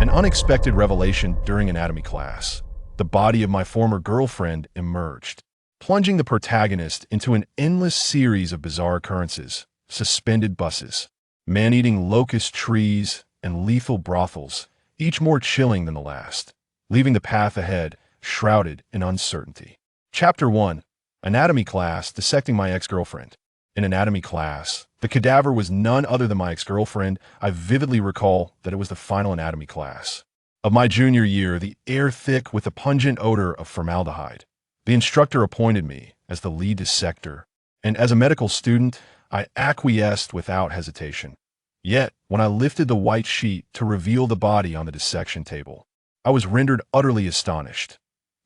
An unexpected revelation during anatomy class. The body of my former girlfriend emerged, plunging the protagonist into an endless series of bizarre occurrences: suspended buses, man-eating locust trees, and lethal brothels, each more chilling than the last, leaving the path ahead shrouded in uncertainty. Chapter 1. Anatomy Class Dissecting My Ex-Girlfriend. In anatomy class, the cadaver was none other than my ex-girlfriend. I vividly recall that it was the final anatomy class of my junior year, the air thick with the pungent odor of formaldehyde. The instructor appointed me as the lead dissector, and as a medical student, I acquiesced without hesitation. Yet, when I lifted the white sheet to reveal the body on the dissection table, I was rendered utterly astonished.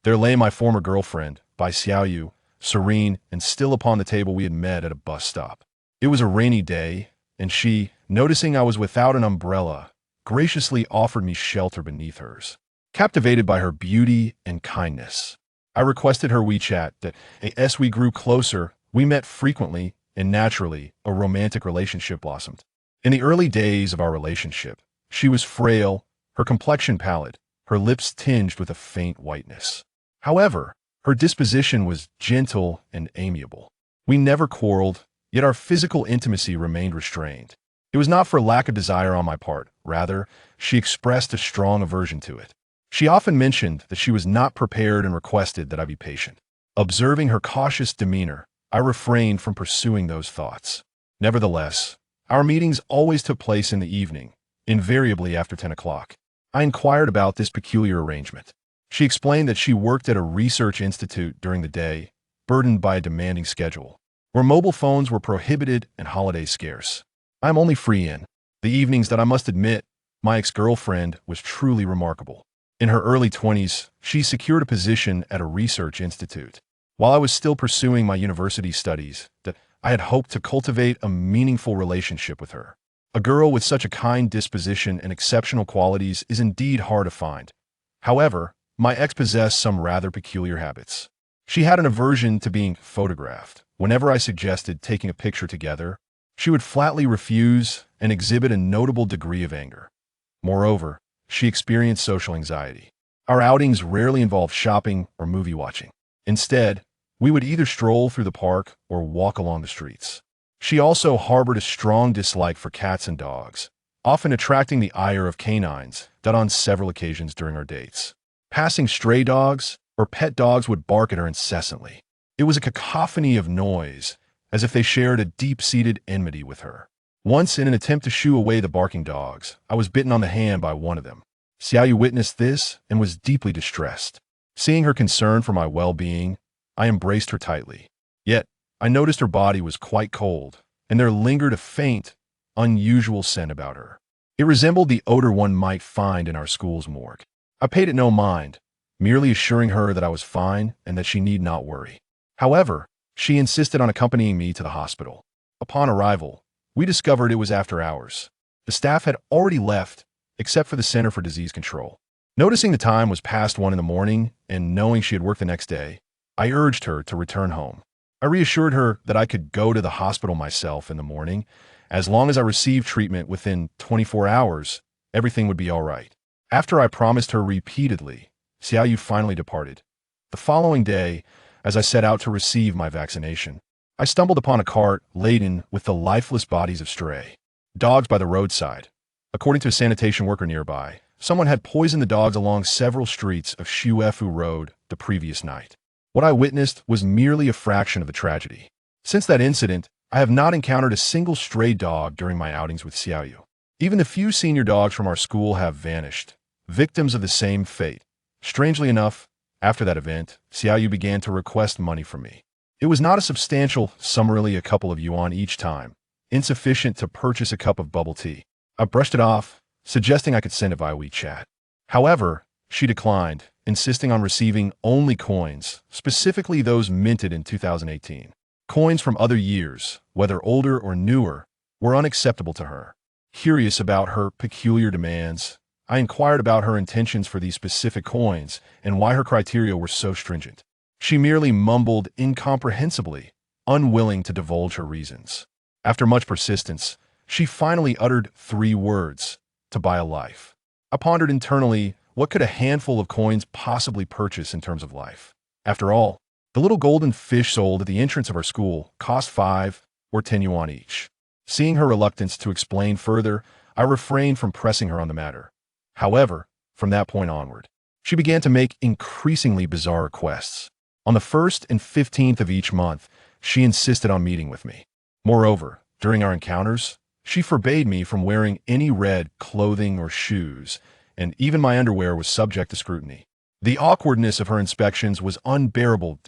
There lay my former girlfriend, by Xiaoyu, serene and still upon the table we had met at a bus stop. It was a rainy day, and she, noticing I was without an umbrella, graciously offered me shelter beneath hers. Captivated by her beauty and kindness, I requested her WeChat that, as we grew closer, we met frequently, and naturally, a romantic relationship blossomed. In the early days of our relationship, she was frail, her complexion pallid, her lips tinged with a faint whiteness. However, her disposition was gentle and amiable. We never quarreled, yet our physical intimacy remained restrained. It was not for lack of desire on my part. Rather, she expressed a strong aversion to it. She often mentioned that she was not prepared and requested that I be patient. Observing her cautious demeanor, I refrained from pursuing those thoughts. Nevertheless, our meetings always took place in the evening, invariably after 10 o'clock. I inquired about this peculiar arrangement. She explained that she worked at a research institute during the day, burdened by a demanding schedule, where mobile phones were prohibited and holidays scarce. I am only free in the evenings that I must admit, my ex-girlfriend was truly remarkable. In her early 20s, she secured a position at a research institute. While I was still pursuing my university studies, that I had hoped to cultivate a meaningful relationship with her. A girl with such a kind disposition and exceptional qualities is indeed hard to find. However, my ex possessed some rather peculiar habits. She had an aversion to being photographed. Whenever I suggested taking a picture together, she would flatly refuse and exhibit a notable degree of anger. Moreover, she experienced social anxiety. Our outings rarely involved shopping or movie watching. Instead, we would either stroll through the park or walk along the streets. She also harbored a strong dislike for cats and dogs, often attracting the ire of canines that on several occasions during our dates. Passing stray dogs or pet dogs would bark at her incessantly. It was a cacophony of noise, as if they shared a deep-seated enmity with her. Once, in an attempt to shoo away the barking dogs, I was bitten on the hand by one of them. Xiaoyu witnessed this and was deeply distressed. Seeing her concern for my well-being, I embraced her tightly. Yet, I noticed her body was quite cold, and there lingered a faint, unusual scent about her. It resembled the odor one might find in our school's morgue. I paid it no mind, merely assuring her that I was fine and that she need not worry. However, she insisted on accompanying me to the hospital. Upon arrival, we discovered it was after hours. The staff had already left, except for the Center for Disease Control. Noticing the time was past 1 in the morning, and knowing she had worked the next day, I urged her to return home. I reassured her that I could go to the hospital myself in the morning. As long as I received treatment within 24 hours, everything would be all right. After I promised her repeatedly, Xiaoyu finally departed. The following day, as I set out to receive my vaccination, I stumbled upon a cart laden with the lifeless bodies of stray dogs by the roadside. According to a sanitation worker nearby, someone had poisoned the dogs along several streets of Shuefu Road the previous night. What I witnessed was merely a fraction of the tragedy. Since that incident, I have not encountered a single stray dog during my outings with Xiaoyu. Even the few senior dogs from our school have vanished, victims of the same fate. Strangely enough, after that event, Xiaoyu began to request money from me. It was not a substantial, summarily a couple of yuan each time, insufficient to purchase a cup of bubble tea. I brushed it off, suggesting I could send it via WeChat. However, she declined, insisting on receiving only coins, specifically those minted in 2018. Coins from other years, whether older or newer, were unacceptable to her. Curious about her peculiar demands, I inquired about her intentions for these specific coins and why her criteria were so stringent. She merely mumbled incomprehensibly, unwilling to divulge her reasons. After much persistence, she finally uttered 3 words: to buy a life. I pondered internally, what could a handful of coins possibly purchase in terms of life? After all, the little golden fish sold at the entrance of our school cost 5 or 10 yuan each. Seeing her reluctance to explain further, I refrained from pressing her on the matter. However, from that point onward, she began to make increasingly bizarre requests. On the 1st and 15th of each month, she insisted on meeting with me. Moreover, during our encounters, she forbade me from wearing any red clothing or shoes, and even my underwear was subject to scrutiny. The awkwardness of her inspections was unbearable.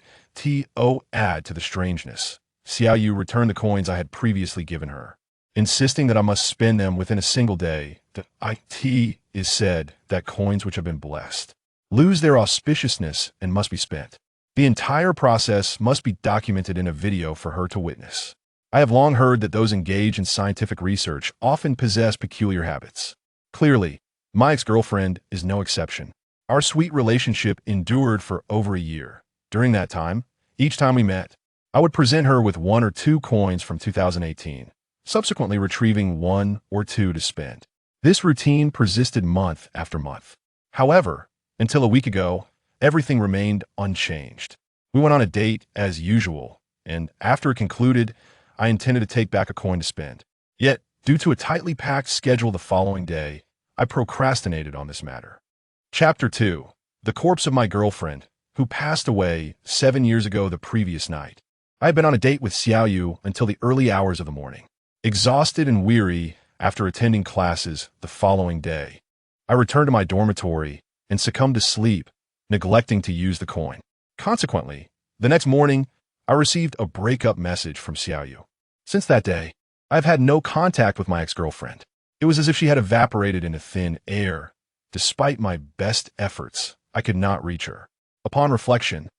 Add to the strangeness, Xiaoyu returned the coins I had previously given her, insisting that I must spend them within a single day. It is said that coins which have been blessed lose their auspiciousness and must be spent. The entire process must be documented in a video for her to witness. I have long heard that those engaged in scientific research often possess peculiar habits. Clearly, my ex-girlfriend is no exception. Our sweet relationship endured for over a year. During that time, each time we met, I would present her with 1 or 2 coins from 2018, subsequently retrieving 1 or 2 to spend. This routine persisted month after month. However, until a week ago, everything remained unchanged. We went on a date as usual, and after it concluded, I intended to take back a coin to spend. Yet, due to a tightly packed schedule the following day, I procrastinated on this matter. Chapter 2. The corpse of my girlfriend, who passed away 7 years ago the previous night. I had been on a date with Xiaoyu until the early hours of the morning. Exhausted and weary after attending classes the following day, I returned to my dormitory and succumbed to sleep, neglecting to use the coin. Consequently, the next morning, I received a breakup message from Xiaoyu. Since that day, I have had no contact with my ex-girlfriend. It was as if she had evaporated into thin air. Despite my best efforts, I could not reach her. Upon reflection,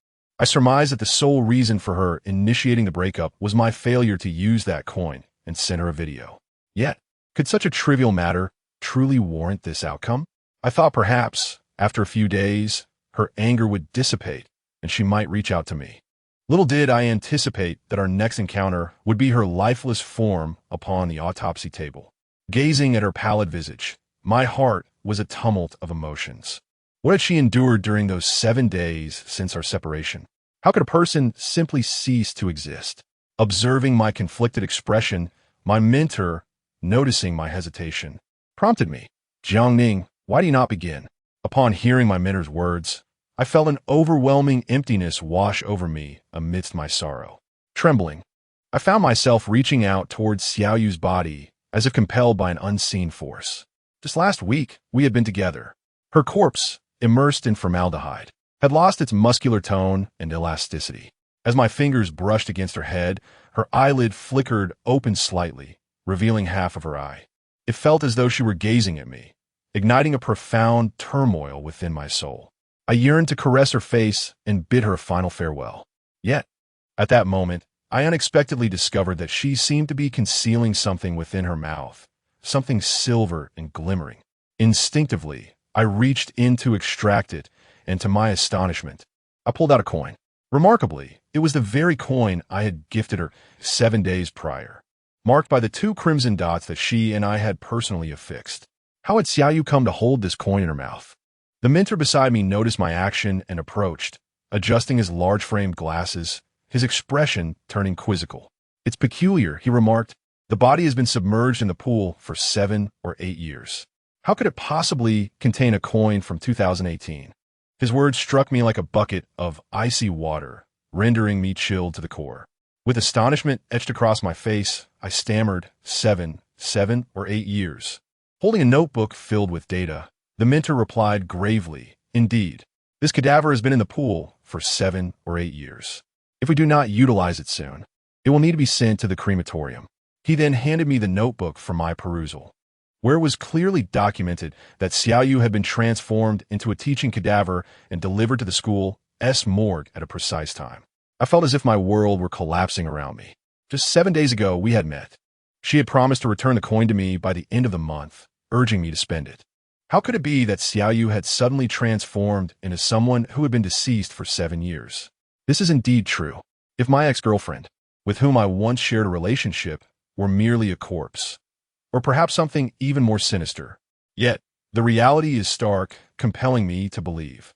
I surmised that the sole reason for her initiating the breakup was my failure to use that coin and send her a video. Yet, could such a trivial matter truly warrant this outcome? I thought perhaps, after a few days, her anger would dissipate and she might reach out to me. Little did I anticipate that our next encounter would be her lifeless form upon the autopsy table. Gazing at her pallid visage, my heart was a tumult of emotions. What had she endured during those 7 days since our separation? How could a person simply cease to exist? Observing my conflicted expression, my mentor, noticing my hesitation, prompted me. Jiangning, why do you not begin? Upon hearing my mentor's words, I felt an overwhelming emptiness wash over me amidst my sorrow. Trembling, I found myself reaching out towards Xiaoyu's body as if compelled by an unseen force. Just last week, we had been together. Her corpse, immersed in formaldehyde, had lost its muscular tone and elasticity. As my fingers brushed against her head, her eyelid flickered open slightly, revealing half of her eye. It felt as though she were gazing at me, igniting a profound turmoil within my soul. I yearned to caress her face and bid her a final farewell. Yet, at that moment, I unexpectedly discovered that she seemed to be concealing something within her mouth, something silver and glimmering. Instinctively, I reached in to extract it, and to my astonishment, I pulled out a coin. Remarkably, it was the very coin I had gifted her 7 days prior, marked by the 2 crimson dots that she and I had personally affixed. How had Xiaoyu come to hold this coin in her mouth? The mentor beside me noticed my action and approached, adjusting his large-framed glasses, his expression turning quizzical. It's peculiar, he remarked. The body has been submerged in the pool for 7 or 8 years. How could it possibly contain a coin from 2018? His words struck me like a bucket of icy water, rendering me chilled to the core. With astonishment etched across my face, I stammered, 7 or 8 years. Holding a notebook filled with data, the mentor replied gravely, indeed, this cadaver has been in the pool for 7 or 8 years. If we do not utilize it soon, it will need to be sent to the crematorium. He then handed me the notebook for my perusal, where it was clearly documented that Xiaoyu had been transformed into a teaching cadaver and delivered to the school's morgue at a precise time. I felt as if my world were collapsing around me. Just 7 days ago, we had met. She had promised to return the coin to me by the end of the month, urging me to spend it. How could it be that Xiaoyu had suddenly transformed into someone who had been deceased for 7 years? This is indeed true. If my ex-girlfriend, with whom I once shared a relationship, were merely a corpse, or perhaps something even more sinister. Yet, The reality is stark, compelling me to believe.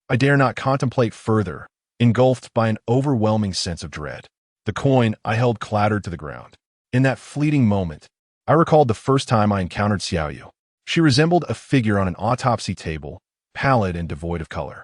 I dare not contemplate further, engulfed by an overwhelming sense of dread. The coin I held clattered to the ground. In that fleeting moment, I recalled the first time I encountered Xiaoyu. She resembled a figure on an autopsy table, pallid and devoid of color.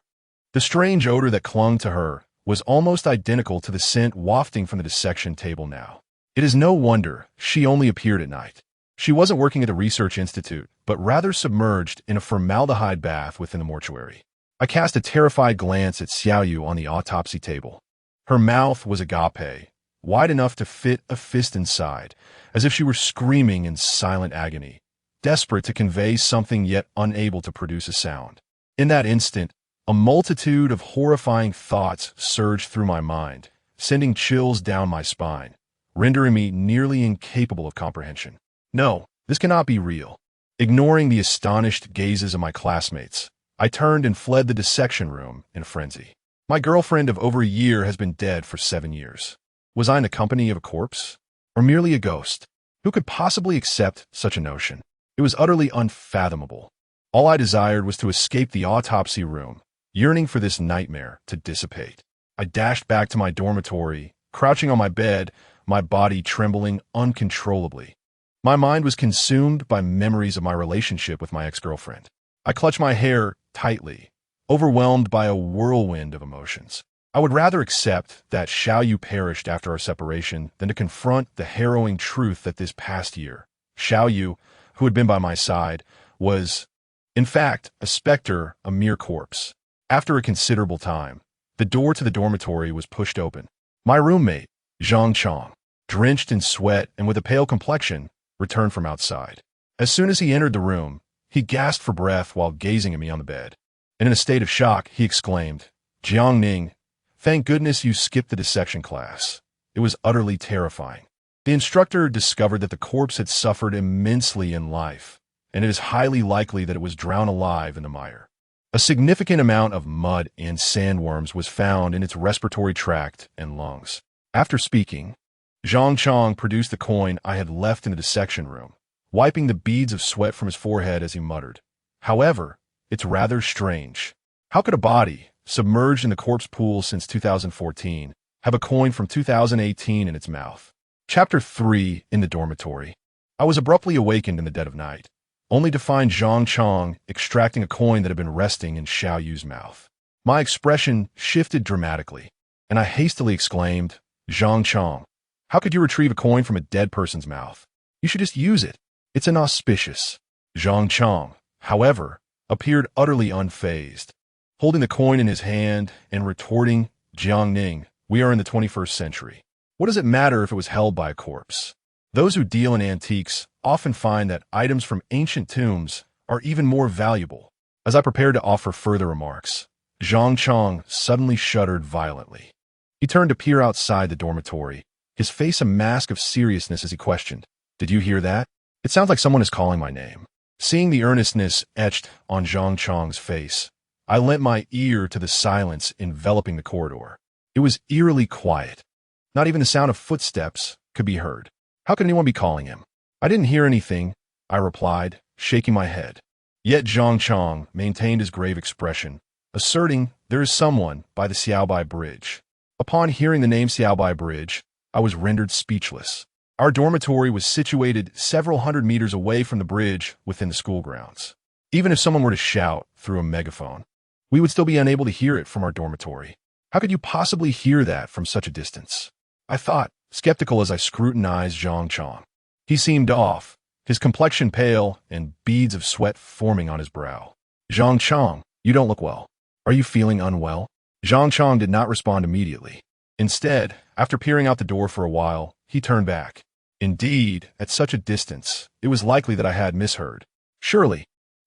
The strange odor that clung to her was almost identical to the scent wafting from the dissection table now. It is no wonder she only appeared at night. She wasn't working at the research institute, but rather submerged in a formaldehyde bath within the mortuary. I cast a terrified glance at Xiaoyu on the autopsy table. Her mouth was agape, wide enough to fit a fist inside, as if she were screaming in silent agony, desperate to convey something yet unable to produce a sound. In that instant, a multitude of horrifying thoughts surged through my mind, sending chills down my spine, rendering me nearly incapable of comprehension. No, this cannot be real. Ignoring the astonished gazes of my classmates, I turned and fled the dissection room in a frenzy. My girlfriend of over a year has been dead for 7 years. Was I in the company of a corpse? Or merely a ghost? Who could possibly accept such a notion? It was utterly unfathomable. All I desired was to escape the autopsy room, yearning for this nightmare to dissipate. I dashed back to my dormitory, crouching on my bed, my body trembling uncontrollably. My mind was consumed by memories of my relationship with my ex-girlfriend. I clutched my hair tightly, overwhelmed by a whirlwind of emotions. I would rather accept that Xiaoyu perished after our separation than to confront the harrowing truth that this past year, Xiaoyu, who had been by my side, was, in fact, a specter, a mere corpse. After a considerable time, the door to the dormitory was pushed open. My roommate, Zhang Chong, drenched in sweat and with a pale complexion, returned from outside. As soon as he entered the room, he gasped for breath while gazing at me on the bed. And in a state of shock, he exclaimed, "Jiangning, thank goodness you skipped the dissection class." It was utterly terrifying. The instructor discovered that the corpse had suffered immensely in life, and it is highly likely that it was drowned alive in the mire. A significant amount of mud and sandworms was found in its respiratory tract and lungs. After speaking, Zhang Chong produced the coin I had left in the dissection room, wiping the beads of sweat from his forehead as he muttered, "However, it's rather strange. How could a body, submerged in the corpse pool since 2014, have a coin from 2018 in its mouth?" Chapter 3 in the dormitory. I was abruptly awakened in the dead of night, only to find Zhang Chong extracting a coin that had been resting in Xiaoyu's mouth. My expression shifted dramatically, and I hastily exclaimed, "Zhang Chong, how could you retrieve a coin from a dead person's mouth? You should just use it. It's inauspicious." Zhang Chong, however, appeared utterly unfazed, holding the coin in his hand and retorting, "Jiangning, we are in the 21st century. What does it matter if it was held by a corpse? Those who deal in antiques often find that items from ancient tombs are even more valuable." As I prepared to offer further remarks, Zhang Chong suddenly shuddered violently. He turned to peer outside the dormitory, his face a mask of seriousness as he questioned, "Did you hear that? It sounds like someone is calling my name." Seeing the earnestness etched on Zhang Chong's face, I lent my ear to the silence enveloping the corridor. It was eerily quiet. Not even the sound of footsteps could be heard. How could anyone be calling him? "I didn't hear anything," I replied, shaking my head. Yet Zhang Chong maintained his grave expression, asserting there is someone by the Xiaobai Bridge. Upon hearing the name Xiaobai Bridge, I was rendered speechless. Our dormitory was situated several hundred meters away from the bridge within the school grounds. Even if someone were to shout through a megaphone, we would still be unable to hear it from our dormitory. How could you possibly hear that from such a distance? I thought, skeptical as I scrutinized Zhang Chong. He seemed off, his complexion pale and beads of sweat forming on his brow. "Zhang Chong, you don't look well. Are you feeling unwell?" Zhang Chong did not respond immediately. Instead, after peering out the door for a while, he turned back. Indeed, at such a distance, it was likely that I had misheard. Surely,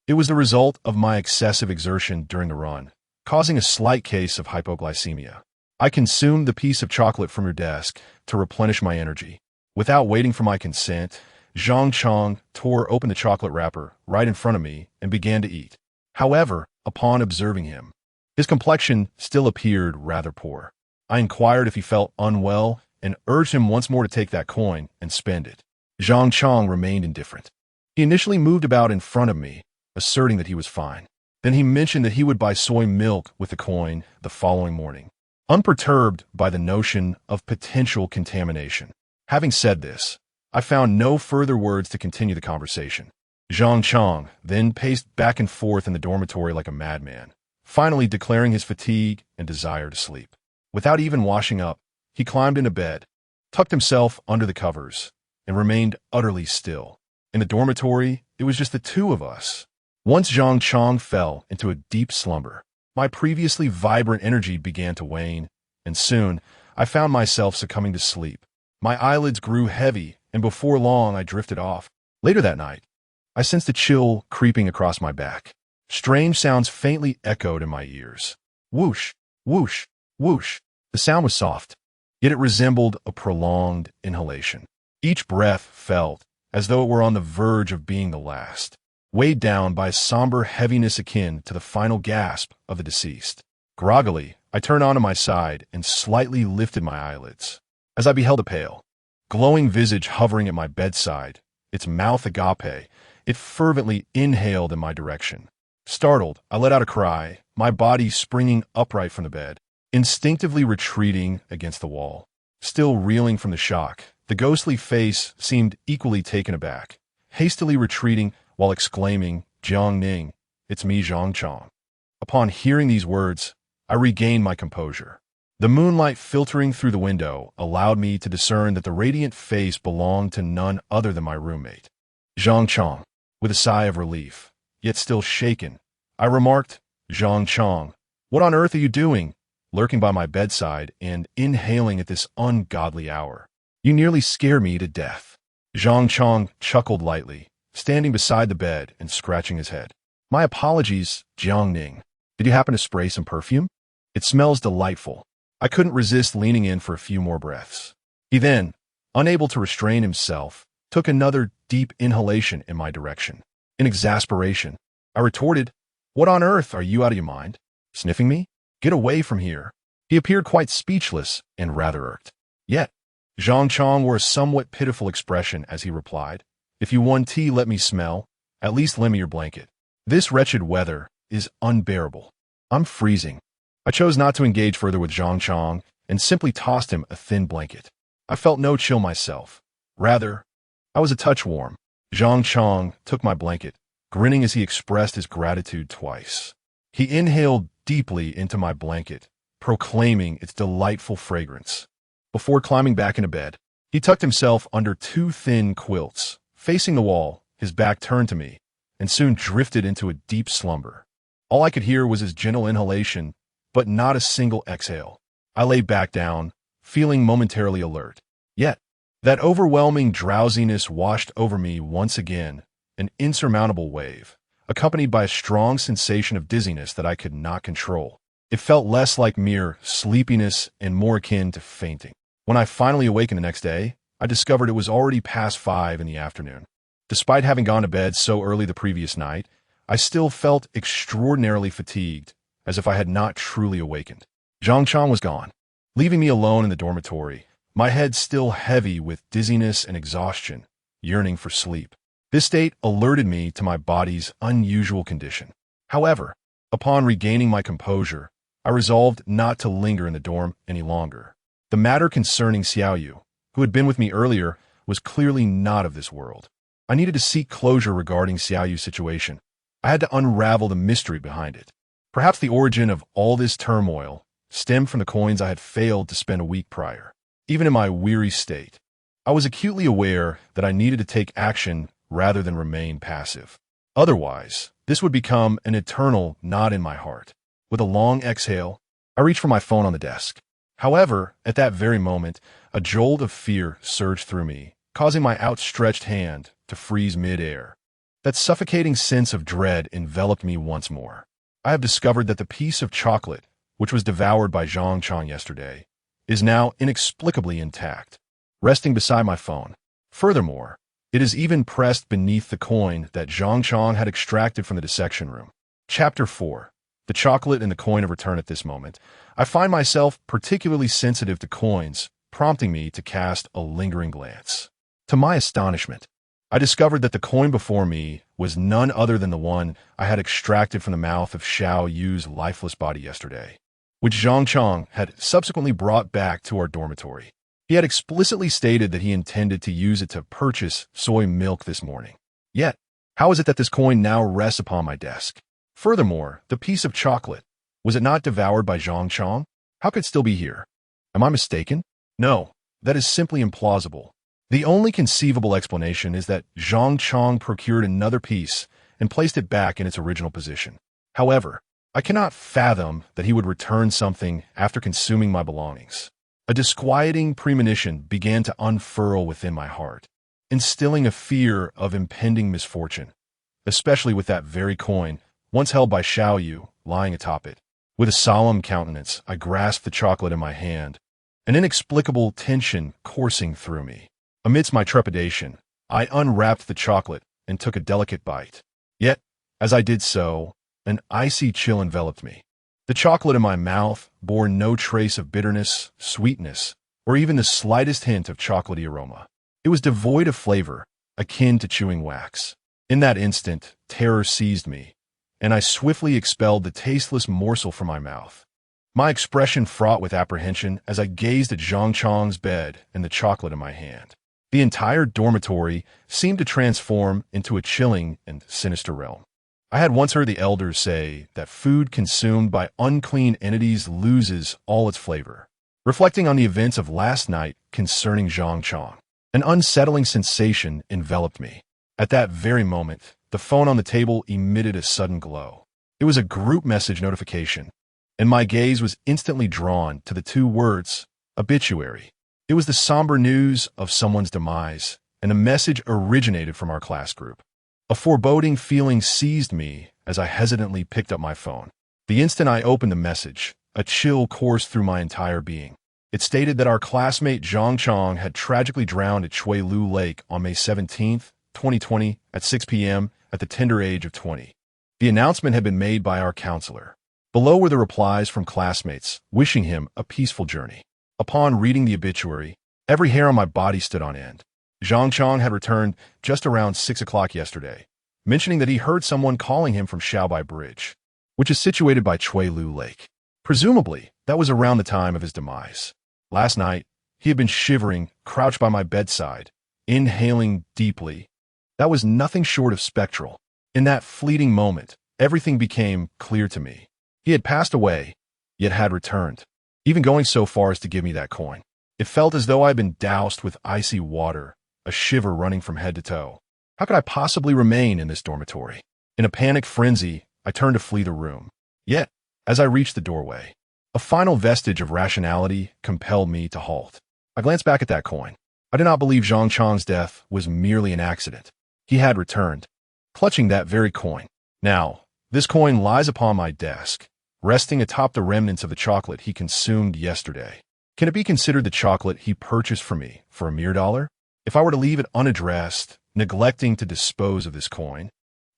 it was the result of my excessive exertion during the run, causing a slight case of hypoglycemia. I consumed the piece of chocolate from your desk to replenish my energy. Without waiting for my consent, Zhang Chong tore open the chocolate wrapper right in front of me and began to eat. However, upon observing him, his complexion still appeared rather poor. I inquired if he felt unwell and urged him once more to take that coin and spend it. Zhang Chong remained indifferent. He initially moved about in front of me, asserting that he was fine. Then he mentioned that he would buy soy milk with the coin the following morning, unperturbed by the notion of potential contamination. Having said this, I found no further words to continue the conversation. Zhang Chang then paced back and forth in the dormitory like a madman, finally declaring his fatigue and desire to sleep. Without even washing up, he climbed into bed, tucked himself under the covers, and remained utterly still. In the dormitory, it was just the two of us. Once Zhang Chang fell into a deep slumber, my previously vibrant energy began to wane, and soon I found myself succumbing to sleep. My eyelids grew heavy, and before long I drifted off. Later that night, I sensed a chill creeping across my back. Strange sounds faintly echoed in my ears. Whoosh, whoosh, whoosh. The sound was soft, yet it resembled a prolonged inhalation. Each breath felt as though it were on the verge of being the last, weighed down by a somber heaviness akin to the final gasp of the deceased. Groggily, I turned onto my side and slightly lifted my eyelids. As I beheld a pale, glowing visage hovering at my bedside, its mouth agape, it fervently inhaled in my direction. Startled, I let out a cry, my body springing upright from the bed, instinctively retreating against the wall. Still reeling from the shock, the ghostly face seemed equally taken aback, hastily retreating while exclaiming, "Jiang Ning, it's me, Zhang Chang." Upon hearing these words, I regained my composure. The moonlight filtering through the window allowed me to discern that the radiant face belonged to none other than my roommate. Zhang Chang, with a sigh of relief, yet still shaken, I remarked, "Zhang Chang, what on earth are you doing, lurking by my bedside and inhaling at this ungodly hour? You nearly scare me to death." Zhang Chang chuckled lightly, standing beside the bed and scratching his head. "My apologies, Jiang Ning. Did you happen to spray some perfume? It smells delightful." I couldn't resist leaning in for a few more breaths. He then, unable to restrain himself, took another deep inhalation in my direction. In exasperation, I retorted, "What on earth, are you out of your mind? Sniffing me? Get away from here." He appeared quite speechless and rather irked. Yet, Zhang Chang wore a somewhat pitiful expression as he replied, "If you want tea, let me smell. At least lend me your blanket. This wretched weather is unbearable. I'm freezing." I chose not to engage further with Zhang Chang and simply tossed him a thin blanket. I felt no chill myself. Rather, I was a touch warm. Zhang Chang took my blanket, grinning as he expressed his gratitude twice. He inhaled deeply into my blanket, proclaiming its delightful fragrance. Before climbing back into bed, he tucked himself under two thin quilts, facing the wall, his back turned to me, and soon drifted into a deep slumber. All I could hear was his gentle inhalation, but not a single exhale. I lay back down, feeling momentarily alert. Yet, that overwhelming drowsiness washed over me once again, an insurmountable wave, accompanied by a strong sensation of dizziness that I could not control. It felt less like mere sleepiness and more akin to fainting. When I finally awakened the next day, I discovered it was already past 5 in the afternoon. Despite having gone to bed so early the previous night, I still felt extraordinarily fatigued, as if I had not truly awakened. Zhang Chang was gone, leaving me alone in the dormitory, my head still heavy with dizziness and exhaustion, yearning for sleep. This state alerted me to my body's unusual condition. However, upon regaining my composure, I resolved not to linger in the dorm any longer. The matter concerning Xiaoyu, who had been with me earlier, was clearly not of this world. I needed to seek closure regarding Xiaoyu's situation. I had to unravel the mystery behind it. Perhaps the origin of all this turmoil stemmed from the coins I had failed to spend a week prior. Even in my weary state, I was acutely aware that I needed to take action rather than remain passive. Otherwise, this would become an eternal knot in my heart. With a long exhale, I reached for my phone on the desk. However, at that very moment, a jolt of fear surged through me, causing my outstretched hand to freeze mid-air. That suffocating sense of dread enveloped me once more. I have discovered that the piece of chocolate, which was devoured by Zhang Chang yesterday, is now inexplicably intact, resting beside my phone. Furthermore, it is even pressed beneath the coin that Zhang Chang had extracted from the dissection room. Chapter 4. The chocolate and the coin of return. At this moment, I find myself particularly sensitive to coins, prompting me to cast a lingering glance. To my astonishment, I discovered that the coin before me was none other than the one I had extracted from the mouth of Xiao Yu's lifeless body yesterday, which Zhang Chang had subsequently brought back to our dormitory. He had explicitly stated that he intended to use it to purchase soy milk this morning. Yet, how is it that this coin now rests upon my desk? Furthermore, the piece of chocolate, was it not devoured by Zhang Chang? How could it still be here? Am I mistaken? No, that is simply implausible. The only conceivable explanation is that Zhang Chang procured another piece and placed it back in its original position. However, I cannot fathom that he would return something after consuming my belongings. A disquieting premonition began to unfurl within my heart, instilling a fear of impending misfortune, especially with that very coin, once held by Xiao Yu, lying atop it. With a solemn countenance, I grasped the chocolate in my hand, an inexplicable tension coursing through me. Amidst my trepidation, I unwrapped the chocolate and took a delicate bite. Yet, as I did so, an icy chill enveloped me. The chocolate in my mouth bore no trace of bitterness, sweetness, or even the slightest hint of chocolatey aroma. It was devoid of flavor, akin to chewing wax. In that instant, terror seized me, and I swiftly expelled the tasteless morsel from my mouth. My expression fraught with apprehension as I gazed at Zhang Chang's bed and the chocolate in my hand. The entire dormitory seemed to transform into a chilling and sinister realm. I had once heard the elders say that food consumed by unclean entities loses all its flavor. Reflecting on the events of last night concerning Zhang Chang, an unsettling sensation enveloped me. At that very moment, the phone on the table emitted a sudden glow. It was a group message notification, and my gaze was instantly drawn to the two words, obituary. It was the somber news of someone's demise, and the message originated from our class group. A foreboding feeling seized me as I hesitantly picked up my phone. The instant I opened the message, a chill coursed through my entire being. It stated that our classmate Zhang Chang had tragically drowned at Chui Lu Lake on May 17, 2020, at 6 p.m. at the tender age of 20. The announcement had been made by our counselor. Below were the replies from classmates, wishing him a peaceful journey. Upon reading the obituary, every hair on my body stood on end. Zhang Chang had returned just around 6 o'clock yesterday, mentioning that he heard someone calling him from Xiaobai Bridge, which is situated by Chui Lu Lake. Presumably, that was around the time of his demise. Last night, he had been shivering, crouched by my bedside, inhaling deeply. That was nothing short of spectral. In that fleeting moment, everything became clear to me. He had passed away, yet had returned, even going so far as to give me that coin. It felt as though I had been doused with icy water, a shiver running from head to toe. How could I possibly remain in this dormitory? In a panicked frenzy, I turned to flee the room. Yet, as I reached the doorway, a final vestige of rationality compelled me to halt. I glanced back at that coin. I did not believe Zhang Chang's death was merely an accident. He had returned, clutching that very coin. Now, this coin lies upon my desk, resting atop the remnants of the chocolate he consumed yesterday. Can it be considered the chocolate he purchased for me for a mere $1? If I were to leave it unaddressed, neglecting to dispose of this coin,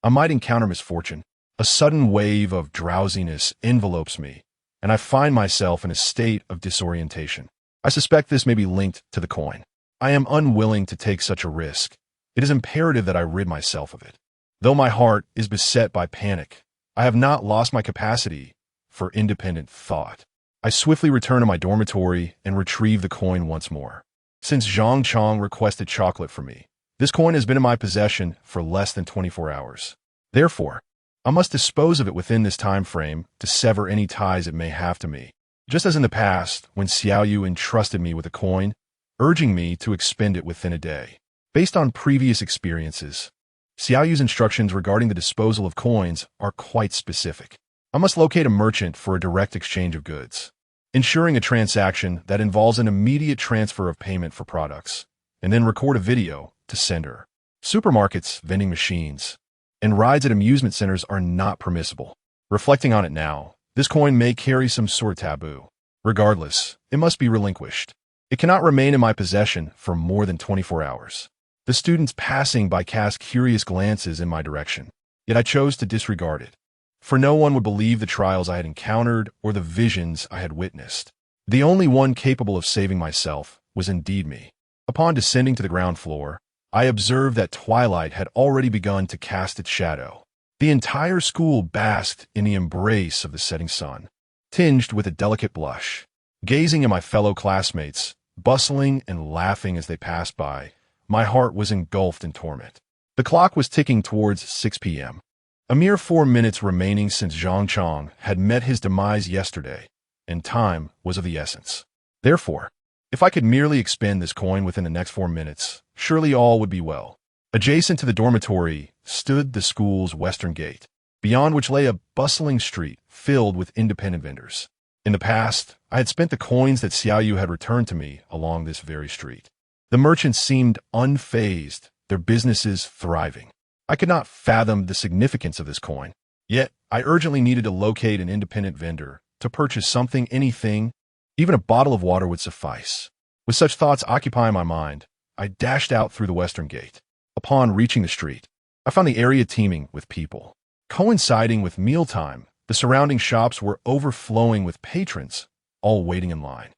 I might encounter misfortune. A sudden wave of drowsiness envelopes me, and I find myself in a state of disorientation. I suspect this may be linked to the coin. I am unwilling to take such a risk. It is imperative that I rid myself of it. Though my heart is beset by panic, I have not lost my capacity for independent thought. I swiftly return to my dormitory and retrieve the coin once more. Since Zhang Chang requested chocolate from me, this coin has been in my possession for less than 24 hours. Therefore, I must dispose of it within this time frame to sever any ties it may have to me. Just as in the past, when Xiao Yu entrusted me with a coin, urging me to expend it within a day. Based on previous experiences, Xiao Yu's instructions regarding the disposal of coins are quite specific. I must locate a merchant for a direct exchange of goods, ensuring a transaction that involves an immediate transfer of payment for products, and then record a video to sender. Supermarkets, vending machines, and rides at amusement centers are not permissible. Reflecting on it now, this coin may carry some sort of taboo. Regardless, it must be relinquished. It cannot remain in my possession for more than 24 hours. The students passing by cast curious glances in my direction, yet I chose to disregard it. For no one would believe the trials I had encountered or the visions I had witnessed. The only one capable of saving myself was indeed me. Upon descending to the ground floor, I observed that twilight had already begun to cast its shadow. The entire school basked in the embrace of the setting sun, tinged with a delicate blush. Gazing at my fellow classmates, bustling and laughing as they passed by, my heart was engulfed in torment. The clock was ticking towards 6 p.m. A mere 4 minutes remaining since Zhang Chang had met his demise yesterday, and time was of the essence. Therefore, if I could merely expend this coin within the next 4 minutes, surely all would be well. Adjacent to the dormitory stood the school's western gate, beyond which lay a bustling street filled with independent vendors. In the past, I had spent the coins that Xiaoyu had returned to me along this very street. The merchants seemed unfazed, their businesses thriving. I could not fathom the significance of this coin. Yet, I urgently needed to locate an independent vendor to purchase something, anything. Even a bottle of water would suffice. With such thoughts occupying my mind, I dashed out through the western gate. Upon reaching the street, I found the area teeming with people. Coinciding with mealtime, the surrounding shops were overflowing with patrons, all waiting in line.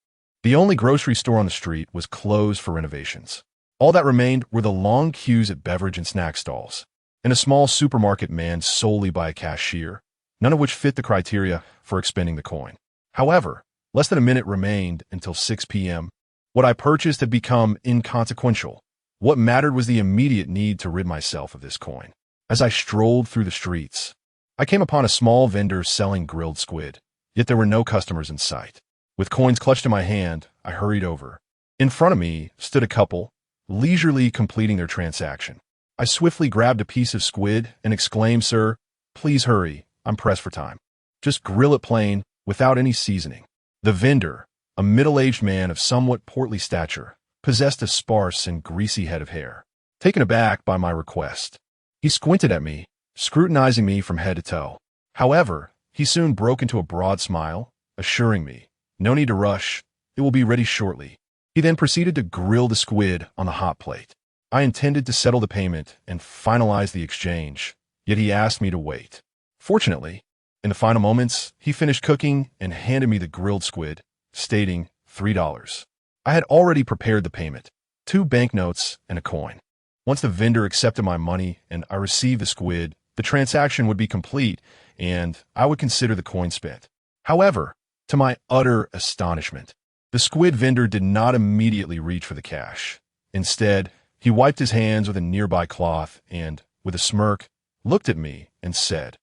The only grocery store on the street was closed for renovations. All that remained were the long queues at beverage and snack stalls, and a small supermarket manned solely by a cashier, none of which fit the criteria for expending the coin. However, less than a minute remained until 6 p.m. What I purchased had become inconsequential. What mattered was the immediate need to rid myself of this coin. As I strolled through the streets, I came upon a small vendor selling grilled squid, yet there were no customers in sight. With coins clutched in my hand, I hurried over. In front of me stood a couple, leisurely completing their transaction. I swiftly grabbed a piece of squid and exclaimed, "Sir, please hurry, I'm pressed for time. Just grill it plain, without any seasoning." The vendor, a middle-aged man of somewhat portly stature, possessed a sparse and greasy head of hair. Taken aback by my request, he squinted at me, scrutinizing me from head to toe. However, he soon broke into a broad smile, assuring me, "No need to rush, it will be ready shortly." He then proceeded to grill the squid on the hot plate. I intended to settle the payment and finalize the exchange, yet he asked me to wait. Fortunately, in the final moments, he finished cooking and handed me the grilled squid, stating $3. I had already prepared the payment, 2 banknotes and a coin. Once the vendor accepted my money and I received the squid, the transaction would be complete and I would consider the coin spent. However, to my utter astonishment, the squid vendor did not immediately reach for the cash. Instead, he wiped his hands with a nearby cloth and, with a smirk, looked at me and said,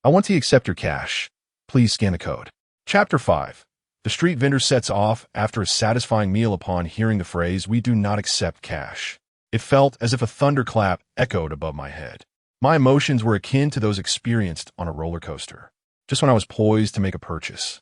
"I want to accept your cash. Please scan the code." Chapter 5. The street vendor sets off after a satisfying meal upon hearing the phrase, "We do not accept cash." It felt as if a thunderclap echoed above my head. My emotions were akin to those experienced on a roller coaster. Just when I was poised to make a purchase,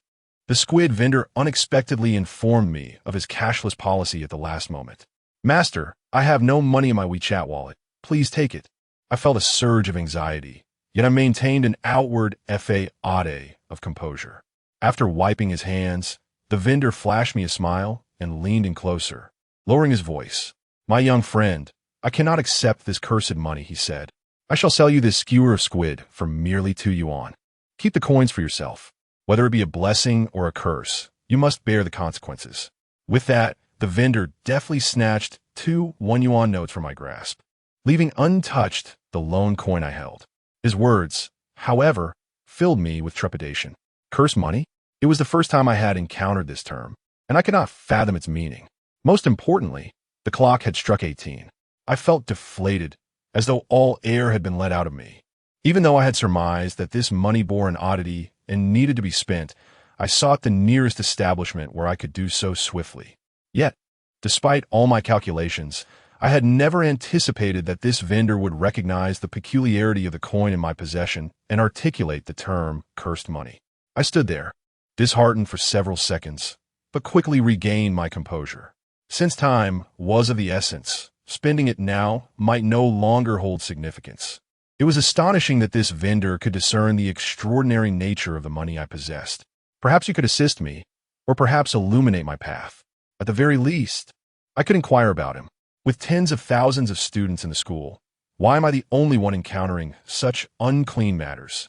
the squid vendor unexpectedly informed me of his cashless policy at the last moment. "Master, I have no money in my WeChat wallet. Please take it." I felt a surge of anxiety, yet I maintained an outward facade of composure. After wiping his hands, the vendor flashed me a smile and leaned in closer, lowering his voice. "My young friend, I cannot accept this cursed money," he said. "I shall sell you this skewer of squid for merely 2 yuan. Keep the coins for yourself. Whether it be a blessing or a curse, you must bear the consequences." With that, the vendor deftly snatched 2 1-yuan notes from my grasp, leaving untouched the lone coin I held. His words, however, filled me with trepidation. Curse money? It was the first time I had encountered this term, and I could not fathom its meaning. Most importantly, the clock had struck 18. I felt deflated, as though all air had been let out of me. Even though I had surmised that this money bore an oddity and needed to be spent, I sought the nearest establishment where I could do so swiftly. Yet, despite all my calculations, I had never anticipated that this vendor would recognize the peculiarity of the coin in my possession and articulate the term cursed money. I stood there, disheartened for several seconds, but quickly regained my composure. Since time was of the essence, spending it now might no longer hold significance. It was astonishing that this vendor could discern the extraordinary nature of the money I possessed. Perhaps he could assist me, or perhaps illuminate my path. At the very least, I could inquire about him. With tens of thousands of students in the school, why am I the only one encountering such unclean matters?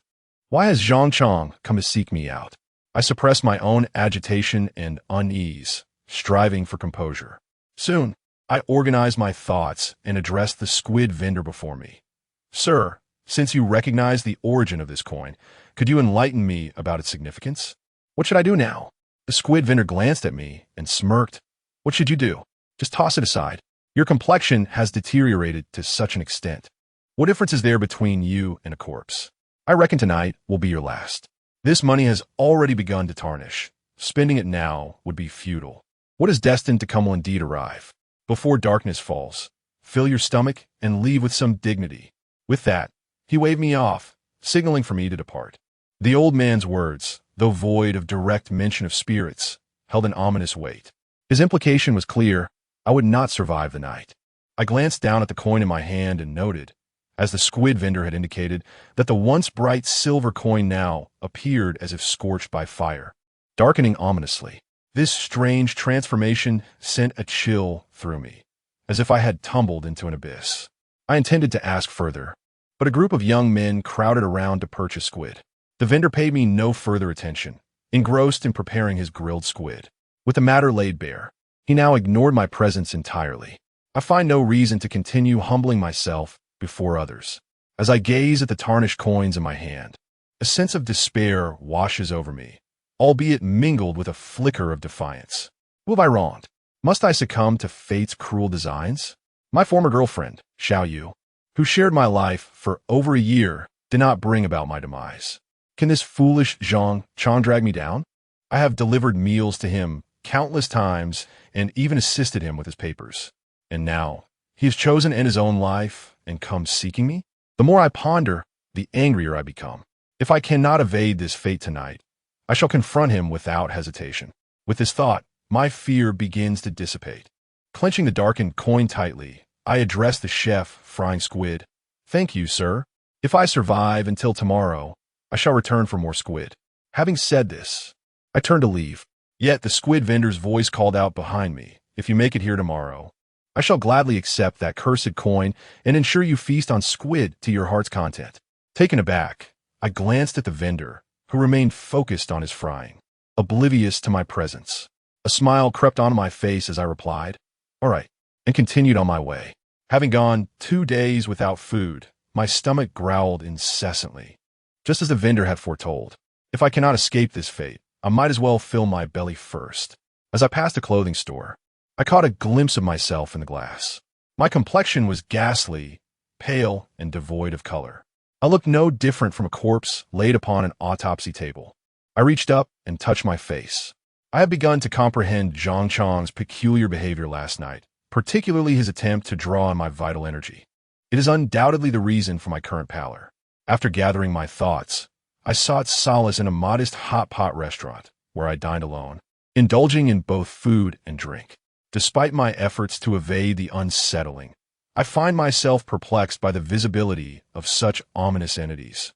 Why has Zhang Chang come to seek me out? I suppressed my own agitation and unease, striving for composure. Soon, I organized my thoughts and addressed the squid vendor before me. Sir, since you recognize the origin of this coin, could you enlighten me about its significance? What should I do now? The squid vendor glanced at me and smirked. What should you do? Just toss it aside. Your complexion has deteriorated to such an extent. What difference is there between you and a corpse? I reckon tonight will be your last. This money has already begun to tarnish. Spending it now would be futile. What is destined to come will indeed arrive. Before darkness falls, fill your stomach and leave with some dignity. With that, he waved me off, signaling for me to depart. The old man's words, though void of direct mention of spirits, held an ominous weight. His implication was clear. I would not survive the night. I glanced down at the coin in my hand and noted, as the squid vendor had indicated, that the once bright silver coin now appeared as if scorched by fire, darkening ominously. This strange transformation sent a chill through me, as if I had tumbled into an abyss. I intended to ask further, but a group of young men crowded around to purchase squid. The vendor paid me no further attention, engrossed in preparing his grilled squid. With the matter laid bare, he now ignored my presence entirely. I find no reason to continue humbling myself before others. As I gaze at the tarnished coins in my hand, a sense of despair washes over me, albeit mingled with a flicker of defiance. Who have I wronged? Must I succumb to fate's cruel designs? My former girlfriend, Xiao Yu, who shared my life for over a year, did not bring about my demise. Can this foolish Zhang Chang drag me down? I have delivered meals to him countless times and even assisted him with his papers. And now, he has chosen to end his own life and comes seeking me? The more I ponder, the angrier I become. If I cannot evade this fate tonight, I shall confront him without hesitation. With this thought, my fear begins to dissipate. Clenching the darkened coin tightly, I address the chef frying squid. Thank you, sir. If I survive until tomorrow, I shall return for more squid. Having said this, I turn to leave. Yet the squid vendor's voice called out behind me, if you make it here tomorrow, I shall gladly accept that cursed coin and ensure you feast on squid to your heart's content. Taken aback, I glanced at the vendor, who remained focused on his frying, oblivious to my presence. A smile crept onto my face as I replied, all right, and continued on my way. Having gone 2 days without food, my stomach growled incessantly, just as the vendor had foretold. If I cannot escape this fate, I might as well fill my belly first. As I passed a clothing store, I caught a glimpse of myself in the glass. My complexion was ghastly, pale, and devoid of color. I looked no different from a corpse laid upon an autopsy table. I reached up and touched my face. I have begun to comprehend Zhang Chang's peculiar behavior last night, particularly his attempt to draw on my vital energy. It is undoubtedly the reason for my current pallor. After gathering my thoughts, I sought solace in a modest hot pot restaurant where I dined alone, indulging in both food and drink. Despite my efforts to evade the unsettling, I find myself perplexed by the visibility of such ominous entities.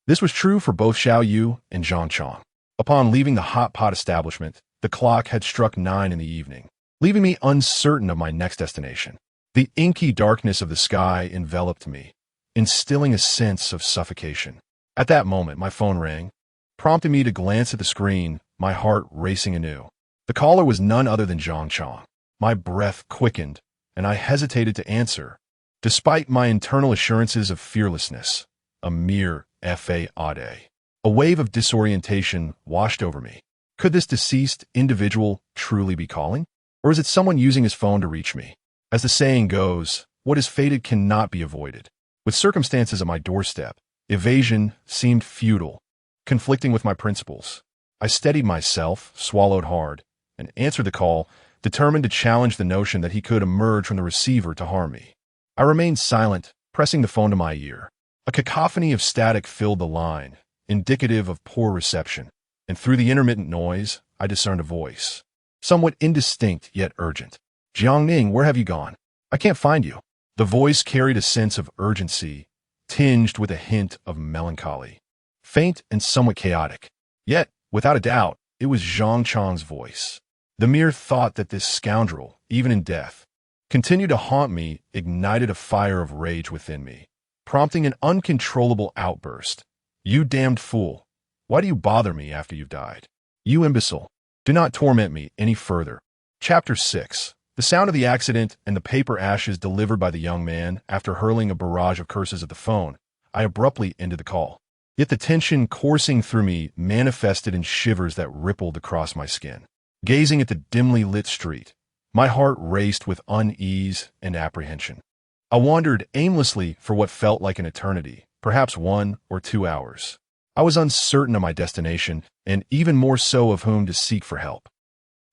This was true for both Xiao Yu and Zhang Chang. Upon leaving the hot pot establishment, the clock had struck 9 in the evening, leaving me uncertain of my next destination. The inky darkness of the sky enveloped me, instilling a sense of suffocation. At that moment, my phone rang, prompting me to glance at the screen, my heart racing anew. The caller was none other than Zhang Chang. My breath quickened, and I hesitated to answer, despite my internal assurances of fearlessness. A mere fade. A wave of disorientation washed over me. Could this deceased individual truly be calling? Or is it someone using his phone to reach me? As the saying goes, what is fated cannot be avoided. With circumstances at my doorstep, evasion seemed futile, conflicting with my principles. I steadied myself, swallowed hard, and answered the call, determined to challenge the notion that he could emerge from the receiver to harm me. I remained silent, pressing the phone to my ear. A cacophony of static filled the line, indicative of poor reception, and through the intermittent noise, I discerned a voice, somewhat indistinct yet urgent. Jiangning, where have you gone? I can't find you. The voice carried a sense of urgency, tinged with a hint of melancholy, faint and somewhat chaotic. Yet, without a doubt, it was Zhang Chang's voice. The mere thought that this scoundrel, even in death, continued to haunt me ignited a fire of rage within me, prompting an uncontrollable outburst. You damned fool! Why do you bother me after you've died? You imbecile! Do not torment me any further. Chapter 6. The sound of the accident and the paper ashes delivered by the young man after hurling a barrage of curses at the phone, I abruptly ended the call. Yet the tension coursing through me manifested in shivers that rippled across my skin. Gazing at the dimly lit street, my heart raced with unease and apprehension. I wandered aimlessly for what felt like an eternity, perhaps 1 or 2 hours. I was uncertain of my destination, and even more so of whom to seek for help.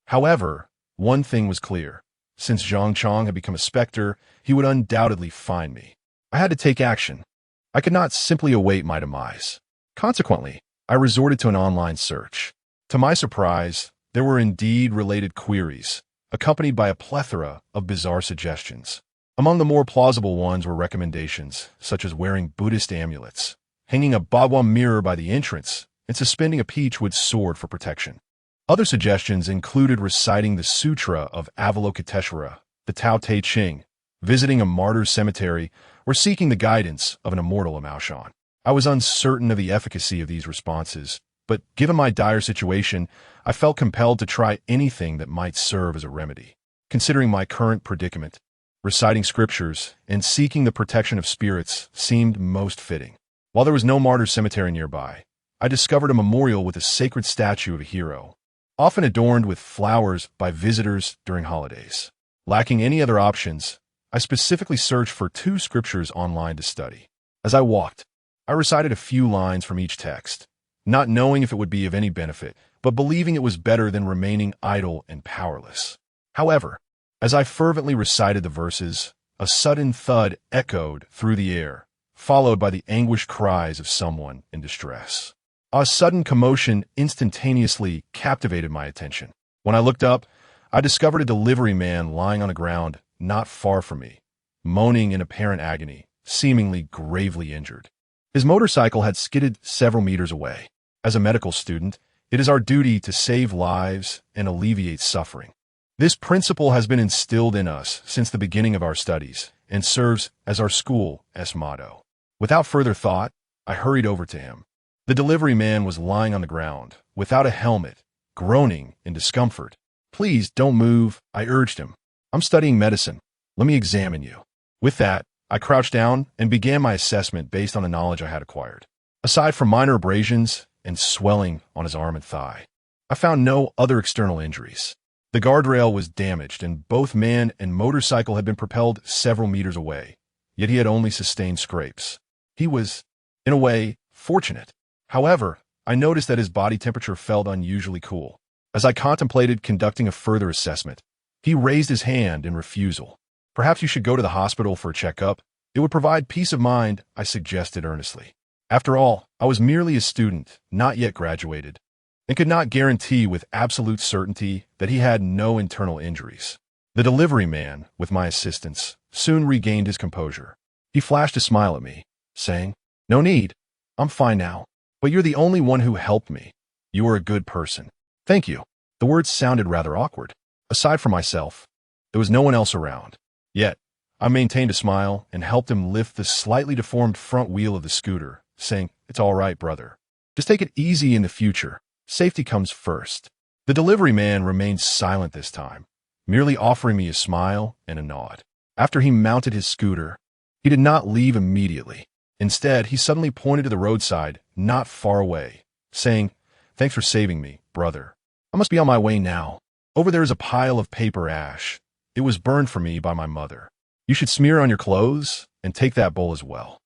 However, one thing was clear. Since Zhang Chong had become a specter, he would undoubtedly find me. I had to take action. I could not simply await my demise. Consequently, I resorted to an online search. To my surprise, there were indeed related queries, accompanied by a plethora of bizarre suggestions. Among the more plausible ones were recommendations, such as wearing Buddhist amulets, hanging a Bagua mirror by the entrance, and suspending a peachwood sword for protection. Other suggestions included reciting the Sutra of Avalokiteshvara, the Tao Te Ching, visiting a martyr's cemetery, or seeking the guidance of an immortal Amaoshan. I was uncertain of the efficacy of these responses, but given my dire situation, I felt compelled to try anything that might serve as a remedy. Considering my current predicament, reciting scriptures and seeking the protection of spirits seemed most fitting. While there was no martyr's cemetery nearby, I discovered a memorial with a sacred statue of a hero, often adorned with flowers by visitors during holidays. Lacking any other options, I specifically searched for 2 scriptures online to study. As I walked, I recited a few lines from each text, not knowing if it would be of any benefit, but believing it was better than remaining idle and powerless. However, as I fervently recited the verses, a sudden thud echoed through the air, followed by the anguished cries of someone in distress. A sudden commotion instantaneously captivated my attention. When I looked up, I discovered a delivery man lying on the ground not far from me, moaning in apparent agony, seemingly gravely injured. His motorcycle had skidded several meters away. As a medical student, it is our duty to save lives and alleviate suffering. This principle has been instilled in us since the beginning of our studies and serves as our school's motto. Without further thought, I hurried over to him. The delivery man was lying on the ground, without a helmet, groaning in discomfort. "Please don't move," I urged him. "I'm studying medicine. Let me examine you." With that, I crouched down and began my assessment based on the knowledge I had acquired. Aside from minor abrasions and swelling on his arm and thigh, I found no other external injuries. The guardrail was damaged, and both man and motorcycle had been propelled several meters away, yet he had only sustained scrapes. He was, in a way, fortunate. However, I noticed that his body temperature felt unusually cool. As I contemplated conducting a further assessment, he raised his hand in refusal. "Perhaps you should go to the hospital for a checkup. It would provide peace of mind," I suggested earnestly. After all, I was merely a student, not yet graduated, and could not guarantee with absolute certainty that he had no internal injuries. The delivery man, with my assistance, soon regained his composure. He flashed a smile at me, saying, "No need. I'm fine now. But you're the only one who helped me. You are a good person." "Thank you." The words sounded rather awkward. Aside from myself, there was no one else around. Yet, I maintained a smile and helped him lift the slightly deformed front wheel of the scooter, saying, "It's all right, brother. Just take it easy in the future. Safety comes first." The delivery man remained silent this time, merely offering me a smile and a nod. After he mounted his scooter, he did not leave immediately. Instead, he suddenly pointed to the roadside, not far away, saying, "Thanks for saving me, brother. I must be on my way now. Over there is a pile of paper ash. It was burned for me by my mother. You should smear on your clothes and take that bowl as well.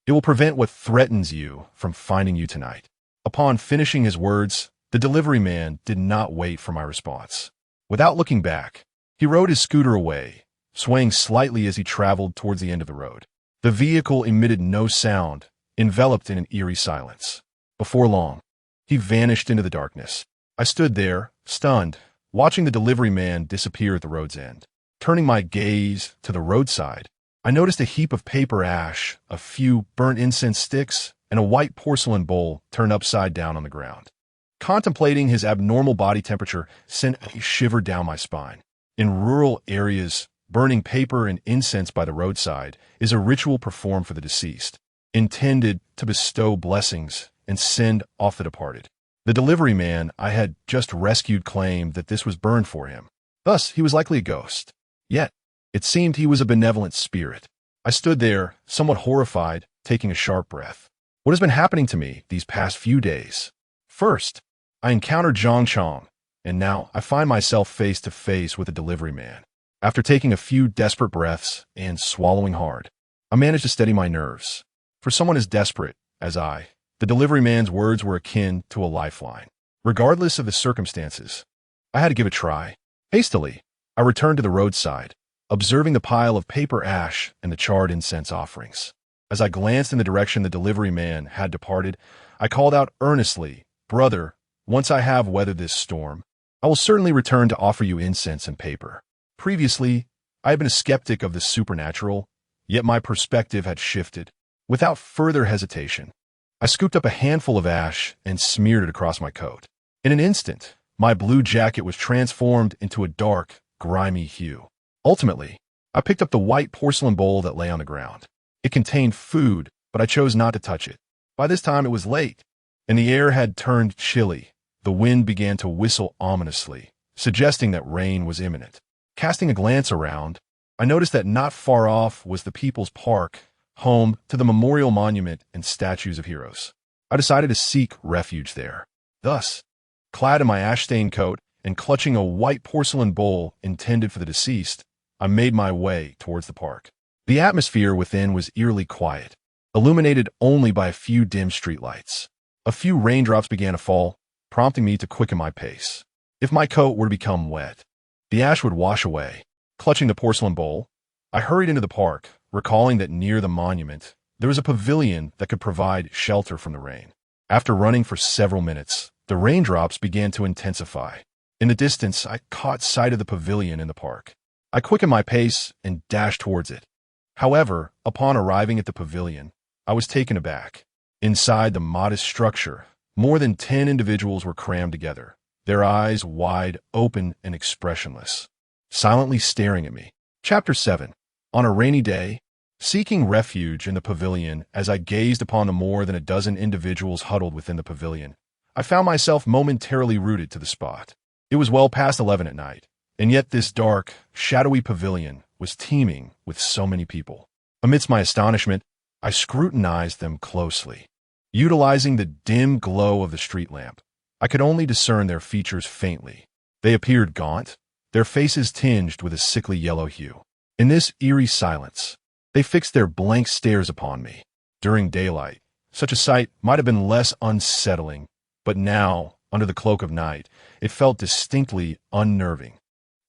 It will prevent what threatens you from finding you tonight." Upon finishing his words, the delivery man did not wait for my response. Without looking back, he rode his scooter away, swaying slightly as he traveled towards the end of the road. The vehicle emitted no sound, enveloped in an eerie silence. Before long, he vanished into the darkness. I stood there, stunned, watching the delivery man disappear at the road's end. Turning my gaze to the roadside, I noticed a heap of paper ash, a few burnt incense sticks, and a white porcelain bowl turned upside down on the ground. Contemplating his abnormal body temperature sent a shiver down my spine. In rural areas, burning paper and incense by the roadside is a ritual performed for the deceased, intended to bestow blessings and send off the departed. The delivery man I had just rescued claimed that this was burned for him. Thus, he was likely a ghost. Yet, it seemed he was a benevolent spirit. I stood there, somewhat horrified, taking a sharp breath. What has been happening to me these past few days? First, I encountered Zhang Chong, and now I find myself face to face with a delivery man. After taking a few desperate breaths and swallowing hard, I managed to steady my nerves. For someone as desperate as I, the delivery man's words were akin to a lifeline. Regardless of the circumstances, I had to give it a try. Hastily, I returned to the roadside, observing the pile of paper ash and the charred incense offerings. As I glanced in the direction the delivery man had departed, I called out earnestly, "Brother, once I have weathered this storm, I will certainly return to offer you incense and paper." Previously, I had been a skeptic of the supernatural, yet my perspective had shifted. Without further hesitation, I scooped up a handful of ash and smeared it across my coat. In an instant, my blue jacket was transformed into a dark, grimy hue. Ultimately, I picked up the white porcelain bowl that lay on the ground. It contained food, but I chose not to touch it. By this time, it was late, and the air had turned chilly. The wind began to whistle ominously, suggesting that rain was imminent. Casting a glance around, I noticed that not far off was the People's Park, home to the memorial monument and statues of heroes. I decided to seek refuge there. Thus, clad in my ash-stained coat and clutching a white porcelain bowl intended for the deceased, I made my way towards the park. The atmosphere within was eerily quiet, illuminated only by a few dim streetlights. A few raindrops began to fall, prompting me to quicken my pace. If my coat were to become wet, the ash would wash away. Clutching the porcelain bowl, I hurried into the park, recalling that near the monument, there was a pavilion that could provide shelter from the rain. After running for several minutes, the raindrops began to intensify. In the distance, I caught sight of the pavilion in the park. I quickened my pace and dashed towards it. However, upon arriving at the pavilion, I was taken aback. Inside the modest structure, more than 10 individuals were crammed together, their eyes wide open and expressionless, silently staring at me. Chapter 7. On a rainy day, seeking refuge in the pavilion as I gazed upon the more than a dozen individuals huddled within the pavilion, I found myself momentarily rooted to the spot. It was well past 11 at night, and yet this dark, shadowy pavilion was teeming with so many people. Amidst my astonishment, I scrutinized them closely. Utilizing the dim glow of the street lamp, I could only discern their features faintly. They appeared gaunt, their faces tinged with a sickly yellow hue. In this eerie silence, they fixed their blank stares upon me. During daylight, such a sight might have been less unsettling, but now, under the cloak of night, it felt distinctly unnerving.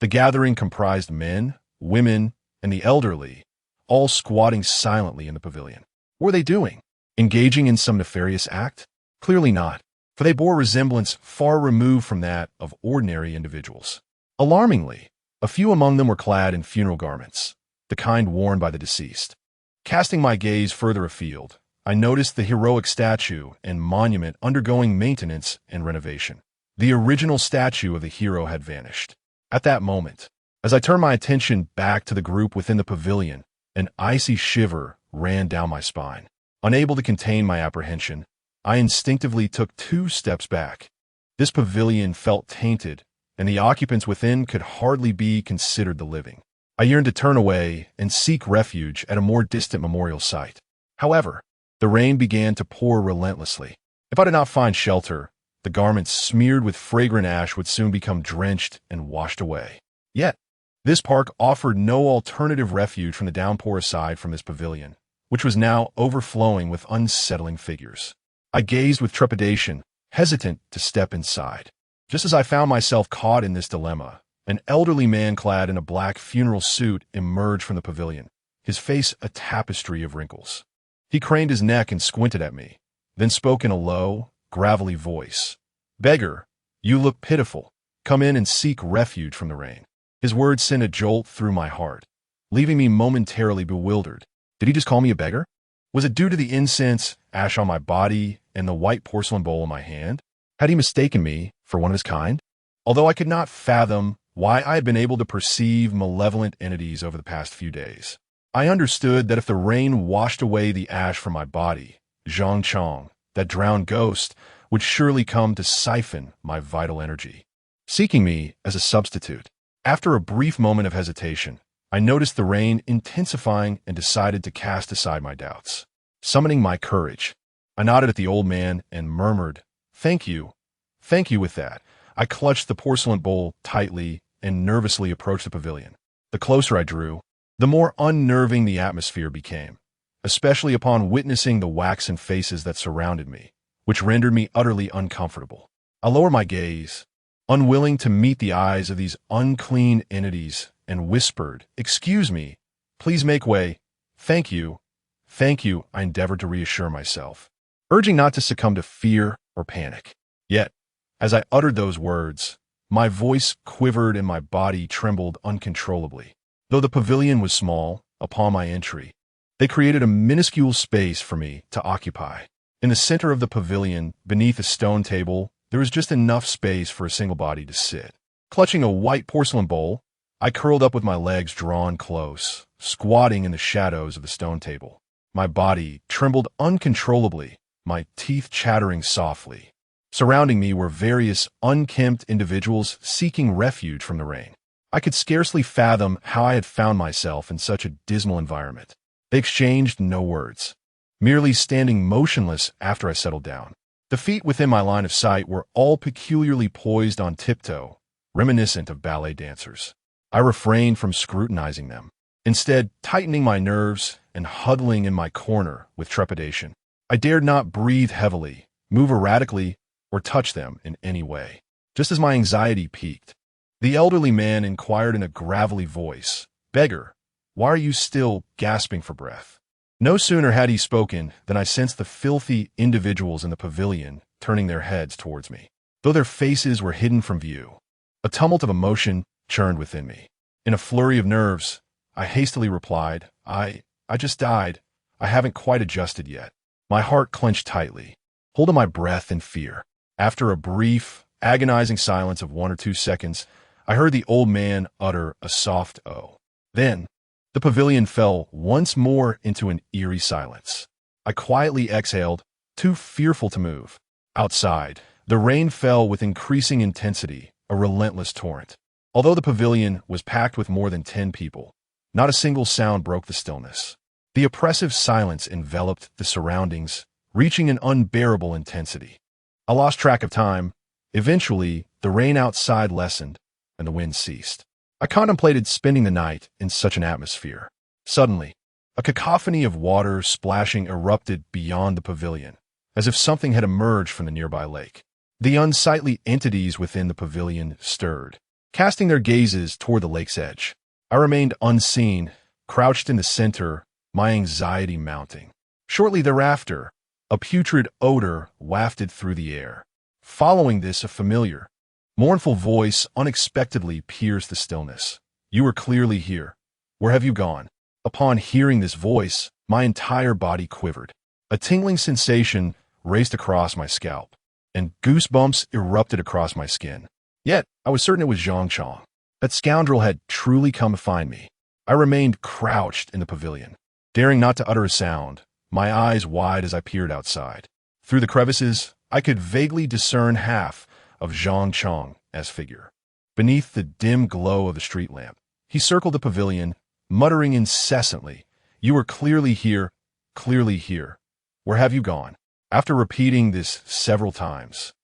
The gathering comprised men, women, and the elderly, all squatting silently in the pavilion. What were they doing? Engaging in some nefarious act? Clearly not, for they bore resemblance far removed from that of ordinary individuals. Alarmingly, a few among them were clad in funeral garments, the kind worn by the deceased. Casting my gaze further afield, I noticed the heroic statue and monument undergoing maintenance and renovation. The original statue of the hero had vanished. At that moment, as I turned my attention back to the group within the pavilion, an icy shiver ran down my spine. Unable to contain my apprehension, I instinctively took 2 steps back. This pavilion felt tainted, and the occupants within could hardly be considered the living. I yearned to turn away and seek refuge at a more distant memorial site. However, the rain began to pour relentlessly. If I did not find shelter, the garments smeared with fragrant ash would soon become drenched and washed away. Yet, this park offered no alternative refuge from the downpour aside from this pavilion, which was now overflowing with unsettling figures. I gazed with trepidation, hesitant to step inside. Just as I found myself caught in this dilemma, an elderly man clad in a black funeral suit emerged from the pavilion, his face a tapestry of wrinkles. He craned his neck and squinted at me, then spoke in a low, gravelly voice. "Beggar, you look pitiful. Come in and seek refuge from the rain." His words sent a jolt through my heart, leaving me momentarily bewildered. Did he just call me a beggar? Was it due to the incense, ash on my body, and the white porcelain bowl in my hand? Had he mistaken me for one of his kind? Although I could not fathom why I had been able to perceive malevolent entities over the past few days, I understood that if the rain washed away the ash from my body, Zhang Chong, that drowned ghost, would surely come to siphon my vital energy, seeking me as a substitute. After a brief moment of hesitation, I noticed the rain intensifying and decided to cast aside my doubts. Summoning my courage, I nodded at the old man and murmured, "Thank you. Thank you." With that, I clutched the porcelain bowl tightly and nervously approached the pavilion. The closer I drew, the more unnerving the atmosphere became, especially upon witnessing the waxen faces that surrounded me, which rendered me utterly uncomfortable. I lowered my gaze, unwilling to meet the eyes of these unclean entities, and whispered, "Excuse me, please make way. Thank you, thank you." I endeavored to reassure myself, urging not to succumb to fear or panic. Yet, as I uttered those words, my voice quivered and my body trembled uncontrollably. Though the pavilion was small, upon my entry, they created a minuscule space for me to occupy. In the center of the pavilion, beneath a stone table, there was just enough space for a single body to sit. Clutching a white porcelain bowl, I curled up with my legs drawn close, squatting in the shadows of the stone table. My body trembled uncontrollably, my teeth chattering softly. Surrounding me were various unkempt individuals seeking refuge from the rain. I could scarcely fathom how I had found myself in such a dismal environment. They exchanged no words, merely standing motionless after I settled down. The feet within my line of sight were all peculiarly poised on tiptoe, reminiscent of ballet dancers. I refrained from scrutinizing them, instead tightening my nerves and huddling in my corner with trepidation. I dared not breathe heavily, move erratically, or touch them in any way. Just as my anxiety peaked, the elderly man inquired in a gravelly voice, "Beggar, why are you still gasping for breath?" No sooner had he spoken than I sensed the filthy individuals in the pavilion turning their heads towards me, though their faces were hidden from view. A tumult of emotion churned within me. In a flurry of nerves, I hastily replied, I just died. I haven't quite adjusted yet." My heart clenched tightly, holding my breath in fear. After a brief, agonizing silence of 1 or 2 seconds, I heard the old man utter a soft "oh." Then, the pavilion fell once more into an eerie silence. I quietly exhaled, too fearful to move. Outside, the rain fell with increasing intensity, a relentless torrent. Although the pavilion was packed with more than 10 people, not a single sound broke the stillness. The oppressive silence enveloped the surroundings, reaching an unbearable intensity. I lost track of time. Eventually, the rain outside lessened, and the wind ceased. I contemplated spending the night in such an atmosphere. Suddenly, a cacophony of water splashing erupted beyond the pavilion, as if something had emerged from the nearby lake. The unsightly entities within the pavilion stirred, casting their gazes toward the lake's edge. I remained unseen, crouched in the center, my anxiety mounting. Shortly thereafter, a putrid odor wafted through the air. Following this, a familiar, mournful voice unexpectedly pierced the stillness. "You were clearly here. Where have you gone?" Upon hearing this voice, my entire body quivered. A tingling sensation raced across my scalp, and goosebumps erupted across my skin. Yet, I was certain it was Zhang Chong. That scoundrel had truly come to find me. I remained crouched in the pavilion, daring not to utter a sound, my eyes wide as I peered outside. Through the crevices, I could vaguely discern half of Zhang Chong's figure. Beneath the dim glow of the street lamp, he circled the pavilion, muttering incessantly, "You were clearly here, clearly here. Where have you gone?" After repeating this several times,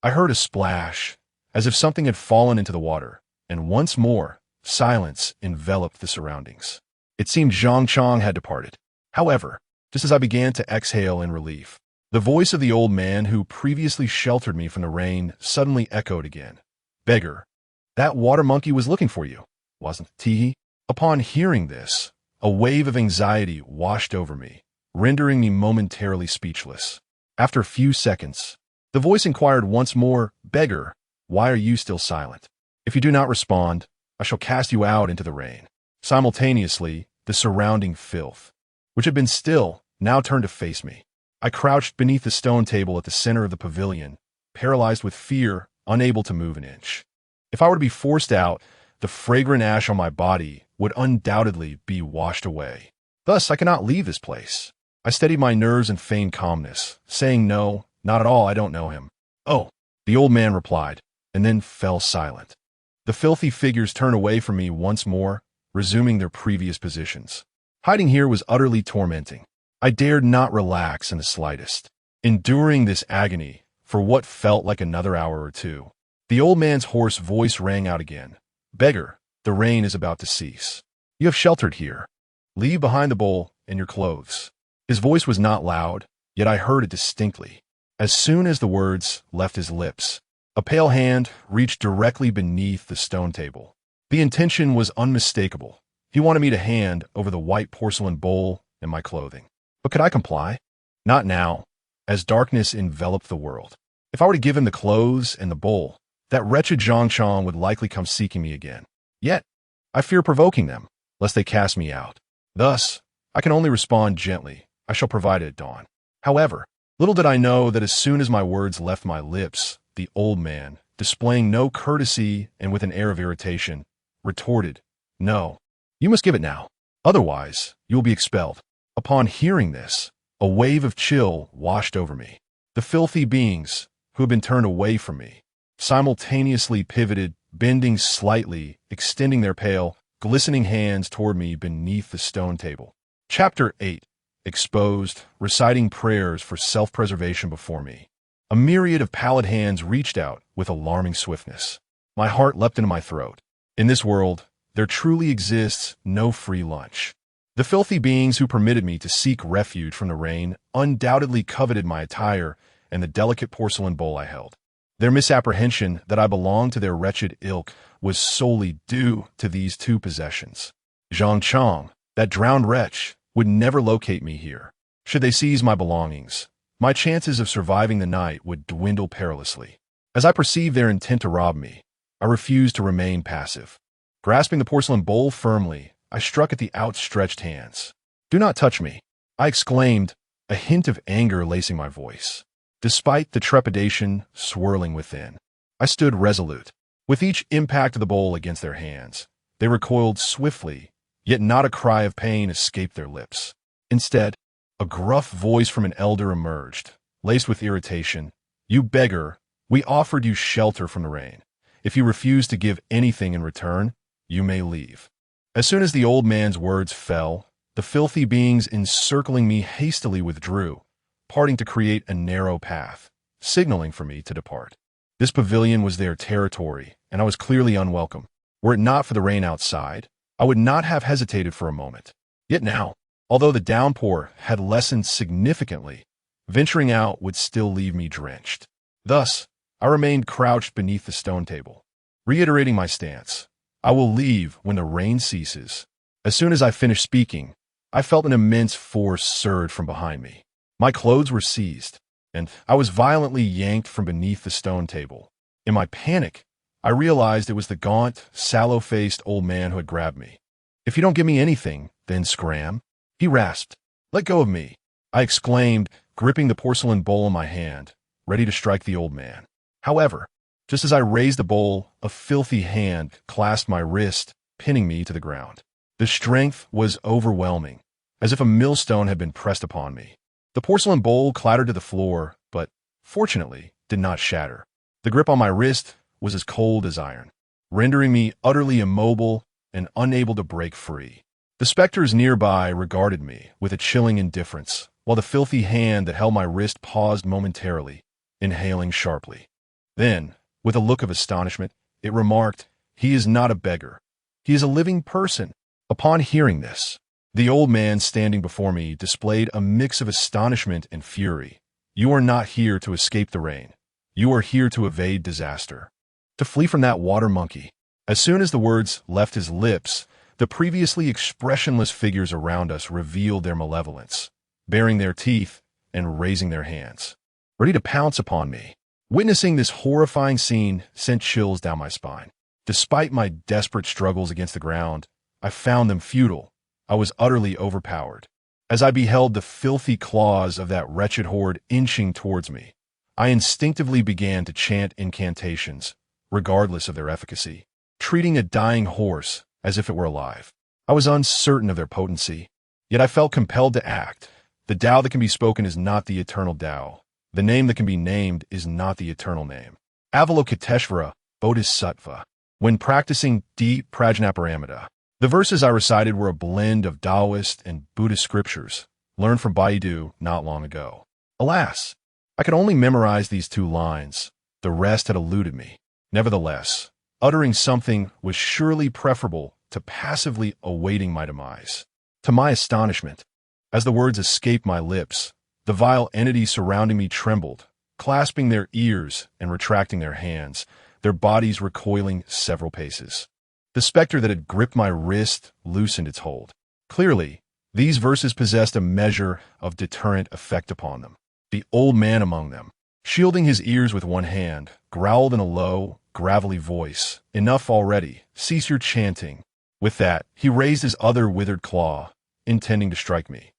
I heard a splash, as if something had fallen into the water, and once more, silence enveloped the surroundings. It seemed Zhang Chong had departed. However, just as I began to exhale in relief, the voice of the old man who previously sheltered me from the rain suddenly echoed again. "Beggar, that water monkey was looking for you, wasn't he?" Upon hearing this, a wave of anxiety washed over me, rendering me momentarily speechless. After a few seconds, the voice inquired once more, "Beggar, why are you still silent? If you do not respond, I shall cast you out into the rain." Simultaneously, the surrounding filth, which had been still, now turned to face me. I crouched beneath the stone table at the center of the pavilion, paralyzed with fear, unable to move an inch. If I were to be forced out, the fragrant ash on my body would undoubtedly be washed away. Thus, I cannot leave this place. I steadied my nerves and feigned calmness, saying, "No, not at all, I don't know him." "Oh," the old man replied, and then fell silent. The filthy figures turned away from me once more, resuming their previous positions. Hiding here was utterly tormenting. I dared not relax in the slightest, enduring this agony for what felt like another hour or two. The old man's hoarse voice rang out again. "Beggar, the rain is about to cease. You have sheltered here. Leave behind the bowl and your clothes." His voice was not loud, yet I heard it distinctly. As soon as the words left his lips, a pale hand reached directly beneath the stone table. The intention was unmistakable. He wanted me to hand over the white porcelain bowl and my clothing. But could I comply? Not now, as darkness enveloped the world. If I were to give him the clothes and the bowl, that wretched Zhang Chang would likely come seeking me again. Yet, I fear provoking them, lest they cast me out. Thus, I can only respond gently. I shall provide it at dawn. However, little did I know that as soon as my words left my lips, the old man, displaying no courtesy and with an air of irritation, retorted, "No, you must give it now. Otherwise, you will be expelled." Upon hearing this, a wave of chill washed over me. The filthy beings, who had been turned away from me, simultaneously pivoted, bending slightly, extending their pale, glistening hands toward me beneath the stone table. Chapter 8. Exposed, reciting prayers for self-preservation before me. A myriad of pallid hands reached out with alarming swiftness. My heart leapt into my throat. In this world, there truly exists no free lunch. The filthy beings who permitted me to seek refuge from the rain undoubtedly coveted my attire and the delicate porcelain bowl I held. Their misapprehension that I belonged to their wretched ilk was solely due to these two possessions. Zhang Chang, that drowned wretch, would never locate me here. Should they seize my belongings, my chances of surviving the night would dwindle perilously. As I perceived their intent to rob me, I refused to remain passive. Grasping the porcelain bowl firmly, I struck at the outstretched hands. "Do not touch me," I exclaimed, a hint of anger lacing my voice. Despite the trepidation swirling within, I stood resolute. With each impact of the bowl against their hands, they recoiled swiftly, yet not a cry of pain escaped their lips. Instead, a gruff voice from an elder emerged, laced with irritation. "You beggar, we offered you shelter from the rain. If you refuse to give anything in return, you may leave." As soon as the old man's words fell, the filthy beings encircling me hastily withdrew, parting to create a narrow path, signaling for me to depart. This pavilion was their territory, and I was clearly unwelcome. Were it not for the rain outside, I would not have hesitated for a moment. Yet now, although the downpour had lessened significantly, venturing out would still leave me drenched. Thus, I remained crouched beneath the stone table, reiterating my stance. I will leave when the rain ceases. As soon as I finished speaking, I felt an immense force surge from behind me. My clothes were seized, and I was violently yanked from beneath the stone table. In my panic, I realized it was the gaunt, sallow-faced old man who had grabbed me. "If you don't give me anything, then scram," he rasped. "Let go of me," I exclaimed, gripping the porcelain bowl in my hand, ready to strike the old man. However, just as I raised the bowl, a filthy hand clasped my wrist, pinning me to the ground. The strength was overwhelming, as if a millstone had been pressed upon me. The porcelain bowl clattered to the floor, but, fortunately, did not shatter. The grip on my wrist was as cold as iron, rendering me utterly immobile and unable to break free. The specters nearby regarded me with a chilling indifference, while the filthy hand that held my wrist paused momentarily, inhaling sharply. Then, with a look of astonishment, it remarked, "He is not a beggar. He is a living person." Upon hearing this, the old man standing before me displayed a mix of astonishment and fury. "You are not here to escape the rain. You are here to evade disaster. To flee from that water monkey." As soon as the words left his lips, the previously expressionless figures around us revealed their malevolence, baring their teeth and raising their hands, ready to pounce upon me. Witnessing this horrifying scene sent chills down my spine. Despite my desperate struggles against the ground, I found them futile. I was utterly overpowered. As I beheld the filthy claws of that wretched horde inching towards me, I instinctively began to chant incantations, regardless of their efficacy, treating a dying horse as if it were alive. I was uncertain of their potency, yet I felt compelled to act. The Tao that can be spoken is not the eternal Tao. The name that can be named is not the eternal name. Avalokiteshvara Bodhisattva. When practicing deep prajnaparamita, The verses I recited were a blend of Taoist and Buddhist scriptures, learned from Baidu not long ago. Alas, I could only memorize these 2 lines. The rest had eluded me. Nevertheless, uttering something was surely preferable to passively awaiting my demise. To my astonishment, as the words escaped my lips, the vile entities surrounding me trembled, clasping their ears and retracting their hands, their bodies recoiling several paces. The specter that had gripped my wrist loosened its hold. Clearly, these verses possessed a measure of deterrent effect upon them. The old man among them, shielding his ears with one hand, growled in a low, gravelly voice, "Enough already, cease your chanting." With that, he raised his other withered claw, intending to strike me.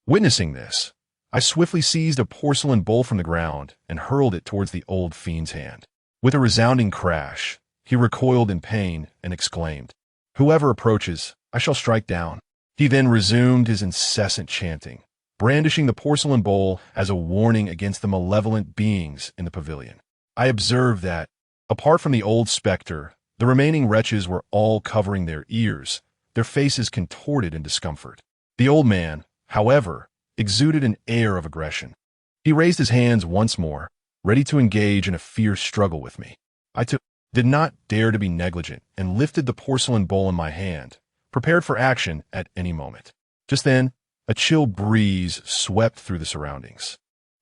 Witnessing this, I swiftly seized a porcelain bowl from the ground and hurled it towards the old fiend's hand. With a resounding crash, he recoiled in pain and exclaimed, "Whoever approaches, I shall strike down." He then resumed his incessant chanting, brandishing the porcelain bowl as a warning against the malevolent beings in the pavilion. I observed that, apart from the old specter, the remaining wretches were all covering their ears, their faces contorted in discomfort. The old man, however, exuded an air of aggression. He raised his hands once more, ready to engage in a fierce struggle with me. I did not dare to be negligent and lifted the porcelain bowl in my hand, prepared for action at any moment. Just then, a chill breeze swept through the surroundings.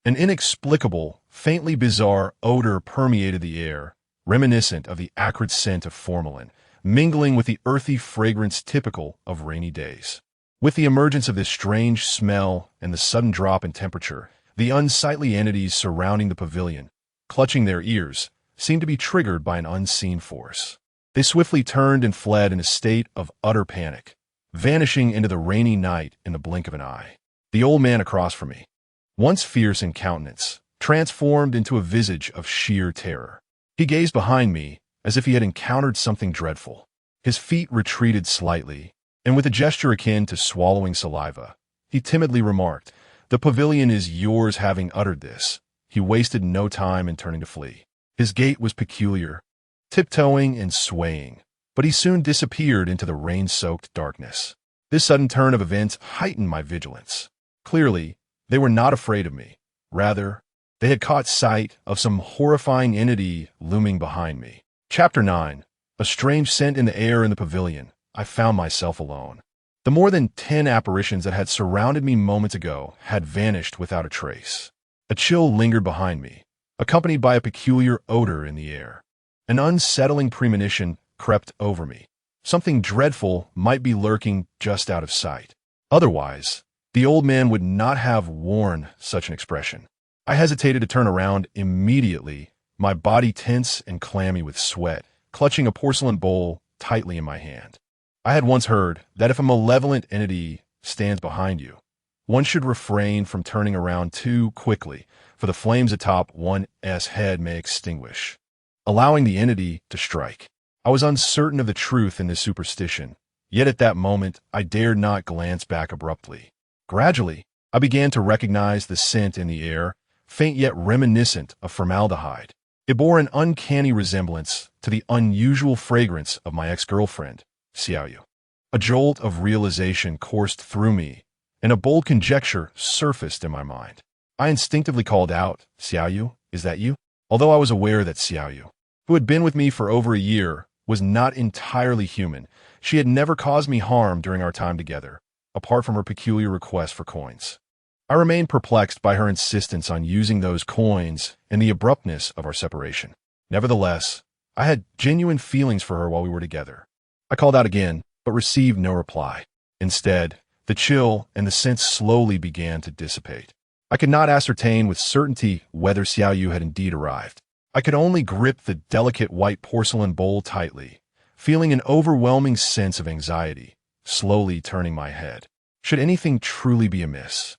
An inexplicable, faintly bizarre odor permeated the air, reminiscent of the acrid scent of formalin, mingling with the earthy fragrance typical of rainy days. With the emergence of this strange smell and the sudden drop in temperature, the unsightly entities surrounding the pavilion, clutching their ears, seemed to be triggered by an unseen force. They swiftly turned and fled in a state of utter panic, vanishing into the rainy night in the blink of an eye. The old man across from me, once fierce in countenance, transformed into a visage of sheer terror. He gazed behind me as if he had encountered something dreadful. His feet retreated slightly, and with a gesture akin to swallowing saliva, he timidly remarked, "The pavilion is yours." Having uttered this, he wasted no time in turning to flee. His gait was peculiar, tiptoeing and swaying, but he soon disappeared into the rain-soaked darkness. This sudden turn of events heightened my vigilance. Clearly, they were not afraid of me. Rather, they had caught sight of some horrifying entity looming behind me. Chapter 9. A strange scent in the air in the pavilion. I found myself alone. The more than 10 apparitions that had surrounded me moments ago had vanished without a trace. A chill lingered behind me, accompanied by a peculiar odor in the air. An unsettling premonition crept over me. Something dreadful might be lurking just out of sight. Otherwise, the old man would not have worn such an expression. I hesitated to turn around immediately, my body tense and clammy with sweat, clutching a porcelain bowl tightly in my hand. I had once heard that if a malevolent entity stands behind you, one should refrain from turning around too quickly, for the flames atop one's head may extinguish, allowing the entity to strike. I was uncertain of the truth in this superstition, yet at that moment I dared not glance back abruptly. Gradually, I began to recognize the scent in the air, faint yet reminiscent of formaldehyde. It bore an uncanny resemblance to the unusual fragrance of my ex-girlfriend, Xiaoyu. A jolt of realization coursed through me, and a bold conjecture surfaced in my mind. I instinctively called out, "Xiaoyu, is that you?" Although I was aware that Xiaoyu, who had been with me for over a year, was not entirely human, she had never caused me harm during our time together, apart from her peculiar request for coins. I remained perplexed by her insistence on using those coins and the abruptness of our separation. Nevertheless, I had genuine feelings for her while we were together. I called out again, but received no reply. Instead, the chill and the scent slowly began to dissipate. I could not ascertain with certainty whether Xiaoyu had indeed arrived. I could only grip the delicate white porcelain bowl tightly, feeling an overwhelming sense of anxiety, slowly turning my head. Should anything truly be amiss?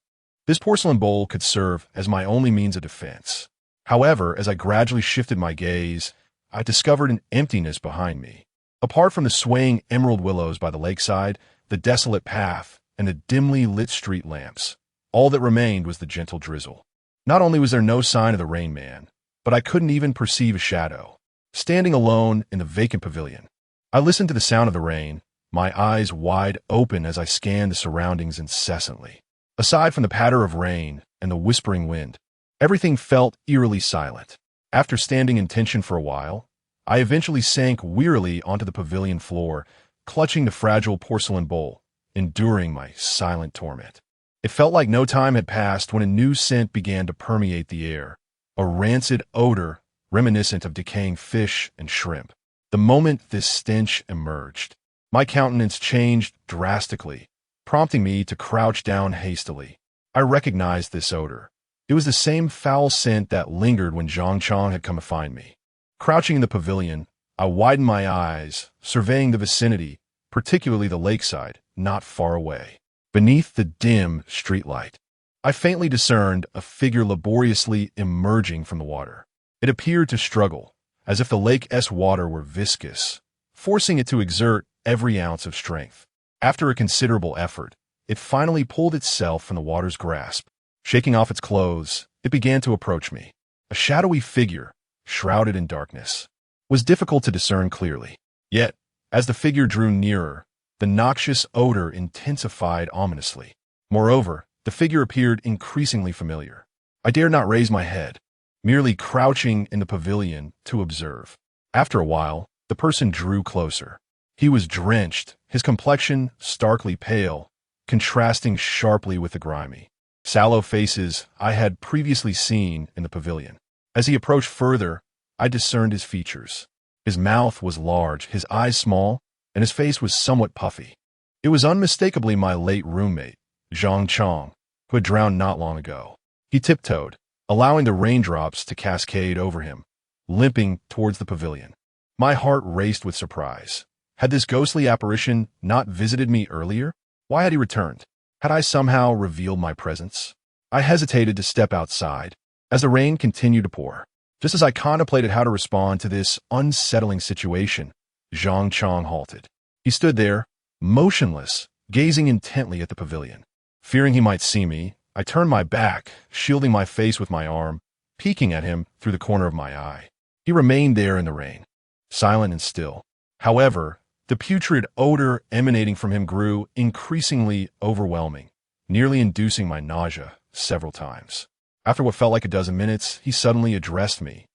This porcelain bowl could serve as my only means of defense. However, as I gradually shifted my gaze, I discovered an emptiness behind me. Apart from the swaying emerald willows by the lakeside, the desolate path, and the dimly lit street lamps, all that remained was the gentle drizzle. Not only was there no sign of the Rain Man, but I couldn't even perceive a shadow. Standing alone in the vacant pavilion, I listened to the sound of the rain, my eyes wide open as I scanned the surroundings incessantly. Aside from the patter of rain and the whispering wind, everything felt eerily silent. After standing in tension for a while, I eventually sank wearily onto the pavilion floor, clutching the fragile porcelain bowl, enduring my silent torment. It felt like no time had passed when a new scent began to permeate the air, a rancid odor reminiscent of decaying fish and shrimp. The moment this stench emerged, my countenance changed drastically, prompting me to crouch down hastily. I recognized this odor. It was the same foul scent that lingered when Zhang Chang had come to find me. Crouching in the pavilion, I widened my eyes, surveying the vicinity, particularly the lakeside, not far away. Beneath the dim streetlight, I faintly discerned a figure laboriously emerging from the water. It appeared to struggle, as if the lake's water were viscous, forcing it to exert every ounce of strength. After a considerable effort, it finally pulled itself from the water's grasp. Shaking off its clothes, it began to approach me. A shadowy figure, shrouded in darkness, was difficult to discern clearly. Yet, as the figure drew nearer, the noxious odor intensified ominously. Moreover, the figure appeared increasingly familiar. I dared not raise my head, merely crouching in the pavilion to observe. After a while, the person drew closer. He was drenched, his complexion starkly pale, contrasting sharply with the grimy, sallow faces I had previously seen in the pavilion. As he approached further, I discerned his features. His mouth was large, his eyes small, and his face was somewhat puffy. It was unmistakably my late roommate, Zhang Chang, who had drowned not long ago. He tiptoed, allowing the raindrops to cascade over him, limping towards the pavilion. My heart raced with surprise. Had this ghostly apparition not visited me earlier? Why had he returned? Had I somehow revealed my presence? I hesitated to step outside, as the rain continued to pour. Just as I contemplated how to respond to this unsettling situation, Zhang Chang halted. He stood there, motionless, gazing intently at the pavilion. Fearing he might see me, I turned my back, shielding my face with my arm, peeking at him through the corner of my eye. He remained there in the rain, silent and still. However, the putrid odor emanating from him grew increasingly overwhelming, nearly inducing my nausea several times. After what felt like a dozen minutes, he suddenly addressed me.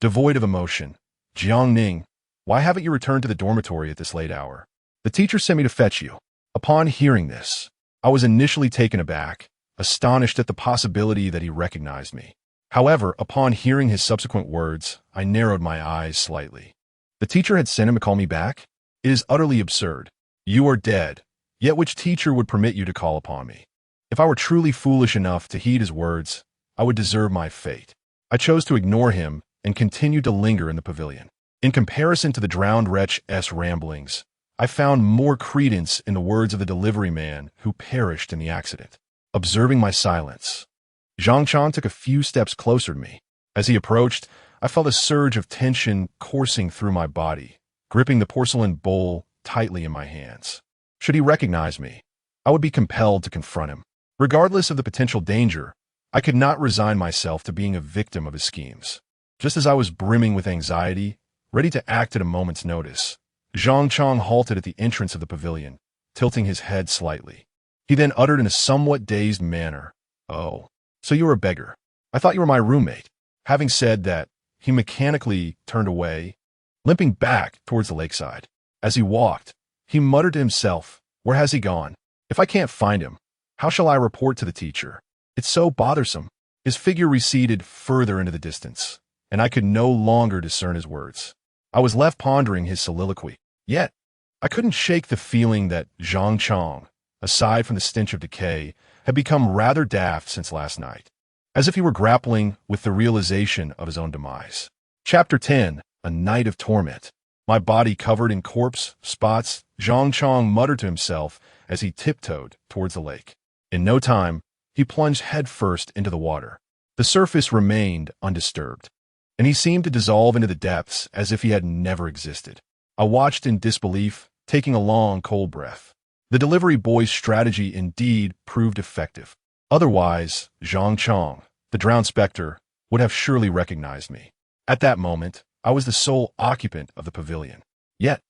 Devoid of emotion, "Jiang Ning, why haven't you returned to the dormitory at this late hour? The teacher sent me to fetch you." Upon hearing this, I was initially taken aback, astonished at the possibility that he recognized me. However, upon hearing his subsequent words, I narrowed my eyes slightly. The teacher had sent him to call me back? It is utterly absurd. You are dead, yet which teacher would permit you to call upon me? If I were truly foolish enough to heed his words, I would deserve my fate. I chose to ignore him and continued to linger in the pavilion. In comparison to the drowned wretch's ramblings, I found more credence in the words of the delivery man who perished in the accident. Observing my silence, Zhang Chang took a few steps closer to me. As he approached, I felt a surge of tension coursing through my body, gripping the porcelain bowl tightly in my hands. Should he recognize me, I would be compelled to confront him. Regardless of the potential danger, I could not resign myself to being a victim of his schemes. Just as I was brimming with anxiety, ready to act at a moment's notice, Zhang Chang halted at the entrance of the pavilion, tilting his head slightly. He then uttered in a somewhat dazed manner, "Oh, so you were a beggar. I thought you were my roommate." Having said that, he mechanically turned away, limping back towards the lakeside. As he walked, he muttered to himself, "Where has he gone? If I can't find him, how shall I report to the teacher? It's so bothersome." His figure receded further into the distance, and I could no longer discern his words. I was left pondering his soliloquy. Yet, I couldn't shake the feeling that Zhang Chang, aside from the stench of decay, had become rather daft since last night, as if he were grappling with the realization of his own demise. Chapter 10, A Night of Torment. My body covered in corpse spots, Zhang Chang muttered to himself as he tiptoed towards the lake. In no time, he plunged headfirst into the water. The surface remained undisturbed, and he seemed to dissolve into the depths as if he had never existed. I watched in disbelief, taking a long, cold breath. The delivery boy's strategy indeed proved effective. Otherwise, Zhang Chang, the drowned specter, would have surely recognized me. At that moment, I was the sole occupant of the pavilion. Yet,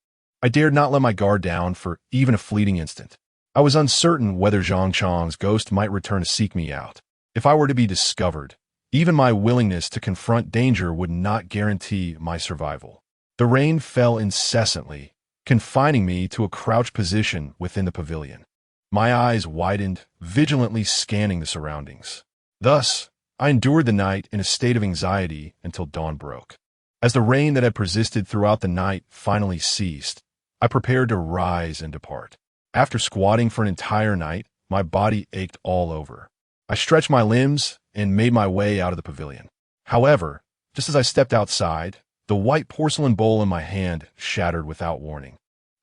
I dared not let my guard down for even a fleeting instant. I was uncertain whether Zhang Chang's ghost might return to seek me out. If I were to be discovered, even my willingness to confront danger would not guarantee my survival. The rain fell incessantly, confining me to a crouched position within the pavilion. My eyes widened, vigilantly scanning the surroundings. Thus, I endured the night in a state of anxiety until dawn broke. As the rain that had persisted throughout the night finally ceased, I prepared to rise and depart. After squatting for an entire night, my body ached all over. I stretched my limbs and made my way out of the pavilion. However, just as I stepped outside, the white porcelain bowl in my hand shattered without warning.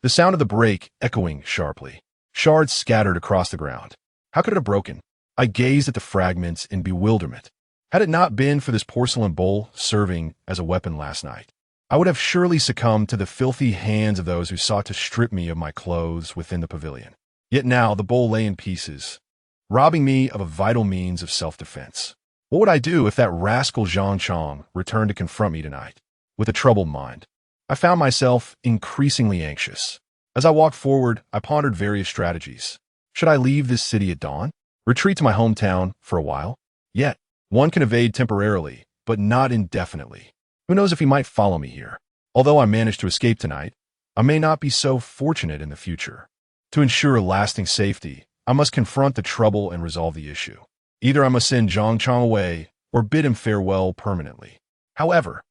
The sound of the break echoing sharply. Shards scattered across the ground. How could it have broken? I gazed at the fragments in bewilderment. Had it not been for this porcelain bowl serving as a weapon last night, I would have surely succumbed to the filthy hands of those who sought to strip me of my clothes within the pavilion. Yet now the bowl lay in pieces, robbing me of a vital means of self-defense. What would I do if that rascal Zhang Chang returned to confront me tonight? With a troubled mind, I found myself increasingly anxious. As I walked forward, I pondered various strategies. Should I leave this city at dawn? Retreat to my hometown for a while? Yet, one can evade temporarily, but not indefinitely. Who knows if he might follow me here? Although I managed to escape tonight, I may not be so fortunate in the future. To ensure lasting safety, I must confront the trouble and resolve the issue. Either I must send Zhang Chang away or bid him farewell permanently. However,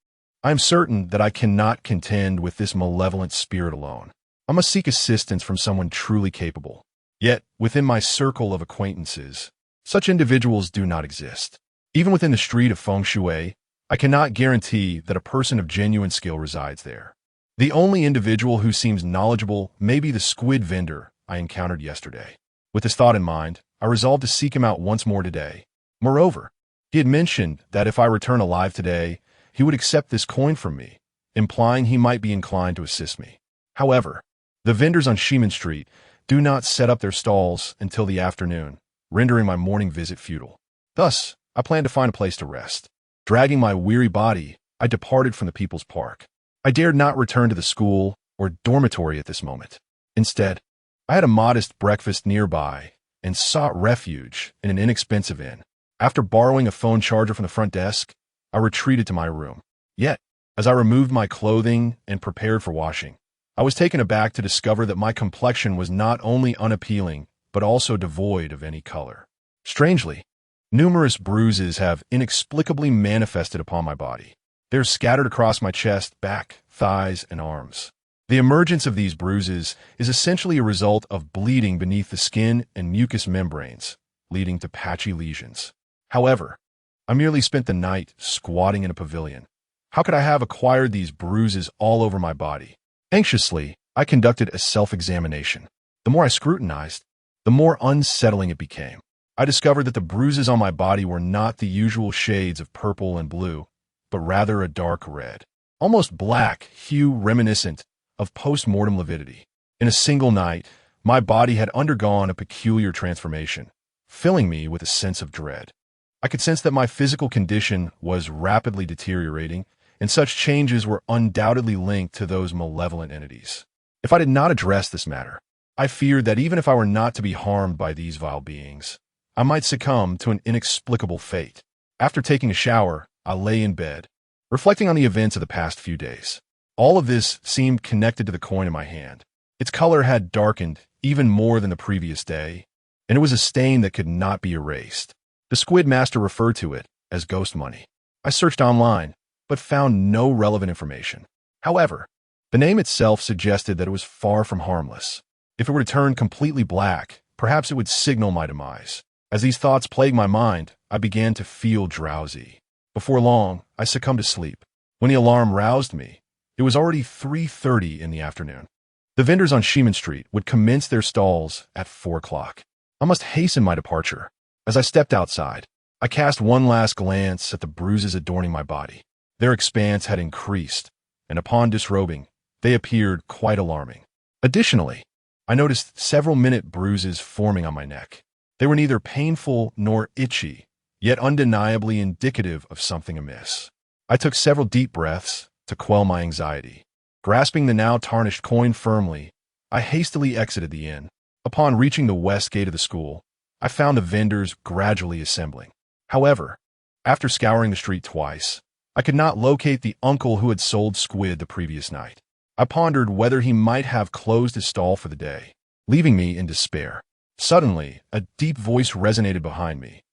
I am certain that I cannot contend with this malevolent spirit alone. I must seek assistance from someone truly capable. Yet, within my circle of acquaintances, such individuals do not exist. Even within the street of Feng Shui, I cannot guarantee that a person of genuine skill resides there. The only individual who seems knowledgeable may be the squid vendor I encountered yesterday. With this thought in mind, I resolved to seek him out once more today. Moreover, he had mentioned that if I return alive today, he would accept this coin from me, implying he might be inclined to assist me. However, the vendors on Shimen Street do not set up their stalls until the afternoon, rendering my morning visit futile. Thus, I planned to find a place to rest. Dragging my weary body, I departed from the People's Park. I dared not return to the school or dormitory at this moment. Instead, I had a modest breakfast nearby and sought refuge in an inexpensive inn. After borrowing a phone charger from the front desk, I retreated to my room. Yet, as I removed my clothing and prepared for washing, I was taken aback to discover that my complexion was not only unappealing, but also devoid of any color. Strangely, numerous bruises have inexplicably manifested upon my body. They are scattered across my chest, back, thighs, and arms. The emergence of these bruises is essentially a result of bleeding beneath the skin and mucous membranes, leading to patchy lesions. However, I merely spent the night squatting in a pavilion. How could I have acquired these bruises all over my body? Anxiously, I conducted a self-examination. The more I scrutinized, the more unsettling it became. I discovered that the bruises on my body were not the usual shades of purple and blue, but rather a dark red, almost black hue reminiscent of post-mortem lividity. In a single night, my body had undergone a peculiar transformation, filling me with a sense of dread. I could sense that my physical condition was rapidly deteriorating, and such changes were undoubtedly linked to those malevolent entities. If I did not address this matter, I feared that even if I were not to be harmed by these vile beings, I might succumb to an inexplicable fate. After taking a shower, I lay in bed, reflecting on the events of the past few days. All of this seemed connected to the coin in my hand. Its color had darkened even more than the previous day, and it was a stain that could not be erased. The Squid Master referred to it as ghost money. I searched online, but found no relevant information. However, the name itself suggested that it was far from harmless. If it were to turn completely black, perhaps it would signal my demise. As these thoughts plagued my mind, I began to feel drowsy. Before long, I succumbed to sleep. When the alarm roused me, it was already 3:30 in the afternoon. The vendors on Shimen Street would commence their stalls at 4 o'clock. I must hasten my departure. As I stepped outside, I cast one last glance at the bruises adorning my body. Their expanse had increased, and upon disrobing, they appeared quite alarming. Additionally, I noticed several minute bruises forming on my neck. They were neither painful nor itchy, yet undeniably indicative of something amiss. I took several deep breaths to quell my anxiety. Grasping the now tarnished coin firmly, I hastily exited the inn. Upon reaching the west gate of the school, I found the vendors gradually assembling. However, after scouring the street twice, I could not locate the uncle who had sold squid the previous night. I pondered whether he might have closed his stall for the day, leaving me in despair. Suddenly, a deep voice resonated behind me.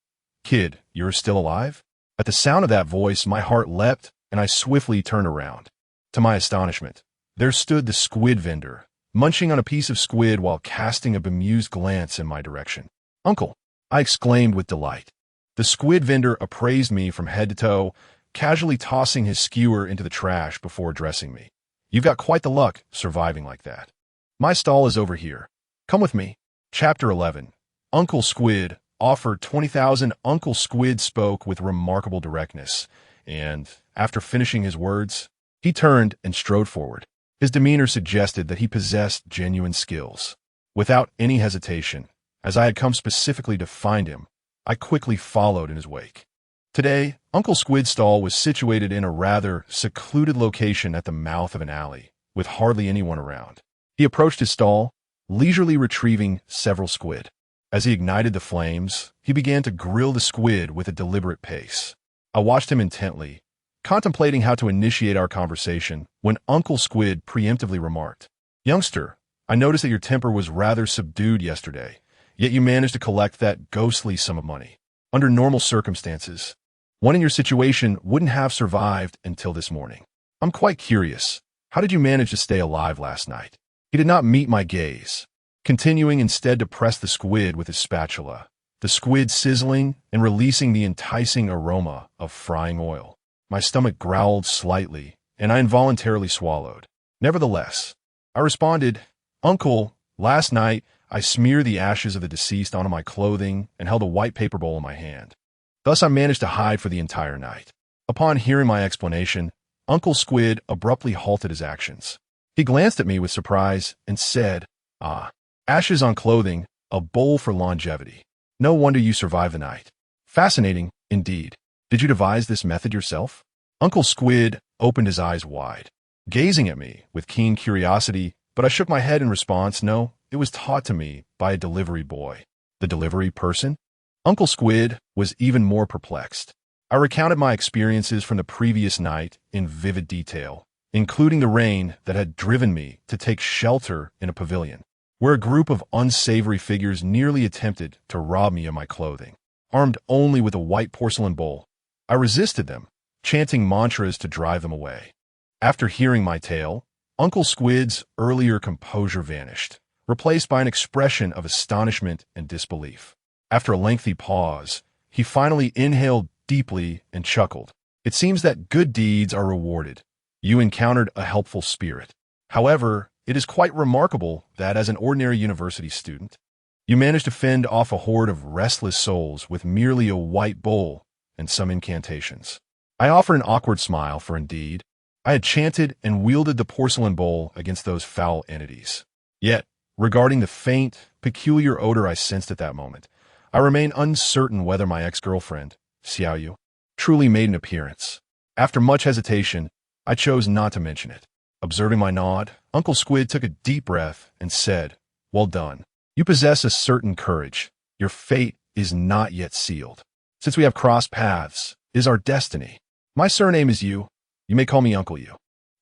"Kid, you're still alive?" At the sound of that voice, my heart leapt, and I swiftly turned around. To my astonishment, there stood the squid vendor, munching on a piece of squid while casting a bemused glance in my direction. "Uncle!" I exclaimed with delight. The squid vendor appraised me from head to toe, casually tossing his skewer into the trash before addressing me. "You've got quite the luck, surviving like that. My stall is over here. Come with me." Chapter 11. Uncle Squid offered 20,000. Uncle Squid spoke with remarkable directness, and, after finishing his words, he turned and strode forward. His demeanor suggested that he possessed genuine skills. Without any hesitation, as I had come specifically to find him, I quickly followed in his wake. Today, Uncle Squid's stall was situated in a rather secluded location at the mouth of an alley, with hardly anyone around. He approached his stall, leisurely retrieving several squid. As he ignited the flames, he began to grill the squid with a deliberate pace. I watched him intently, contemplating how to initiate our conversation, when Uncle Squid preemptively remarked, "Youngster, I noticed that your temper was rather subdued yesterday, yet you managed to collect that ghostly sum of money. Under normal circumstances, one in your situation wouldn't have survived until this morning. I'm quite curious, how did you manage to stay alive last night?" He did not meet my gaze, continuing instead to press the squid with his spatula, the squid sizzling and releasing the enticing aroma of frying oil. My stomach growled slightly, and I involuntarily swallowed. Nevertheless, I responded, "Uncle, last night I smeared the ashes of the deceased onto my clothing and held a white paper bowl in my hand. Thus I managed to hide for the entire night." Upon hearing my explanation, Uncle Squid abruptly halted his actions. He glanced at me with surprise and said, "Ah, ashes on clothing, a bowl for longevity. No wonder you survived the night. Fascinating, indeed. Did you devise this method yourself?" Uncle Squid opened his eyes wide, gazing at me with keen curiosity, but I shook my head in response. "No, it was taught to me by a delivery boy." "The delivery person?" Uncle Squid was even more perplexed. I recounted my experiences from the previous night in vivid detail, including the rain that had driven me to take shelter in a pavilion, where a group of unsavory figures nearly attempted to rob me of my clothing. Armed only with a white porcelain bowl, I resisted them, chanting mantras to drive them away. After hearing my tale, Uncle Squid's earlier composure vanished, replaced by an expression of astonishment and disbelief. After a lengthy pause, he finally inhaled deeply and chuckled. "It seems that good deeds are rewarded. You encountered a helpful spirit. However, it is quite remarkable that as an ordinary university student, you managed to fend off a horde of restless souls with merely a white bowl and some incantations." I offered an awkward smile, for indeed, I had chanted and wielded the porcelain bowl against those foul entities. Yet, regarding the faint, peculiar odor I sensed at that moment, I remained uncertain whether my ex-girlfriend, Xiaoyu, truly made an appearance. After much hesitation, I chose not to mention it. Observing my nod, Uncle Squid took a deep breath and said, "Well done. You possess a certain courage. Your fate is not yet sealed. Since we have crossed paths, it is our destiny. My surname is Yu. You may call me Uncle Yu.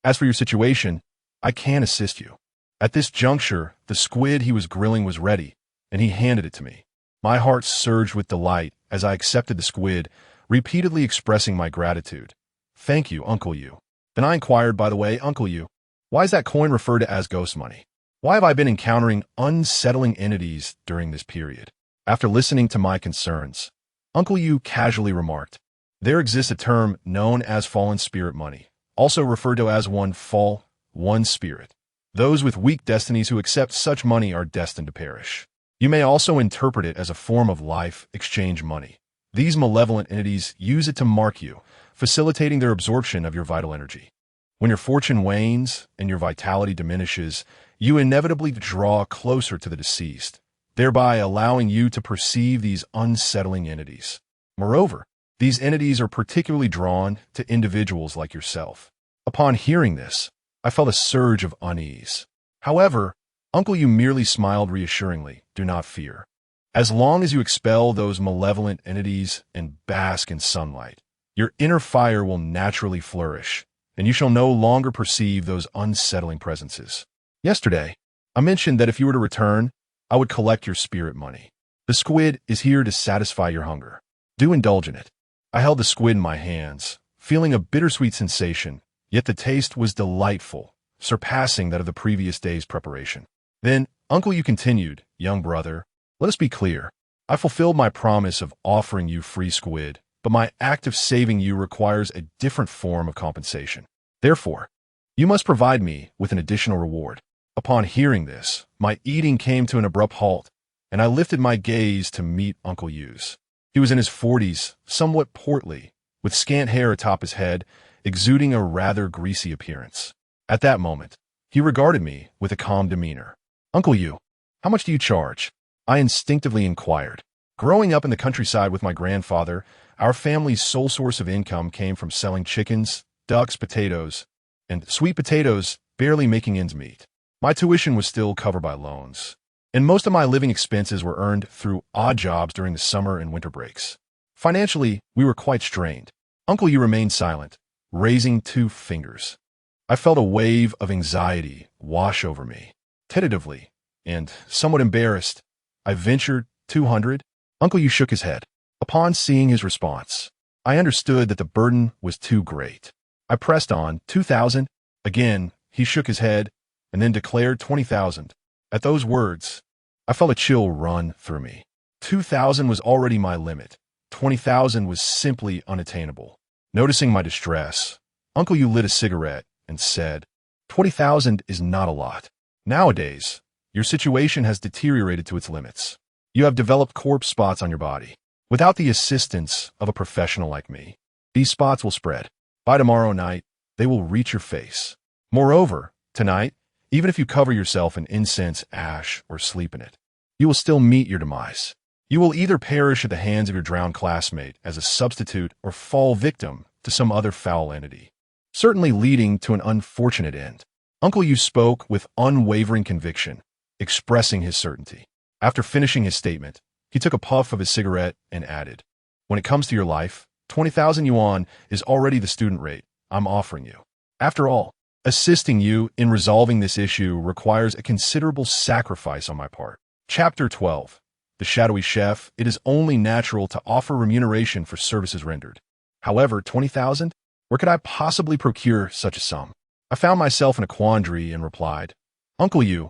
As for your situation, I can assist you." At this juncture, the squid he was grilling was ready, and he handed it to me. My heart surged with delight as I accepted the squid, repeatedly expressing my gratitude. "Thank you, Uncle Yu." Then I inquired, "By the way, Uncle Yu, why is that coin referred to as ghost money? Why have I been encountering unsettling entities during this period?" After listening to my concerns, Uncle Yu casually remarked, "There exists a term known as fallen spirit money, also referred to as one spirit. Those with weak destinies who accept such money are destined to perish. You may also interpret it as a form of life exchange money. These malevolent entities use it to mark you, facilitating their absorption of your vital energy. When your fortune wanes and your vitality diminishes, you inevitably draw closer to the deceased, thereby allowing you to perceive these unsettling entities. Moreover, these entities are particularly drawn to individuals like yourself." Upon hearing this, I felt a surge of unease. However, Uncle Yu merely smiled reassuringly. Do not fear. As long as you expel those malevolent entities and bask in sunlight, your inner fire will naturally flourish, and you shall no longer perceive those unsettling presences. Yesterday, I mentioned that if you were to return, I would collect your spirit money. The squid is here to satisfy your hunger. Do indulge in it. I held the squid in my hands, feeling a bittersweet sensation, yet the taste was delightful, surpassing that of the previous day's preparation. Then, Uncle Yu continued, young brother, let us be clear. I fulfilled my promise of offering you free squid, but my act of saving you requires a different form of compensation. Therefore, you must provide me with an additional reward. Upon hearing this, my eating came to an abrupt halt, and I lifted my gaze to meet Uncle Yu's. He was in his 40s, somewhat portly, with scant hair atop his head, exuding a rather greasy appearance. At that moment, he regarded me with a calm demeanor. Uncle Yu, how much do you charge? I instinctively inquired. Growing up in the countryside with my grandfather, our family's sole source of income came from selling chickens, ducks, potatoes, and sweet potatoes, barely making ends meet. My tuition was still covered by loans, and most of my living expenses were earned through odd jobs during the summer and winter breaks. Financially, we were quite strained. Uncle Yu remained silent, raising 2 fingers. I felt a wave of anxiety wash over me. Tentatively, and somewhat embarrassed, I ventured 200. Uncle Yu shook his head. Upon seeing his response, I understood that the burden was too great. I pressed on 2,000. Again, he shook his head and then declared 20,000. At those words, I felt a chill run through me. 2,000 was already my limit. 20,000 was simply unattainable. Noticing my distress, Uncle Yu lit a cigarette and said, 20,000 is not a lot. Nowadays, your situation has deteriorated to its limits. You have developed corpse spots on your body. Without the assistance of a professional like me, these spots will spread. By tomorrow night, they will reach your face. Moreover, tonight, even if you cover yourself in incense, ash, or sleep in it, you will still meet your demise. You will either perish at the hands of your drowned classmate as a substitute or fall victim to some other foul entity, certainly leading to an unfortunate end. Uncle Yu spoke with unwavering conviction, expressing his certainty. After finishing his statement, he took a puff of his cigarette and added, when it comes to your life, 20,000 yuan is already the student rate I'm offering you. After all, assisting you in resolving this issue requires a considerable sacrifice on my part. Chapter 12. The Shadowy Chef. It is only natural to offer remuneration for services rendered. However, 20,000? Where could I possibly procure such a sum? I found myself in a quandary and replied, Uncle Yu,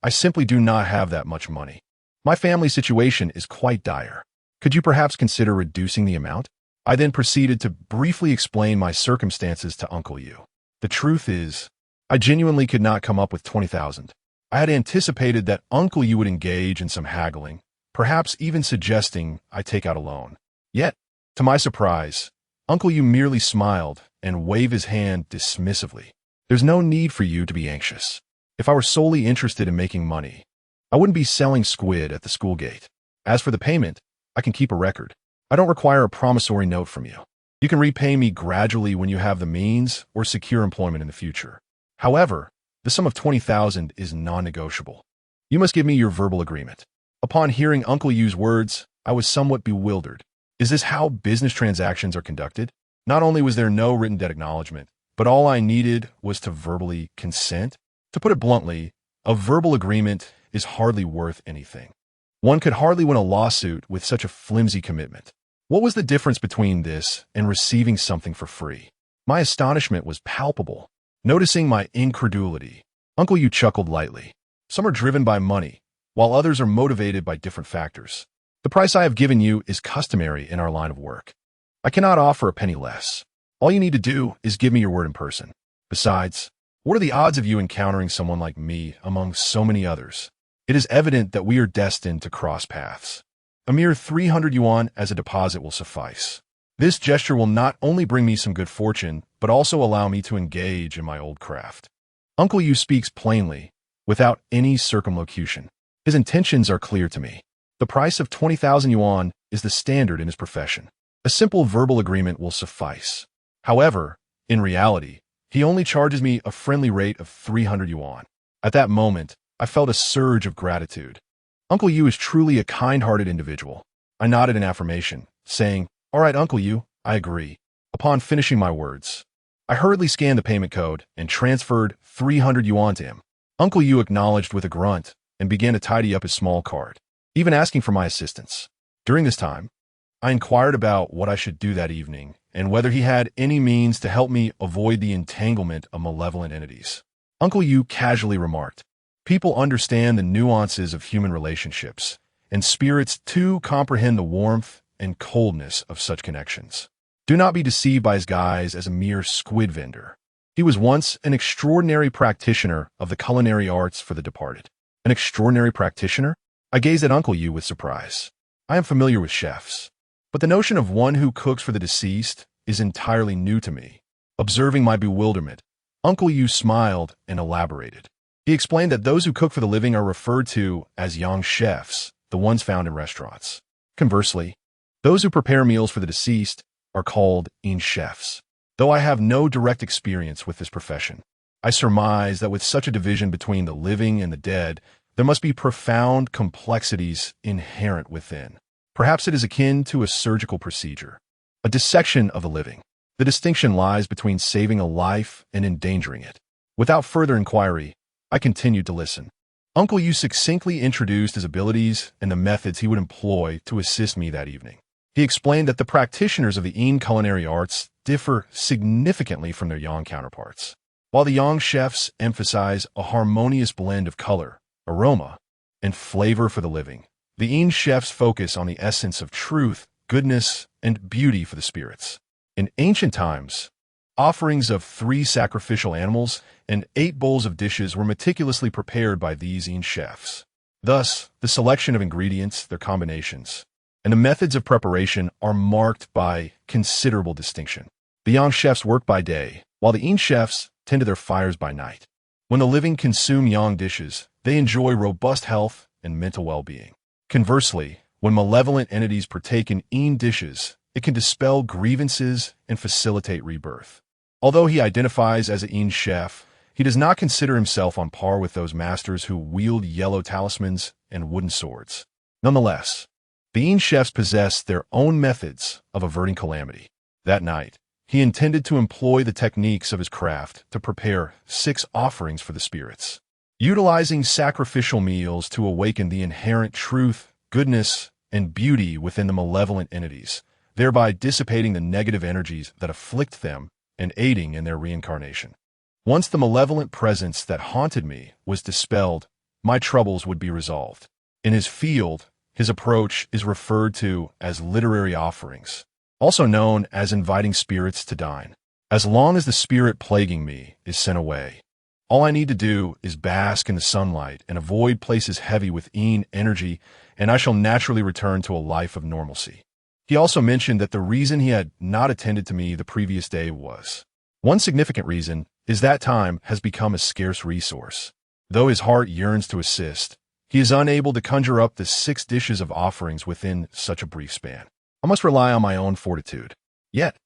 I simply do not have that much money. My family situation is quite dire. Could you perhaps consider reducing the amount? I then proceeded to briefly explain my circumstances to Uncle Yu. The truth is, I genuinely could not come up with 20,000. I had anticipated that Uncle Yu would engage in some haggling, perhaps even suggesting I take out a loan. Yet, to my surprise, Uncle Yu merely smiled and waved his hand dismissively. There's no need for you to be anxious. If I were solely interested in making money, I wouldn't be selling squid at the school gate. As for the payment, I can keep a record. I don't require a promissory note from you. You can repay me gradually when you have the means or secure employment in the future. However, the sum of 20,000 is non-negotiable. You must give me your verbal agreement. Upon hearing Uncle Yu's words, I was somewhat bewildered. Is this how business transactions are conducted? Not only was there no written debt acknowledgement, but all I needed was to verbally consent. To put it bluntly, a verbal agreement is hardly worth anything. One could hardly win a lawsuit with such a flimsy commitment. What was the difference between this and receiving something for free? My astonishment was palpable. Noticing my incredulity, Uncle Yu chuckled lightly. Some are driven by money, while others are motivated by different factors. The price I have given you is customary in our line of work. I cannot offer a penny less. All you need to do is give me your word in person. Besides, what are the odds of you encountering someone like me among so many others? It is evident that we are destined to cross paths. A mere 300 yuan as a deposit will suffice. This gesture will not only bring me some good fortune, but also allow me to engage in my old craft. Uncle Yu speaks plainly, without any circumlocution. His intentions are clear to me. The price of 20,000 yuan is the standard in his profession. A simple verbal agreement will suffice. However, in reality, He only charges me a friendly rate of 300 yuan. At that moment, I felt a surge of gratitude. Uncle Yu is truly a kind-hearted individual. I nodded in affirmation, saying, "All right, Uncle Yu, I agree." Upon finishing my words, I hurriedly scanned the payment code and transferred 300 yuan to him. Uncle Yu acknowledged with a grunt and began to tidy up his small cart, even asking for my assistance. During this time, I inquired about what I should do that evening and whether he had any means to help me avoid the entanglement of malevolent entities. Uncle Yu casually remarked, "People understand the nuances of human relationships, and spirits too comprehend the warmth and coldness of such connections. Do not be deceived by his guise as a mere squid vendor. He was once an extraordinary practitioner of the culinary arts for the departed." An extraordinary practitioner? I gazed at Uncle Yu with surprise. I am familiar with chefs, but the notion of one who cooks for the deceased is entirely new to me. Observing my bewilderment, Uncle Yu smiled and elaborated. He explained that those who cook for the living are referred to as yang chefs, the ones found in restaurants. Conversely, those who prepare meals for the deceased are called yin chefs. Though I have no direct experience with this profession, I surmise that with such a division between the living and the dead, there must be profound complexities inherent within. Perhaps it is akin to a surgical procedure, a dissection of the living. The distinction lies between saving a life and endangering it. Without further inquiry, I continued to listen. Uncle Yu succinctly introduced his abilities and the methods he would employ to assist me that evening. He explained that the practitioners of the Yin culinary arts differ significantly from their Yang counterparts. While the Yang chefs emphasize a harmonious blend of color, aroma, and flavor for the living, the Yin chefs focus on the essence of truth, goodness, and beauty for the spirits. In ancient times, offerings of 3 sacrificial animals and 8 bowls of dishes were meticulously prepared by these Yin chefs. Thus, the selection of ingredients, their combinations, and the methods of preparation are marked by considerable distinction. The Yang chefs work by day, while the Yin chefs tend to their fires by night. When the living consume Yang dishes, they enjoy robust health and mental well-being. Conversely, when malevolent entities partake in Yin dishes, it can dispel grievances and facilitate rebirth. Although he identifies as a Yin chef, he does not consider himself on par with those masters who wield yellow talismans and wooden swords. Nonetheless, the Yin chefs possess their own methods of averting calamity. That night, he intended to employ the techniques of his craft to prepare 6 offerings for the spirits, utilizing sacrificial meals to awaken the inherent truth, goodness, and beauty within the malevolent entities, thereby dissipating the negative energies that afflict them and aiding in their reincarnation. Once the malevolent presence that haunted me was dispelled, my troubles would be resolved. In his field, his approach is referred to as literary offerings, also known as inviting spirits to dine. As long as the spirit plaguing me is sent away, all I need to do is bask in the sunlight and avoid places heavy with Yin energy, and I shall naturally return to a life of normalcy. He also mentioned that the reason he had not attended to me the previous day was, one significant reason is that time has become a scarce resource. Though his heart yearns to assist, he is unable to conjure up the 6 dishes of offerings within such a brief span. I must rely on my own fortitude. Yet,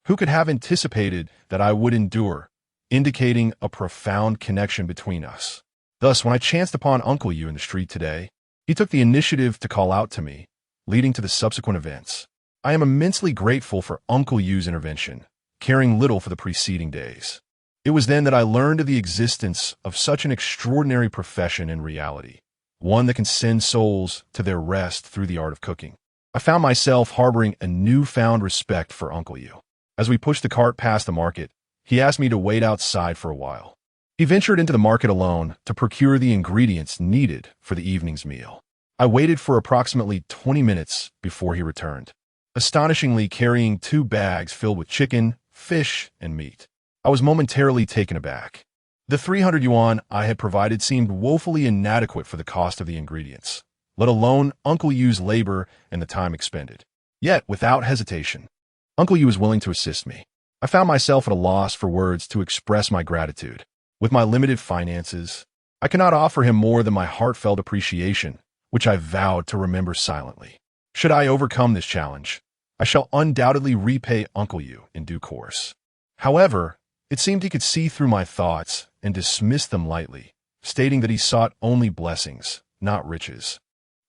who could have anticipated that I would endure, indicating a profound connection between us? Thus, when I chanced upon Uncle Yu in the street today, he took the initiative to call out to me, leading to the subsequent events. I am immensely grateful for Uncle Yu's intervention, caring little for the preceding days. It was then that I learned of the existence of such an extraordinary profession in reality, one that can send souls to their rest through the art of cooking. I found myself harboring a newfound respect for Uncle Yu. As we pushed the cart past the market, he asked me to wait outside for a while. He ventured into the market alone to procure the ingredients needed for the evening's meal. I waited for approximately 20 minutes before he returned, astonishingly carrying 2 bags filled with chicken, fish, and meat. I was momentarily taken aback. The 300 yuan I had provided seemed woefully inadequate for the cost of the ingredients, let alone Uncle Yu's labor and the time expended. Yet, without hesitation, Uncle Yu was willing to assist me. I found myself at a loss for words to express my gratitude. With my limited finances, I cannot offer him more than my heartfelt appreciation, which I vowed to remember silently. Should I overcome this challenge, I shall undoubtedly repay Uncle Yu in due course. However, It seemed he could see through my thoughts and dismiss them lightly, stating that he sought only blessings, not riches,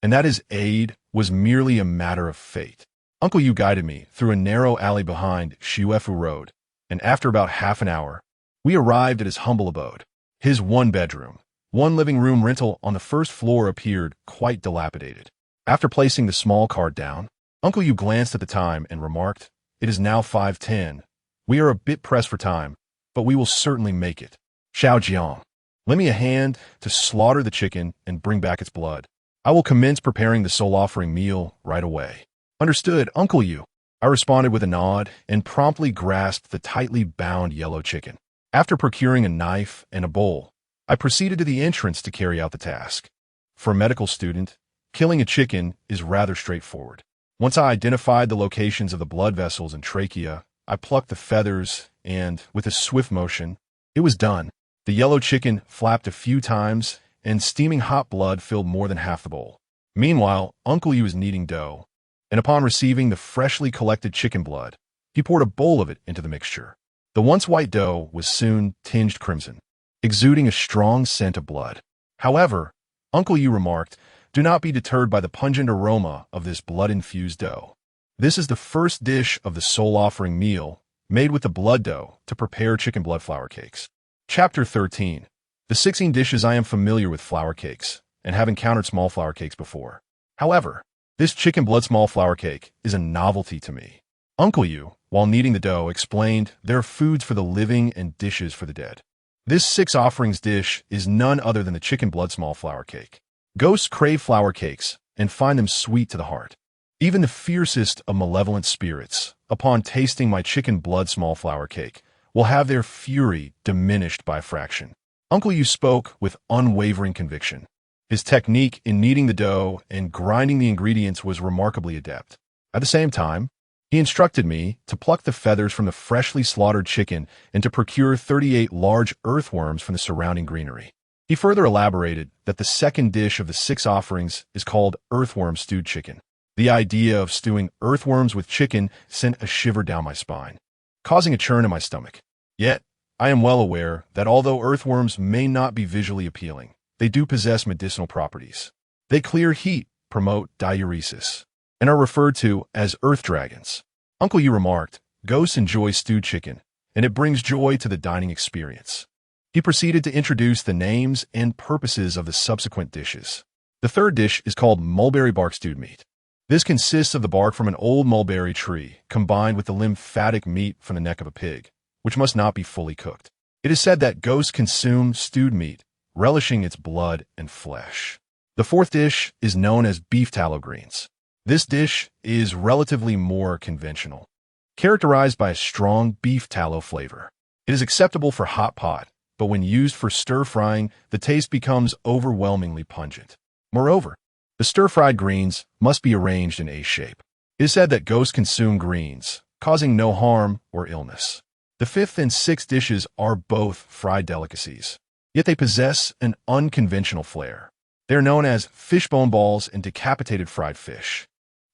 and that his aid was merely a matter of fate. Uncle Yu guided me through a narrow alley behind Shuefu Road, and after about half an hour, we arrived at his humble abode. His one-bedroom, one-living-room rental on the first floor appeared quite dilapidated. After placing the small card down, Uncle Yu glanced at the time and remarked, "It is now 5:10. We are a bit pressed for time, but we will certainly make it. Xiao Jiang, lend me a hand to slaughter the chicken and bring back its blood. I will commence preparing the soul offering meal right away." "Understood, Uncle Yu," I responded with a nod and promptly grasped the tightly bound yellow chicken. After procuring a knife and a bowl, I proceeded to the entrance to carry out the task. For a medical student, killing a chicken is rather straightforward. Once I identified the locations of the blood vessels and trachea, I plucked the feathers and, with a swift motion, it was done. The yellow chicken flapped a few times, and steaming hot blood filled more than half the bowl. Meanwhile, Uncle Yu was kneading dough, and upon receiving the freshly collected chicken blood, he poured a bowl of it into the mixture. The once white dough was soon tinged crimson, exuding a strong scent of blood. However, Uncle Yu remarked, "Do not be deterred by the pungent aroma of this blood-infused dough. This is the first dish of the soul offering meal, made with the blood dough to prepare chicken blood flour cakes." Chapter 13. The 16 dishes. I am familiar with flour cakes and have encountered small flour cakes before. However, this chicken blood small flour cake is a novelty to me. Uncle Yu, while kneading the dough, explained there are foods for the living and dishes for the dead. This 6 offerings dish is none other than the chicken blood small flour cake. Ghosts crave flour cakes and find them sweet to the heart. Even the fiercest of malevolent spirits, upon tasting my chicken blood small flour cake, will have their fury diminished by a fraction. Uncle Yu spoke with unwavering conviction. His technique in kneading the dough and grinding the ingredients was remarkably adept. At the same time, he instructed me to pluck the feathers from the freshly slaughtered chicken and to procure 38 large earthworms from the surrounding greenery. He further elaborated that the second dish of the 6 offerings is called earthworm stewed chicken. The idea of stewing earthworms with chicken sent a shiver down my spine, causing a churn in my stomach. Yet, I am well aware that although earthworms may not be visually appealing, they do possess medicinal properties. They clear heat, promote diuresis, and are referred to as earth dragons. Uncle Yu remarked, "Ghosts enjoy stewed chicken, and it brings joy to the dining experience." He proceeded to introduce the names and purposes of the subsequent dishes. The third dish is called mulberry bark stewed meat. This consists of the bark from an old mulberry tree, combined with the lymphatic meat from the neck of a pig, which must not be fully cooked. It is said that ghosts consume stewed meat, relishing its blood and flesh. The fourth dish is known as beef tallow greens. This dish is relatively more conventional, characterized by a strong beef tallow flavor. It is acceptable for hot pot, but when used for stir-frying, the taste becomes overwhelmingly pungent. Moreover, the stir-fried greens must be arranged in A shape. It is said that ghosts consume greens, causing no harm or illness. The fifth and sixth dishes are both fried delicacies, yet they possess an unconventional flair. They are known as fishbone balls and decapitated fried fish.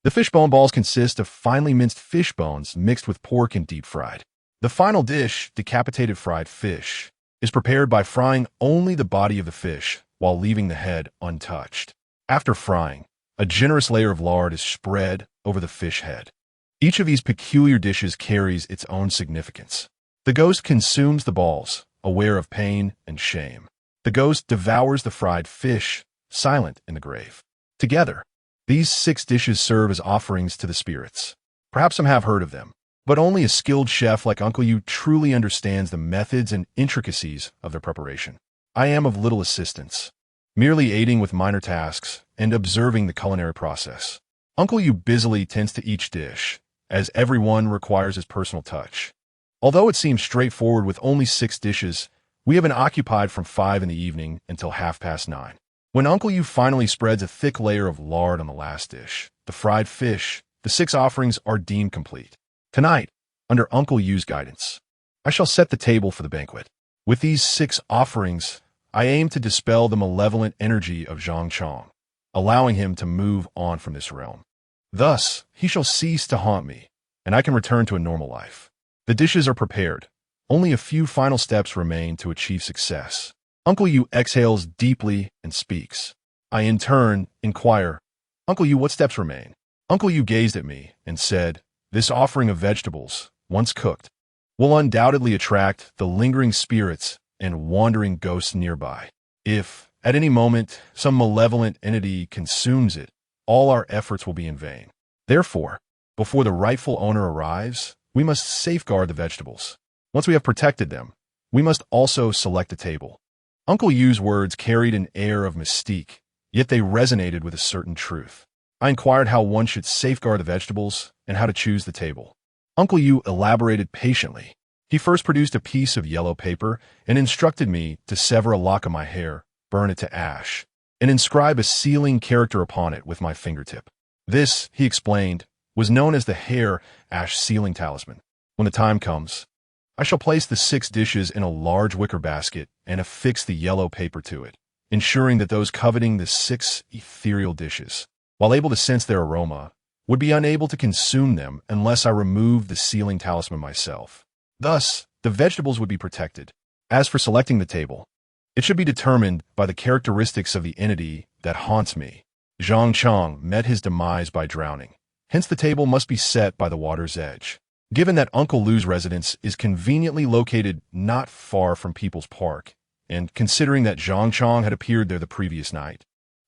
The fishbone balls consist of finely minced fish bones mixed with pork and deep-fried. The final dish, decapitated fried fish, is prepared by frying only the body of the fish while leaving the head untouched. After frying, a generous layer of lard is spread over the fish head. Each of these peculiar dishes carries its own significance. The ghost consumes the balls, aware of pain and shame. The ghost devours the fried fish, silent in the grave. Together, these 6 dishes serve as offerings to the spirits. Perhaps some have heard of them, but only a skilled chef like Uncle Yu truly understands the methods and intricacies of their preparation. I am of little assistance, merely aiding with minor tasks and observing the culinary process. Uncle Yu busily tends to each dish, as every one requires his personal touch. Although it seems straightforward with only 6 dishes, we have been occupied from 5 in the evening until 9:30. When Uncle Yu finally spreads a thick layer of lard on the last dish, the fried fish, the 6 offerings are deemed complete. Tonight, under Uncle Yu's guidance, I shall set the table for the banquet. With these 6 offerings, I aim to dispel the malevolent energy of Zhang Chong, allowing him to move on from this realm. Thus, he shall cease to haunt me, and I can return to a normal life. The dishes are prepared, Only a few final steps remain to achieve success. Uncle Yu exhales deeply and speaks. I in turn inquire, Uncle Yu, what steps remain? Uncle Yu gazed at me and said, this offering of vegetables, once cooked, will undoubtedly attract the lingering spirits and wandering ghosts nearby. If, at any moment, some malevolent entity consumes it, all our efforts will be in vain. Therefore, before the rightful owner arrives, we must safeguard the vegetables. Once we have protected them, we must also select a table. Uncle Yu's words carried an air of mystique, yet they resonated with a certain truth. I inquired how one should safeguard the vegetables and how to choose the table. Uncle Yu elaborated patiently. He first produced a piece of yellow paper and instructed me to sever a lock of my hair, burn it to ash, and inscribe a sealing character upon it with my fingertip. This, he explained, was known as the hair-ash sealing talisman. When the time comes, I shall place the 6 dishes in a large wicker basket and affix the yellow paper to it, ensuring that those coveting the 6 ethereal dishes, while able to sense their aroma, would be unable to consume them unless I removed the sealing talisman myself. Thus, the vegetables would be protected. As for selecting the table, it should be determined by the characteristics of the entity that haunts me. Zhang Chang met his demise by drowning. Hence the table must be set by the water's edge. Given that Uncle Lu's residence is conveniently located not far from People's Park, and considering that Zhang Chang had appeared there the previous night,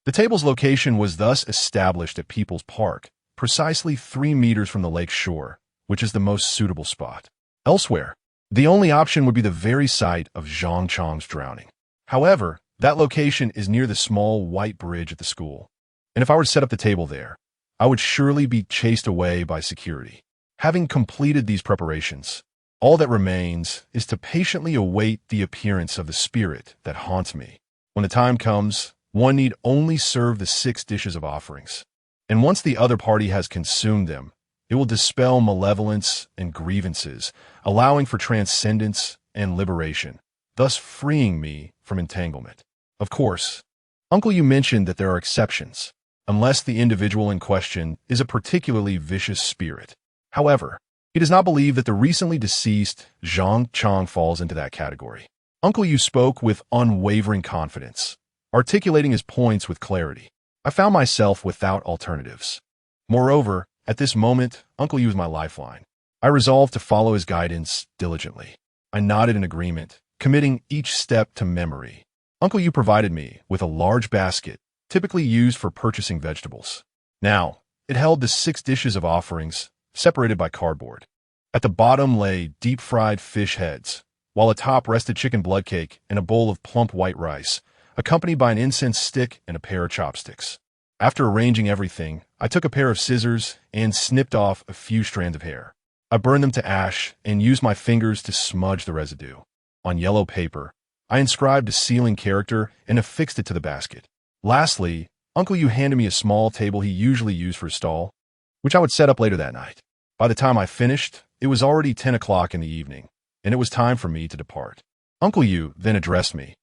the table's location was thus established at People's Park, precisely 3 meters from the lake shore, which is the most suitable spot. Elsewhere, the only option would be the very site of Zhang Chang's drowning. However, that location is near the small white bridge at the school, and if I were to set up the table there, I would surely be chased away by security. Having completed these preparations, all that remains is to patiently await the appearance of the spirit that haunts me. When the time comes, one need only serve the 6 dishes of offerings, and once the other party has consumed them, it will dispel malevolence and grievances, allowing for transcendence and liberation, thus freeing me from entanglement. Of course, Uncle Yu mentioned that there are exceptions, unless the individual in question is a particularly vicious spirit. However, he does not believe that the recently deceased Zhang Chang falls into that category. Uncle Yu spoke with unwavering confidence, articulating his points with clarity. I found myself without alternatives. Moreover, at this moment, Uncle Yu was my lifeline. I resolved to follow his guidance diligently. I nodded in agreement, committing each step to memory. Uncle Yu provided me with a large basket, typically used for purchasing vegetables. Now, it held the 6 dishes of offerings, separated by cardboard. At the bottom lay deep-fried fish heads, while atop rested chicken blood cake and a bowl of plump white rice, accompanied by an incense stick and a pair of chopsticks. After arranging everything, I took a pair of scissors and snipped off a few strands of hair. I burned them to ash and used my fingers to smudge the residue. On yellow paper, I inscribed a sealing character and affixed it to the basket. Lastly, Uncle Yu handed me a small table he usually used for his stall, which I would set up later that night. By the time I finished, it was already 10 o'clock in the evening, and it was time for me to depart. Uncle Yu then addressed me.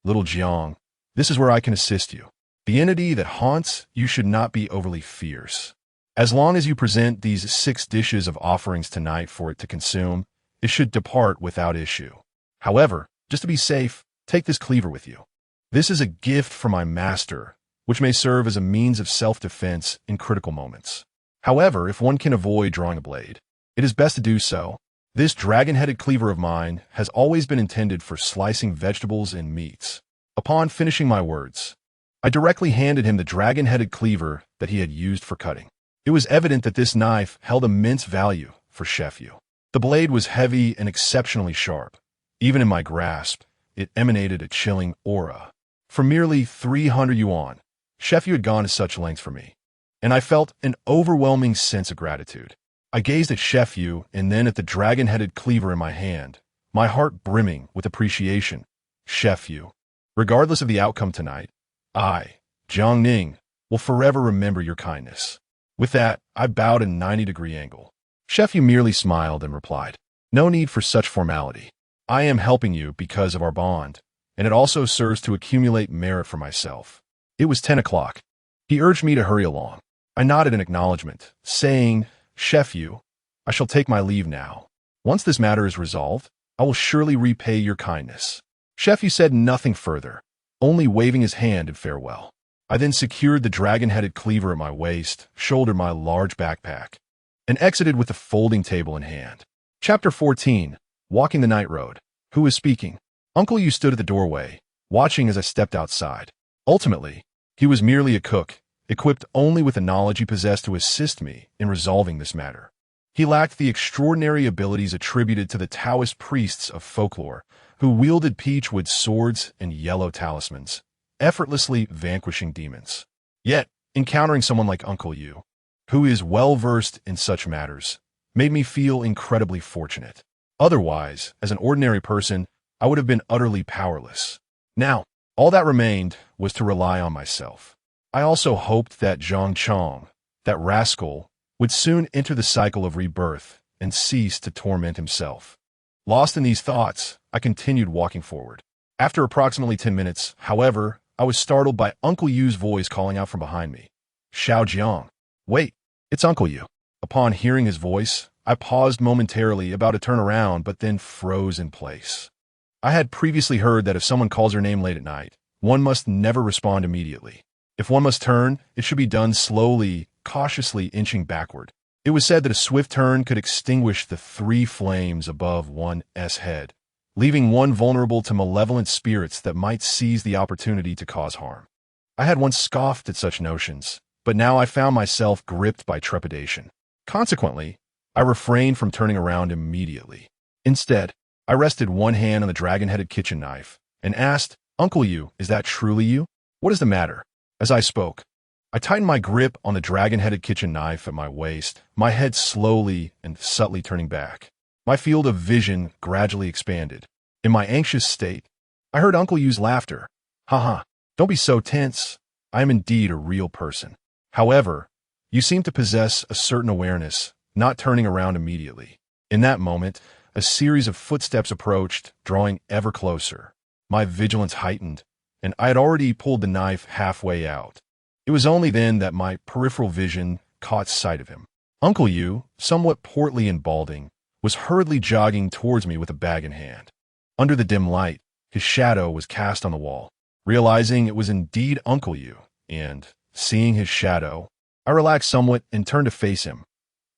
Little Jiang, this is where I can assist you. The entity that haunts you should not be overly fierce. As long as you present these 6 dishes of offerings tonight for it to consume, it should depart without issue. However, just to be safe, take this cleaver with you. This is a gift from my master, which may serve as a means of self-defense in critical moments. However, if one can avoid drawing a blade, it is best to do so. This dragon-headed cleaver of mine has always been intended for slicing vegetables and meats. Upon finishing my words, I directly handed him the dragon-headed cleaver that he had used for cutting. It was evident that this knife held immense value for Chef Yu. The blade was heavy and exceptionally sharp. Even in my grasp, it emanated a chilling aura. For merely 300 yuan, Chef Yu had gone to such lengths for me, and I felt an overwhelming sense of gratitude. I gazed at Chef Yu and then at the dragon-headed cleaver in my hand, my heart brimming with appreciation. Chef Yu, regardless of the outcome tonight, I, Jiang Ning, will forever remember your kindness. With that, I bowed at a 90-degree angle. Chef Yu merely smiled and replied, no need for such formality. I am helping you because of our bond, and it also serves to accumulate merit for myself. It was 10 o'clock. He urged me to hurry along. I nodded in acknowledgement, saying, Chef Yu, I shall take my leave now. Once this matter is resolved, I will surely repay your kindness." Chef, you said nothing further, only waving his hand in farewell. I then secured the dragon-headed cleaver at my waist, shouldered my large backpack, and exited with the folding table in hand. Chapter 14. Walking the Night Road. Who is speaking? Uncle Yu stood at the doorway, watching as I stepped outside. Ultimately, he was merely a cook, equipped only with the knowledge he possessed to assist me in resolving this matter. He lacked the extraordinary abilities attributed to the Taoist priests of folklore, who wielded peachwood swords and yellow talismans, effortlessly vanquishing demons. Yet, encountering someone like Uncle Yu, who is well-versed in such matters, made me feel incredibly fortunate. Otherwise, as an ordinary person, I would have been utterly powerless. Now, all that remained was to rely on myself. I also hoped that Zhang Chong, that rascal, would soon enter the cycle of rebirth and cease to torment himself. Lost in these thoughts, I continued walking forward. After approximately 10 minutes, however, I was startled by Uncle Yu's voice calling out from behind me. "Xiao Jiang. Wait, it's Uncle Yu." Upon hearing his voice, I paused momentarily, about to turn around, but then froze in place. I had previously heard that if someone calls her name late at night, one must never respond immediately. If one must turn, it should be done slowly, cautiously inching backward. It was said that a swift turn could extinguish the 3 flames above one's head, leaving one vulnerable to malevolent spirits that might seize the opportunity to cause harm. I had once scoffed at such notions, but now I found myself gripped by trepidation. Consequently, I refrained from turning around immediately. Instead, I rested one hand on the dragon-headed kitchen knife and asked, "Uncle Yu, is that truly you? What is the matter?" As I spoke, I tightened my grip on the dragon-headed kitchen knife at my waist, my head slowly and subtly turning back. My field of vision gradually expanded. In my anxious state, I heard Uncle Yu's laughter. "Haha, don't be so tense. I am indeed a real person. However, you seem to possess a certain awareness, not turning around immediately." In that moment, a series of footsteps approached, drawing ever closer. My vigilance heightened, and I had already pulled the knife halfway out. It was only then that my peripheral vision caught sight of him. Uncle Yu, somewhat portly and balding, was hurriedly jogging towards me with a bag in hand. Under the dim light, his shadow was cast on the wall. Realizing it was indeed Uncle Yu, and seeing his shadow, I relaxed somewhat and turned to face him.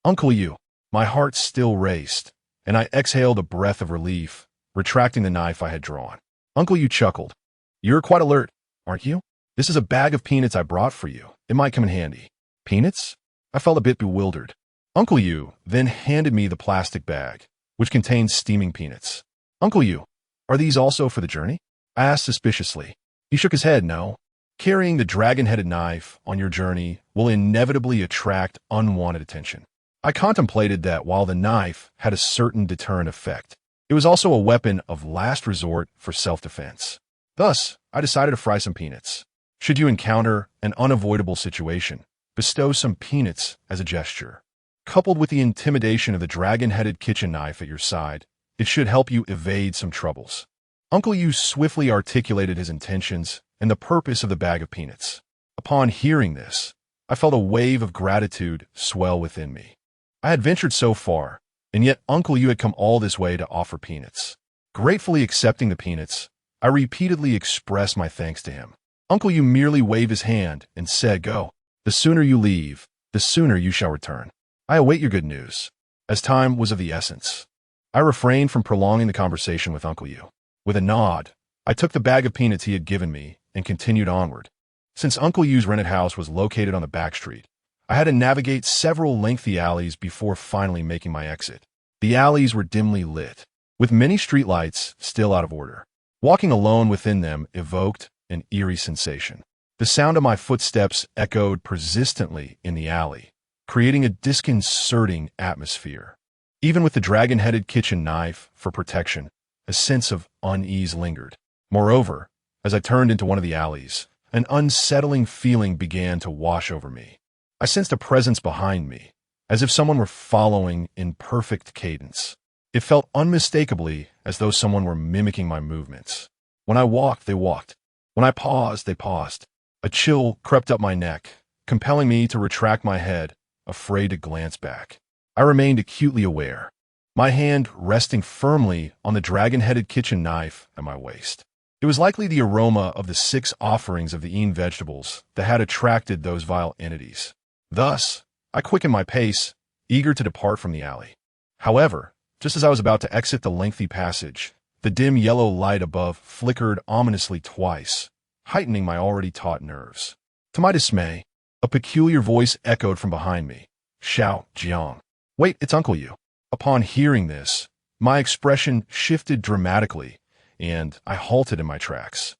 "Uncle Yu." My heart still raced, and I exhaled a breath of relief, retracting the knife I had drawn. Uncle Yu chuckled. "You're quite alert, aren't you? This is a bag of peanuts I brought for you. It might come in handy." "Peanuts?" I felt a bit bewildered. Uncle Yu then handed me the plastic bag, which contained steaming peanuts. "Uncle Yu, are these also for the journey?" I asked suspiciously. He shook his head. "No. Carrying the dragon-headed knife on your journey will inevitably attract unwanted attention." I contemplated that while the knife had a certain deterrent effect, it was also a weapon of last resort for self-defense. Thus, I decided to fry some peanuts. Should you encounter an unavoidable situation, bestow some peanuts as a gesture. Coupled with the intimidation of the dragon-headed kitchen knife at your side, it should help you evade some troubles. Uncle Yu swiftly articulated his intentions and the purpose of the bag of peanuts. Upon hearing this, I felt a wave of gratitude swell within me. I had ventured so far, and yet Uncle Yu had come all this way to offer peanuts. Gratefully accepting the peanuts, I repeatedly expressed my thanks to him. Uncle Yu merely waved his hand and said, "Go. The sooner you leave, the sooner you shall return. I await your good news." As time was of the essence, I refrained from prolonging the conversation with Uncle Yu. With a nod, I took the bag of peanuts he had given me and continued onward. Since Uncle Yu's rented house was located on the back street, I had to navigate several lengthy alleys before finally making my exit. The alleys were dimly lit, with many streetlights still out of order. Walking alone within them evoked an eerie sensation. The sound of my footsteps echoed persistently in the alley, creating a disconcerting atmosphere. Even with the dragon-headed kitchen knife for protection, a sense of unease lingered. Moreover, as I turned into one of the alleys, an unsettling feeling began to wash over me. I sensed a presence behind me, as if someone were following in perfect cadence. It felt unmistakably as though someone were mimicking my movements. When I walked, they walked. When I paused, they paused. A chill crept up my neck, compelling me to retract my head, afraid to glance back. I remained acutely aware. my hand resting firmly on the dragon-headed kitchen knife at my waist. It was likely the aroma of the 6 offerings of the Ean vegetables that had attracted those vile entities. Thus, I quickened my pace, eager to depart from the alley. However, just as I was about to exit the lengthy passage, the dim yellow light above flickered ominously twice, heightening my already taut nerves. To my dismay, a peculiar voice echoed from behind me. "Xiao Jiang. Wait, it's Uncle Yu." Upon hearing this, my expression shifted dramatically, and I halted in my tracks.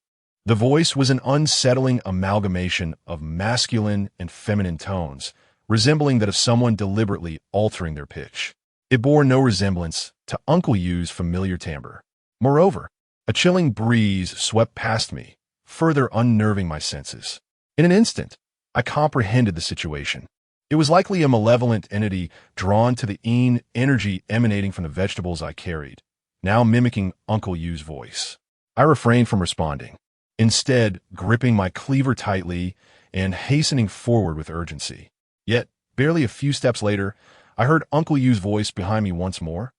The voice was an unsettling amalgamation of masculine and feminine tones, resembling that of someone deliberately altering their pitch. It bore no resemblance to Uncle Yu's familiar timbre. Moreover, a chilling breeze swept past me, further unnerving my senses. In an instant, I comprehended the situation. It was likely a malevolent entity drawn to the Ean energy emanating from the vegetables I carried, now mimicking Uncle Yu's voice. I refrained from responding, instead gripping my cleaver tightly and hastening forward with urgency. Yet, barely a few steps later, I heard Uncle Yu's voice behind me once more.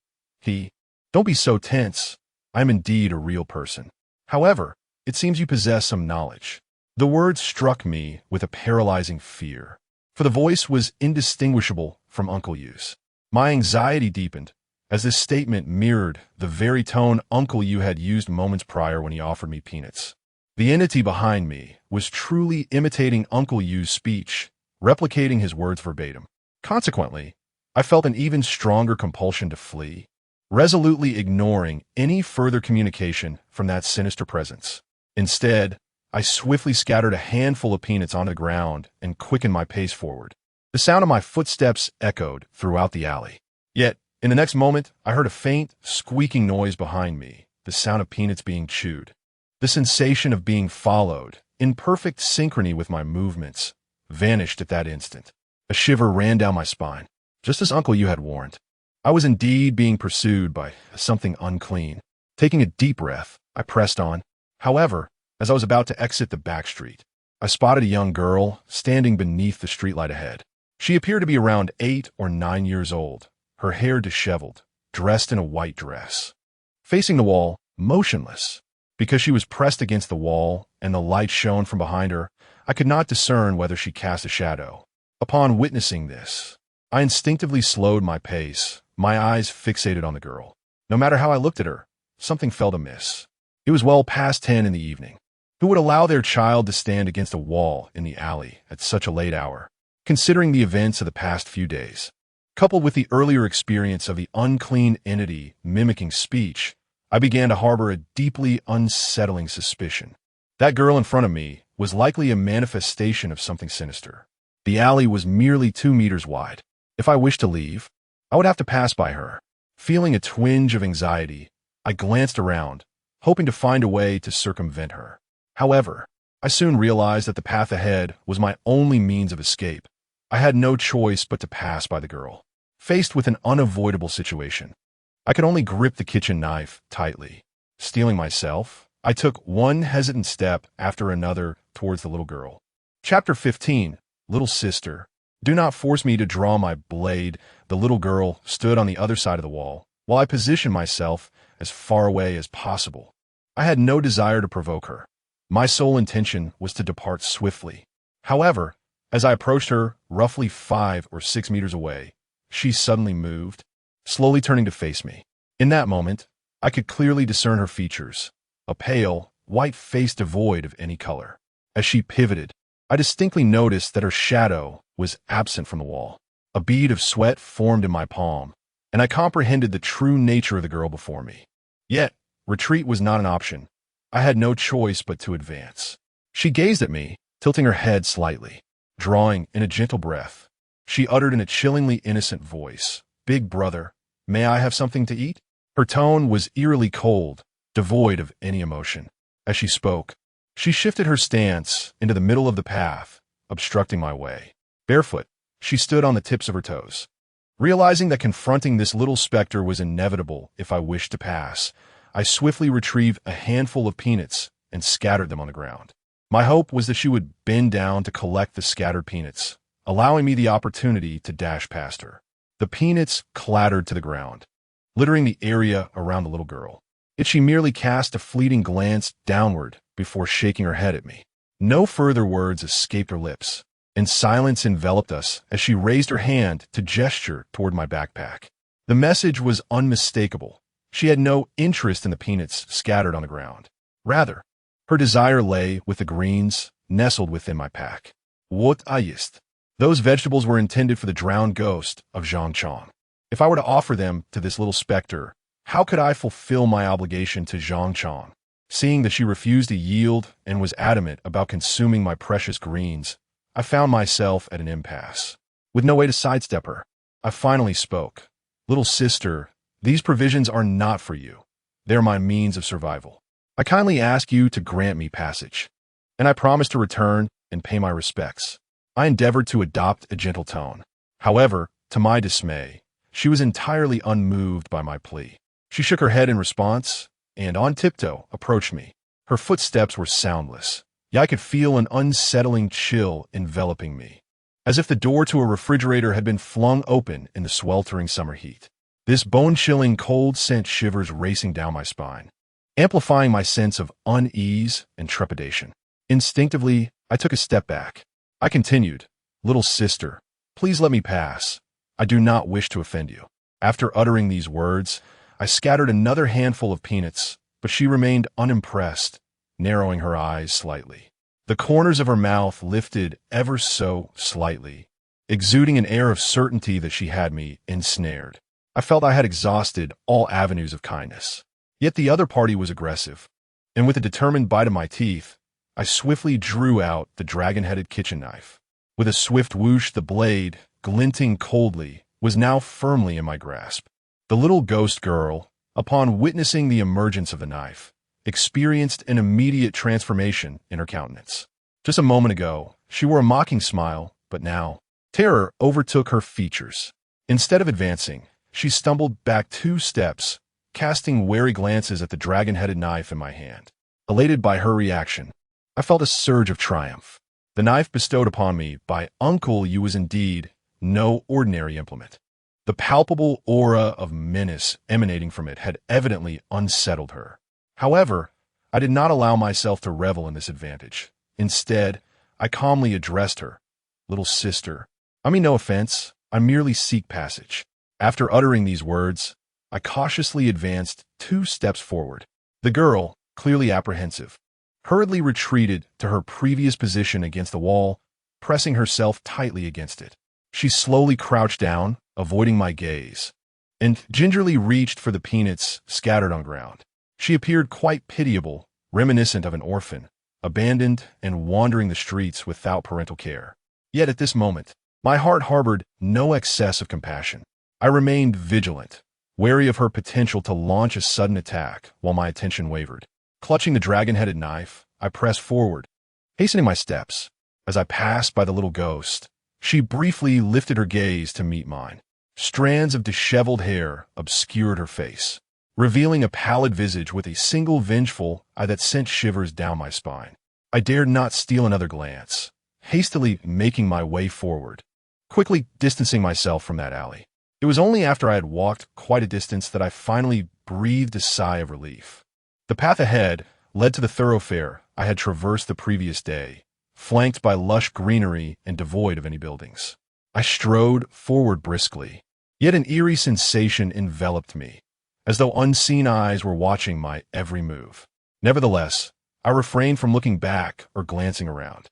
"Don't be so tense. I am indeed a real person. However, it seems you possess some knowledge." The words struck me with a paralyzing fear, for the voice was indistinguishable from Uncle Yu's. My anxiety deepened, as this statement mirrored the very tone Uncle Yu had used moments prior when he offered me peanuts. The entity behind me was truly imitating Uncle Yu's speech, replicating his words verbatim. Consequently, I felt an even stronger compulsion to flee, resolutely ignoring any further communication from that sinister presence. Instead, I swiftly scattered a handful of peanuts on the ground and quickened my pace forward. The sound of my footsteps echoed throughout the alley. Yet, in the next moment, I heard a faint, squeaking noise behind me, the sound of peanuts being chewed. The sensation of being followed, in perfect synchrony with my movements, vanished at that instant. A shiver ran down my spine, just as Uncle Yu had warned. I was indeed being pursued by something unclean. Taking a deep breath, I pressed on. However, as I was about to exit the back street, I spotted a young girl standing beneath the streetlight ahead. She appeared to be around 8 or 9 years old, her hair disheveled, dressed in a white dress. Facing the wall, motionless. Because she was pressed against the wall and the light shone from behind her, I could not discern whether she cast a shadow. Upon witnessing this, I instinctively slowed my pace, my eyes fixated on the girl. No matter how I looked at her, something felt amiss. It was well past 10 in the evening. Who would allow their child to stand against a wall in the alley at such a late hour? Considering the events of the past few days, coupled with the earlier experience of the unclean entity mimicking speech, I began to harbor a deeply unsettling suspicion. That girl in front of me was likely a manifestation of something sinister. The alley was merely 2 meters wide. If I wished to leave, I would have to pass by her. Feeling a twinge of anxiety, I glanced around, hoping to find a way to circumvent her. However, I soon realized that the path ahead was my only means of escape. I had no choice but to pass by the girl. Faced with an unavoidable situation, I could only grip the kitchen knife tightly. Steeling myself, I took one hesitant step after another towards the little girl. Chapter 15, Little Sister. Do not force me to draw my blade. The little girl stood on the other side of the wall, while I positioned myself as far away as possible. I had no desire to provoke her. My sole intention was to depart swiftly. However, as I approached her, roughly 5 or 6 meters away, she suddenly moved, slowly turning to face me. In that moment, I could clearly discern her features, a pale, white face devoid of any color. As she pivoted, I distinctly noticed that her shadow was absent from the wall. A bead of sweat formed in my palm, and I comprehended the true nature of the girl before me. Yet, retreat was not an option. I had no choice but to advance. She gazed at me, tilting her head slightly. Drawing in a gentle breath, she uttered in a chillingly innocent voice, "Big brother, may I have something to eat?" Her tone was eerily cold, devoid of any emotion. As she spoke, she shifted her stance into the middle of the path, obstructing my way. Barefoot, she stood on the tips of her toes. Realizing that confronting this little specter was inevitable if I wished to pass, I swiftly retrieved a handful of peanuts and scattered them on the ground. My hope was that she would bend down to collect the scattered peanuts, allowing me the opportunity to dash past her. The peanuts clattered to the ground. littering the area around the little girl. Yet she merely cast a fleeting glance downward before shaking her head at me. No further words escaped her lips, and silence enveloped us as she raised her hand to gesture toward my backpack. The message was unmistakable. She had no interest in the peanuts scattered on the ground. Rather, her desire lay with the greens nestled within my pack. What ist? Those vegetables were intended for the drowned ghost of Zhang Chong. If I were to offer them to this little specter, how could I fulfill my obligation to Zhang Chong? Seeing that she refused to yield and was adamant about consuming my precious greens, I found myself at an impasse. With no way to sidestep her, I finally spoke. Little sister, these provisions are not for you. They are my means of survival. I kindly ask you to grant me passage. And I promised to return and pay my respects. I endeavored to adopt a gentle tone. However, to my dismay, she was entirely unmoved by my plea. She shook her head in response, and on tiptoe approached me. Her footsteps were soundless, yet I could feel an unsettling chill enveloping me, as if the door to a refrigerator had been flung open in the sweltering summer heat. This bone-chilling cold sent shivers racing down my spine, amplifying my sense of unease and trepidation. Instinctively, I took a step back. I continued, "Little sister, please let me pass. I do not wish to offend you." After uttering these words, I scattered another handful of peanuts, but she remained unimpressed, narrowing her eyes slightly. The corners of her mouth lifted ever so slightly, exuding an air of certainty that she had me ensnared. I felt I had exhausted all avenues of kindness. Yet the other party was aggressive, and with a determined bite of my teeth, I swiftly drew out the dragon-headed kitchen knife. With a swift whoosh, the blade, glinting coldly, was now firmly in my grasp. The little ghost girl, upon witnessing the emergence of the knife, experienced an immediate transformation in her countenance. Just a moment ago, she wore a mocking smile, but now, terror overtook her features. Instead of advancing, she stumbled back 2 steps, casting wary glances at the dragon-headed knife in my hand. Elated by her reaction, I felt a surge of triumph. The knife bestowed upon me by Uncle Yu was indeed no ordinary implement. The palpable aura of menace emanating from it had evidently unsettled her. However, I did not allow myself to revel in this advantage. Instead, I calmly addressed her. "Little sister, I mean no offense, I merely seek passage." After uttering these words, I cautiously advanced 2 steps forward. The girl, clearly apprehensive, hurriedly retreated to her previous position against the wall, pressing herself tightly against it. She slowly crouched down, avoiding my gaze, and gingerly reached for the peanuts scattered on ground. She appeared quite pitiable, reminiscent of an orphan, abandoned and wandering the streets without parental care. Yet at this moment, my heart harbored no excess of compassion. I remained vigilant, wary of her potential to launch a sudden attack while my attention wavered. Clutching the dragon-headed knife, I pressed forward, hastening my steps. As I passed by the little ghost, she briefly lifted her gaze to meet mine. Strands of disheveled hair obscured her face, revealing a pallid visage with a single vengeful eye that sent shivers down my spine. I dared not steal another glance, hastily making my way forward, quickly distancing myself from that alley. It was only after I had walked quite a distance that I finally breathed a sigh of relief. The path ahead led to the thoroughfare I had traversed the previous day, flanked by lush greenery and devoid of any buildings. I strode forward briskly, yet an eerie sensation enveloped me, as though unseen eyes were watching my every move. Nevertheless, I refrained from looking back or glancing around.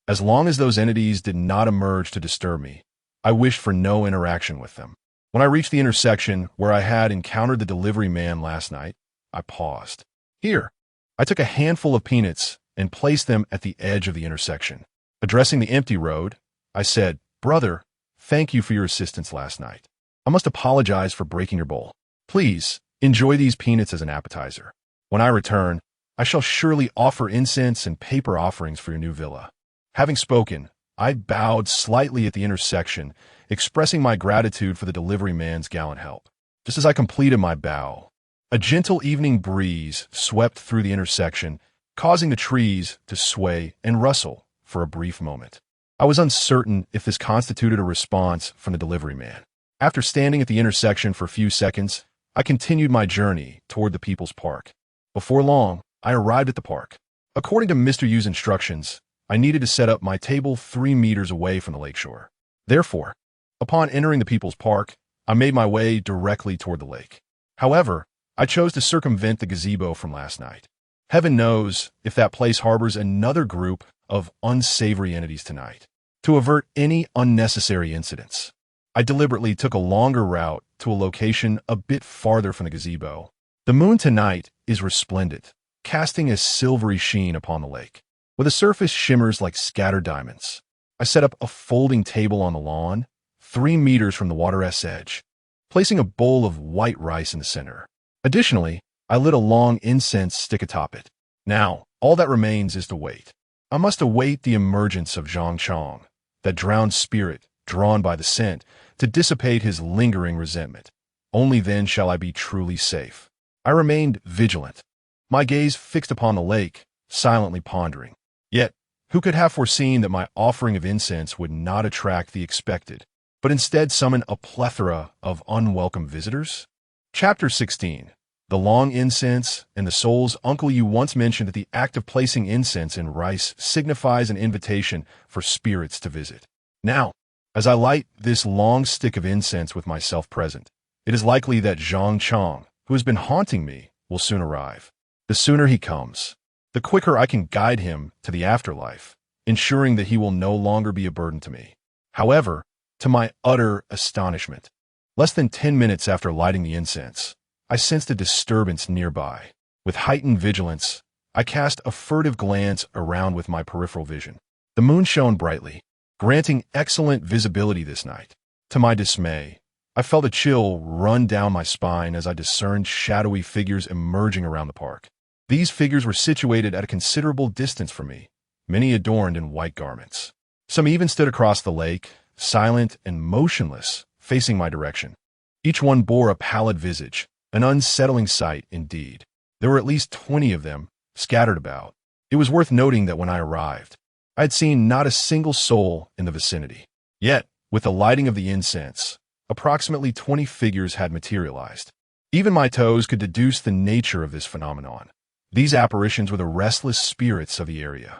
As long as those entities did not emerge to disturb me, I wished for no interaction with them. When I reached the intersection where I had encountered the delivery man last night, I paused. Here, I took a handful of peanuts and placed them at the edge of the intersection. Addressing the empty road, I said, "Brother, thank you for your assistance last night. I must apologize for breaking your bowl. Please, enjoy these peanuts as an appetizer. When I return, I shall surely offer incense and paper offerings for your new villa." Having spoken, I bowed slightly at the intersection, expressing my gratitude for the delivery man's gallant help. Just as I completed my bow, a gentle evening breeze swept through the intersection, causing the trees to sway and rustle for a brief moment. I was uncertain if this constituted a response from the delivery man. After standing at the intersection for a few seconds, I continued my journey toward the People's Park. Before long, I arrived at the park. According to Mr. Yu's instructions, I needed to set up my table 3 meters away from the lakeshore. Therefore, upon entering the People's Park, I made my way directly toward the lake. However, I chose to circumvent the gazebo from last night. Heaven knows if that place harbors another group of unsavory entities tonight. To avert any unnecessary incidents, I deliberately took a longer route to a location a bit farther from the gazebo. The moon tonight is resplendent, casting a silvery sheen upon the lake, where the surface shimmers like scattered diamonds. I set up a folding table on the lawn, 3 meters from the water's edge, placing a bowl of white rice in the center. Additionally, I lit a long incense stick atop it. Now, all that remains is to wait. I must await the emergence of Zhang Chong, that drowned spirit drawn by the scent, to dissipate his lingering resentment. Only then shall I be truly safe. I remained vigilant, my gaze fixed upon the lake, silently pondering. Yet, who could have foreseen that my offering of incense would not attract the expected, but instead summon a plethora of unwelcome visitors? Chapter 16. The long incense and the souls. Uncle Yu once mentioned that the act of placing incense in rice signifies an invitation for spirits to visit. Now, as I light this long stick of incense with myself present, it is likely that Zhang Chong, who has been haunting me, will soon arrive. The sooner he comes, the quicker I can guide him to the afterlife, ensuring that he will no longer be a burden to me. However, to my utter astonishment, less than 10 minutes after lighting the incense, I sensed a disturbance nearby. With heightened vigilance, I cast a furtive glance around with my peripheral vision. The moon shone brightly, granting excellent visibility this night. To my dismay, I felt a chill run down my spine as I discerned shadowy figures emerging around the park. These figures were situated at a considerable distance from me, many adorned in white garments. Some even stood across the lake, silent and motionless, facing my direction. Each one bore a pallid visage, an unsettling sight indeed. There were at least 20 of them, scattered about. It was worth noting that when I arrived, I had seen not a single soul in the vicinity. Yet, with the lighting of the incense, approximately 20 figures had materialized. Even my toes could deduce the nature of this phenomenon. These apparitions were the restless spirits of the area.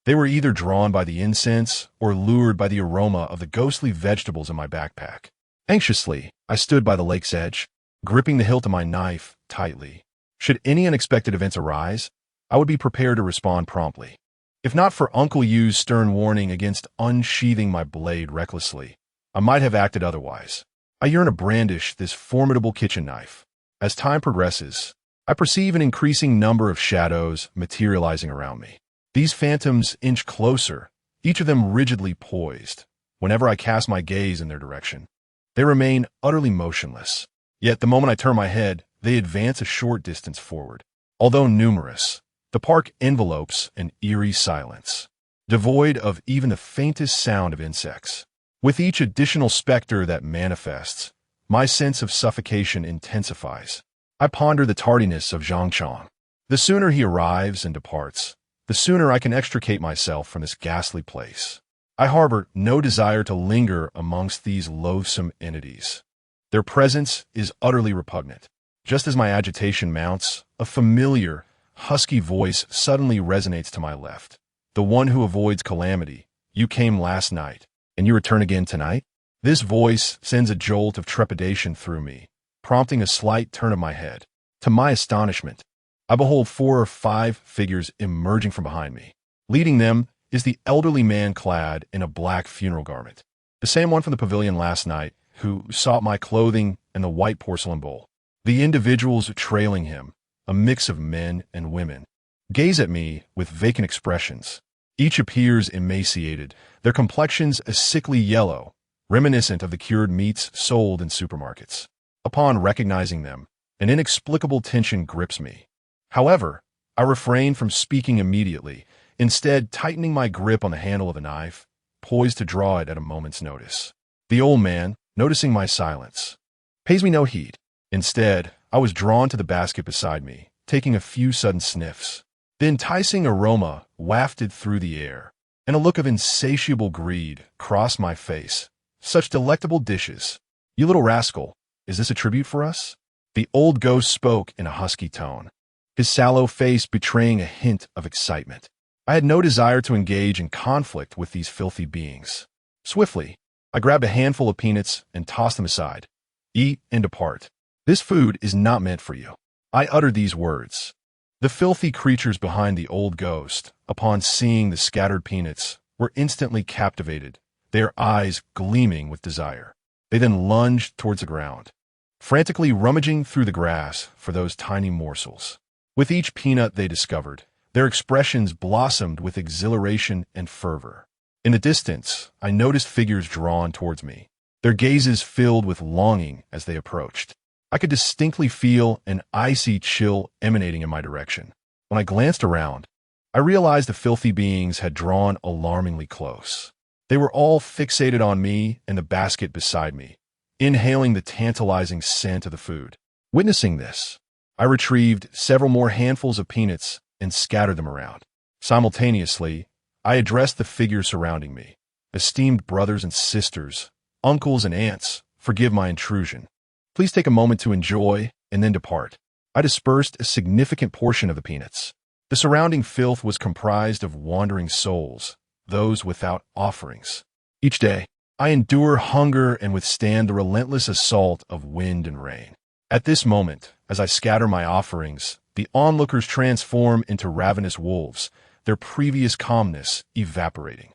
They were either drawn by the incense or lured by the aroma of the ghostly vegetables in my backpack. Anxiously, I stood by the lake's edge, gripping the hilt of my knife tightly. Should any unexpected events arise, I would be prepared to respond promptly. If not for Uncle Yu's stern warning against unsheathing my blade recklessly, I might have acted otherwise. I yearn to brandish this formidable kitchen knife. As time progresses, I perceive an increasing number of shadows materializing around me. These phantoms inch closer, each of them rigidly poised. Whenever I cast my gaze in their direction, they remain utterly motionless. Yet the moment I turn my head, they advance a short distance forward. Although numerous, the park envelopes an eerie silence, devoid of even the faintest sound of insects. With each additional specter that manifests, my sense of suffocation intensifies. I ponder the tardiness of Zhang Chong. The sooner he arrives and departs, the sooner I can extricate myself from this ghastly place. I harbor no desire to linger amongst these loathsome entities. Their presence is utterly repugnant. Just as my agitation mounts, a familiar, husky voice suddenly resonates to my left. The one who avoids calamity. You came last night, and you return again tonight? This voice sends a jolt of trepidation through me, prompting a slight turn of my head. To my astonishment, I behold 4 or 5 figures emerging from behind me. Leading them is the elderly man clad in a black funeral garment, the same one from the pavilion last night, who sought my clothing and the white porcelain bowl. The individuals trailing him, a mix of men and women, gaze at me with vacant expressions. Each appears emaciated, their complexions a sickly yellow, reminiscent of the cured meats sold in supermarkets. Upon recognizing them, an inexplicable tension grips me. However, I refrain from speaking immediately, instead tightening my grip on the handle of the knife, poised to draw it at a moment's notice. The old man, noticing my silence, pays me no heed. Instead, I was drawn to the basket beside me, taking a few sudden sniffs. The enticing aroma wafted through the air, and a look of insatiable greed crossed my face. Such delectable dishes. You little rascal, is this a tribute for us? The old ghost spoke in a husky tone, his sallow face betraying a hint of excitement. I had no desire to engage in conflict with these filthy beings. Swiftly, I grabbed a handful of peanuts and tossed them aside. Eat and depart. This food is not meant for you. I uttered these words. The filthy creatures behind the old ghost, upon seeing the scattered peanuts, were instantly captivated, their eyes gleaming with desire. They then lunged towards the ground, frantically rummaging through the grass for those tiny morsels. With each peanut they discovered, their expressions blossomed with exhilaration and fervor. In the distance, I noticed figures drawn towards me, their gazes filled with longing as they approached. I could distinctly feel an icy chill emanating in my direction. When I glanced around, I realized the filthy beings had drawn alarmingly close. They were all fixated on me and the basket beside me, inhaling the tantalizing scent of the food. Witnessing this, I retrieved several more handfuls of peanuts and scattered them around. Simultaneously, I addressed the figures surrounding me. Esteemed brothers and sisters, uncles and aunts, forgive my intrusion. Please take a moment to enjoy and then depart. I dispersed a significant portion of the peanuts. The surrounding filth was comprised of wandering souls, those without offerings. Each day, I endure hunger and withstand the relentless assault of wind and rain. At this moment, as I scatter my offerings, the onlookers transform into ravenous wolves, their previous calmness evaporating.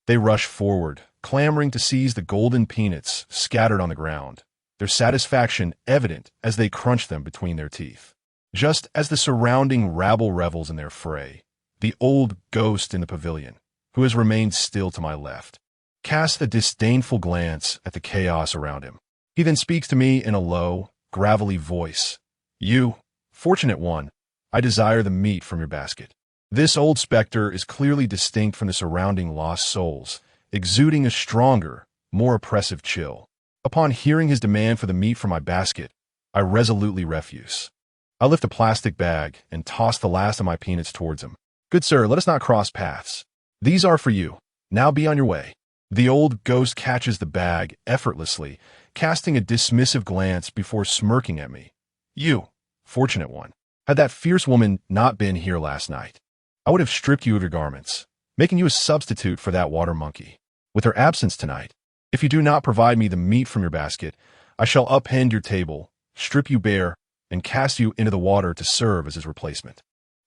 They rush forward, clamoring to seize the golden peanuts scattered on the ground, their satisfaction evident as they crunch them between their teeth. Just as the surrounding rabble revels in their fray, the old ghost in the pavilion, who has remained still to my left, casts a disdainful glance at the chaos around him. He then speaks to me in a low, gravelly voice. You, fortunate one, I desire the meat from your basket. This old specter is clearly distinct from the surrounding lost souls, exuding a stronger, more oppressive chill. Upon hearing his demand for the meat from my basket, I resolutely refuse. I lift a plastic bag and toss the last of my peanuts towards him. Good sir, let us not cross paths. These are for you. Now be on your way. The old ghost catches the bag effortlessly, casting a dismissive glance before smirking at me. You, fortunate one, had that fierce woman not been here last night, I would have stripped you of your garments, making you a substitute for that water monkey. With her absence tonight, if you do not provide me the meat from your basket, I shall upend your table, strip you bare, and cast you into the water to serve as his replacement.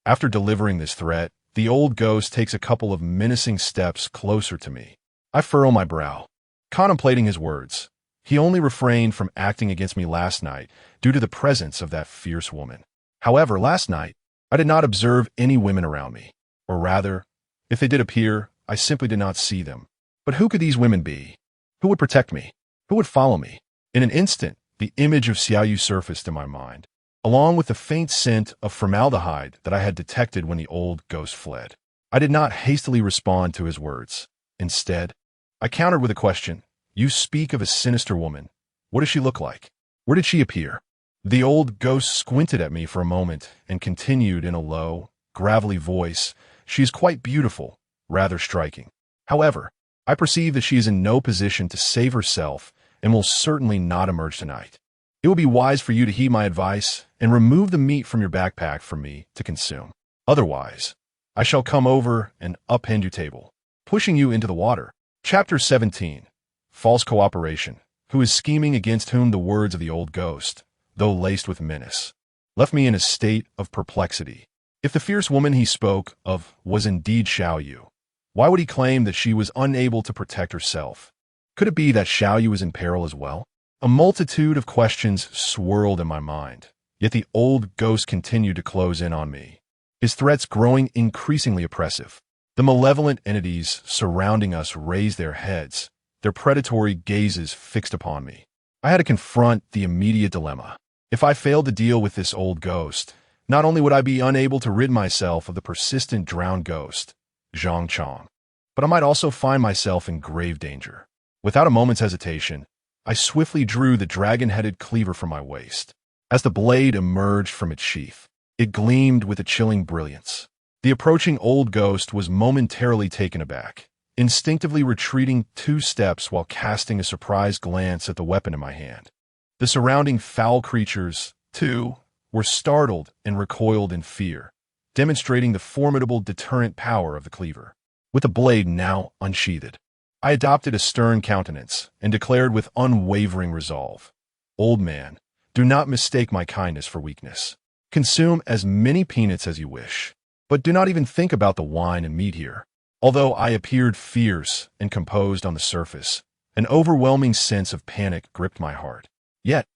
After delivering this threat, the old ghost takes a couple of menacing steps closer to me. I furrow my brow, contemplating his words. He only refrained from acting against me last night due to the presence of that fierce woman. However, last night, I did not observe any women around me, or rather, if they did appear, I simply did not see them. But who could these women be? Who would protect me? Who would follow me? In an instant, the image of Xiaoyu surfaced in my mind, along with the faint scent of formaldehyde that I had detected when the old ghost fled. I did not hastily respond to his words. Instead, I countered with a question. You speak of a sinister woman. What does she look like? Where did she appear? The old ghost squinted at me for a moment and continued in a low, gravelly voice. She is quite beautiful, rather striking. However, I perceive that she is in no position to save herself and will certainly not emerge tonight. It would be wise for you to heed my advice and remove the meat from your backpack for me to consume. Otherwise, I shall come over and upend your table, pushing you into the water. Chapter 17. False Cooperation. Who is scheming against whom the words of the old ghost, though laced with menace, left me in a state of perplexity. If the fierce woman he spoke of was indeed Xiaoyu, why would he claim that she was unable to protect herself? Could it be that Xiaoyu was in peril as well? A multitude of questions swirled in my mind, yet the old ghost continued to close in on me, his threats growing increasingly oppressive. The malevolent entities surrounding us raised their heads, their predatory gazes fixed upon me. I had to confront the immediate dilemma. If I failed to deal with this old ghost, not only would I be unable to rid myself of the persistent drowned ghost, Zhang Chong, but I might also find myself in grave danger. Without a moment's hesitation, I swiftly drew the dragon-headed cleaver from my waist. As the blade emerged from its sheath, it gleamed with a chilling brilliance. The approaching old ghost was momentarily taken aback, instinctively retreating 2 steps while casting a surprised glance at the weapon in my hand. The surrounding foul creatures, Two were startled and recoiled in fear, demonstrating the formidable deterrent power of the cleaver. With the blade now unsheathed, I adopted a stern countenance and declared with unwavering resolve, "Old man, do not mistake my kindness for weakness. Consume as many peanuts as you wish, but do not even think about the wine and meat here." Although I appeared fierce and composed on the surface, an overwhelming sense of panic gripped my heart. Yet,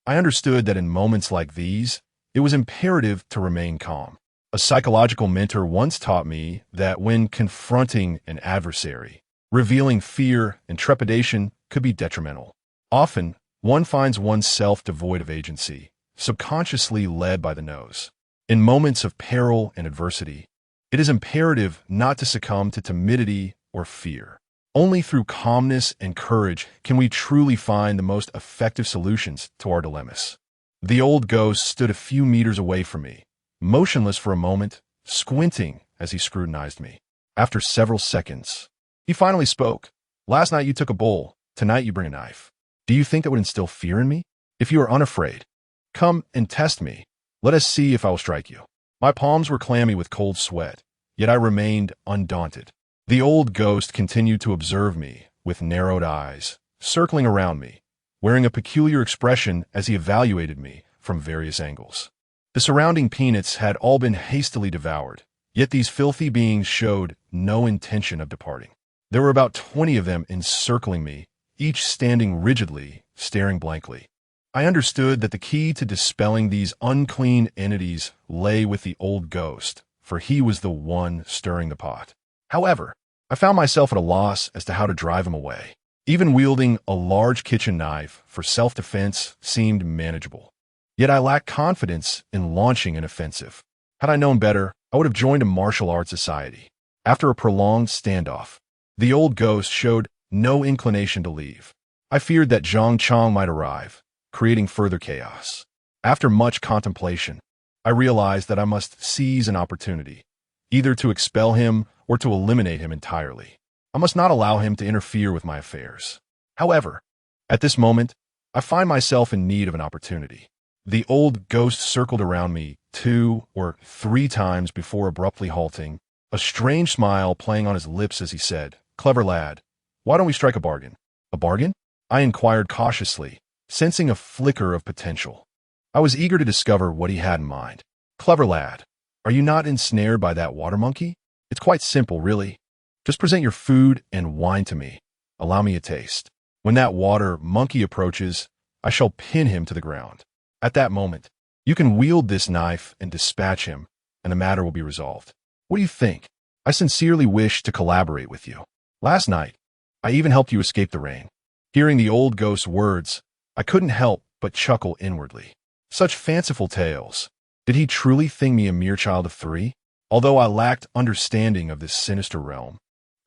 I understood that in moments like these, it was imperative to remain calm. A psychological mentor once taught me that when confronting an adversary, revealing fear and trepidation could be detrimental. Often, one finds oneself devoid of agency, subconsciously led by the nose. In moments of peril and adversity, it is imperative not to succumb to timidity or fear. Only through calmness and courage can we truly find the most effective solutions to our dilemmas. The old ghost stood a few meters away from me, motionless for a moment, squinting as he scrutinized me. After several seconds, he finally spoke. "Last night you took a bowl. Tonight you bring a knife. Do you think that would instill fear in me? If you are unafraid, come and test me. Let us see if I will strike you." My palms were clammy with cold sweat, yet I remained undaunted. The old ghost continued to observe me with narrowed eyes, circling around me, wearing a peculiar expression as he evaluated me from various angles. The surrounding peanuts had all been hastily devoured, yet these filthy beings showed no intention of departing. There were about 20 of them encircling me, each standing rigidly, staring blankly. I understood that the key to dispelling these unclean entities lay with the old ghost, for he was the one stirring the pot. However, I found myself at a loss as to how to drive him away. Even wielding a large kitchen knife for self-defense seemed manageable. Yet I lacked confidence in launching an offensive. Had I known better, I would have joined a martial arts society. After a prolonged standoff, the old ghost showed no inclination to leave. I feared that Zhang Chang might arrive, creating further chaos. After much contemplation, I realized that I must seize an opportunity, either to expel him or to eliminate him entirely. I must not allow him to interfere with my affairs. However, at this moment, I find myself in need of an opportunity. The old ghost circled around me 2 or 3 times before abruptly halting, a strange smile playing on his lips as he said, "Clever lad, why don't we strike a bargain?" "A bargain?" I inquired cautiously, sensing a flicker of potential. I was eager to discover what he had in mind. "Clever lad, are you not ensnared by that water monkey? It's quite simple, really. Just present your food and wine to me. Allow me a taste. When that water monkey approaches, I shall pin him to the ground. At that moment, you can wield this knife and dispatch him, and the matter will be resolved. What do you think? I sincerely wish to collaborate with you. Last night, I even helped you escape the rain." Hearing the old ghost's words, I couldn't help but chuckle inwardly. Such fanciful tales. Did he truly think me a mere child of 3? Although I lacked understanding of this sinister realm,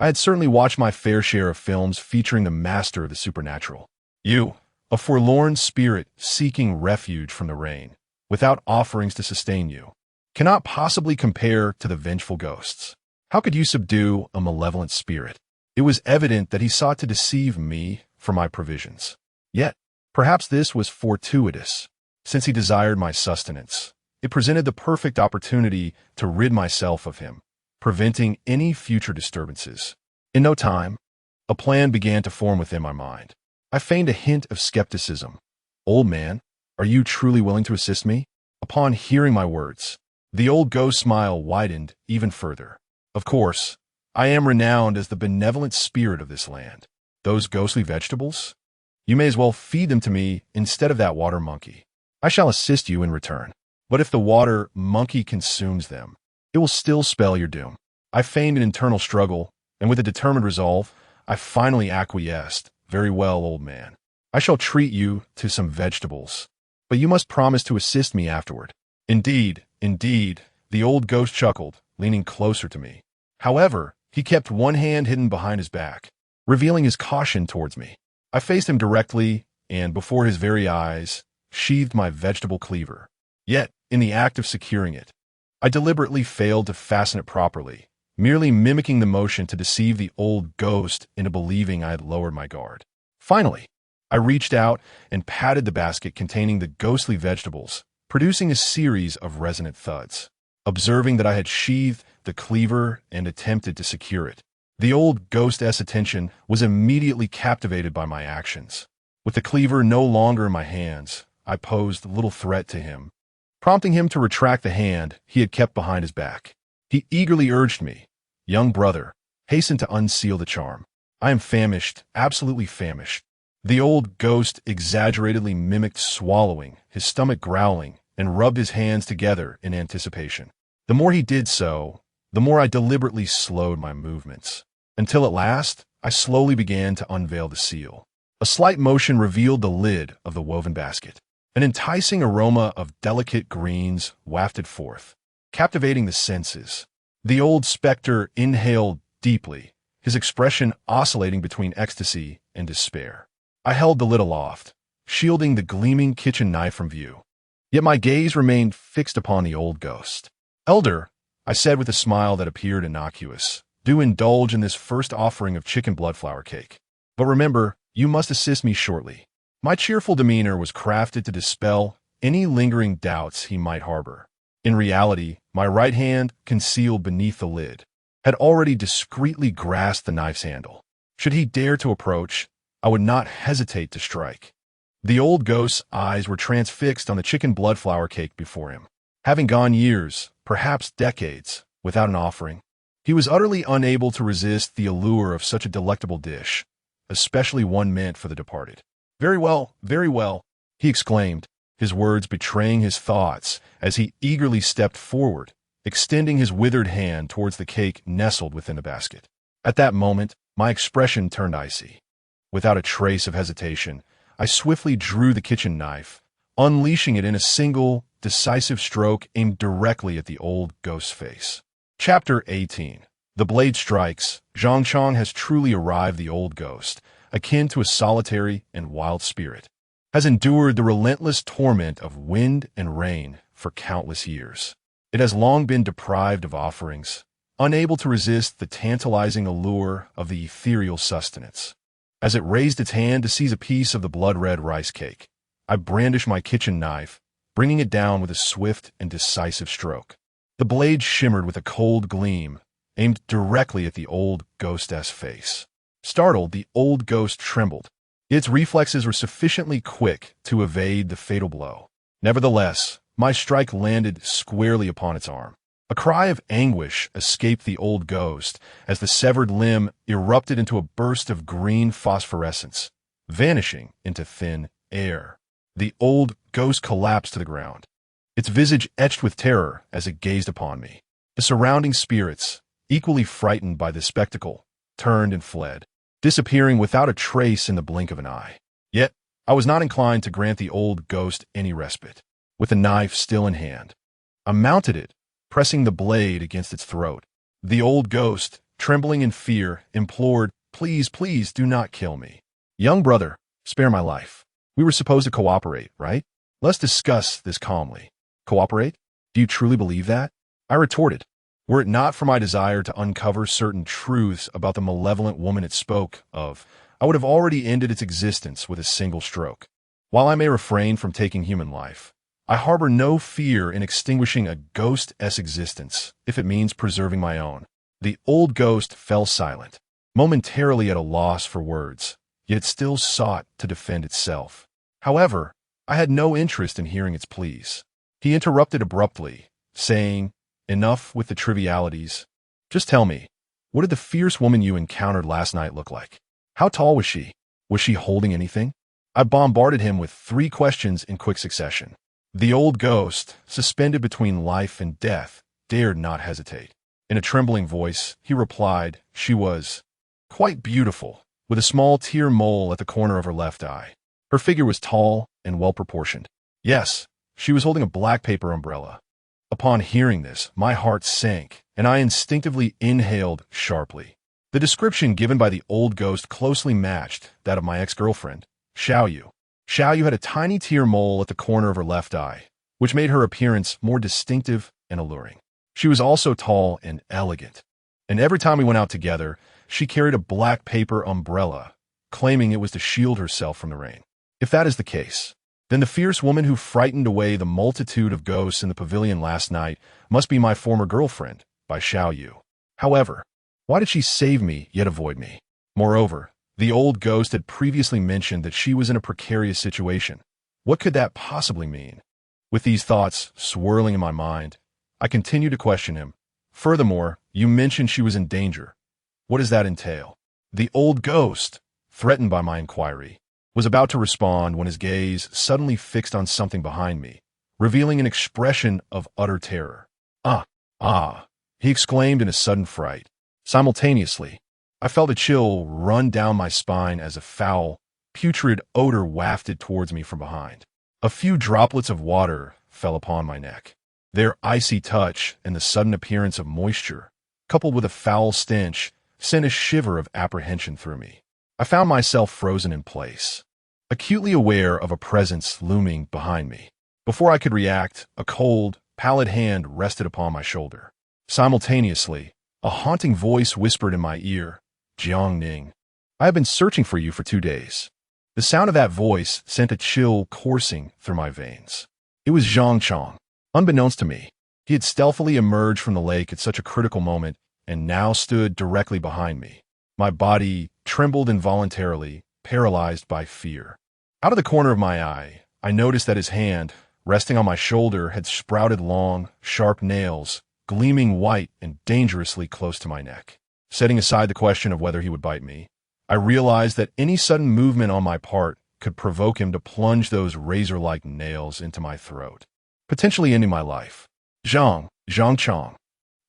I had certainly watched my fair share of films featuring the master of the supernatural. You, a forlorn spirit seeking refuge from the rain, without offerings to sustain you, cannot possibly compare to the vengeful ghosts. How could you subdue a malevolent spirit? It was evident that he sought to deceive me for my provisions. Yet, perhaps this was fortuitous. Since he desired my sustenance, it presented the perfect opportunity to rid myself of him, preventing any future disturbances. In no time, a plan began to form within my mind. I feigned a hint of skepticism. "Old man, are you truly willing to assist me?" Upon hearing my words, the old ghost smile widened even further. "Of course, I am renowned as the benevolent spirit of this land. Those ghostly vegetables? You may as well feed them to me instead of that water monkey. I shall assist you in return. But if the water monkey consumes them, it will still spell your doom." I feigned an internal struggle, and with a determined resolve, I finally acquiesced. "Very well, old man. I shall treat you to some vegetables, but you must promise to assist me afterward." Indeed, the old ghost chuckled, leaning closer to me. However, he kept one hand hidden behind his back, revealing his caution towards me. I faced him directly, and before his very eyes, sheathed my vegetable cleaver. Yet, in the act of securing it, I deliberately failed to fasten it properly, merely mimicking the motion to deceive the old ghost into believing I had lowered my guard. Finally, I reached out and patted the basket containing the ghostly vegetables, producing a series of resonant thuds. Observing that I had sheathed the cleaver and attempted to secure it, the old ghost's attention was immediately captivated by my actions. With the cleaver no longer in my hands, I posed little threat to him, prompting him to retract the hand he had kept behind his back. He eagerly urged me, "Young brother, hasten to unseal the charm. I am famished, absolutely famished." The old ghost exaggeratedly mimicked swallowing, his stomach growling, and rubbed his hands together in anticipation. The more he did so, the more I deliberately slowed my movements, until at last I slowly began to unveil the seal. A slight motion revealed the lid of the woven basket. An enticing aroma of delicate greens wafted forth, captivating the senses. The old specter inhaled deeply, his expression oscillating between ecstasy and despair. I held the lid aloft, shielding the gleaming kitchen knife from view. Yet my gaze remained fixed upon the old ghost. "Elder," I said with a smile that appeared innocuous, "do indulge in this first offering of chicken bloodflower cake. But remember, you must assist me shortly." My cheerful demeanor was crafted to dispel any lingering doubts he might harbor. In reality, my right hand, concealed beneath the lid, had already discreetly grasped the knife's handle. Should he dare to approach, I would not hesitate to strike. The old ghost's eyes were transfixed on the chicken bloodflower cake before him. Having gone years, perhaps decades, without an offering, he was utterly unable to resist the allure of such a delectable dish, especially one meant for the departed. Very well, he exclaimed, his words betraying his thoughts as he eagerly stepped forward, extending his withered hand towards the cake nestled within the basket. At that moment, my expression turned icy. Without a trace of hesitation, I swiftly drew the kitchen knife, unleashing it in a single, decisive stroke aimed directly at the old ghost's face. Chapter 18. The blade strikes. Zhang Chong has truly arrived. The old ghost, akin to a solitary and wild spirit, has endured the relentless torment of wind and rain for countless years. It has long been deprived of offerings, unable to resist the tantalizing allure of the ethereal sustenance. As it raised its hand to seize a piece of the blood-red rice cake, I brandished my kitchen knife, bringing it down with a swift and decisive stroke. The blade shimmered with a cold gleam, aimed directly at the old ghost's face. Startled, the old ghost trembled. Its reflexes were sufficiently quick to evade the fatal blow. Nevertheless, my strike landed squarely upon its arm. A cry of anguish escaped the old ghost as the severed limb erupted into a burst of green phosphorescence, vanishing into thin air. The old ghost collapsed to the ground, its visage etched with terror as it gazed upon me. The surrounding spirits, equally frightened by this spectacle, turned and fled, disappearing without a trace in the blink of an eye. Yet, I was not inclined to grant the old ghost any respite. With the knife still in hand, I mounted it, pressing the blade against its throat. The old ghost, trembling in fear, implored, "Please, please, do not kill me. Young brother, spare my life. We were supposed to cooperate, right? Let's discuss this calmly." "Cooperate? Do you truly believe that?" I retorted. Were it not for my desire to uncover certain truths about the malevolent woman it spoke of, I would have already ended its existence with a single stroke. While I may refrain from taking human life, I harbor no fear in extinguishing a ghost's existence if it means preserving my own. The old ghost fell silent, momentarily at a loss for words, yet it still sought to defend itself. However, I had no interest in hearing its pleas. He interrupted abruptly, saying, "Enough with the trivialities. Just tell me, what did the fierce woman you encountered last night look like? How tall was she? Was she holding anything?" I bombarded him with 3 questions in quick succession. The old ghost, suspended between life and death, dared not hesitate. In a trembling voice, he replied, "She was quite beautiful, with a small tear mole at the corner of her left eye. Her figure was tall and well-proportioned. Yes, she was holding a black paper umbrella." Upon hearing this, my heart sank, and I instinctively inhaled sharply. The description given by the old ghost closely matched that of my ex-girlfriend, Xiaoyu. Xiaoyu had a tiny tear mole at the corner of her left eye, which made her appearance more distinctive and alluring. She was also tall and elegant, and every time we went out together, she carried a black paper umbrella, claiming it was to shield herself from the rain. If that is the case, Then the fierce woman who frightened away the multitude of ghosts in the pavilion last night must be my former girlfriend, by Xiao Yu. However, why did she save me yet avoid me? Moreover, the old ghost had previously mentioned that she was in a precarious situation. What could that possibly mean? With these thoughts swirling in my mind, I continued to question him. Furthermore, you mentioned she was in danger. What does that entail? The old ghost, threatened by my inquiry, was about to respond when his gaze suddenly fixed on something behind me, revealing an expression of utter terror. Ah, he exclaimed in a sudden fright. Simultaneously, I felt a chill run down my spine as a foul, putrid odor wafted towards me from behind. A few droplets of water fell upon my neck. Their icy touch and the sudden appearance of moisture, coupled with a foul stench, sent a shiver of apprehension through me. I found myself frozen in place, acutely aware of a presence looming behind me. Before I could react, a cold, pallid hand rested upon my shoulder. Simultaneously, a haunting voice whispered in my ear, "Jiang Ning, I have been searching for you for 2 days." The sound of that voice sent a chill coursing through my veins. It was Zhang Chong. Unbeknownst to me, he had stealthily emerged from the lake at such a critical moment and now stood directly behind me. My body trembled involuntarily, paralyzed by fear. Out of the corner of my eye, I noticed that his hand, resting on my shoulder, had sprouted long, sharp nails, gleaming white and dangerously close to my neck. Setting aside the question of whether he would bite me, I realized that any sudden movement on my part could provoke him to plunge those razor-like nails into my throat, potentially ending my life. Zhang Chong,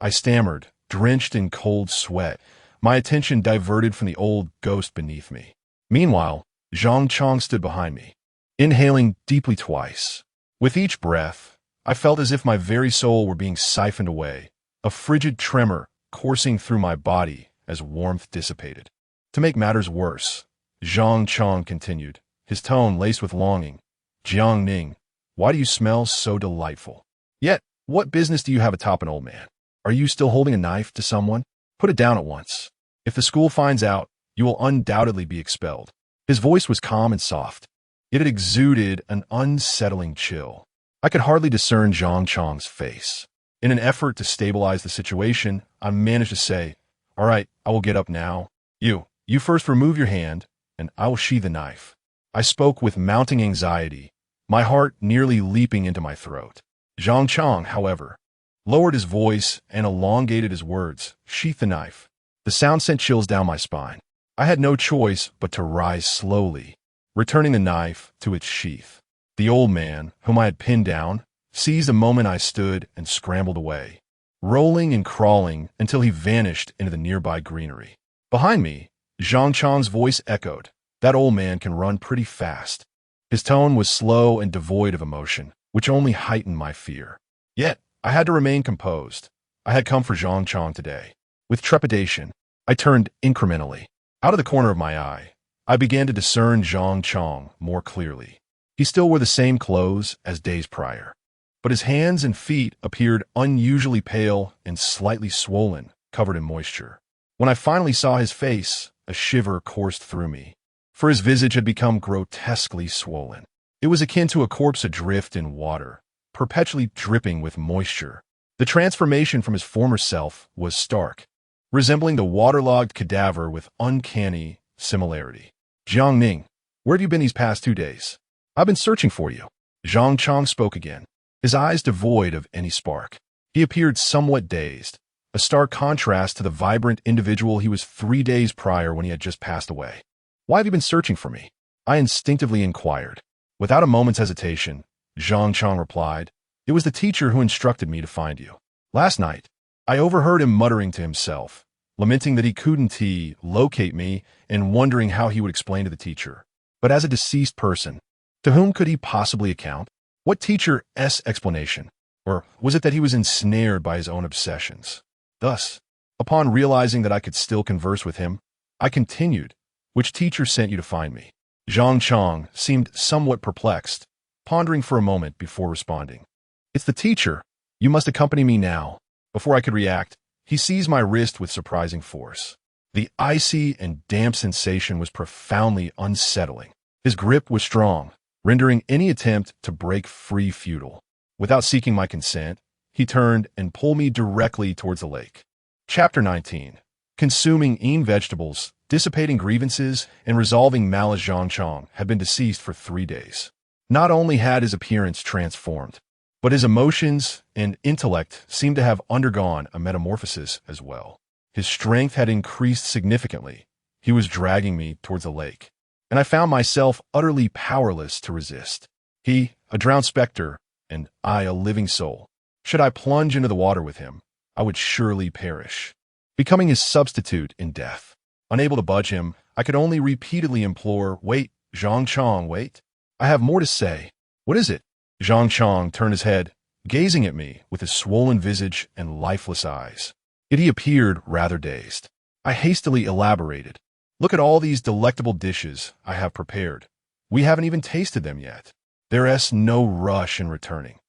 I stammered, drenched in cold sweat, my attention diverted from the old ghost beneath me. Meanwhile, Zhang Chong stood behind me, inhaling deeply twice. With each breath, I felt as if my very soul were being siphoned away, a frigid tremor coursing through my body as warmth dissipated. To make matters worse, Zhang Chong continued, his tone laced with longing. "Jiang Ning, why do you smell so delightful? Yet, what business do you have atop an old man? Are you still holding a knife to someone? Put it down at once. If the school finds out, you will undoubtedly be expelled." His voice was calm and soft, yet it exuded an unsettling chill. I could hardly discern Zhang Chong's face. In an effort to stabilize the situation, I managed to say, "All right, I will get up now. You first remove your hand, and I will sheathe the knife." I spoke with mounting anxiety, my heart nearly leaping into my throat. Zhang Chong, however, lowered his voice and elongated his words, "Sheath the knife." The sound sent chills down my spine. I had no choice but to rise slowly, returning the knife to its sheath. The old man, whom I had pinned down, seized the moment I stood and scrambled away, rolling and crawling until he vanished into the nearby greenery. Behind me, Zhang Chong's voice echoed, "That old man can run pretty fast." His tone was slow and devoid of emotion, which only heightened my fear. Yet, I had to remain composed. I had come for Zhang Chong today. With trepidation, I turned incrementally. Out of the corner of my eye, I began to discern Zhang Chong more clearly. He still wore the same clothes as days prior, but his hands and feet appeared unusually pale and slightly swollen, covered in moisture. When I finally saw his face, a shiver coursed through me, for his visage had become grotesquely swollen. It was akin to a corpse adrift in water, perpetually dripping with moisture. The transformation from his former self was stark, resembling the waterlogged cadaver with uncanny similarity. "Jiang Ning, where have you been these past 2 days? I've been searching for you." Zhang Chong spoke again, his eyes devoid of any spark. He appeared somewhat dazed, a stark contrast to the vibrant individual he was 3 days prior when he had just passed away. "Why have you been searching for me?" I instinctively inquired. Without a moment's hesitation, Zhang Chong replied, "It was the teacher who instructed me to find you. Last night, I overheard him muttering to himself, lamenting that he couldn't locate me and wondering how he would explain to the teacher. But as a deceased person, to whom could he possibly account? What teacher's explanation? Or was it that he was ensnared by his own obsessions? Thus, upon realizing that I could still converse with him, I continued, "Which teacher sent you to find me?" Zhang Chong seemed somewhat perplexed, pondering for a moment before responding. "It's the teacher. You must accompany me now." Before I could react, he seized my wrist with surprising force. The icy and damp sensation was profoundly unsettling. His grip was strong, rendering any attempt to break free futile. Without seeking my consent, he turned and pulled me directly towards the lake. Chapter 19. Consuming vegetables, dissipating grievances, and resolving malice. Zhang Chong had been deceased for 3 days. Not only had his appearance transformed, but his emotions and intellect seemed to have undergone a metamorphosis as well. His strength had increased significantly. He was dragging me towards the lake, and I found myself utterly powerless to resist. He, a drowned specter, and I, a living soul. Should I plunge into the water with him, I would surely perish, becoming his substitute in death. Unable to budge him, I could only repeatedly implore, "Wait, Zhang Chong, wait. I have more to say." "What is it?" Zhang Chong turned his head, gazing at me with his swollen visage and lifeless eyes. Yet he appeared rather dazed. I hastily elaborated. "Look at all these delectable dishes I have prepared. We haven't even tasted them yet. There is no rush in returning.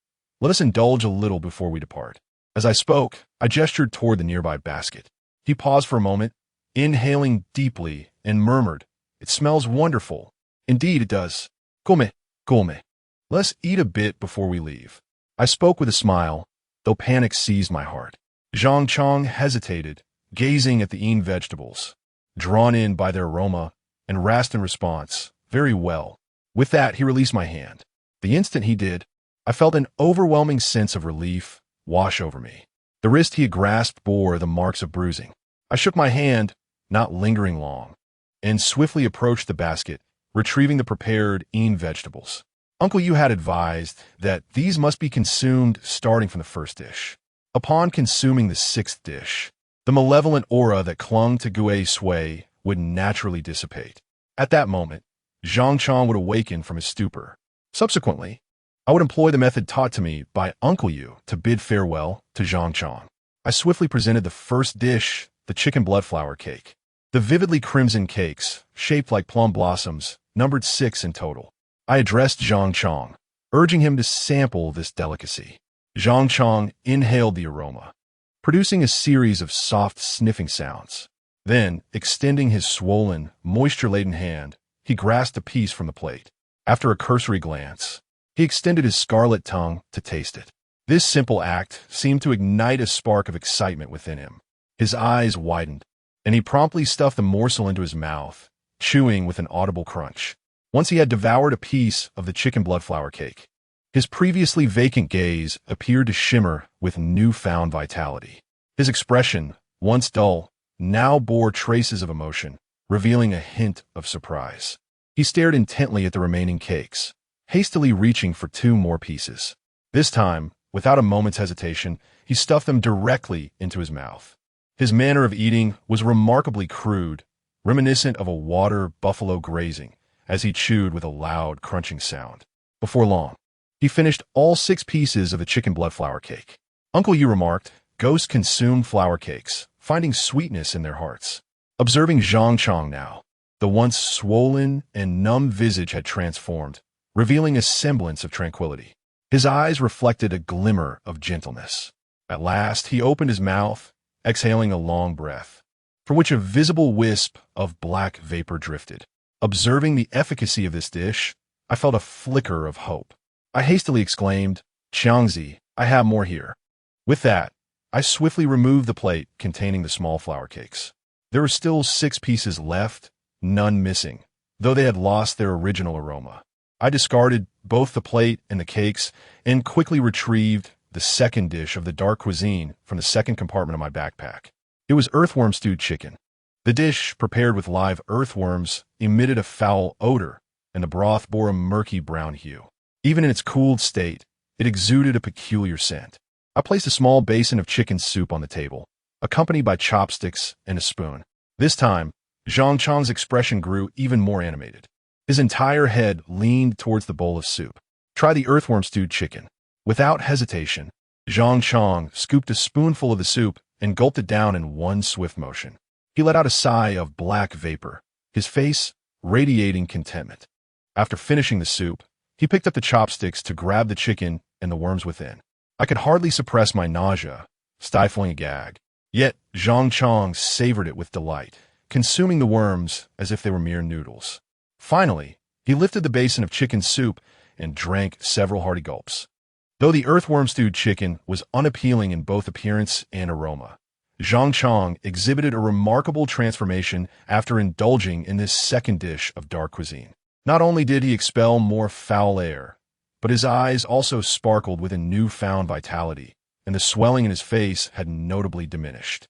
Let us indulge a little before we depart." As I spoke, I gestured toward the nearby basket. He paused for a moment, inhaling deeply, and murmured, "It smells wonderful. Indeed it does. Come, come. Let's eat a bit before we leave." I spoke with a smile, though panic seized my heart. Zhang Chong hesitated, gazing at the vegetables, drawn in by their aroma, and rasped in response, "Very well." With that, he released my hand. The instant he did, I felt an overwhelming sense of relief wash over me. The wrist he had grasped bore the marks of bruising. I shook my hand, not lingering long, and swiftly approached the basket, retrieving the prepared vegetables. "Uncle, you had advised that these must be consumed starting from the first dish. Upon consuming the 6th dish, the malevolent aura that clung to Gue Sui would naturally dissipate. At that moment, Zhang Chong would awaken from his stupor. Subsequently, I would employ the method taught to me by Uncle Yu to bid farewell to Zhang Chong." I swiftly presented the first dish, the chicken bloodflower cake. The vividly crimson cakes, shaped like plum blossoms, numbered 6 in total. I addressed Zhang Chong, urging him to sample this delicacy. Zhang Chong inhaled the aroma, producing a series of soft sniffing sounds. Then, extending his swollen, moisture-laden hand, he grasped a piece from the plate. After a cursory glance, he extended his scarlet tongue to taste it. This simple act seemed to ignite a spark of excitement within him. His eyes widened, and he promptly stuffed the morsel into his mouth, chewing with an audible crunch. Once he had devoured a piece of the chicken bloodflower cake, his previously vacant gaze appeared to shimmer with newfound vitality. His expression, once dull, now bore traces of emotion, revealing a hint of surprise. He stared intently at the remaining cakes, hastily reaching for 2 more pieces. This time, without a moment's hesitation, he stuffed them directly into his mouth. His manner of eating was remarkably crude, reminiscent of a water buffalo grazing, as he chewed with a loud, crunching sound. Before long, he finished all 6 pieces of the chicken bloodflower cake. Uncle Yu remarked, "Ghosts consume flour cakes, finding sweetness in their hearts." Observing Zhang Chong now, the once swollen and numb visage had transformed, revealing a semblance of tranquility. His eyes reflected a glimmer of gentleness. At last, he opened his mouth, exhaling a long breath, from which a visible wisp of black vapor drifted. Observing the efficacy of this dish, I felt a flicker of hope. I hastily exclaimed, "Qiangzi, I have more here." With that, I swiftly removed the plate containing the small flour cakes. There were still 6 pieces left, none missing, though they had lost their original aroma. I discarded both the plate and the cakes and quickly retrieved the second dish of the dark cuisine from the second compartment of my backpack. It was earthworm stewed chicken. The dish, prepared with live earthworms, emitted a foul odor, and the broth bore a murky brown hue. Even in its cooled state, it exuded a peculiar scent. I placed a small basin of chicken soup on the table, accompanied by chopsticks and a spoon. This time, Zhang Chong's expression grew even more animated. His entire head leaned towards the bowl of soup. "Try the earthworm stewed chicken." Without hesitation, Zhang Chong scooped a spoonful of the soup and gulped it down in one swift motion. He let out a sigh of black vapor, his face radiating contentment. After finishing the soup, he picked up the chopsticks to grab the chicken and the worms within. I could hardly suppress my nausea, stifling a gag. Yet Zhang Chong savored it with delight, consuming the worms as if they were mere noodles. Finally, He lifted the basin of chicken soup and drank several hearty gulps. Though the earthworm-stewed chicken was unappealing in both appearance and aroma, Zhang Chong exhibited a remarkable transformation after indulging in this second dish of dark cuisine. Not only did he expel more foul air, but his eyes also sparkled with a newfound vitality, and the swelling in his face had notably diminished.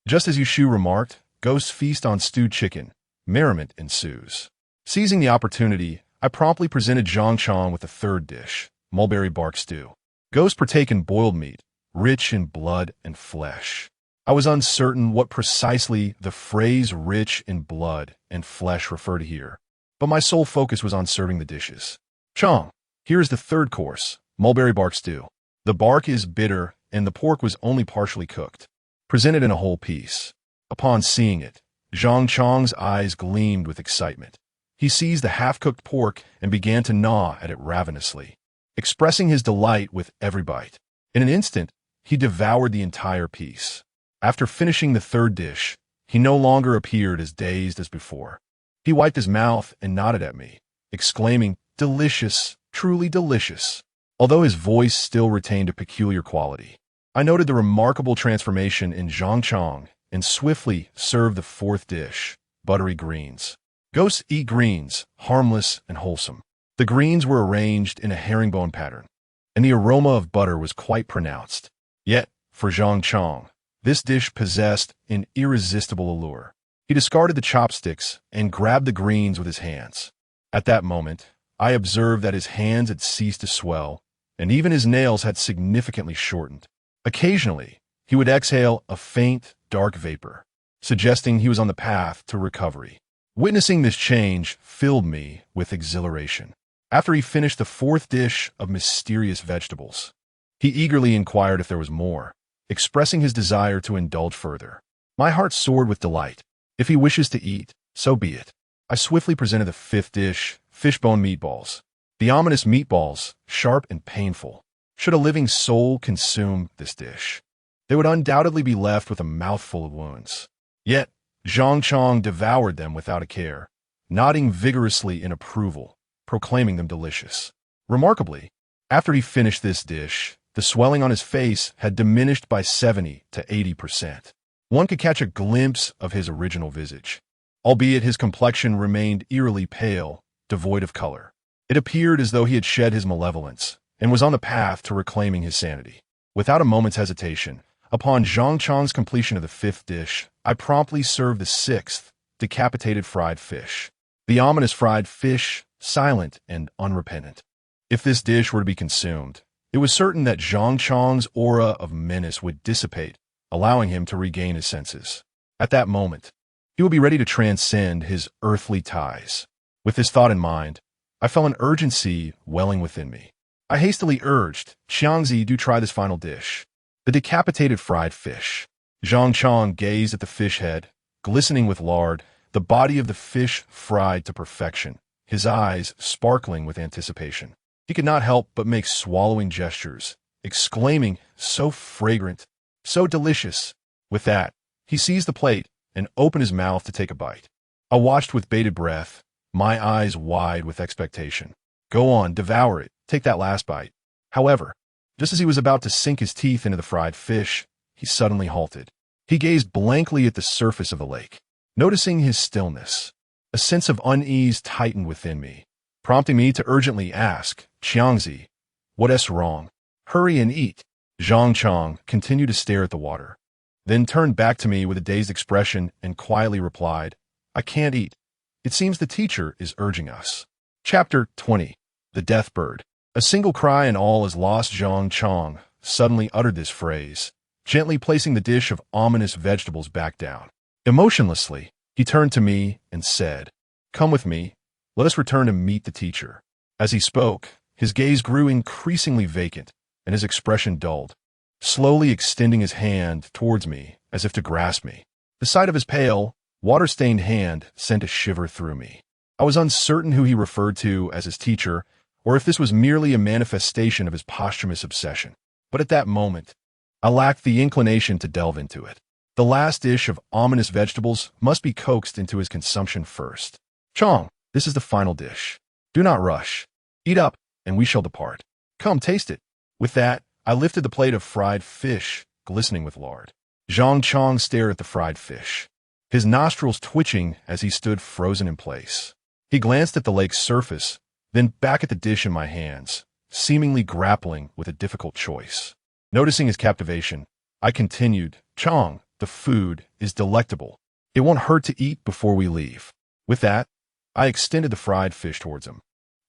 Just as Yushu remarked, ghosts feast on stewed chicken. Merriment ensues. Seizing the opportunity, I promptly presented Zhang Chong with the third dish, mulberry bark stew. Ghosts partake in boiled meat, rich in blood and flesh. I was uncertain what precisely the phrase rich in blood and flesh referred to here, but my sole focus was on serving the dishes. Chong, here is the third course, mulberry bark stew. The bark is bitter, and the pork was only partially cooked, presented in a whole piece. Upon seeing it, Zhang Chong's eyes gleamed with excitement. He seized the half-cooked pork and began to gnaw at it ravenously, expressing his delight with every bite. In an instant, he devoured the entire piece. After finishing the third dish, he no longer appeared as dazed as before. He wiped his mouth and nodded at me, exclaiming, "Delicious, truly delicious." Although his voice still retained a peculiar quality, I noted the remarkable transformation in Zhang Chong and swiftly served the fourth dish, buttery greens. Ghosts eat greens, harmless and wholesome. The greens were arranged in a herringbone pattern, and the aroma of butter was quite pronounced. Yet, for Zhang Chong, this dish possessed an irresistible allure. He discarded the chopsticks and grabbed the greens with his hands. At that moment, I observed that his hands had ceased to swell, and even his nails had significantly shortened. Occasionally, he would exhale a faint, dark vapor, suggesting he was on the path to recovery. Witnessing this change filled me with exhilaration. After he finished the fourth dish of mysterious vegetables, he eagerly inquired if there was more, expressing his desire to indulge further. My heart soared with delight. If he wishes to eat, so be it. I swiftly presented the fifth dish, fishbone meatballs. The ominous meatballs, sharp and painful. Should a living soul consume this dish, they would undoubtedly be left with a mouthful of wounds. Yet, Zhang Chong devoured them without a care, nodding vigorously in approval, proclaiming them delicious. Remarkably, after he finished this dish, the swelling on his face had diminished by 70 to 80%. One could catch a glimpse of his original visage, albeit his complexion remained eerily pale, devoid of color. It appeared as though he had shed his malevolence and was on the path to reclaiming his sanity. Without a moment's hesitation, upon Zhang Chong's completion of the fifth dish, I promptly served the sixth, decapitated fried fish. The ominous fried fish, silent and unrepentant. If this dish were to be consumed, it was certain that Zhang Chong's aura of menace would dissipate, allowing him to regain his senses. At that moment, he would be ready to transcend his earthly ties. With this thought in mind, I felt an urgency welling within me. I hastily urged, "Xiangzi, do try this final dish." The decapitated fried fish. Zhang Chong gazed at the fish head, glistening with lard, the body of the fish fried to perfection, his eyes sparkling with anticipation. He could not help but make swallowing gestures, exclaiming, "So fragrant, so delicious." With that, he seized the plate and opened his mouth to take a bite. I watched with bated breath, my eyes wide with expectation. "Go on, devour it, take that last bite." However, just as he was about to sink his teeth into the fried fish, he suddenly halted. He gazed blankly at the surface of the lake. Noticing his stillness, a sense of unease tightened within me, prompting me to urgently ask, "Xiangzi, what is wrong? Hurry and eat." Zhang Chong continued to stare at the water, then turned back to me with a dazed expression and quietly replied, "I can't eat. It seems the teacher is urging us." Chapter 20. The Death Bird. A single cry and all is lost. Zhang Chong suddenly uttered this phrase, gently placing the dish of ominous vegetables back down. Emotionlessly, he turned to me and said, "Come with me. Let us return to meet the teacher." As he spoke, his gaze grew increasingly vacant, and his expression dulled, slowly extending his hand towards me as if to grasp me. The sight of his pale, water-stained hand sent a shiver through me. I was uncertain who he referred to as his teacher, or if this was merely a manifestation of his posthumous obsession. But at that moment, I lacked the inclination to delve into it. The last dish of ominous vegetables must be coaxed into his consumption first. "Chong, this is the final dish. Do not rush. Eat up, and we shall depart. Come, taste it. With that, I lifted the plate of fried fish, glistening with lard. Zhang Chong stared at the fried fish, his nostrils twitching as he stood frozen in place. He glanced at the lake's surface, then back at the dish in my hands, seemingly grappling with a difficult choice. Noticing his captivation, I continued, Chong, the food is delectable. It won't hurt to eat before we leave. With that, I extended the fried fish towards him.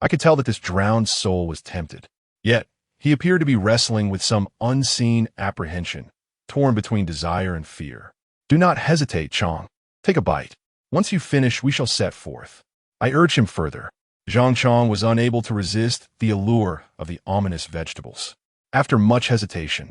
I could tell that this drowned soul was tempted. Yet, he appeared to be wrestling with some unseen apprehension, torn between desire and fear. Do not hesitate, Chong. Take a bite. Once you finish, we shall set forth. I urged him further. Zhang Chong was unable to resist the allure of the ominous vegetables. After much hesitation,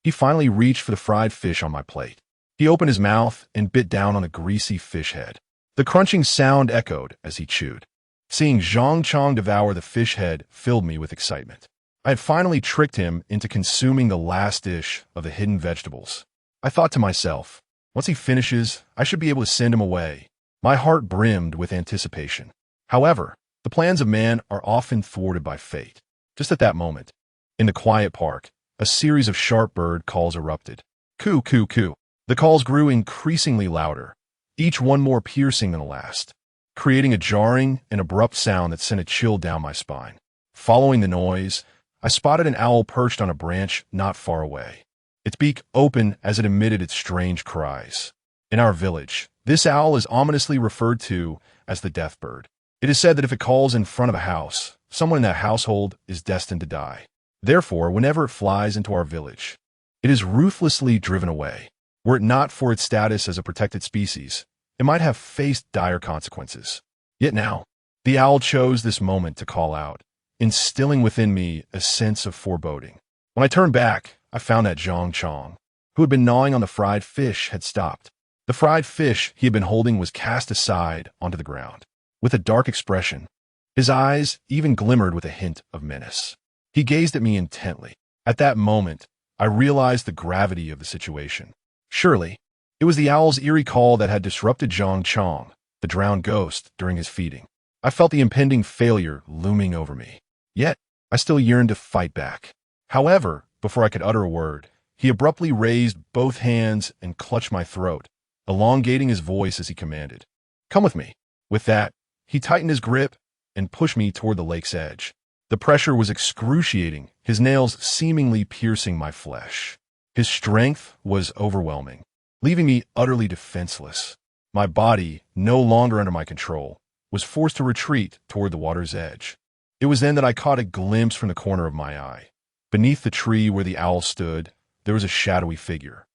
he finally reached for the fried fish on my plate. He opened his mouth and bit down on a greasy fish head. The crunching sound echoed as he chewed. Seeing Zhang Chong devour the fish head filled me with excitement. I had finally tricked him into consuming the last dish of the hidden vegetables. I thought to myself, once he finishes, I should be able to send him away. My heart brimmed with anticipation. However, the plans of man are often thwarted by fate. Just at that moment, in the quiet park, a series of sharp bird calls erupted. Coo, coo, coo. The calls grew increasingly louder, each one more piercing than the last, creating a jarring and abrupt sound that sent a chill down my spine. Following the noise, I spotted an owl perched on a branch not far away, its beak open as it emitted its strange cries. In our village, this owl is ominously referred to as the death bird. It is said that if it calls in front of a house, someone in that household is destined to die. Therefore, whenever it flies into our village, it is ruthlessly driven away. Were it not for its status as a protected species, it might have faced dire consequences. Yet now, the owl chose this moment to call out, instilling within me a sense of foreboding. When I turned back, I found that Zhang Chong, who had been gnawing on the fried fish, had stopped. The fried fish he had been holding was cast aside onto the ground. With a dark expression, his eyes even glimmered with a hint of menace. He gazed at me intently. At that moment, I realized the gravity of the situation. Surely, it was the owl's eerie call that had disrupted Zhang Chong, the drowned ghost, during his feeding. I felt the impending failure looming over me. Yet, I still yearned to fight back. However, before I could utter a word, he abruptly raised both hands and clutched my throat, elongating his voice as he commanded, "Come with me." With that, he tightened his grip and pushed me toward the lake's edge. The pressure was excruciating, his nails seemingly piercing my flesh. His strength was overwhelming, leaving me utterly defenseless. My body, no longer under my control, was forced to retreat toward the water's edge. It was then that I caught a glimpse from the corner of my eye. Beneath the tree where the owl stood, there was a shadowy figure.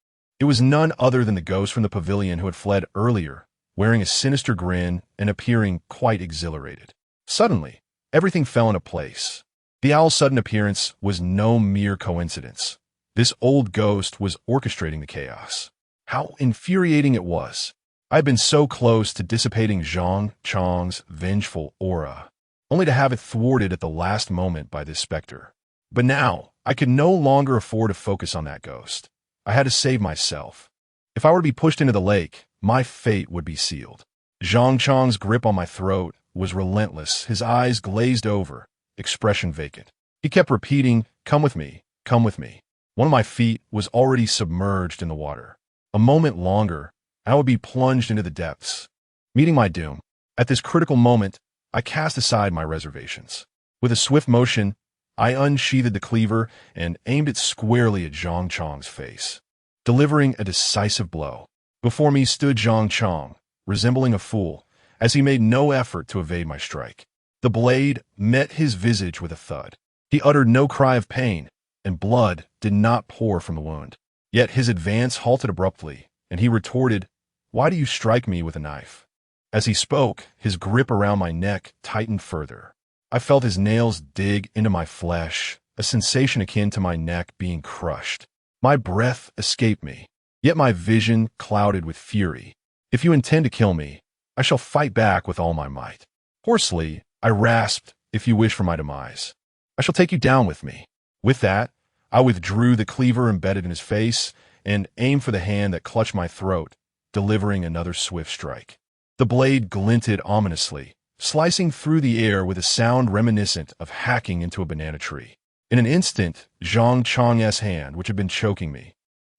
It was none other than the ghost from the pavilion who had fled earlier, wearing a sinister grin and appearing quite exhilarated. Suddenly, everything fell into place. The owl's sudden appearance was no mere coincidence. This old ghost was orchestrating the chaos. How infuriating it was. I had been so close to dissipating Zhang Chong's vengeful aura, only to have it thwarted at the last moment by this specter. But now, I could no longer afford to focus on that ghost. I had to save myself. If I were to be pushed into the lake, my fate would be sealed. Zhang Chong's grip on my throat was relentless, his eyes glazed over, expression vacant. He kept repeating, "Come with me, come with me." One of my feet was already submerged in the water. A moment longer, and I would be plunged into the depths, meeting my doom. At this critical moment, I cast aside my reservations. With a swift motion, I unsheathed the cleaver and aimed it squarely at Zhang Chong's face, delivering a decisive blow. Before me stood Zhang Chong, resembling a fool, as he made no effort to evade my strike. The blade met his visage with a thud. He uttered no cry of pain, and blood did not pour from the wound. Yet his advance halted abruptly, and he retorted, "Why do you strike me with a knife?" As he spoke, his grip around my neck tightened further. I felt his nails dig into my flesh, a sensation akin to my neck being crushed. My breath escaped me, yet my vision clouded with fury. "If you intend to kill me, I shall fight back with all my might." Hoarsely, I rasped, "If you wish for my demise, I shall take you down with me." With that, I withdrew the cleaver embedded in his face and aimed for the hand that clutched my throat, delivering another swift strike. The blade glinted ominously, slicing through the air with a sound reminiscent of hacking into a banana tree. In an instant, Zhang Chang's hand, which had been choking me,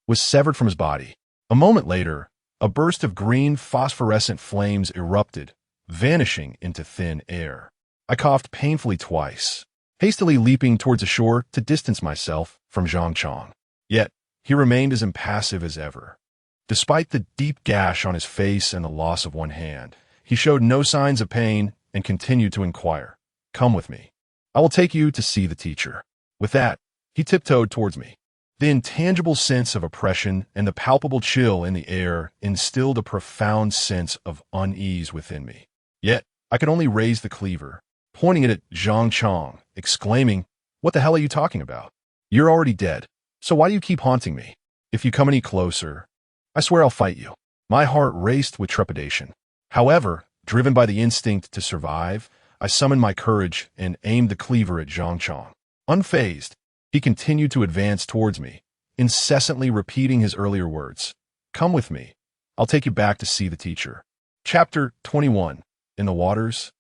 was severed from his body. A moment later, a burst of green phosphorescent flames erupted, vanishing into thin air. I coughed painfully twice, hastily leaping towards the shore to distance myself from Zhang Chang. Yet, he remained as impassive as ever. Despite the deep gash on his face and the loss of one hand, he showed no signs of pain and continued to inquire, "Come with me. I will take you to see the teacher." With that, he tiptoed towards me. The intangible sense of oppression and the palpable chill in the air instilled a profound sense of unease within me. Yet, I could only raise the cleaver, pointing it at Zhang Chang, exclaiming, "What the hell are you talking about? You're already dead, so why do you keep haunting me? If you come any closer, I swear I'll fight you." My heart raced with trepidation. However, driven by the instinct to survive, I summoned my courage and aimed the cleaver at Zhang Chang. Unfazed, he continued to advance towards me, incessantly repeating his earlier words. "Come with me. I'll take you back to see the teacher." Chapter 21. In the waters.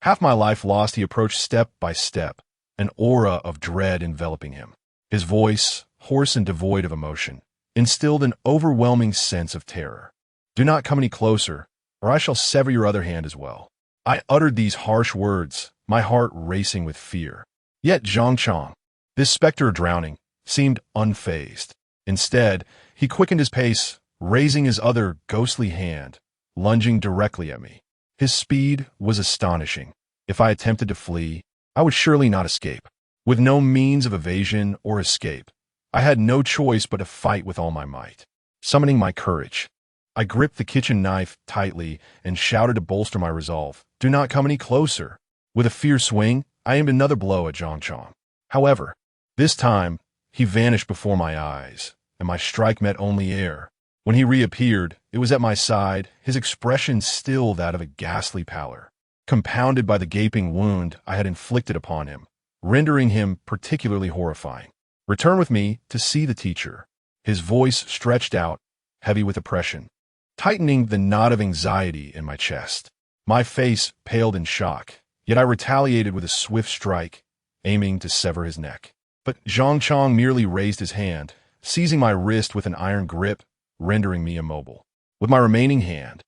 Half my life lost, he approached step by step, an aura of dread enveloping him. His voice, hoarse and devoid of emotion, instilled an overwhelming sense of terror. "Do not come any closer, or I shall sever your other hand as well." I uttered these harsh words, my heart racing with fear. Yet Zhang Chang, this specter of drowning, seemed unfazed. Instead, he quickened his pace, raising his other ghostly hand, lunging directly at me. His speed was astonishing. If I attempted to flee, I would surely not escape. With no means of evasion or escape, I had no choice but to fight with all my might. Summoning my courage, I gripped the kitchen knife tightly and shouted to bolster my resolve, "Do not come any closer." With a fierce swing, I aimed another blow at Zhang Chang. However, this time, he vanished before my eyes, and my strike met only air. When he reappeared, it was at my side, his expression still that of a ghastly pallor, compounded by the gaping wound I had inflicted upon him, rendering him particularly horrifying. "Return with me to see the teacher." His voice stretched out, heavy with oppression, tightening the knot of anxiety in my chest. My face paled in shock, yet I retaliated with a swift strike, aiming to sever his neck. But Zhang Chang merely raised his hand, seizing my wrist with an iron grip, rendering me immobile. With my remaining hand,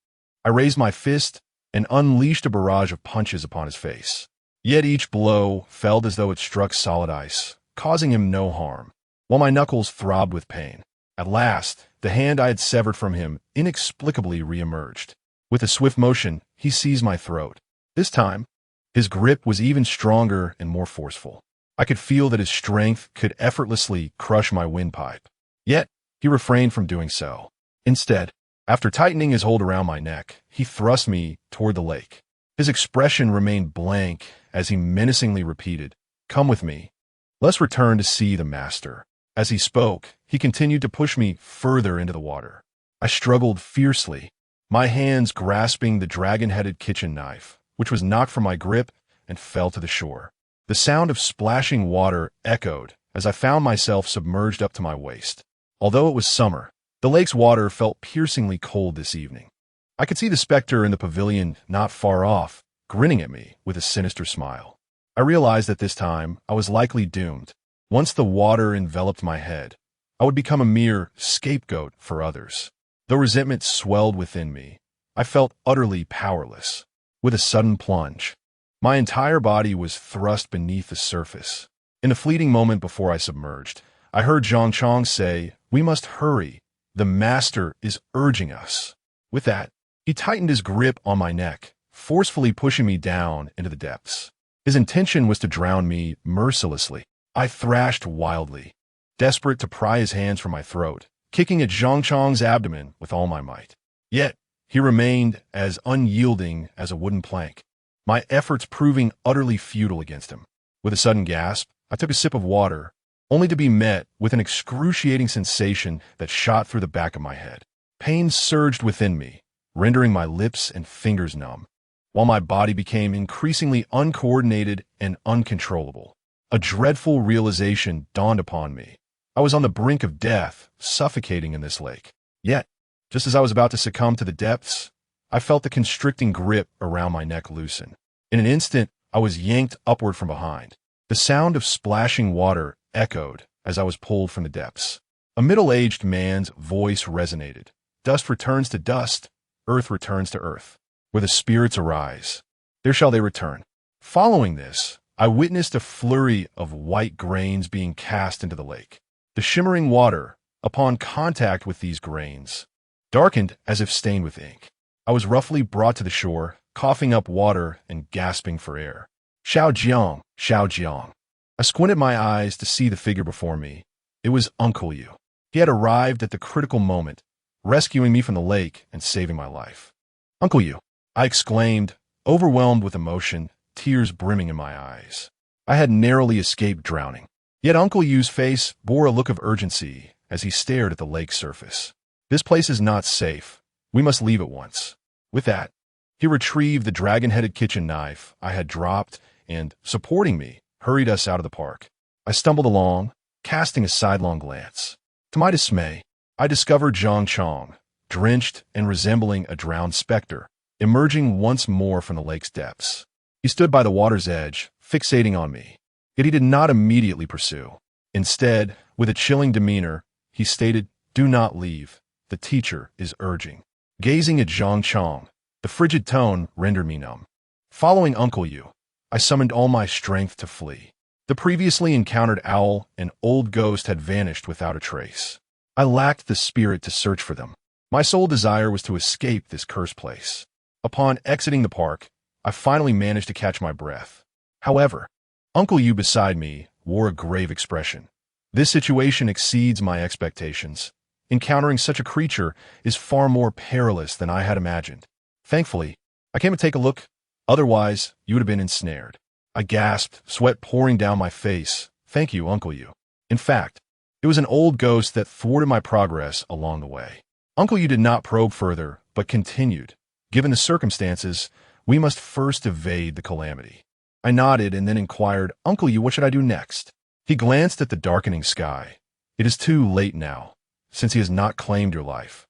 I raised my fist and unleashed a barrage of punches upon his face. Yet each blow felt as though it struck solid ice, causing him no harm, while my knuckles throbbed with pain. At last, the hand I had severed from him inexplicably reemerged. With a swift motion, he seized my throat. This time, his grip was even stronger and more forceful. I could feel that his strength could effortlessly crush my windpipe. Yet, he refrained from doing so. Instead, after tightening his hold around my neck, he thrust me toward the lake. His expression remained blank as he menacingly repeated, "Come with me. Let's return to see the master." As he spoke, he continued to push me further into the water. I struggled fiercely, my hands grasping the dragon-headed kitchen knife, which was knocked from my grip and fell to the shore. The sound of splashing water echoed as I found myself submerged up to my waist. Although it was summer, the lake's water felt piercingly cold this evening. I could see the specter in the pavilion not far off, grinning at me with a sinister smile. I realized that this time I was likely doomed. Once the water enveloped my head, I would become a mere scapegoat for others. Though resentment swelled within me, I felt utterly powerless. With a sudden plunge, my entire body was thrust beneath the surface. In the fleeting moment before I submerged, I heard Zhang Chang say, "We must hurry. The master is urging us." With that, he tightened his grip on my neck, forcefully pushing me down into the depths. His intention was to drown me mercilessly. I thrashed wildly, desperate to pry his hands from my throat, kicking at Zhang Chang's abdomen with all my might. Yet, he remained as unyielding as a wooden plank, my efforts proving utterly futile against him. With a sudden gasp, I took a sip of water, only to be met with an excruciating sensation that shot through the back of my head. Pain surged within me, rendering my lips and fingers numb, while my body became increasingly uncoordinated and uncontrollable. A dreadful realization dawned upon me. I was on the brink of death, suffocating in this lake. Yet, just as I was about to succumb to the depths, I felt the constricting grip around my neck loosen. In an instant, I was yanked upward from behind. The sound of splashing water echoed as I was pulled from the depths. A middle-aged man's voice resonated. Dust returns to dust, earth returns to earth. Where the spirits arise, there shall they return. Following this, I witnessed a flurry of white grains being cast into the lake. The shimmering water, upon contact with these grains, darkened as if stained with ink. I was roughly brought to the shore, coughing up water and gasping for air. Xiao Jiang, Xiao Jiang. I squinted my eyes to see the figure before me. It was Uncle Yu. He had arrived at the critical moment, rescuing me from the lake and saving my life. Uncle Yu, I exclaimed, overwhelmed with emotion, tears brimming in my eyes. I had narrowly escaped drowning. Yet Uncle Yu's face bore a look of urgency as he stared at the lake's surface. This place is not safe. We must leave at once. With that, he retrieved the dragon-headed kitchen knife I had dropped and, supporting me, hurried us out of the park. I stumbled along, casting a sidelong glance. To my dismay, I discovered Zhang Chong, drenched and resembling a drowned specter, emerging once more from the lake's depths. He stood by the water's edge, fixating on me. Yet he did not immediately pursue. Instead, with a chilling demeanor, he stated, "Do not leave. The teacher is urging." Gazing at Zhang Chong, the frigid tone rendered me numb. Following Uncle Yu, I summoned all my strength to flee. The previously encountered owl and old ghost had vanished without a trace. I lacked the spirit to search for them. My sole desire was to escape this cursed place. Upon exiting the park, I finally managed to catch my breath. However, Uncle Yu beside me wore a grave expression. This situation exceeds my expectations. Encountering such a creature is far more perilous than I had imagined. Thankfully, I came to take a look. Otherwise, you would have been ensnared. I gasped, sweat pouring down my face. Thank you, Uncle Yu. In fact, it was an old ghost that thwarted my progress along the way. Uncle Yu did not probe further, but continued. Given the circumstances, we must first evade the calamity. I nodded and then inquired, Uncle Yu, what should I do next? He glanced at the darkening sky. It is too late now, since he has not claimed your life.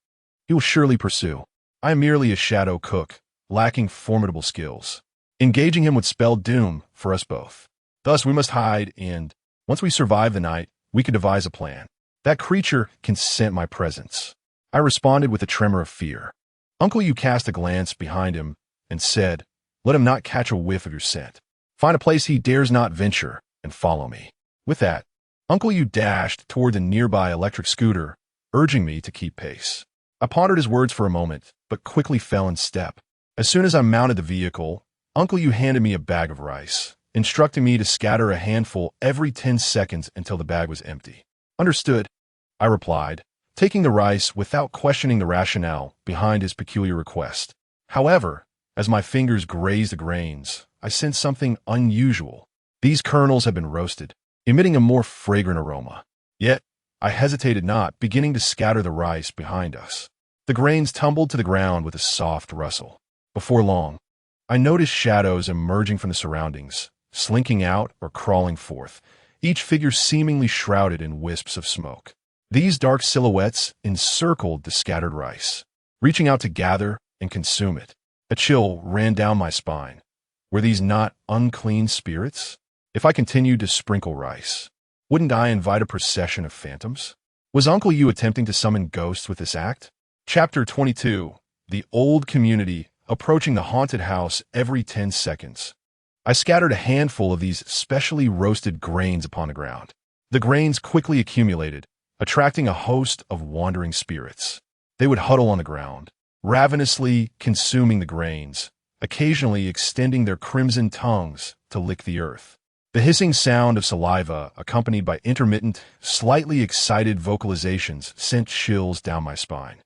He will surely pursue. I am merely a shadow cook, lacking formidable skills. Engaging him would spell doom for us both. Thus, we must hide and, once we survive the night, we could devise a plan. That creature can scent my presence. I responded with a tremor of fear. Uncle Yu cast a glance behind him and said, let him not catch a whiff of your scent. Find a place he dares not venture and follow me. With that, Uncle Yu dashed toward the nearby electric scooter, urging me to keep pace. I pondered his words for a moment, but quickly fell in step. As soon as I mounted the vehicle, Uncle Yu handed me a bag of rice, instructing me to scatter a handful every 10 seconds until the bag was empty. Understood, I replied, taking the rice without questioning the rationale behind his peculiar request. However, as my fingers grazed the grains, I sensed something unusual. These kernels had been roasted, emitting a more fragrant aroma. Yet, I hesitated not, beginning to scatter the rice behind us. The grains tumbled to the ground with a soft rustle. Before long, I noticed shadows emerging from the surroundings, slinking out or crawling forth, each figure seemingly shrouded in wisps of smoke. These dark silhouettes encircled the scattered rice, reaching out to gather and consume it. A chill ran down my spine. Were these not unclean spirits? If I continued to sprinkle rice, wouldn't I invite a procession of phantoms? Was Uncle Yu attempting to summon ghosts with this act? Chapter 22. The Old Community, approaching the haunted house every 10 seconds. I scattered a handful of these specially roasted grains upon the ground. The grains quickly accumulated, attracting a host of wandering spirits. They would huddle on the ground, ravenously consuming the grains, occasionally extending their crimson tongues to lick the earth. The hissing sound of saliva, accompanied by intermittent, slightly excited vocalizations, sent chills down my spine.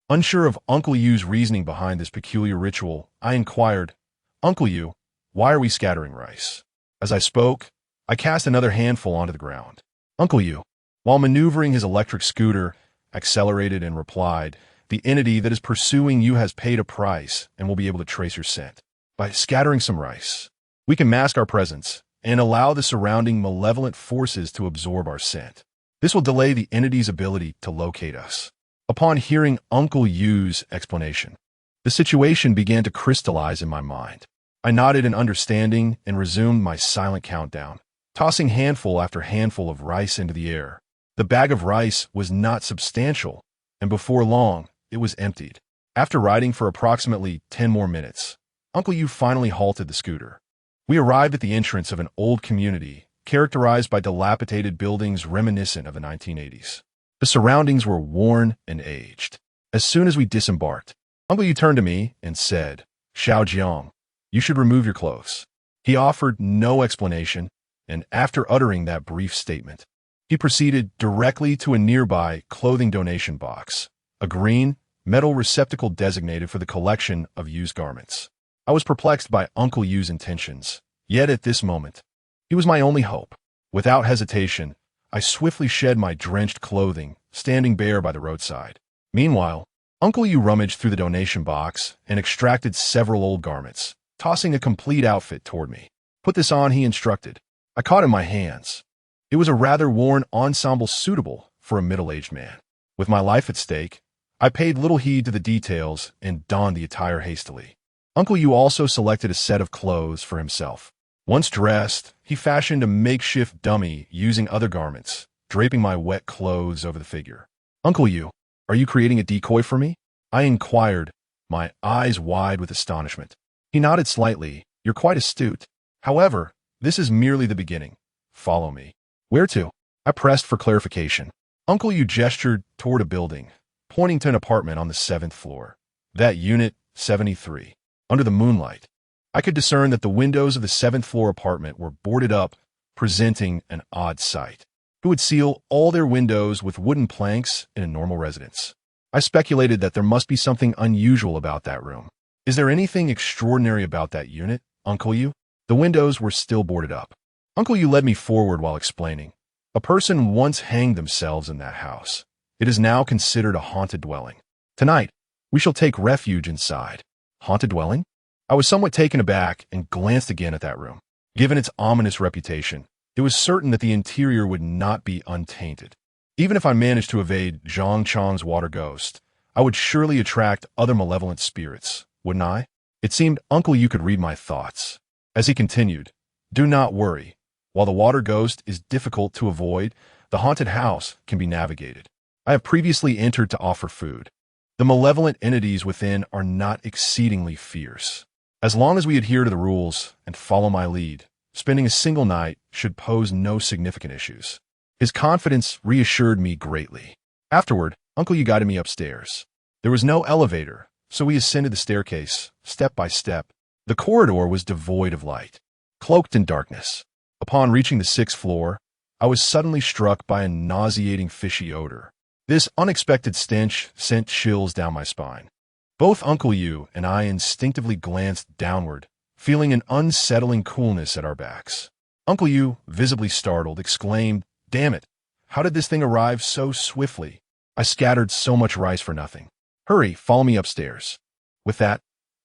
Unsure of Uncle Yu's reasoning behind this peculiar ritual, I inquired, Uncle Yu, why are we scattering rice? As I spoke, I cast another handful onto the ground. Uncle Yu, while maneuvering his electric scooter, accelerated and replied, the entity that is pursuing you has paid a price and will be able to trace your scent. By scattering some rice, we can mask our presence and allow the surrounding malevolent forces to absorb our scent. This will delay the entity's ability to locate us. Upon hearing Uncle Yu's explanation, the situation began to crystallize in my mind. I nodded in understanding and resumed my silent countdown, tossing handful after handful of rice into the air. The bag of rice was not substantial, and before long, it was emptied. After riding for approximately 10 more minutes, Uncle Yu finally halted the scooter. We arrived at the entrance of an old community, characterized by dilapidated buildings reminiscent of the 1980s. The surroundings were worn and aged. As soon as we disembarked, Uncle Yu turned to me and said, "Xiaojiang, you should remove your clothes." He offered no explanation, and after uttering that brief statement, he proceeded directly to a nearby clothing donation box, a green, metal receptacle designated for the collection of used garments. I was perplexed by Uncle Yu's intentions, yet at this moment, he was my only hope. Without hesitation, I swiftly shed my drenched clothing, standing bare by the roadside. Meanwhile, Uncle Yu rummaged through the donation box and extracted several old garments, tossing a complete outfit toward me. "Put this on," he instructed. I caught in my hands. It was a rather worn ensemble suitable for a middle-aged man. With my life at stake, I paid little heed to the details and donned the attire hastily. Uncle Yu also selected a set of clothes for himself. Once dressed, he fashioned a makeshift dummy using other garments, draping my wet clothes over the figure. "Uncle Yu, are you creating a decoy for me?" I inquired, my eyes wide with astonishment. He nodded slightly. "You're quite astute. However, this is merely the beginning. Follow me." "Where to?" I pressed for clarification. Uncle Yu gestured toward a building, pointing to an apartment on the 7th floor. That unit, 73. Under the moonlight, I could discern that the windows of the 7th floor apartment were boarded up, presenting an odd sight. Who would seal all their windows with wooden planks in a normal residence? I speculated that there must be something unusual about that room. "Is there anything extraordinary about that unit, Uncle Yu?" The windows were still boarded up. Uncle Yu led me forward while explaining. "A person once hanged themselves in that house. It is now considered a haunted dwelling. Tonight, we shall take refuge inside." "Haunted dwelling?" I was somewhat taken aback and glanced again at that room. Given its ominous reputation, it was certain that the interior would not be untainted. Even if I managed to evade Zhang Chang's water ghost, I would surely attract other malevolent spirits, wouldn't I? It seemed Uncle Yu could read my thoughts. As he continued, "Do not worry. While the water ghost is difficult to avoid, the haunted house can be navigated. I have previously entered to offer food. The malevolent entities within are not exceedingly fierce. As long as we adhere to the rules and follow my lead, spending a single night should pose no significant issues." His confidence reassured me greatly. Afterward, Uncle Yu guided me upstairs. There was no elevator, so we ascended the staircase, step by step. The corridor was devoid of light, cloaked in darkness. Upon reaching the 6th floor, I was suddenly struck by a nauseating fishy odor. This unexpected stench sent chills down my spine. Both Uncle Yu and I instinctively glanced downward, feeling an unsettling coolness at our backs. Uncle Yu, visibly startled, exclaimed, "Damn it! How did this thing arrive so swiftly? I scattered so much rice for nothing. Hurry, follow me upstairs." With that,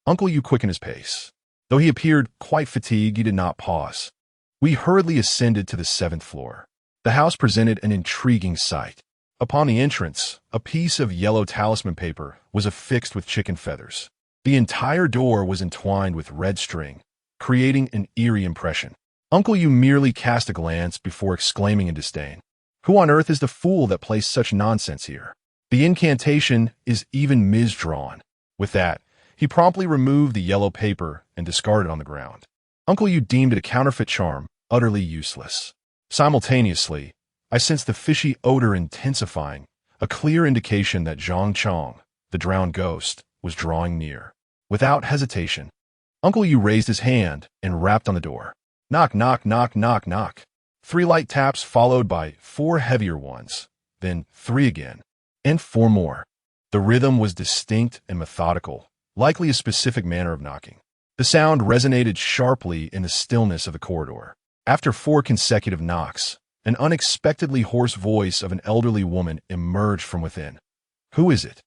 Uncle Yu quickened his pace. Though he appeared quite fatigued, he did not pause. We hurriedly ascended to the 7th floor. The house presented an intriguing sight. Upon the entrance, a piece of yellow talisman paper was affixed with chicken feathers. The entire door was entwined with red string, creating an eerie impression. Uncle Yu merely cast a glance before exclaiming in disdain, "Who on earth is the fool that placed such nonsense here? The incantation is even misdrawn." With that, he promptly removed the yellow paper and discarded it on the ground. Uncle Yu deemed it a counterfeit charm, utterly useless. Simultaneously, I sensed the fishy odor intensifying, a clear indication that Zhang Chang, the drowned ghost, was drawing near. Without hesitation, Uncle Yu raised his hand and rapped on the door. Knock, knock, knock, knock, knock. 3 light taps followed by 4 heavier ones, then 3 again, and 4 more. The rhythm was distinct and methodical, likely a specific manner of knocking. The sound resonated sharply in the stillness of the corridor. After 4 consecutive knocks, an unexpectedly hoarse voice of an elderly woman emerged from within. "Who is it?"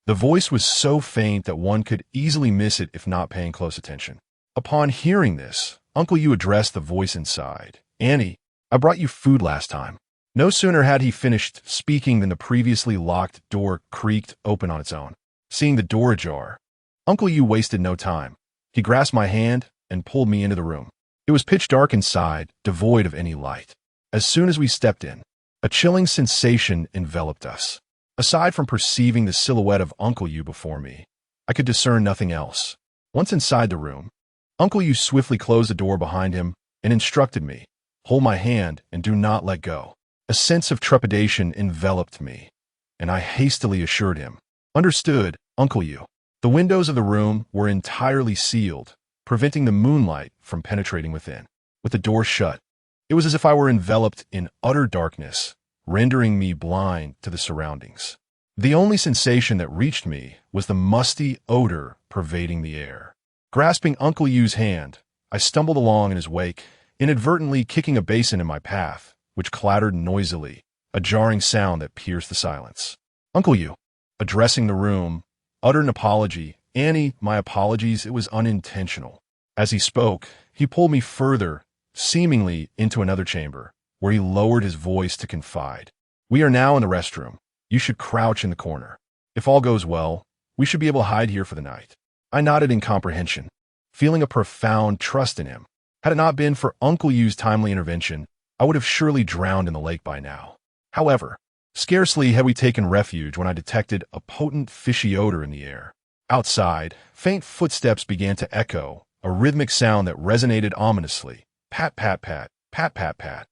The voice was so faint that one could easily miss it if not paying close attention. Upon hearing this, Uncle Yu addressed the voice inside. "Annie, I brought you food last time." No sooner had he finished speaking than the previously locked door creaked open on its own. Seeing the door ajar, Uncle Yu wasted no time. He grasped my hand, and pulled me into the room. It was pitch dark inside, devoid of any light. As soon as we stepped in, a chilling sensation enveloped us. Aside from perceiving the silhouette of Uncle Yu before me, I could discern nothing else. Once inside the room, Uncle Yu swiftly closed the door behind him and instructed me, "Hold my hand and do not let go." A sense of trepidation enveloped me, and I hastily assured him, "Understood, Uncle Yu." The windows of the room were entirely sealed, preventing the moonlight from penetrating within. With the door shut, it was as if I were enveloped in utter darkness, rendering me blind to the surroundings. The only sensation that reached me was the musty odor pervading the air. Grasping Uncle Yu's hand, I stumbled along in his wake, inadvertently kicking a basin in my path, which clattered noisily, a jarring sound that pierced the silence. Uncle Yu, addressing the room, uttered an apology. "Annie, my apologies, it was unintentional." As he spoke, he pulled me further, seemingly into another chamber, where he lowered his voice to confide. "We are now in the restroom. You should crouch in the corner. If all goes well, we should be able to hide here for the night." I nodded in comprehension, feeling a profound trust in him. Had it not been for Uncle Yu's timely intervention, I would have surely drowned in the lake by now. However, scarcely had we taken refuge when I detected a potent fishy odor in the air. Outside, faint footsteps began to echo, a rhythmic sound that resonated ominously. Pat, pat, pat, pat, pat, pat.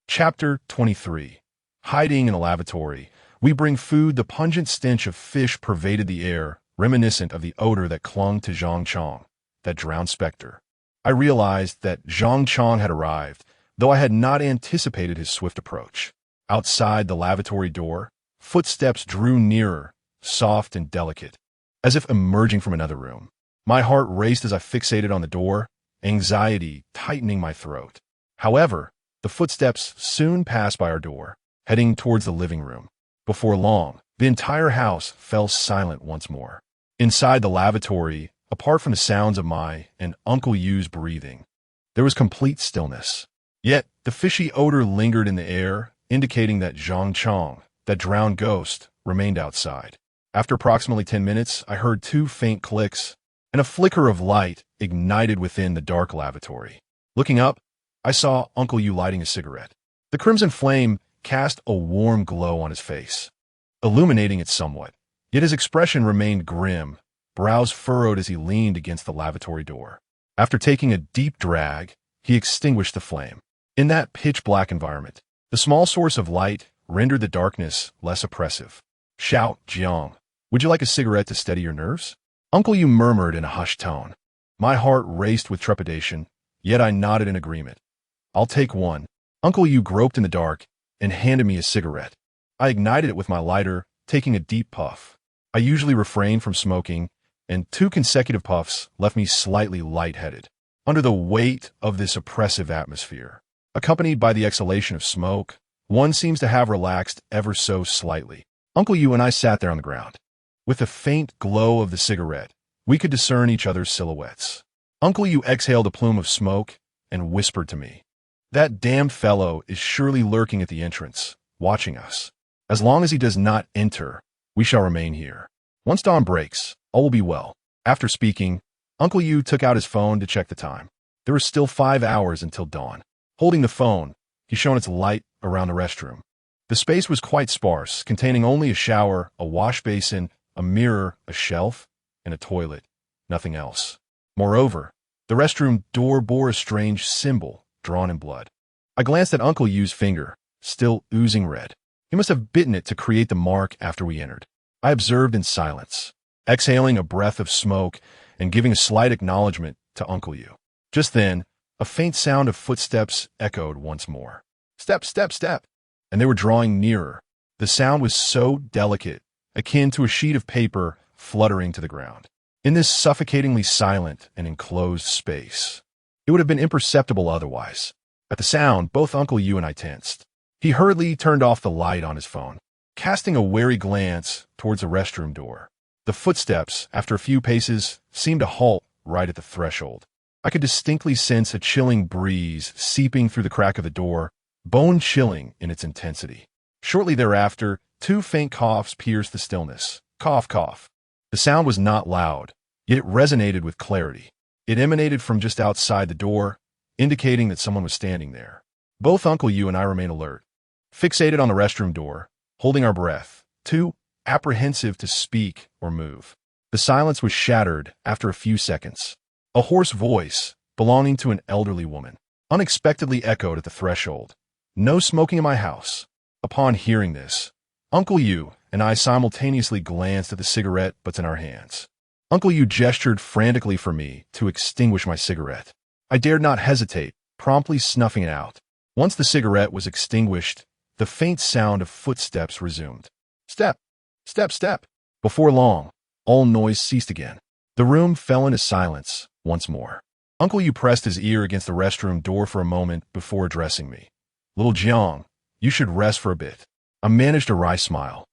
Chapter 23. Hiding in a lavatory. We bring food. The pungent stench of fish pervaded the air, reminiscent of the odor that clung to Zhang Chong, that drowned specter. I realized that Zhang Chong had arrived, though I had not anticipated his swift approach. Outside the lavatory door, footsteps drew nearer, soft and delicate, as if emerging from another room. My heart raced as I fixated on the door, anxiety tightening my throat. However, the footsteps soon passed by our door, heading towards the living room. Before long, the entire house fell silent once more. Inside the lavatory, apart from the sounds of my and Uncle Yu's breathing, there was complete stillness. Yet, the fishy odor lingered in the air, indicating that Zhang Chong, that drowned ghost, remained outside. After approximately 10 minutes, I heard 2 faint clicks, and a flicker of light ignited within the dark lavatory. Looking up, I saw Uncle Yu lighting a cigarette. The crimson flame cast a warm glow on his face, illuminating it somewhat. Yet his expression remained grim, brows furrowed as he leaned against the lavatory door. After taking a deep drag, he extinguished the flame. In that pitch-black environment, the small source of light rendered the darkness less oppressive. "Shout, Jiang, would you like a cigarette to steady your nerves?" Uncle Yu murmured in a hushed tone. My heart raced with trepidation, yet I nodded in agreement. "I'll take one." Uncle Yu groped in the dark and handed me a cigarette. I ignited it with my lighter, taking a deep puff. I usually refrain from smoking, and 2 consecutive puffs left me slightly lightheaded. Under the weight of this oppressive atmosphere, accompanied by the exhalation of smoke, one seems to have relaxed ever so slightly. Uncle Yu and I sat there on the ground. With the faint glow of the cigarette, we could discern each other's silhouettes. Uncle Yu exhaled a plume of smoke and whispered to me, "That damned fellow is surely lurking at the entrance, watching us. As long as he does not enter, we shall remain here. Once dawn breaks, all will be well." After speaking, Uncle Yu took out his phone to check the time. There were still 5 hours until dawn. Holding the phone, he shone its light around the restroom. The space was quite sparse, containing only a shower, a wash basin, a mirror, a shelf, and a toilet. Nothing else. Moreover, the restroom door bore a strange symbol drawn in blood. I glanced at Uncle Yu's finger, still oozing red. He must have bitten it to create the mark after we entered. I observed in silence, exhaling a breath of smoke and giving a slight acknowledgement to Uncle Yu. Just then, a faint sound of footsteps echoed once more. Step, step, step. And they were drawing nearer. The sound was so delicate, akin to a sheet of paper fluttering to the ground. In this suffocatingly silent and enclosed space, it would have been imperceptible otherwise. At the sound, both Uncle Yu and I tensed. He hurriedly turned off the light on his phone, casting a wary glance towards the restroom door. The footsteps, after a few paces, seemed to halt right at the threshold. I could distinctly sense a chilling breeze seeping through the crack of the door, bone-chilling in its intensity. Shortly thereafter, 2 faint coughs pierced the stillness. Cough, cough. The sound was not loud, yet it resonated with clarity. It emanated from just outside the door, indicating that someone was standing there. Both Uncle Yu and I remained alert, fixated on the restroom door, holding our breath, too apprehensive to speak or move. The silence was shattered after a few seconds. A hoarse voice, belonging to an elderly woman, unexpectedly echoed at the threshold. "No smoking in my house." Upon hearing this, Uncle Yu and I simultaneously glanced at the cigarette butts in our hands. Uncle Yu gestured frantically for me to extinguish my cigarette. I dared not hesitate, promptly snuffing it out. Once the cigarette was extinguished, the faint sound of footsteps resumed. Step, step, step. Before long, all noise ceased again. The room fell into silence once more. Uncle Yu pressed his ear against the restroom door for a moment before addressing me. "Little Jiang, you should rest for a bit." I managed a wry smile.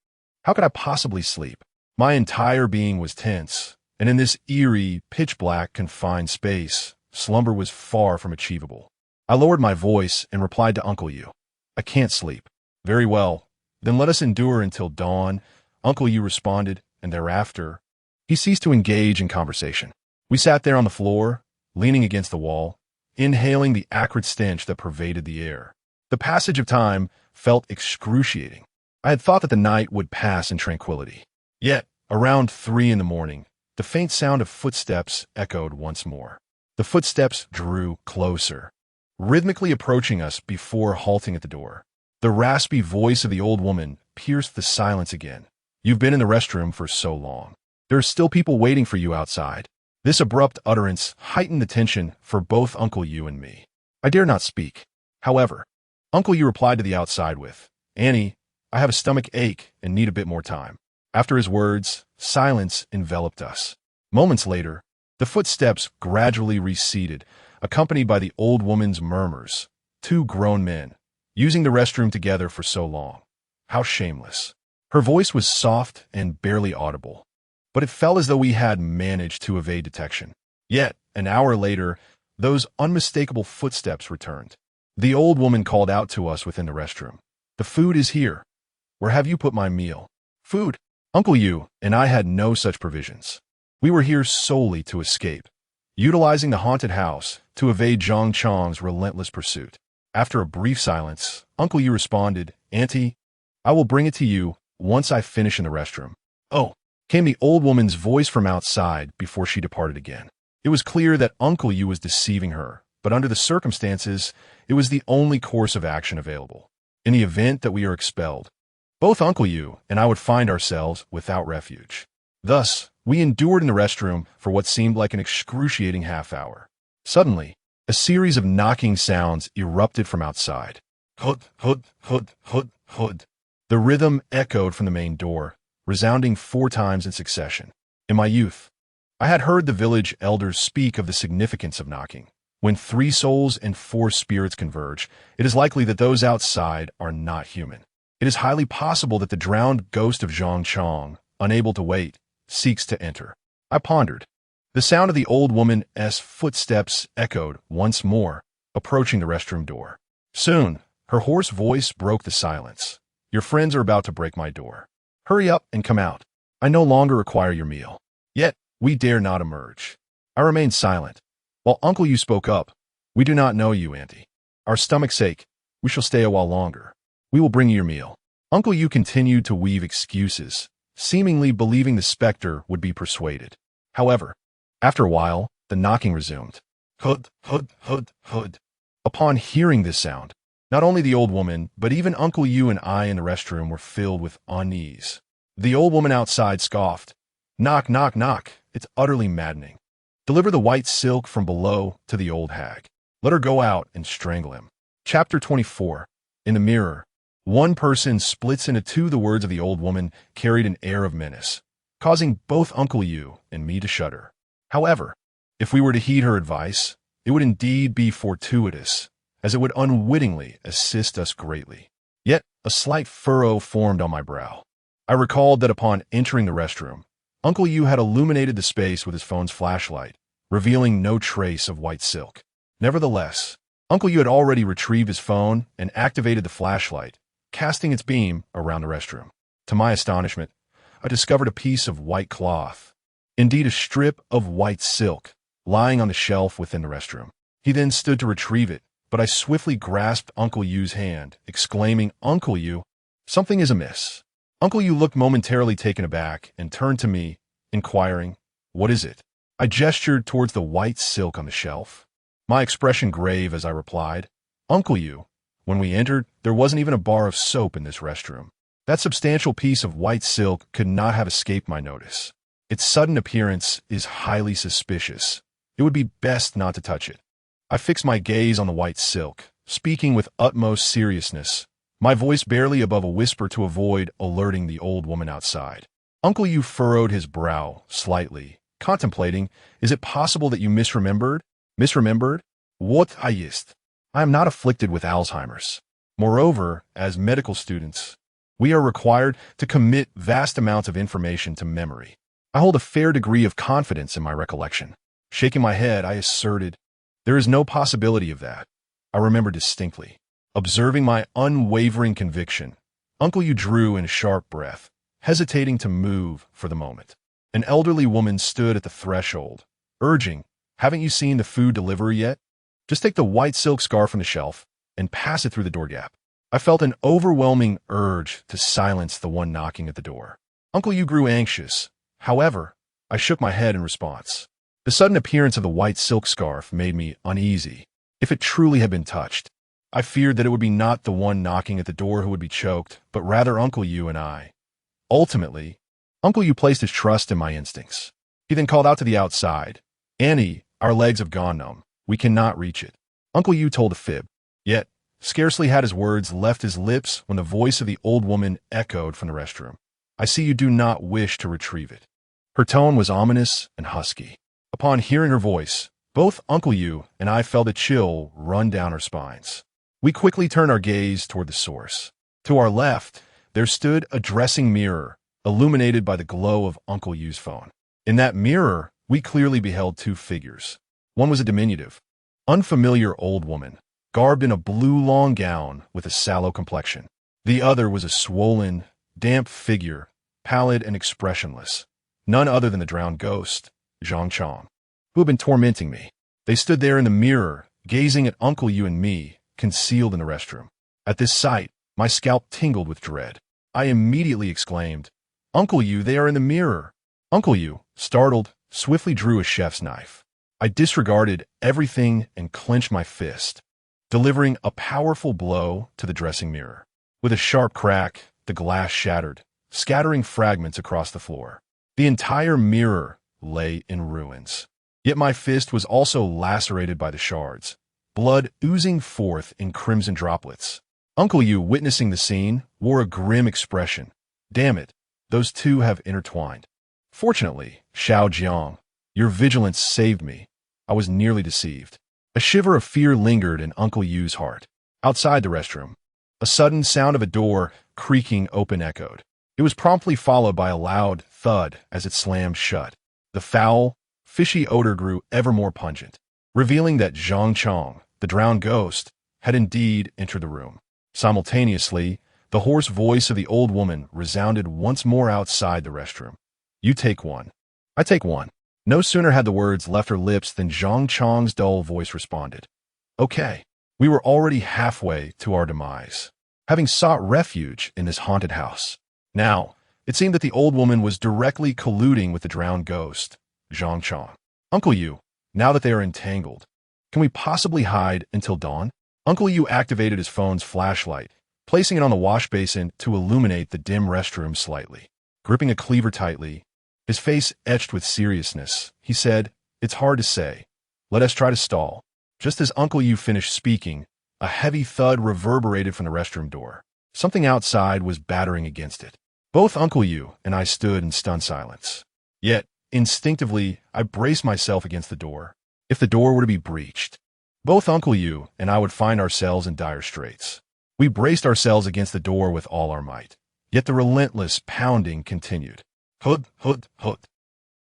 How could I possibly sleep? My entire being was tense, and in this eerie, pitch-black, confined space, slumber was far from achievable. I lowered my voice and replied to Uncle Yu. "I can't sleep." "Very well. Then let us endure until dawn," Uncle Yu responded, and thereafter, he ceased to engage in conversation. We sat there on the floor, leaning against the wall, inhaling the acrid stench that pervaded the air. The passage of time felt excruciating. I had thought that the night would pass in tranquility. Yet, around 3 in the morning, the faint sound of footsteps echoed once more. The footsteps drew closer, rhythmically approaching us before halting at the door. The raspy voice of the old woman pierced the silence again. "You've been in the restroom for so long. There are still people waiting for you outside." This abrupt utterance heightened the tension for both Uncle Yu and me. I dare not speak. However, Uncle Yu replied to the outside with, "Annie, I have a stomach ache and need a bit more time." After his words, silence enveloped us. Moments later, the footsteps gradually receded, accompanied by the old woman's murmurs. Two grown men, using the restroom together for so long. How shameless. Her voice was soft and barely audible, but it felt as though we had managed to evade detection. Yet, an hour later, those unmistakable footsteps returned. The old woman called out to us within the restroom. "The food is here. Where have you put my meal?" Food? Uncle Yu and I had no such provisions. We were here solely to escape, utilizing the haunted house to evade Zhang Chang's relentless pursuit. After a brief silence, Uncle Yu responded, "Auntie, I will bring it to you once I finish in the restroom." "Oh," came the old woman's voice from outside before she departed again. It was clear that Uncle Yu was deceiving her, but under the circumstances, it was the only course of action available. In the event that we are expelled, both Uncle Yu and I would find ourselves without refuge. Thus, we endured in the restroom for what seemed like an excruciating half-hour. Suddenly, a series of knocking sounds erupted from outside. Hud, hud, hud, hud, hud. The rhythm echoed from the main door, resounding 4 times in succession. In my youth, I had heard the village elders speak of the significance of knocking. When 3 souls and 4 spirits converge, it is likely that those outside are not human. It is highly possible that the drowned ghost of Zhang Chang, unable to wait, seeks to enter. I pondered. The sound of the old woman's footsteps echoed once more, approaching the restroom door. Soon, her hoarse voice broke the silence. "Your friends are about to break my door. Hurry up and come out. I no longer require your meal." Yet, we dare not emerge. I remained silent. While Uncle Yu spoke up, "We do not know you, Auntie. Our stomach's ache. We shall stay a while longer. We will bring you your meal." Uncle Yu continued to weave excuses, seemingly believing the specter would be persuaded. However, after a while, the knocking resumed. Hud, hud, hud, hud. Upon hearing this sound, not only the old woman, but even Uncle Yu and I in the restroom were filled with unease. The old woman outside scoffed. "Knock, knock, knock. It's utterly maddening. Deliver the white silk from below to the old hag. Let her go out and strangle him." Chapter 24. In the mirror, one person splits into 2. The words of the old woman carried an air of menace, causing both Uncle Yu and me to shudder. However, if we were to heed her advice, it would indeed be fortuitous, as it would unwittingly assist us greatly. Yet, a slight furrow formed on my brow. I recalled that upon entering the restroom, Uncle Yu had illuminated the space with his phone's flashlight, revealing no trace of white silk. Nevertheless, Uncle Yu had already retrieved his phone and activated the flashlight, casting its beam around the restroom. To my astonishment, I discovered a piece of white cloth. Indeed, a strip of white silk, lying on the shelf within the restroom. He then stood to retrieve it, but I swiftly grasped Uncle Yu's hand, exclaiming, "Uncle Yu, something is amiss." Uncle Yu looked momentarily taken aback and turned to me, inquiring, "What is it?" I gestured towards the white silk on the shelf, my expression grave as I replied, "Uncle Yu, when we entered, there wasn't even a bar of soap in this restroom. That substantial piece of white silk could not have escaped my notice. Its sudden appearance is highly suspicious. It would be best not to touch it." I fixed my gaze on the white silk, speaking with utmost seriousness, my voice barely above a whisper to avoid alerting the old woman outside. Uncle Yu furrowed his brow slightly, contemplating, "Is it possible that you misremembered? Misremembered? What ist? I am not afflicted with Alzheimer's. Moreover, as medical students, we are required to commit vast amounts of information to memory. I hold a fair degree of confidence in my recollection." Shaking my head, I asserted, "There is no possibility of that. I remember distinctly." Observing my unwavering conviction, Uncle Yu drew in a sharp breath, hesitating to move for the moment. An elderly woman stood at the threshold, urging, "Haven't you seen the food delivery yet? Just take the white silk scarf from the shelf and pass it through the door gap." I felt an overwhelming urge to silence the one knocking at the door. Uncle Yu grew anxious. However, I shook my head in response. The sudden appearance of the white silk scarf made me uneasy. If it truly had been touched, I feared that it would be not the one knocking at the door who would be choked, but rather Uncle Yu and I. Ultimately, Uncle Yu placed his trust in my instincts. He then called out to the outside, "Annie, our legs have gone numb. We cannot reach it." Uncle Yu told a fib. Yet, scarcely had his words left his lips when the voice of the old woman echoed from the restroom. "I see you do not wish to retrieve it." Her tone was ominous and husky. Upon hearing her voice, both Uncle Yu and I felt a chill run down our spines. We quickly turned our gaze toward the source. To our left, there stood a dressing mirror, illuminated by the glow of Uncle Yu's phone. In that mirror, we clearly beheld two figures. One was a diminutive, unfamiliar old woman, garbed in a blue long gown with a sallow complexion. The other was a swollen, damp figure, pallid and expressionless, none other than the drowned ghost, Zhang Chong, who had been tormenting me. They stood there in the mirror, gazing at Uncle Yu and me, concealed in the restroom. At this sight, my scalp tingled with dread. I immediately exclaimed, "Uncle Yu, they are in the mirror." Uncle Yu, startled, swiftly drew a chef's knife. I disregarded everything and clenched my fist, delivering a powerful blow to the dressing mirror. With a sharp crack, the glass shattered, scattering fragments across the floor. The entire mirror lay in ruins. Yet my fist was also lacerated by the shards, blood oozing forth in crimson droplets. Uncle Yu, witnessing the scene, wore a grim expression. "Damn it, those two have intertwined." Fortunately, Xiao Jiang, your vigilance saved me. I was nearly deceived. A shiver of fear lingered in Uncle Yu's heart. Outside the restroom, a sudden sound of a door creaking open echoed. It was promptly followed by a loud thud as it slammed shut. The foul, fishy odor grew ever more pungent, revealing that Zhang Chong, the drowned ghost, had indeed entered the room. Simultaneously, the hoarse voice of the old woman resounded once more outside the restroom. "You take one. I take one." No sooner had the words left her lips than Zhang Chong's dull voice responded, "Okay." We were already halfway to our demise, having sought refuge in this haunted house. Now, it seemed that the old woman was directly colluding with the drowned ghost, Zhang Chong. "Uncle Yu, now that they are entangled, can we possibly hide until dawn?" Uncle Yu activated his phone's flashlight, placing it on the wash basin to illuminate the dim restroom slightly. Gripping a cleaver tightly, his face etched with seriousness, he said, "It's hard to say. Let us try to stall." Just as Uncle Yu finished speaking, a heavy thud reverberated from the restroom door. Something outside was battering against it. Both Uncle Yu and I stood in stunned silence. Yet, instinctively, I braced myself against the door. If the door were to be breached, both Uncle Yu and I would find ourselves in dire straits. We braced ourselves against the door with all our might. Yet the relentless pounding continued. Hud, hud, hud.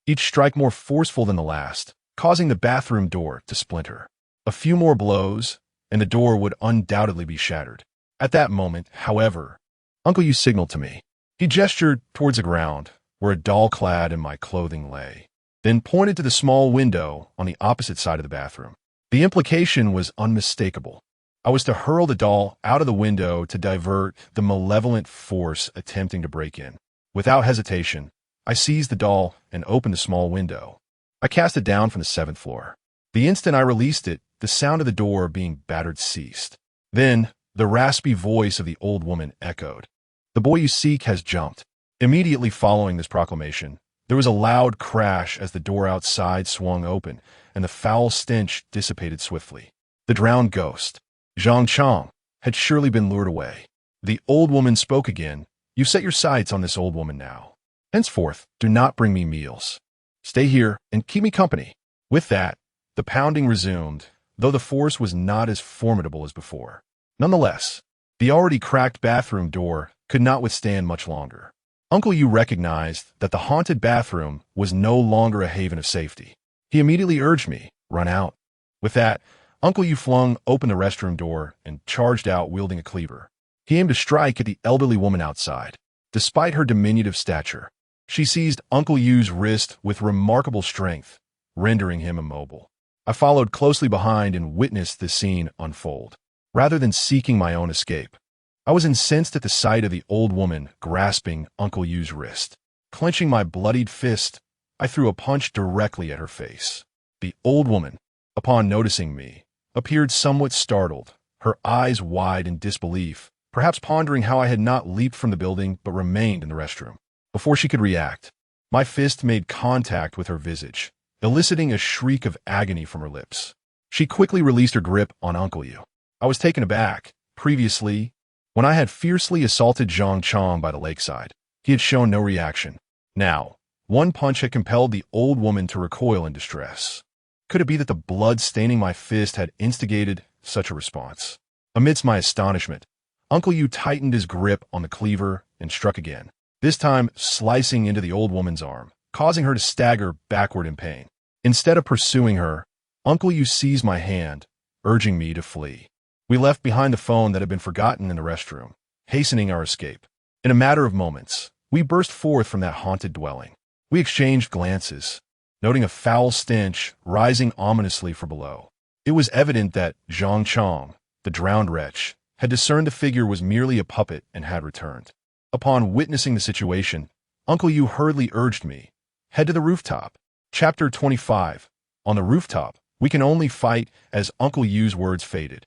Each strike more forceful than the last, causing the bathroom door to splinter. A few more blows, and the door would undoubtedly be shattered. At that moment, however, Uncle Yu signaled to me. He gestured towards the ground, where a doll clad in my clothing lay. then pointed to the small window on the opposite side of the bathroom. The implication was unmistakable. I was to hurl the doll out of the window to divert the malevolent force attempting to break in. Without hesitation, I seized the doll and opened the small window. I cast it down from the 7th floor. The instant I released it, the sound of the door being battered ceased. Then, the raspy voice of the old woman echoed. "The boy you seek has jumped." Immediately following this proclamation, there was a loud crash as the door outside swung open, and the foul stench dissipated swiftly. The drowned ghost, Zhang Chang, had surely been lured away. The old woman spoke again. "You've set your sights on this old woman now. Henceforth, do not bring me meals. Stay here and keep me company." With that, the pounding resumed, though the force was not as formidable as before. Nonetheless, the already cracked bathroom door could not withstand much longer. Uncle Yu recognized that the haunted bathroom was no longer a haven of safety. He immediately urged me, "Run out." With that, Uncle Yu flung open the restroom door and charged out wielding a cleaver. He aimed to strike at the elderly woman outside. Despite her diminutive stature, she seized Uncle Yu's wrist with remarkable strength, rendering him immobile. I followed closely behind and witnessed the scene unfold. Rather than seeking my own escape, I was incensed at the sight of the old woman grasping Uncle Yu's wrist. Clenching my bloodied fist, I threw a punch directly at her face. The old woman, upon noticing me, appeared somewhat startled, her eyes wide in disbelief, perhaps pondering how I had not leaped from the building but remained in the restroom. Before she could react, my fist made contact with her visage, eliciting a shriek of agony from her lips. She quickly released her grip on Uncle Yu. I was taken aback. Previously, when I had fiercely assaulted Zhang Chang by the lakeside, he had shown no reaction. Now, one punch had compelled the old woman to recoil in distress. Could it be that the blood staining my fist had instigated such a response? Amidst my astonishment, Uncle Yu tightened his grip on the cleaver and struck again, this time slicing into the old woman's arm, causing her to stagger backward in pain. Instead of pursuing her, Uncle Yu seized my hand, urging me to flee. We left behind the phone that had been forgotten in the restroom, hastening our escape. In a matter of moments, we burst forth from that haunted dwelling. We exchanged glances, noting a foul stench rising ominously from below. It was evident that Zhang Chang, the drowned wretch, had discerned the figure was merely a puppet and had returned. Upon witnessing the situation, Uncle Yu hurriedly urged me, "Head to the rooftop." Chapter 25. On the rooftop, we can only fight as Uncle Yu's words faded.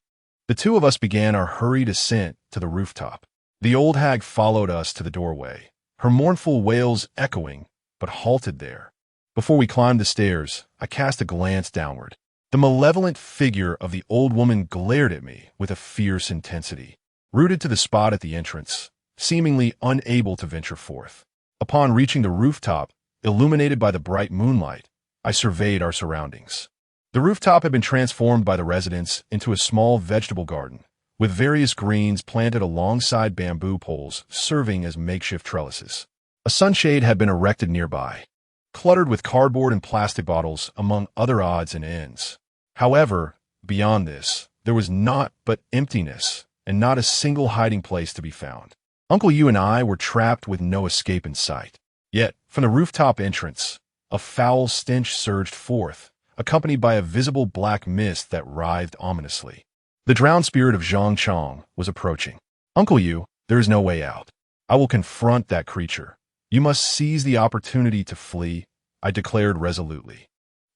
The two of us began our hurried ascent to the rooftop. The old hag followed us to the doorway, her mournful wails echoing, but halted there. Before we climbed the stairs, I cast a glance downward. The malevolent figure of the old woman glared at me with a fierce intensity, rooted to the spot at the entrance, seemingly unable to venture forth. Upon reaching the rooftop, illuminated by the bright moonlight, I surveyed our surroundings. The rooftop had been transformed by the residents into a small vegetable garden, with various greens planted alongside bamboo poles serving as makeshift trellises. A sunshade had been erected nearby, cluttered with cardboard and plastic bottles among other odds and ends. However, beyond this, there was naught but emptiness and not a single hiding place to be found. Uncle Yu and I were trapped with no escape in sight. Yet, from the rooftop entrance, a foul stench surged forth, accompanied by a visible black mist that writhed ominously. The drowned spirit of Zhang Chang was approaching. "Uncle Yu, there is no way out. I will confront that creature. You must seize the opportunity to flee," I declared resolutely.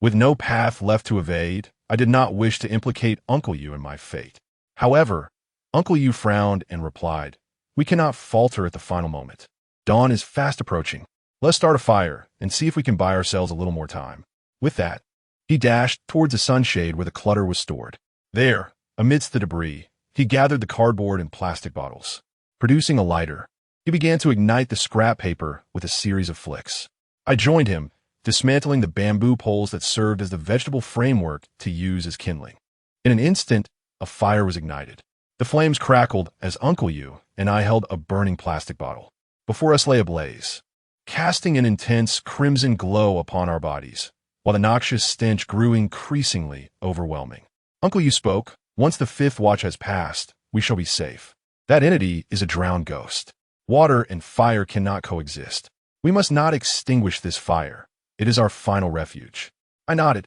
With no path left to evade, I did not wish to implicate Uncle Yu in my fate. However, Uncle Yu frowned and replied, "We cannot falter at the final moment. Dawn is fast approaching. Let's start a fire and see if we can buy ourselves a little more time." With that, he dashed towards the sunshade where the clutter was stored. There, amidst the debris, he gathered the cardboard and plastic bottles. Producing a lighter, he began to ignite the scrap paper with a series of flicks. I joined him, dismantling the bamboo poles that served as the vegetable framework to use as kindling. In an instant, a fire was ignited. The flames crackled as Uncle Yu and I held a burning plastic bottle. Before us lay a blaze, casting an intense crimson glow upon our bodies, while the noxious stench grew increasingly overwhelming. Uncle Yu spoke, "Once the fifth watch has passed, we shall be safe. That entity is a drowned ghost. Water and fire cannot coexist. We must not extinguish this fire. It is our final refuge. I nodded,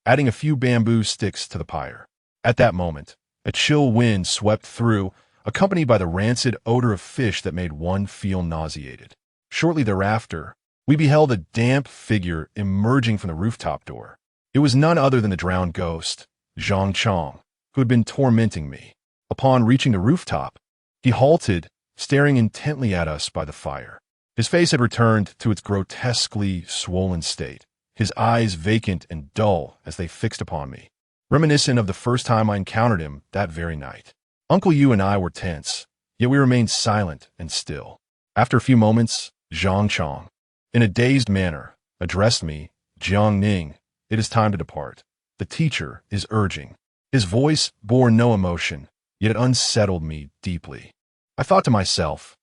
adding a few bamboo sticks to the pyre. At that moment, a chill wind swept through, accompanied by the rancid odor of fish that made one feel nauseated. Shortly thereafter, we beheld a damp figure emerging from the rooftop door. It was none other than the drowned ghost, Zhang Chong, who had been tormenting me. Upon reaching the rooftop, he halted, staring intently at us by the fire. His face had returned to its grotesquely swollen state, his eyes vacant and dull as they fixed upon me, reminiscent of the first time I encountered him that very night. Uncle Yu and I were tense, yet we remained silent and still. After a few moments, Zhang Chong, in a dazed manner, addressed me, "Jiang Ning, it is time to depart. The teacher is urging." His voice bore no emotion, yet it unsettled me deeply. I thought to myself,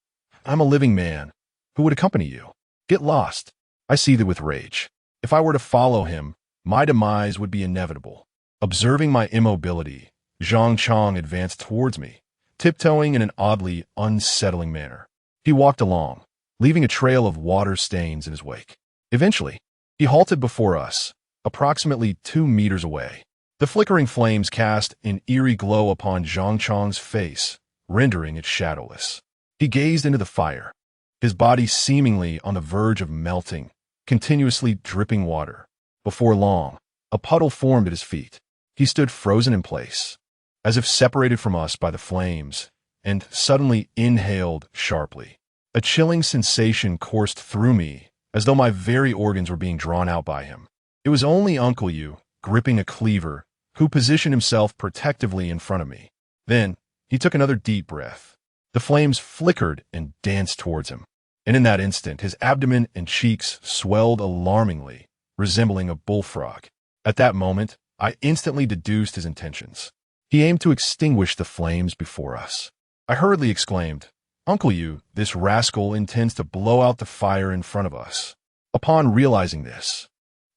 I'm a living man. Who would accompany you? Get lost. I seethed with rage. If I were to follow him, my demise would be inevitable. Observing my immobility, Zhang Chong advanced towards me, tiptoeing in an oddly unsettling manner. He walked along, leaving a trail of water stains in his wake. Eventually, he halted before us, approximately 2 meters away. The flickering flames cast an eerie glow upon Zhang Chong's face, rendering it shadowless. He gazed into the fire, his body seemingly on the verge of melting, continuously dripping water. Before long, a puddle formed at his feet. He stood frozen in place, as if separated from us by the flames, and suddenly inhaled sharply. A chilling sensation coursed through me, as though my very organs were being drawn out by him. It was only Uncle Yu, gripping a cleaver, who positioned himself protectively in front of me. Then, he took another deep breath. The flames flickered and danced towards him, and in that instant his abdomen and cheeks swelled alarmingly, resembling a bullfrog. At that moment, I instantly deduced his intentions. He aimed to extinguish the flames before us. I hurriedly exclaimed, "Uncle Yu, this rascal intends to blow out the fire in front of us." Upon realizing this,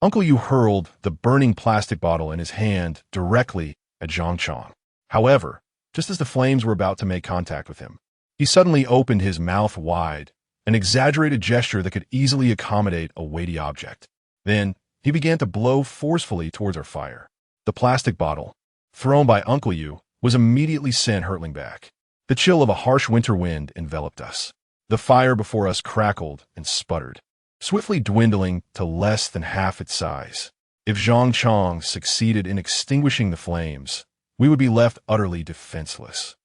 Uncle Yu hurled the burning plastic bottle in his hand directly at Zhang Chong. However, just as the flames were about to make contact with him, he suddenly opened his mouth wide, an exaggerated gesture that could easily accommodate a weighty object. Then, he began to blow forcefully towards our fire. The plastic bottle, thrown by Uncle Yu, was immediately sent hurtling back. The chill of a harsh winter wind enveloped us. The fire before us crackled and sputtered, swiftly dwindling to less than half its size. If Zhang Chong succeeded in extinguishing the flames, we would be left utterly defenseless.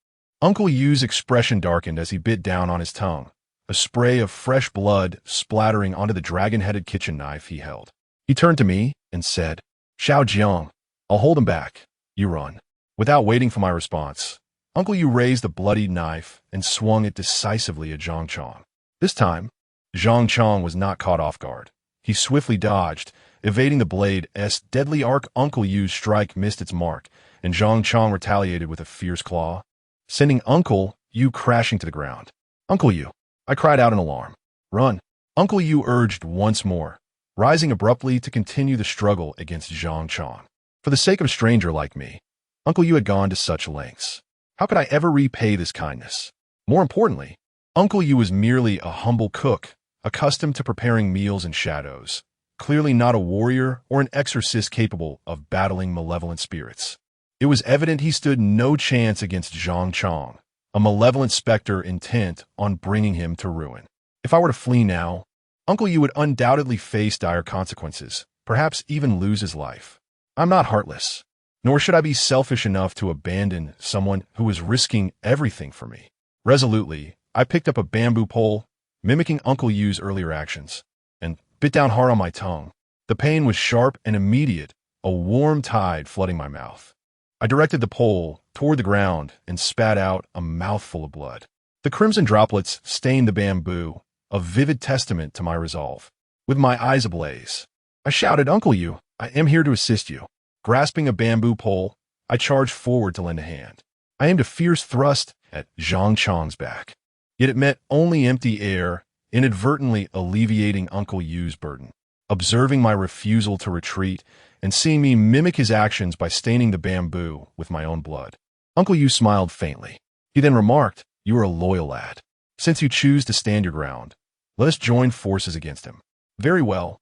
Uncle Yu's expression darkened as he bit down on his tongue, a spray of fresh blood splattering onto the dragon-headed kitchen knife he held. He turned to me and said, "Xiao Jiang, I'll hold him back. You run." Without waiting for my response, Uncle Yu raised the bloodied knife and swung it decisively at Zhang Chong. This time, Zhang Chong was not caught off guard. He swiftly dodged, evading the blade's deadly arc. Uncle Yu's strike missed its mark, and Zhang Chong retaliated with a fierce claw, sending Uncle Yu crashing to the ground. "Uncle Yu!" I cried out in alarm. "Run!" Uncle Yu urged once more, rising abruptly to continue the struggle against Zhang Chong. For the sake of a stranger like me, Uncle Yu had gone to such lengths. How could I ever repay this kindness? More importantly, Uncle Yu was merely a humble cook, accustomed to preparing meals in shadows, clearly not a warrior or an exorcist capable of battling malevolent spirits. It was evident he stood no chance against Zhang Chong, a malevolent specter intent on bringing him to ruin. If I were to flee now, Uncle Yu would undoubtedly face dire consequences, perhaps even lose his life. I'm not heartless, nor should I be selfish enough to abandon someone who was risking everything for me. Resolutely, I picked up a bamboo pole, mimicking Uncle Yu's earlier actions, and bit down hard on my tongue. The pain was sharp and immediate, a warm tide flooding my mouth. I directed the pole toward the ground and spat out a mouthful of blood. The crimson droplets stained the bamboo, a vivid testament to my resolve. With my eyes ablaze, I shouted, "Uncle Yu, I am here to assist you." Grasping a bamboo pole, I charged forward to lend a hand. I aimed a fierce thrust at Zhang Chong's back. Yet it met only empty air, inadvertently alleviating Uncle Yu's burden. Observing my refusal to retreat and seeing me mimic his actions by staining the bamboo with my own blood, Uncle Yu smiled faintly. He then remarked, "You are a loyal lad. Since you choose to stand your ground, let us join forces against him." "Very well."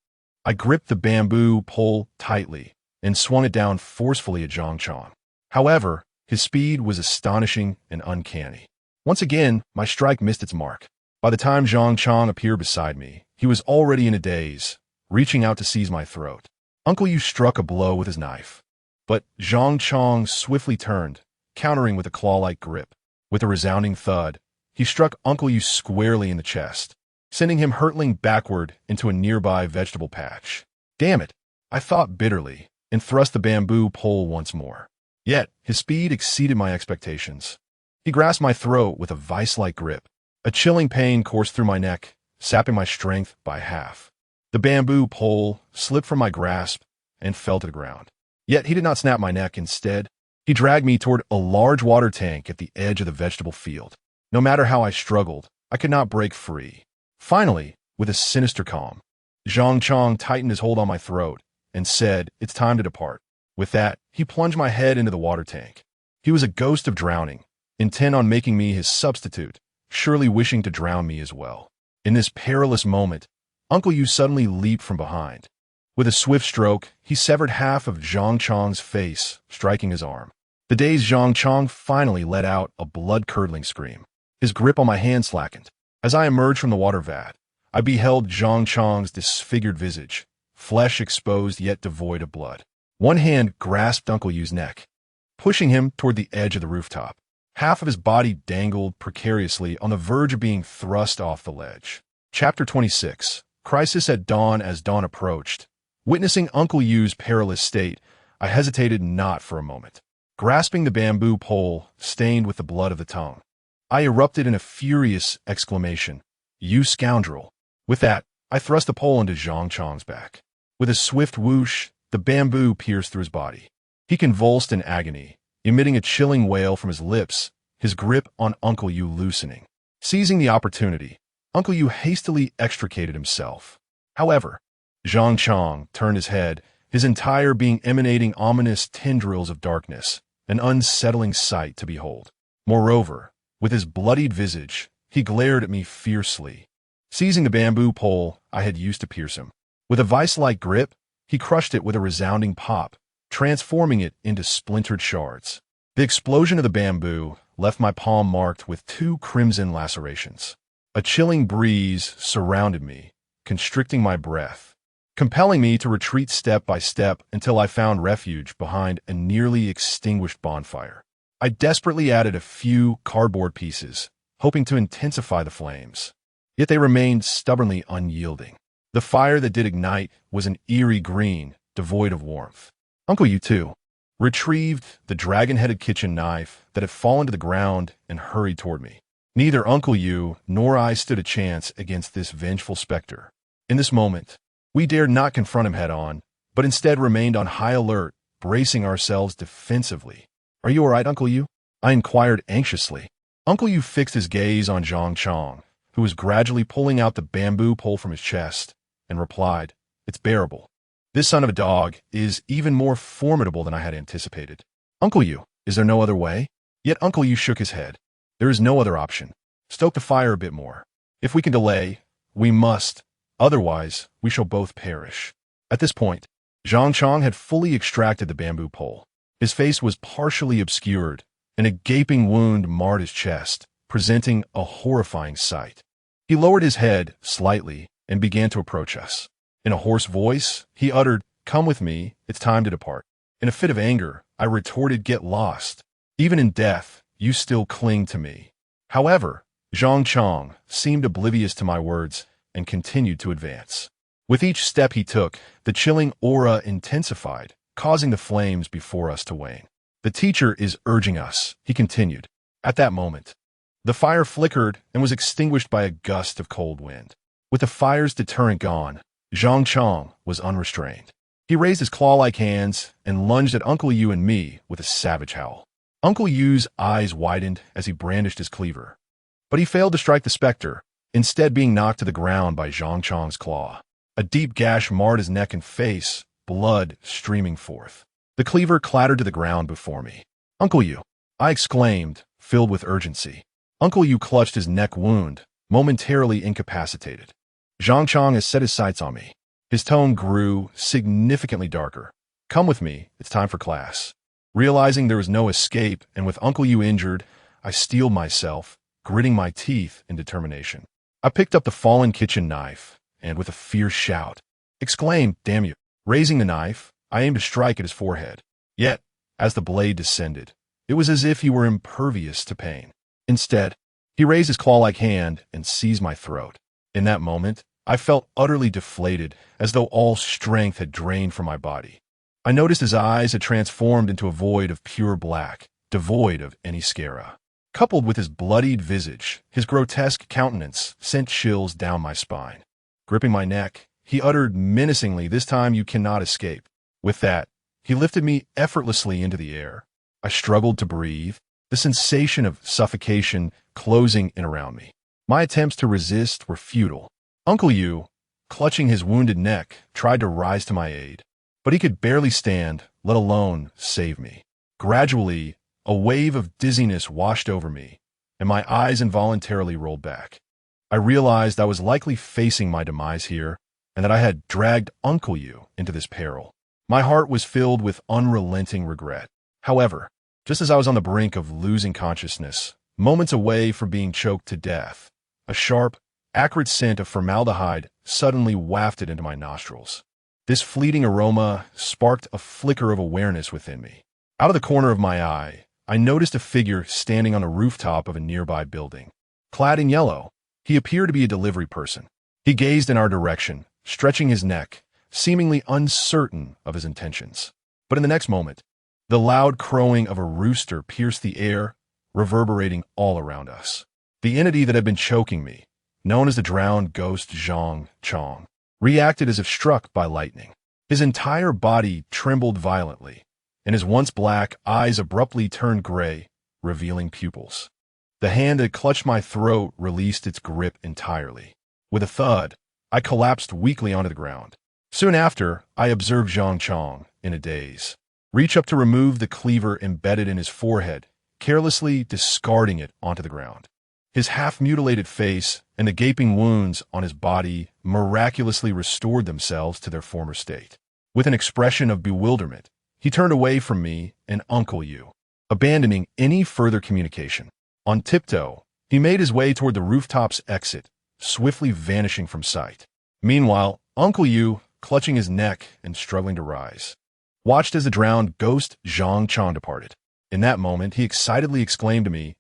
I gripped the bamboo pole tightly and swung it down forcefully at Zhang Chang. However, his speed was astonishing and uncanny. Once again, my strike missed its mark. By the time Zhang Chang appeared beside me, he was already in a daze, reaching out to seize my throat. Uncle Yu struck a blow with his knife, but Zhang Chang swiftly turned, countering with a claw-like grip. With a resounding thud, he struck Uncle Yu squarely in the chest, sending him hurtling backward into a nearby vegetable patch. Damn it, I thought bitterly, and thrust the bamboo pole once more. Yet, his speed exceeded my expectations. He grasped my throat with a vice-like grip. A chilling pain coursed through my neck, sapping my strength by half. The bamboo pole slipped from my grasp and fell to the ground. Yet he did not snap my neck. Instead, he dragged me toward a large water tank at the edge of the vegetable field. No matter how I struggled, I could not break free. Finally, with a sinister calm, Zhang Chang tightened his hold on my throat and said, "It's time to depart." With that, he plunged my head into the water tank. He was a ghost of drowning, intent on making me his substitute, surely wishing to drown me as well. In this perilous moment, Uncle Yu suddenly leaped from behind. With a swift stroke, he severed half of Zhang Chang's face, striking his arm. The dazed Zhang Chang finally let out a blood-curdling scream. His grip on my hand slackened. As I emerged from the water vat, I beheld Zhang Chang's disfigured visage, flesh exposed yet devoid of blood. One hand grasped Uncle Yu's neck, pushing him toward the edge of the rooftop. Half of his body dangled precariously on the verge of being thrust off the ledge. Chapter 26. Crisis at dawn. As dawn approached, witnessing Uncle Yu's perilous state, I hesitated not for a moment. Grasping the bamboo pole, stained with the blood of the tongue, I erupted in a furious exclamation, "You scoundrel!" With that, I thrust the pole into Zhang Chang's back. With a swift whoosh, the bamboo pierced through his body. He convulsed in agony, emitting a chilling wail from his lips, his grip on Uncle Yu loosening. Seizing the opportunity, Uncle Yu hastily extricated himself. However, Zhang Chang turned his head, his entire being emanating ominous tendrils of darkness, an unsettling sight to behold. Moreover, with his bloodied visage, he glared at me fiercely. Seizing the bamboo pole I had used to pierce him, with a vice-like grip, he crushed it with a resounding pop, transforming it into splintered shards. The explosion of the bamboo left my palm marked with 2 crimson lacerations. A chilling breeze surrounded me, constricting my breath, compelling me to retreat step by step until I found refuge behind a nearly extinguished bonfire. I desperately added a few cardboard pieces, hoping to intensify the flames. Yet they remained stubbornly unyielding. The fire that did ignite was an eerie green, devoid of warmth. Uncle Yu, too, retrieved the dragon-headed kitchen knife that had fallen to the ground and hurried toward me. Neither Uncle Yu nor I stood a chance against this vengeful specter. In this moment, we dared not confront him head-on, but instead remained on high alert, bracing ourselves defensively. "Are you all right, Uncle Yu?" I inquired anxiously. Uncle Yu fixed his gaze on Zhang Chang, who was gradually pulling out the bamboo pole from his chest, and replied, "It's bearable. This son of a dog is even more formidable than I had anticipated." "Uncle Yu, is there no other way?" Yet Uncle Yu shook his head. "There is no other option. Stoke the fire a bit more. If we can delay, we must. Otherwise, we shall both perish." At this point, Zhang Chang had fully extracted the bamboo pole. His face was partially obscured, and a gaping wound marred his chest, presenting a horrifying sight. He lowered his head slightly and began to approach us. In a hoarse voice, he uttered, "Come with me, it's time to depart." In a fit of anger, I retorted, "Get lost. Even in death, you still cling to me." However, Zhang Chang seemed oblivious to my words and continued to advance. With each step he took, the chilling aura intensified, causing the flames before us to wane. "The teacher is urging us," he continued. At that moment, the fire flickered and was extinguished by a gust of cold wind. With the fire's deterrent gone, Zhang Chang was unrestrained. He raised his claw-like hands and lunged at Uncle Yu and me with a savage howl. Uncle Yu's eyes widened as he brandished his cleaver, but he failed to strike the specter, instead being knocked to the ground by Zhang Chang's claw. A deep gash marred his neck and face, blood streaming forth. The cleaver clattered to the ground before me. "Uncle Yu!" I exclaimed, filled with urgency. Uncle Yu clutched his neck wound, momentarily incapacitated. "Zhang Chang has set his sights on me. His tone grew significantly darker. "Come with me, it's time for class." Realizing there was no escape, and with Uncle Yu injured, I steeled myself, gritting my teeth in determination. I picked up the fallen kitchen knife, and with a fierce shout, exclaimed, "Damn you." Raising the knife, I aimed to strike at his forehead. Yet, as the blade descended, it was as if he were impervious to pain. Instead, he raised his claw-like hand and seized my throat. In that moment, I felt utterly deflated, as though all strength had drained from my body. I noticed his eyes had transformed into a void of pure black, devoid of any scara. Coupled with his bloodied visage, his grotesque countenance sent chills down my spine. Gripping my neck, he uttered menacingly, "This time you cannot escape." With that, he lifted me effortlessly into the air. I struggled to breathe, the sensation of suffocation closing in around me. My attempts to resist were futile. Uncle Yu, clutching his wounded neck, tried to rise to my aid, but he could barely stand, let alone save me. Gradually, a wave of dizziness washed over me, and my eyes involuntarily rolled back. I realized I was likely facing my demise here, and that I had dragged Uncle Yu into this peril. My heart was filled with unrelenting regret. However, just as I was on the brink of losing consciousness, moments away from being choked to death, a sharp, acrid scent of formaldehyde suddenly wafted into my nostrils. This fleeting aroma sparked a flicker of awareness within me. Out of the corner of my eye, I noticed a figure standing on the rooftop of a nearby building. Clad in yellow, he appeared to be a delivery person. He gazed in our direction, stretching his neck, seemingly uncertain of his intentions. But in the next moment, the loud crowing of a rooster pierced the air, reverberating all around us. The entity that had been choking me, known as the drowned ghost Zhang Chong, reacted as if struck by lightning. His entire body trembled violently, and his once black eyes abruptly turned gray, revealing pupils. The hand that clutched my throat released its grip entirely. With a thud, I collapsed weakly onto the ground. Soon after, I observed Zhang Chong, in a daze, reach up to remove the cleaver embedded in his forehead, carelessly discarding it onto the ground. His half-mutilated face and the gaping wounds on his body miraculously restored themselves to their former state. With an expression of bewilderment, he turned away from me and Uncle Yu, abandoning any further communication. On tiptoe, he made his way toward the rooftop's exit, swiftly vanishing from sight. Meanwhile, Uncle Yu, clutching his neck and struggling to rise, watched as the drowned ghost Zhang Chong departed. In that moment, he excitedly exclaimed to me,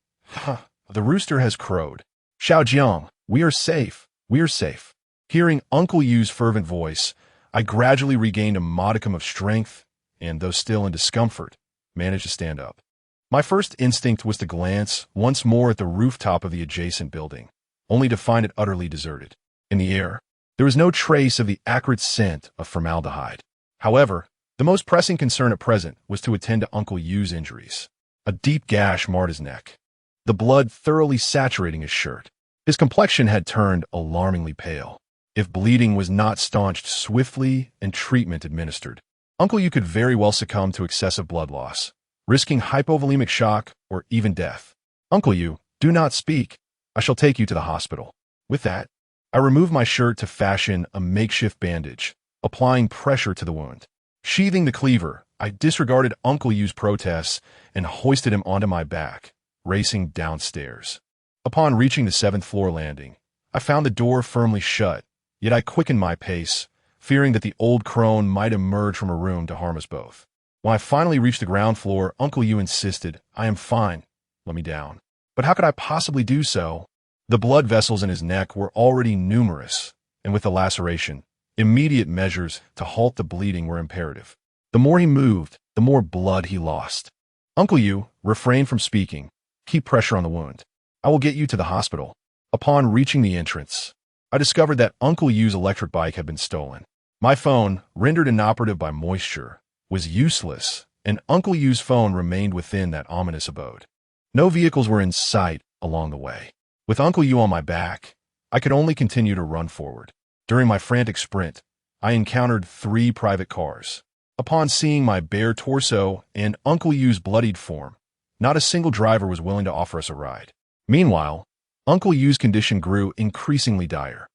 "The rooster has crowed. Xiao Jiang, we are safe, we are safe." Hearing Uncle Yu's fervent voice, I gradually regained a modicum of strength, and though still in discomfort, managed to stand up. My first instinct was to glance once more at the rooftop of the adjacent building, only to find it utterly deserted. In the air, there was no trace of the acrid scent of formaldehyde. However, the most pressing concern at present was to attend to Uncle Yu's injuries. A deep gash marred his neck, the blood thoroughly saturating his shirt. His complexion had turned alarmingly pale. If bleeding was not staunched swiftly and treatment administered, Uncle Yu could very well succumb to excessive blood loss, risking hypovolemic shock or even death. "Uncle Yu, do not speak. I shall take you to the hospital." With that, I removed my shirt to fashion a makeshift bandage, applying pressure to the wound. Sheathing the cleaver, I disregarded Uncle Yu's protests and hoisted him onto my back, racing downstairs. Upon reaching the 7th floor landing, I found the door firmly shut, yet I quickened my pace, fearing that the old crone might emerge from her room to harm us both. When I finally reached the ground floor, Uncle Yu insisted, "I am fine, let me down." But how could I possibly do so? The blood vessels in his neck were already numerous, and with the laceration, immediate measures to halt the bleeding were imperative. The more he moved, the more blood he lost. "Uncle Yu, refrain from speaking. Keep pressure on the wound. I will get you to the hospital." Upon reaching the entrance, I discovered that Uncle Yu's electric bike had been stolen. My phone, rendered inoperative by moisture, was useless, and Uncle Yu's phone remained within that ominous abode. No vehicles were in sight along the way. With Uncle Yu on my back, I could only continue to run forward. During my frantic sprint, I encountered 3 private cars. Upon seeing my bare torso and Uncle Yu's bloodied form, not a single driver was willing to offer us a ride. Meanwhile, Uncle Yu's condition grew increasingly dire.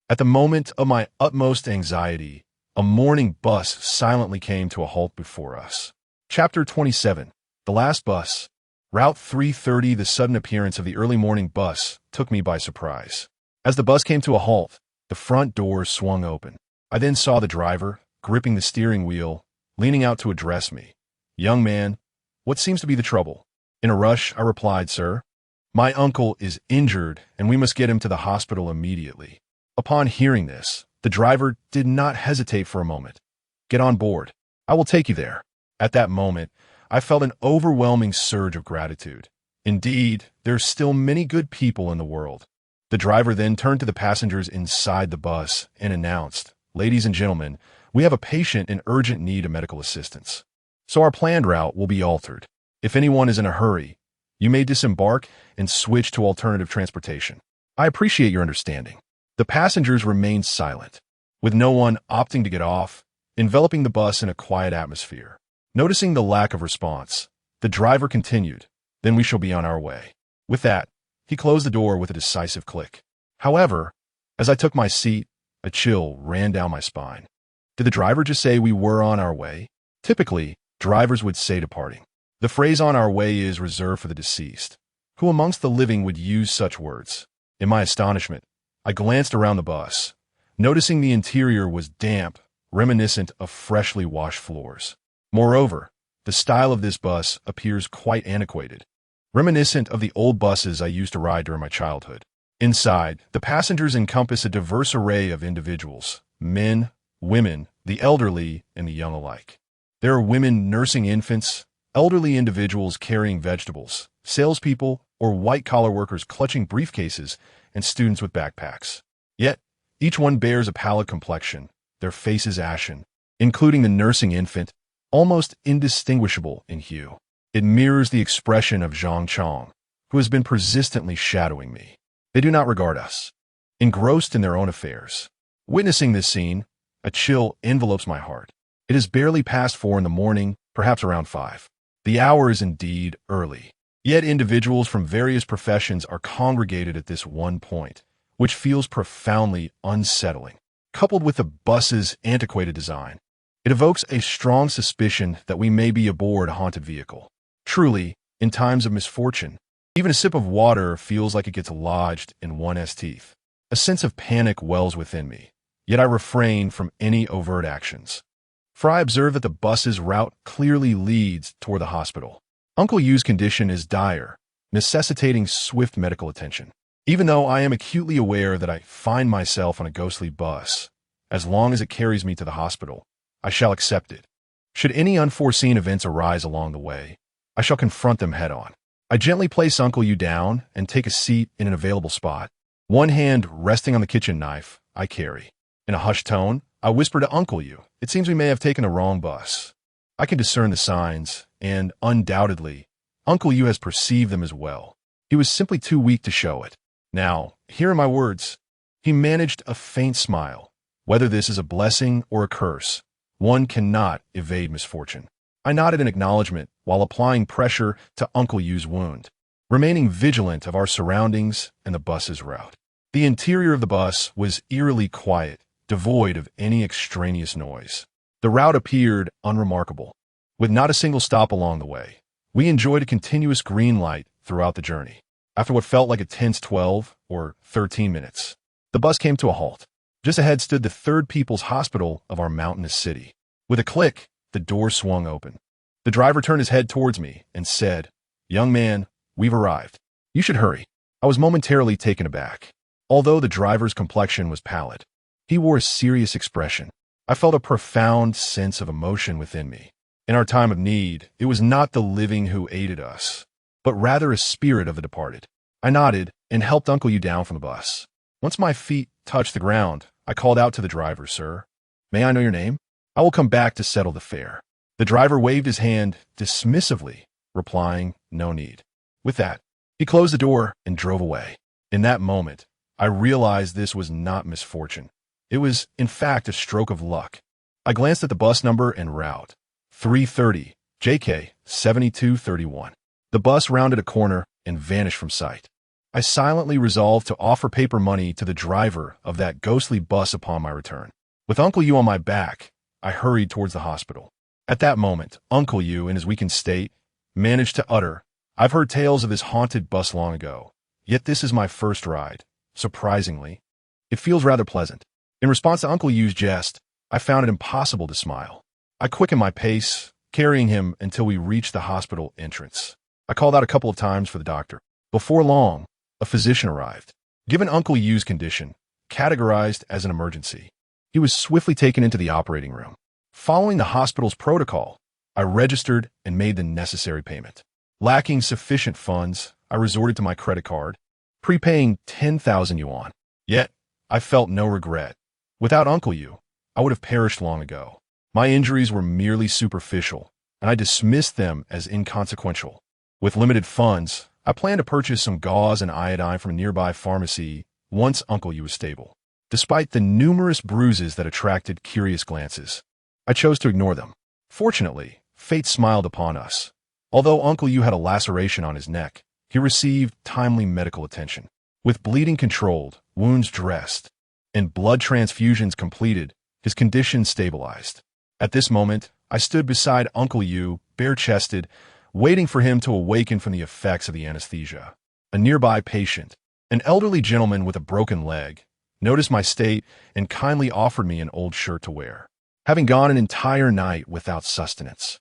At the moment of my utmost anxiety, A morning bus silently came to a halt before us. Chapter 27. The Last Bus. Route 330. The sudden appearance of the early morning bus took me by surprise. As the bus came to a halt, the front doors swung open. I then saw the driver, gripping the steering wheel, leaning out to address me. "Young man, what seems to be the trouble?" In a rush, I replied, "Sir, my uncle is injured and we must get him to the hospital immediately." Upon hearing this, the driver did not hesitate for a moment. "Get on board. I will take you there." At that moment, I felt an overwhelming surge of gratitude. Indeed, there's still many good people in the world. The driver then turned to the passengers inside the bus and announced, "Ladies and gentlemen, we have a patient in urgent need of medical assistance. So our planned route will be altered. If anyone is in a hurry, you may disembark and switch to alternative transportation. I appreciate your understanding." The passengers remained silent, with no one opting to get off, enveloping the bus in a quiet atmosphere. Noticing the lack of response, the driver continued, "Then we shall be on our way." With that, he closed the door with a decisive click. However, as I took my seat, a chill ran down my spine. Did the driver just say we were on our way? Typically, drivers would say departing. The phrase "on our way" is reserved for the deceased. Who amongst the living would use such words? In my astonishment, I glanced around the bus, noticing the interior was damp, reminiscent of freshly washed floors. Moreover, the style of this bus appears quite antiquated, reminiscent of the old buses I used to ride during my childhood. Inside, the passengers encompass a diverse array of individuals: men, women, the elderly, and the young alike. There are women nursing infants, elderly individuals carrying vegetables, salespeople or white-collar workers clutching briefcases, and students with backpacks. Yet, each one bears a pallid complexion, their faces ashen, including the nursing infant, almost indistinguishable in hue. It mirrors the expression of Zhang Chong, who has been persistently shadowing me. They do not regard us, engrossed in their own affairs. Witnessing this scene, a chill envelopes my heart. It is barely past 4 in the morning, perhaps around 5. The hour is indeed early. Yet individuals from various professions are congregated at this one point, which feels profoundly unsettling. Coupled with the bus's antiquated design, it evokes a strong suspicion that we may be aboard a haunted vehicle. Truly, in times of misfortune, even a sip of water feels like it gets lodged in one's teeth. A sense of panic wells within me, yet I refrain from any overt actions. For I observe that the bus's route clearly leads toward the hospital. Uncle Yu's condition is dire, necessitating swift medical attention. Even though I am acutely aware that I find myself on a ghostly bus, as long as it carries me to the hospital, I shall accept it. Should any unforeseen events arise along the way, I shall confront them head-on. I gently place Uncle Yu down and take a seat in an available spot. One hand resting on the kitchen knife I carry. In a hushed tone, I whisper to Uncle Yu, "It seems we may have taken a wrong bus." I can discern the signs, and undoubtedly, Uncle Yu has perceived them as well. He was simply too weak to show it. Now, here are my words. He managed a faint smile. Whether this is a blessing or a curse, one cannot evade misfortune. I nodded in acknowledgement while applying pressure to Uncle Yu's wound, remaining vigilant of our surroundings and the bus's route. The interior of the bus was eerily quiet, devoid of any extraneous noise. The route appeared unremarkable, with not a single stop along the way. We enjoyed a continuous green light throughout the journey. After what felt like a tense 12 or 13 minutes, the bus came to a halt. Just ahead stood the Third People's Hospital of our mountainous city. With a click, the door swung open. The driver turned his head towards me and said, "Young man, we've arrived. You should hurry." I was momentarily taken aback. Although the driver's complexion was pallid, he wore a serious expression. I felt a profound sense of emotion within me. In our time of need, it was not the living who aided us, but rather a spirit of the departed. I nodded and helped Uncle Yu down from the bus. Once my feet touched the ground, I called out to the driver, "Sir, may I know your name? I will come back to settle the fare." The driver waved his hand dismissively, replying, "No need." With that, he closed the door and drove away. In that moment, I realized this was not misfortune. It was, in fact, a stroke of luck. I glanced at the bus number and route. 330, JK 7231. The bus rounded a corner and vanished from sight. I silently resolved to offer paper money to the driver of that ghostly bus upon my return. With Uncle Yu on my back, I hurried towards the hospital. At that moment, Uncle Yu, in his weakened state, managed to utter, "I've heard tales of this haunted bus long ago, yet this is my first ride. Surprisingly, it feels rather pleasant." In response to Uncle Yu's jest, I found it impossible to smile. I quickened my pace, carrying him until we reached the hospital entrance. I called out a couple of times for the doctor. Before long, a physician arrived. Given Uncle Yu's condition, categorized as an emergency, he was swiftly taken into the operating room. Following the hospital's protocol, I registered and made the necessary payment. Lacking sufficient funds, I resorted to my credit card, prepaying 10,000 yuan. Yet, I felt no regret. Without Uncle Yu, I would have perished long ago. My injuries were merely superficial, and I dismissed them as inconsequential. With limited funds, I planned to purchase some gauze and iodine from a nearby pharmacy once Uncle Yu was stable. Despite the numerous bruises that attracted curious glances, I chose to ignore them. Fortunately, fate smiled upon us. Although Uncle Yu had a laceration on his neck, he received timely medical attention. With bleeding controlled, wounds dressed, and blood transfusions completed, his condition stabilized. At this moment, I stood beside Uncle Yu, bare-chested, waiting for him to awaken from the effects of the anesthesia. A nearby patient, an elderly gentleman with a broken leg, noticed my state and kindly offered me an old shirt to wear. Having gone an entire night without sustenance,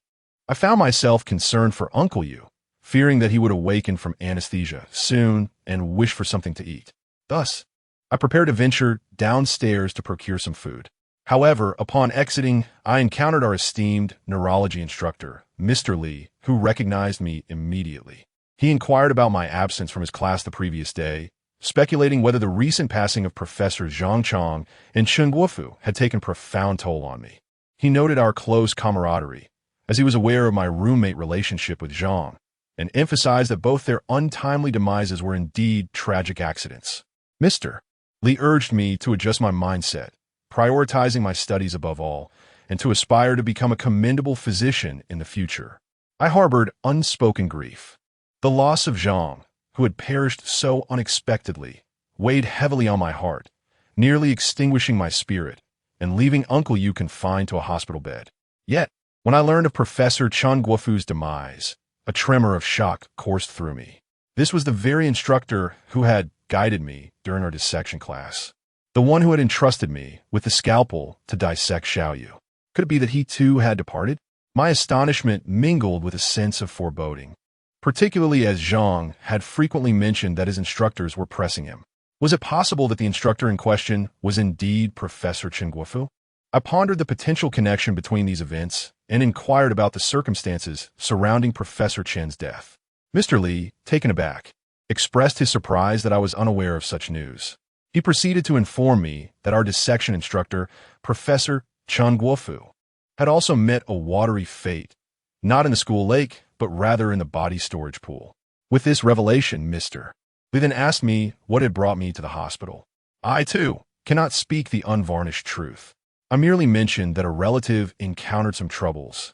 I found myself concerned for Uncle Yu, fearing that he would awaken from anesthesia soon and wish for something to eat. Thus, I prepared to venture downstairs to procure some food. However, upon exiting, I encountered our esteemed neurology instructor, Mr. Li, who recognized me immediately. He inquired about my absence from his class the previous day, speculating whether the recent passing of Professor Zhang Chong and Chen Guofu had taken profound toll on me. He noted our close camaraderie, as he was aware of my roommate relationship with Zhang, and emphasized that both their untimely demises were indeed tragic accidents. Mr. Li urged me to adjust my mindset, prioritizing my studies above all, and to aspire to become a commendable physician in the future. I harbored unspoken grief. The loss of Zhang, who had perished so unexpectedly, weighed heavily on my heart, nearly extinguishing my spirit and leaving Uncle Yu confined to a hospital bed. Yet, when I learned of Professor Chen Guofu's demise, a tremor of shock coursed through me. This was the very instructor who had guided me during our dissection class, the one who had entrusted me with the scalpel to dissect Xiaoyu. Could it be that he too had departed? My astonishment mingled with a sense of foreboding, particularly as Zhang had frequently mentioned that his instructors were pressing him. Was it possible that the instructor in question was indeed Professor Chen Guofu? I pondered the potential connection between these events and inquired about the circumstances surrounding Professor Chen's death. Mr. Li, taken aback, expressed his surprise that I was unaware of such news. He proceeded to inform me that our dissection instructor, Professor Chen Guofu, had also met a watery fate, not in the school lake, but rather in the body storage pool. With this revelation, Mr. Li then asked me what had brought me to the hospital. I, too, cannot speak the unvarnished truth. I merely mentioned that a relative encountered some troubles,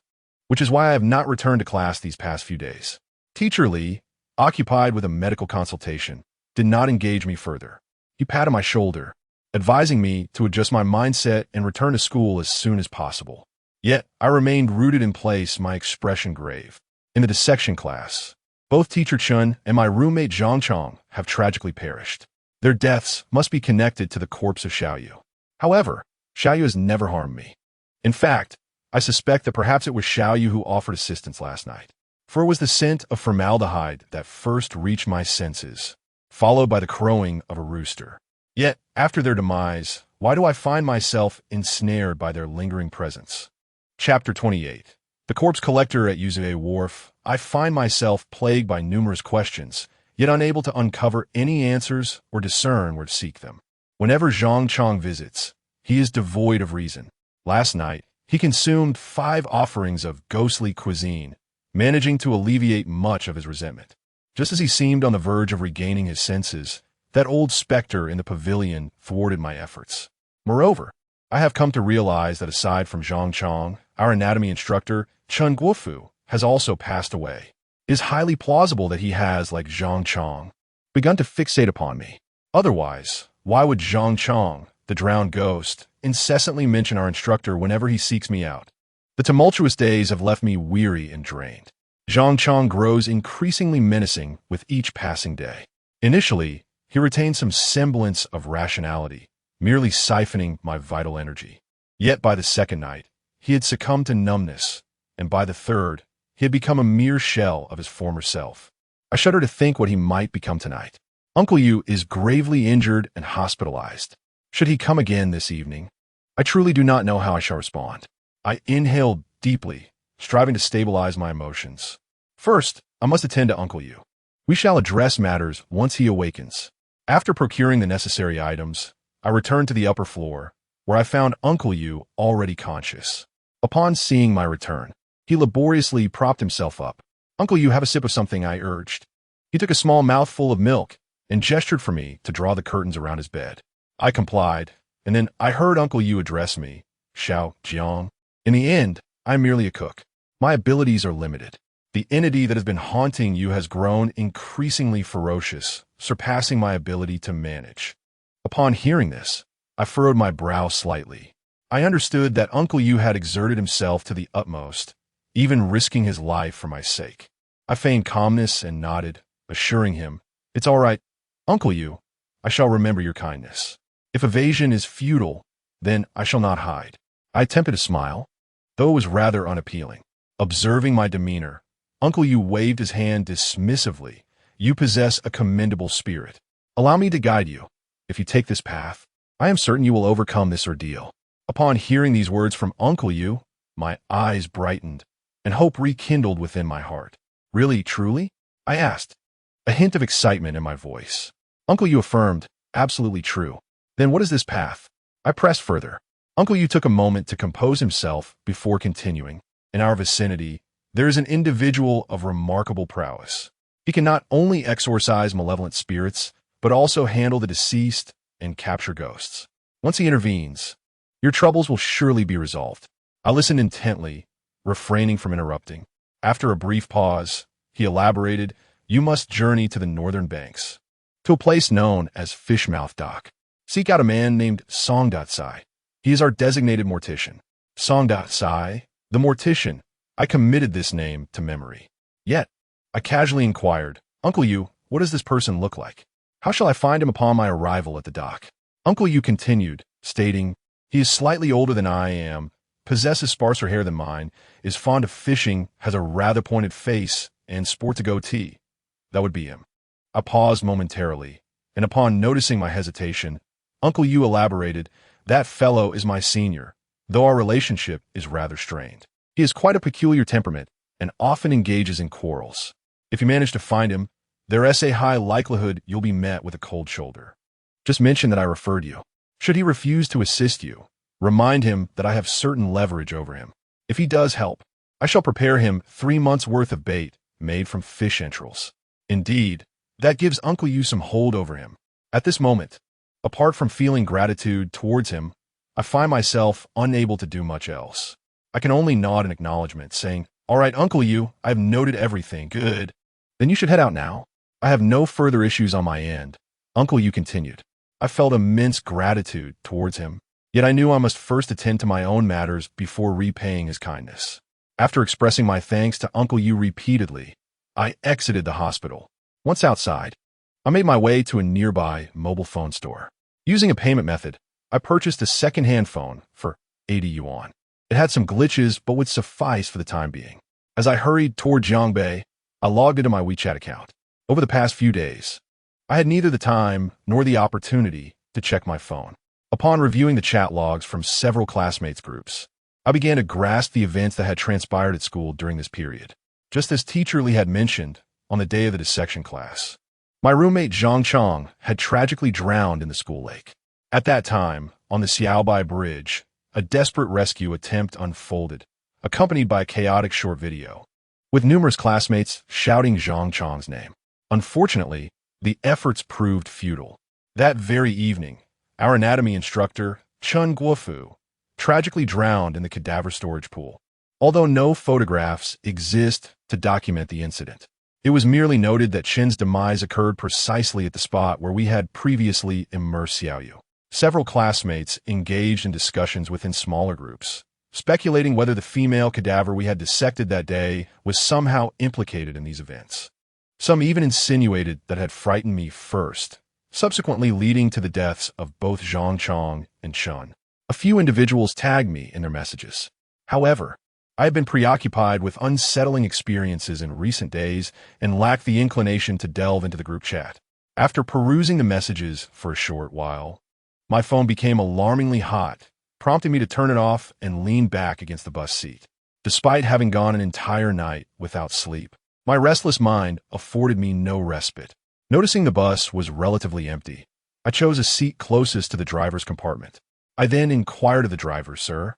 which is why I have not returned to class these past few days. Teacher Li, occupied with a medical consultation, did not engage me further. He patted my shoulder, advising me to adjust my mindset and return to school as soon as possible. Yet, I remained rooted in place, my expression grave. In the dissection class, both Teacher Chen and my roommate Zhang Chong have tragically perished. Their deaths must be connected to the corpse of Xiaoyu. However, Xiaoyu has never harmed me. In fact, I suspect that perhaps it was Xiaoyu who offered assistance last night. For it was the scent of formaldehyde that first reached my senses, followed by the crowing of a rooster. Yet, after their demise, why do I find myself ensnared by their lingering presence? Chapter 28. The corpse collector at Yuzue Wharf. I find myself plagued by numerous questions, yet unable to uncover any answers or discern where to seek them. Whenever Zhang Chong visits, he is devoid of reason. Last night, he consumed 5 offerings of ghostly cuisine, managing to alleviate much of his resentment. Just as he seemed on the verge of regaining his senses, that old specter in the pavilion thwarted my efforts. Moreover, I have come to realize that aside from Zhang Chong, our anatomy instructor, Chen Guofu, has also passed away. It is highly plausible that he has, like Zhang Chong, begun to fixate upon me. Otherwise, why would Zhang Chong, the drowned ghost, incessantly mention our instructor whenever he seeks me out. The tumultuous days have left me weary and drained. Zhang Chang grows increasingly menacing with each passing day. Initially, he retained some semblance of rationality, merely siphoning my vital energy. Yet by the second night, he had succumbed to numbness, and by the third, he had become a mere shell of his former self. I shudder to think what he might become tonight. Uncle Yu is gravely injured and hospitalized. Should he come again this evening? I truly do not know how I shall respond. I inhaled deeply, striving to stabilize my emotions. First, I must attend to Uncle Yu. We shall address matters once he awakens. After procuring the necessary items, I returned to the upper floor, where I found Uncle Yu already conscious. Upon seeing my return, he laboriously propped himself up. "Uncle Yu, have a sip of something," I urged. He took a small mouthful of milk and gestured for me to draw the curtains around his bed. I complied, and then I heard Uncle Yu address me, "Xiao Jiang." In the end, I'm merely a cook. My abilities are limited. The entity that has been haunting you has grown increasingly ferocious, surpassing my ability to manage. Upon hearing this, I furrowed my brow slightly. I understood that Uncle Yu had exerted himself to the utmost, even risking his life for my sake. I feigned calmness and nodded, assuring him, "It's all right, Uncle Yu. I shall remember your kindness. If evasion is futile, then I shall not hide." I attempted a smile, though it was rather unappealing. Observing my demeanor, Uncle Yu waved his hand dismissively. "You possess a commendable spirit. Allow me to guide you. If you take this path, I am certain you will overcome this ordeal." Upon hearing these words from Uncle Yu, my eyes brightened, and hope rekindled within my heart. "Really, truly?" I asked, a hint of excitement in my voice. Uncle Yu affirmed, "Absolutely true." "Then what is this path?" I pressed further. Uncle Yu took a moment to compose himself before continuing. "In our vicinity, there is an individual of remarkable prowess. He can not only exorcise malevolent spirits, but also handle the deceased and capture ghosts. Once he intervenes, your troubles will surely be resolved." I listened intently, refraining from interrupting. After a brief pause, he elaborated, "You must journey to the northern banks, to a place known as Fishmouth Dock. Seek out a man named Song Sai. He is our designated mortician." Song Sai, the mortician. I committed this name to memory. Yet, I casually inquired, "Uncle Yu, what does this person look like? How shall I find him upon my arrival at the dock?" Uncle Yu continued, stating, "He is slightly older than I am, possesses sparser hair than mine, is fond of fishing, has a rather pointed face, and sports a goatee. That would be him." I paused momentarily, and upon noticing my hesitation, Uncle Yu elaborated, "That fellow is my senior, though our relationship is rather strained. He has quite a peculiar temperament and often engages in quarrels. If you manage to find him, there is a high likelihood you'll be met with a cold shoulder. Just mention that I referred you. Should he refuse to assist you, remind him that I have certain leverage over him. If he does help, I shall prepare him 3 months' worth of bait made from fish entrails. Indeed, that gives Uncle Yu some hold over him. At this moment, apart from feeling gratitude towards him, I find myself unable to do much else. I can only nod in acknowledgement, saying, "All right, Uncle Yu, I have noted everything. Good. Then you should head out now. I have no further issues on my end." Uncle Yu continued. I felt immense gratitude towards him, yet I knew I must first attend to my own matters before repaying his kindness. After expressing my thanks to Uncle Yu repeatedly, I exited the hospital. Once outside, I made my way to a nearby mobile phone store. Using a payment method, I purchased a second-hand phone for 80 yuan. It had some glitches, but would suffice for the time being. As I hurried toward Jiangbei, I logged into my WeChat account. Over the past few days, I had neither the time nor the opportunity to check my phone. Upon reviewing the chat logs from several classmates' groups, I began to grasp the events that had transpired at school during this period. Just as Teacher Li had mentioned on the day of the dissection class, my roommate Zhang Chang had tragically drowned in the school lake. At that time, on the Xiaobai Bridge, a desperate rescue attempt unfolded, accompanied by a chaotic short video, with numerous classmates shouting Zhang Chang's name. Unfortunately, the efforts proved futile. That very evening, our anatomy instructor, Chun Guofu, tragically drowned in the cadaver storage pool. Although no photographs exist to document the incident, it was merely noted that Chen's demise occurred precisely at the spot where we had previously immersed Xiaoyu. Several classmates engaged in discussions within smaller groups, speculating whether the female cadaver we had dissected that day was somehow implicated in these events. Some even insinuated that it had frightened me first, subsequently leading to the deaths of both Zhang Chong and Chun. A few individuals tagged me in their messages. However, I have been preoccupied with unsettling experiences in recent days and lacked the inclination to delve into the group chat. After perusing the messages for a short while, my phone became alarmingly hot, prompting me to turn it off and lean back against the bus seat. Despite having gone an entire night without sleep, my restless mind afforded me no respite. Noticing the bus was relatively empty, I chose a seat closest to the driver's compartment. I then inquired of the driver, "Sir,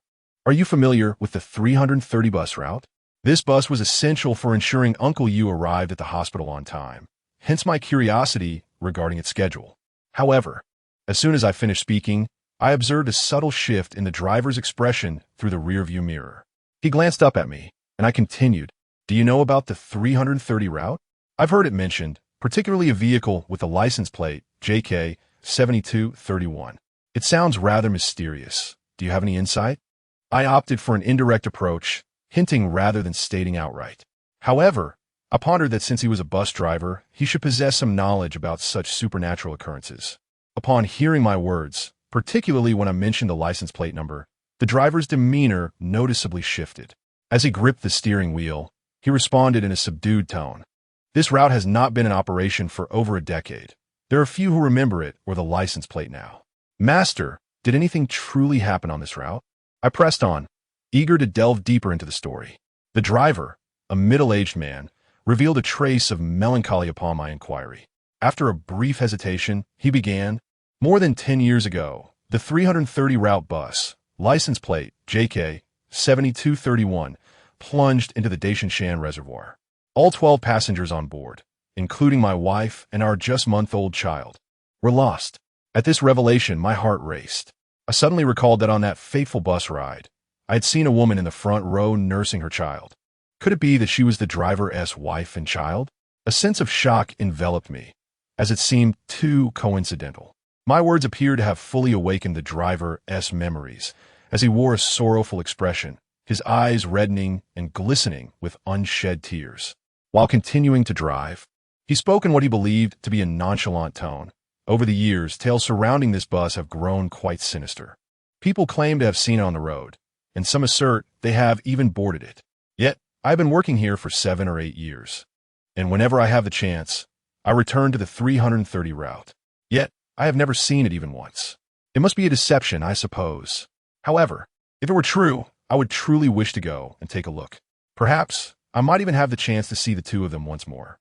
are you familiar with the 330 bus route?" This bus was essential for ensuring Uncle Yu arrived at the hospital on time, hence my curiosity regarding its schedule. However, as soon as I finished speaking, I observed a subtle shift in the driver's expression through the rearview mirror. He glanced up at me, and I continued, "Do you know about the 330 route? I've heard it mentioned, particularly a vehicle with a license plate, JK 7231. It sounds rather mysterious. Do you have any insight?" I opted for an indirect approach, hinting rather than stating outright. However, I pondered that since he was a bus driver, he should possess some knowledge about such supernatural occurrences. Upon hearing my words, particularly when I mentioned the license plate number, the driver's demeanor noticeably shifted. As he gripped the steering wheel, he responded in a subdued tone. "This route has not been in operation for over a decade. There are few who remember it or the license plate now." "Master, did anything truly happen on this route?" I pressed on, eager to delve deeper into the story. The driver, a middle-aged man, revealed a trace of melancholy upon my inquiry. After a brief hesitation, he began, "More than 10 years ago, the 330 route bus, license plate JK 7231, plunged into the Daishanshan Reservoir. All 12 passengers on board, including my wife and our just-month-old child, were lost." At this revelation, my heart raced. I suddenly recalled that on that fateful bus ride, I had seen a woman in the front row nursing her child. Could it be that she was the driver's wife and child? A sense of shock enveloped me, as it seemed too coincidental. My words appeared to have fully awakened the driver's memories, as he wore a sorrowful expression, his eyes reddening and glistening with unshed tears. While continuing to drive, he spoke in what he believed to be a nonchalant tone. Over the years, tales surrounding this bus have grown quite sinister. People claim to have seen it on the road, and some assert they have even boarded it. Yet, I've been working here for 7 or 8 years, and whenever I have the chance, I return to the 330 route. Yet, I have never seen it even once. It must be a deception, I suppose. However, if it were true, I would truly wish to go and take a look. Perhaps, I might even have the chance to see the two of them once more.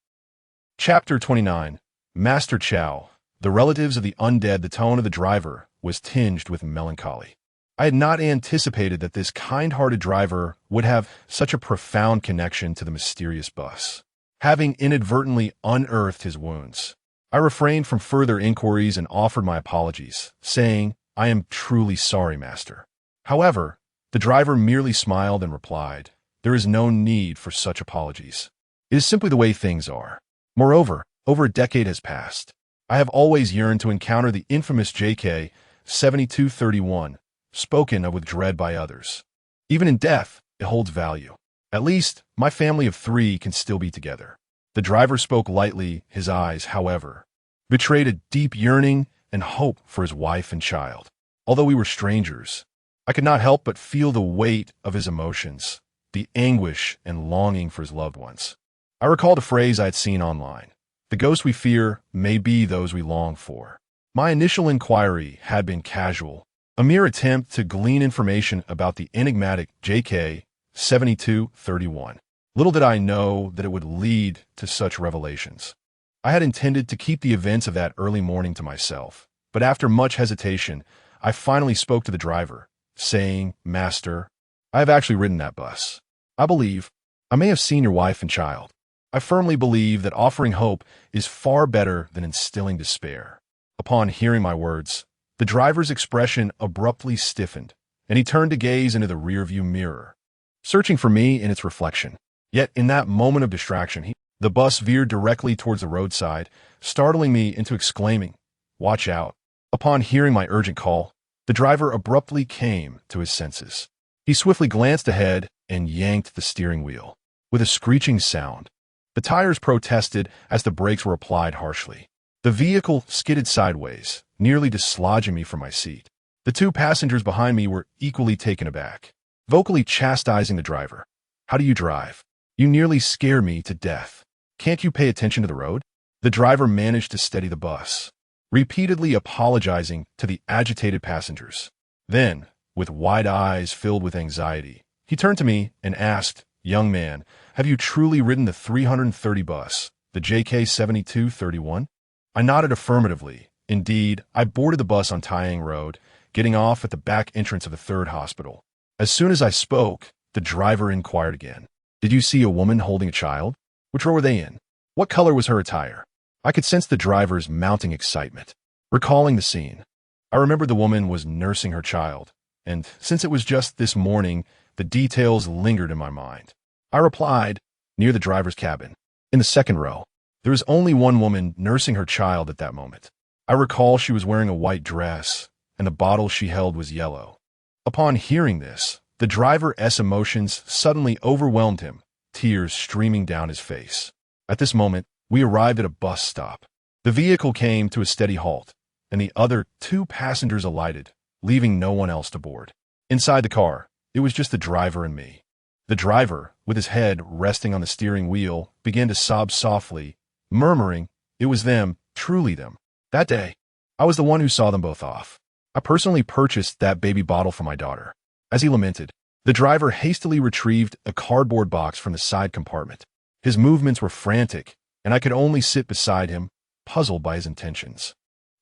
Chapter 29. Master Chow. The relatives of the undead. The tone of the driver was tinged with melancholy. I had not anticipated that this kind-hearted driver would have such a profound connection to the mysterious bus. Having inadvertently unearthed his wounds, I refrained from further inquiries and offered my apologies, saying, "I am truly sorry, master." However, the driver merely smiled and replied, "There is no need for such apologies. It is simply the way things are. Moreover, over a decade has passed. I have always yearned to encounter the infamous JK 7231, spoken of with dread by others. Even in death, it holds value. At least, my family of 3 can still be together." The driver spoke lightly. His eyes, however, betrayed a deep yearning and hope for his wife and child. Although we were strangers, I could not help but feel the weight of his emotions, the anguish and longing for his loved ones. I recalled a phrase I had seen online. "The ghosts we fear may be those we long for." My initial inquiry had been casual, a mere attempt to glean information about the enigmatic JK 7231. Little did I know that it would lead to such revelations. I had intended to keep the events of that early morning to myself, but after much hesitation, I finally spoke to the driver, saying, "Master, I have actually ridden that bus. I believe I may have seen your wife and child. I firmly believe that offering hope is far better than instilling despair." Upon hearing my words, the driver's expression abruptly stiffened, and he turned to gaze into the rearview mirror, searching for me in its reflection. Yet in that moment of distraction, the bus veered directly towards the roadside, startling me into exclaiming, "Watch out." Upon hearing my urgent call, the driver abruptly came to his senses. He swiftly glanced ahead and yanked the steering wheel. With a screeching sound, the tires protested as the brakes were applied harshly. The vehicle skidded sideways, nearly dislodging me from my seat. The two passengers behind me were equally taken aback, vocally chastising the driver. "How do you drive? You nearly scare me to death. Can't you pay attention to the road?" The driver managed to steady the bus, repeatedly apologizing to the agitated passengers. Then, with wide eyes filled with anxiety, he turned to me and asked, "Young man, have you truly ridden the 330 bus, the JK 7231? I nodded affirmatively. Indeed, I boarded the bus on Taiyang Road, getting off at the back entrance of the third hospital. As soon as I spoke, the driver inquired again. "Did you see a woman holding a child? Which row were they in? What color was her attire?" I could sense the driver's mounting excitement. Recalling the scene, I remembered the woman was nursing her child, and since it was just this morning, the details lingered in my mind. I replied, "Near the driver's cabin, in the second row. There was only one woman nursing her child at that moment. I recall she was wearing a white dress, and the bottle she held was yellow." Upon hearing this, the driver's emotions suddenly overwhelmed him, tears streaming down his face. At this moment, we arrived at a bus stop. The vehicle came to a steady halt, and the other two passengers alighted, leaving no one else to board. Inside the car, it was just the driver and me. The driver, with his head resting on the steering wheel, began to sob softly, murmuring, "It was them, truly them. That day, I was the one who saw them both off. I personally purchased that baby bottle for my daughter." As he lamented, the driver hastily retrieved a cardboard box from the side compartment. His movements were frantic, and I could only sit beside him, puzzled by his intentions.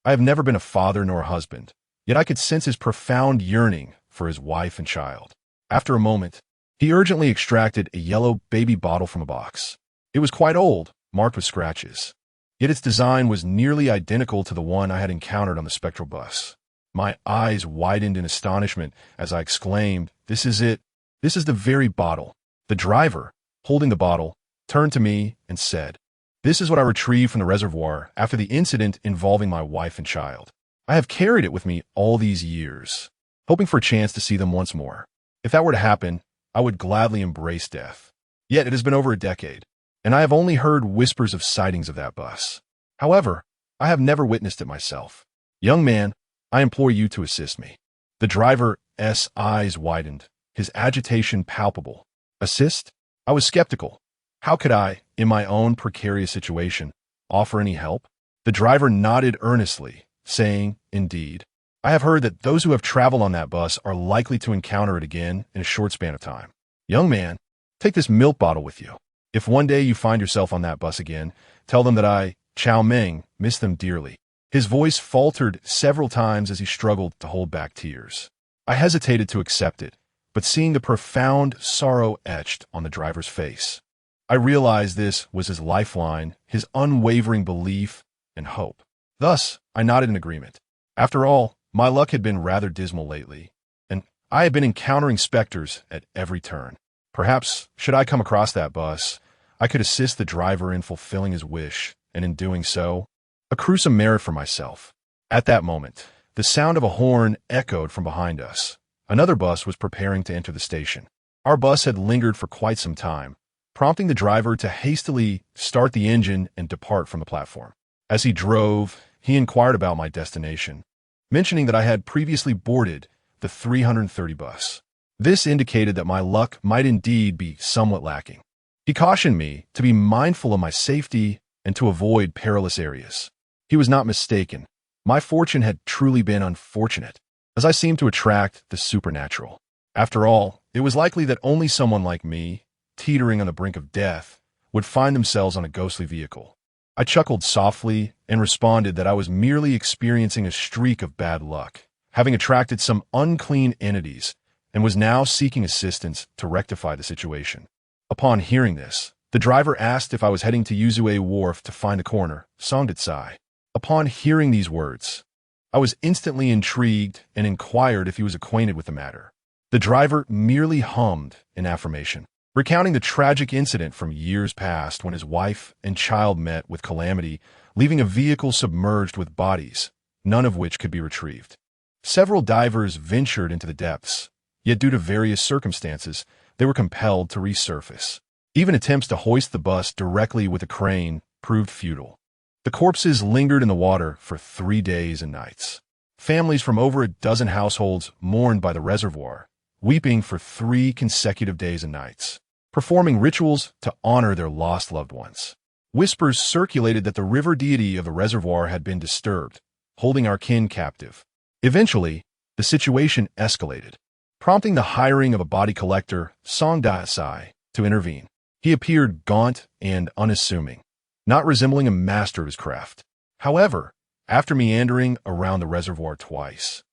I have never been a father nor a husband, yet I could sense his profound yearning for his wife and child. After a moment, he urgently extracted a yellow baby bottle from a box. It was quite old, marked with scratches, yet its design was nearly identical to the one I had encountered on the spectral bus. My eyes widened in astonishment as I exclaimed, "This is it. This is the very bottle." The driver, holding the bottle, turned to me and said, "This is what I retrieved from the reservoir after the incident involving my wife and child. I have carried it with me all these years, hoping for a chance to see them once more. If that were to happen, I would gladly embrace death. Yet it has been over a decade, and I have only heard whispers of sightings of that bus. However, I have never witnessed it myself. Young man, I implore you to assist me." The driver's eyes widened, his agitation palpable. Assist? I was skeptical. How could I, in my own precarious situation, offer any help? The driver nodded earnestly, saying, "Indeed, I have heard that those who have traveled on that bus are likely to encounter it again in a short span of time. Young man, take this milk bottle with you. If one day you find yourself on that bus again, tell them that I, Chow Meng, miss them dearly." His voice faltered several times as he struggled to hold back tears. I hesitated to accept it, but seeing the profound sorrow etched on the driver's face, I realized this was his lifeline, his unwavering belief and hope. Thus, I nodded in agreement. After all, my luck had been rather dismal lately, and I had been encountering specters at every turn. Perhaps, should I come across that bus, I could assist the driver in fulfilling his wish, and in doing so, accrue some merit for myself. At that moment, the sound of a horn echoed from behind us. Another bus was preparing to enter the station. Our bus had lingered for quite some time, prompting the driver to hastily start the engine and depart from the platform. As he drove, he inquired about my destination, mentioning that I had previously boarded the 330 bus. This indicated that my luck might indeed be somewhat lacking. He cautioned me to be mindful of my safety and to avoid perilous areas. He was not mistaken. My fortune had truly been unfortunate, as I seemed to attract the supernatural. After all, it was likely that only someone like me, teetering on the brink of death, would find themselves on a ghostly vehicle. I chuckled softly and responded that I was merely experiencing a streak of bad luck, having attracted some unclean entities, and was now seeking assistance to rectify the situation. Upon hearing this, the driver asked if I was heading to Yuzue Wharf to find a corner, Songdetsai. Upon hearing these words, I was instantly intrigued and inquired if he was acquainted with the matter. The driver merely hummed in affirmation, recounting the tragic incident from years past when his wife and child met with calamity, leaving a vehicle submerged with bodies, none of which could be retrieved. Several divers ventured into the depths, yet due to various circumstances, they were compelled to resurface. Even attempts to hoist the bus directly with a crane proved futile. The corpses lingered in the water for 3 days and nights. Families from over a dozen households mourned by the reservoir, weeping for 3 consecutive days and nights, performing rituals to honor their lost loved ones. Whispers circulated that the river deity of the reservoir had been disturbed, holding our kin captive. Eventually, the situation escalated, prompting the hiring of a body collector, Songdatsai, to intervene. He appeared gaunt and unassuming, not resembling a master of his craft. However, after meandering around the reservoir twice,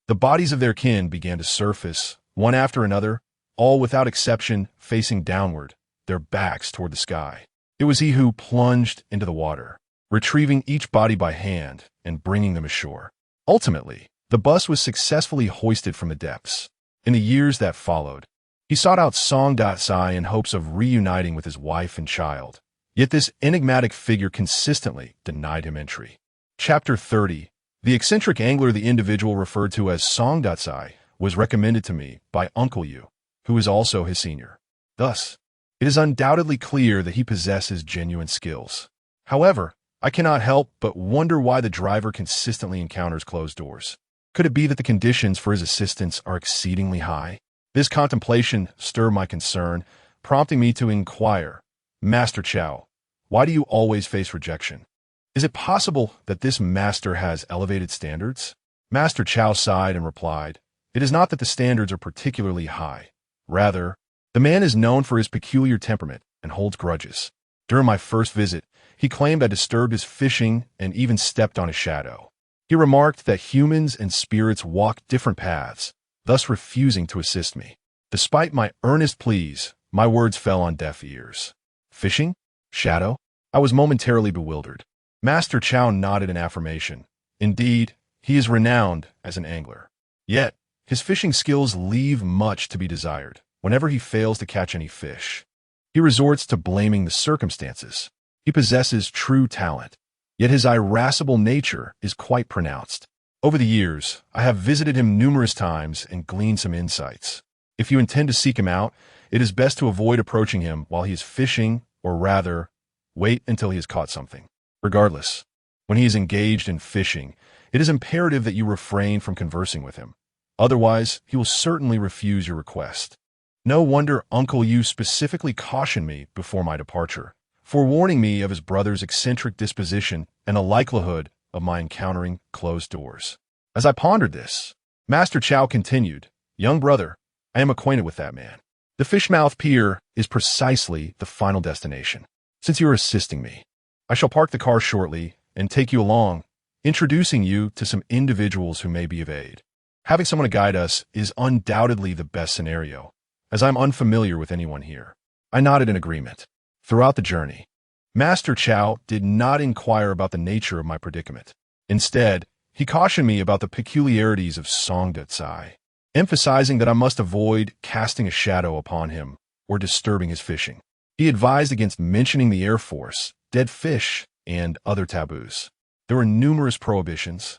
the bodies of their kin began to surface, one after another, all without exception facing downward, their backs toward the sky. It was he who plunged into the water, retrieving each body by hand and bringing them ashore. Ultimately, the bus was successfully hoisted from the depths. In the years that followed, he sought out Songdatsai in hopes of reuniting with his wife and child. Yet this enigmatic figure consistently denied him entry. Chapter 30. The eccentric angler the individual referred to as Songdatsai was recommended to me by Uncle Yu, who is also his senior. Thus, it is undoubtedly clear that he possesses genuine skills. However, I cannot help but wonder why the driver consistently encounters closed doors. Could it be that the conditions for his assistance are exceedingly high? This contemplation stirred my concern, prompting me to inquire, Master Chow, why do you always face rejection? Is it possible that this master has elevated standards? Master Chow sighed and replied, it is not that the standards are particularly high. Rather, the man is known for his peculiar temperament and holds grudges. During my first visit, he claimed I disturbed his fishing and even stepped on his shadow. He remarked that humans and spirits walk different paths, thus refusing to assist me. Despite my earnest pleas, my words fell on deaf ears. Fishing? Shadow? I was momentarily bewildered. Master Chow nodded in affirmation. Indeed, he is renowned as an angler. Yet, his fishing skills leave much to be desired. Whenever he fails to catch any fish, he resorts to blaming the circumstances. He possesses true talent, yet his irascible nature is quite pronounced. Over the years, I have visited him numerous times and gleaned some insights. If you intend to seek him out, it is best to avoid approaching him while he is fishing, or rather, wait until he has caught something. Regardless, when he is engaged in fishing, it is imperative that you refrain from conversing with him. Otherwise, he will certainly refuse your request. No wonder Uncle Yu specifically cautioned me before my departure, forewarning me of his brother's eccentric disposition and the likelihood of my encountering closed doors. As I pondered this, Master Chow continued, Young brother, I am acquainted with that man. The Fishmouth Pier is precisely the final destination. Since you are assisting me, I shall park the car shortly and take you along, introducing you to some individuals who may be of aid. Having someone to guide us is undoubtedly the best scenario, as I'm unfamiliar with anyone here. I nodded in agreement. Throughout the journey, Master Chow did not inquire about the nature of my predicament. Instead, he cautioned me about the peculiarities of Songdatsai, emphasizing that I must avoid casting a shadow upon him or disturbing his fishing. He advised against mentioning the Air Force, dead fish, and other taboos. There were numerous prohibitions,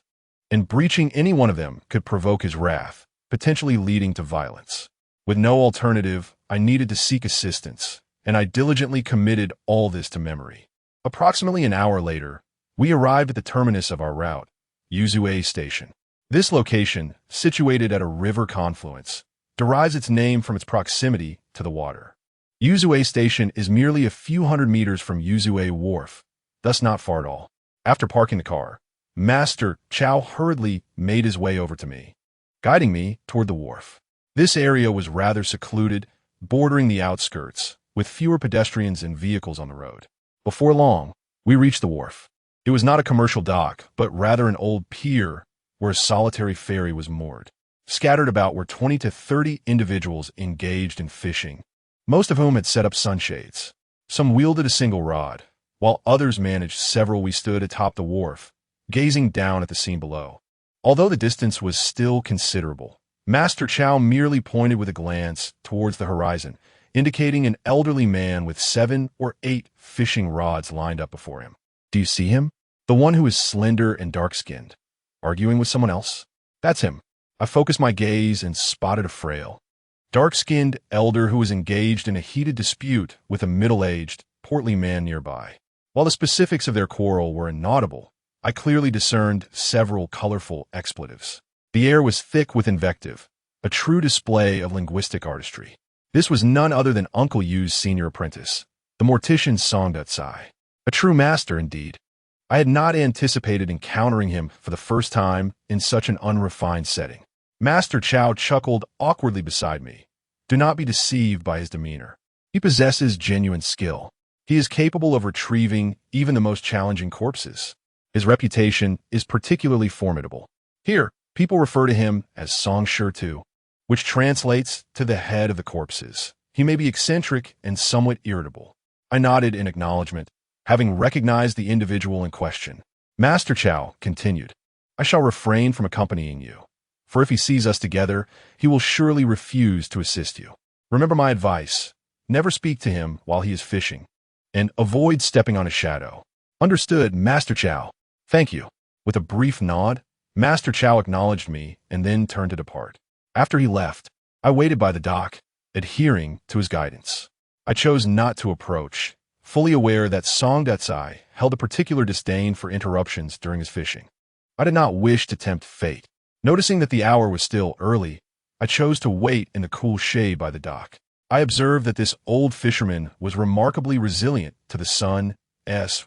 and breaching any one of them could provoke his wrath, potentially leading to violence. With no alternative, I needed to seek assistance, and I diligently committed all this to memory. Approximately an hour later, we arrived at the terminus of our route, Yuzue Station. This location, situated at a river confluence, derives its name from its proximity to the water. Yuzue Station is merely a few hundred meters from Yuzue Wharf, thus not far at all. After parking the car, Master Chow hurriedly made his way over to me, guiding me toward the wharf. This area was rather secluded, bordering the outskirts, with fewer pedestrians and vehicles on the road. Before long, we reached the wharf. It was not a commercial dock, but rather an old pier where a solitary ferry was moored. Scattered about were 20 to 30 individuals engaged in fishing, most of whom had set up sunshades. Some wielded a single rod, while others managed several. We stood atop the wharf, gazing down at the scene below. Although the distance was still considerable, Master Chow merely pointed with a glance towards the horizon, indicating an elderly man with 7 or 8 fishing rods lined up before him. Do you see him? The one who is slender and dark-skinned. arguing with someone else? That's him. I focused my gaze and spotted a frail, dark-skinned elder who was engaged in a heated dispute with a middle-aged, portly man nearby. While the specifics of their quarrel were inaudible, I clearly discerned several colorful expletives. The air was thick with invective, a true display of linguistic artistry. This was none other than Uncle Yu's senior apprentice, the mortician Songdatsai. A true master, indeed. I had not anticipated encountering him for the first time in such an unrefined setting. Master Chow chuckled awkwardly beside me. Do not be deceived by his demeanor. He possesses genuine skill. He is capable of retrieving even the most challenging corpses. His reputation is particularly formidable. Here, people refer to him as Song Shi Tu, which translates to the head of the corpses. He may be eccentric and somewhat irritable. I nodded in acknowledgement, having recognized the individual in question. Master Chow continued, I shall refrain from accompanying you, for if he sees us together, he will surely refuse to assist you. Remember my advice, never speak to him while he is fishing, and avoid stepping on his shadow. Understood, Master Chow. Thank you. With a brief nod, Master Chow acknowledged me and then turned to depart. After he left, I waited by the dock, adhering to his guidance. I chose not to approach, fully aware that Songdatsai held a particular disdain for interruptions during his fishing. I did not wish to tempt fate. Noticing that the hour was still early, I chose to wait in the cool shade by the dock. I observed that this old fisherman was remarkably resilient to the sun's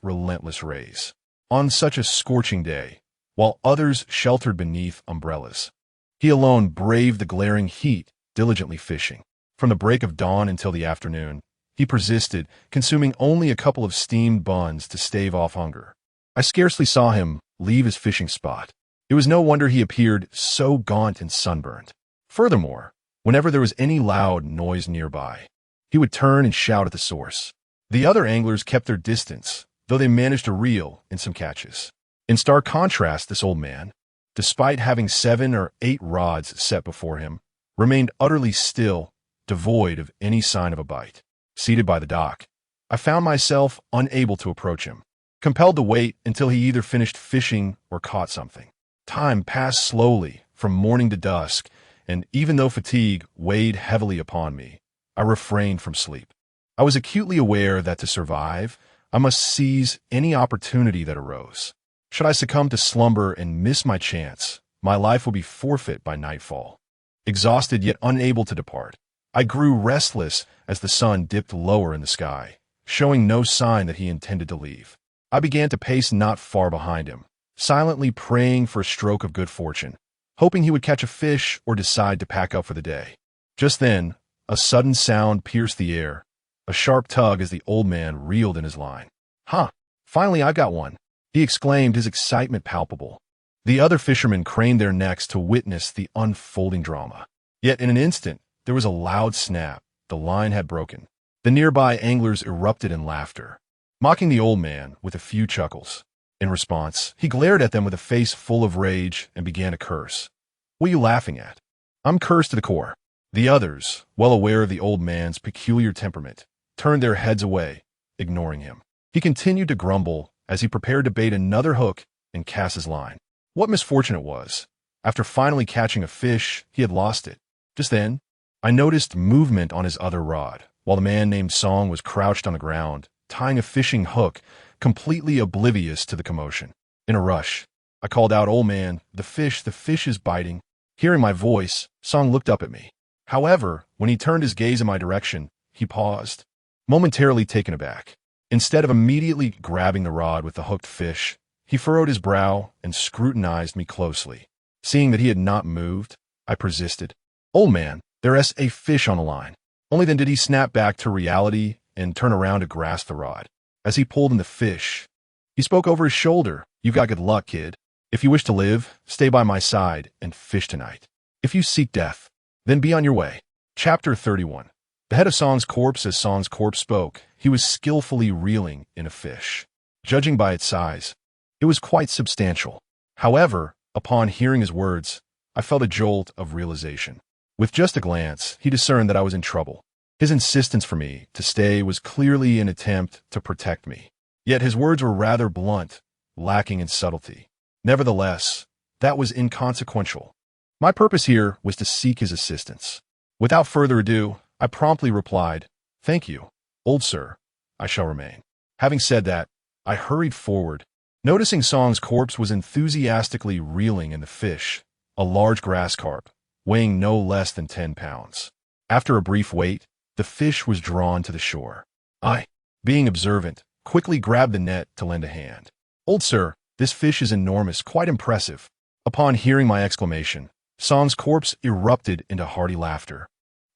relentless rays. On such a scorching day, while others sheltered beneath umbrellas, he alone braved the glaring heat, diligently fishing. From the break of dawn until the afternoon, he persisted, consuming only a couple of steamed buns to stave off hunger. I scarcely saw him leave his fishing spot. It was no wonder he appeared so gaunt and sunburned. Furthermore, whenever there was any loud noise nearby, he would turn and shout at the source. The other anglers kept their distance, though they managed to reel in some catches. In stark contrast, this old man, despite having 7 or 8 rods set before him, remained utterly still, devoid of any sign of a bite. Seated by the dock, I found myself unable to approach him, compelled to wait until he either finished fishing or caught something. Time passed slowly from morning to dusk, and even though fatigue weighed heavily upon me, I refrained from sleep. I was acutely aware that to survive, I must seize any opportunity that arose. Should I succumb to slumber and miss my chance, my life would be forfeit by nightfall. Exhausted yet unable to depart, I grew restless as the sun dipped lower in the sky, showing no sign that he intended to leave. I began to pace not far behind him, silently praying for a stroke of good fortune, hoping he would catch a fish or decide to pack up for the day. Just then, a sudden sound pierced the air, a sharp tug as the old man reeled in his line. "Huh, finally I got one," he exclaimed, his excitement palpable. The other fishermen craned their necks to witness the unfolding drama. Yet in an instant, there was a loud snap. The line had broken. The nearby anglers erupted in laughter, mocking the old man with a few chuckles. In response, he glared at them with a face full of rage and began to curse. "What are you laughing at?" "I'm cursed to the core." The others, well aware of the old man's peculiar temperament, turned their heads away, ignoring him. He continued to grumble as he prepared to bait another hook and cast his line. What misfortune it was. After finally catching a fish, he had lost it. Just then, I noticed movement on his other rod, while the man named Song was crouched on the ground, tying a fishing hook, completely oblivious to the commotion. In a rush, I called out, "Old man, the fish is biting." Hearing my voice, Song looked up at me. However, when he turned his gaze in my direction, he paused, momentarily taken aback. Instead of immediately grabbing the rod with the hooked fish, he furrowed his brow and scrutinized me closely. Seeing that he had not moved, I persisted. "Old man, there's a fish on the line." Only then did he snap back to reality and turn around to grasp the rod. As he pulled in the fish, he spoke over his shoulder. "You've got good luck, kid. If you wish to live, stay by my side and fish tonight. If you seek death, then be on your way." Chapter 31. The head of Song's corpse, as Song's corpse spoke, he was skillfully reeling in a fish. Judging by its size, it was quite substantial. However, upon hearing his words, I felt a jolt of realization. With just a glance, he discerned that I was in trouble. His insistence for me to stay was clearly an attempt to protect me. Yet his words were rather blunt, lacking in subtlety. Nevertheless, that was inconsequential. My purpose here was to seek his assistance. Without further ado, I promptly replied, "Thank you, old sir. I shall remain." Having said that, I hurried forward, noticing Song's corpse was enthusiastically reeling in the fish, a large grass carp, weighing no less than 10 pounds. After a brief wait, the fish was drawn to the shore. I, being observant, quickly grabbed the net to lend a hand. "Old sir, this fish is enormous, quite impressive." Upon hearing my exclamation, Song's corpse erupted into hearty laughter,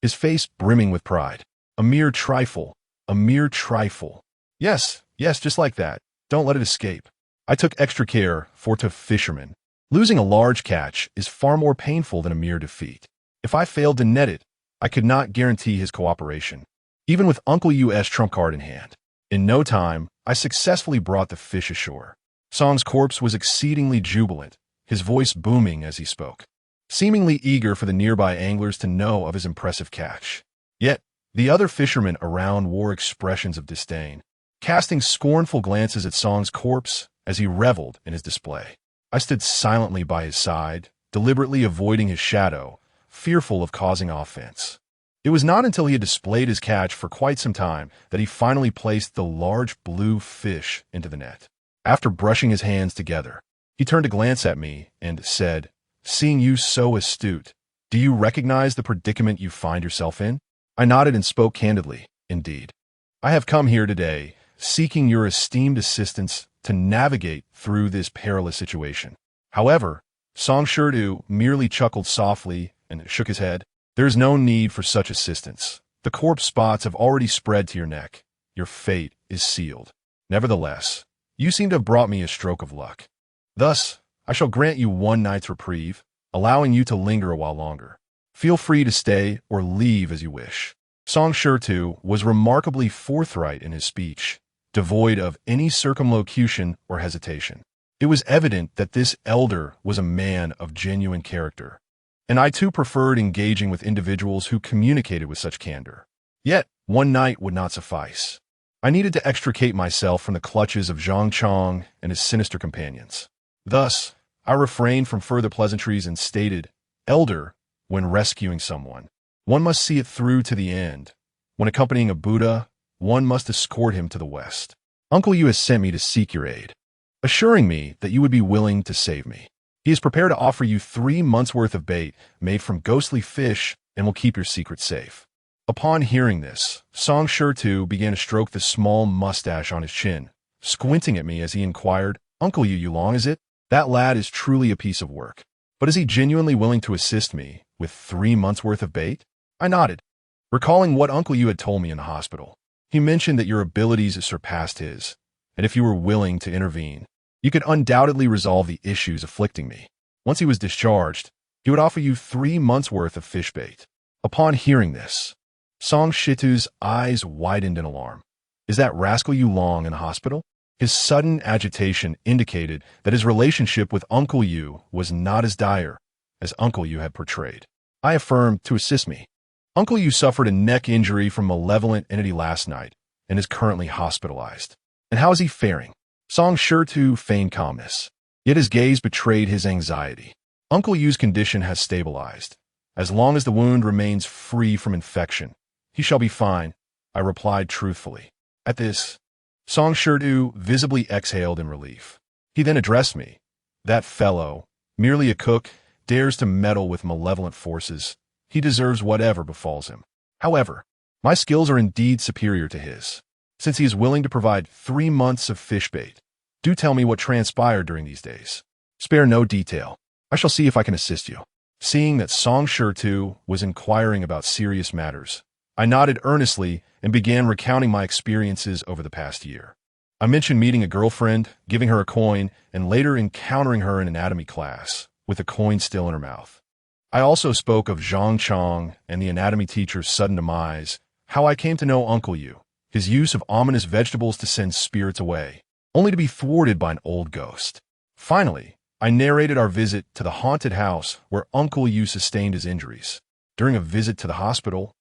his face brimming with pride. "A mere trifle, a mere trifle. Yes, just like that. Don't let it escape." I took extra care, for to fishermen, losing a large catch is far more painful than a mere defeat. If I failed to net it, I could not guarantee his cooperation, even with Uncle U's trump card in hand. In no time, I successfully brought the fish ashore. Song's corpse was exceedingly jubilant, his voice booming as he spoke, seemingly eager for the nearby anglers to know of his impressive catch. Yet, the other fishermen around wore expressions of disdain, casting scornful glances at Song's corpse as he reveled in his display. I stood silently by his side, deliberately avoiding his shadow, fearful of causing offense. It was not until he had displayed his catch for quite some time that he finally placed the large blue fish into the net. After brushing his hands together, he turned to glance at me and said, "Seeing you so astute, do you recognize the predicament you find yourself in?" I nodded and spoke candidly, "Indeed. I have come here today, seeking your esteemed assistance to navigate through this perilous situation." However, Song Shirdu merely chuckled softly and shook his head. "There is no need for such assistance. The corpse spots have already spread to your neck. Your fate is sealed. Nevertheless, you seem to have brought me a stroke of luck. Thus, I shall grant you one night's reprieve, allowing you to linger a while longer. Feel free to stay or leave as you wish." Song Shirtu was remarkably forthright in his speech, devoid of any circumlocution or hesitation. It was evident that this elder was a man of genuine character, and I too preferred engaging with individuals who communicated with such candor. Yet, one night would not suffice. I needed to extricate myself from the clutches of Zhang Chong and his sinister companions. Thus, I refrained from further pleasantries and stated, "Elder, when rescuing someone, one must see it through to the end. When accompanying a Buddha, one must escort him to the West. Uncle Yu has sent me to seek your aid, assuring me that you would be willing to save me. He is prepared to offer you 3 months' worth of bait made from ghostly fish and will keep your secret safe." Upon hearing this, Song Shirtu began to stroke the small mustache on his chin, squinting at me as he inquired, "Uncle Yu long is it? That lad is truly a piece of work. But is he genuinely willing to assist me with 3 months' worth of bait?" I nodded, recalling what Uncle Yu had told me in the hospital. He mentioned that your abilities surpassed his, and if you were willing to intervene, you could undoubtedly resolve the issues afflicting me. Once he was discharged, he would offer you 3 months' worth of fish bait. Upon hearing this, Song Shitu's eyes widened in alarm. "Is that rascal Yu Long in the hospital?" His sudden agitation indicated that his relationship with Uncle Yu was not as dire as Uncle Yu had portrayed. I affirmed to assist me. "Uncle Yu suffered a neck injury from a malevolent entity last night and is currently hospitalized." "And how is he faring?" Song Shirtu feigned calmness, yet his gaze betrayed his anxiety. "Uncle Yu's condition has stabilized. As long as the wound remains free from infection, he shall be fine," I replied truthfully. At this, Song Shirtu visibly exhaled in relief. He then addressed me. "That fellow, merely a cook, dares to meddle with malevolent forces. He deserves whatever befalls him. However, my skills are indeed superior to his, since he is willing to provide 3 months of fish bait. Do tell me what transpired during these days. Spare no detail. I shall see if I can assist you." Seeing that Song Shirtu was inquiring about serious matters, I nodded earnestly and began recounting my experiences over the past year. I mentioned meeting a girlfriend, giving her a coin, and later encountering her in anatomy class, with the coin still in her mouth. I also spoke of Zhang Chong and the anatomy teacher's sudden demise, how I came to know Uncle Yu, his use of ominous vegetables to send spirits away, only to be thwarted by an old ghost. Finally, I narrated our visit to the haunted house where Uncle Yu sustained his injuries. During a visit to the hospital,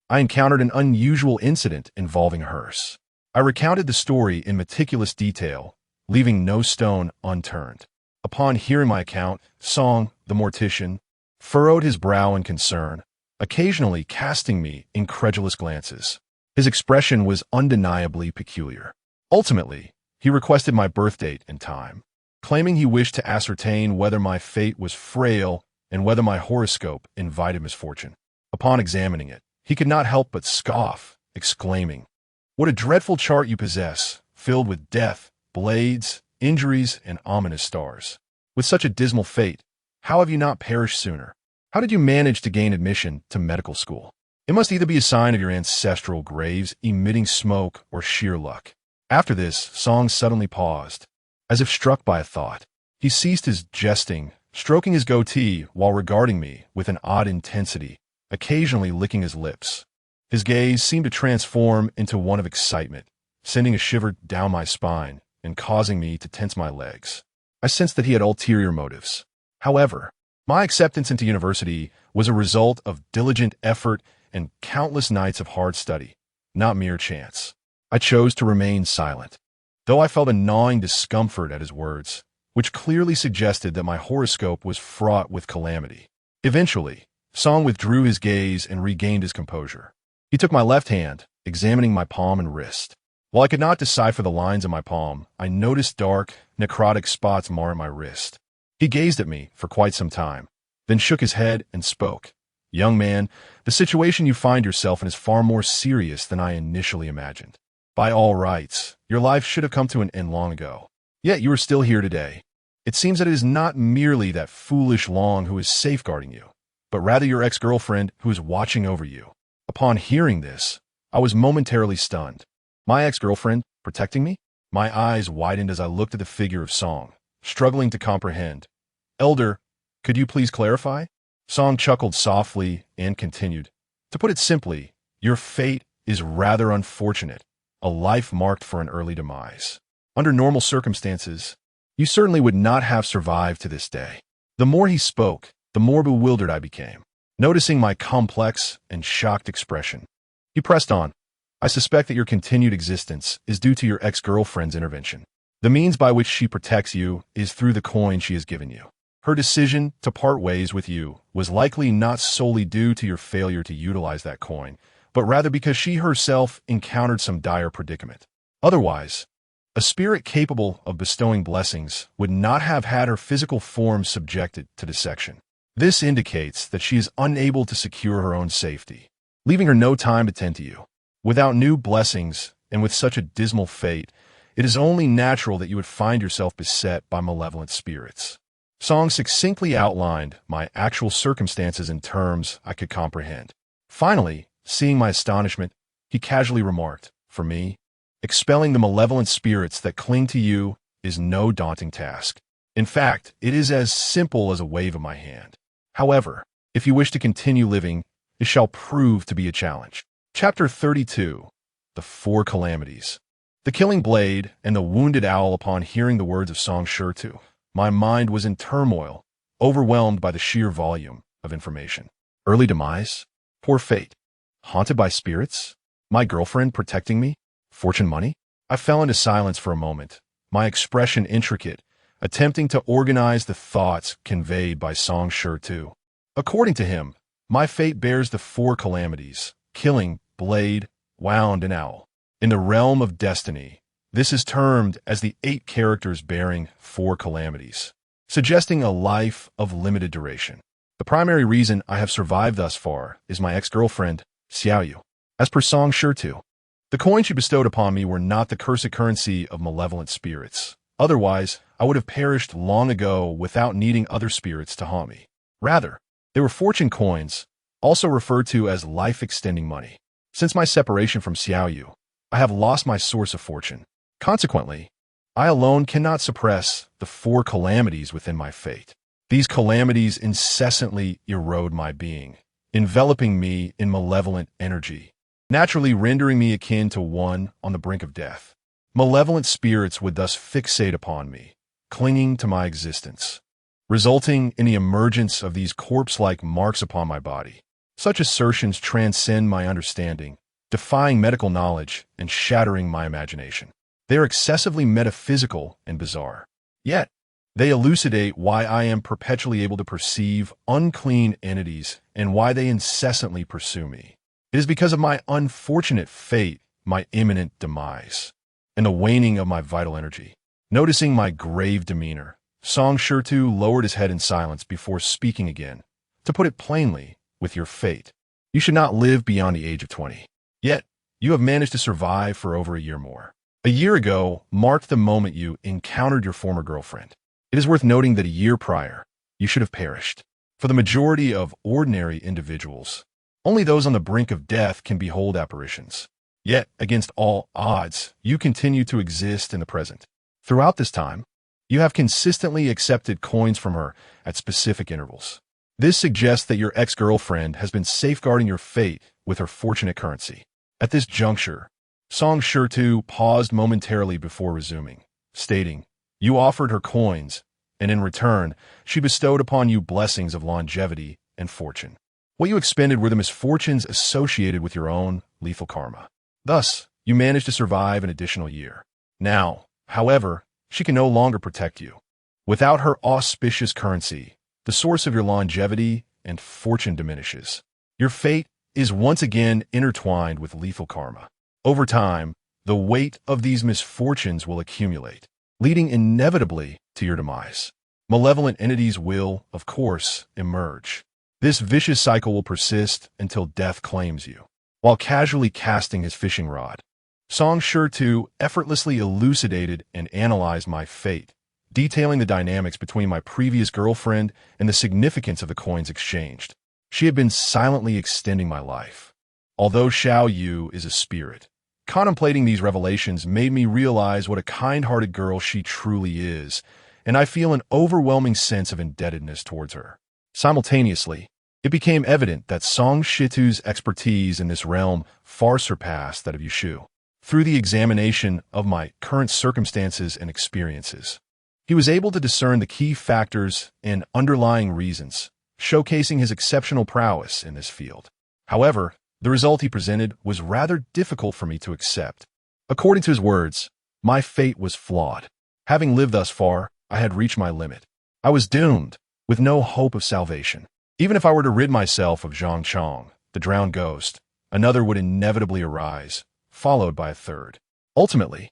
I encountered an unusual incident involving a hearse. I recounted the story in meticulous detail, leaving no stone unturned. Upon hearing my account, Song, the mortician, furrowed his brow in concern, occasionally casting me incredulous glances. His expression was undeniably peculiar. Ultimately, he requested my birth date and time, claiming he wished to ascertain whether my fate was frail and whether my horoscope invited misfortune. Upon examining it, he could not help but scoff, exclaiming, "What a dreadful chart you possess, filled with death, blades, injuries, and ominous stars. With such a dismal fate, how have you not perished sooner? How did you manage to gain admission to medical school? It must either be a sign of your ancestral graves emitting smoke or sheer luck." After this, Song suddenly paused, as if struck by a thought. He ceased his jesting, stroking his goatee while regarding me with an odd intensity, occasionally licking his lips. His gaze seemed to transform into one of excitement, sending a shiver down my spine and causing me to tense my legs. I sensed that he had ulterior motives. However, my acceptance into university was a result of diligent effort and countless nights of hard study, not mere chance. I chose to remain silent, though I felt a gnawing discomfort at his words, which clearly suggested that my horoscope was fraught with calamity. Eventually, Song withdrew his gaze and regained his composure. He took my left hand, examining my palm and wrist. While I could not decipher the lines in my palm, I noticed dark, necrotic spots marring my wrist. He gazed at me for quite some time, then shook his head and spoke. "Young man, the situation you find yourself in is far more serious than I initially imagined. By all rights, your life should have come to an end long ago. Yet you are still here today. It seems that it is not merely that foolish Long who is safeguarding you, but rather your ex-girlfriend who is watching over you." Upon hearing this, I was momentarily stunned. My ex-girlfriend protecting me? My eyes widened as I looked at the figure of Song, struggling to comprehend. "Elder, could you please clarify?" Song chuckled softly and continued, "To put it simply, your fate is rather unfortunate, a life marked for an early demise. Under normal circumstances, you certainly would not have survived to this day." The more he spoke, the more bewildered I became, noticing my complex and shocked expression. He pressed on, "I suspect that your continued existence is due to your ex-girlfriend's intervention. The means by which she protects you is through the coin she has given you. Her decision to part ways with you was likely not solely due to your failure to utilize that coin, but rather because she herself encountered some dire predicament. Otherwise, a spirit capable of bestowing blessings would not have had her physical form subjected to dissection. This indicates that she is unable to secure her own safety, leaving her no time to tend to you. Without new blessings, and with such a dismal fate, it is only natural that you would find yourself beset by malevolent spirits." Song succinctly outlined my actual circumstances in terms I could comprehend. Finally, seeing my astonishment, he casually remarked, "For me, expelling the malevolent spirits that cling to you is no daunting task. In fact, it is as simple as a wave of my hand. However, if you wish to continue living, it shall prove to be a challenge." Chapter 32. The Four Calamities. The killing blade and the wounded owl. Upon hearing the words of Song Shurtu, my mind was in turmoil, overwhelmed by the sheer volume of information. Early demise? Poor fate? Haunted by spirits? My girlfriend protecting me? Fortune money? I fell into silence for a moment, my expression intricate, attempting to organize the thoughts conveyed by Song Shurtu. According to him, my fate bears the four calamities: killing, blade, wound, and owl. In the realm of destiny, this is termed as the 8 characters bearing 4 calamities, suggesting a life of limited duration. The primary reason I have survived thus far is my ex-girlfriend, Xiaoyu. As per Song Shurtu, the coins she bestowed upon me were not the cursed currency of malevolent spirits. Otherwise, I would have perished long ago without needing other spirits to haunt me. Rather, they were fortune coins, also referred to as life-extending money. Since my separation from Xiaoyu, I have lost my source of fortune. Consequently, I alone cannot suppress the 4 calamities within my fate. These calamities incessantly erode my being, enveloping me in malevolent energy, naturally rendering me akin to one on the brink of death. Malevolent spirits would thus fixate upon me, clinging to my existence, resulting in the emergence of these corpse-like marks upon my body. Such assertions transcend my understanding, defying medical knowledge and shattering my imagination. They are excessively metaphysical and bizarre. Yet, They elucidate why I am perpetually able to perceive unclean entities and why they incessantly pursue me. It is because of my unfortunate fate, my imminent demise, and the waning of my vital energy. Noticing my grave demeanor, Song Shurtu lowered his head in silence before speaking again. To put it plainly, with your fate, you should not live beyond the age of 20. Yet, you have managed to survive for over a year more. A year ago marked the moment you encountered your former girlfriend. It is worth noting that a year prior, you should have perished. For the majority of ordinary individuals, only those on the brink of death can behold apparitions. Yet, against all odds, you continue to exist in the present. Throughout this time, you have consistently accepted coins from her at specific intervals. This suggests that your ex-girlfriend has been safeguarding your fate with her fortunate currency. At this juncture, Song Shurtu paused momentarily before resuming, stating, "You offered her coins, and in return, she bestowed upon you blessings of longevity and fortune. What you expended were the misfortunes associated with your own lethal karma. Thus, you managed to survive an additional year. Now, however, she can no longer protect you. Without her auspicious currency, the source of your longevity and fortune diminishes. Your fate is once again intertwined with lethal karma. Over time, the weight of these misfortunes will accumulate, leading inevitably to your demise. Malevolent entities will, of course, emerge. This vicious cycle will persist until death claims you." While casually casting his fishing rod, Song Shurtu effortlessly elucidated and analyzed my fate, detailing the dynamics between my previous girlfriend and the significance of the coins exchanged. She had been silently extending my life. Although Xiao Yu is a spirit, contemplating these revelations made me realize what a kind-hearted girl she truly is, and I feel an overwhelming sense of indebtedness towards her. Simultaneously, it became evident that Song Shitu's expertise in this realm far surpassed that of Yushu. Through the examination of my current circumstances and experiences, he was able to discern the key factors and underlying reasons, showcasing his exceptional prowess in this field. However, the result he presented was rather difficult for me to accept. According to his words, my fate was flawed. Having lived thus far, I had reached my limit. I was doomed, with no hope of salvation. Even if I were to rid myself of Zhang Chong, the drowned ghost, another would inevitably arise, followed by a third. Ultimately,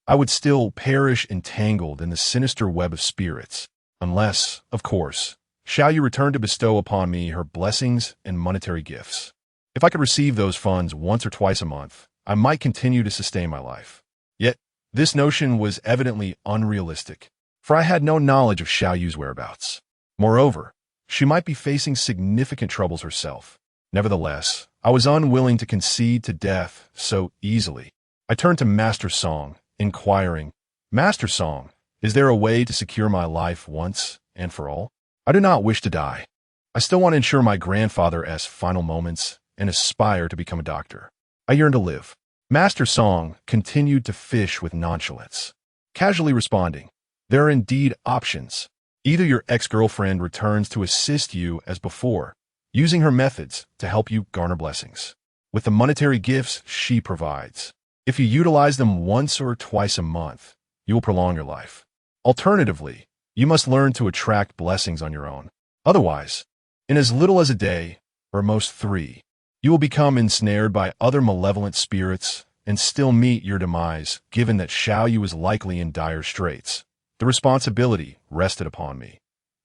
I would still perish entangled in the sinister web of spirits, unless, of course, Xiaoyu returned to bestow upon me her blessings and monetary gifts. If I could receive those funds once or twice a month, I might continue to sustain my life. Yet, this notion was evidently unrealistic, for I had no knowledge of Xiaoyu's whereabouts. Moreover, she might be facing significant troubles herself. Nevertheless, I was unwilling to concede to death so easily. I turned to Master Song, inquiring, "Master Song, is there a way to secure my life once and for all? I do not wish to die. I still want to ensure my grandfather's final moments and aspire to become a doctor. I yearn to live." Master Song continued to fish with nonchalance, casually responding, "There are indeed options. Either your ex-girlfriend returns to assist you as before, using her methods to help you garner blessings, with the monetary gifts she provides. If you utilize them once or twice a month, you will prolong your life. Alternatively, you must learn to attract blessings on your own. Otherwise, in as little as a day, or most 3, you will become ensnared by other malevolent spirits and still meet your demise, given that Xiaoyu is likely in dire straits. The responsibility rested upon me.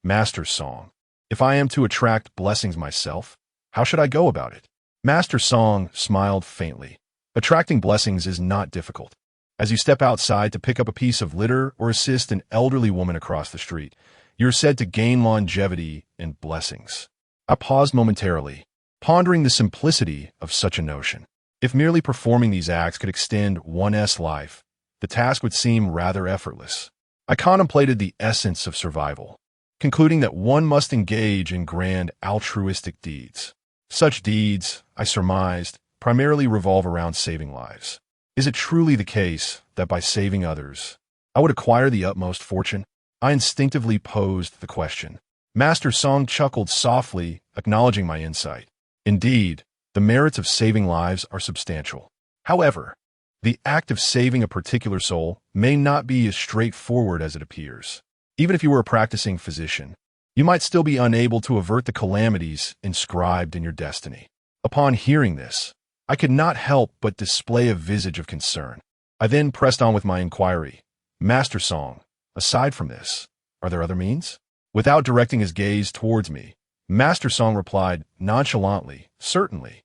Master Song, if I am to attract blessings myself, how should I go about it?" Master Song smiled faintly. "Attracting blessings is not difficult. As you step outside to pick up a piece of litter or assist an elderly woman across the street, you're said to gain longevity and blessings." I paused momentarily, pondering the simplicity of such a notion. If merely performing these acts could extend one's life, the task would seem rather effortless. I contemplated the essence of survival, concluding that one must engage in grand altruistic deeds. Such deeds, I surmised, primarily revolve around saving lives. Is it truly the case that by saving others, I would acquire the utmost fortune? I instinctively posed the question. Master Song chuckled softly, acknowledging my insight. Indeed, the merits of saving lives are substantial. However, the act of saving a particular soul may not be as straightforward as it appears. Even if you were a practicing physician, you might still be unable to avert the calamities inscribed in your destiny. Upon hearing this, I could not help but display a visage of concern. I then pressed on with my inquiry. Master Song, aside from this, are there other means? Without directing his gaze towards me, Master Song replied nonchalantly, certainly.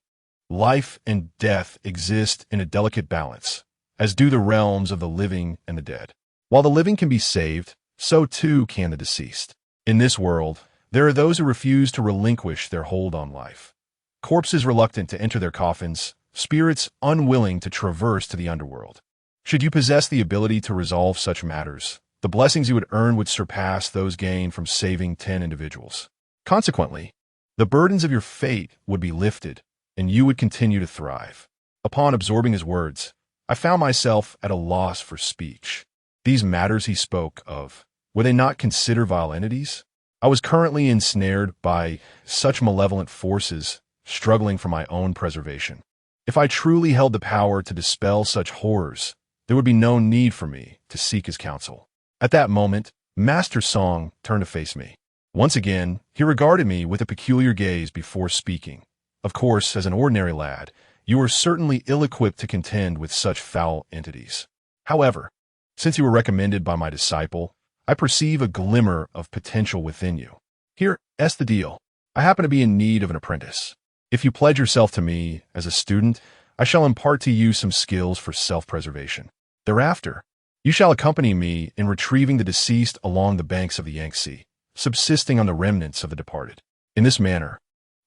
Life and death exist in a delicate balance, as do the realms of the living and the dead. While the living can be saved, so too can the deceased. In this world, there are those who refuse to relinquish their hold on life. Corpses reluctant to enter their coffins, spirits unwilling to traverse to the underworld. Should you possess the ability to resolve such matters, the blessings you would earn would surpass those gained from saving 10 individuals. Consequently, the burdens of your fate would be lifted, and you would continue to thrive. Upon absorbing his words, I found myself at a loss for speech. These matters he spoke of, were they not considered vile entities? I was currently ensnared by such malevolent forces, struggling for my own preservation. If I truly held the power to dispel such horrors, there would be no need for me to seek his counsel. At that moment, Master Song turned to face me. Once again, he regarded me with a peculiar gaze before speaking. Of course, as an ordinary lad, you are certainly ill-equipped to contend with such foul entities. However, since you were recommended by my disciple, I perceive a glimmer of potential within you. Here's the deal. I happen to be in need of an apprentice. If you pledge yourself to me as a student, I shall impart to you some skills for self-preservation. Thereafter, you shall accompany me in retrieving the deceased along the banks of the Yangtze, subsisting on the remnants of the departed. In this manner,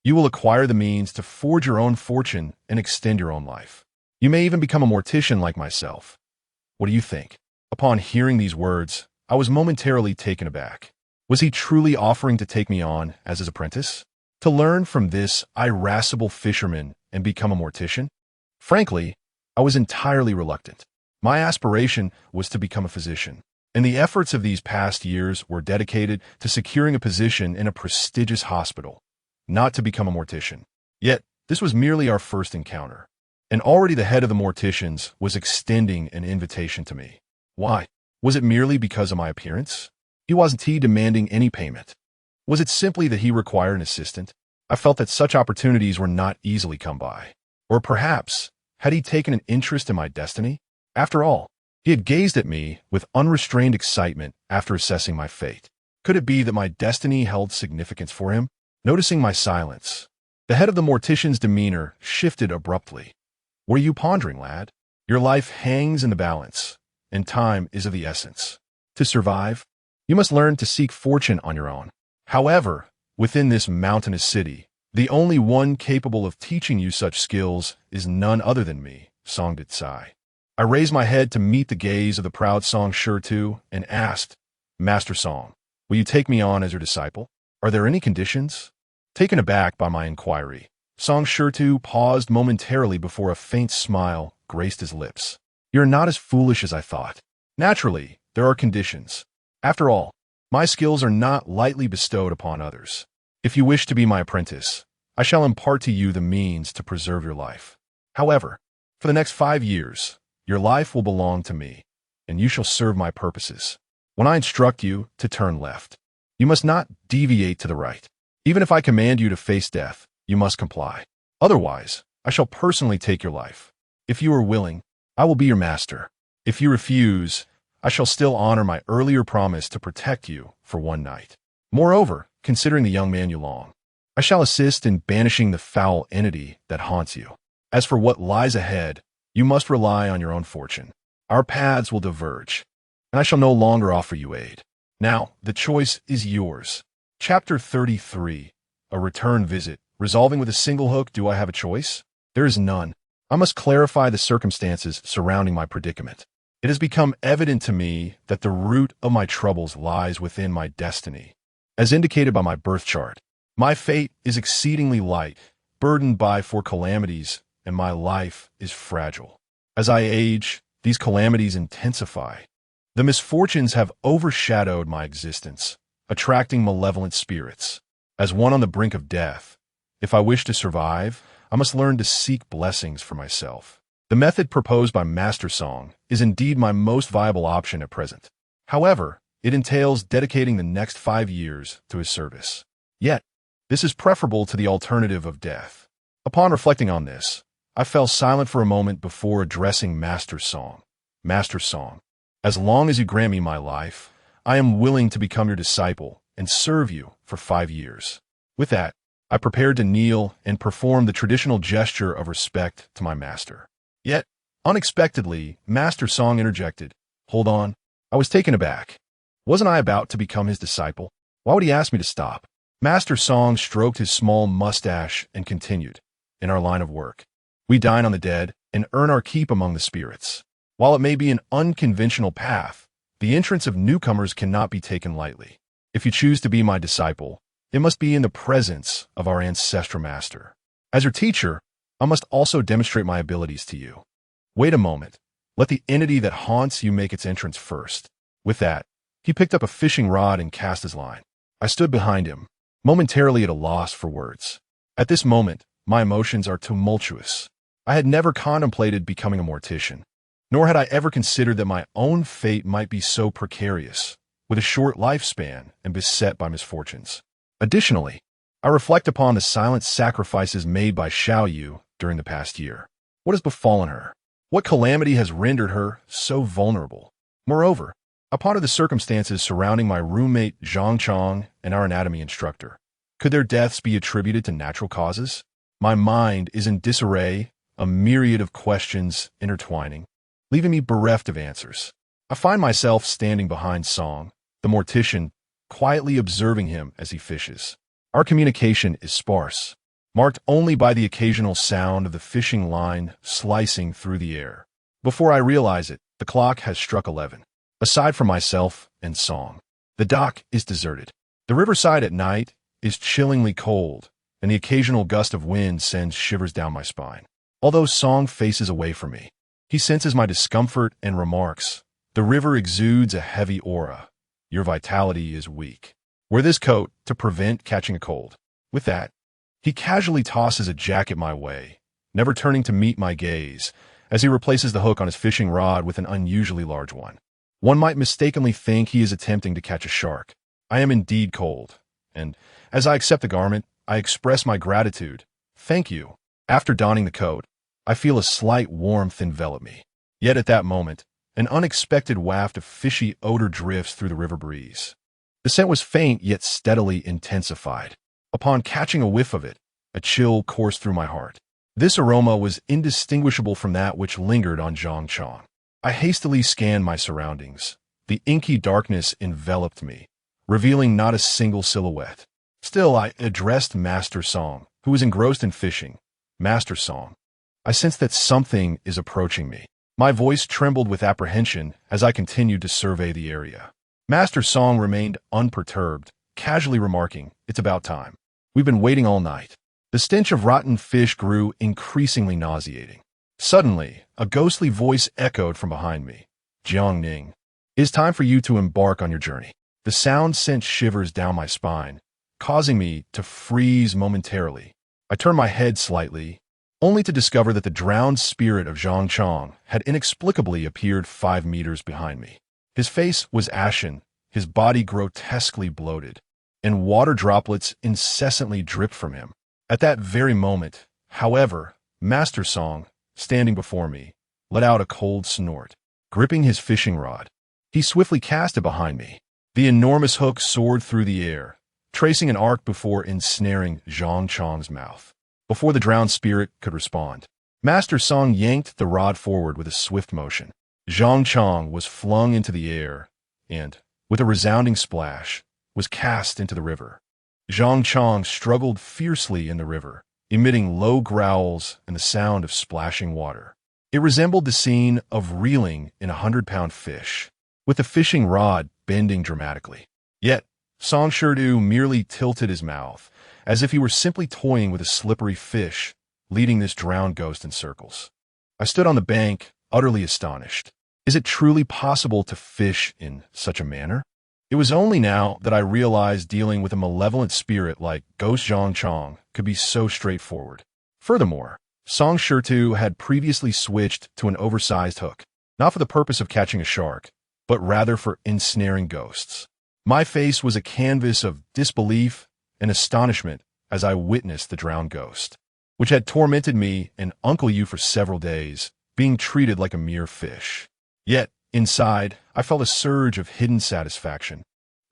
you will acquire the means to forge your own fortune and extend your own life. You may even become a mortician like myself. What do you think? Upon hearing these words, I was momentarily taken aback. Was he truly offering to take me on as his apprentice? To learn from this irascible fisherman and become a mortician? Frankly, I was entirely reluctant. My aspiration was to become a physician, and the efforts of these past years were dedicated to securing a position in a prestigious hospital, not to become a mortician. Yet, this was merely our first encounter, and already the head of the morticians was extending an invitation to me. Why? Was it merely because of my appearance? Wasn't he demanding any payment? Was it simply that he required an assistant? I felt that such opportunities were not easily come by. Or perhaps, had he taken an interest in my destiny? After all, he had gazed at me with unrestrained excitement after assessing my fate. Could it be that my destiny held significance for him? Noticing my silence, the head of the mortician's demeanor shifted abruptly. What are you pondering, lad? Your life hangs in the balance, and time is of the essence. To survive, you must learn to seek fortune on your own. However, within this mountainous city, the only one capable of teaching you such skills is none other than me, Song did sigh. I raised my head to meet the gaze of the proud Song Shurtu and asked, Master Song, will you take me on as your disciple? Are there any conditions? Taken aback by my inquiry, Song Shurtu paused momentarily before a faint smile graced his lips. You're not as foolish as I thought. Naturally, there are conditions. After all, my skills are not lightly bestowed upon others. If you wish to be my apprentice, I shall impart to you the means to preserve your life. However, for the next 5 years, your life will belong to me, and you shall serve my purposes. When I instruct you to turn left, you must not deviate to the right. Even if I command you to face death, you must comply. Otherwise, I shall personally take your life. If you are willing, I will be your master. If you refuse, I shall still honor my earlier promise to protect you for one night. Moreover, considering the young man you long, I shall assist in banishing the foul entity that haunts you. As for what lies ahead, you must rely on your own fortune. Our paths will diverge, and I shall no longer offer you aid. Now, the choice is yours. Chapter 33, A Return Visit. Resolving with a single hook, do I have a choice? There is none. I must clarify the circumstances surrounding my predicament. It has become evident to me that the root of my troubles lies within my destiny. As indicated by my birth chart, my fate is exceedingly light, burdened by 4 calamities, and my life is fragile. As I age, these calamities intensify. The misfortunes have overshadowed my existence, attracting malevolent spirits. As one on the brink of death, if I wish to survive, I must learn to seek blessings for myself. The method proposed by Master Song is indeed my most viable option at present. However, it entails dedicating the next 5 years to his service. Yet, this is preferable to the alternative of death. Upon reflecting on this, I fell silent for a moment before addressing Master Song. Master Song, as long as you grant me my life, I am willing to become your disciple and serve you for 5 years. With that, I prepared to kneel and perform the traditional gesture of respect to my master. Yet, unexpectedly, Master Song interjected, "Hold on." I was taken aback. Wasn't I about to become his disciple? Why would he ask me to stop? Master Song stroked his small mustache and continued, "In our line of work, we dine on the dead and earn our keep among the spirits. While it may be an unconventional path, the entrance of newcomers cannot be taken lightly. If you choose to be my disciple, it must be in the presence of our ancestral master. As your teacher, I must also demonstrate my abilities to you. Wait a moment. Let the entity that haunts you make its entrance first." With that, he picked up a fishing rod and cast his line. I stood behind him, momentarily at a loss for words. At this moment, my emotions are tumultuous. I had never contemplated becoming a mortician, nor had I ever considered that my own fate might be so precarious, with a short lifespan and beset by misfortunes. Additionally, I reflect upon the silent sacrifices made by Xiao Yu during the past year. What has befallen her? What calamity has rendered her so vulnerable? Moreover, I ponder the circumstances surrounding my roommate Zhang Chong and our anatomy instructor. Could their deaths be attributed to natural causes? My mind is in disarray, a myriad of questions intertwining, leaving me bereft of answers. I find myself standing behind Song, the mortician, quietly observing him as he fishes. Our communication is sparse, marked only by the occasional sound of the fishing line slicing through the air. Before I realize it, the clock has struck 11. Aside from myself and Song, the dock is deserted. The riverside at night is chillingly cold, and the occasional gust of wind sends shivers down my spine. Although Song faces away from me, he senses my discomfort and remarks, "The river exudes a heavy aura. Your vitality is weak. Wear this coat to prevent catching a cold." With that, he casually tosses a jacket my way, never turning to meet my gaze, as he replaces the hook on his fishing rod with an unusually large one. One might mistakenly think he is attempting to catch a shark. I am indeed cold, and as I accept the garment, I express my gratitude. "Thank you." After donning the coat, I feel a slight warmth envelop me. Yet at that moment, an unexpected waft of fishy odor drifts through the river breeze. The scent was faint yet steadily intensified. Upon catching a whiff of it, a chill coursed through my heart. This aroma was indistinguishable from that which lingered on Zhang Chong. I hastily scanned my surroundings. The inky darkness enveloped me, revealing not a single silhouette. Still, I addressed Master Song, who was engrossed in fishing. "Master Song, I sense that something is approaching me." My voice trembled with apprehension as I continued to survey the area. Master Song remained unperturbed, casually remarking, "It's about time. We've been waiting all night." The stench of rotten fish grew increasingly nauseating. Suddenly, a ghostly voice echoed from behind me. "Jiang Ning, it is time for you to embark on your journey." The sound sent shivers down my spine, causing me to freeze momentarily. I turned my head slightly, only to discover that the drowned spirit of Zhang Chong had inexplicably appeared 5 meters behind me. His face was ashen, his body grotesquely bloated, and water droplets incessantly dripped from him. At that very moment, however, Master Song, standing before me, let out a cold snort. Gripping his fishing rod, he swiftly cast it behind me. The enormous hook soared through the air, tracing an arc before ensnaring Zhang Chong's mouth. Before the drowned spirit could respond, Master Song yanked the rod forward with a swift motion. Zhang Chong was flung into the air and, with a resounding splash, was cast into the river. Zhang Chong struggled fiercely in the river, emitting low growls and the sound of splashing water. It resembled the scene of reeling in a 100-pound fish, with the fishing rod bending dramatically. Yet, Song Shirdu merely tilted his mouth, as if he were simply toying with a slippery fish, leading this drowned ghost in circles. I stood on the bank, utterly astonished. Is it truly possible to fish in such a manner? It was only now that I realized dealing with a malevolent spirit like Ghost Zhang Chong could be so straightforward. Furthermore, Song Shirtu had previously switched to an oversized hook, not for the purpose of catching a shark, but rather for ensnaring ghosts. My face was a canvas of disbelief and astonishment as I witnessed the drowned ghost, which had tormented me and Uncle Yu for several days, being treated like a mere fish. Yet, inside, I felt a surge of hidden satisfaction,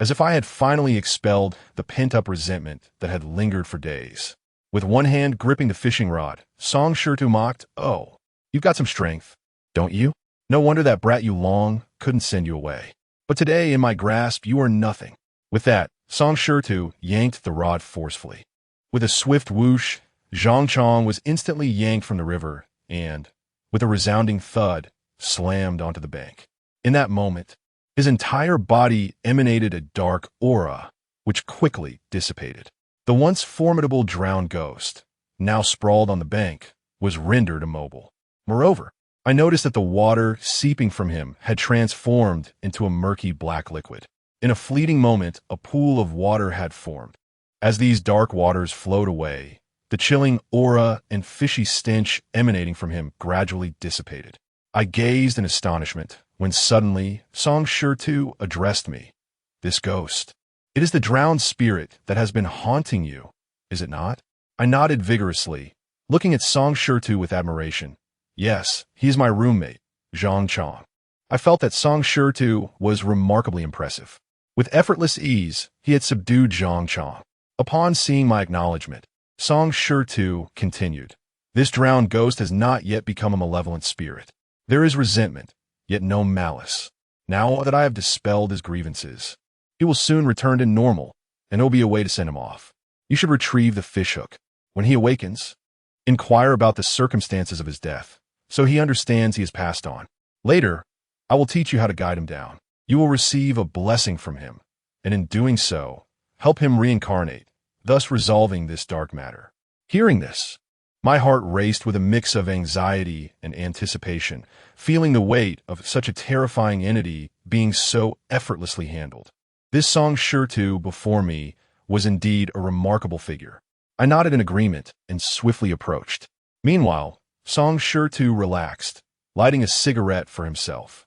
as if I had finally expelled the pent-up resentment that had lingered for days. With one hand gripping the fishing rod, Song Shurtu mocked, "Oh, you've got some strength, don't you? No wonder that brat you long couldn't send you away. But today, in my grasp, you are nothing." With that, Song Shurtu yanked the rod forcefully. With a swift whoosh, Zhang Chong was instantly yanked from the river and, with a resounding thud, slammed onto the bank. In that moment, his entire body emanated a dark aura, which quickly dissipated. The once formidable drowned ghost, now sprawled on the bank, was rendered immobile. Moreover, I noticed that the water seeping from him had transformed into a murky black liquid. In a fleeting moment, a pool of water had formed. As these dark waters flowed away, the chilling aura and fishy stench emanating from him gradually dissipated. I gazed in astonishment when suddenly Song Shurtu addressed me. "This ghost. It is the drowned spirit that has been haunting you, is it not?" I nodded vigorously, looking at Song Shurtu with admiration. "Yes, he is my roommate, Zhang Chong." I felt that Song Shurtu was remarkably impressive. With effortless ease, he had subdued Zhang Chong. Upon seeing my acknowledgement, Song Shurtu continued, "This drowned ghost has not yet become a malevolent spirit. There is resentment, yet no malice. Now that I have dispelled his grievances, he will soon return to normal, and there will be a way to send him off. You should retrieve the fishhook. When he awakens, inquire about the circumstances of his death, so he understands he has passed on. Later, I will teach you how to guide him down. You will receive a blessing from him, and in doing so, help him reincarnate, thus resolving this dark matter." Hearing this, my heart raced with a mix of anxiety and anticipation, feeling the weight of such a terrifying entity being so effortlessly handled. This Song Shurtu before me was indeed a remarkable figure. I nodded in agreement and swiftly approached. Meanwhile, Song Shurtu relaxed, lighting a cigarette for himself.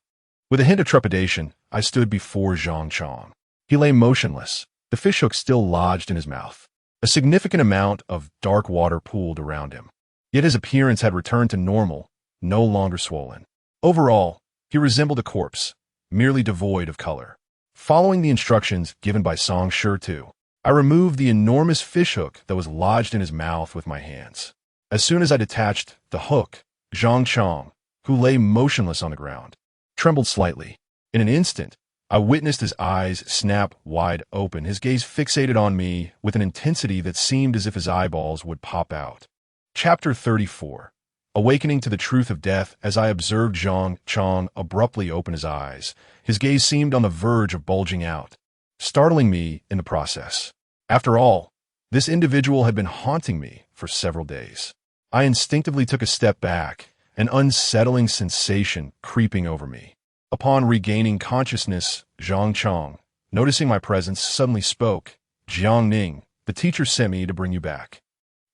With a hint of trepidation, I stood before Zhang Chong. He lay motionless, the fishhook still lodged in his mouth. A significant amount of dark water pooled around him. Yet his appearance had returned to normal, no longer swollen. Overall, he resembled a corpse, merely devoid of color. Following the instructions given by Song Shurtu, I removed the enormous fishhook that was lodged in his mouth with my hands. As soon as I detached the hook, Zhang Chong, who lay motionless on the ground, trembled slightly. In an instant, I witnessed his eyes snap wide open, his gaze fixated on me with an intensity that seemed as if his eyeballs would pop out. Chapter 34. Awakening to the truth of death. As I observed Zhang Chong abruptly open his eyes, his gaze seemed on the verge of bulging out, startling me in the process. After all, this individual had been haunting me for several days. I instinctively took a step back, an unsettling sensation creeping over me. Upon regaining consciousness, Zhang Chong, noticing my presence, suddenly spoke. "Jiang Ning, the teacher sent me to bring you back."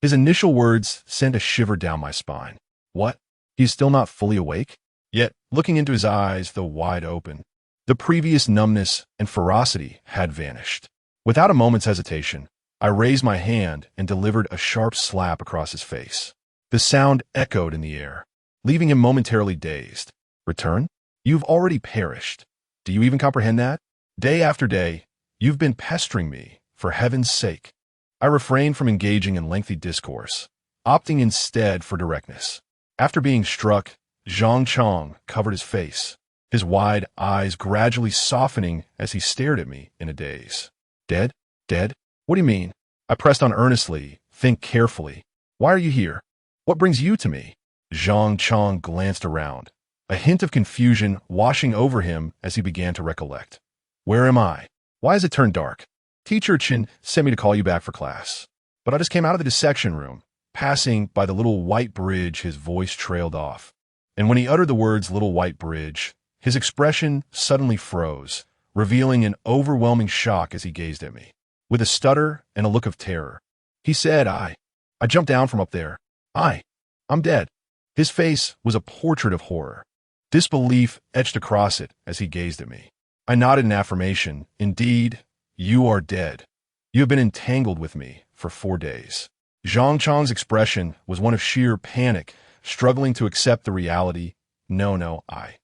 His initial words sent a shiver down my spine. What? He is still not fully awake? Yet, looking into his eyes, though wide open, the previous numbness and ferocity had vanished. Without a moment's hesitation, I raised my hand and delivered a sharp slap across his face. The sound echoed in the air, leaving him momentarily dazed. "Return? You've already perished. Do you even comprehend that? Day after day, you've been pestering me, for heaven's sake." I refrained from engaging in lengthy discourse, opting instead for directness. After being struck, Zhang Chong covered his face, his wide eyes gradually softening as he stared at me in a daze. "Dead? Dead? What do you mean?" I pressed on earnestly. "Think carefully. Why are you here? What brings you to me?" Zhang Chong glanced around, a hint of confusion washing over him as he began to recollect. "Where am I? Why has it turned dark? Teacher Chin sent me to call you back for class. But I just came out of the dissection room." Passing by the little white bridge, his voice trailed off. And when he uttered the words "little white bridge," his expression suddenly froze, revealing an overwhelming shock as he gazed at me. With a stutter and a look of terror, he said, I jumped down from up there. I'm dead." His face was a portrait of horror. Disbelief etched across it as he gazed at me. I nodded in affirmation. Indeed, you are dead. You have been entangled with me for 4 days. Zhang Chang's expression was one of sheer panic, struggling to accept the reality. No, I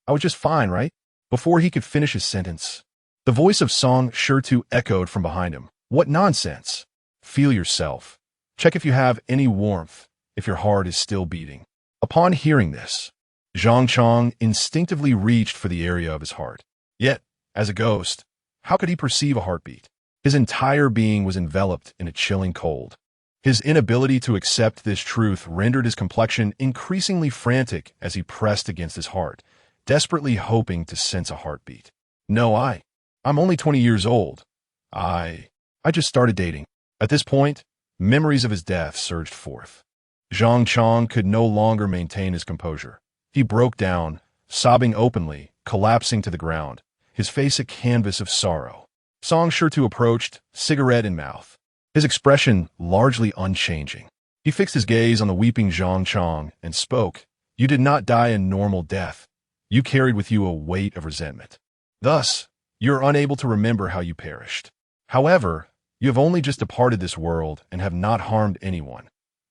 was just fine, right? Before he could finish his sentence, the voice of Song Shurtu echoed from behind him. What nonsense! Feel yourself. Check if you have any warmth, if your heart is still beating. Upon hearing this, Zhang Chang instinctively reached for the area of his heart. Yet, as a ghost, how could he perceive a heartbeat? His entire being was enveloped in a chilling cold. His inability to accept this truth rendered his complexion increasingly frantic as he pressed against his heart, desperately hoping to sense a heartbeat. No, I'm only 20 years old. I just started dating. At this point, memories of his death surged forth. Zhang Chang could no longer maintain his composure. He broke down, sobbing openly, collapsing to the ground, his face a canvas of sorrow. Song Shurtu approached, cigarette in mouth, his expression largely unchanging. He fixed his gaze on the weeping Zhang Chang and spoke. You did not die a normal death. You carried with you a weight of resentment. Thus, you are unable to remember how you perished. However, you have only just departed this world and have not harmed anyone.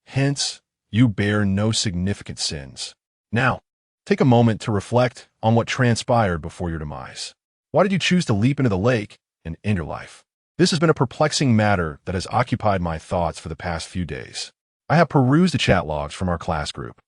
Hence, you bear no significant sins. Now, take a moment to reflect on what transpired before your demise. Why did you choose to leap into the lake and end your life? This has been a perplexing matter that has occupied my thoughts for the past few days. I have perused the chat logs from our class group.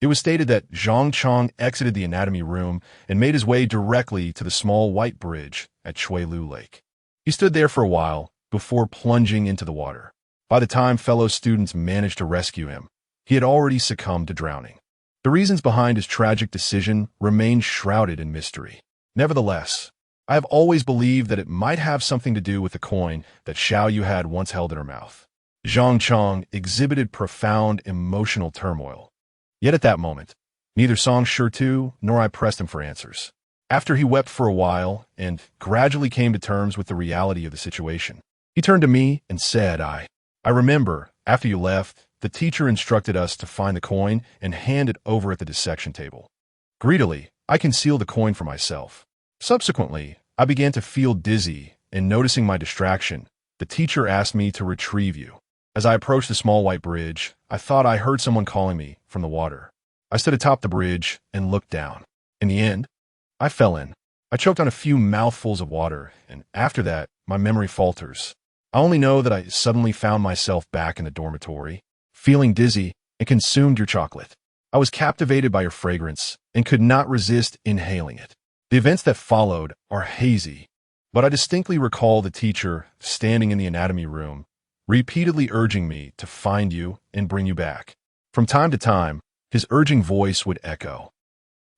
It was stated that Zhang Chang exited the anatomy room and made his way directly to the small white bridge at Chuilu Lake. He stood there for a while before plunging into the water. By the time fellow students managed to rescue him, he had already succumbed to drowning. The reasons behind his tragic decision remained shrouded in mystery. Nevertheless, I have always believed that it might have something to do with the coin that Xiao Yu had once held in her mouth. Zhang Chang exhibited profound emotional turmoil. Yet at that moment, neither Song Shurtu nor I pressed him for answers. After he wept for a while and gradually came to terms with the reality of the situation, he turned to me and said, I remember, after you left, the teacher instructed us to find the coin and hand it over at the dissection table. Greedily, I concealed the coin for myself. Subsequently, I began to feel dizzy, and noticing my distraction, the teacher asked me to retrieve you. As I approached the small white bridge, I thought I heard someone calling me from the water. I stood atop the bridge and looked down. In the end, I fell in. I choked on a few mouthfuls of water, and after that, my memory falters. I only know that I suddenly found myself back in the dormitory, feeling dizzy, and consumed your chocolate. I was captivated by your fragrance and could not resist inhaling it. The events that followed are hazy, but I distinctly recall the teacher standing in the anatomy room, repeatedly urging me to find you and bring you back. From time to time, his urging voice would echo.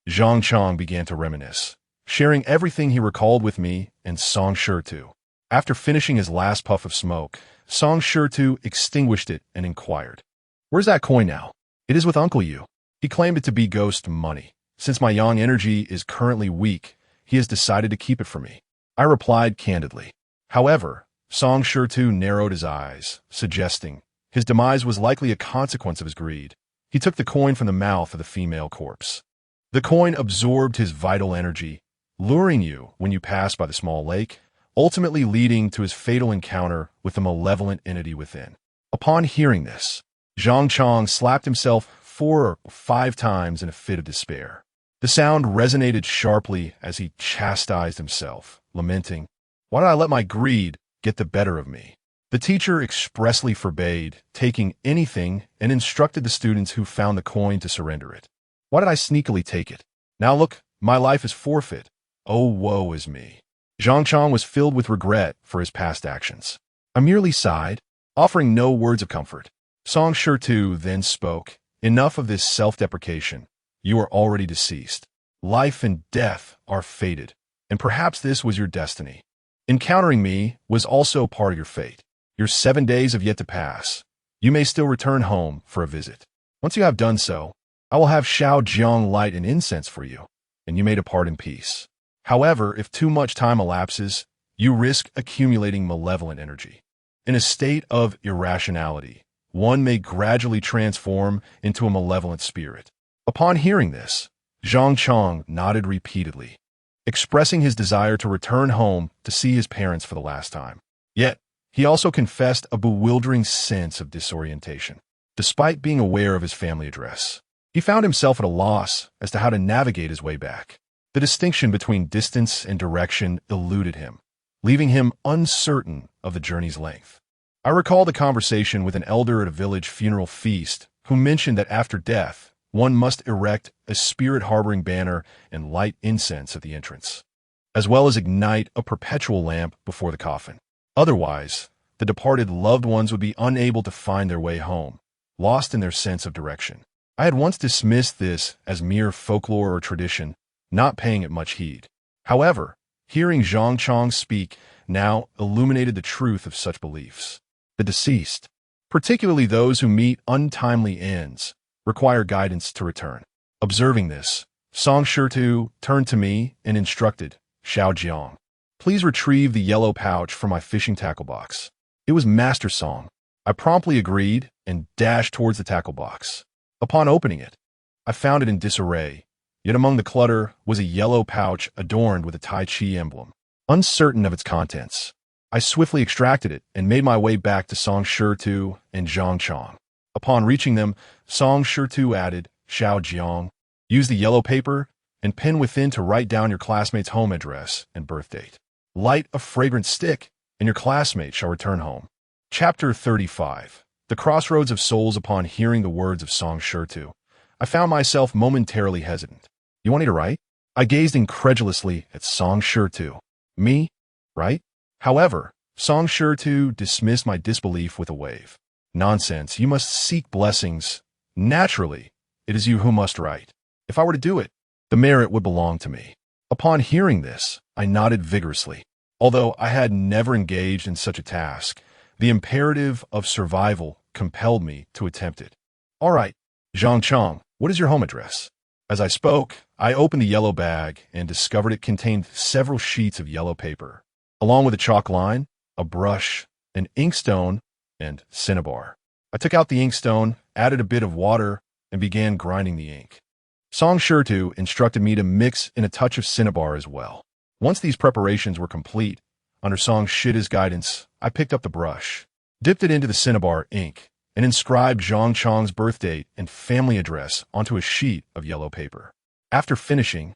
Zhang Chang began to reminisce, sharing everything he recalled with me and Song Shurtu. After finishing his last puff of smoke, Song Shurtu extinguished it and inquired, Where's that coin now? It is with Uncle Yu. He claimed it to be ghost money. Since my yang energy is currently weak, he has decided to keep it for me. I replied candidly. However, Song Shurtu narrowed his eyes, suggesting his demise was likely a consequence of his greed. He took the coin from the mouth of the female corpse. The coin absorbed his vital energy, luring you when you passed by the small lake, ultimately leading to his fatal encounter with the malevolent entity within. Upon hearing this, Zhang Chang slapped himself 4 or 5 times in a fit of despair. The sound resonated sharply as he chastised himself, lamenting, Why did I let my greed get the better of me? The teacher expressly forbade taking anything and instructed the students who found the coin to surrender it. Why did I sneakily take it? Now look, my life is forfeit. Oh, woe is me. Zhang Chang was filled with regret for his past actions. I merely sighed, offering no words of comfort. Song Shurtu then spoke, Enough of this self-deprecation. You are already deceased. Life and death are fated, and perhaps this was your destiny. Encountering me was also part of your fate. Your 7 days have yet to pass. You may still return home for a visit. Once you have done so, I will have Shao Jiang light an incense for you, and you may depart in peace. However, if too much time elapses, you risk accumulating malevolent energy. In a state of irrationality, one may gradually transform into a malevolent spirit. Upon hearing this, Zhang Chong nodded repeatedly, expressing his desire to return home to see his parents for the last time. Yet, he also confessed a bewildering sense of disorientation. Despite being aware of his family address, he found himself at a loss as to how to navigate his way back. The distinction between distance and direction eluded him, leaving him uncertain of the journey's length. I recall the conversation with an elder at a village funeral feast who mentioned that after death, one must erect a spirit-harboring banner and light incense at the entrance, as well as ignite a perpetual lamp before the coffin. Otherwise, the departed loved ones would be unable to find their way home, lost in their sense of direction. I had once dismissed this as mere folklore or tradition, not paying it much heed. However, hearing Zhang Chong speak now illuminated the truth of such beliefs. The deceased, particularly those who meet untimely ends, require guidance to return. Observing this, Song Shirtu turned to me and instructed, Xiao Jiang, please retrieve the yellow pouch from my fishing tackle box. It was Master Song. I promptly agreed and dashed towards the tackle box. Upon opening it, I found it in disarray, yet among the clutter was a yellow pouch adorned with a Tai Chi emblem. Uncertain of its contents, I swiftly extracted it and made my way back to Song Shirtu and Zhang Chong. Upon reaching them, Song Shirtu added, Xiao Jiang, use the yellow paper and pen within to write down your classmate's home address and birth date. Light a fragrant stick, and your classmate shall return home. Chapter 35. The Crossroads of Souls. Upon hearing the words of Song Shirtu, I found myself momentarily hesitant. You want me to write? I gazed incredulously at Song Shirtu. Me? Right? However, Song Shirtu dismissed my disbelief with a wave. Nonsense, you must seek blessings. Naturally, it is you who must write. If I were to do it, the merit would belong to me. Upon hearing this, I nodded vigorously. Although I had never engaged in such a task, the imperative of survival compelled me to attempt it. All right, Zhang Chong, what is your home address? As I spoke, I opened the yellow bag and discovered it contained several sheets of yellow paper, along with a chalk line, a brush, an inkstone, and cinnabar. I took out the inkstone, added a bit of water, and began grinding the ink. Song Shirtu instructed me to mix in a touch of cinnabar as well. Once these preparations were complete, under Song Shita's guidance, I picked up the brush, dipped it into the cinnabar ink, and inscribed Zhang Chong's birth date and family address onto a sheet of yellow paper. After finishing,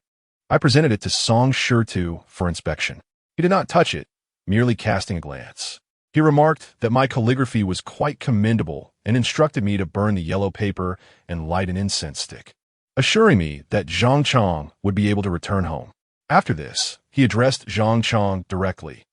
I presented it to Song Shirtu for inspection. He did not touch it, merely casting a glance. He remarked that my calligraphy was quite commendable and instructed me to burn the yellow paper and light an incense stick, assuring me that Zhang Chong would be able to return home. After this, he addressed Zhang Chong directly.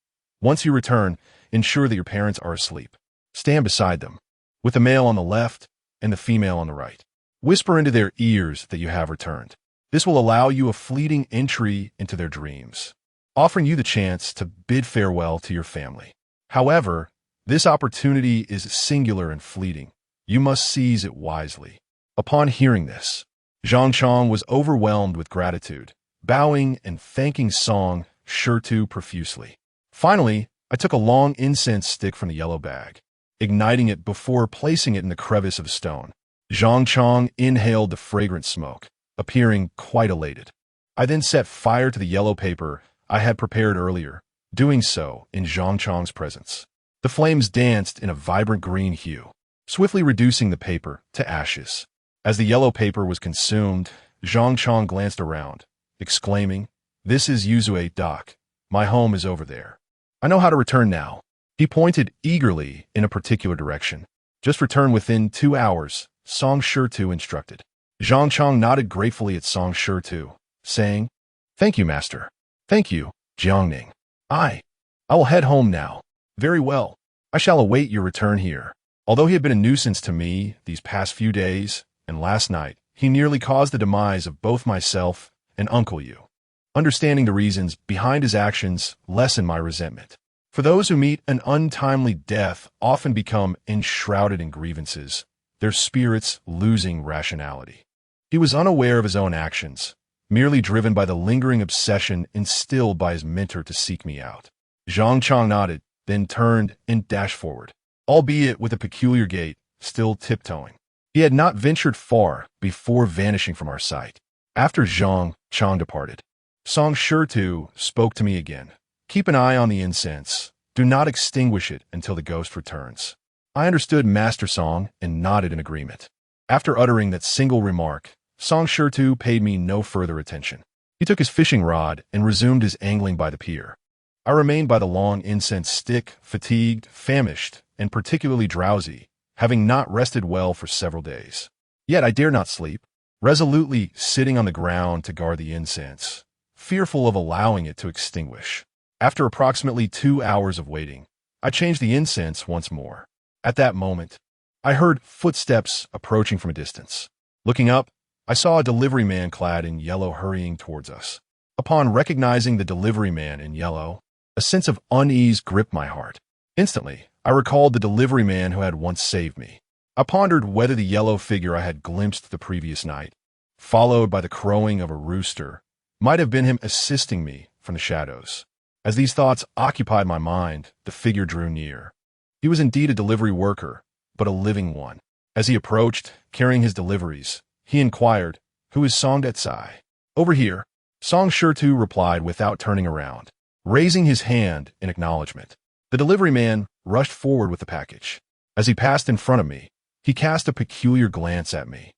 Once you return, ensure that your parents are asleep. Stand beside them, with the male on the left and the female on the right. Whisper into their ears that you have returned. This will allow you a fleeting entry into their dreams, offering you the chance to bid farewell to your family. However, this opportunity is singular and fleeting. You must seize it wisely. Upon hearing this, Zhang Chong was overwhelmed with gratitude, bowing and thanking Song Shirtu profusely. Finally, I took a long incense stick from the yellow bag, igniting it before placing it in the crevice of a stone. Zhang Chong inhaled the fragrant smoke, appearing quite elated. I then set fire to the yellow paper I had prepared earlier, doing so in Zhang Chong's presence. The flames danced in a vibrant green hue, swiftly reducing the paper to ashes. As the yellow paper was consumed, Zhang Chong glanced around, exclaiming, "This is Yuzue Dock. My home is over there. I know how to return now." He pointed eagerly in a particular direction. "Just return within 2 hours," Song Shirtu instructed. Zhang Chong nodded gratefully at Song Shirtu, saying, "Thank you, master." "Thank you, Jiangning. I will head home now." "Very well. I shall await your return here." Although he had been a nuisance to me these past few days, and last night, he nearly caused the demise of both myself and Uncle Yu. Understanding the reasons behind his actions lessened my resentment. For those who meet an untimely death often become enshrouded in grievances, their spirits losing rationality. He was unaware of his own actions, merely driven by the lingering obsession instilled by his mentor to seek me out. Zhang Chong nodded, then turned and dashed forward, albeit with a peculiar gait, still tiptoeing. He had not ventured far before vanishing from our sight. After Zhang Chang departed, Song Shurtu spoke to me again. Keep an eye on the incense. Do not extinguish it until the ghost returns. I understood Master Song and nodded in agreement. After uttering that single remark, Song Shurtu paid me no further attention. He took his fishing rod and resumed his angling by the pier. I remained by the long incense stick, fatigued, famished, and particularly drowsy, having not rested well for several days. Yet I dare not sleep, resolutely sitting on the ground to guard the incense, fearful of allowing it to extinguish. After approximately 2 hours of waiting, I changed the incense once more. At that moment, I heard footsteps approaching from a distance. Looking up, I saw a delivery man clad in yellow hurrying towards us. Upon recognizing the delivery man in yellow, a sense of unease gripped my heart. Instantly, I recalled the delivery man who had once saved me. I pondered whether the yellow figure I had glimpsed the previous night, followed by the crowing of a rooster, might have been him assisting me from the shadows. As these thoughts occupied my mind, the figure drew near. He was indeed a delivery worker, but a living one. As he approached, carrying his deliveries, he inquired, "Who is Song Detsai?" "Over here," Song Shurtu replied without turning around, raising his hand in acknowledgement. The delivery man rushed forward with the package. As he passed in front of me, he cast a peculiar glance at me,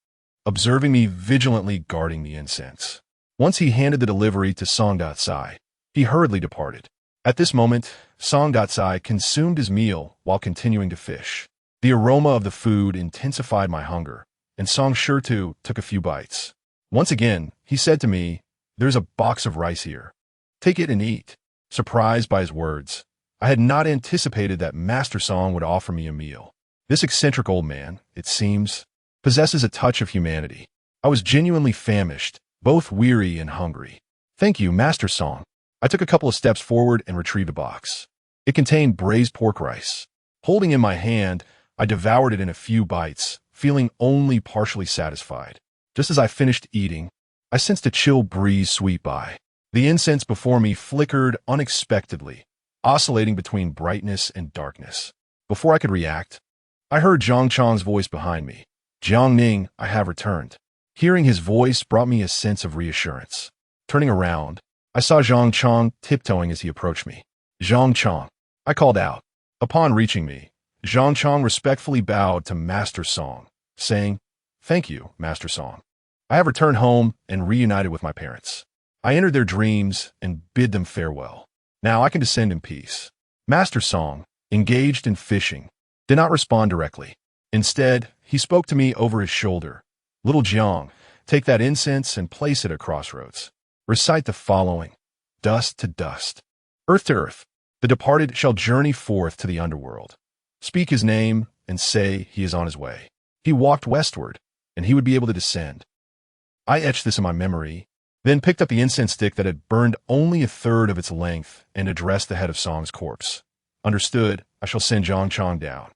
observing me vigilantly guarding the incense. Once he handed the delivery to Song Detsai, he hurriedly departed. At this moment, Song Detsai consumed his meal while continuing to fish. The aroma of the food intensified my hunger, and Song Shurtu took a few bites. Once again, he said to me, "There's a box of rice here. Take it and eat." Surprised by his words, I had not anticipated that Master Song would offer me a meal. This eccentric old man, it seems, possesses a touch of humanity. I was genuinely famished, both weary and hungry. "Thank you, Master Song." I took a couple of steps forward and retrieved a box. It contained braised pork rice. Holding it in my hand, I devoured it in a few bites, feeling only partially satisfied. Just as I finished eating, I sensed a chill breeze sweep by. The incense before me flickered unexpectedly, oscillating between brightness and darkness. Before I could react, I heard Zhang Chang's voice behind me. "Jiang Ning, I have returned." Hearing his voice brought me a sense of reassurance. Turning around, I saw Zhang Chang tiptoeing as he approached me. "Zhang Chang," I called out. Upon reaching me, Zhang Chang respectfully bowed to Master Song, saying, "Thank you, Master Song. I have returned home and reunited with my parents. I entered their dreams and bid them farewell. Now I can descend in peace." Master Song, engaged in fishing, did not respond directly. Instead, he spoke to me over his shoulder. "Little Jiang, take that incense and place it at crossroads. Recite the following: dust to dust, earth to earth. The departed shall journey forth to the underworld. Speak his name and say he is on his way." He walked westward, and he would be able to descend. I etched this in my memory, then picked up the incense stick that had burned only a third of its length and addressed the head of Song's corpse. "Understood, I shall send Zhang Chang down."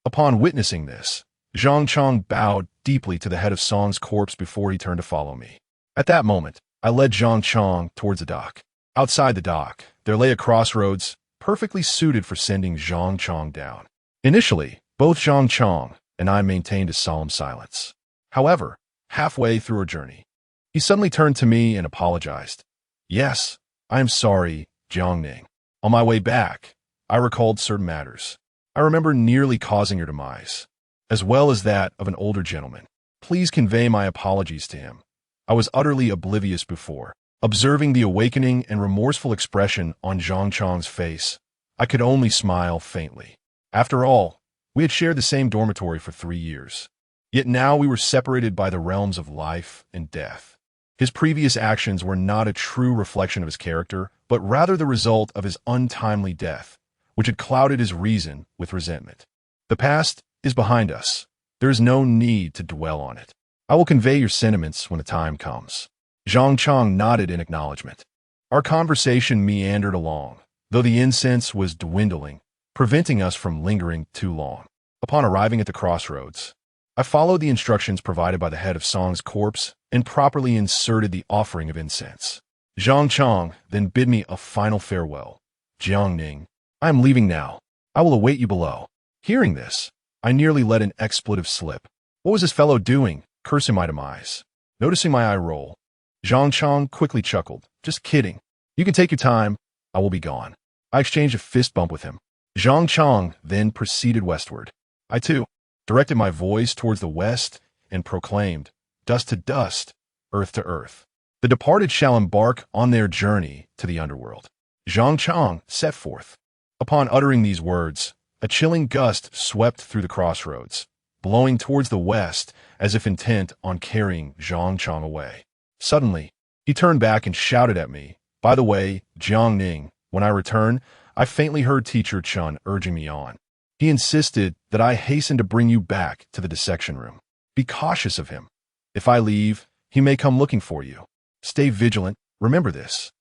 Upon witnessing this, Zhang Chang bowed deeply to the head of Song's corpse before he turned to follow me. At that moment, I led Zhang Chang towards the dock. Outside the dock, there lay a crossroads, perfectly suited for sending Zhang Chang down. Initially, both Zhang Chang and I maintained a solemn silence. However, halfway through our journey, he suddenly turned to me and apologized. "Yes, I am sorry, Jiang Ning. On my way back, I recalled certain matters. I remember nearly causing your demise, as well as that of an older gentleman. Please convey my apologies to him. I was utterly oblivious before." Observing the awakening and remorseful expression on Zhang Chang's face, I could only smile faintly. After all, we had shared the same dormitory for 3 years. Yet now we were separated by the realms of life and death. His previous actions were not a true reflection of his character, but rather the result of his untimely death, which had clouded his reason with resentment. The past is behind us. There is no need to dwell on it. I will convey your sentiments when the time comes. Zhang Chang nodded in acknowledgement. Our conversation meandered along, though the incense was dwindling, preventing us from lingering too long. Upon arriving at the crossroads, I followed the instructions provided by the head of Song's corpse and properly inserted the offering of incense. Zhang Chang then bid me a final farewell. "Jiang Ning, I am leaving now. I will await you below." Hearing this, I nearly let an expletive slip. What was this fellow doing, cursing my demise? Noticing my eye roll, Zhang Chang quickly chuckled. Just kidding. You can take your time. I will be gone. I exchanged a fist bump with him. Zhang Chang then proceeded westward. I, too, directed my voice towards the west and proclaimed, dust to dust, earth to earth. The departed shall embark on their journey to the underworld. Zhang Chang set forth. Upon uttering these words, a chilling gust swept through the crossroads, blowing towards the west as if intent on carrying Zhang Chang away. Suddenly, he turned back and shouted at me, by the way, Jiang Ning, when I returned, I faintly heard Teacher Chun urging me on. He insisted that I hasten to bring you back to the dissection room. Be cautious of him. If I leave, he may come looking for you. Stay vigilant, remember this.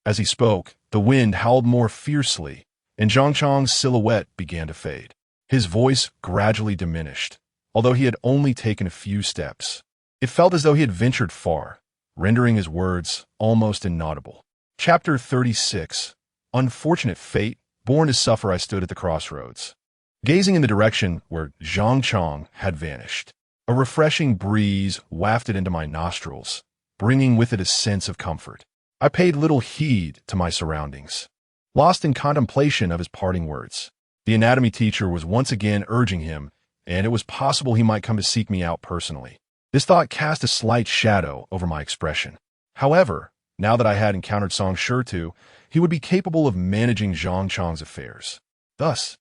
As he spoke, the wind howled more fiercely, and Zhang Chang's silhouette began to fade. His voice gradually diminished, although he had only taken a few steps. It felt as though he had ventured far, rendering his words almost inaudible. Chapter 36. Unfortunate fate. Born to suffer, I stood at the crossroads, gazing in the direction where Zhang Chang had vanished. A refreshing breeze wafted into my nostrils, bringing with it a sense of comfort. I paid little heed to my surroundings, lost in contemplation of his parting words. The anatomy teacher was once again urging him, and it was possible he might come to seek me out personally. This thought cast a slight shadow over my expression. However, now that I had encountered Song Shurtu, he would be capable of managing Zhang Chang's affairs. Thus,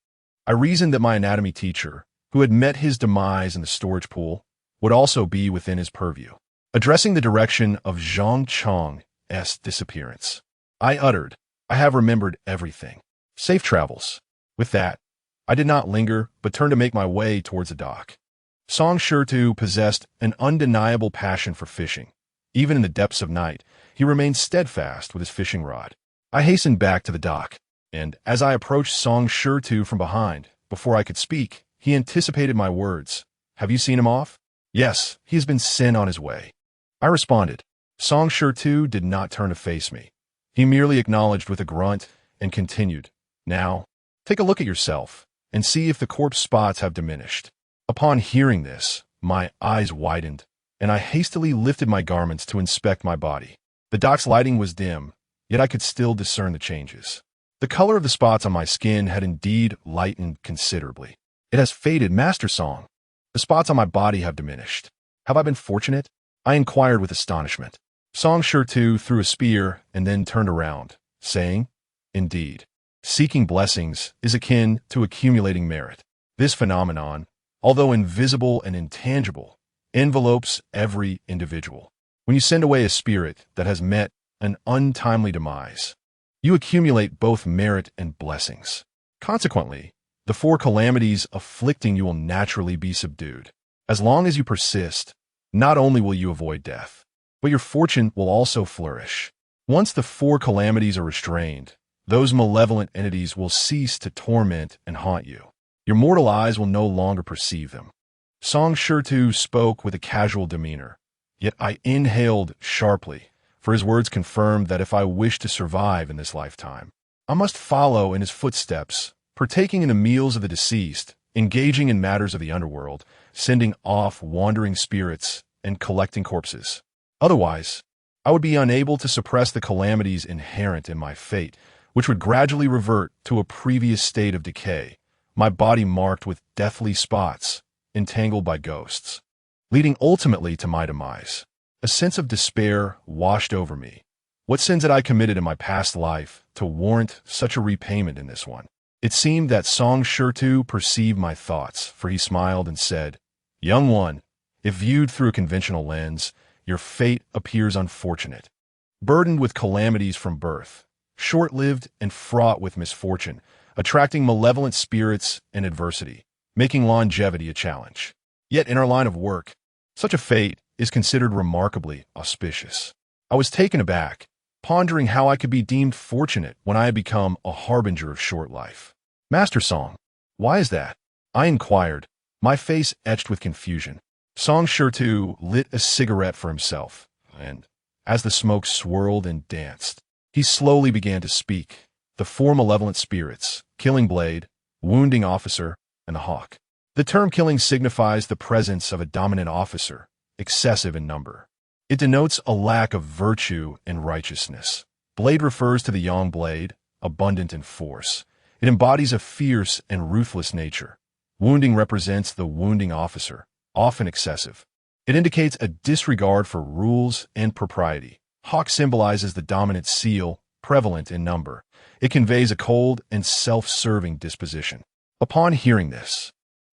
I reasoned that my anatomy teacher, who had met his demise in the storage pool, would also be within his purview. Addressing the direction of Zhang Chang's disappearance, I uttered, I have remembered everything. Safe travels. With that, I did not linger, but turned to make my way towards the dock. Song Shurtu possessed an undeniable passion for fishing. Even in the depths of night, he remained steadfast with his fishing rod. I hastened back to the dock, and as I approached Song Shurtu from behind, before I could speak, he anticipated my words. Have you seen him off? Yes, he has been sent on his way. I responded. Song Shurtu did not turn to face me. He merely acknowledged with a grunt and continued. Now, take a look at yourself and see if the corpse spots have diminished. Upon hearing this, my eyes widened, and I hastily lifted my garments to inspect my body. The dock's lighting was dim, yet I could still discern the changes. The color of the spots on my skin had indeed lightened considerably. It has faded, Master Song. The spots on my body have diminished. Have I been fortunate? I inquired with astonishment. Song Shurtu threw a spear and then turned around, saying, Indeed, seeking blessings is akin to accumulating merit. This phenomenon, although invisible and intangible, envelopes every individual. When you send away a spirit that has met an untimely demise, you accumulate both merit and blessings. Consequently, the four calamities afflicting you will naturally be subdued. As long as you persist, not only will you avoid death, but your fortune will also flourish. Once the four calamities are restrained, those malevolent entities will cease to torment and haunt you. Your mortal eyes will no longer perceive them. Song Shurtu spoke with a casual demeanor, yet I inhaled sharply, for his words confirmed that if I wished to survive in this lifetime, I must follow in his footsteps, partaking in the meals of the deceased, engaging in matters of the underworld, sending off wandering spirits, and collecting corpses. Otherwise, I would be unable to suppress the calamities inherent in my fate, which would gradually revert to a previous state of decay, my body marked with deathly spots, entangled by ghosts, leading ultimately to my demise. A sense of despair washed over me. What sins had I committed in my past life to warrant such a repayment in this one? It seemed that Song Shurtu perceived my thoughts, for he smiled and said, Young one, if viewed through a conventional lens, your fate appears unfortunate. Burdened with calamities from birth, short-lived and fraught with misfortune, attracting malevolent spirits and adversity, making longevity a challenge. Yet in our line of work, such a fate is considered remarkably auspicious. I was taken aback, pondering how I could be deemed fortunate when I had become a harbinger of short life. Master Song, why is that? I inquired, my face etched with confusion. Song Shurtu lit a cigarette for himself, and, as the smoke swirled and danced, he slowly began to speak. The four malevolent spirits, Killing Blade, Wounding Officer, and the Hawk. The term killing signifies the presence of a dominant officer, excessive in number. It denotes a lack of virtue and righteousness. Blade refers to the young blade, abundant in force. It embodies a fierce and ruthless nature. Wounding represents the wounding officer, often excessive. It indicates a disregard for rules and propriety. Hawk symbolizes the dominant seal, prevalent in number. It conveys a cold and self-serving disposition. Upon hearing this,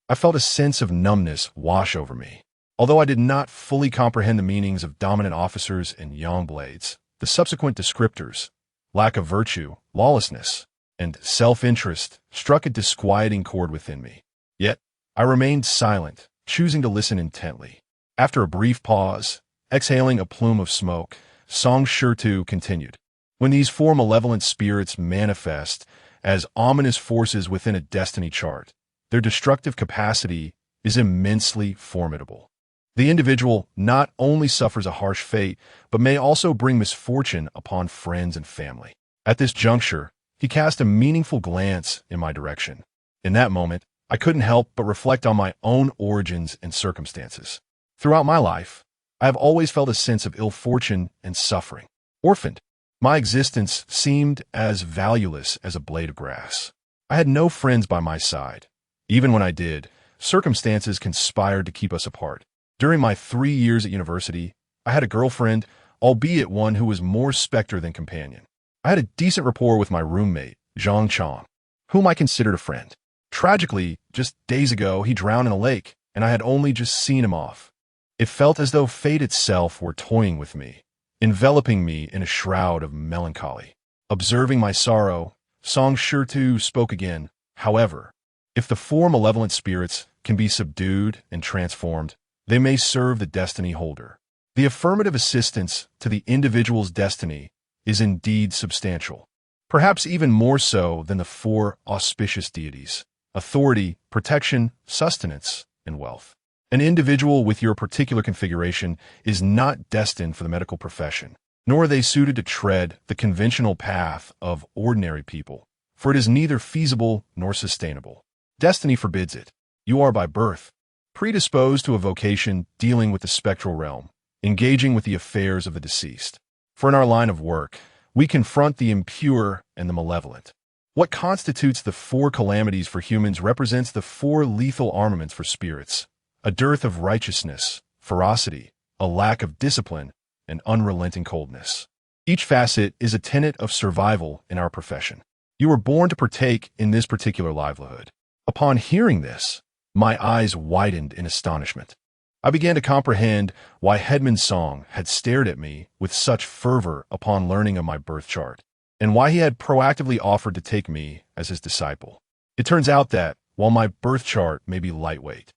I felt a sense of numbness wash over me. Although I did not fully comprehend the meanings of dominant officers and young blades, the subsequent descriptors, lack of virtue, lawlessness, and self-interest, struck a disquieting chord within me. Yet, I remained silent, choosing to listen intently. After a brief pause, exhaling a plume of smoke, Song Shurtu continued. When these four malevolent spirits manifest as ominous forces within a destiny chart, their destructive capacity is immensely formidable. The individual not only suffers a harsh fate, but may also bring misfortune upon friends and family. At this juncture, he cast a meaningful glance in my direction. In that moment, I couldn't help but reflect on my own origins and circumstances. Throughout my life, I have always felt a sense of ill fortune and suffering. Orphaned, my existence seemed as valueless as a blade of grass. I had no friends by my side. Even when I did, circumstances conspired to keep us apart. During my 3 years at university, I had a girlfriend, albeit one who was more specter than companion. I had a decent rapport with my roommate, Zhang Chong, whom I considered a friend. Tragically, just days ago, he drowned in a lake, and I had only just seen him off. It felt as though fate itself were toying with me, enveloping me in a shroud of melancholy. Observing my sorrow, Song Shurtu spoke again. However, if the four malevolent spirits can be subdued and transformed, they may serve the destiny holder. The affirmative assistance to the individual's destiny is indeed substantial, perhaps even more so than the four auspicious deities: authority, protection, sustenance, and wealth. An individual with your particular configuration is not destined for the medical profession, nor are they suited to tread the conventional path of ordinary people, for it is neither feasible nor sustainable. Destiny forbids it. You are by birth predisposed to a vocation dealing with the spectral realm, engaging with the affairs of the deceased. For in our line of work, we confront the impure and the malevolent. What constitutes the four calamities for humans represents the four lethal armaments for spirits: a dearth of righteousness, ferocity, a lack of discipline, and unrelenting coldness. Each facet is a tenet of survival in our profession. You were born to partake in this particular livelihood. Upon hearing this, my eyes widened in astonishment. I began to comprehend why Headman Song had stared at me with such fervor upon learning of my birth chart, and why he had proactively offered to take me as his disciple. It turns out that, while my birth chart may be lightweight,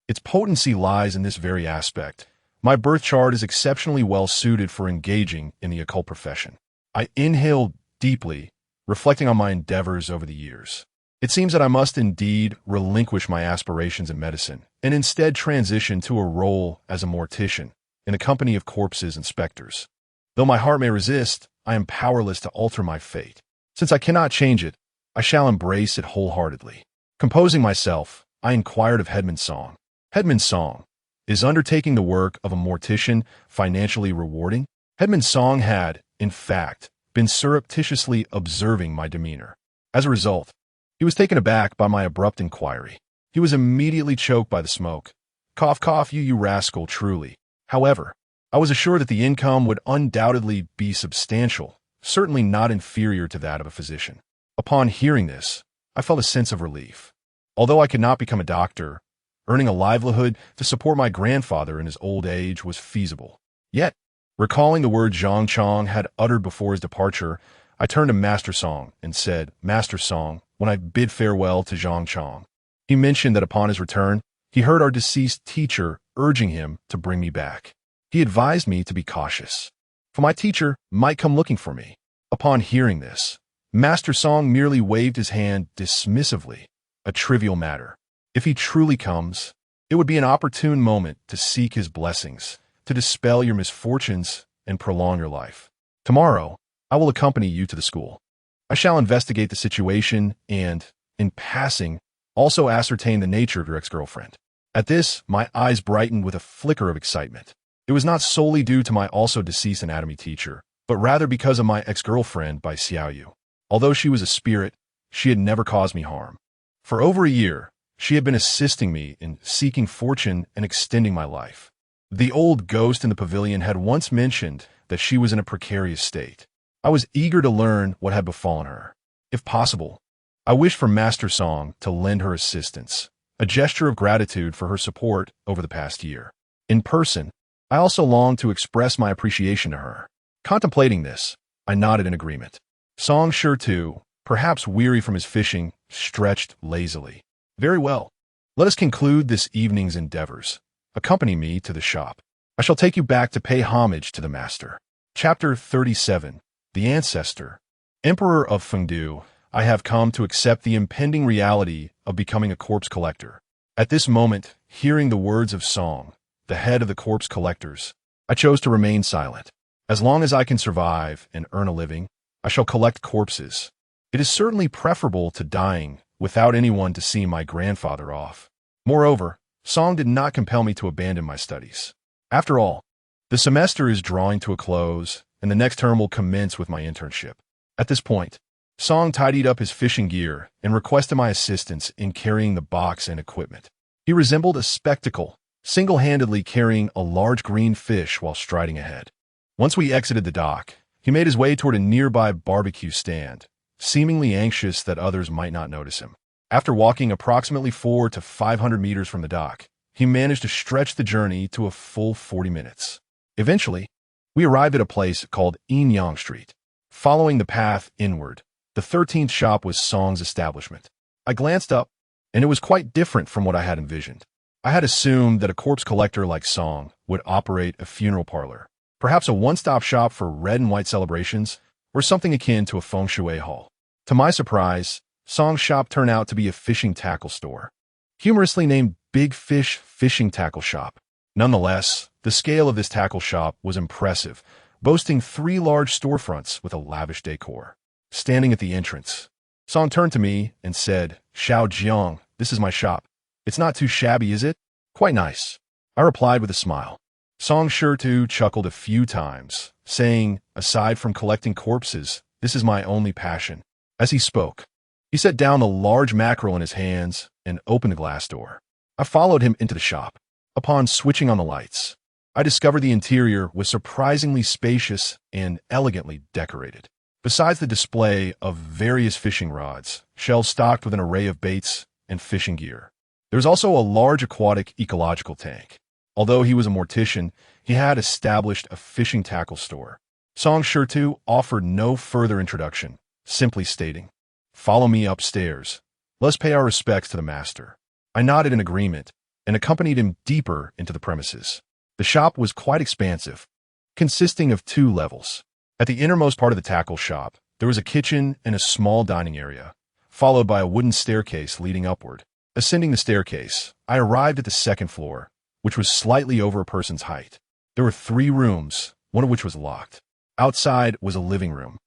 its potency lies in this very aspect. My birth chart is exceptionally well suited for engaging in the occult profession. I inhaled deeply, reflecting on my endeavors over the years. It seems that I must indeed relinquish my aspirations in medicine and instead transition to a role as a mortician in the company of corpses and specters. Though my heart may resist, I am powerless to alter my fate. Since I cannot change it, I shall embrace it wholeheartedly. Composing myself, I inquired of Headman Song. Headman Song, is undertaking the work of a mortician financially rewarding? Headman Song had, in fact, been surreptitiously observing my demeanor. As a result, he was taken aback by my abrupt inquiry. He was immediately choked by the smoke. Cough, cough, you rascal, truly. However, I was assured that the income would undoubtedly be substantial, certainly not inferior to that of a physician. Upon hearing this, I felt a sense of relief. Although I could not become a doctor, earning a livelihood to support my grandfather in his old age was feasible. Yet, recalling the words Zhang Chong had uttered before his departure, I turned to Master Song and said, "Master Song," when I bid farewell to Zhang Chong. He mentioned that upon his return, he heard our deceased teacher urging him to bring me back. He advised me to be cautious, for my teacher might come looking for me. Upon hearing this, Master Song merely waved his hand dismissively, a trivial matter. If he truly comes, it would be an opportune moment to seek his blessings, to dispel your misfortunes and prolong your life. Tomorrow, I will accompany you to the school. I shall investigate the situation and, in passing, also ascertain the nature of your ex-girlfriend. At this, my eyes brightened with a flicker of excitement. It was not solely due to my also deceased anatomy teacher, but rather because of my ex-girlfriend by Xiaoyu. Although she was a spirit, she had never caused me harm. For over a year, she had been assisting me in seeking fortune and extending my life. The old ghost in the pavilion had once mentioned that she was in a precarious state. I was eager to learn what had befallen her. If possible, I wished for Master Song to lend her assistance, a gesture of gratitude for her support over the past year. In person, I also longed to express my appreciation to her. Contemplating this, I nodded in agreement. Song Sure too, perhaps weary from his fishing, stretched lazily. Very well. Let us conclude this evening's endeavors. Accompany me to the shop. I shall take you back to pay homage to the master. Chapter 37. The Ancestor. Emperor of Fengdu, I have come to accept the impending reality of becoming a corpse collector. At this moment, hearing the words of Song, the head of the corpse collectors, I chose to remain silent. As long as I can survive and earn a living, I shall collect corpses. It is certainly preferable to dying without anyone to see my grandfather off. Moreover, Song did not compel me to abandon my studies. After all, the semester is drawing to a close, and the next term will commence with my internship. At this point, Song tidied up his fishing gear and requested my assistance in carrying the box and equipment. He resembled a spectacle, single-handedly carrying a large green fish while striding ahead. Once we exited the dock, he made his way toward a nearby barbecue stand, seemingly anxious that others might not notice him. After walking approximately 400 to 500 meters from the dock, he managed to stretch the journey to a full 40 minutes. Eventually, we arrived at a place called Inyang Street. Following the path inward, the 13th shop was Song's establishment. I glanced up, and it was quite different from what I had envisioned. I had assumed that a corpse collector like Song would operate a funeral parlor, perhaps a one-stop shop for red and white celebrations, or something akin to a feng shui hall. To my surprise, Song's shop turned out to be a fishing tackle store, humorously named Big Fish Fishing Tackle Shop. Nonetheless, the scale of this tackle shop was impressive, boasting 3 large storefronts with a lavish decor. Standing at the entrance, Song turned to me and said, "Xiao Jiang, this is my shop. It's not too shabby, is it?" "Quite nice," I replied with a smile. Song sure too chuckled a few times, saying, "Aside from collecting corpses, this is my only passion." As he spoke, he set down the large mackerel in his hands and opened the glass door. I followed him into the shop. Upon switching on the lights, I discovered the interior was surprisingly spacious and elegantly decorated. Besides the display of various fishing rods, shelves stocked with an array of baits and fishing gear, there was also a large aquatic ecological tank. Although he was a mortician, he had established a fishing tackle store. Song Sure too offered no further introduction, simply stating, "Follow me upstairs. Let's pay our respects to the master." I nodded in agreement and accompanied him deeper into the premises. The shop was quite expansive, consisting of 2 levels. At the innermost part of the tackle shop, there was a kitchen and a small dining area, followed by a wooden staircase leading upward. Ascending the staircase, I arrived at the 2nd floor, which was slightly over a person's height. There were 3 rooms, one of which was locked. Outside was a living room,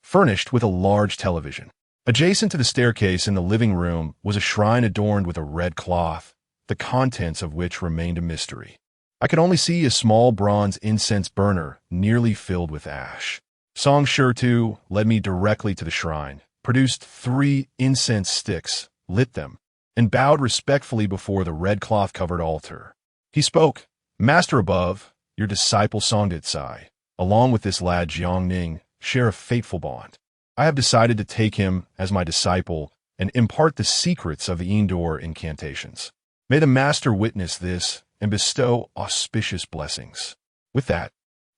furnished with a large television. Adjacent to the staircase in the living room was a shrine adorned with a red cloth, the contents of which remained a mystery. I could only see a small bronze incense burner nearly filled with ash. Song Sure too led me directly to the shrine, produced 3 incense sticks, lit them, and bowed respectfully before the red cloth-covered altar. He spoke, "Master above, your disciple Song Ditsai, along with this lad Jiang Ning, share a fateful bond. I have decided to take him as my disciple and impart the secrets of the indoor incantations. May the master witness this and bestow auspicious blessings." With that,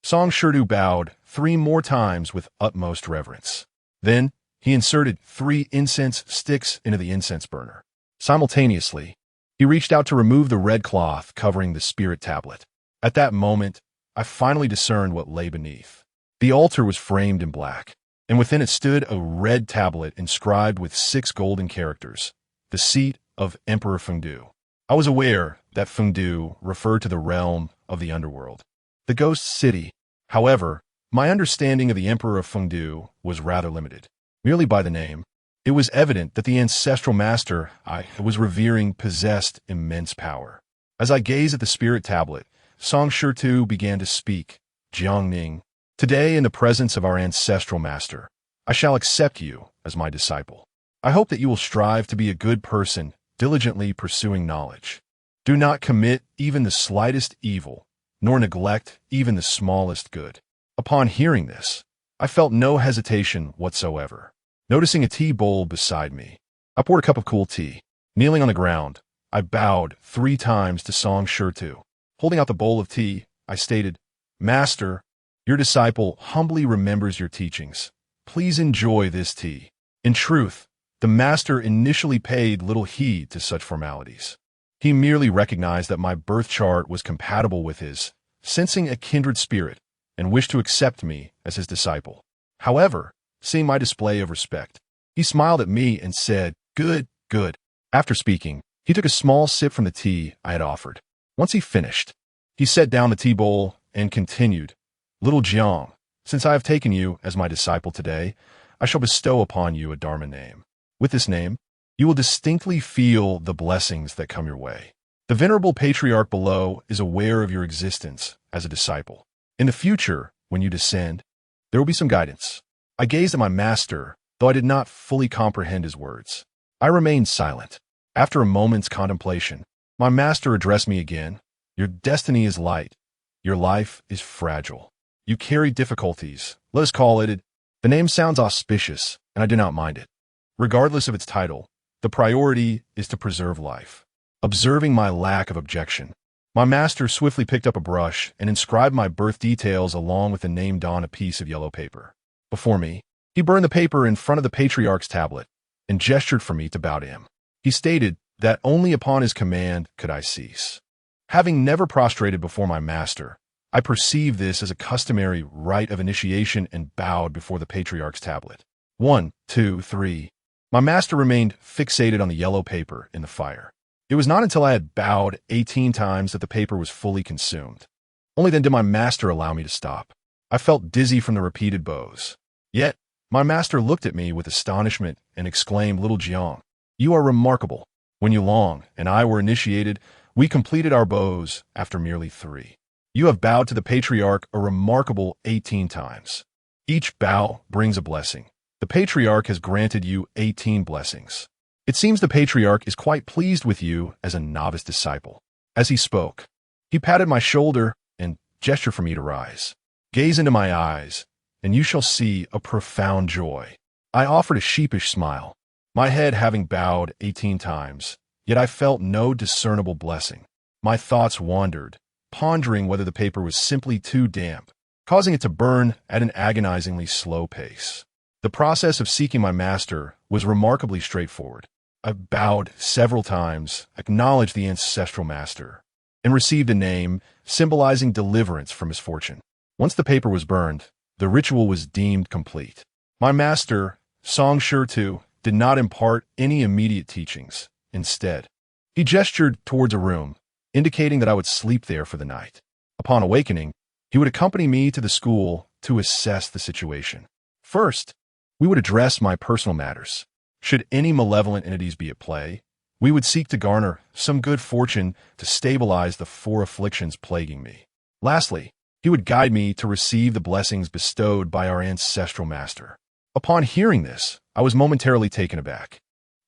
Song Sure bowed 3 more times with utmost reverence. Then, he inserted 3 incense sticks into the incense burner. Simultaneously, he reached out to remove the red cloth covering the spirit tablet. At that moment, I finally discerned what lay beneath. The altar was framed in black, and within it stood a red tablet inscribed with 6 golden characters, the seat of Emperor Fengdu. I was aware that Fengdu referred to the realm of the underworld, the ghost city. However, my understanding of the Emperor of Fengdu was rather limited. Merely by the name, it was evident that the ancestral master I was revering possessed immense power. As I gazed at the spirit tablet, Song Shi began to speak. Jiangning, today in the presence of our ancestral master, I shall accept you as my disciple. I hope that you will strive to be a good person, diligently pursuing knowledge. Do not commit even the slightest evil, nor neglect even the smallest good. Upon hearing this, I felt no hesitation whatsoever. Noticing a tea bowl beside me, I poured a cup of cool tea. Kneeling on the ground, I bowed 3 times to Song Shi. Holding out the bowl of tea, I stated, Master, your disciple humbly remembers your teachings. Please enjoy this tea. In truth, the master initially paid little heed to such formalities. He merely recognized that my birth chart was compatible with his, sensing a kindred spirit, and wished to accept me as his disciple. However, seeing my display of respect, he smiled at me and said, Good, good. After speaking, he took a small sip from the tea I had offered. Once he finished, he set down the tea bowl and continued, Little Jiang, since I have taken you as my disciple today, I shall bestow upon you a Dharma name. With this name, you will distinctly feel the blessings that come your way. The venerable patriarch below is aware of your existence as a disciple. In the future, when you descend, there will be some guidance. I gazed at my master, though I did not fully comprehend his words. I remained silent. After a moment's contemplation, my master addressed me again. Your destiny is light. Your life is fragile. You carry difficulties. Let us call it. The name sounds auspicious, and I do not mind it. Regardless of its title, the priority is to preserve life. Observing my lack of objection, my master swiftly picked up a brush and inscribed my birth details along with the name on a piece of yellow paper. Before me, he burned the paper in front of the patriarch's tablet and gestured for me to bow to him. He stated that only upon his command could I cease. Having never prostrated before my master, I perceived this as a customary rite of initiation and bowed before the patriarch's tablet. 1, 2, 3. My master remained fixated on the yellow paper in the fire. It was not until I had bowed 18 times that the paper was fully consumed. Only then did my master allow me to stop. I felt dizzy from the repeated bows. Yet, my master looked at me with astonishment and exclaimed, Little Jiang, you are remarkable. When you Long and I were initiated, we completed our bows after merely 3. You have bowed to the patriarch a remarkable 18 times. Each bow brings a blessing. The patriarch has granted you 18 blessings. It seems the patriarch is quite pleased with you as a novice disciple. As he spoke, he patted my shoulder and gestured for me to rise. Gaze into my eyes, and you shall see a profound joy. I offered a sheepish smile, my head having bowed 18 times, yet I felt no discernible blessing. My thoughts wandered, pondering whether the paper was simply too damp, causing it to burn at an agonizingly slow pace. The process of seeking my master was remarkably straightforward. I bowed several times, acknowledged the ancestral master, and received a name symbolizing deliverance from misfortune. Once the paper was burned, the ritual was deemed complete. My master, Song Shi, did not impart any immediate teachings. Instead, he gestured towards a room, indicating that I would sleep there for the night. Upon awakening, he would accompany me to the school to assess the situation. First, we would address my personal matters. Should any malevolent entities be at play, we would seek to garner some good fortune to stabilize the 4 afflictions plaguing me. Lastly, he would guide me to receive the blessings bestowed by our ancestral master. Upon hearing this, I was momentarily taken aback.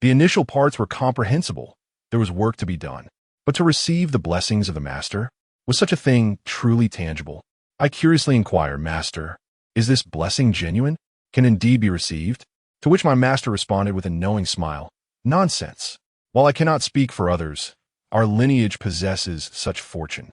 The initial parts were comprehensible. There was work to be done. But to receive the blessings of the master, was such a thing truly tangible? I curiously inquired, Master, is this blessing genuine? Can indeed be received? To which my master responded with a knowing smile, Nonsense. While I cannot speak for others, our lineage possesses such fortune.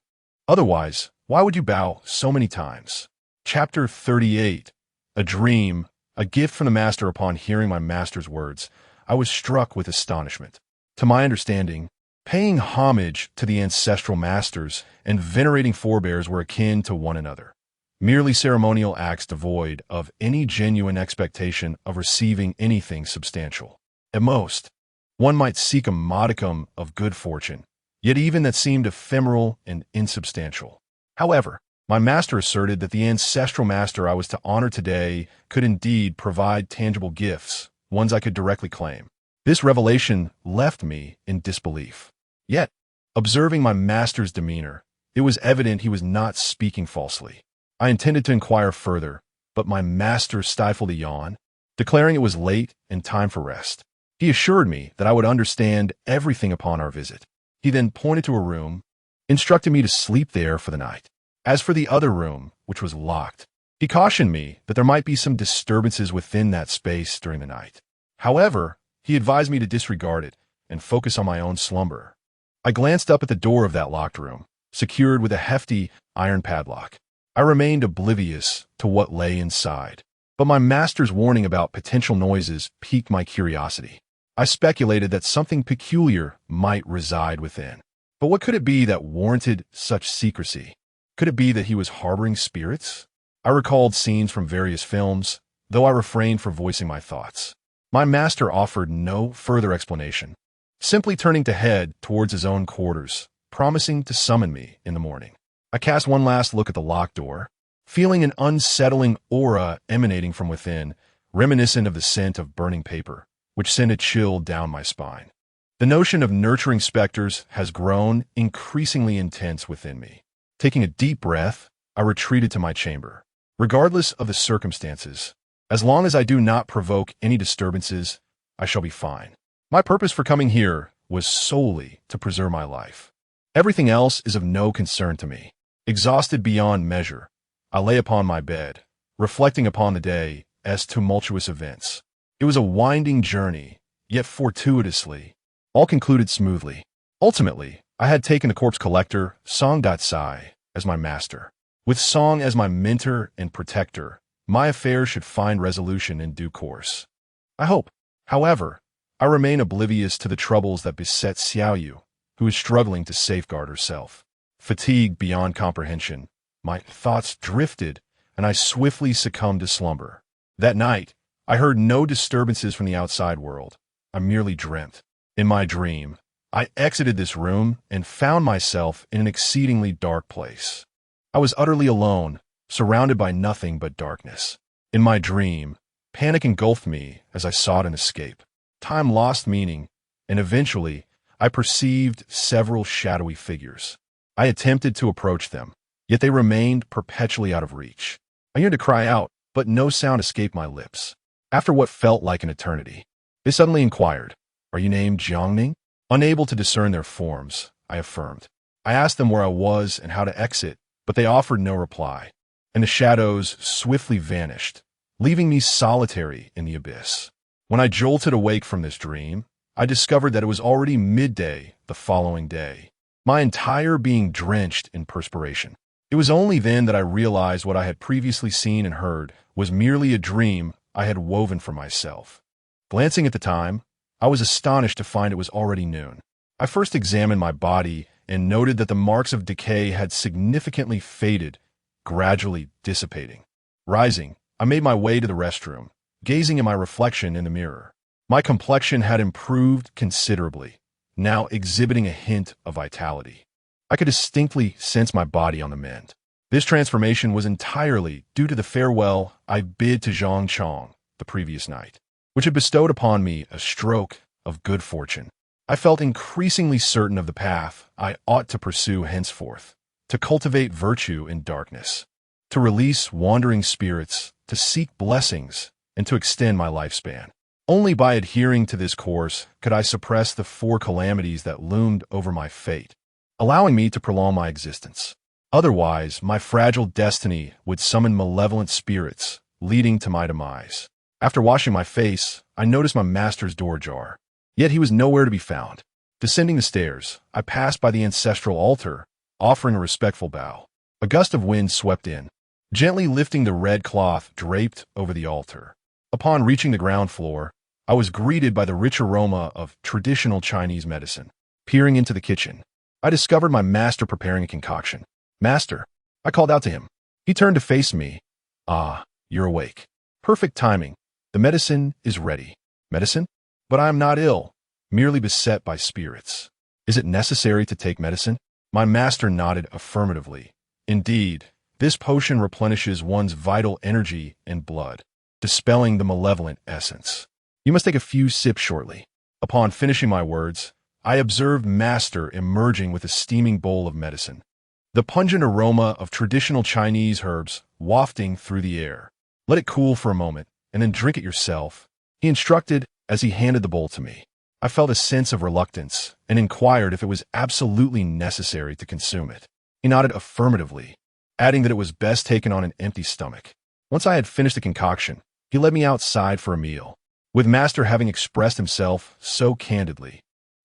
Otherwise, why would you bow so many times? Chapter 38. A Dream, a gift from the master. Upon hearing my master's words, I was struck with astonishment. To my understanding, paying homage to the ancestral masters and venerating forebears were akin to one another. Merely ceremonial acts devoid of any genuine expectation of receiving anything substantial. At most, one might seek a modicum of good fortune, yet even that seemed ephemeral and insubstantial. However, my master asserted that the ancestral master I was to honor today could indeed provide tangible gifts, ones I could directly claim. This revelation left me in disbelief. Yet, observing my master's demeanor, It was evident he was not speaking falsely. I intended to inquire further, but my master stifled a yawn, declaring it was late and time for rest. He assured me that I would understand everything upon our visit. He then pointed to a room, instructing me to sleep there for the night. As for the other room, which was locked, he cautioned me that there might be some disturbances within that space during the night. However, he advised me to disregard it and focus on my own slumber. I glanced up at the door of that locked room, secured with a hefty iron padlock. I remained oblivious to what lay inside, but my master's warning about potential noises piqued my curiosity. I speculated that something peculiar might reside within. But what could it be that warranted such secrecy? Could it be that he was harboring spirits? I recalled scenes from various films, though I refrained from voicing my thoughts. My master offered no further explanation, simply turning to head towards his own quarters, promising to summon me in the morning. I cast one last look at the locked door, feeling an unsettling aura emanating from within, reminiscent of the scent of burning paper, which sent a chill down my spine. The notion of nurturing specters has grown increasingly intense within me. Taking a deep breath, I retreated to my chamber. Regardless of the circumstances, as long as I do not provoke any disturbances, I shall be fine. My purpose for coming here was solely to preserve my life. Everything else is of no concern to me. Exhausted beyond measure, I lay upon my bed, reflecting upon the day as tumultuous events. It was a winding journey, yet fortuitously, all concluded smoothly. Ultimately, I had taken the corpse collector, Song.Sai, as my master. With Song as my mentor and protector, my affairs should find resolution in due course. I hope, however, I remain oblivious to the troubles that beset Xiaoyu, who is struggling to safeguard herself. Fatigued beyond comprehension, my thoughts drifted, and I swiftly succumbed to slumber. That night, I heard no disturbances from the outside world. I merely dreamt. In my dream, I exited this room and found myself in an exceedingly dark place. I was utterly alone, surrounded by nothing but darkness. In my dream, panic engulfed me as I sought an escape. Time lost meaning, and eventually, I perceived several shadowy figures. I attempted to approach them, yet they remained perpetually out of reach. I yearned to cry out, but no sound escaped my lips. After what felt like an eternity, they suddenly inquired, "Are you named Jiangning?" Unable to discern their forms, I affirmed. I asked them where I was and how to exit, but they offered no reply, and the shadows swiftly vanished, leaving me solitary in the abyss. When I jolted awake from this dream, I discovered that it was already midday the following day, my entire being drenched in perspiration. It was only then that I realized what I had previously seen and heard was merely a dream I had woven for myself. Glancing at the time, I was astonished to find it was already noon. I first examined my body and noted that the marks of decay had significantly faded, gradually dissipating. Rising, I made my way to the restroom, gazing at my reflection in the mirror. My complexion had improved considerably, now exhibiting a hint of vitality. I could distinctly sense my body on the mend. This transformation was entirely due to the farewell I bid to Zhang Chong the previous night, which had bestowed upon me a stroke of good fortune. I felt increasingly certain of the path I ought to pursue henceforth, to cultivate virtue in darkness, to release wandering spirits, to seek blessings, and to extend my lifespan. Only by adhering to this course could I suppress the four calamities that loomed over my fate, allowing me to prolong my existence. Otherwise, my fragile destiny would summon malevolent spirits, leading to my demise. After washing my face, I noticed my master's door ajar. Yet he was nowhere to be found. Descending the stairs, I passed by the ancestral altar, offering a respectful bow. A gust of wind swept in, gently lifting the red cloth draped over the altar. Upon reaching the ground floor, I was greeted by the rich aroma of traditional Chinese medicine. Peering into the kitchen, I discovered my master preparing a concoction. "Master," I called out to him. He turned to face me. "Ah, you're awake. Perfect timing. The medicine is ready." "Medicine? But I am not ill, merely beset by spirits." "Is it necessary to take medicine?" My master nodded affirmatively. "Indeed, this potion replenishes one's vital energy and blood, dispelling the malevolent essence. You must take a few sips shortly." Upon finishing my words, I observed master emerging with a steaming bowl of medicine. the pungent aroma of traditional Chinese herbs wafting through the air. Let it cool for a moment, and then drink it yourself, he instructed as he handed the bowl to me. I felt a sense of reluctance and inquired if it was absolutely necessary to consume it. He nodded affirmatively, adding that it was best taken on an empty stomach. Once I had finished the concoction, he led me outside for a meal. With Master having expressed himself so candidly,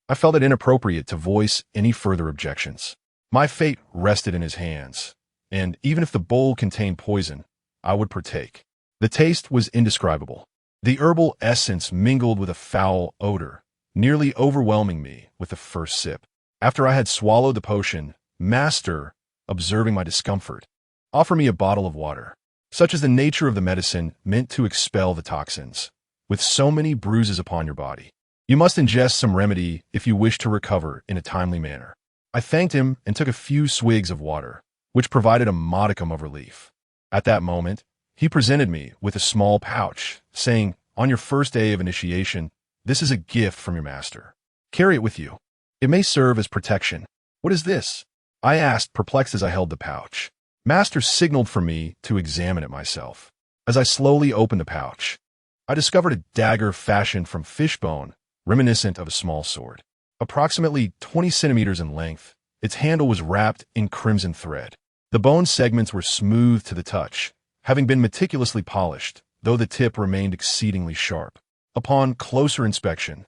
I felt it inappropriate to voice any further objections. My fate rested in his hands, and even if the bowl contained poison, I would partake. The taste was indescribable. The herbal essence mingled with a foul odor, nearly overwhelming me with the first sip. After I had swallowed the potion, Master, observing my discomfort, offered me a bottle of water. Such is the nature of the medicine meant to expel the toxins. With so many bruises upon your body, you must ingest some remedy if you wish to recover in a timely manner. I thanked him and took a few swigs of water, which provided a modicum of relief. At that moment, he presented me with a small pouch, saying, "On your first day of initiation, this is a gift from your master. Carry it with you. It may serve as protection." "What is this?" I asked, perplexed as I held the pouch. Master signaled for me to examine it myself. As I slowly opened the pouch, I discovered a dagger fashioned from fish bone, reminiscent of a small sword. Approximately 20 centimeters in length, its handle was wrapped in crimson thread. The bone segments were smooth to the touch, having been meticulously polished, though the tip remained exceedingly sharp. Upon closer inspection,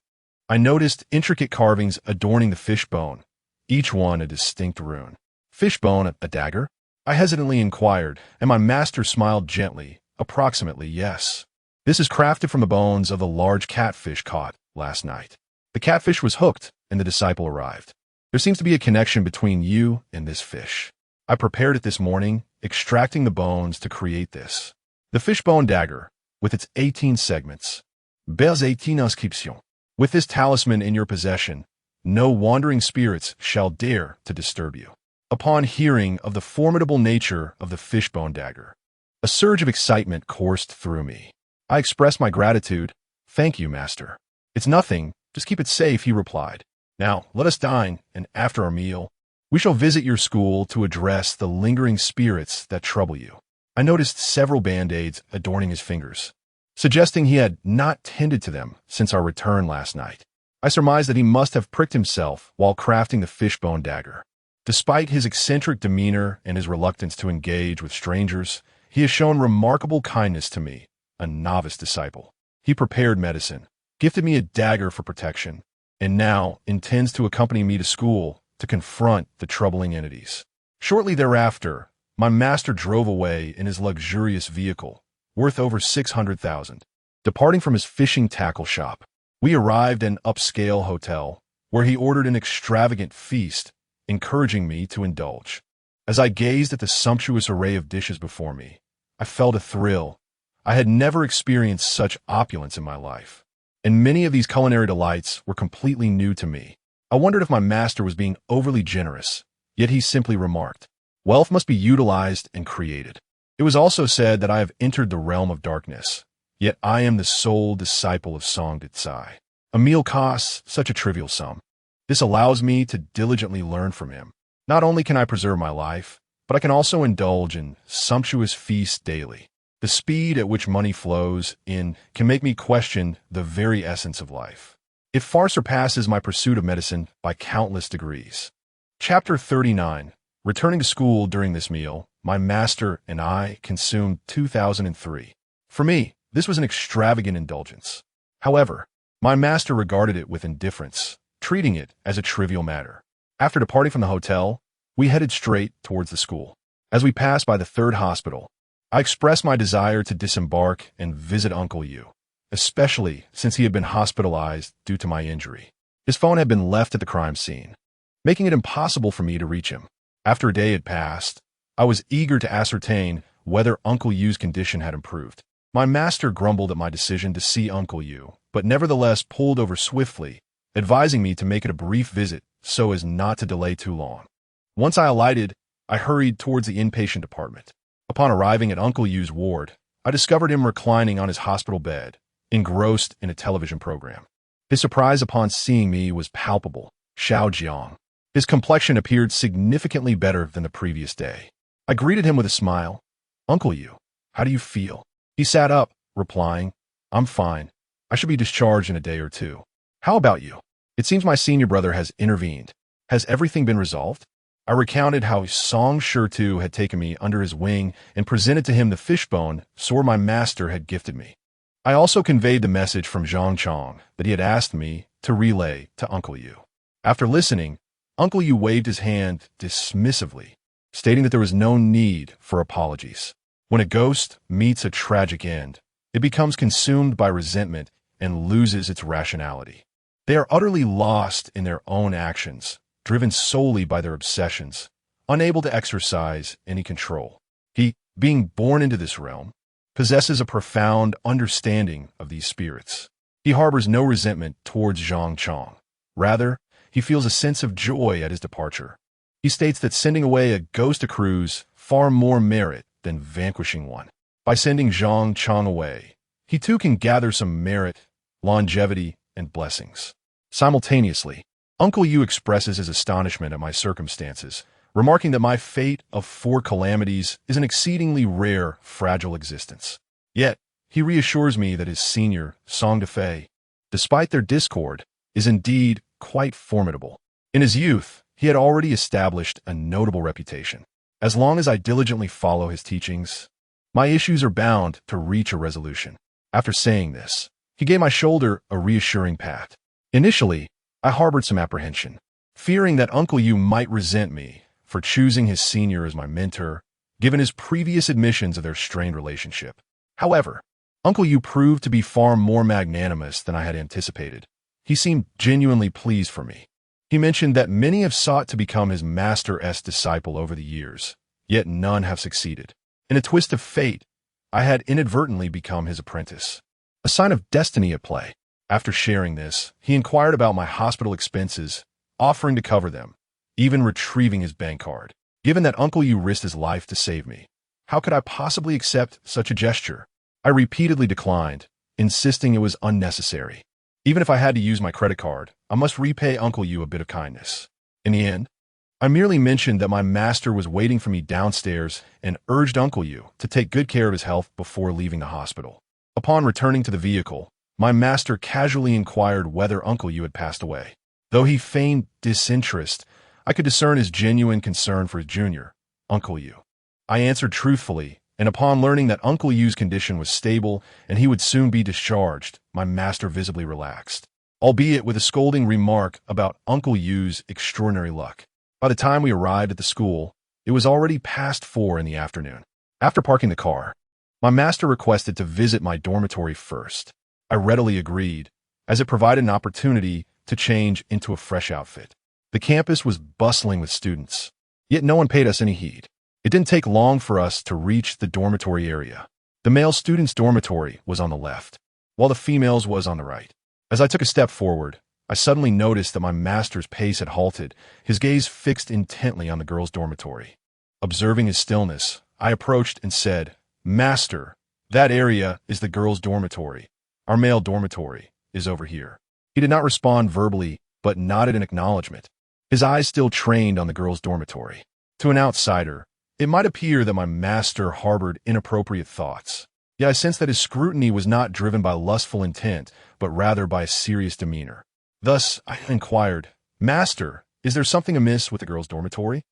I noticed intricate carvings adorning the fish bone, each one a distinct rune. "Fish bone, a dagger?" I hesitantly inquired, and my master smiled gently, approximately yes. "This is crafted from the bones of the large catfish caught last night. The catfish was hooked, and the disciple arrived. There seems to be a connection between you and this fish. I prepared it this morning, extracting the bones to create this. The fishbone dagger, with its 18 segments. Belles 18 inscriptions. With this talisman in your possession, no wandering spirits shall dare to disturb you." Upon hearing of the formidable nature of the fishbone dagger, a surge of excitement coursed through me. I expressed my gratitude. "Thank you, Master." "It's nothing. Just keep it safe," he replied. "Now, let us dine, and after our meal, we shall visit your school to address the lingering spirits that trouble you." I noticed several band-aids adorning his fingers, suggesting he had not tended to them since our return last night. I surmised that he must have pricked himself while crafting the fishbone dagger. Despite his eccentric demeanor and his reluctance to engage with strangers, he has shown remarkable kindness to me, a novice disciple. He prepared medicine, gifted me a dagger for protection, and now intends to accompany me to school to confront the troubling entities. Shortly thereafter, my master drove away in his luxurious vehicle, worth over 600,000. Departing from his fishing tackle shop, we arrived at an upscale hotel, where he ordered an extravagant feast, encouraging me to indulge. As I gazed at the sumptuous array of dishes before me, I felt a thrill. I had never experienced such opulence in my life, and many of these culinary delights were completely new to me. I wondered if my master was being overly generous, yet he simply remarked, "Wealth must be utilized and created." It was also said that I have entered the realm of darkness, yet I am the sole disciple of Song de Tsai. A meal costs such a trivial sum. This allows me to diligently learn from him. Not only can I preserve my life, but I can also indulge in sumptuous feasts daily. The speed at which money flows in can make me question the very essence of life. It far surpasses my pursuit of medicine by countless degrees. Chapter 39. Returning to school during this meal, my master and I consumed 2003. For me, this was an extravagant indulgence. However, my master regarded it with indifference, treating it as a trivial matter. After departing from the hotel, we headed straight towards the school. As we passed by the third hospital, I expressed my desire to disembark and visit Uncle Yu, especially since he had been hospitalized due to my injury. His phone had been left at the crime scene, making it impossible for me to reach him. After a day had passed, I was eager to ascertain whether Uncle Yu's condition had improved. My master grumbled at my decision to see Uncle Yu, but nevertheless pulled over swiftly, advising me to make it a brief visit so as not to delay too long. Once I alighted, I hurried towards the inpatient department. Upon arriving at Uncle Yu's ward, I discovered him reclining on his hospital bed, engrossed in a television program. His surprise upon seeing me was palpable. "Xiao Jiang, His complexion appeared significantly better than the previous day. I greeted him with a smile. "Uncle Yu, how do you feel?" He sat up, replying, "I'm fine. I should be discharged in a day or two. How about you? It seems my senior brother has intervened. Has everything been resolved?" I recounted how Song Shurtu had taken me under his wing and presented to him the fishbone sword my master had gifted me. I also conveyed the message from Zhang Chong that he had asked me to relay to Uncle Yu. After listening, Uncle Yu waved his hand dismissively, stating that there was no need for apologies. When a ghost meets a tragic end, it becomes consumed by resentment and loses its rationality. They are utterly lost in their own actions, driven solely by their obsessions, unable to exercise any control. He, being born into this realm, possesses a profound understanding of these spirits. He harbors no resentment towards Zhang Chong. Rather, he feels a sense of joy at his departure. He states that sending away a ghost accrues far more merit than vanquishing one. By sending Zhang Chong away, he too can gather some merit, longevity, and blessings. Simultaneously, Uncle Yu expresses his astonishment at my circumstances, remarking that my fate of 4 calamities is an exceedingly rare, fragile existence. Yet, he reassures me that his senior, Song Defei, despite their discord, is indeed quite formidable. In his youth, he had already established a notable reputation. As long as I diligently follow his teachings, my issues are bound to reach a resolution. After saying this, he gave my shoulder a reassuring pat. Initially, I harbored some apprehension, fearing that Uncle Yu might resent me for choosing his senior as my mentor, given his previous admissions of their strained relationship. However, Uncle Yu proved to be far more magnanimous than I had anticipated. He seemed genuinely pleased for me. He mentioned that many have sought to become his master's disciple over the years, yet none have succeeded. In a twist of fate, I had inadvertently become his apprentice, a sign of destiny at play. After sharing this, he inquired about my hospital expenses, offering to cover them, even retrieving his bank card. Given that Uncle Yu risked his life to save me, how could I possibly accept such a gesture? I repeatedly declined, insisting it was unnecessary. Even if I had to use my credit card, I must repay Uncle Yu a bit of kindness. In the end, I merely mentioned that my master was waiting for me downstairs and urged Uncle Yu to take good care of his health before leaving the hospital. Upon returning to the vehicle, my master casually inquired whether Uncle Yu had passed away. Though he feigned disinterest, I could discern his genuine concern for his junior, Uncle Yu. I answered truthfully, and upon learning that Uncle Yu's condition was stable and he would soon be discharged, my master visibly relaxed, albeit with a scolding remark about Uncle Yu's extraordinary luck. By the time we arrived at the school, it was already past 4 in the afternoon. After parking the car, my master requested to visit my dormitory first. I readily agreed, as it provided an opportunity to change into a fresh outfit. The campus was bustling with students, yet no one paid us any heed. It didn't take long for us to reach the dormitory area. The male students' dormitory was on the left, while the females' was on the right. As I took a step forward, I suddenly noticed that my master's pace had halted, his gaze fixed intently on the girls' dormitory. Observing his stillness, I approached and said, "Master, that area is the girls' dormitory. Our male dormitory is over here." He did not respond verbally, but nodded in acknowledgement, his eyes still trained on the girls' dormitory. To an outsider, it might appear that my master harbored inappropriate thoughts, yet I sensed that his scrutiny was not driven by lustful intent, but rather by a serious demeanor. Thus, I inquired, "Master, is there something amiss with the girls' dormitory?"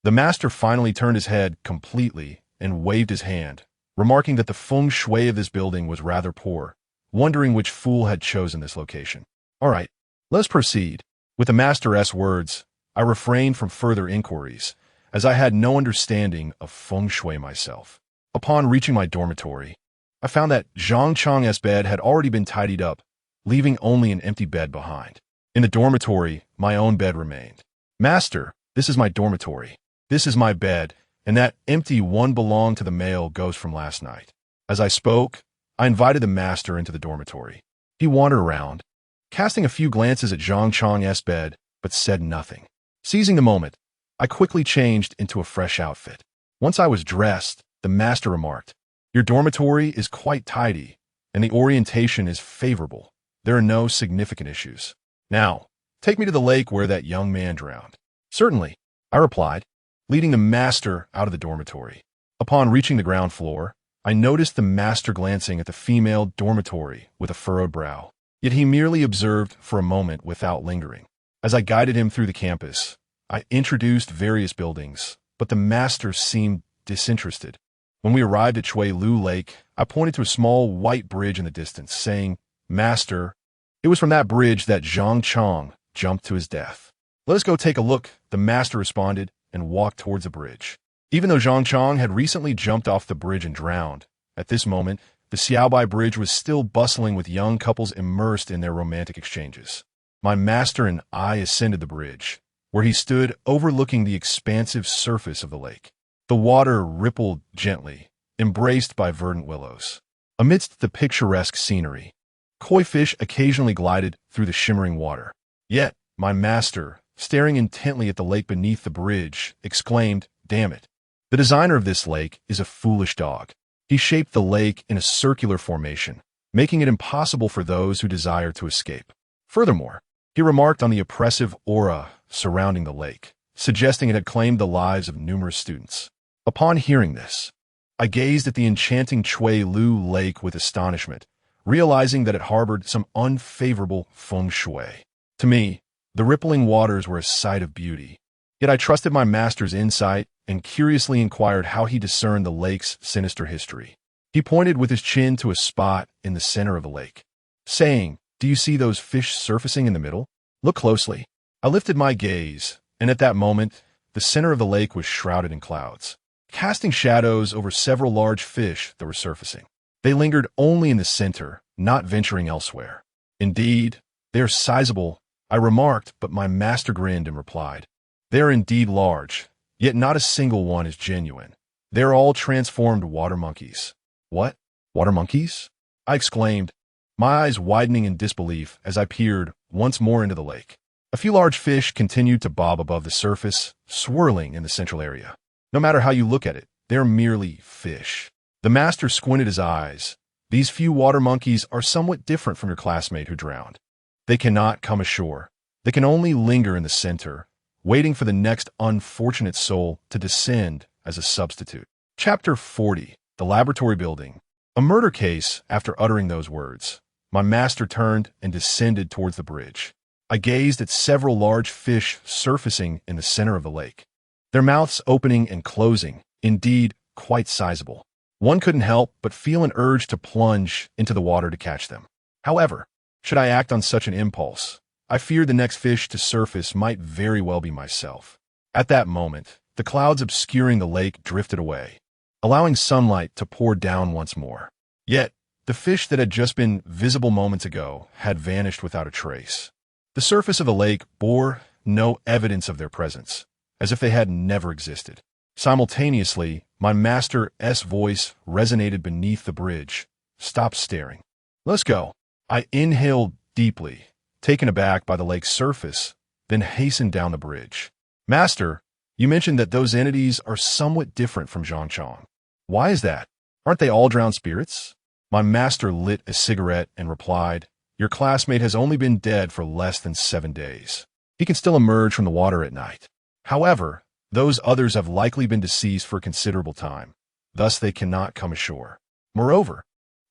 The master finally turned his head completely and waved his hand, remarking that the feng shui of this building was rather poor, wondering which fool had chosen this location. "All right, let's proceed." With the master's words, I refrained from further inquiries, as I had no understanding of feng shui myself. Upon reaching my dormitory, I found that Zhang Chong's bed had already been tidied up, leaving only an empty bed behind. In the dormitory, my own bed remained. "Master, this is my dormitory. This is my bed, and that empty one belonged to the male ghost from last night." As I spoke, I invited the master into the dormitory. He wandered around, casting a few glances at Zhang Chong's bed, but said nothing. Seizing the moment, I quickly changed into a fresh outfit. Once I was dressed, the master remarked, "Your dormitory is quite tidy, and the orientation is favorable. There are no significant issues. Now, take me to the lake where that young man drowned." Certainly, I replied, leading the master out of the dormitory. Upon reaching the ground floor, I noticed the master glancing at the female dormitory with a furrowed brow. Yet he merely observed for a moment without lingering. As I guided him through the campus, I introduced various buildings, but the master seemed disinterested. When we arrived at Chui Lu Lake, I pointed to a small white bridge in the distance, saying, "Master, it was from that bridge that Zhang Chong jumped to his death." "Let us go take a look," the master responded, and walked towards the bridge. Even though Zhang Chong had recently jumped off the bridge and drowned, at this moment, the Xiaobai Bridge was still bustling with young couples immersed in their romantic exchanges. My master and I ascended the bridge, where he stood overlooking the expansive surface of the lake. The water rippled gently, embraced by verdant willows. Amidst the picturesque scenery, koi fish occasionally glided through the shimmering water. Yet, my master, staring intently at the lake beneath the bridge, exclaimed, "Damn it. The designer of this lake is a foolish dog. He shaped the lake in a circular formation, making it impossible for those who desire to escape." Furthermore, he remarked on the oppressive aura surrounding the lake, suggesting it had claimed the lives of numerous students. Upon hearing this, I gazed at the enchanting Chui Lu Lake with astonishment, realizing that it harbored some unfavorable feng shui. To me, the rippling waters were a sight of beauty. Yet I trusted my master's insight and curiously inquired how he discerned the lake's sinister history. He pointed with his chin to a spot in the center of the lake, saying, "Do you see those fish surfacing in the middle? Look closely." I lifted my gaze, and at that moment, the center of the lake was shrouded in clouds, casting shadows over several large fish that were surfacing. They lingered only in the center, not venturing elsewhere. "Indeed, they are sizable," I remarked, but my master grinned and replied, "They are indeed large, yet not a single one is genuine. They are all transformed water monkeys." "What? Water monkeys?" I exclaimed, my eyes widening in disbelief as I peered once more into the lake. A few large fish continued to bob above the surface, swirling in the central area. No matter how you look at it, they are merely fish. The master squinted his eyes. "These few water monkeys are somewhat different from your classmate who drowned. They cannot come ashore. They can only linger in the center, waiting for the next unfortunate soul to descend as a substitute." Chapter 40. The Laboratory Building. A murder case. After uttering those words, my master turned and descended towards the bridge. I gazed at several large fish surfacing in the center of the lake, their mouths opening and closing, indeed quite sizable. One couldn't help but feel an urge to plunge into the water to catch them. However, should I act on such an impulse, I feared the next fish to surface might very well be myself. At that moment, the clouds obscuring the lake drifted away, allowing sunlight to pour down once more. Yet, the fish that had just been visible moments ago had vanished without a trace. The surface of the lake bore no evidence of their presence, as if they had never existed. Simultaneously, my master's voice resonated beneath the bridge. "Stop staring. Let's go." I inhaled deeply, taken aback by the lake's surface, then hastened down the bridge. "Master, you mentioned that those entities are somewhat different from Zhang Chong. Why is that? Aren't they all drowned spirits?" My master lit a cigarette and replied, "Your classmate has only been dead for less than 7 days. He can still emerge from the water at night. However, those others have likely been deceased for a considerable time. Thus they cannot come ashore. Moreover,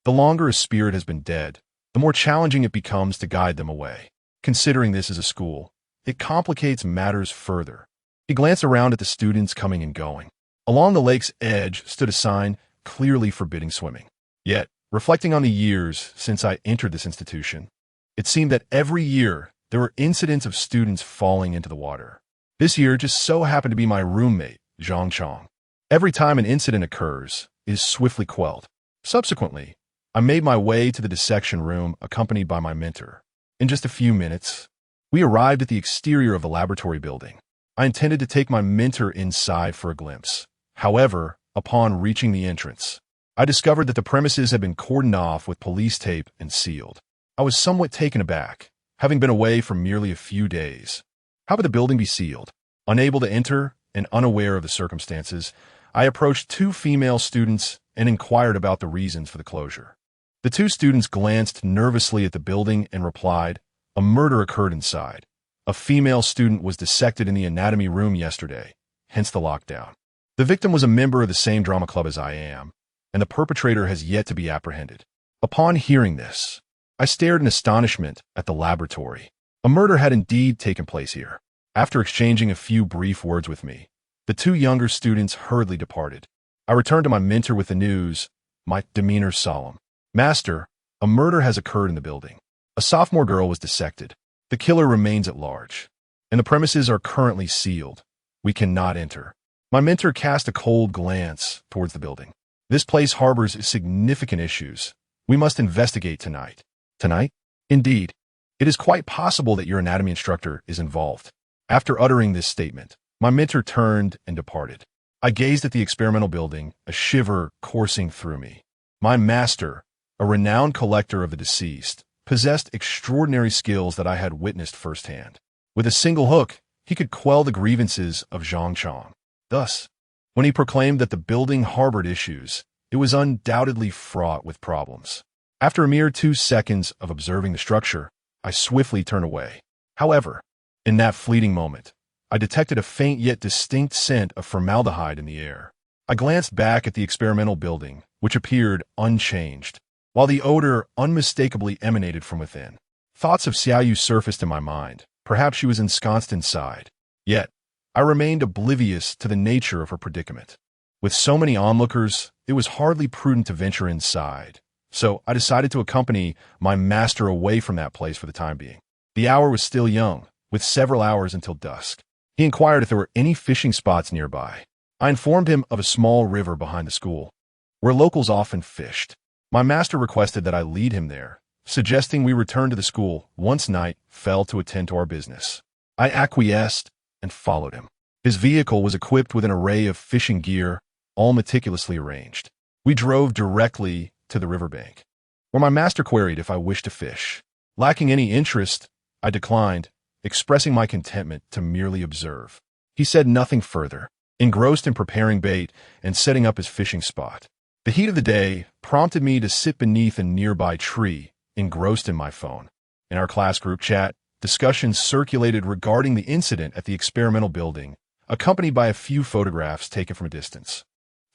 the longer a spirit has been dead, the more challenging it becomes to guide them away. Considering this as a school, it complicates matters further." He glanced around at the students coming and going. Along the lake's edge stood a sign clearly forbidding swimming. Yet, reflecting on the years since I entered this institution, it seemed that every year there were incidents of students falling into the water. This year just so happened to be my roommate, Zhang Chong. Every time an incident occurs, it is swiftly quelled. Subsequently, I made my way to the dissection room accompanied by my mentor. In just a few minutes, we arrived at the exterior of the laboratory building. I intended to take my mentor inside for a glimpse. However, upon reaching the entrance, I discovered that the premises had been cordoned off with police tape and sealed. I was somewhat taken aback, having been away for merely a few days. How could the building be sealed? Unable to enter and unaware of the circumstances, I approached 2 female students and inquired about the reasons for the closure. The 2 students glanced nervously at the building and replied, "A murder occurred inside. A female student was dissected in the anatomy room yesterday, hence the lockdown. The victim was a member of the same drama club as I am, and the perpetrator has yet to be apprehended. Upon hearing this, I stared in astonishment at the laboratory. A murder had indeed taken place here. After exchanging a few brief words with me, the two younger students hurriedly departed. I returned to my mentor with the news, my demeanor solemn. Master, a murder has occurred in the building. A sophomore girl was dissected. The killer remains at large, and the premises are currently sealed. We cannot enter. My mentor cast a cold glance towards the building. This place harbors significant issues. We must investigate tonight. Tonight? Indeed. It is quite possible that your anatomy instructor is involved. After uttering this statement, my mentor turned and departed. I gazed at the experimental building, a shiver coursing through me. My master, a renowned collector of the deceased, possessed extraordinary skills that I had witnessed firsthand. With a single hook, he could quell the grievances of Zhang Chong. Thus, when he proclaimed that the building harbored issues, it was undoubtedly fraught with problems. After a mere 2 seconds of observing the structure, I swiftly turned away. However, in that fleeting moment, I detected a faint yet distinct scent of formaldehyde in the air. I glanced back at the experimental building, which appeared unchanged, while the odor unmistakably emanated from within. Thoughts of Xiaoyu surfaced in my mind. Perhaps she was ensconced inside. Yet, I remained oblivious to the nature of her predicament. With so many onlookers, it was hardly prudent to venture inside, so I decided to accompany my master away from that place for the time being. The hour was still young, with several hours until dusk. He inquired if there were any fishing spots nearby. I informed him of a small river behind the school, where locals often fished. My master requested that I lead him there, suggesting we return to the school once night fell to attend to our business. I acquiesced and followed him. His vehicle was equipped with an array of fishing gear, all meticulously arranged. We drove directly to the riverbank, where my master queried if I wished to fish. Lacking any interest, I declined, expressing my contentment to merely observe. He said nothing further, engrossed in preparing bait and setting up his fishing spot. The heat of the day prompted me to sit beneath a nearby tree, engrossed in my phone. In our class group chat, discussions circulated regarding the incident at the experimental building, accompanied by a few photographs taken from a distance.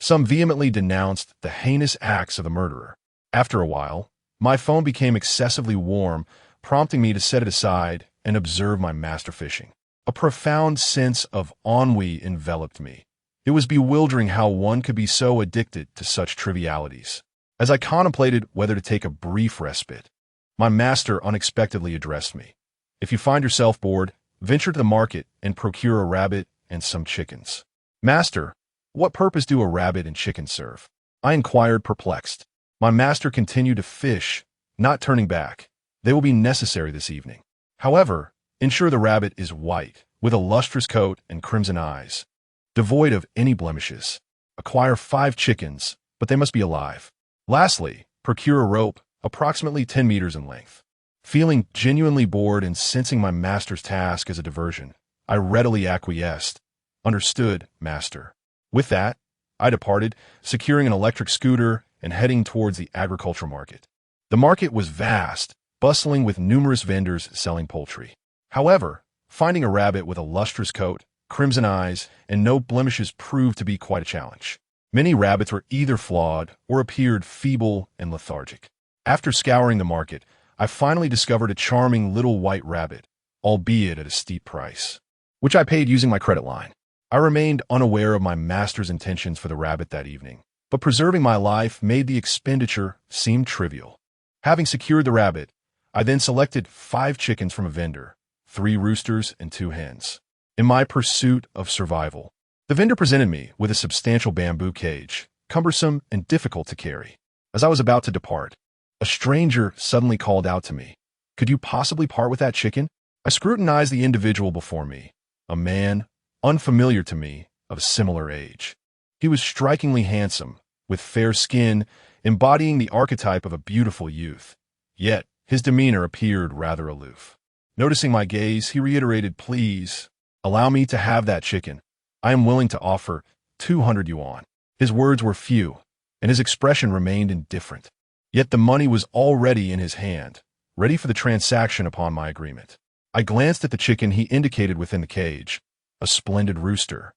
Some vehemently denounced the heinous acts of the murderer. After a while, my phone became excessively warm, prompting me to set it aside and observe my master fishing. A profound sense of ennui enveloped me. It was bewildering how one could be so addicted to such trivialities. As I contemplated whether to take a brief respite, my master unexpectedly addressed me. If you find yourself bored, venture to the market and procure a rabbit and some chickens. Master, what purpose do a rabbit and chicken serve? I inquired, perplexed. My master continued to fish, not turning back. They will be necessary this evening. However, ensure the rabbit is white, with a lustrous coat and crimson eyes, devoid of any blemishes. Acquire 5 chickens, but they must be alive. Lastly, procure a rope, approximately 10 meters in length. Feeling genuinely bored and sensing my master's task as a diversion, I readily acquiesced. Understood, master. With that, I departed, securing an electric scooter and heading towards the agricultural market. The market was vast, bustling with numerous vendors selling poultry. However, finding a rabbit with a lustrous coat, crimson eyes, and no blemishes proved to be quite a challenge. Many rabbits were either flawed or appeared feeble and lethargic. After scouring the market, I finally discovered a charming little white rabbit, albeit at a steep price, which I paid using my credit line. I remained unaware of my master's intentions for the rabbit that evening, but preserving my life made the expenditure seem trivial. Having secured the rabbit, I then selected 5 chickens from a vendor, 3 roosters and 2 hens. In my pursuit of survival, the vendor presented me with a substantial bamboo cage, cumbersome and difficult to carry. As I was about to depart, a stranger suddenly called out to me, "Could you possibly part with that chicken?" I scrutinized the individual before me, a man, unfamiliar to me, of a similar age. He was strikingly handsome, with fair skin, embodying the archetype of a beautiful youth. Yet, his demeanor appeared rather aloof. Noticing my gaze, he reiterated, "Please, allow me to have that chicken. I am willing to offer 200 yuan. His words were few, and his expression remained indifferent. Yet the money was already in his hand, ready for the transaction upon my agreement. I glanced at the chicken he indicated within the cage, a splendid rooster.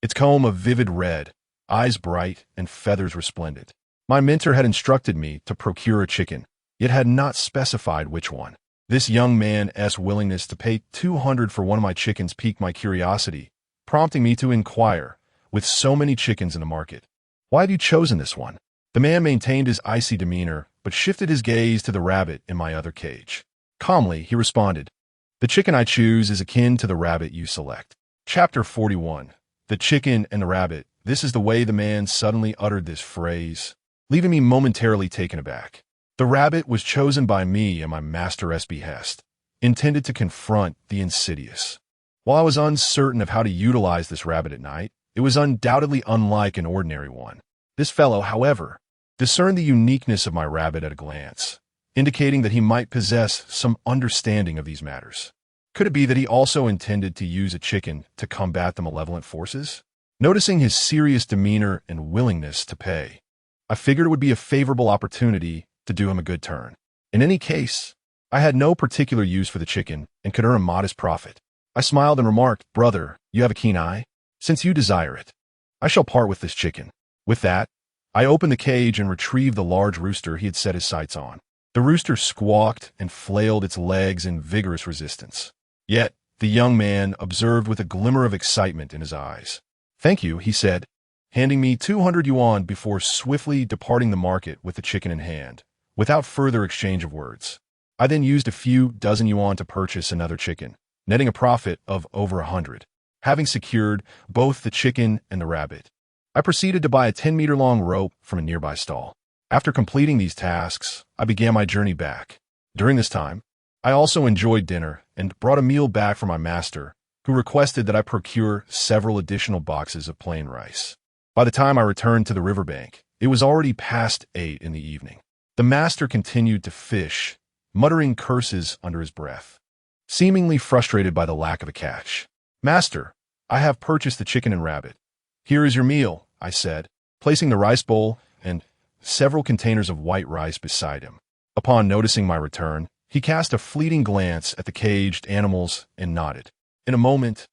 Its comb of vivid red, eyes bright, and feathers resplendent. My mentor had instructed me to procure a chicken, yet had not specified which one. This young man's willingness to pay 200 for one of my chickens piqued my curiosity, prompting me to inquire, with so many chickens in the market, "Why have you chosen this one?" The man maintained his icy demeanor, but shifted his gaze to the rabbit in my other cage. Calmly, he responded, "The chicken I choose is akin to the rabbit you select." Chapter 41. The Chicken and the Rabbit. This is the way the man suddenly uttered this phrase, leaving me momentarily taken aback. The rabbit was chosen by me at my master's behest, intended to confront the insidious. While I was uncertain of how to utilize this rabbit at night, it was undoubtedly unlike an ordinary one. This fellow, however, discerned the uniqueness of my rabbit at a glance, indicating that he might possess some understanding of these matters. Could it be that he also intended to use a chicken to combat the malevolent forces? Noticing his serious demeanor and willingness to pay, I figured it would be a favorable opportunity to do him a good turn. In any case, I had no particular use for the chicken and could earn a modest profit. I smiled and remarked, "Brother, you have a keen eye? Since you desire it, I shall part with this chicken." With that, I opened the cage and retrieved the large rooster he had set his sights on. The rooster squawked and flailed its legs in vigorous resistance. Yet, the young man observed with a glimmer of excitement in his eyes. "Thank you," he said, handing me 200 yuan before swiftly departing the market with the chicken in hand, without further exchange of words. I then used a few dozen yuan to purchase another chicken, netting a profit of over 100. Having secured both the chicken and the rabbit, I proceeded to buy a 10-meter-long rope from a nearby stall. After completing these tasks, I began my journey back. During this time, I also enjoyed dinner and brought a meal back for my master, who requested that I procure several additional boxes of plain rice. By the time I returned to the riverbank, it was already past 8 in the evening. The master continued to fish, muttering curses under his breath, seemingly frustrated by the lack of a catch. "Master, I have purchased the chicken and rabbit. Here is your meal," I said, placing the rice bowl and several containers of white rice beside him. Upon noticing my return, he cast a fleeting glance at the caged animals and nodded. "In a moment,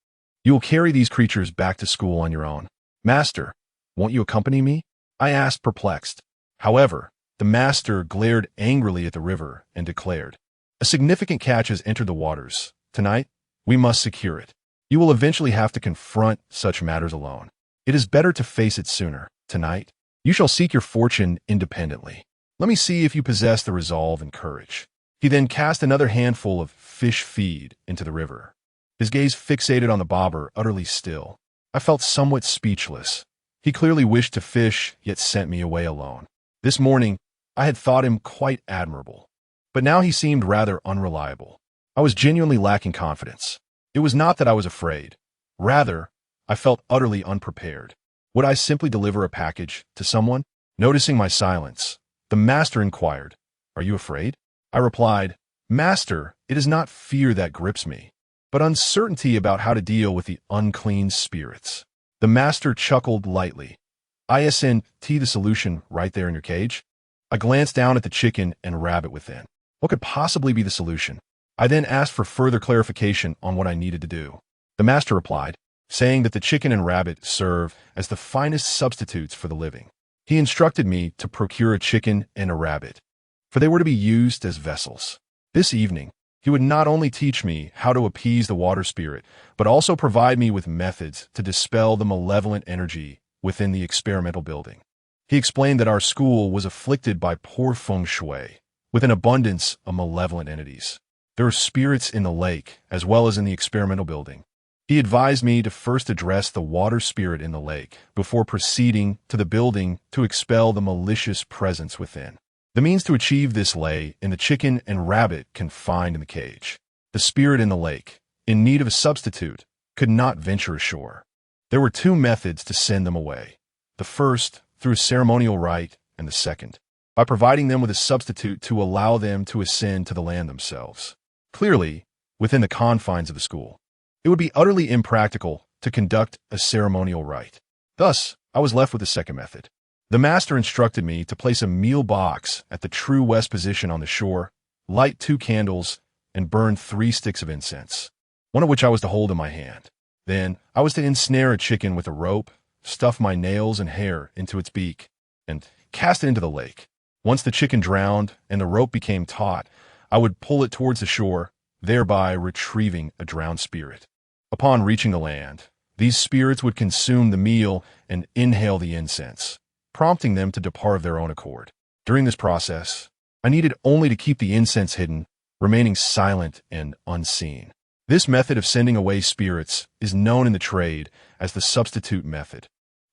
you will carry these creatures back to school on your own." "Master, won't you accompany me?" I asked, perplexed. However, the master glared angrily at the river and declared, "A significant catch has entered the waters. Tonight, we must secure it. You will eventually have to confront such matters alone. It is better to face it sooner. Tonight, you shall seek your fortune independently. Let me see if you possess the resolve and courage." He then cast another handful of fish feed into the river, his gaze fixated on the bobber, utterly still. I felt somewhat speechless. He clearly wished to fish, yet sent me away alone. This morning, I had thought him quite admirable, but now he seemed rather unreliable. I was genuinely lacking confidence. It was not that I was afraid. Rather, I felt utterly unprepared. Would I simply deliver a package to someone? Noticing my silence, the master inquired, "Are you afraid?" I replied, "Master, it is not fear that grips me, but uncertainty about how to deal with the unclean spirits." The master chuckled lightly. "Isn't the solution right there in your cage?" I glanced down at the chicken and rabbit within. What could possibly be the solution? I then asked for further clarification on what I needed to do. The master replied, saying that the chicken and rabbit serve as the finest substitutes for the living. He instructed me to procure a chicken and a rabbit, for they were to be used as vessels. This evening, he would not only teach me how to appease the water spirit, but also provide me with methods to dispel the malevolent energy within the experimental building. He explained that our school was afflicted by poor feng shui, with an abundance of malevolent entities. There are spirits in the lake, as well as in the experimental building. He advised me to first address the water spirit in the lake, before proceeding to the building to expel the malicious presence within. The means to achieve this lay in the chicken and rabbit confined in the cage. The spirit in the lake, in need of a substitute, could not venture ashore. There were two methods to send them away. The first, through a ceremonial rite, and the second, by providing them with a substitute to allow them to ascend to the land themselves. Clearly, within the confines of the school, it would be utterly impractical to conduct a ceremonial rite. Thus, I was left with the second method. The master instructed me to place a meal box at the true west position on the shore, light 2 candles, and burn 3 sticks of incense, one of which I was to hold in my hand. Then I was to ensnare a chicken with a rope, stuff my nails and hair into its beak, and cast it into the lake. Once the chicken drowned and the rope became taut, I would pull it towards the shore, thereby retrieving a drowned spirit. Upon reaching the land, these spirits would consume the meal and inhale the incense, prompting them to depart of their own accord. During this process, I needed only to keep the incense hidden, remaining silent and unseen. This method of sending away spirits is known in the trade as the substitute method.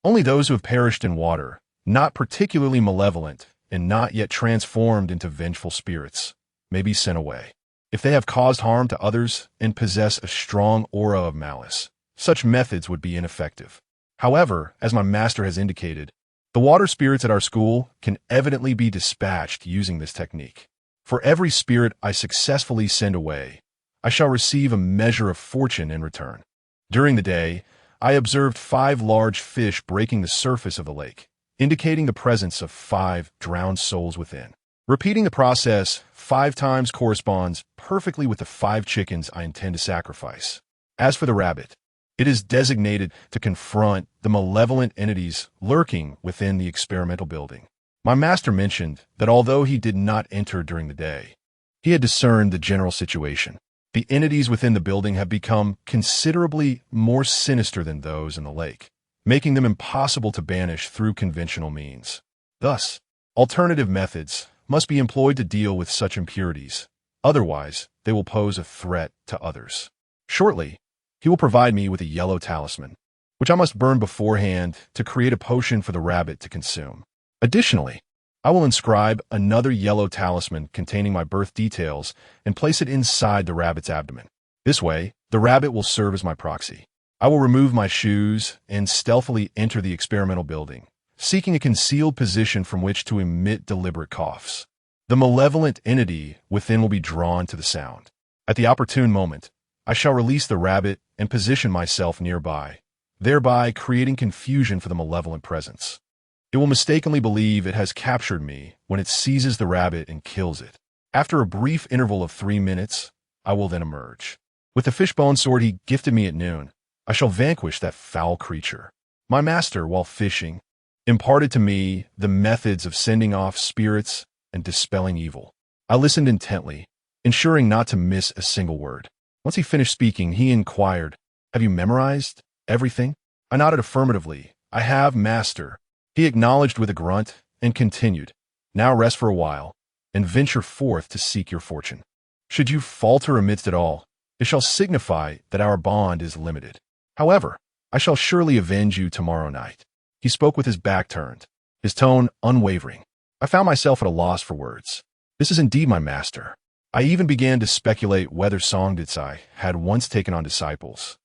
Only those who have perished in water, not particularly malevolent and not yet transformed into vengeful spirits, may be sent away. If they have caused harm to others and possess a strong aura of malice, such methods would be ineffective. However, as my master has indicated, the water spirits at our school can evidently be dispatched using this technique. For every spirit I successfully send away, I shall receive a measure of fortune in return. During the day, I observed 5 large fish breaking the surface of the lake, indicating the presence of 5 drowned souls within. Repeating the process 5 times corresponds perfectly with the 5 chickens I intend to sacrifice. As for the rabbit, it is designated to confront the malevolent entities lurking within the experimental building. My master mentioned that although he did not enter during the day, he had discerned the general situation. The entities within the building have become considerably more sinister than those in the lake, making them impossible to banish through conventional means. Thus, alternative methods must be employed to deal with such impurities. Otherwise, they will pose a threat to others. Shortly, he will provide me with a yellow talisman, which I must burn beforehand to create a potion for the rabbit to consume. Additionally, I will inscribe another yellow talisman containing my birth details and place it inside the rabbit's abdomen. This way, the rabbit will serve as my proxy. I will remove my shoes and stealthily enter the experimental building, seeking a concealed position from which to emit deliberate coughs. The malevolent entity within will be drawn to the sound. At the opportune moment, I shall release the rabbit and position myself nearby, thereby creating confusion for the malevolent presence. It will mistakenly believe it has captured me when it seizes the rabbit and kills it. After a brief interval of 3 minutes, I will then emerge. With the fishbone sword he gifted me at noon, I shall vanquish that foul creature. My master, while fishing, imparted to me the methods of sending off spirits and dispelling evil. I listened intently, ensuring not to miss a single word. Once he finished speaking, he inquired, "Have you memorized everything?" I nodded affirmatively. "I have, master." He acknowledged with a grunt and continued, "Now rest for a while, and venture forth to seek your fortune. Should you falter amidst it all, it shall signify that our bond is limited. However, I shall surely avenge you tomorrow night." He spoke with his back turned, his tone unwavering. I found myself at a loss for words. This is indeed my master. I even began to speculate whether Songditsai had once taken on disciples,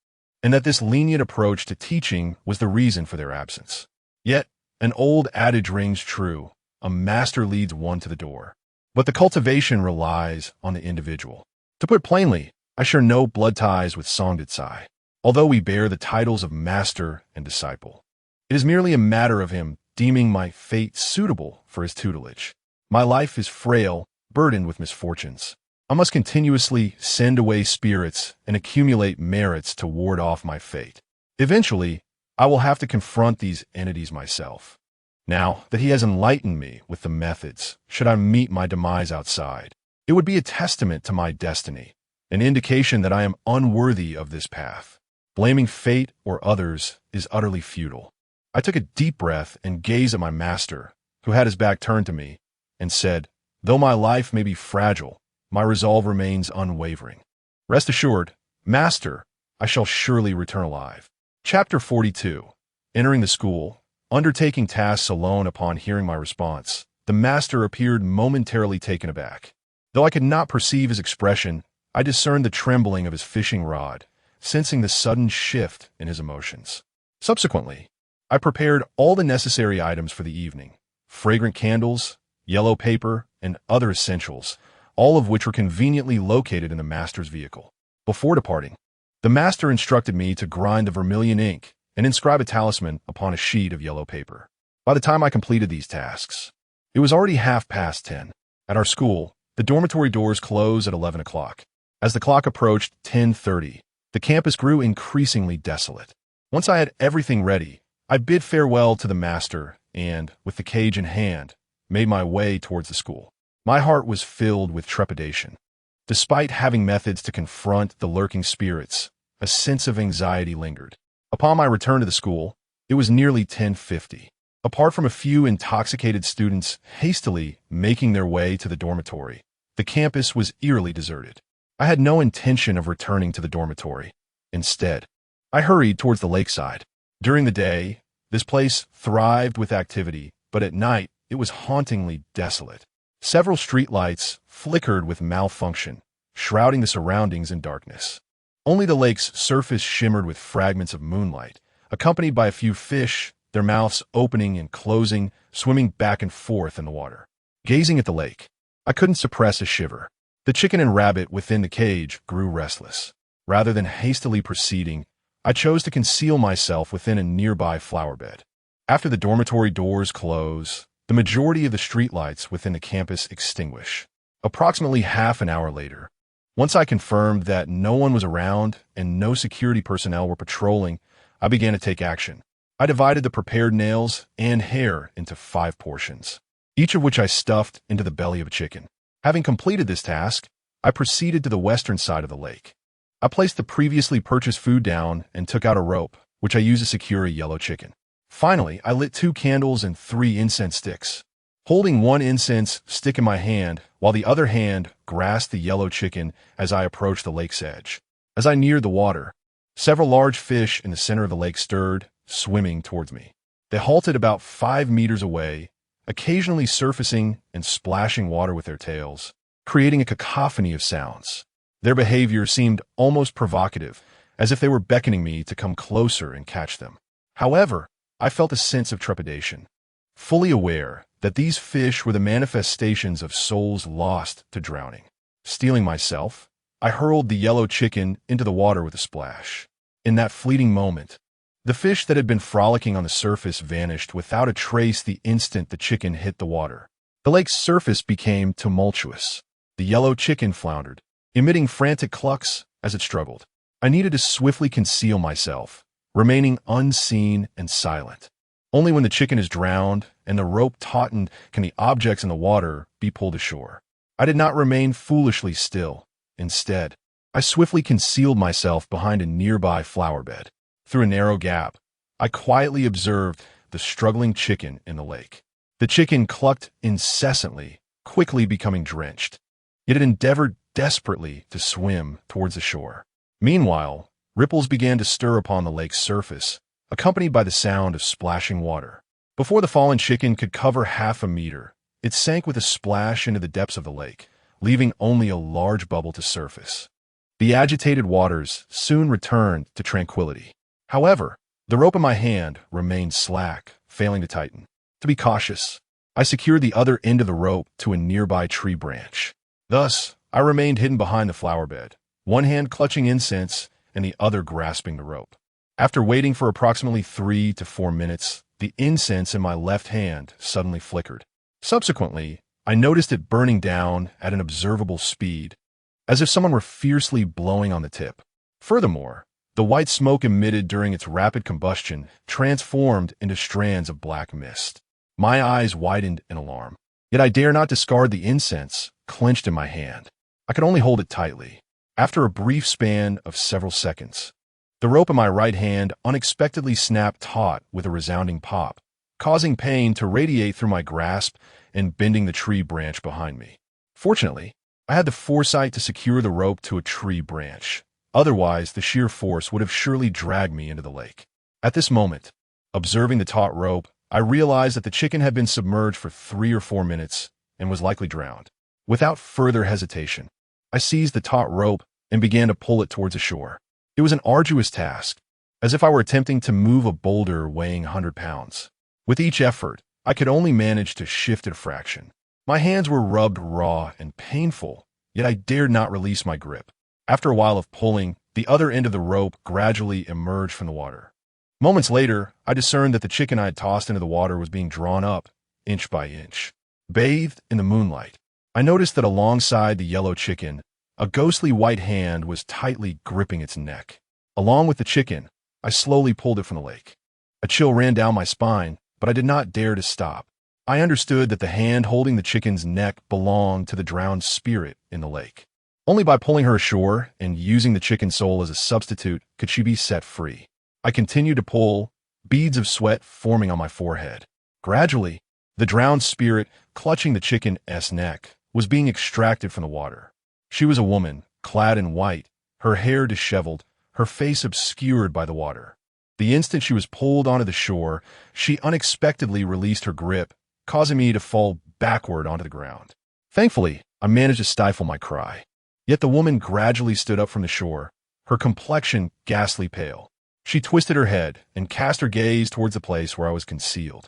and that this lenient approach to teaching was the reason for their absence. Yet, an old adage rings true: a master leads one to the door, but the cultivation relies on the individual. To put plainly, I share no blood ties with Songditsai, although we bear the titles of master and disciple. It is merely a matter of him deeming my fate suitable for his tutelage. My life is frail, burdened with misfortunes. I must continuously send away spirits and accumulate merits to ward off my fate. Eventually, I will have to confront these entities myself. Now that he has enlightened me with the methods, should I meet my demise outside, it would be a testament to my destiny, an indication that I am unworthy of this path. Blaming fate or others is utterly futile. I took a deep breath and gazed at my master, who had his back turned to me, and said, "Though my life may be fragile, my resolve remains unwavering. Rest assured, master, I shall surely return alive." Chapter 42. Entering the school, undertaking tasks alone. Upon hearing my response, the master appeared momentarily taken aback. Though I could not perceive his expression, I discerned the trembling of his fishing rod, sensing the sudden shift in his emotions. Subsequently, I prepared all the necessary items for the evening: fragrant candles, yellow paper, and other essentials, all of which were conveniently located in the master's vehicle. Before departing, the master instructed me to grind the vermilion ink and inscribe a talisman upon a sheet of yellow paper. By the time I completed these tasks, it was already 10:30. At our school, the dormitory doors close at 11 o'clock. As the clock approached 10:30, the campus grew increasingly desolate. Once I had everything ready, I bid farewell to the master and, with the cage in hand, made my way towards the school. My heart was filled with trepidation. Despite having methods to confront the lurking spirits, a sense of anxiety lingered. Upon my return to the school, it was nearly 10:50. Apart from a few intoxicated students hastily making their way to the dormitory, the campus was eerily deserted. I had no intention of returning to the dormitory. Instead, I hurried towards the lakeside. During the day, this place thrived with activity, but at night, it was hauntingly desolate. Several streetlights flickered with malfunction, shrouding the surroundings in darkness. Only the lake's surface shimmered with fragments of moonlight, accompanied by a few fish, their mouths opening and closing, swimming back and forth in the water. Gazing at the lake, I couldn't suppress a shiver. The chicken and rabbit within the cage grew restless. Rather than hastily proceeding, I chose to conceal myself within a nearby flower bed. After the dormitory doors close, the majority of the streetlights within the campus extinguish. Approximately half an hour later, once I confirmed that no one was around and no security personnel were patrolling, I began to take action. I divided the prepared nails and hair into 5 portions, each of which I stuffed into the belly of a chicken. Having completed this task, I proceeded to the western side of the lake. I placed the previously purchased food down and took out a rope, which I used to secure a yellow chicken. Finally, I lit 2 candles and 3 incense sticks. Holding one incense stick in my hand, while the other hand grasped the yellow chicken as I approached the lake's edge. As I neared the water, several large fish in the center of the lake stirred, swimming towards me. They halted about 5 meters away, occasionally surfacing and splashing water with their tails, creating a cacophony of sounds. Their behavior seemed almost provocative, as if they were beckoning me to come closer and catch them. However, I felt a sense of trepidation, fully aware that these fish were the manifestations of souls lost to drowning. Steeling myself, I hurled the yellow chicken into the water with a splash. In that fleeting moment, the fish that had been frolicking on the surface vanished without a trace the instant the chicken hit the water. The lake's surface became tumultuous. The yellow chicken floundered, emitting frantic clucks as it struggled. I needed to swiftly conceal myself, remaining unseen and silent. Only when the chicken is drowned and the rope tautened can the objects in the water be pulled ashore. I did not remain foolishly still. Instead, I swiftly concealed myself behind a nearby flower bed. Through a narrow gap, I quietly observed the struggling chicken in the lake. The chicken clucked incessantly, quickly becoming drenched. It had endeavored desperately to swim towards the shore. Meanwhile, ripples began to stir upon the lake's surface, accompanied by the sound of splashing water. Before the fallen chicken could cover half a meter, it sank with a splash into the depths of the lake, leaving only a large bubble to surface. The agitated waters soon returned to tranquility. However, the rope in my hand remained slack, failing to tighten. To be cautious, I secured the other end of the rope to a nearby tree branch. Thus, I remained hidden behind the flower bed, one hand clutching incense and the other grasping the rope. After waiting for approximately 3 to 4 minutes, the incense in my left hand suddenly flickered. Subsequently, I noticed it burning down at an observable speed, as if someone were fiercely blowing on the tip. Furthermore, the white smoke emitted during its rapid combustion transformed into strands of black mist. My eyes widened in alarm. Yet I dare not discard the incense, clenched in my hand. I could only hold it tightly. After a brief span of several seconds, the rope in my right hand unexpectedly snapped taut with a resounding pop, causing pain to radiate through my grasp and bending the tree branch behind me. Fortunately, I had the foresight to secure the rope to a tree branch. Otherwise, the sheer force would have surely dragged me into the lake. At this moment, observing the taut rope, I realized that the chicken had been submerged for 3 or 4 minutes and was likely drowned. Without further hesitation, I seized the taut rope and began to pull it towards the shore. It was an arduous task, as if I were attempting to move a boulder weighing 100 pounds. With each effort, I could only manage to shift it a fraction. My hands were rubbed raw and painful, yet I dared not release my grip. After a while of pulling, the other end of the rope gradually emerged from the water. Moments later, I discerned that the chicken I had tossed into the water was being drawn up, inch by inch. Bathed in the moonlight, I noticed that alongside the yellow chicken, A ghostly white hand was tightly gripping its neck. Along with the chicken, I slowly pulled it from the lake. A chill ran down my spine, but I did not dare to stop. I understood that the hand holding the chicken's neck belonged to the drowned spirit in the lake. Only by pulling her ashore and using the chicken's soul as a substitute could she be set free. I continued to pull, beads of sweat forming on my forehead. Gradually, the drowned spirit, clutching the chicken's neck, was being extracted from the water. She was a woman, clad in white, her hair disheveled, her face obscured by the water. The instant she was pulled onto the shore, she unexpectedly released her grip, causing me to fall backward onto the ground. Thankfully, I managed to stifle my cry. Yet the woman gradually stood up from the shore, her complexion ghastly pale. She twisted her head and cast her gaze towards the place where I was concealed.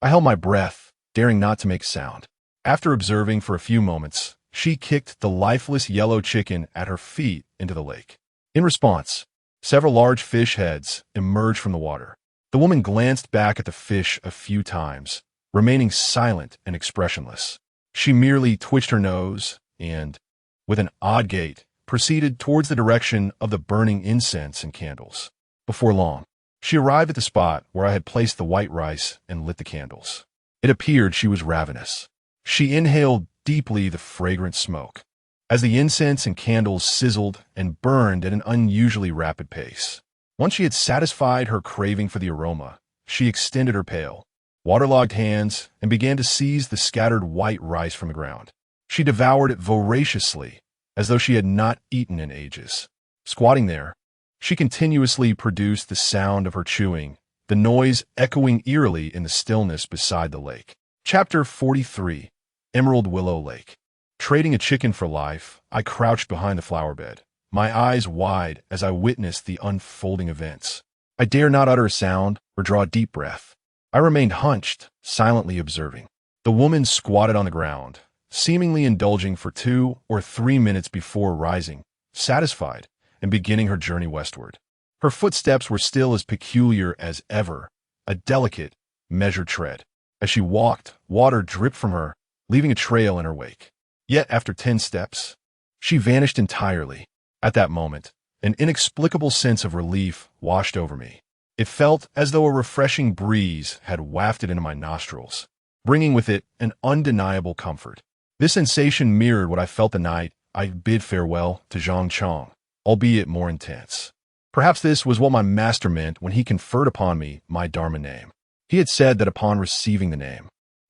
I held my breath, daring not to make sound. After observing for a few moments, she kicked the lifeless yellow chicken at her feet into the lake. In response, several large fish heads emerged from the water. The woman glanced back at the fish a few times, remaining silent and expressionless. She merely twitched her nose and, with an odd gait, proceeded towards the direction of the burning incense and candles. Before long, she arrived at the spot where I had placed the white rice and lit the candles. It appeared she was ravenous. She inhaled deeply the fragrant smoke, as the incense and candles sizzled and burned at an unusually rapid pace. Once she had satisfied her craving for the aroma, she extended her pale, waterlogged hands and began to seize the scattered white rice from the ground. She devoured it voraciously, as though she had not eaten in ages. Squatting there, she continuously produced the sound of her chewing, the noise echoing eerily in the stillness beside the lake. Chapter 43. Emerald Willow Lake. Trading a chicken for life, I crouched behind the flower bed, my eyes wide as I witnessed the unfolding events. I dare not utter a sound or draw a deep breath. I remained hunched, silently observing. The woman squatted on the ground, seemingly indulging for 2 or 3 minutes before rising, satisfied, and beginning her journey westward. Her footsteps were still as peculiar as ever, a delicate, measured tread. As she walked, water dripped from her, leaving a trail in her wake. Yet after 10 steps, she vanished entirely. At that moment, an inexplicable sense of relief washed over me. It felt as though a refreshing breeze had wafted into my nostrils, bringing with it an undeniable comfort. This sensation mirrored what I felt the night I bid farewell to Zhang Chong, albeit more intense. Perhaps this was what my master meant when he conferred upon me my Dharma name. He had said that upon receiving the name,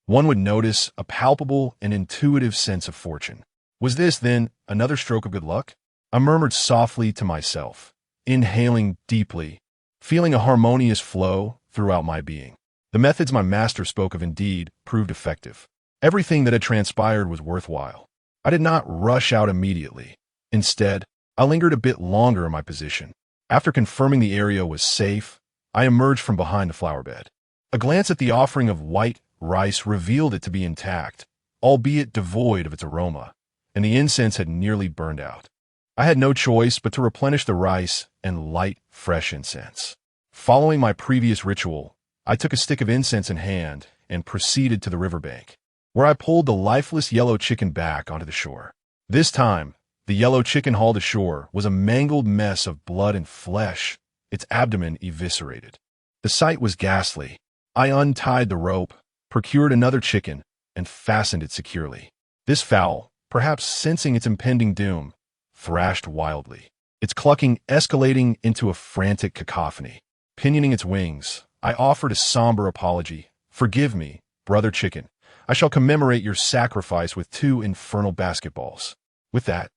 one would notice a palpable and intuitive sense of fortune. Was this, then, another stroke of good luck? I murmured softly to myself, inhaling deeply, feeling a harmonious flow throughout my being. The methods my master spoke of indeed proved effective. Everything that had transpired was worthwhile. I did not rush out immediately. Instead, I lingered a bit longer in my position. After confirming the area was safe, I emerged from behind the flower bed. A glance at the offering of white rice revealed it to be intact, albeit devoid of its aroma, and the incense had nearly burned out. I had no choice but to replenish the rice and light, fresh incense. Following my previous ritual, I took a stick of incense in hand and proceeded to the riverbank, where I pulled the lifeless yellow chicken back onto the shore. This time, the yellow chicken hauled ashore was a mangled mess of blood and flesh, its abdomen eviscerated. The sight was ghastly. I untied the rope, procured another chicken, and fastened it securely. This fowl, perhaps sensing its impending doom, thrashed wildly, its clucking escalating into a frantic cacophony. Pinioning its wings, I offered a somber apology. "Forgive me, brother chicken. I shall commemorate your sacrifice with 2 infernal basketballs." With that,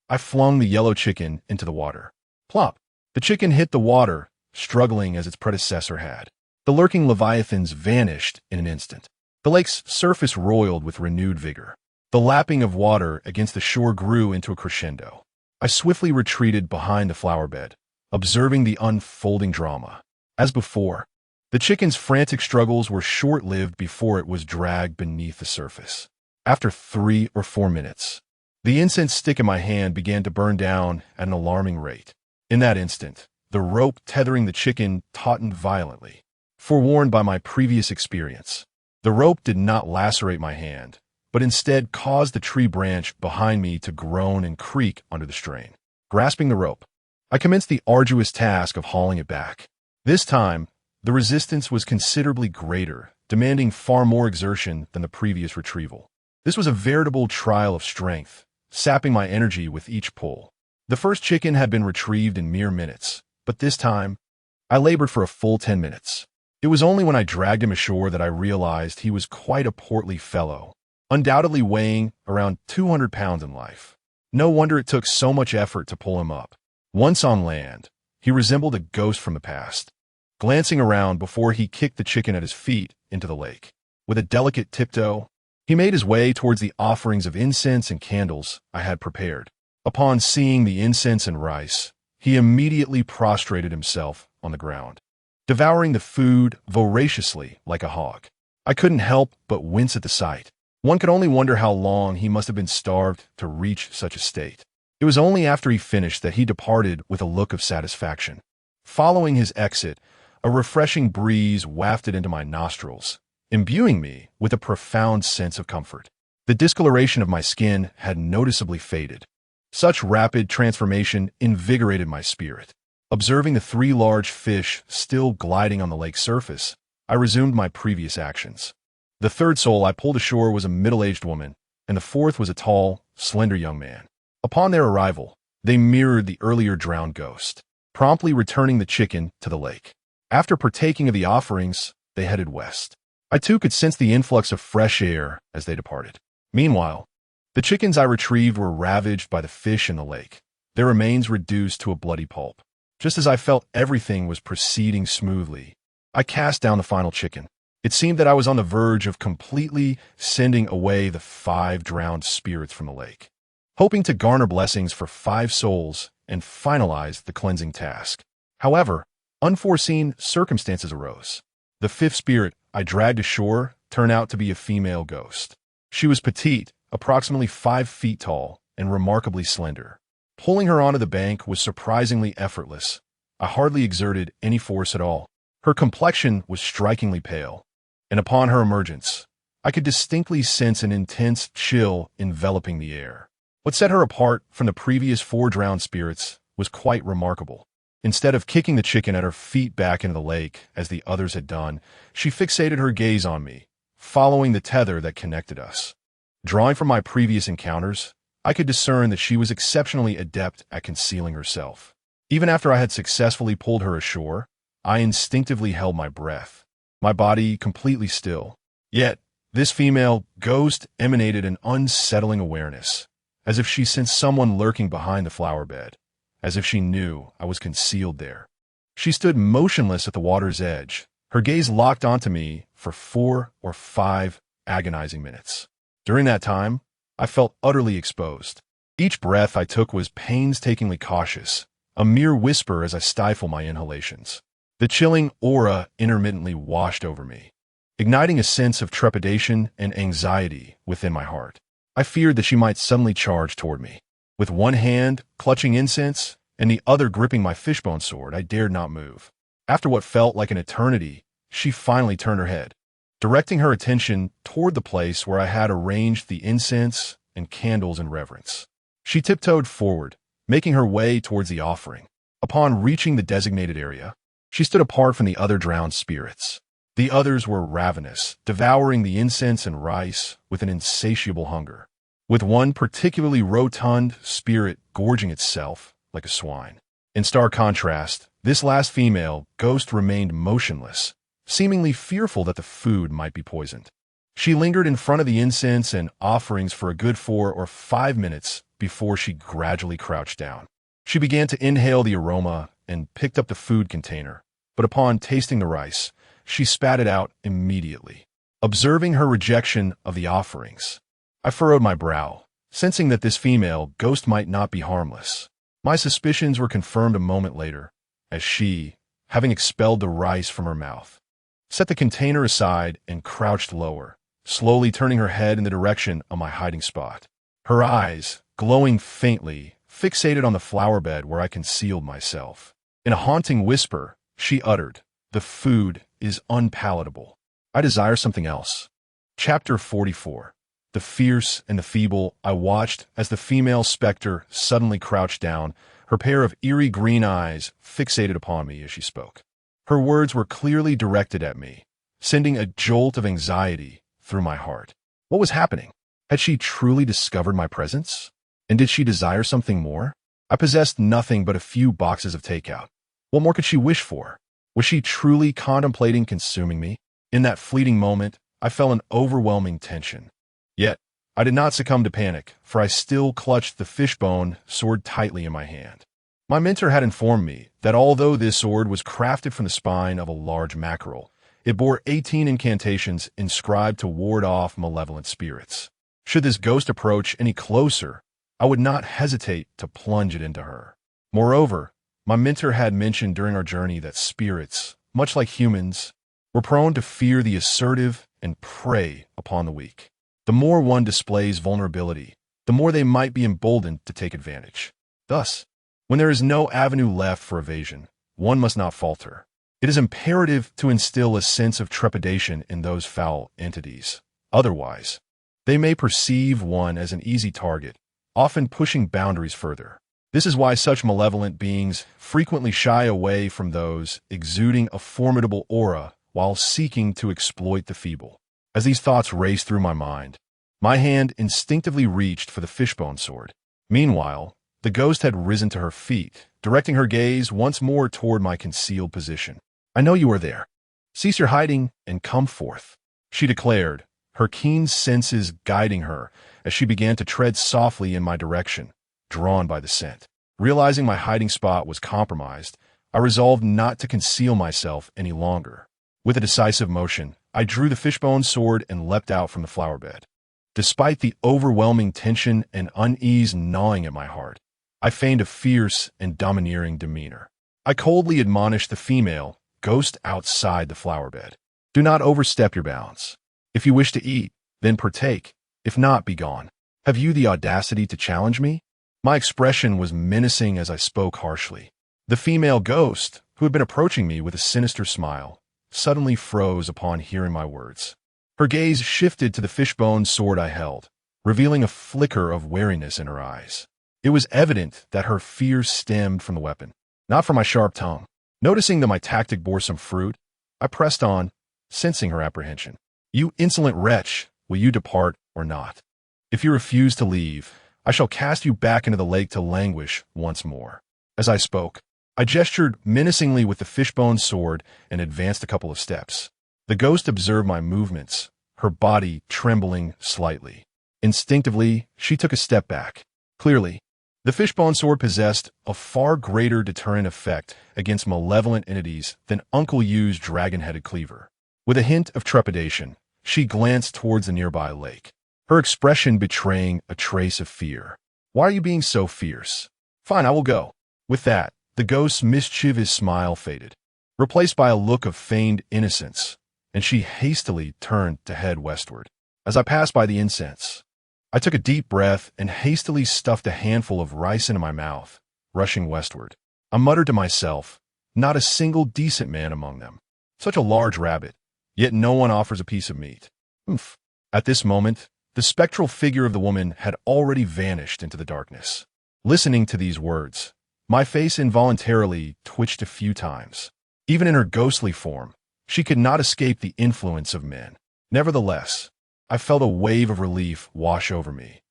I flung the yellow chicken into the water. Plop! The chicken hit the water, struggling as its predecessor had. The lurking leviathans vanished in an instant. The lake's surface roiled with renewed vigor. The lapping of water against the shore grew into a crescendo. I swiftly retreated behind the flower bed, observing the unfolding drama. As before, the chicken's frantic struggles were short-lived before it was dragged beneath the surface. After 3 or 4 minutes, the incense stick in my hand began to burn down at an alarming rate. In that instant, the rope tethering the chicken tautened violently. Forewarned by my previous experience, the rope did not lacerate my hand, but instead caused the tree branch behind me to groan and creak under the strain. Grasping the rope, I commenced the arduous task of hauling it back. This time, the resistance was considerably greater, demanding far more exertion than the previous retrieval. This was a veritable trial of strength, sapping my energy with each pull. The first chicken had been retrieved in mere minutes, but this time, I labored for a full 10 minutes. It was only when I dragged him ashore that I realized he was quite a portly fellow, undoubtedly weighing around 200 pounds in life. No wonder it took so much effort to pull him up. Once on land, he resembled a ghost from the past, glancing around before he kicked the chicken at his feet into the lake. With a delicate tiptoe, he made his way towards the offerings of incense and candles I had prepared. Upon seeing the incense and rice, he immediately prostrated himself on the ground, devouring the food voraciously like a hog. I couldn't help but wince at the sight. One could only wonder how long he must have been starved to reach such a state. It was only after he finished that he departed with a look of satisfaction. Following his exit, a refreshing breeze wafted into my nostrils, imbuing me with a profound sense of comfort. The discoloration of my skin had noticeably faded. Such rapid transformation invigorated my spirit. Observing the 3 large fish still gliding on the lake's surface, I resumed my previous actions. The third soul I pulled ashore was a middle-aged woman, and the fourth was a tall, slender young man. Upon their arrival, they mirrored the earlier drowned ghost, promptly returning the chicken to the lake. After partaking of the offerings, they headed west. I too could sense the influx of fresh air as they departed. Meanwhile, the chickens I retrieved were ravaged by the fish in the lake, their remains reduced to a bloody pulp. Just as I felt everything was proceeding smoothly, I cast down the final chicken. It seemed that I was on the verge of completely sending away the 5 drowned spirits from the lake, hoping to garner blessings for 5 souls and finalize the cleansing task. However, unforeseen circumstances arose. The 5th spirit I dragged ashore turned out to be a female ghost. She was petite, approximately 5 feet tall, and remarkably slender. Pulling her onto the bank was surprisingly effortless. I hardly exerted any force at all. Her complexion was strikingly pale, and upon her emergence, I could distinctly sense an intense chill enveloping the air. What set her apart from the previous 4 drowned spirits was quite remarkable. Instead of kicking the chicken at her feet back into the lake, as the others had done, she fixated her gaze on me, following the tether that connected us. Drawing from my previous encounters, I could discern that she was exceptionally adept at concealing herself. Even after I had successfully pulled her ashore, I instinctively held my breath, my body completely still. Yet, this female ghost emanated an unsettling awareness, as if she sensed someone lurking behind the flower bed, as if she knew I was concealed there. She stood motionless at the water's edge, her gaze locked onto me for 4 or 5 agonizing minutes. During that time, I felt utterly exposed. Each breath I took was painstakingly cautious, a mere whisper as I stifled my inhalations. The chilling aura intermittently washed over me, igniting a sense of trepidation and anxiety within my heart. I feared that she might suddenly charge toward me. With one hand clutching incense and the other gripping my fishbone sword, I dared not move. After what felt like an eternity, she finally turned her head, directing her attention toward the place where I had arranged the incense and candles in reverence. She tiptoed forward, making her way towards the offering. Upon reaching the designated area, she stood apart from the other drowned spirits. The others were ravenous, devouring the incense and rice with an insatiable hunger, with one particularly rotund spirit gorging itself like a swine. In stark contrast, this last female ghost remained motionless, seemingly fearful that the food might be poisoned. She lingered in front of the incense and offerings for a good 4 or 5 minutes before she gradually crouched down. She began to inhale the aroma and picked up the food container, but upon tasting the rice, she spat it out immediately. Observing her rejection of the offerings, I furrowed my brow, sensing that this female ghost might not be harmless. My suspicions were confirmed a moment later, as she, having expelled the rice from her mouth, set the container aside and crouched lower, slowly turning her head in the direction of my hiding spot. Her eyes, glowing faintly, fixated on the flower bed where I concealed myself. In a haunting whisper, she uttered, "The food is unpalatable. I desire something else." Chapter 44. The fierce and the feeble, I watched as the female specter suddenly crouched down, her pair of eerie green eyes fixated upon me as she spoke. Her words were clearly directed at me, sending a jolt of anxiety through my heart. What was happening? Had she truly discovered my presence? And did she desire something more? I possessed nothing but a few boxes of takeout. What more could she wish for? Was she truly contemplating consuming me? In that fleeting moment, I felt an overwhelming tension. Yet, I did not succumb to panic, for I still clutched the fishbone sword tightly in my hand. My mentor had informed me that although this sword was crafted from the spine of a large mackerel, it bore 18 incantations inscribed to ward off malevolent spirits. Should this ghost approach any closer, I would not hesitate to plunge it into her. Moreover, my mentor had mentioned during our journey that spirits, much like humans, were prone to fear the assertive and prey upon the weak. The more one displays vulnerability, the more they might be emboldened to take advantage. Thus, when there is no avenue left for evasion, one must not falter. It is imperative to instill a sense of trepidation in those foul entities. Otherwise, they may perceive one as an easy target, often pushing boundaries further. This is why such malevolent beings frequently shy away from those exuding a formidable aura while seeking to exploit the feeble. As these thoughts raced through my mind, my hand instinctively reached for the fishbone sword. Meanwhile, the ghost had risen to her feet, directing her gaze once more toward my concealed position. "I know you are there. Cease your hiding and come forth," she declared, her keen senses guiding her as she began to tread softly in my direction, drawn by the scent. Realizing my hiding spot was compromised, I resolved not to conceal myself any longer. With a decisive motion, I drew the fishbone sword and leapt out from the flower bed. Despite the overwhelming tension and unease gnawing at my heart, I feigned a fierce and domineering demeanor. I coldly admonished the female ghost outside the flower bed. "Do not overstep your bounds. If you wish to eat, then partake. If not, be gone. Have you the audacity to challenge me?" My expression was menacing as I spoke harshly. The female ghost, who had been approaching me with a sinister smile, suddenly froze upon hearing my words. Her gaze shifted to the fishbone sword I held, revealing a flicker of wariness in her eyes. It was evident that her fear stemmed from the weapon, not from my sharp tongue. Noticing that my tactic bore some fruit, I pressed on, sensing her apprehension. "You insolent wretch, will you depart or not? If you refuse to leave, I shall cast you back into the lake to languish once more." As I spoke, I gestured menacingly with the fishbone sword and advanced a couple of steps. The ghost observed my movements, her body trembling slightly. Instinctively, she took a step back. Clearly, the fishbone sword possessed a far greater deterrent effect against malevolent entities than Uncle Yu's dragon-headed cleaver. With a hint of trepidation, she glanced towards the nearby lake, her expression betraying a trace of fear. "Why are you being so fierce? Fine, I will go." With that, the ghost's mischievous smile faded, replaced by a look of feigned innocence, and she hastily turned to head westward. As I passed by the incense, I took a deep breath and hastily stuffed a handful of rice into my mouth, rushing westward. I muttered to myself, not a single decent man among them. Such a large rabbit, yet no one offers a piece of meat. Oomph. At this moment, the spectral figure of the woman had already vanished into the darkness. Listening to these words, my face involuntarily twitched a few times. Even in her ghostly form, she could not escape the influence of men. Nevertheless, I felt a wave of relief wash over me.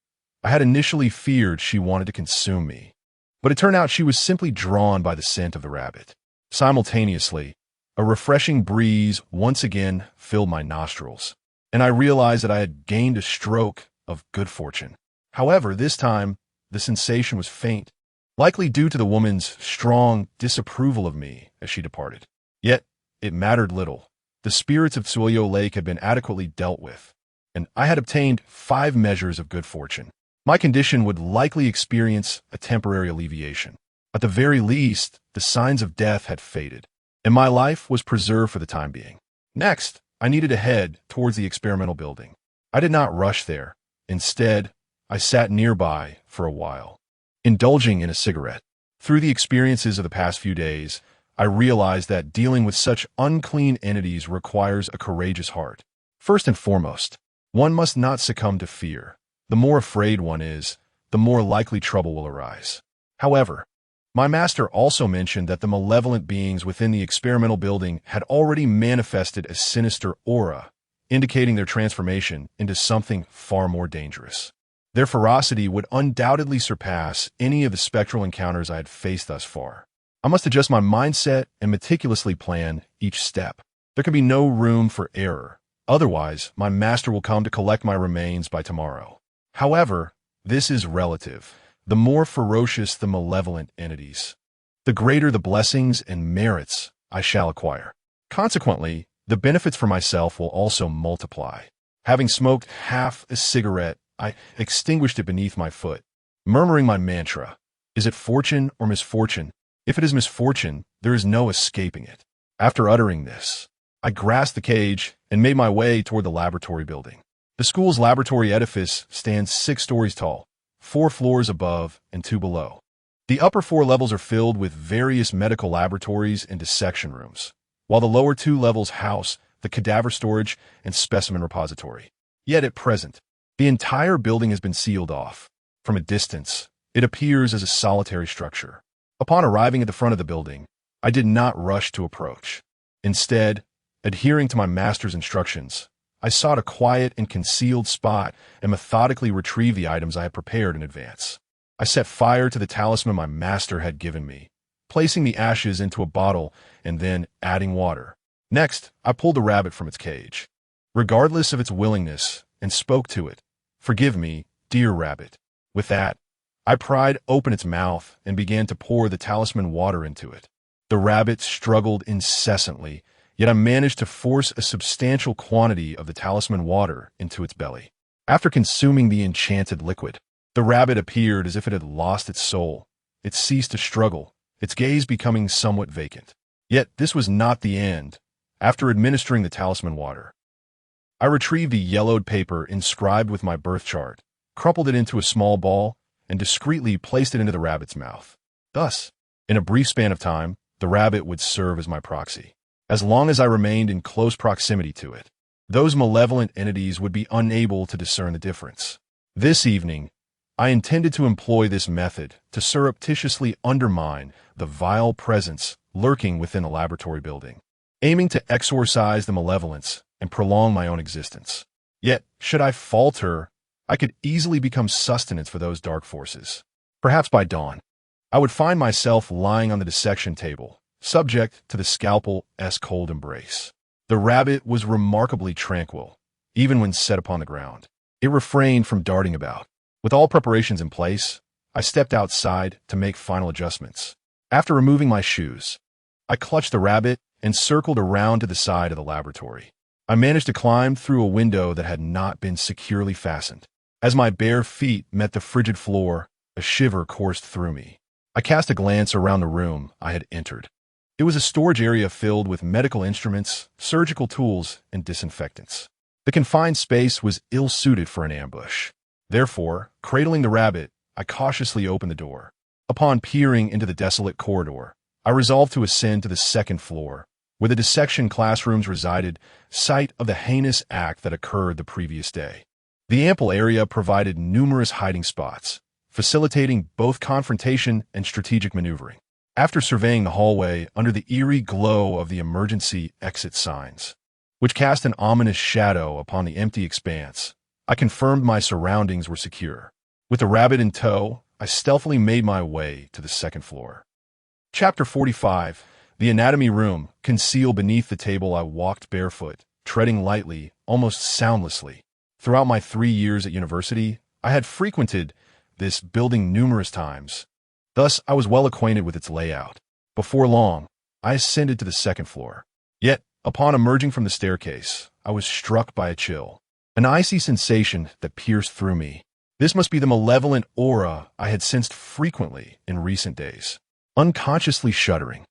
I had initially feared she wanted to consume me, but it turned out she was simply drawn by the scent of the rabbit. Simultaneously, a refreshing breeze once again filled my nostrils, and I realized that I had gained a stroke of good fortune. However, this time, the sensation was faint, likely due to the woman's strong disapproval of me as she departed. Yet, it mattered little. The spirits of Tsuyo Lake had been adequately dealt with, and I had obtained 5 measures of good fortune. My condition would likely experience a temporary alleviation. At the very least, the signs of death had faded, and my life was preserved for the time being. Next, I needed to head towards the experimental building. I did not rush there. Instead, I sat nearby for a while, indulging in a cigarette. Through the experiences of the past few days, I realized that dealing with such unclean entities requires a courageous heart. First and foremost, One must not succumb to fear. The more afraid one is, the more likely trouble will arise. However, my master also mentioned that the malevolent beings within the experimental building had already manifested a sinister aura, indicating their transformation into something far more dangerous. Their ferocity would undoubtedly surpass any of the spectral encounters I had faced thus far. I must adjust my mindset and meticulously plan each step. There can be no room for error. Otherwise, my master will come to collect my remains by tomorrow. However, this is relative. The more ferocious the malevolent entities, the greater the blessings and merits I shall acquire. Consequently, the benefits for myself will also multiply. Having smoked half a cigarette, I extinguished it beneath my foot, murmuring my mantra, "Is it fortune or misfortune? If it is misfortune, there is no escaping it." After uttering this, I grasped the cage and made my way toward the laboratory building. The school's laboratory edifice stands 6 stories tall, 4 floors above and 2 below. The upper 4 levels are filled with various medical laboratories and dissection rooms, while the lower 2 levels house the cadaver storage and specimen repository. Yet at present, the entire building has been sealed off. From a distance, it appears as a solitary structure. Upon arriving at the front of the building, I did not rush to approach. Instead, adhering to my master's instructions, I sought a quiet and concealed spot and methodically retrieved the items I had prepared in advance. I set fire to the talisman my master had given me, placing the ashes into a bottle and then adding water. Next, I pulled the rabbit from its cage, regardless of its willingness, and spoke to it. "Forgive me, dear rabbit." With that, I pried open its mouth and began to pour the talisman water into it. The rabbit struggled incessantly, yet I managed to force a substantial quantity of the talisman water into its belly. After consuming the enchanted liquid, the rabbit appeared as if it had lost its soul. It ceased to struggle, its gaze becoming somewhat vacant. Yet this was not the end. After administering the talisman water, I retrieved the yellowed paper inscribed with my birth chart, crumpled it into a small ball, and discreetly placed it into the rabbit's mouth. Thus, in a brief span of time, the rabbit would serve as my proxy. As long as I remained in close proximity to it, those malevolent entities would be unable to discern the difference. This evening, I intended to employ this method to surreptitiously undermine the vile presence lurking within the laboratory building, aiming to exorcise the malevolence and prolong my own existence. Yet, should I falter, I could easily become sustenance for those dark forces. Perhaps by dawn, I would find myself lying on the dissection table, subject to the scalpel's cold embrace. The rabbit was remarkably tranquil, even when set upon the ground. It refrained from darting about. With all preparations in place, I stepped outside to make final adjustments. After removing my shoes, I clutched the rabbit and circled around to the side of the laboratory. I managed to climb through a window that had not been securely fastened. As my bare feet met the frigid floor, a shiver coursed through me. I cast a glance around the room I had entered. It was a storage area filled with medical instruments, surgical tools, and disinfectants. The confined space was ill-suited for an ambush. Therefore, cradling the rabbit, I cautiously opened the door. Upon peering into the desolate corridor, I resolved to ascend to the 2nd floor, where the dissection classrooms resided, site of the heinous act that occurred the previous day. The ample area provided numerous hiding spots, facilitating both confrontation and strategic maneuvering. After surveying the hallway under the eerie glow of the emergency exit signs, which cast an ominous shadow upon the empty expanse, I confirmed my surroundings were secure. With the rabbit in tow, I stealthily made my way to the 2nd floor. Chapter 45. The anatomy room. Concealed beneath the table, I walked barefoot, treading lightly, almost soundlessly. Throughout my 3 years at university, I had frequented this building numerous times. Thus, I was well acquainted with its layout. Before long, I ascended to the 2nd floor. Yet, upon emerging from the staircase, I was struck by a chill, an icy sensation that pierced through me. This must be the malevolent aura I had sensed frequently in recent days. Unconsciously shuddering,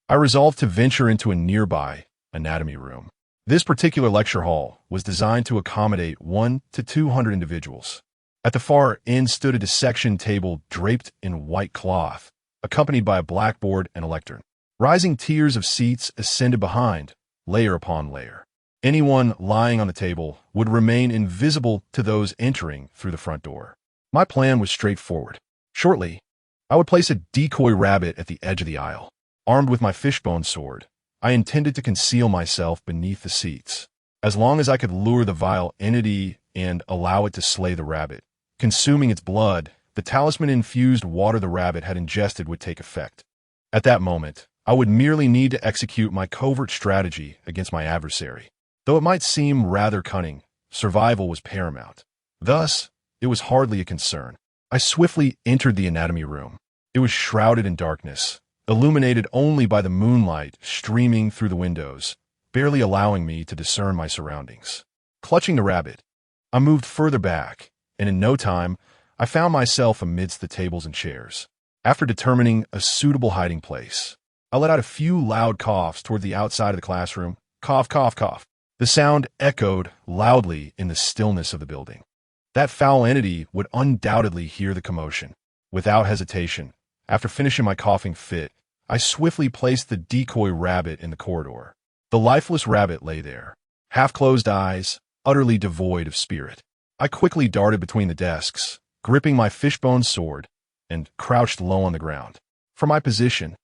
I resolved to venture into a nearby anatomy room. This particular lecture hall was designed to accommodate 1 to 200 individuals. At the far end stood a dissection table draped in white cloth, accompanied by a blackboard and a lectern. Rising tiers of seats ascended behind, layer upon layer. Anyone lying on the table would remain invisible to those entering through the front door. My plan was straightforward. Shortly, I would place a decoy rabbit at the edge of the aisle. Armed with my fishbone sword, I intended to conceal myself beneath the seats. As long as I could lure the vile entity and allow it to slay the rabbit, consuming its blood, the talisman-infused water the rabbit had ingested would take effect. At that moment, I would merely need to execute my covert strategy against my adversary. Though it might seem rather cunning, survival was paramount. Thus, it was hardly a concern. I swiftly entered the anatomy room. It was shrouded in darkness, illuminated only by the moonlight streaming through the windows, barely allowing me to discern my surroundings. Clutching the rabbit, I moved further back, and in no time, I found myself amidst the tables and chairs. After determining a suitable hiding place, I let out a few loud coughs toward the outside of the classroom. Cough, cough, cough. The sound echoed loudly in the stillness of the building. That foul entity would undoubtedly hear the commotion. Without hesitation, after finishing my coughing fit, I swiftly placed the decoy rabbit in the corridor. The lifeless rabbit lay there, half-closed eyes, utterly devoid of spirit. I quickly darted between the desks, gripping my fishbone sword, and crouched low on the ground. From my position,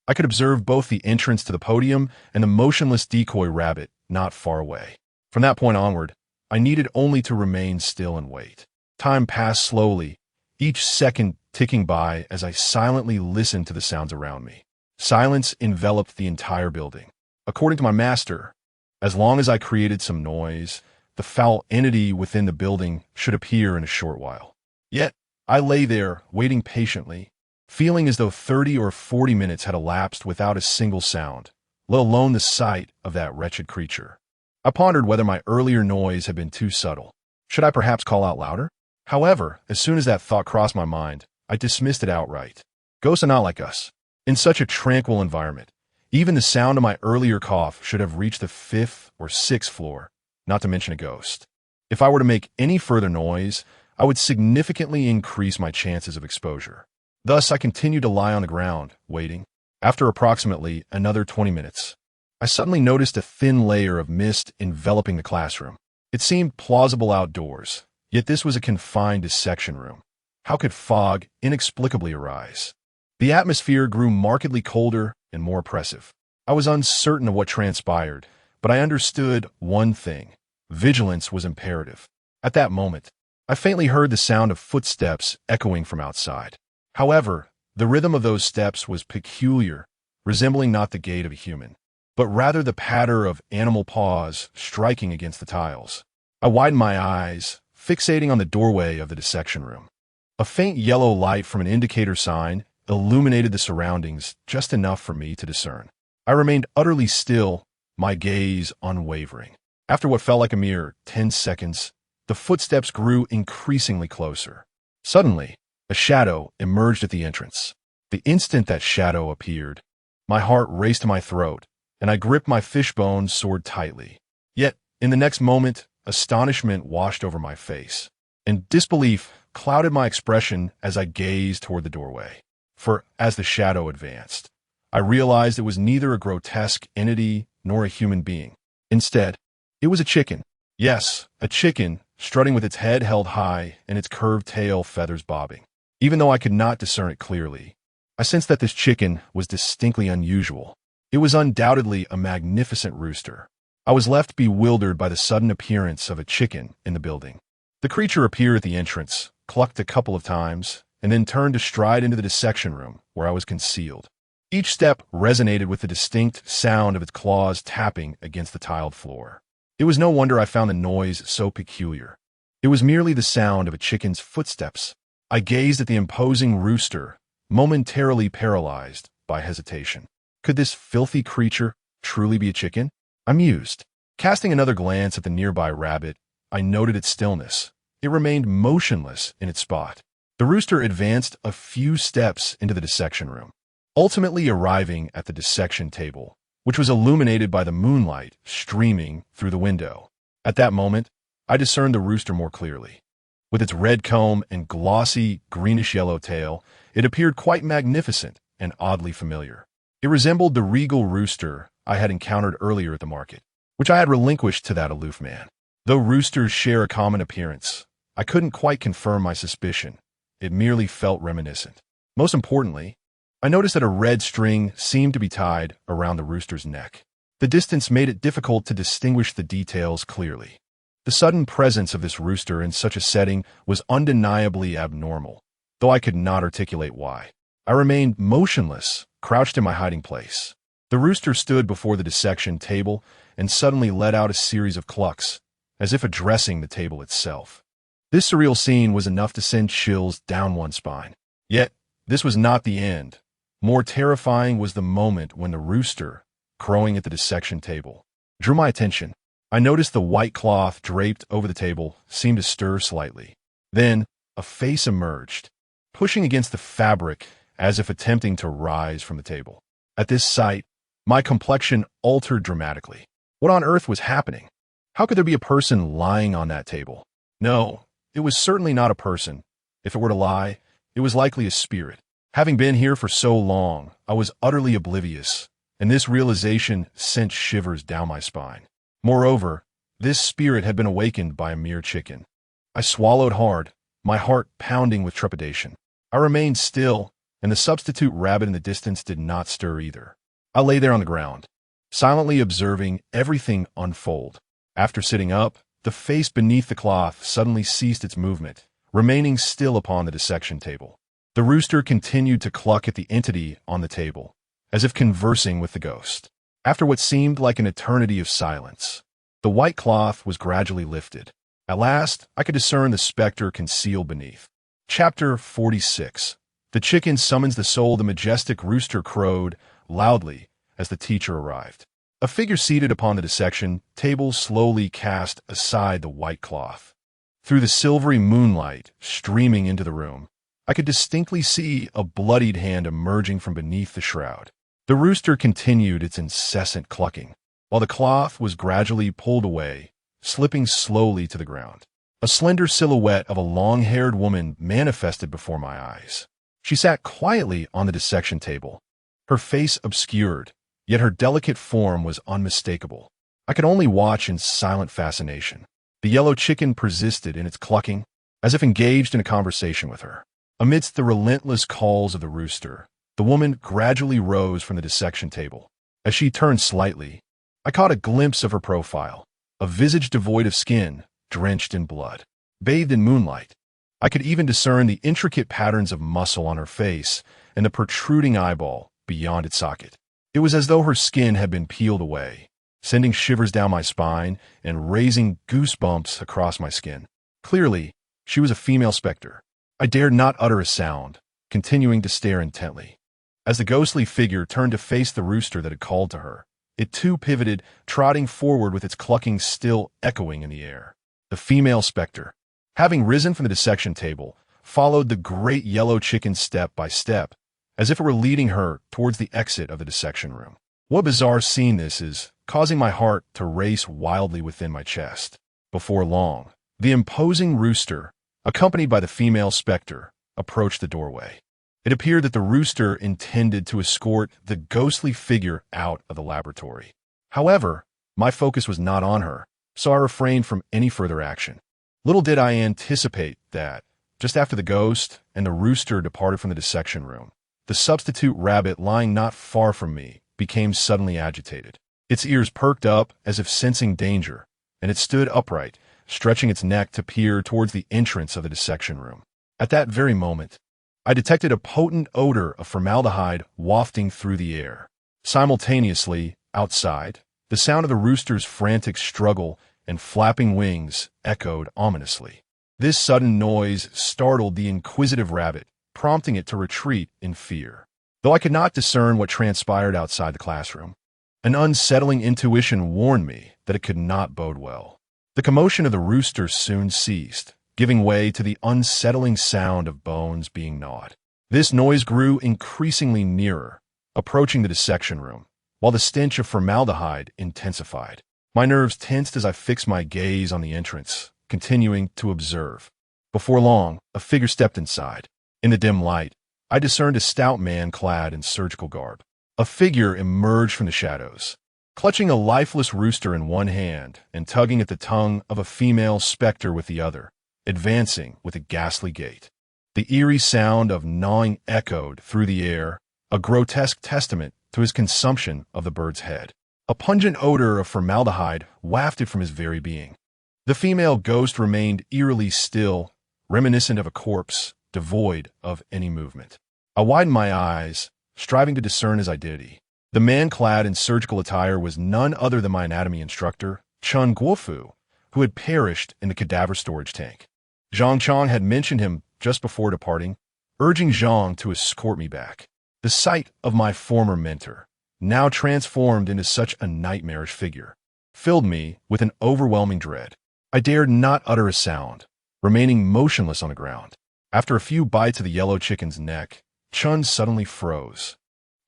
I could observe both the entrance to the podium and the motionless decoy rabbit not far away. From that point onward, I needed only to remain still and wait. Time passed slowly, each second ticking by as I silently listened to the sounds around me. Silence enveloped the entire building. According to my master, as long as I created some noise, the foul entity within the building should appear in a short while. Yet, I lay there, waiting patiently, feeling as though 30 or 40 minutes had elapsed without a single sound, let alone the sight of that wretched creature. I pondered whether my earlier noise had been too subtle. Should I perhaps call out louder? However, as soon as that thought crossed my mind, I dismissed it outright. Ghosts are not like us. In such a tranquil environment, even the sound of my earlier cough should have reached the 5th or 6th floor, not to mention a ghost. If I were to make any further noise, I would significantly increase my chances of exposure. Thus, I continued to lie on the ground, waiting. After approximately another 20 minutes, I suddenly noticed a thin layer of mist enveloping the classroom. It seemed plausible outdoors, yet this was a confined dissection room. How could fog inexplicably arise? The atmosphere grew markedly colder and more oppressive. I was uncertain of what transpired, but I understood one thing. Vigilance was imperative. At that moment, I faintly heard the sound of footsteps echoing from outside. However, the rhythm of those steps was peculiar, resembling not the gait of a human, but rather the patter of animal paws striking against the tiles. I widened my eyes, fixating on the doorway of the dissection room. A faint yellow light from an indicator sign illuminated the surroundings just enough for me to discern. I remained utterly still, my gaze unwavering. After what felt like a mere 10 seconds, the footsteps grew increasingly closer. Suddenly, a shadow emerged at the entrance. The instant that shadow appeared, my heart raced to my throat, and I gripped my fishbone sword tightly. Yet, in the next moment, astonishment washed over my face, and disbelief clouded my expression as I gazed toward the doorway. For, as the shadow advanced, I realized it was neither a grotesque entity nor a human being. Instead, it was a chicken. Yes, a chicken, strutting with its head held high and its curved tail feathers bobbing. Even though I could not discern it clearly, I sensed that this chicken was distinctly unusual. It was undoubtedly a magnificent rooster. I was left bewildered by the sudden appearance of a chicken in the building. The creature appeared at the entrance, clucked a couple of times, and then turned to stride into the dissection room where I was concealed. Each step resonated with the distinct sound of its claws tapping against the tiled floor. It was no wonder I found the noise so peculiar. It was merely the sound of a chicken's footsteps. I gazed at the imposing rooster, momentarily paralyzed by hesitation. Could this filthy creature truly be a chicken? I mused. Casting another glance at the nearby rabbit, I noted its stillness. It remained motionless in its spot. The rooster advanced a few steps into the dissection room, ultimately arriving at the dissection table, which was illuminated by the moonlight streaming through the window. At that moment, I discerned the rooster more clearly. With its red comb and glossy greenish-yellow tail, it appeared quite magnificent and oddly familiar. It resembled the regal rooster I had encountered earlier at the market. which I had relinquished to that aloof man. Though roosters share a common appearance, I couldn't quite confirm my suspicion. It merely felt reminiscent. Most importantly, I noticed that a red string seemed to be tied around the rooster's neck. The distance made it difficult to distinguish the details clearly. The sudden presence of this rooster in such a setting was undeniably abnormal, though I could not articulate why. I remained motionless, crouched in my hiding place. The rooster stood before the dissection table and suddenly let out a series of clucks, as if addressing the table itself. This surreal scene was enough to send chills down one's spine. Yet, this was not the end. More terrifying was the moment when the rooster, crowing at the dissection table, drew my attention. I noticed the white cloth draped over the table seemed to stir slightly. Then, a face emerged, pushing against the fabric as if attempting to rise from the table. At this sight, my complexion altered dramatically. What on earth was happening? How could there be a person lying on that table? No, it was certainly not a person. If it were to lie, it was likely a spirit. Having been here for so long, I was utterly oblivious, and this realization sent shivers down my spine. Moreover, this spirit had been awakened by a mere chicken. I swallowed hard, my heart pounding with trepidation. I remained still, and the substitute rabbit in the distance did not stir either. I lay there on the ground, silently observing everything unfold. After sitting up, the face beneath the cloth suddenly ceased its movement, remaining still upon the dissection table. The rooster continued to cluck at the entity on the table, as if conversing with the ghost. After what seemed like an eternity of silence, the white cloth was gradually lifted. At last, I could discern the specter concealed beneath. Chapter 46. The chicken summons the soul. The majestic rooster crowed loudly as the teacher arrived. A figure seated upon the dissection table slowly cast aside the white cloth. Through the silvery moonlight streaming into the room, I could distinctly see a bloodied hand emerging from beneath the shroud. The rooster continued its incessant clucking, while the cloth was gradually pulled away, slipping slowly to the ground. A slender silhouette of a long-haired woman manifested before my eyes. She sat quietly on the dissection table, her face obscured, yet her delicate form was unmistakable. I could only watch in silent fascination. The yellow chicken persisted in its clucking, as if engaged in a conversation with her. Amidst the relentless calls of the rooster, the woman gradually rose from the dissection table. As she turned slightly, I caught a glimpse of her profile, a visage devoid of skin, drenched in blood, bathed in moonlight. I could even discern the intricate patterns of muscle on her face and the protruding eyeball beyond its socket. It was as though her skin had been peeled away, sending shivers down my spine and raising goosebumps across my skin. Clearly, she was a female specter. I dared not utter a sound, continuing to stare intently. As the ghostly figure turned to face the rooster that had called to her, it too pivoted, trotting forward with its clucking still echoing in the air. The female specter, having risen from the dissection table, followed the great yellow chicken step by step, as if it were leading her towards the exit of the dissection room. What bizarre scene this is, causing my heart to race wildly within my chest. Before long, the imposing rooster, accompanied by the female specter, approached the doorway. It appeared that the rooster intended to escort the ghostly figure out of the laboratory. However, my focus was not on her, so I refrained from any further action. Little did I anticipate that, just after the ghost and the rooster departed from the dissection room, the substitute rabbit lying not far from me became suddenly agitated. Its ears perked up as if sensing danger, and it stood upright, stretching its neck to peer towards the entrance of the dissection room. At that very moment, I detected a potent odor of formaldehyde wafting through the air. Simultaneously, outside, the sound of the rooster's frantic struggle and flapping wings echoed ominously. This sudden noise startled the inquisitive rabbit, prompting it to retreat in fear. Though I could not discern what transpired outside the classroom, an unsettling intuition warned me that it could not bode well. The commotion of the rooster soon ceased, giving way to the unsettling sound of bones being gnawed. This noise grew increasingly nearer, approaching the dissection room, while the stench of formaldehyde intensified. My nerves tensed as I fixed my gaze on the entrance, continuing to observe. Before long, a figure stepped inside. In the dim light, I discerned a stout man clad in surgical garb. A figure emerged from the shadows, clutching a lifeless rooster in one hand and tugging at the tongue of a female specter with the other, advancing with a ghastly gait. The eerie sound of gnawing echoed through the air, a grotesque testament to his consumption of the bird's head. A pungent odor of formaldehyde wafted from his very being. The female ghost remained eerily still, reminiscent of a corpse, devoid of any movement. I widened my eyes, striving to discern his identity. The man clad in surgical attire was none other than my anatomy instructor, Chun Guofu, who had perished in the cadaver storage tank. Zhang Chong had mentioned him just before departing, urging Zhang to escort me back. The sight of my former mentor, now transformed into such a nightmarish figure, filled me with an overwhelming dread. I dared not utter a sound, remaining motionless on the ground. After a few bites of the yellow chicken's neck, Chun suddenly froze,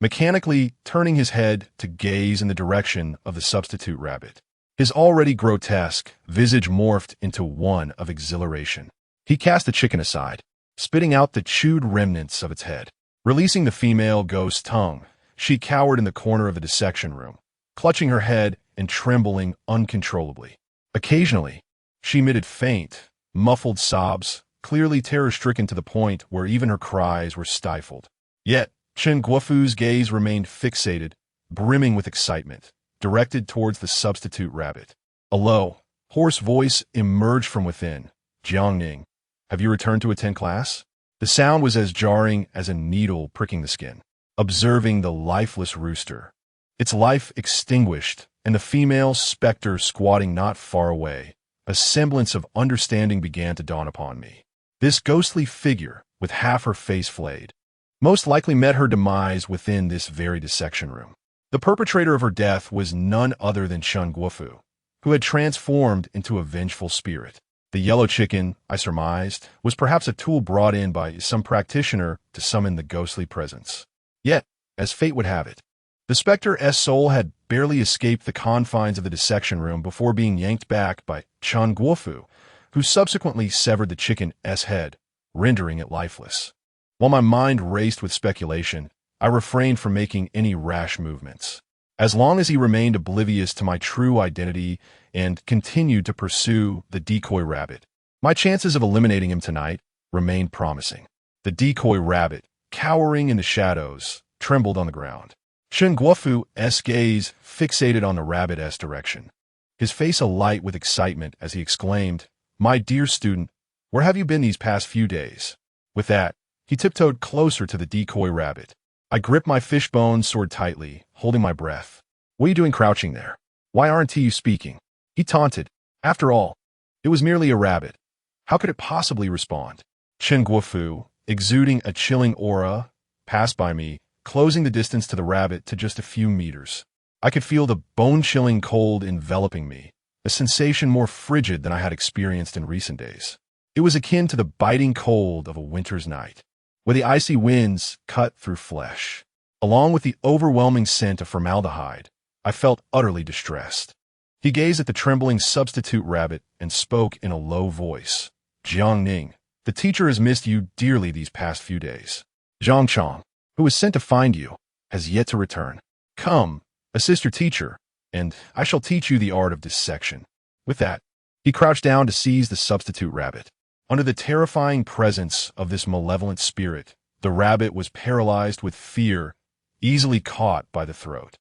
mechanically turning his head to gaze in the direction of the substitute rabbit. His already grotesque visage morphed into one of exhilaration. He cast the chicken aside, spitting out the chewed remnants of its head. Releasing the female ghost's tongue, she cowered in the corner of the dissection room, clutching her head and trembling uncontrollably. Occasionally, she emitted faint, muffled sobs, clearly terror-stricken to the point where even her cries were stifled. Yet, Chen Guofu's gaze remained fixated, brimming with excitement, directed towards the substitute rabbit. A low, hoarse voice emerged from within. "Jiangning, have you returned to attend class?" The sound was as jarring as a needle pricking the skin. Observing the lifeless rooster, its life extinguished, and the female specter squatting not far away, a semblance of understanding began to dawn upon me. This ghostly figure, with half her face flayed, most likely met her demise within this very dissection room. The perpetrator of her death was none other than Chun Guofu, who had transformed into a vengeful spirit. The yellow chicken, I surmised, was perhaps a tool brought in by some practitioner to summon the ghostly presence. Yet, as fate would have it, the specter's soul had barely escaped the confines of the dissection room before being yanked back by Chun Guofu, who subsequently severed the chicken's head, rendering it lifeless. While my mind raced with speculation, I refrained from making any rash movements. As long as he remained oblivious to my true identity and continued to pursue the decoy rabbit, my chances of eliminating him tonight remained promising. The decoy rabbit, cowering in the shadows, trembled on the ground. Chen Guofu's gaze fixated on the rabbit's direction, his face alight with excitement as he exclaimed, "My dear student, where have you been these past few days?" With that, he tiptoed closer to the decoy rabbit. I gripped my fishbone sword tightly, holding my breath. "What are you doing crouching there? Why aren't you speaking?" He taunted. After all, it was merely a rabbit. How could it possibly respond? Chen Guofu, exuding a chilling aura, passed by me, closing the distance to the rabbit to just a few meters. I could feel the bone-chilling cold enveloping me, a sensation more frigid than I had experienced in recent days. It was akin to the biting cold of a winter's night, where the icy winds cut through flesh. Along with the overwhelming scent of formaldehyde, I felt utterly distressed. He gazed at the trembling substitute rabbit and spoke in a low voice. "Jiangning, the teacher has missed you dearly these past few days. Zhang Chong, who was sent to find you, has yet to return. Come, assist your teacher, and I shall teach you the art of dissection." With that, he crouched down to seize the substitute rabbit. Under the terrifying presence of this malevolent spirit, the rabbit was paralyzed with fear, easily caught by the throat.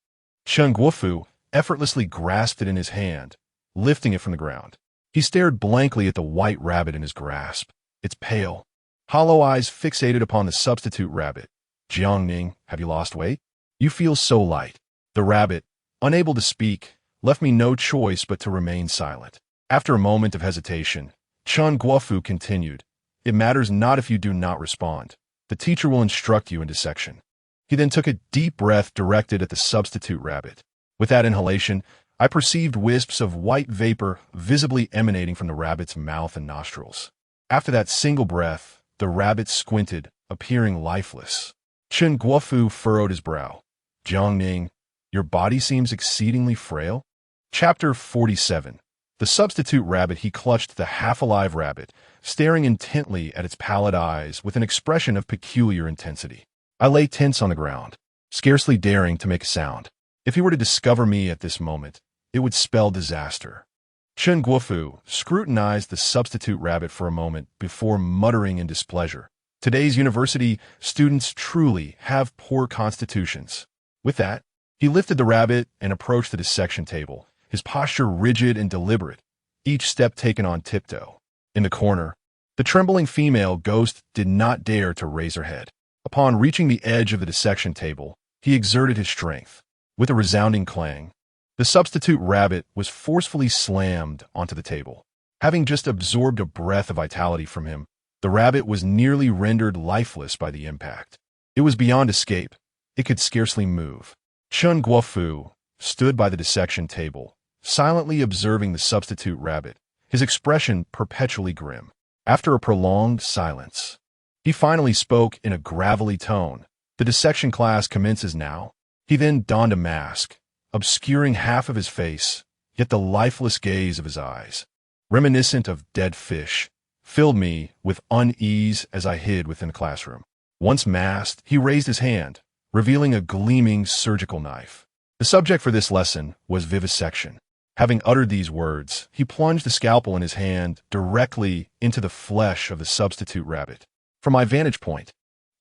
Chen Guofu effortlessly grasped it in his hand, lifting it from the ground. He stared blankly at the white rabbit in his grasp, its pale, hollow eyes fixated upon the substitute rabbit. "Jiangning, have you lost weight? You feel so light." The rabbit, unable to speak, left me no choice but to remain silent. After a moment of hesitation, Chun Guofu continued, "It matters not if you do not respond. The teacher will instruct you in dissection." He then took a deep breath directed at the substitute rabbit. With that inhalation, I perceived wisps of white vapor visibly emanating from the rabbit's mouth and nostrils. After that single breath, the rabbit squinted, appearing lifeless. Chen Guofu furrowed his brow. "Jiangning, your body seems exceedingly frail." Chapter 47. The substitute rabbit. He clutched the half-alive rabbit, staring intently at its pallid eyes with an expression of peculiar intensity. I lay tense on the ground, scarcely daring to make a sound. If he were to discover me at this moment, it would spell disaster. Chen Guofu scrutinized the substitute rabbit for a moment before muttering in displeasure. Today's university students truly have poor constitutions. With that, he lifted the rabbit and approached the dissection table, his posture rigid and deliberate, each step taken on tiptoe. In the corner, the trembling female ghost did not dare to raise her head. Upon reaching the edge of the dissection table, he exerted his strength. With a resounding clang, the substitute rabbit was forcefully slammed onto the table. Having just absorbed a breath of vitality from him, the rabbit was nearly rendered lifeless by the impact. It was beyond escape. It could scarcely move. Chen Guofu stood by the dissection table, silently observing the substitute rabbit, his expression perpetually grim. After a prolonged silence, he finally spoke in a gravelly tone. The dissection class commences now. He then donned a mask, obscuring half of his face, yet the lifeless gaze of his eyes, reminiscent of dead fish, filled me with unease as I hid within the classroom. Once masked, he raised his hand, revealing a gleaming surgical knife. The subject for this lesson was vivisection. Having uttered these words, he plunged the scalpel in his hand directly into the flesh of the substitute rabbit. From my vantage point,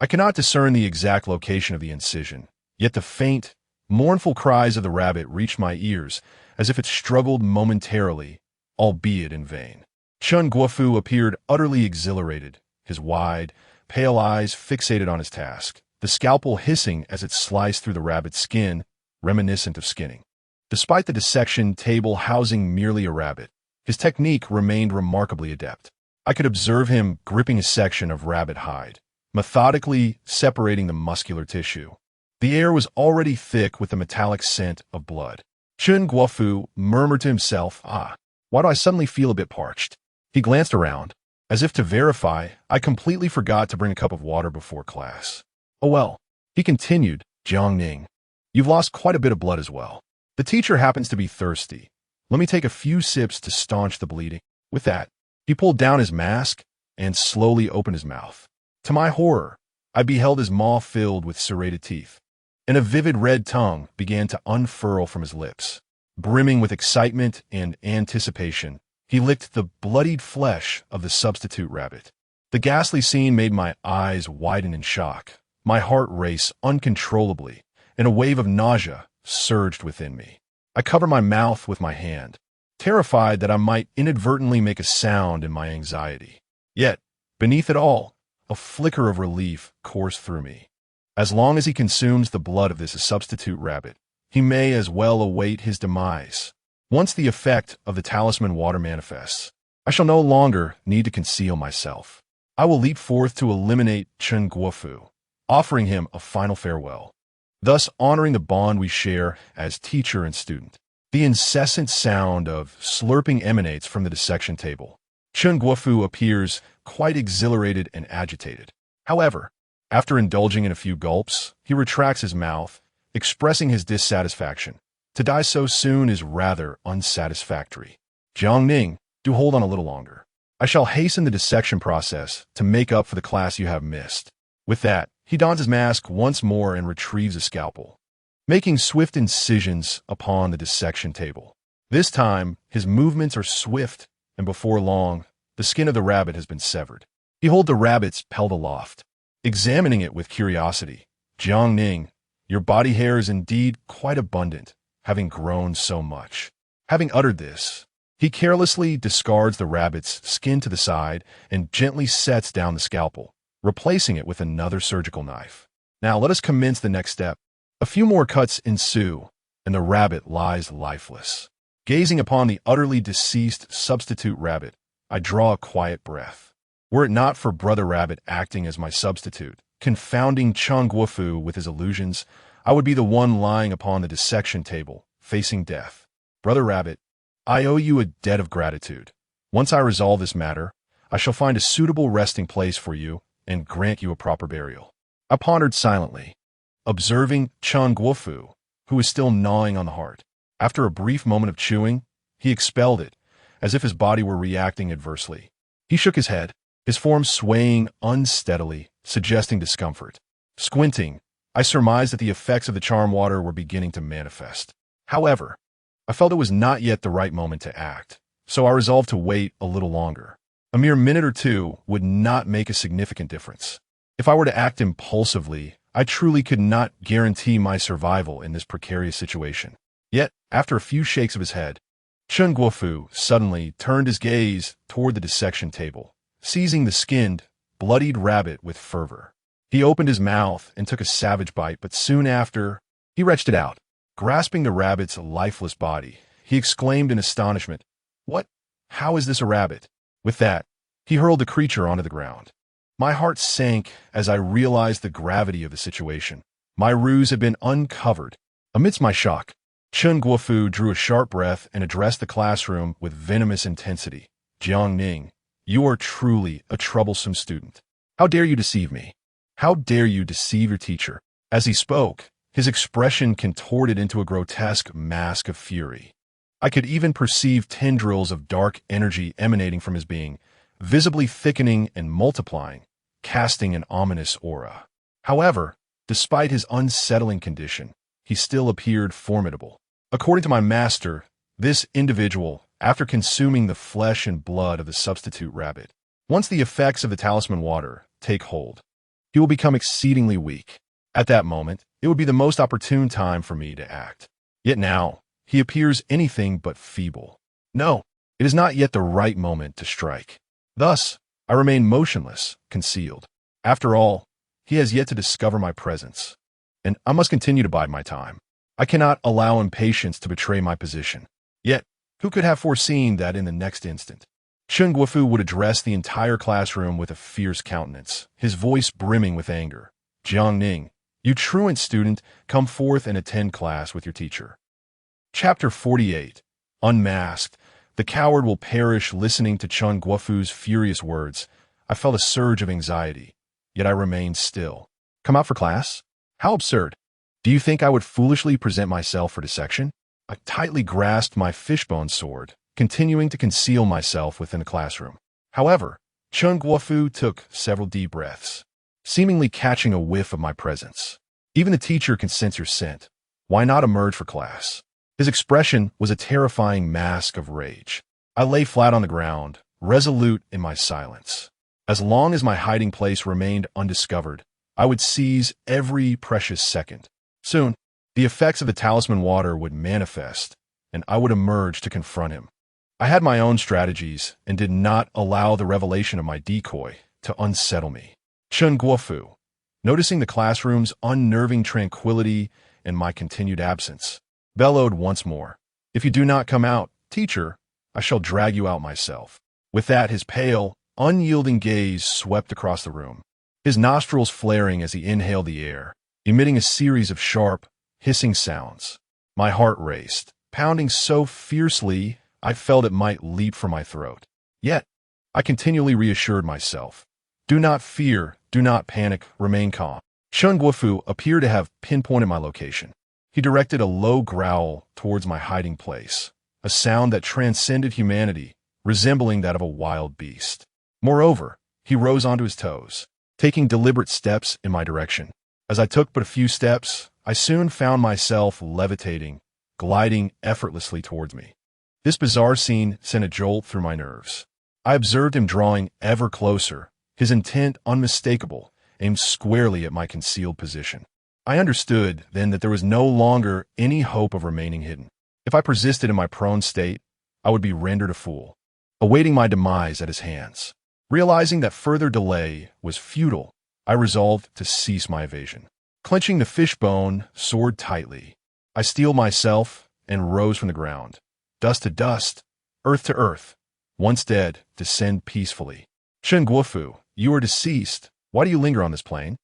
I cannot discern the exact location of the incision, yet the faint, mournful cries of the rabbit reached my ears as if it struggled momentarily, albeit in vain. Chen Guofu appeared utterly exhilarated, his wide, pale eyes fixated on his task, the scalpel hissing as it sliced through the rabbit's skin, reminiscent of skinning. Despite the dissection table housing merely a rabbit, his technique remained remarkably adept. I could observe him gripping a section of rabbit hide, methodically separating the muscular tissue. The air was already thick with the metallic scent of blood. Chen Guofu murmured to himself, why do I suddenly feel a bit parched? He glanced around. As if to verify, I completely forgot to bring a cup of water before class. Oh well, he continued, Jiangning. You've lost quite a bit of blood as well. The teacher happens to be thirsty. Let me take a few sips to staunch the bleeding. With that, he pulled down his mask and slowly opened his mouth. To my horror, I beheld his maw filled with serrated teeth, and a vivid red tongue began to unfurl from his lips. Brimming with excitement and anticipation, he licked the bloodied flesh of the substitute rabbit. The ghastly scene made my eyes widen in shock, my heart race uncontrollably, and a wave of nausea surged within me. I covered my mouth with my hand, terrified that I might inadvertently make a sound in my anxiety. Yet, beneath it all, a flicker of relief coursed through me. As long as he consumes the blood of this substitute rabbit, he may as well await his demise. Once the effect of the talisman water manifests, I shall no longer need to conceal myself. I will leap forth to eliminate Chen Guofu, offering him a final farewell, thus honoring the bond we share as teacher and student. The incessant sound of slurping emanates from the dissection table. Chen Guofu appears quite exhilarated and agitated. However, after indulging in a few gulps, he retracts his mouth, expressing his dissatisfaction. To die so soon is rather unsatisfactory. Jiangning, do hold on a little longer. I shall hasten the dissection process to make up for the class you have missed. With that, he dons his mask once more and retrieves a scalpel, making swift incisions upon the dissection table. This time, his movements are swift, and before long, the skin of the rabbit has been severed. He holds the rabbit's pelt aloft, examining it with curiosity. Jiangning, your body hair is indeed quite abundant, having grown so much. Having uttered this, he carelessly discards the rabbit's skin to the side and gently sets down the scalpel, replacing it with another surgical knife. Now let us commence the next step. A few more cuts ensue, and the rabbit lies lifeless. Gazing upon the utterly deceased substitute rabbit, I draw a quiet breath. Were it not for Brother Rabbit acting as my substitute, confounding Chen Guofu with his illusions, I would be the one lying upon the dissection table, facing death. Brother Rabbit, I owe you a debt of gratitude. Once I resolve this matter, I shall find a suitable resting place for you and grant you a proper burial. I pondered silently, observing Chen Guofu, who was still gnawing on the heart. After a brief moment of chewing, he expelled it, as if his body were reacting adversely. He shook his head, his form swaying unsteadily, suggesting discomfort. Squinting, I surmised that the effects of the charm water were beginning to manifest. However, I felt it was not yet the right moment to act, so I resolved to wait a little longer. A mere minute or two would not make a significant difference. If I were to act impulsively, I truly could not guarantee my survival in this precarious situation. Yet, after a few shakes of his head, Chun Guofu suddenly turned his gaze toward the dissection table, seizing the skinned, bloodied rabbit with fervor. He opened his mouth and took a savage bite, but soon after, he retched it out. Grasping the rabbit's lifeless body, he exclaimed in astonishment, "What? How is this a rabbit?" With that, he hurled the creature onto the ground. My heart sank as I realized the gravity of the situation. My ruse had been uncovered. Amidst my shock, Chun Guofu drew a sharp breath and addressed the classroom with venomous intensity. "Jiang Ning, you are truly a troublesome student. How dare you deceive me? How dare you deceive your teacher?" As he spoke, his expression contorted into a grotesque mask of fury. I could even perceive tendrils of dark energy emanating from his being, visibly thickening and multiplying, casting an ominous aura. However, despite his unsettling condition, he still appeared formidable. According to my master, this individual, after consuming the flesh and blood of the substitute rabbit, once the effects of the talisman water take hold, he will become exceedingly weak. At that moment, it would be the most opportune time for me to act. Yet now, he appears anything but feeble. No, it is not yet the right moment to strike. Thus, I remain motionless, concealed. After all, he has yet to discover my presence, and I must continue to bide my time. I cannot allow impatience to betray my position. Yet, who could have foreseen that in the next instant, Chun Guofu would address the entire classroom with a fierce countenance, his voice brimming with anger. "Jiang Ning, you truant student, come forth and attend class with your teacher." Chapter 48. Unmasked. The coward will perish listening to Chun Guofu's furious words. I felt a surge of anxiety, yet I remained still. Come out for class? How absurd. Do you think I would foolishly present myself for dissection? I tightly grasped my fishbone sword, continuing to conceal myself within the classroom. However, Chun Guofu took several deep breaths, seemingly catching a whiff of my presence. Even the teacher can sense your scent. Why not emerge for class? His expression was a terrifying mask of rage. I lay flat on the ground, resolute in my silence. As long as my hiding place remained undiscovered, I would seize every precious second. Soon, the effects of the talisman water would manifest, and I would emerge to confront him. I had my own strategies and did not allow the revelation of my decoy to unsettle me. Chun Guofu, noticing the classroom's unnerving tranquility and my continued absence, bellowed once more, "If you do not come out, teacher, I shall drag you out myself." With that, his pale, unyielding gaze swept across the room, his nostrils flaring as he inhaled the air, emitting a series of sharp, hissing sounds. My heart raced, pounding so fiercely I felt it might leap from my throat. Yet, I continually reassured myself. Do not fear, do not panic, remain calm. Chun Guofu appeared to have pinpointed my location. He directed a low growl towards my hiding place, a sound that transcended humanity, resembling that of a wild beast. Moreover, he rose onto his toes, taking deliberate steps in my direction. As I took but a few steps, I soon found myself levitating, gliding effortlessly towards me. This bizarre scene sent a jolt through my nerves. I observed him drawing ever closer, his intent unmistakable, aimed squarely at my concealed position. I understood then that there was no longer any hope of remaining hidden. If I persisted in my prone state, I would be rendered a fool, awaiting my demise at his hands. Realizing that further delay was futile, I resolved to cease my evasion. Clenching the fishbone sword tightly, I steeled myself and rose from the ground. Dust to dust, earth to earth. Once dead, descend peacefully. Chun Guofu, you are deceased. Why do you linger on this plane?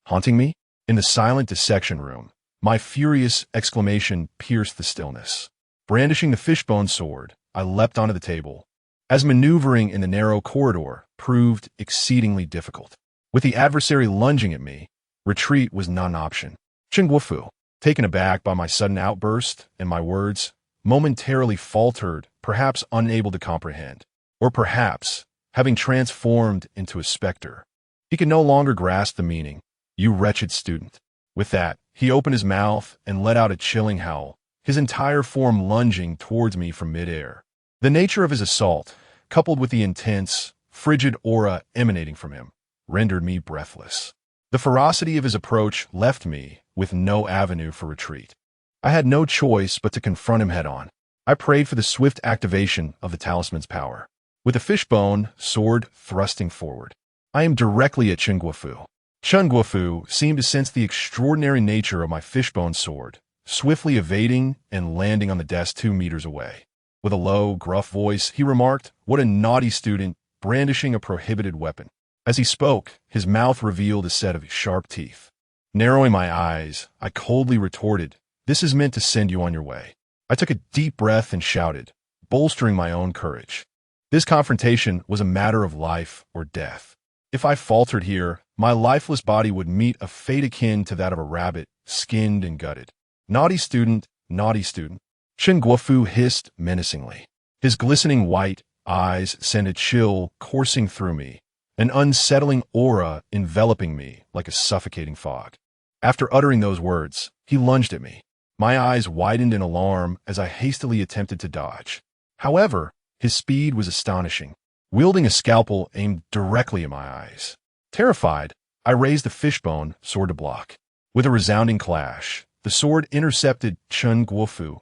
Haunting me? In the silent dissection room, my furious exclamation pierced the stillness. Brandishing the fishbone sword, I leapt onto the table, as maneuvering in the narrow corridor proved exceedingly difficult. With the adversary lunging at me, retreat was not an option. Chun Guofu, taken aback by my sudden outburst and my words, momentarily faltered, perhaps unable to comprehend, or perhaps having transformed into a specter. He could no longer grasp the meaning. You wretched student. With that, he opened his mouth and let out a chilling howl, his entire form lunging towards me from midair. The nature of his assault, coupled with the intense, frigid aura emanating from him, rendered me breathless. The ferocity of his approach left me with no avenue for retreat. I had no choice but to confront him head-on. I prayed for the swift activation of the talisman's power. With a fishbone sword thrusting forward, I aimed directly at Chen Guofu. Chen Guofu seemed to sense the extraordinary nature of my fishbone sword, swiftly evading and landing on the desk 2 meters away. With a low, gruff voice, he remarked, "What a naughty student, brandishing a prohibited weapon." As he spoke, his mouth revealed a set of sharp teeth. Narrowing my eyes, I coldly retorted, "This is meant to send you on your way." I took a deep breath and shouted, bolstering my own courage. This confrontation was a matter of life or death. If I faltered here, my lifeless body would meet a fate akin to that of a rabbit, skinned and gutted. Naughty student, naughty student. Chen Guofu hissed menacingly. His glistening white eyes sent a chill coursing through me, an unsettling aura enveloping me like a suffocating fog. After uttering those words, he lunged at me. My eyes widened in alarm as I hastily attempted to dodge. However, his speed was astonishing, wielding a scalpel aimed directly at my eyes. Terrified, I raised the fishbone sword to block. With a resounding clash, the sword intercepted Chen Guofu's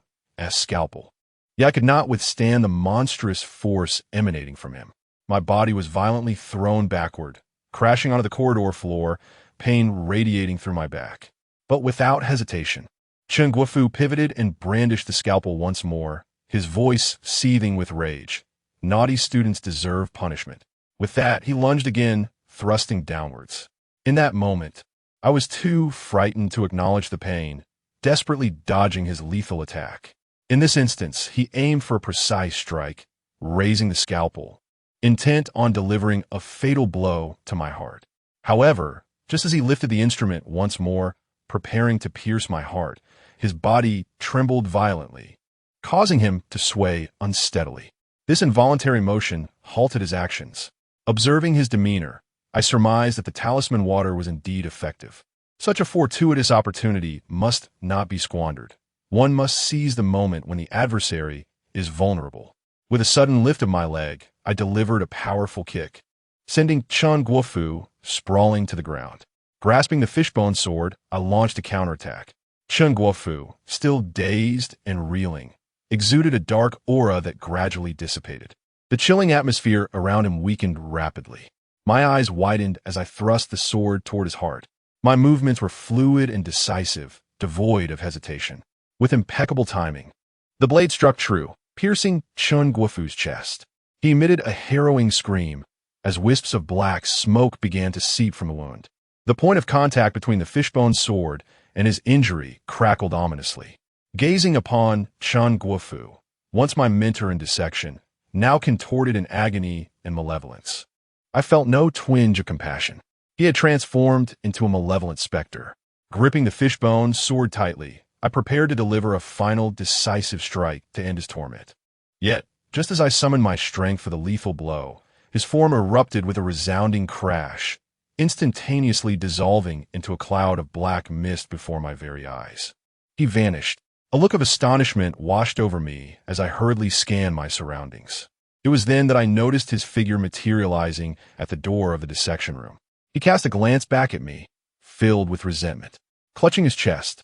scalpel. Yet I could not withstand the monstrous force emanating from him. My body was violently thrown backward, crashing onto the corridor floor, pain radiating through my back. But without hesitation, Chen Guofu pivoted and brandished the scalpel once more, his voice seething with rage. Naughty students deserve punishment. With that, he lunged again, thrusting downwards. In that moment, I was too frightened to acknowledge the pain, desperately dodging his lethal attack. In this instance, he aimed for a precise strike, raising the scalpel, intent on delivering a fatal blow to my heart. However, just as he lifted the instrument once more, preparing to pierce my heart, his body trembled violently, causing him to sway unsteadily. This involuntary motion halted his actions. Observing his demeanor, I surmised that the talisman water was indeed effective. Such a fortuitous opportunity must not be squandered. One must seize the moment when the adversary is vulnerable. With a sudden lift of my leg, I delivered a powerful kick, sending Chen Guofu sprawling to the ground. Grasping the fishbone sword, I launched a counterattack. Chen Guofu, still dazed and reeling, exuded a dark aura that gradually dissipated. The chilling atmosphere around him weakened rapidly. My eyes widened as I thrust the sword toward his heart. My movements were fluid and decisive, devoid of hesitation. With impeccable timing, the blade struck true, piercing Chen Guofu's chest. He emitted a harrowing scream as wisps of black smoke began to seep from the wound. The point of contact between the fishbone sword and his injury crackled ominously. Gazing upon Chen Guofu, once my mentor in dissection, now contorted in agony and malevolence, I felt no twinge of compassion. He had transformed into a malevolent specter. Gripping the fishbone sword tightly, I prepared to deliver a final decisive strike to end his torment. Yet, just as I summoned my strength for the lethal blow, his form erupted with a resounding crash, instantaneously dissolving into a cloud of black mist before my very eyes. He vanished. A look of astonishment washed over me as I hurriedly scanned my surroundings. It was then that I noticed his figure materializing at the door of the dissection room. He cast a glance back at me, filled with resentment. Clutching his chest,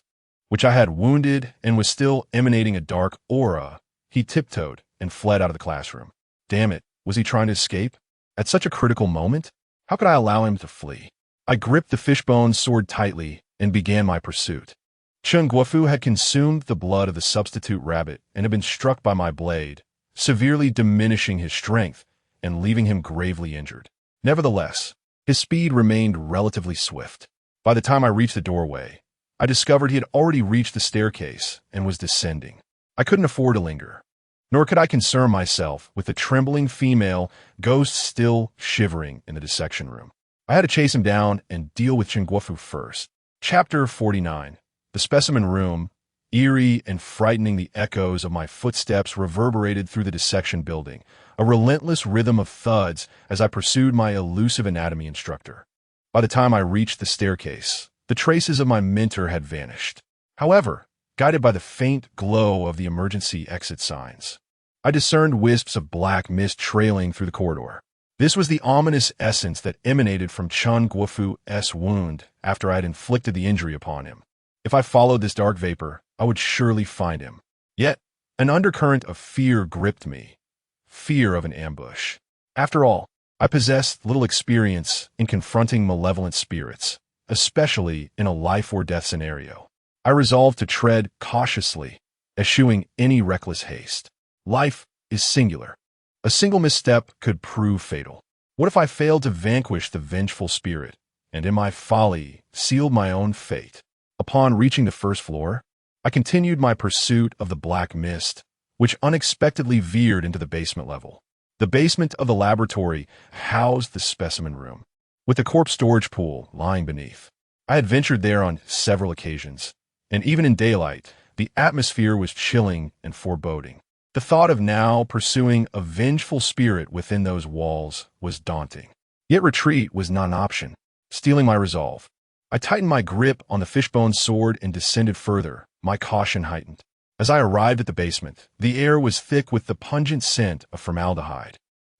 which I had wounded and was still emanating a dark aura, he tiptoed and fled out of the classroom. Damn it, was he trying to escape? At such a critical moment? How could I allow him to flee? I gripped the fishbone sword tightly and began my pursuit. Chen Guofu had consumed the blood of the substitute rabbit and had been struck by my blade, severely diminishing his strength and leaving him gravely injured. Nevertheless, his speed remained relatively swift. By the time I reached the doorway, I discovered he had already reached the staircase and was descending. I couldn't afford to linger, nor could I concern myself with the trembling female ghost still shivering in the dissection room. I had to chase him down and deal with Chen Guofu first. Chapter 49. The specimen room, eerie and frightening, the echoes of my footsteps reverberated through the dissection building, a relentless rhythm of thuds as I pursued my elusive anatomy instructor. By the time I reached the staircase The traces of my mentor had vanished. However, guided by the faint glow of the emergency exit signs, I discerned wisps of black mist trailing through the corridor. This was the ominous essence that emanated from Chun Guofu's wound after I had inflicted the injury upon him. If I followed this dark vapor, I would surely find him. Yet, an undercurrent of fear gripped me. Fear of an ambush. After all, I possessed little experience in confronting malevolent spirits, especially in a life-or-death scenario. I resolved to tread cautiously, eschewing any reckless haste. Life is singular. A single misstep could prove fatal. What if I failed to vanquish the vengeful spirit, and in my folly sealed my own fate? Upon reaching the first floor, I continued my pursuit of the black mist, which unexpectedly veered into the basement level. The basement of the laboratory housed the specimen room, with the corpse storage pool lying beneath. I had ventured there on several occasions, and even in daylight, the atmosphere was chilling and foreboding. The thought of now pursuing a vengeful spirit within those walls was daunting. Yet retreat was not an option. Steeling my resolve, I tightened my grip on the fishbone sword and descended further, my caution heightened. As I arrived at the basement, the air was thick with the pungent scent of formaldehyde,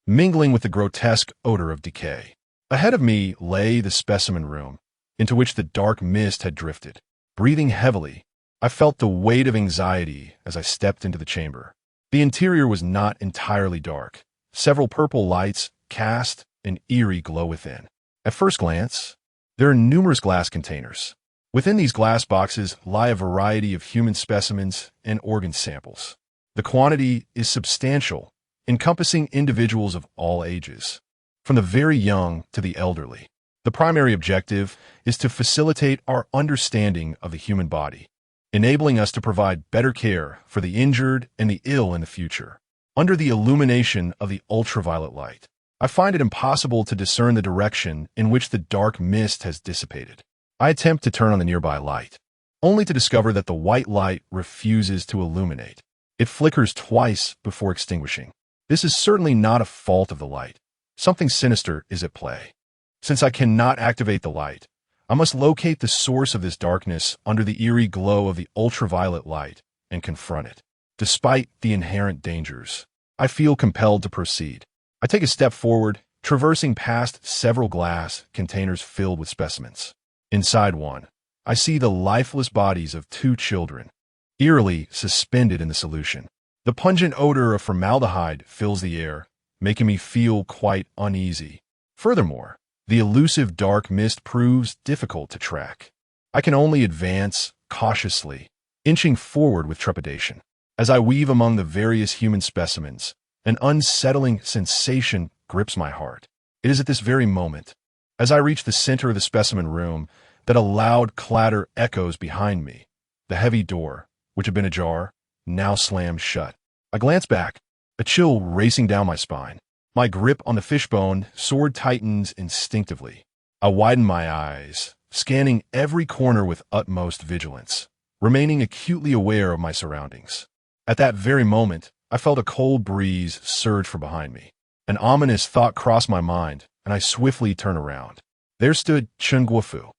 mingling with the grotesque odor of decay. Ahead of me lay the specimen room, into which the dark mist had drifted. Breathing heavily, I felt the weight of anxiety as I stepped into the chamber. The interior was not entirely dark. Several purple lights cast an eerie glow within. At first glance, there are numerous glass containers. Within these glass boxes lie a variety of human specimens and organ samples. The quantity is substantial, encompassing individuals of all ages, from the very young to the elderly. The primary objective is to facilitate our understanding of the human body, enabling us to provide better care for the injured and the ill in the future. Under the illumination of the ultraviolet light, I find it impossible to discern the direction in which the dark mist has dissipated. I attempt to turn on the nearby light, only to discover that the white light refuses to illuminate. It flickers twice before extinguishing. This is certainly not a fault of the light. Something sinister is at play. Since I cannot activate the light, I must locate the source of this darkness under the eerie glow of the ultraviolet light and confront it. Despite the inherent dangers, I feel compelled to proceed. I take a step forward, traversing past several glass containers filled with specimens. Inside one, I see the lifeless bodies of 2 children, eerily suspended in the solution. The pungent odor of formaldehyde fills the air, making me feel quite uneasy. Furthermore, the elusive dark mist proves difficult to track. I can only advance cautiously, inching forward with trepidation. As I weave among the various human specimens, an unsettling sensation grips my heart. It is at this very moment, as I reach the center of the specimen room, that a loud clatter echoes behind me. The heavy door, which had been ajar, now slams shut. I glance back, a chill racing down my spine. My grip on the fishbone sword tightens instinctively. I widen my eyes, scanning every corner with utmost vigilance, remaining acutely aware of my surroundings. At that very moment, I felt a cold breeze surge from behind me. An ominous thought crossed my mind, and I swiftly turned around. There stood Chun Guofu,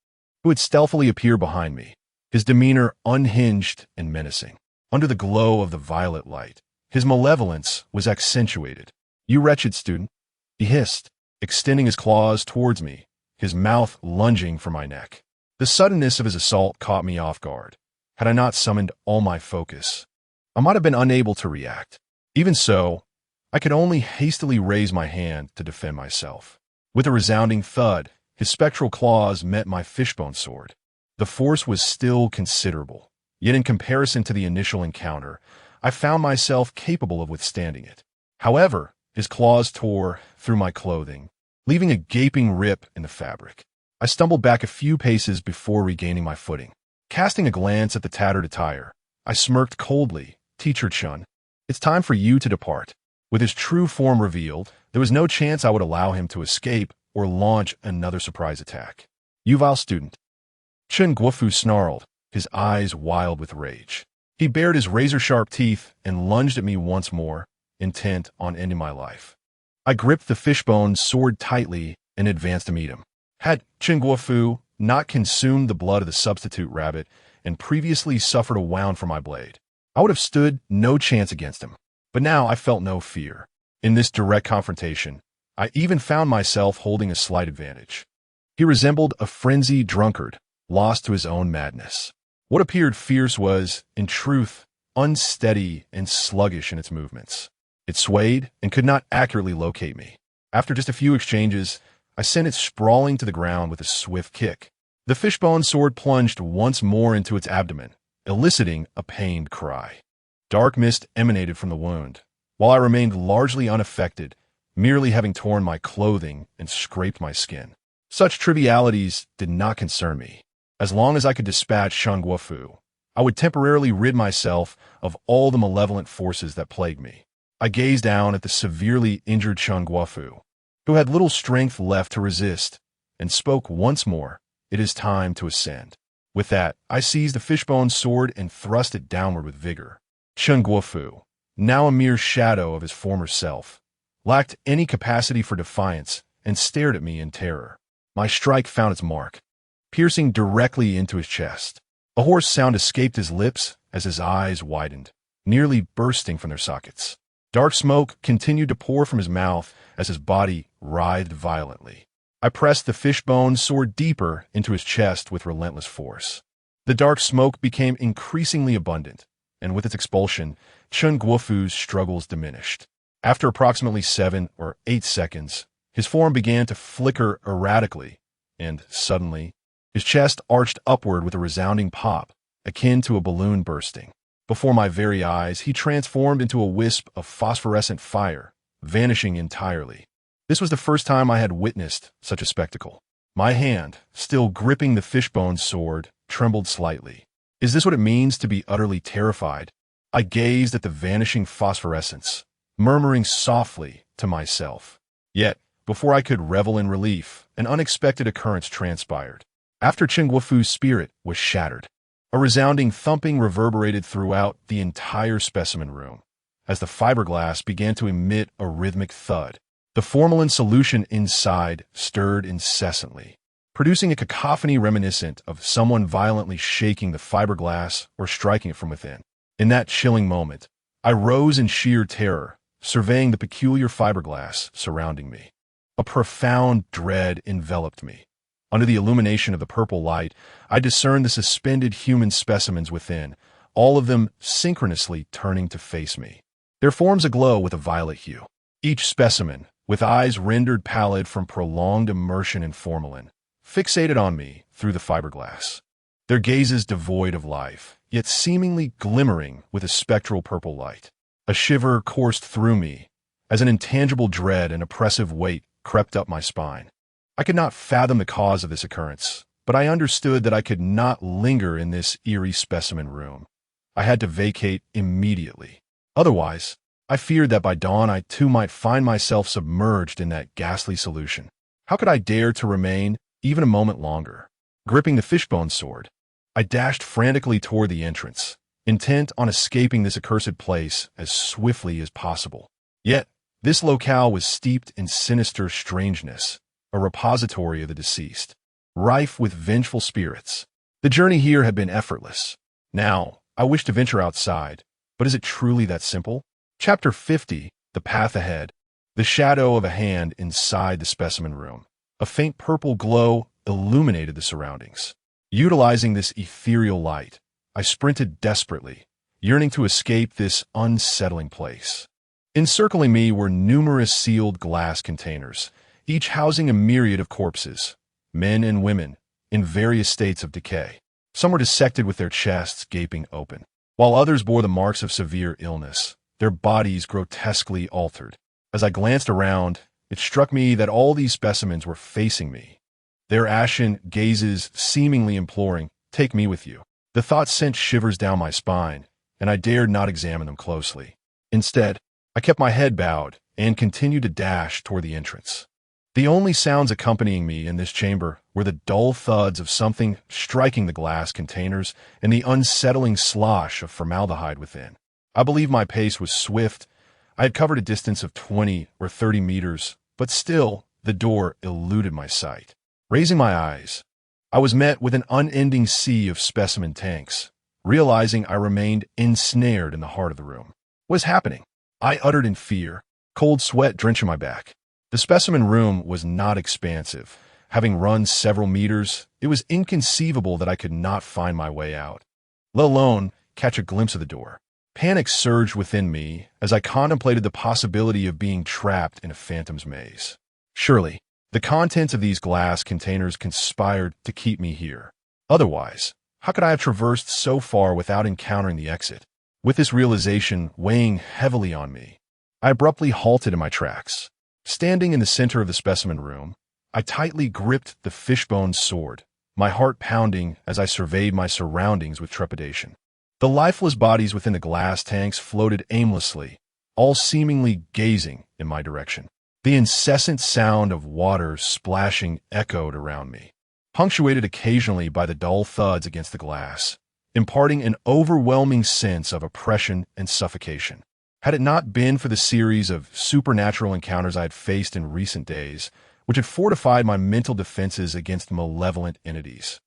who had stealthily appeared behind me, his demeanor unhinged and menacing. Under the glow of the violet light, his malevolence was accentuated. "You wretched student," he hissed, extending his claws towards me, his mouth lunging for my neck. The suddenness of his assault caught me off guard. Had I not summoned all my focus, I might have been unable to react. Even so, I could only hastily raise my hand to defend myself. With a resounding thud, his spectral claws met my fishbone sword. The force was still considerable, yet in comparison to the initial encounter, I found myself capable of withstanding it. However, his claws tore through my clothing, leaving a gaping rip in the fabric. I stumbled back a few paces before regaining my footing. Casting a glance at the tattered attire, I smirked coldly. "Teacher Chun, it's time for you to depart." With his true form revealed, there was no chance I would allow him to escape or launch another surprise attack. "You vile student." Chun Guofu snarled, his eyes wild with rage. He bared his razor-sharp teeth and lunged at me once more, intent on ending my life. I gripped the fishbone sword tightly and advanced to meet him. Had Chun Guofu not consumed the blood of the substitute rabbit and previously suffered a wound from my blade, I would have stood no chance against him. But now I felt no fear. In this direct confrontation, I even found myself holding a slight advantage. He resembled a frenzied drunkard, lost to his own madness. What appeared fierce was, in truth, unsteady and sluggish in its movements. It swayed and could not accurately locate me. After just a few exchanges, I sent it sprawling to the ground with a swift kick. The fishbone sword plunged once more into its abdomen, eliciting a pained cry. Dark mist emanated from the wound, while I remained largely unaffected, merely having torn my clothing and scraped my skin. Such trivialities did not concern me. As long as I could dispatch Shang Guofu, I would temporarily rid myself of all the malevolent forces that plagued me. I gazed down at the severely injured Shang Guofu, who had little strength left to resist, and spoke once more, "It is time to ascend." With that, I seized the fishbone sword and thrust it downward with vigor. Shang Guofu, now a mere shadow of his former self, lacked any capacity for defiance and stared at me in terror. My strike found its mark, piercing directly into his chest. A hoarse sound escaped his lips as his eyes widened, nearly bursting from their sockets. Dark smoke continued to pour from his mouth as his body writhed violently. I pressed the fishbone sword deeper into his chest with relentless force. The dark smoke became increasingly abundant, and with its expulsion, Shang Guofu's struggles diminished. After approximately 7 or 8 seconds, his form began to flicker erratically, and suddenly, his chest arched upward with a resounding pop, akin to a balloon bursting. Before my very eyes, he transformed into a wisp of phosphorescent fire, vanishing entirely. This was the first time I had witnessed such a spectacle. My hand, still gripping the fishbone sword, trembled slightly. Is this what it means to be utterly terrified? I gazed at the vanishing phosphorescence, murmuring softly to myself. Yet, before I could revel in relief, an unexpected occurrence transpired. After Shang Guofu's spirit was shattered, a resounding thumping reverberated throughout the entire specimen room. As the fiberglass began to emit a rhythmic thud, the formalin solution inside stirred incessantly, producing a cacophony reminiscent of someone violently shaking the fiberglass or striking it from within. In that chilling moment, I rose in sheer terror, surveying the peculiar fiberglass surrounding me. A profound dread enveloped me. Under the illumination of the purple light, I discerned the suspended human specimens within, all of them synchronously turning to face me, their forms aglow with a violet hue. Each specimen, with eyes rendered pallid from prolonged immersion in formalin, fixated on me through the fiberglass. Their gazes devoid of life, yet seemingly glimmering with a spectral purple light. A shiver coursed through me, as an intangible dread and oppressive weight crept up my spine. I could not fathom the cause of this occurrence, but I understood that I could not linger in this eerie specimen room. I had to vacate immediately. Otherwise, I feared that by dawn I too might find myself submerged in that ghastly solution. How could I dare to remain even a moment longer? Gripping the fishbone sword, I dashed frantically toward the entrance, intent on escaping this accursed place as swiftly as possible. Yet, this locale was steeped in sinister strangeness, a repository of the deceased, rife with vengeful spirits. The journey here had been effortless. Now, I wish to venture outside, but is it truly that simple? Chapter 50, The Path Ahead. The shadow of a hand inside the specimen room. A faint purple glow illuminated the surroundings. Utilizing this ethereal light, I sprinted desperately, yearning to escape this unsettling place. Encircling me were numerous sealed glass containers, each housing a myriad of corpses, men and women, in various states of decay. Some were dissected with their chests gaping open, while others bore the marks of severe illness, their bodies grotesquely altered. As I glanced around, it struck me that all these specimens were facing me, their ashen gazes seemingly imploring, "Take me with you." The thought sent shivers down my spine, and I dared not examine them closely. Instead, I kept my head bowed and continued to dash toward the entrance. The only sounds accompanying me in this chamber were the dull thuds of something striking the glass containers and the unsettling slosh of formaldehyde within. I believe my pace was swift. I had covered a distance of 20 or 30 meters, but still, the door eluded my sight. Raising my eyes, I was met with an unending sea of specimen tanks, realizing I remained ensnared in the heart of the room. What was happening? I uttered in fear, cold sweat drenching my back. The specimen room was not expansive. Having run several meters, it was inconceivable that I could not find my way out, let alone catch a glimpse of the door. Panic surged within me as I contemplated the possibility of being trapped in a phantom's maze. Surely, the contents of these glass containers conspired to keep me here. Otherwise, how could I have traversed so far without encountering the exit? With this realization weighing heavily on me, I abruptly halted in my tracks. Standing in the center of the specimen room, I tightly gripped the fishbone sword, my heart pounding as I surveyed my surroundings with trepidation. The lifeless bodies within the glass tanks floated aimlessly, all seemingly gazing in my direction. The incessant sound of water splashing echoed around me, punctuated occasionally by the dull thuds against the glass, imparting an overwhelming sense of oppression and suffocation. Had it not been for the series of supernatural encounters I had faced in recent days, which had fortified my mental defenses against malevolent entities,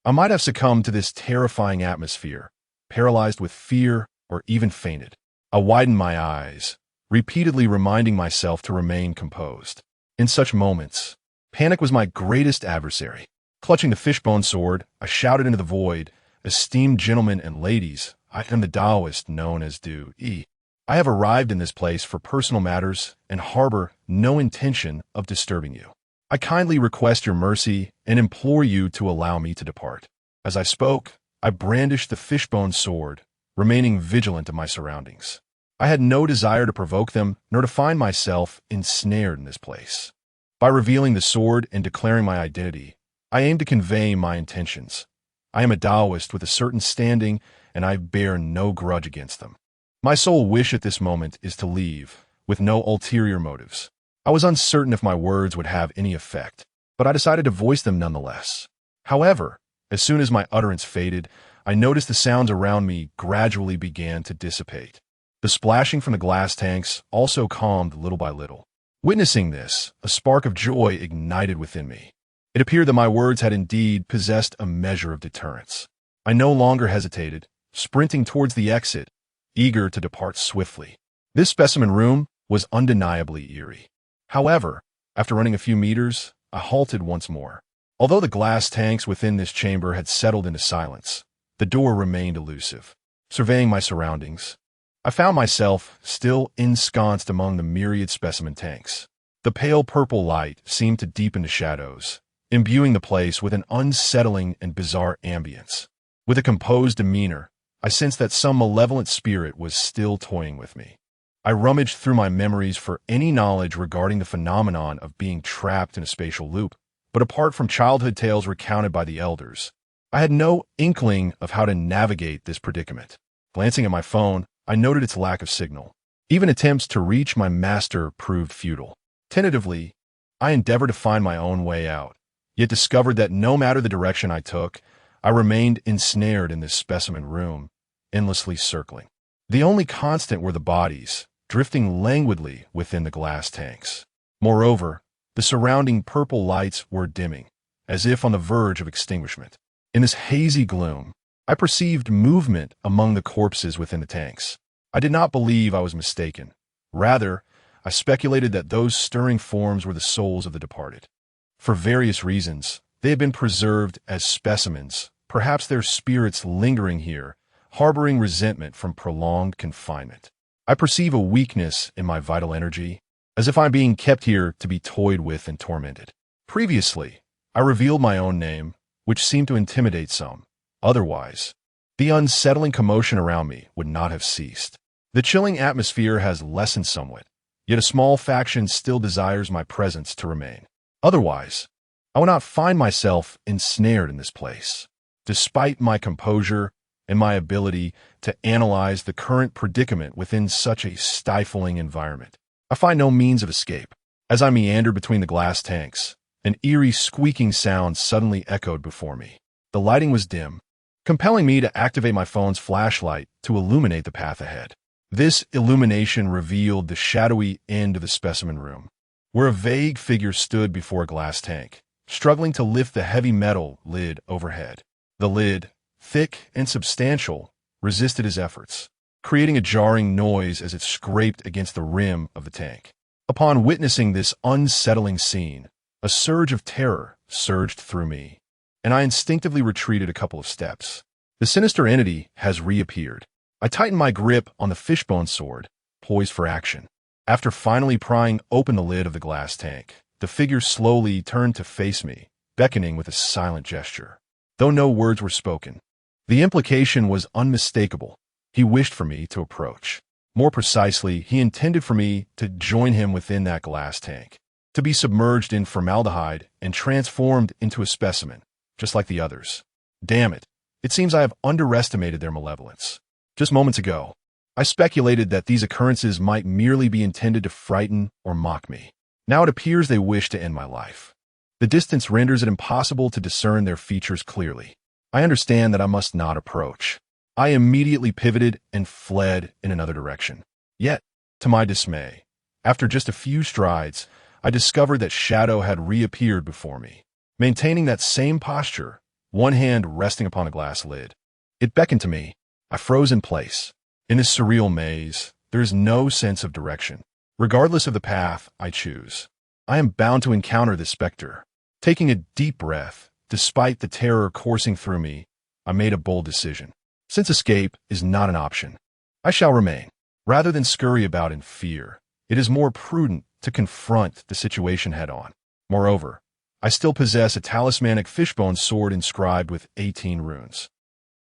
I might have succumbed to this terrifying atmosphere, paralyzed with fear or even fainted. I widened my eyes, repeatedly reminding myself to remain composed. In such moments, panic was my greatest adversary. Clutching the fishbone sword, I shouted into the void, "Esteemed gentlemen and ladies, I am the Taoist known as Du Yi. I have arrived in this place for personal matters and harbor no intention of disturbing you. I kindly request your mercy and implore you to allow me to depart." As I spoke, I brandished the fishbone sword, remaining vigilant of my surroundings. I had no desire to provoke them, nor to find myself ensnared in this place. By revealing the sword and declaring my identity, I aimed to convey my intentions. I am a Taoist with a certain standing, and I bear no grudge against them. My sole wish at this moment is to leave, with no ulterior motives. I was uncertain if my words would have any effect, but I decided to voice them nonetheless. However, as soon as my utterance faded, I noticed the sounds around me gradually began to dissipate. The splashing from the glass tanks also calmed little by little. Witnessing this, a spark of joy ignited within me. It appeared that my words had indeed possessed a measure of deterrence. I no longer hesitated, sprinting towards the exit, eager to depart swiftly. This specimen room was undeniably eerie. However, after running a few meters, I halted once more. Although the glass tanks within this chamber had settled into silence, the door remained elusive. Surveying my surroundings, I found myself still ensconced among the myriad specimen tanks. The pale purple light seemed to deepen the shadows, imbuing the place with an unsettling and bizarre ambience. With a composed demeanor, I sensed that some malevolent spirit was still toying with me. I rummaged through my memories for any knowledge regarding the phenomenon of being trapped in a spatial loop, but apart from childhood tales recounted by the elders, I had no inkling of how to navigate this predicament. Glancing at my phone, I noted its lack of signal. Even attempts to reach my master proved futile. Tentatively, I endeavored to find my own way out, yet discovered that no matter the direction I took, I remained ensnared in this specimen room, endlessly circling. The only constant were the bodies, drifting languidly within the glass tanks. Moreover, the surrounding purple lights were dimming, as if on the verge of extinguishment. In this hazy gloom, I perceived movement among the corpses within the tanks. I did not believe I was mistaken. Rather, I speculated that those stirring forms were the souls of the departed. For various reasons, they had been preserved as specimens, perhaps their spirits lingering here, harboring resentment from prolonged confinement. I perceive a weakness in my vital energy, as if I'm being kept here to be toyed with and tormented. Previously, I revealed my own name, which seemed to intimidate some. Otherwise, the unsettling commotion around me would not have ceased. The chilling atmosphere has lessened somewhat, yet a small faction still desires my presence to remain. Otherwise, I would not find myself ensnared in this place. Despite my composure and my ability to analyze the current predicament within such a stifling environment, I find no means of escape. As I meandered between the glass tanks, an eerie squeaking sound suddenly echoed before me. The lighting was dim, compelling me to activate my phone's flashlight to illuminate the path ahead. This illumination revealed the shadowy end of the specimen room, where a vague figure stood before a glass tank, struggling to lift the heavy metal lid overhead. The lid, thick and substantial, resisted his efforts, creating a jarring noise as it scraped against the rim of the tank. Upon witnessing this unsettling scene, a surge of terror surged through me, and I instinctively retreated a couple of steps. The sinister entity has reappeared. I tightened my grip on the fishbone sword, poised for action. After finally prying open the lid of the glass tank, the figure slowly turned to face me, beckoning with a silent gesture. Though no words were spoken, the implication was unmistakable. He wished for me to approach. More precisely, he intended for me to join him within that glass tank, to be submerged in formaldehyde and transformed into a specimen, just like the others. Damn it. It seems I have underestimated their malevolence. Just moments ago, I speculated that these occurrences might merely be intended to frighten or mock me. Now it appears they wish to end my life. The distance renders it impossible to discern their features clearly. I understand that I must not approach. I immediately pivoted and fled in another direction. Yet, to my dismay, after just a few strides, I discovered that Shadow had reappeared before me, maintaining that same posture, one hand resting upon the glass lid. It beckoned to me. I froze in place. In this surreal maze, there is no sense of direction. Regardless of the path I choose, I am bound to encounter this specter. Taking a deep breath, despite the terror coursing through me, I made a bold decision. Since escape is not an option, I shall remain. Rather than scurry about in fear, it is more prudent to confront the situation head-on. Moreover, I still possess a talismanic fishbone sword inscribed with 18 runes.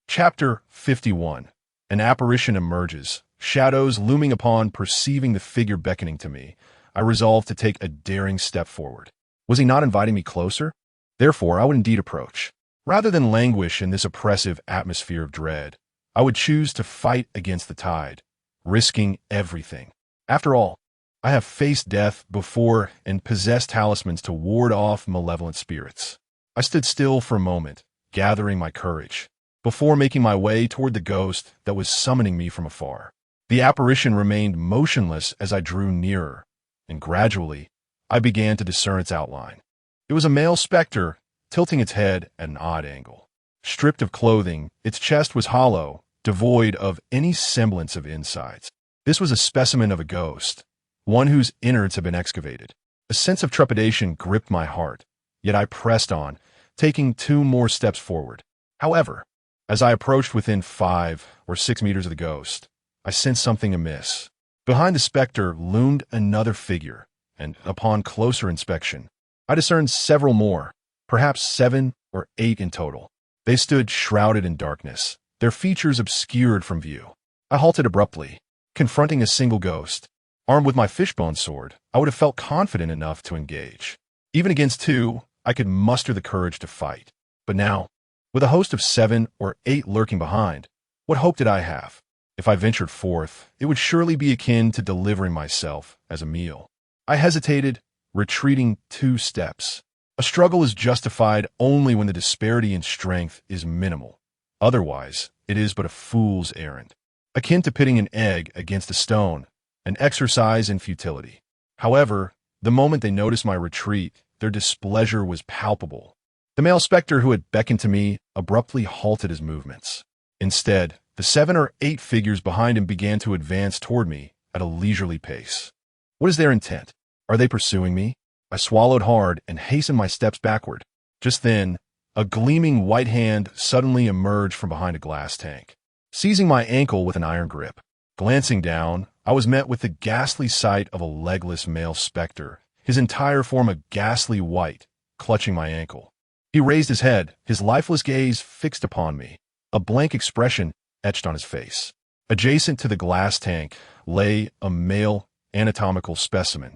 Chapter 51. An apparition emerges, shadows looming upon. Perceiving the figure beckoning to me, I resolved to take a daring step forward. Was he not inviting me closer? Therefore, I would indeed approach. Rather than languish in this oppressive atmosphere of dread, I would choose to fight against the tide, risking everything. After all, I have faced death before and possessed talismans to ward off malevolent spirits. I stood still for a moment, gathering my courage, before making my way toward the ghost that was summoning me from afar. The apparition remained motionless as I drew nearer, and gradually, I began to discern its outline. It was a male specter, tilting its head at an odd angle. Stripped of clothing, its chest was hollow, devoid of any semblance of insides. This was a specimen of a ghost, one whose innards had been excavated. A sense of trepidation gripped my heart, yet I pressed on, taking 2 more steps forward. However, as I approached within 5 or 6 meters of the ghost, I sensed something amiss. Behind the specter loomed another figure, and upon closer inspection, I discerned several more, perhaps 7 or 8 in total. They stood shrouded in darkness, their features obscured from view. I halted abruptly, confronting a single ghost. Armed with my fishbone sword, I would have felt confident enough to engage. Even against 2, I could muster the courage to fight. But now, with a host of 7 or 8 lurking behind, what hope did I have? If I ventured forth, it would surely be akin to delivering myself as a meal. I hesitated, retreating 2 steps. A struggle is justified only when the disparity in strength is minimal. Otherwise, it is but a fool's errand. Akin to pitting an egg against a stone, an exercise in futility. However, the moment they noticed my retreat, their displeasure was palpable. The male specter who had beckoned to me abruptly halted his movements. Instead, the 7 or 8 figures behind him began to advance toward me at a leisurely pace. What is their intent? Are they pursuing me? I swallowed hard and hastened my steps backward. Just then, a gleaming white hand suddenly emerged from behind a glass tank, seizing my ankle with an iron grip. Glancing down, I was met with the ghastly sight of a legless male specter, his entire form a ghastly white, clutching my ankle. He raised his head, his lifeless gaze fixed upon me, a blank expression etched on his face. Adjacent to the glass tank lay a male anatomical specimen,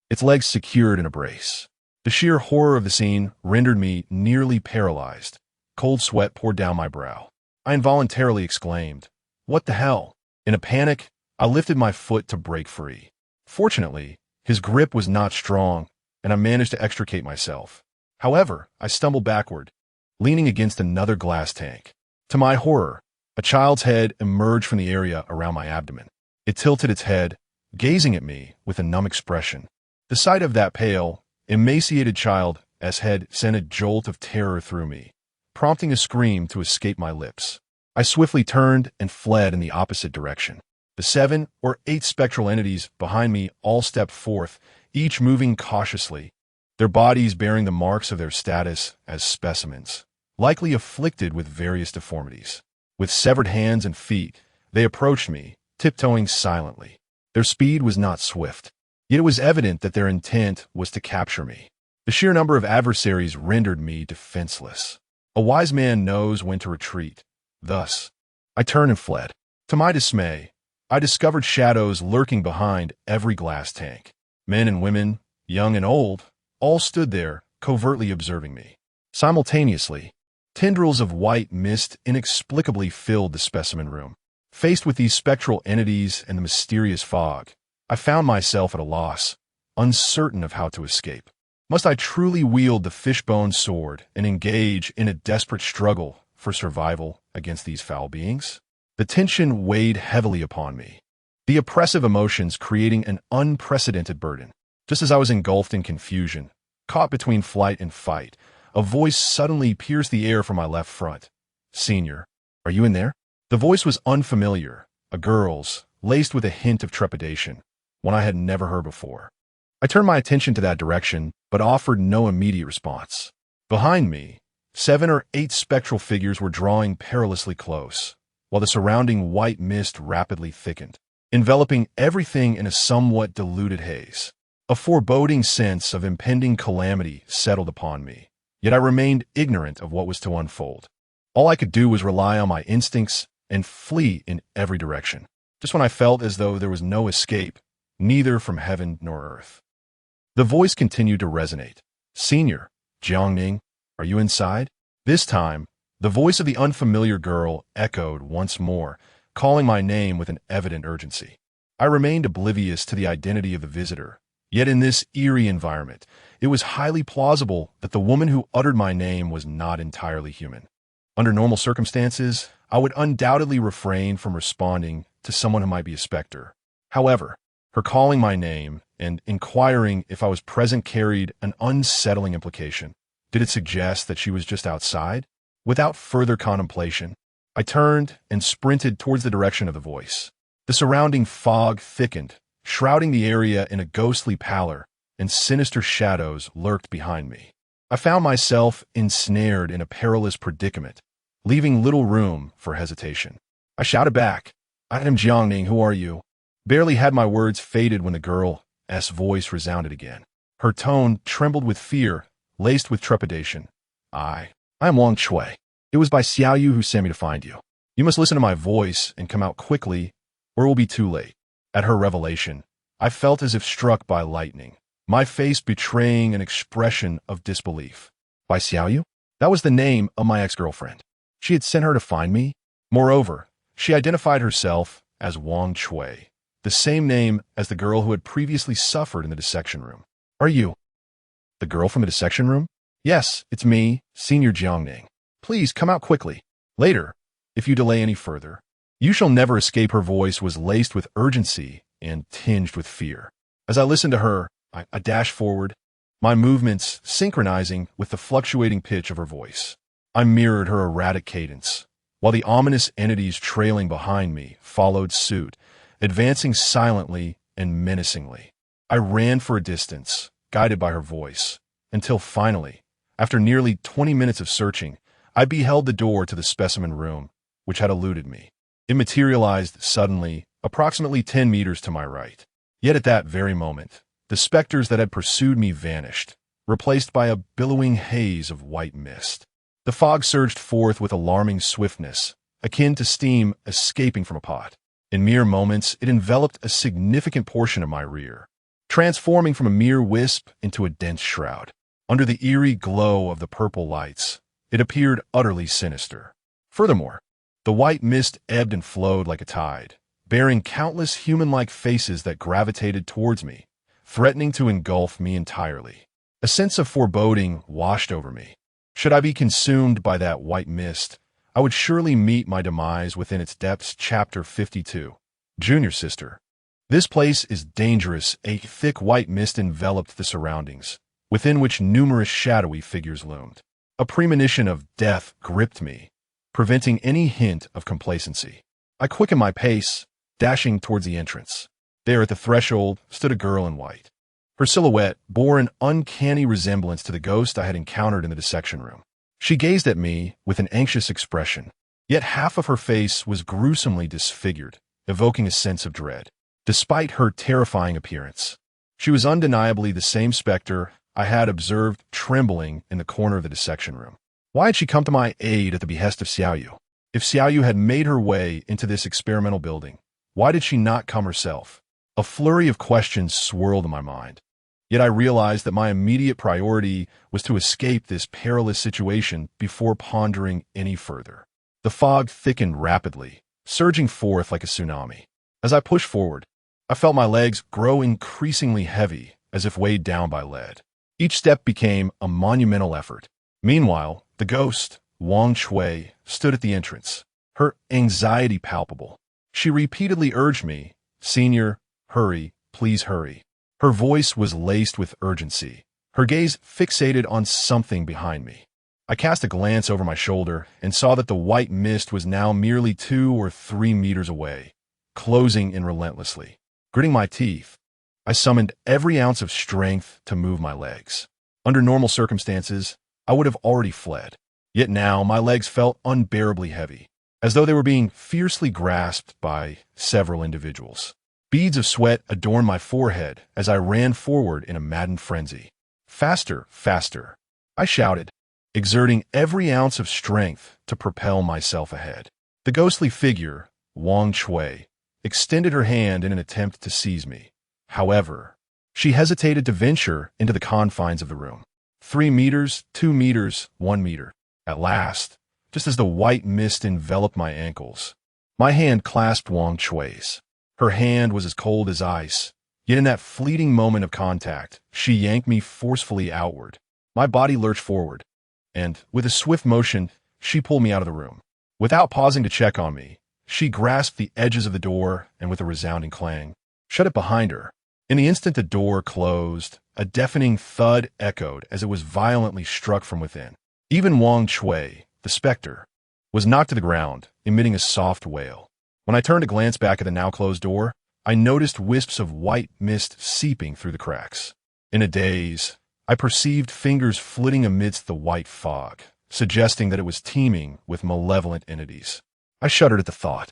its legs secured in a brace. The sheer horror of the scene rendered me nearly paralyzed. Cold sweat poured down my brow. I involuntarily exclaimed, "What the hell?" In a panic, I lifted my foot to break free. Fortunately, his grip was not strong, and I managed to extricate myself. However, I stumbled backward, leaning against another glass tank. To my horror, a child's head emerged from the area around my abdomen. It tilted its head, gazing at me with a numb expression. The sight of that pale, emaciated child head sent a jolt of terror through me, prompting a scream to escape my lips. I swiftly turned and fled in the opposite direction. The 7 or 8 spectral entities behind me all stepped forth, each moving cautiously, their bodies bearing the marks of their status as specimens, likely afflicted with various deformities. With severed hands and feet, they approached me, tiptoeing silently. Their speed was not swift, yet it was evident that their intent was to capture me. The sheer number of adversaries rendered me defenseless. A wise man knows when to retreat. Thus, I turned and fled. To my dismay, I discovered shadows lurking behind every glass tank. Men and women, young and old, all stood there, covertly observing me. Simultaneously, tendrils of white mist inexplicably filled the specimen room. Faced with these spectral entities and the mysterious fog, I found myself at a loss, uncertain of how to escape. Must I truly wield the fishbone sword and engage in a desperate struggle for survival against these foul beings? The tension weighed heavily upon me, the oppressive emotions creating an unprecedented burden. Just as I was engulfed in confusion, caught between flight and fight, a voice suddenly pierced the air from my left front. "Senior, are you in there?" The voice was unfamiliar, a girl's, laced with a hint of trepidation, one I had never heard before. I turned my attention to that direction, but offered no immediate response. Behind me, 7 or 8 spectral figures were drawing perilously close, while the surrounding white mist rapidly thickened, enveloping everything in a somewhat diluted haze. A foreboding sense of impending calamity settled upon me, yet I remained ignorant of what was to unfold. All I could do was rely on my instincts and flee in every direction, just when I felt as though there was no escape, neither from heaven nor earth. The voice continued to resonate. "Senior, Jiangning, are you inside?" This time, the voice of the unfamiliar girl echoed once more, calling my name with an evident urgency. I remained oblivious to the identity of the visitor, yet in this eerie environment, it was highly plausible that the woman who uttered my name was not entirely human. Under normal circumstances, I would undoubtedly refrain from responding to someone who might be a specter. However, her calling my name and inquiring if I was present carried an unsettling implication. Did it suggest that she was just outside? Without further contemplation, I turned and sprinted towards the direction of the voice. The surrounding fog thickened, shrouding the area in a ghostly pallor, and sinister shadows lurked behind me. I found myself ensnared in a perilous predicament, leaving little room for hesitation. I shouted back, "I am Jiangning, who are you?" Barely had my words faded when the girl's voice resounded again. Her tone trembled with fear, laced with trepidation. I am Wang Chui. It was by Xiaoyu who sent me to find you. You must listen to my voice and come out quickly, or it will be too late." At her revelation, I felt as if struck by lightning, my face betraying an expression of disbelief. By Xiaoyu? That was the name of my ex-girlfriend. She had sent her to find me. Moreover, she identified herself as Wang Chui, the same name as the girl who had previously suffered in the dissection room. "Are you the girl from the dissection room?" "Yes, it's me, Senior Jiangning. Please come out quickly. Later, if you delay any further, you shall never escape." Her voice was laced with urgency and tinged with fear. As I listened to her, I dashed forward, my movements synchronizing with the fluctuating pitch of her voice. I mirrored her erratic cadence, while the ominous entities trailing behind me followed suit, advancing silently and menacingly. I ran for a distance, guided by her voice, until finally, after nearly 20 minutes of searching, I beheld the door to the specimen room, which had eluded me. It materialized suddenly, approximately 10 meters to my right. Yet at that very moment, the specters that had pursued me vanished, replaced by a billowing haze of white mist. The fog surged forth with alarming swiftness, akin to steam escaping from a pot. In mere moments, it enveloped a significant portion of my rear, transforming from a mere wisp into a dense shroud. Under the eerie glow of the purple lights, it appeared utterly sinister. Furthermore, the white mist ebbed and flowed like a tide, bearing countless human-like faces that gravitated towards me, threatening to engulf me entirely. A sense of foreboding washed over me. Should I be consumed by that white mist, I would surely meet my demise within its depths. Chapter 52. Junior Sister. This place is dangerous. A thick white mist enveloped the surroundings, within which numerous shadowy figures loomed. A premonition of death gripped me, preventing any hint of complacency. I quickened my pace, dashing towards the entrance. There at the threshold stood a girl in white. Her silhouette bore an uncanny resemblance to the ghost I had encountered in the dissection room. She gazed at me with an anxious expression, yet half of her face was gruesomely disfigured, evoking a sense of dread. Despite her terrifying appearance, she was undeniably the same specter I had observed trembling in the corner of the dissection room. Why had she come to my aid at the behest of Xiaoyu? If Xiaoyu had made her way into this experimental building, why did she not come herself? A flurry of questions swirled in my mind. Yet I realized that my immediate priority was to escape this perilous situation before pondering any further. The fog thickened rapidly, surging forth like a tsunami. As I pushed forward, I felt my legs grow increasingly heavy, as if weighed down by lead. Each step became a monumental effort. Meanwhile, the ghost, Wang Shui, stood at the entrance, her anxiety palpable. She repeatedly urged me, "Senior, hurry, please hurry." Her voice was laced with urgency, her gaze fixated on something behind me. I cast a glance over my shoulder and saw that the white mist was now merely 2 or 3 meters away, closing in relentlessly. Gritting my teeth, I summoned every ounce of strength to move my legs. Under normal circumstances, I would have already fled. Yet now my legs felt unbearably heavy, as though they were being fiercely grasped by several individuals. Beads of sweat adorned my forehead as I ran forward in a maddened frenzy. "Faster, faster," I shouted, exerting every ounce of strength to propel myself ahead. The ghostly figure, Wang Shui, extended her hand in an attempt to seize me. However, she hesitated to venture into the confines of the room. 3 meters, 2 meters, 1 meter. At last, just as the white mist enveloped my ankles, my hand clasped Wang Shui's. Her hand was as cold as ice, yet in that fleeting moment of contact, she yanked me forcefully outward. My body lurched forward, and, with a swift motion, she pulled me out of the room. Without pausing to check on me, she grasped the edges of the door and with a resounding clang, shut it behind her. In the instant the door closed, a deafening thud echoed as it was violently struck from within. Even Wang Shui, the specter, was knocked to the ground, emitting a soft wail. When I turned to glance back at the now-closed door, I noticed wisps of white mist seeping through the cracks. In a daze, I perceived fingers flitting amidst the white fog, suggesting that it was teeming with malevolent entities. I shuddered at the thought.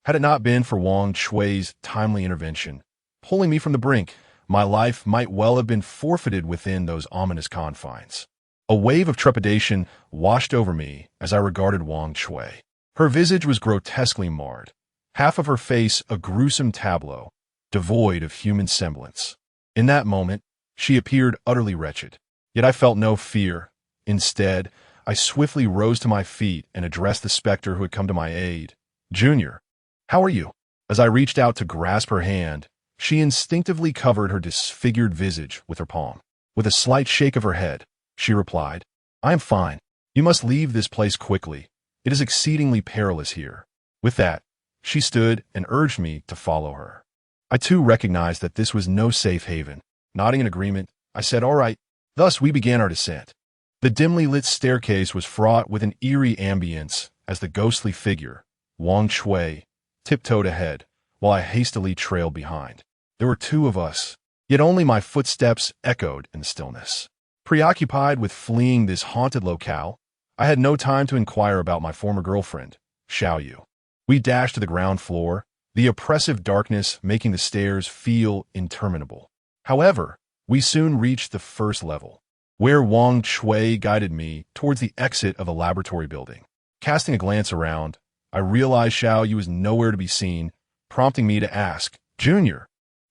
Had it not been for Wang Shui's timely intervention, pulling me from the brink, my life might well have been forfeited within those ominous confines. A wave of trepidation washed over me as I regarded Wang Shui. Her visage was grotesquely marred, half of her face a gruesome tableau, devoid of human semblance. In that moment, she appeared utterly wretched. Yet I felt no fear. Instead, I swiftly rose to my feet and addressed the specter who had come to my aid. "Junior, how are you?" As I reached out to grasp her hand, she instinctively covered her disfigured visage with her palm. With a slight shake of her head, she replied, "I am fine. You must leave this place quickly. It is exceedingly perilous here." With that, she stood and urged me to follow her. I too recognized that this was no safe haven. Nodding in agreement, I said, "All right." Thus we began our descent. The dimly lit staircase was fraught with an eerie ambience as the ghostly figure, Wang Shui, tiptoed ahead, while I hastily trailed behind. There were 2 of us, yet only my footsteps echoed in the stillness. Preoccupied with fleeing this haunted locale, I had no time to inquire about my former girlfriend, Xiaoyu. We dashed to the ground floor, the oppressive darkness making the stairs feel interminable. However, we soon reached the first level, where Wang Shui guided me towards the exit of a laboratory building. Casting a glance around, I realized Xiaoyu was nowhere to be seen, prompting me to ask, "Junior,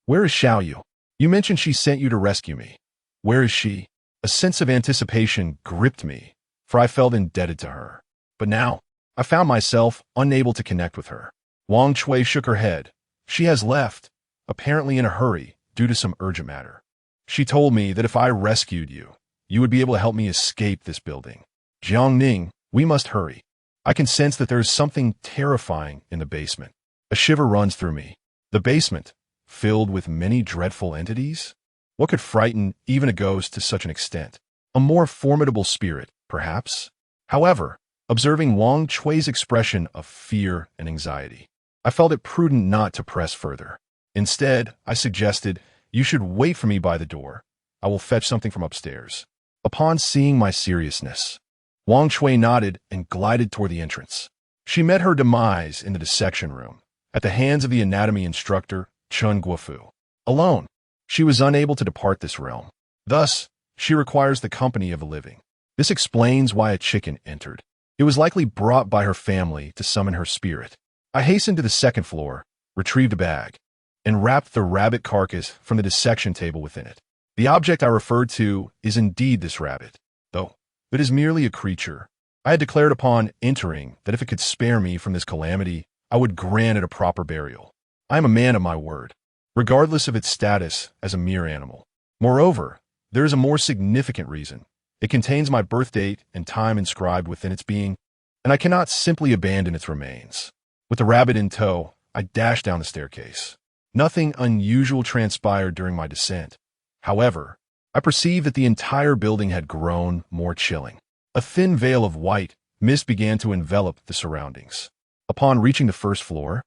where is Xiaoyu? You mentioned she sent you to rescue me. Where is she?" A sense of anticipation gripped me, for I felt indebted to her. But now, I found myself unable to connect with her. Wang Shui shook her head. "She has left, apparently in a hurry, due to some urgent matter. She told me that if I rescued you, you would be able to help me escape this building. Jiangning, we must hurry. I can sense that there is something terrifying in the basement." A shiver runs through me. The basement, filled with many dreadful entities? What could frighten even a ghost to such an extent? A more formidable spirit, perhaps? However, observing Wang Chui's expression of fear and anxiety, I felt it prudent not to press further. Instead, I suggested, "You should wait for me by the door. I will fetch something from upstairs." Upon seeing my seriousness, Wang Chui nodded and glided toward the entrance. She met her demise in the dissection room, at the hands of the anatomy instructor, Chun Guofu. Alone, she was unable to depart this realm. Thus, she requires the company of a living. This explains why a chicken entered. It was likely brought by her family to summon her spirit. I hastened to the second floor, retrieved a bag, and wrapped the rabbit carcass from the dissection table within it. The object I referred to is indeed this rabbit, though it is merely a creature. I had declared upon entering that if it could spare me from this calamity, I would grant it a proper burial. I am a man of my word, regardless of its status as a mere animal. Moreover, there is a more significant reason. It contains my birth date and time inscribed within its being, and I cannot simply abandon its remains. With the rabbit in tow, I dashed down the staircase. Nothing unusual transpired during my descent. However, I perceived that the entire building had grown more chilling. A thin veil of white mist began to envelop the surroundings. Upon reaching the first floor,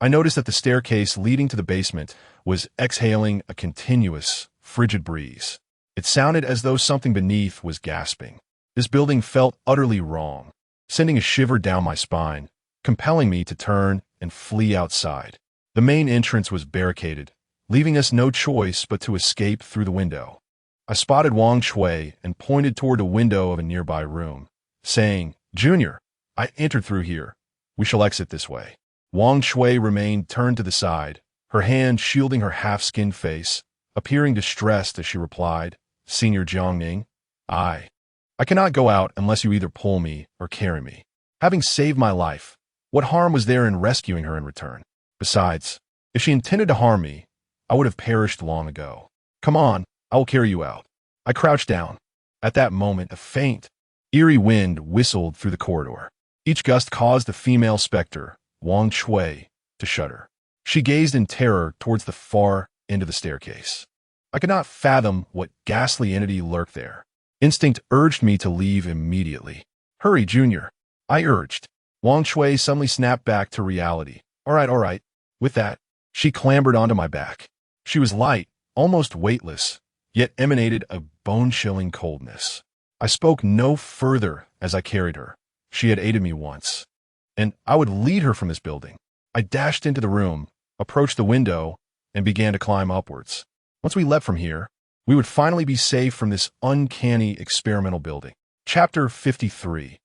I noticed that the staircase leading to the basement was exhaling a continuous, frigid breeze. It sounded as though something beneath was gasping. This building felt utterly wrong, sending a shiver down my spine, compelling me to turn and flee outside. The main entrance was barricaded, leaving us no choice but to escape through the window. I spotted Wang Chui and pointed toward a window of a nearby room, saying, "Junior, I entered through here. We shall exit this way." Wang Chui remained turned to the side, her hand shielding her half-skinned face, appearing distressed as she replied, "Senior Jiangning, I cannot go out unless you either pull me or carry me. Having saved my life, what harm was there in rescuing her in return? Besides, if she intended to harm me, I would have perished long ago. Come on, I will carry you out." I crouched down. At that moment, a faint, eerie wind whistled through the corridor. Each gust caused the female specter, Wang Chui, to shudder. She gazed in terror towards the far end of the staircase. I could not fathom what ghastly entity lurked there. Instinct urged me to leave immediately. "Hurry, Junior," I urged. Wang Chui suddenly snapped back to reality. All right. With that, she clambered onto my back. She was light, almost weightless, yet emanated a bone-chilling coldness. I spoke no further as I carried her. She had aided me once, and I would lead her from this building. I dashed into the room, approached the window, and began to climb upwards. Once we leapt from here, we would finally be safe from this uncanny experimental building. Chapter 53.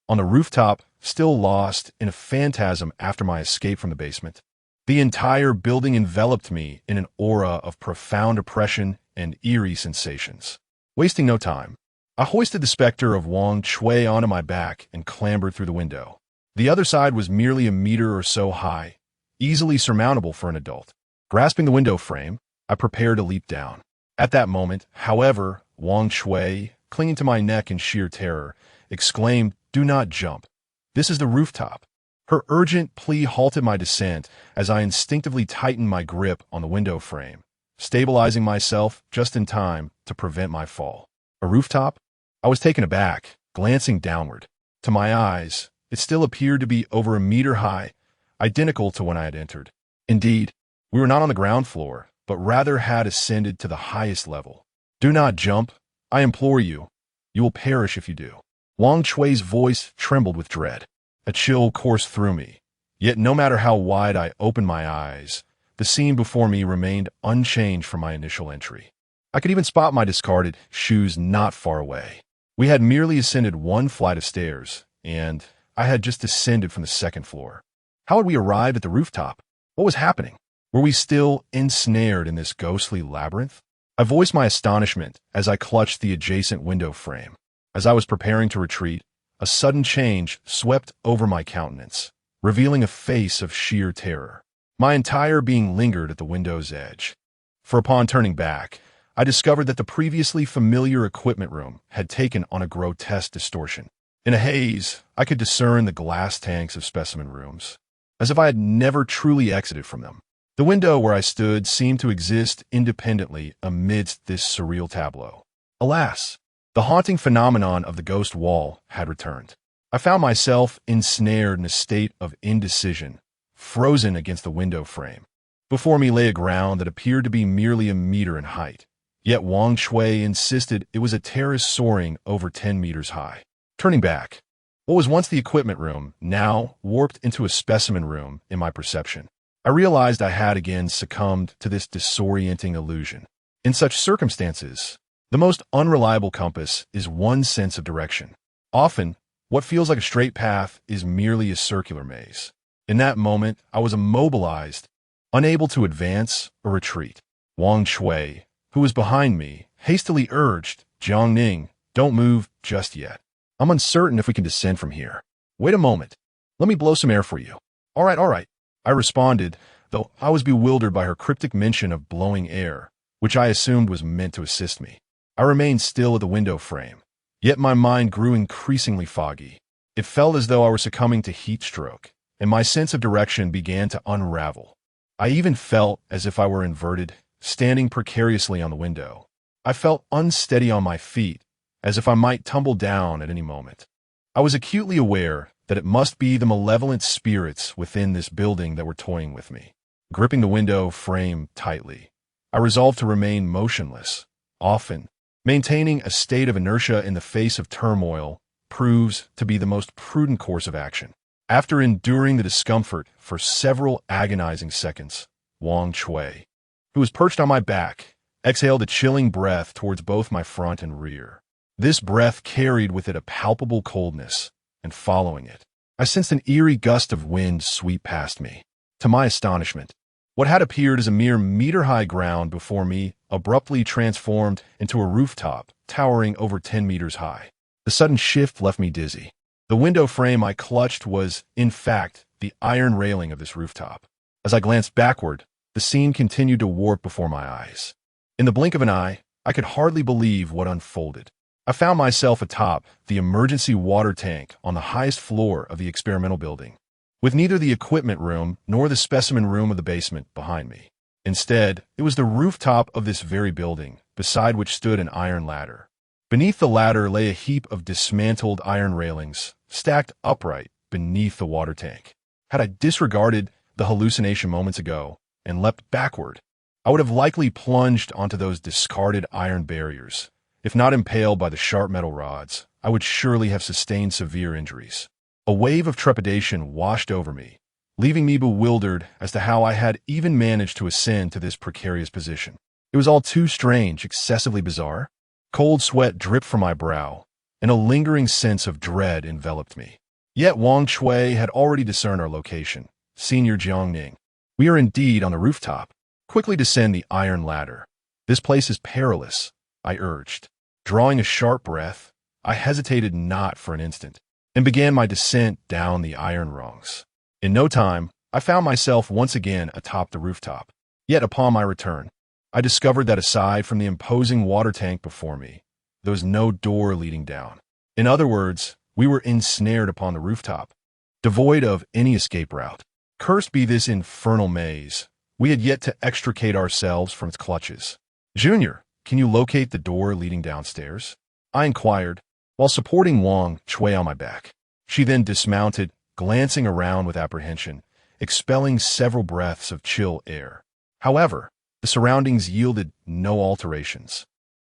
On the rooftop, still lost in a phantasm after my escape from the basement, the entire building enveloped me in an aura of profound oppression and eerie sensations. Wasting no time, I hoisted the specter of Wang Chui onto my back and clambered through the window. The other side was merely a meter or so high, easily surmountable for an adult. Grasping the window frame, I prepared to leap down. At that moment, however, Wang Chui, clinging to my neck in sheer terror, exclaimed, "Do not jump. This is the rooftop." Her urgent plea halted my descent as I instinctively tightened my grip on the window frame, stabilizing myself just in time to prevent my fall. A rooftop? I was taken aback, glancing downward. To my eyes, it still appeared to be over a meter high, identical to when I had entered. Indeed, we were not on the ground floor, but rather had ascended to the highest level. "Do not jump. I implore you. You will perish if you do." Wang Chui's voice trembled with dread. A chill coursed through me. Yet no matter how wide I opened my eyes, the scene before me remained unchanged from my initial entry. I could even spot my discarded shoes not far away. We had merely ascended one flight of stairs, and I had just descended from the second floor. How had we arrived at the rooftop? What was happening? Were we still ensnared in this ghostly labyrinth? I voiced my astonishment as I clutched the adjacent window frame. As I was preparing to retreat, a sudden change swept over my countenance, revealing a face of sheer terror. My entire being lingered at the window's edge. For upon turning back, I discovered that the previously familiar equipment room had taken on a grotesque distortion. In a haze, I could discern the glass tanks of specimen rooms, as if I had never truly exited from them. The window where I stood seemed to exist independently amidst this surreal tableau. Alas, the haunting phenomenon of the ghost wall had returned. I found myself ensnared in a state of indecision, frozen against the window frame. Before me lay a ground that appeared to be merely a meter in height, yet Wang Shui insisted it was a terrace soaring over 10 meters high. Turning back, what was once the equipment room now warped into a specimen room in my perception. I realized I had again succumbed to this disorienting illusion. In such circumstances, the most unreliable compass is one's sense of direction. Often, what feels like a straight path is merely a circular maze. In that moment, I was immobilized, unable to advance or retreat. Wang Shui, who was behind me, hastily urged, "Jiangning, don't move just yet. I'm uncertain if we can descend from here. Wait a moment. Let me blow some air for you." All right, I responded, though I was bewildered by her cryptic mention of blowing air, which I assumed was meant to assist me. I remained still at the window frame, yet my mind grew increasingly foggy. It felt as though I were succumbing to heat stroke, and my sense of direction began to unravel. I even felt as if I were inverted, standing precariously on the window. I felt unsteady on my feet, as if I might tumble down at any moment. I was acutely aware that it must be the malevolent spirits within this building that were toying with me. Gripping the window frame tightly, I resolved to remain motionless. Often, maintaining a state of inertia in the face of turmoil proves to be the most prudent course of action. After enduring the discomfort for several agonizing seconds, Wang Shui, who was perched on my back, exhaled a chilling breath towards both my front and rear. This breath carried with it a palpable coldness, and following it, I sensed an eerie gust of wind sweep past me. To my astonishment, what had appeared as a mere meter-high ground before me abruptly transformed into a rooftop towering over 10 meters high. The sudden shift left me dizzy. The window frame I clutched was, in fact, the iron railing of this rooftop. As I glanced backward, the scene continued to warp before my eyes. In the blink of an eye, I could hardly believe what unfolded. I found myself atop the emergency water tank on the highest floor of the experimental building, with neither the equipment room nor the specimen room of the basement behind me. Instead, it was the rooftop of this very building, beside which stood an iron ladder. Beneath the ladder lay a heap of dismantled iron railings, stacked upright beneath the water tank. Had I disregarded the hallucination moments ago and leapt backward, I would have likely plunged onto those discarded iron barriers. If not impaled by the sharp metal rods, I would surely have sustained severe injuries. A wave of trepidation washed over me, leaving me bewildered as to how I had even managed to ascend to this precarious position. It was all too strange, excessively bizarre. Cold sweat dripped from my brow, and a lingering sense of dread enveloped me. Yet Wang Shui had already discerned our location. "Senior Jiangning, we are indeed on the rooftop. Quickly descend the iron ladder. This place is perilous," I urged. Drawing a sharp breath, I hesitated not for an instant, and began my descent down the iron rungs. In no time, I found myself once again atop the rooftop. Yet upon my return, I discovered that aside from the imposing water tank before me, there was no door leading down. In other words, we were ensnared upon the rooftop, devoid of any escape route. Cursed be this infernal maze. We had yet to extricate ourselves from its clutches. "Junior, can you locate the door leading downstairs?" I inquired, while supporting Wang Shui on my back. She then dismounted, glancing around with apprehension, expelling several breaths of chill air. However, the surroundings yielded no alterations.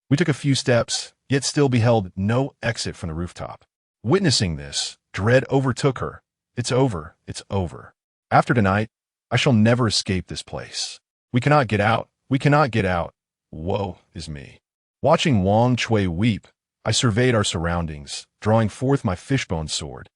We took a few steps, yet still beheld no exit from the rooftop. Witnessing this, dread overtook her. It's over. After tonight, I shall never escape this place. We cannot get out. Woe is me. Watching Wang Shui weep, I surveyed our surroundings, drawing forth my fishbone sword,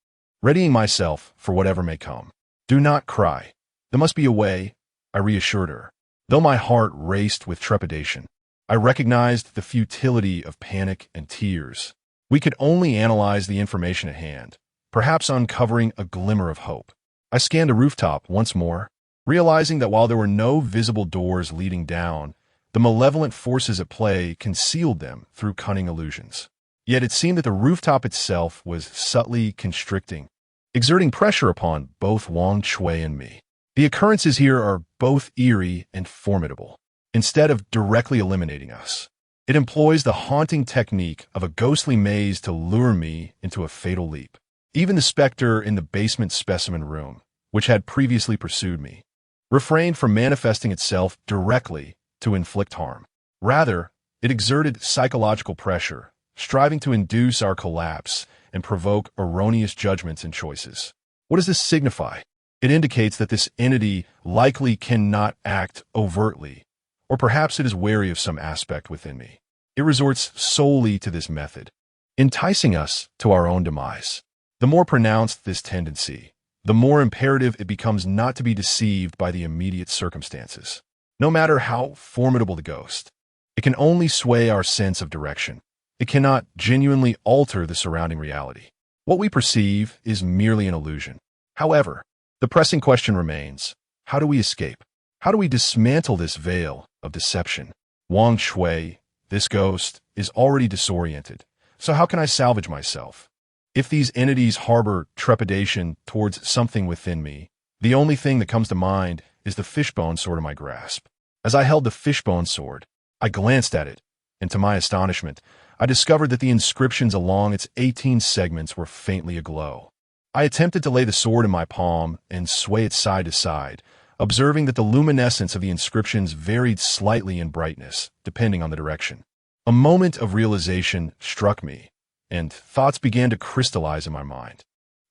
readying myself for whatever may come. "Do not cry. There must be a way," I reassured her. Though my heart raced with trepidation, I recognized the futility of panic and tears. We could only analyze the information at hand, perhaps uncovering a glimmer of hope. I scanned the rooftop once more, realizing that while there were no visible doors leading down, the malevolent forces at play concealed them through cunning illusions. Yet it seemed that the rooftop itself was subtly constricting, exerting pressure upon both Wang Shui and me. "The occurrences here are both eerie and formidable. Instead of directly eliminating us, it employs the haunting technique of a ghostly maze to lure me into a fatal leap. Even the specter in the basement specimen room, which had previously pursued me, refrained from manifesting itself directly to inflict harm. Rather, it exerted psychological pressure, striving to induce our collapse and provoke erroneous judgments and choices. What does this signify? It indicates that this entity likely cannot act overtly, or perhaps it is wary of some aspect within me. It resorts solely to this method, enticing us to our own demise. The more pronounced this tendency, the more imperative it becomes not to be deceived by the immediate circumstances. No matter how formidable the ghost, it can only sway our sense of direction. It cannot genuinely alter the surrounding reality. What we perceive is merely an illusion. However, the pressing question remains, how do we escape? How do we dismantle this veil of deception? Wang Shui, this ghost, is already disoriented. So how can I salvage myself? If these entities harbor trepidation towards something within me, the only thing that comes to mind is the fishbone sword in my grasp. As I held the fishbone sword, I glanced at it, and to my astonishment, I discovered that the inscriptions along its 18 segments were faintly aglow. I attempted to lay the sword in my palm and sway it side to side, observing that the luminescence of the inscriptions varied slightly in brightness, depending on the direction. A moment of realization struck me, and thoughts began to crystallize in my mind.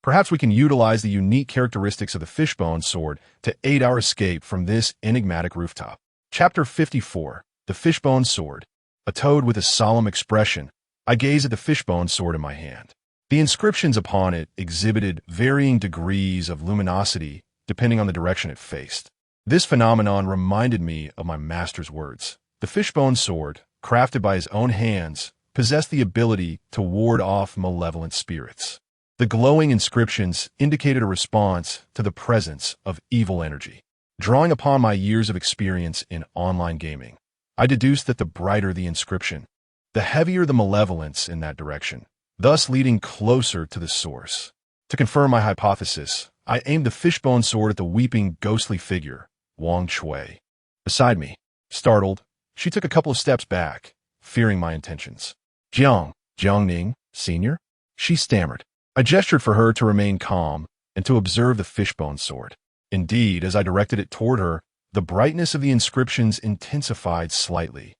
Perhaps we can utilize the unique characteristics of the fishbone sword to aid our escape from this enigmatic rooftop. Chapter 54. The Fishbone Sword. A toad with a solemn expression, I gazed at the fishbone sword in my hand. The inscriptions upon it exhibited varying degrees of luminosity depending on the direction it faced. This phenomenon reminded me of my master's words. The fishbone sword, crafted by his own hands, possessed the ability to ward off malevolent spirits. The glowing inscriptions indicated a response to the presence of evil energy. Drawing upon my years of experience in online gaming, I deduced that the brighter the inscription, the heavier the malevolence in that direction, thus leading closer to the source. To confirm my hypothesis, I aimed the fishbone sword at the weeping, ghostly figure, Wang Shui. Beside me, startled, she took a couple of steps back, fearing my intentions. Jiangning, Senior? She stammered. I gestured for her to remain calm and to observe the fishbone sword. Indeed, as I directed it toward her, the brightness of the inscriptions intensified slightly,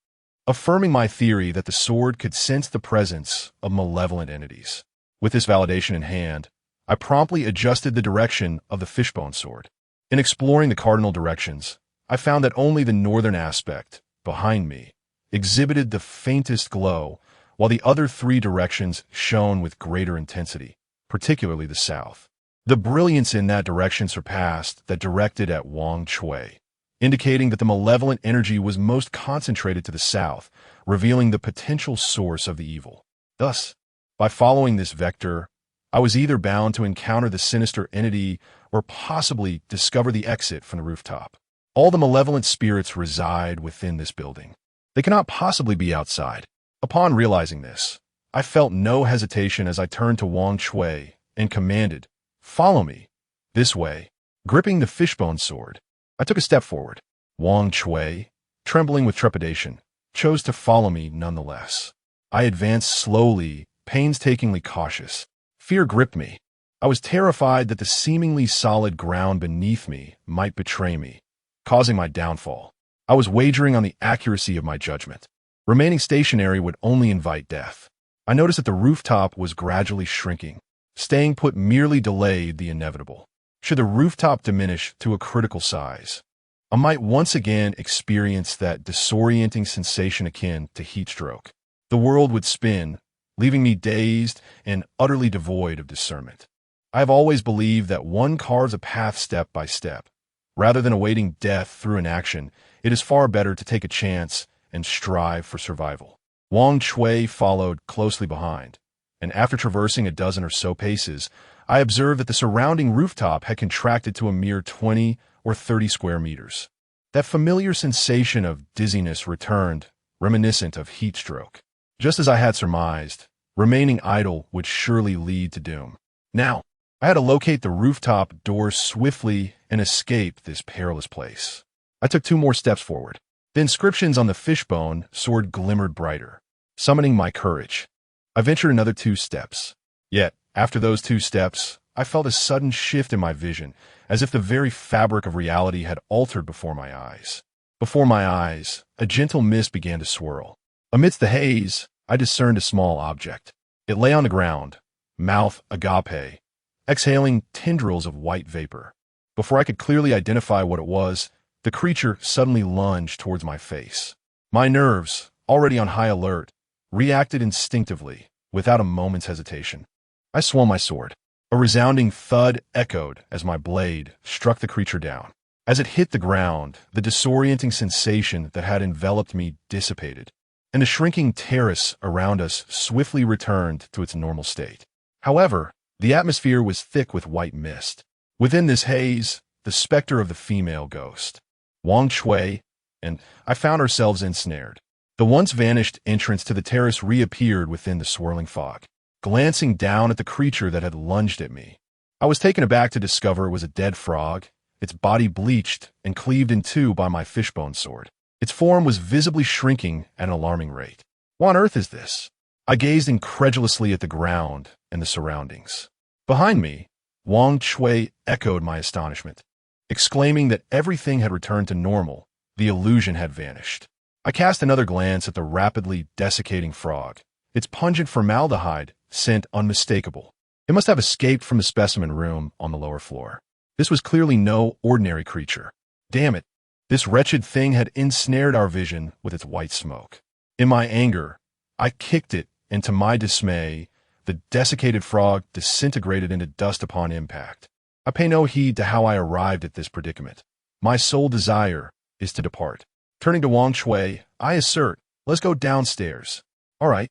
affirming my theory that the sword could sense the presence of malevolent entities. With this validation in hand, I promptly adjusted the direction of the fishbone sword. In exploring the cardinal directions, I found that only the northern aspect, behind me, exhibited the faintest glow, while the other three directions shone with greater intensity, particularly the south. The brilliance in that direction surpassed that directed at Wang Shui, indicating that the malevolent energy was most concentrated to the south, revealing the potential source of the evil. Thus, by following this vector, I was either bound to encounter the sinister entity or possibly discover the exit from the rooftop. All the malevolent spirits reside within this building. They cannot possibly be outside. Upon realizing this, I felt no hesitation as I turned to Wang Shui and commanded, "Follow me, this way." Gripping the fishbone sword, I took a step forward. Wang Shui, trembling with trepidation, chose to follow me nonetheless. I advanced slowly, painstakingly cautious. Fear gripped me. I was terrified that the seemingly solid ground beneath me might betray me, causing my downfall. I was wagering on the accuracy of my judgment. Remaining stationary would only invite death. I noticed that the rooftop was gradually shrinking. Staying put merely delayed the inevitable. Should the rooftop diminish to a critical size, I might once again experience that disorienting sensation akin to heat stroke. The world would spin, leaving me dazed and utterly devoid of discernment. I have always believed that one carves a path step by step. Rather than awaiting death through inaction, it is far better to take a chance and strive for survival. Wang Shui followed closely behind, and after traversing a dozen or so paces, I observed that the surrounding rooftop had contracted to a mere 20 or 30 square meters. That familiar sensation of dizziness returned, reminiscent of heat stroke. Just as I had surmised, remaining idle would surely lead to doom. Now, I had to locate the rooftop door swiftly and escape this perilous place. I took 2 more steps forward. The inscriptions on the fishbone sword glimmered brighter, summoning my courage. I ventured another 2 steps. Yet, after those 2 steps, I felt a sudden shift in my vision, as if the very fabric of reality had altered before my eyes. Before my eyes, a gentle mist began to swirl. Amidst the haze, I discerned a small object. It lay on the ground, mouth agape, exhaling tendrils of white vapor. Before I could clearly identify what it was, the creature suddenly lunged towards my face. My nerves, already on high alert, reacted instinctively, without a moment's hesitation. I swung my sword. A resounding thud echoed as my blade struck the creature down. As it hit the ground, the disorienting sensation that had enveloped me dissipated, and the shrinking terrace around us swiftly returned to its normal state. However, the atmosphere was thick with white mist. Within this haze, the specter of the female ghost, Wang Shui, and I found ourselves ensnared. The once vanished entrance to the terrace reappeared within the swirling fog. Glancing down at the creature that had lunged at me, I was taken aback to discover it was a dead frog, its body bleached and cleaved in 2 by my fishbone sword. Its form was visibly shrinking at an alarming rate. What on earth is this? I gazed incredulously at the ground and the surroundings. Behind me, Wang Shui echoed my astonishment, exclaiming that everything had returned to normal, the illusion had vanished. I cast another glance at the rapidly desiccating frog, its pungent formaldehyde scent unmistakable. It must have escaped from the specimen room on the lower floor. This was clearly no ordinary creature. Damn it, this wretched thing had ensnared our vision with its white smoke. In my anger, I kicked it, and to my dismay, the desiccated frog disintegrated into dust upon impact. I pay no heed to how I arrived at this predicament. My sole desire is to depart. Turning to Wang Shui, I assert, let's go downstairs. All right.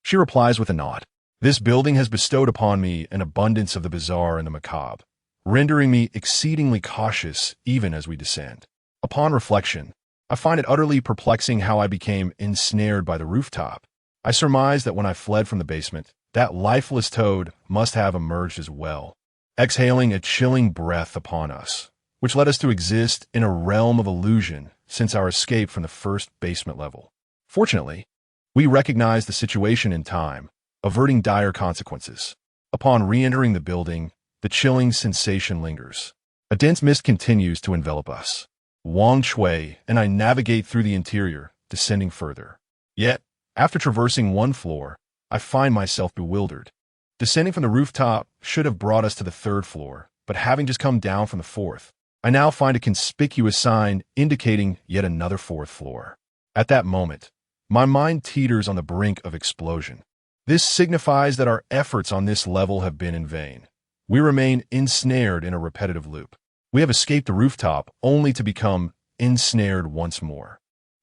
She replies with a nod. This building has bestowed upon me an abundance of the bizarre and the macabre, rendering me exceedingly cautious even as we descend. Upon reflection, I find it utterly perplexing how I became ensnared by the rooftop. I surmise that when I fled from the basement, that lifeless toad must have emerged as well, exhaling a chilling breath upon us, which led us to exist in a realm of illusion since our escape from the first basement level. Fortunately, we recognized the situation in time, averting dire consequences. Upon re-entering the building, the chilling sensation lingers. A dense mist continues to envelop us. Wang Shui and I navigate through the interior, descending further. Yet, after traversing 1 floor, I find myself bewildered. Descending from the rooftop should have brought us to the 3rd floor, but having just come down from the 4th, I now find a conspicuous sign indicating yet another 4th floor. At that moment, my mind teeters on the brink of explosion. This signifies that our efforts on this level have been in vain. We remain ensnared in a repetitive loop. We have escaped the rooftop only to become ensnared once more.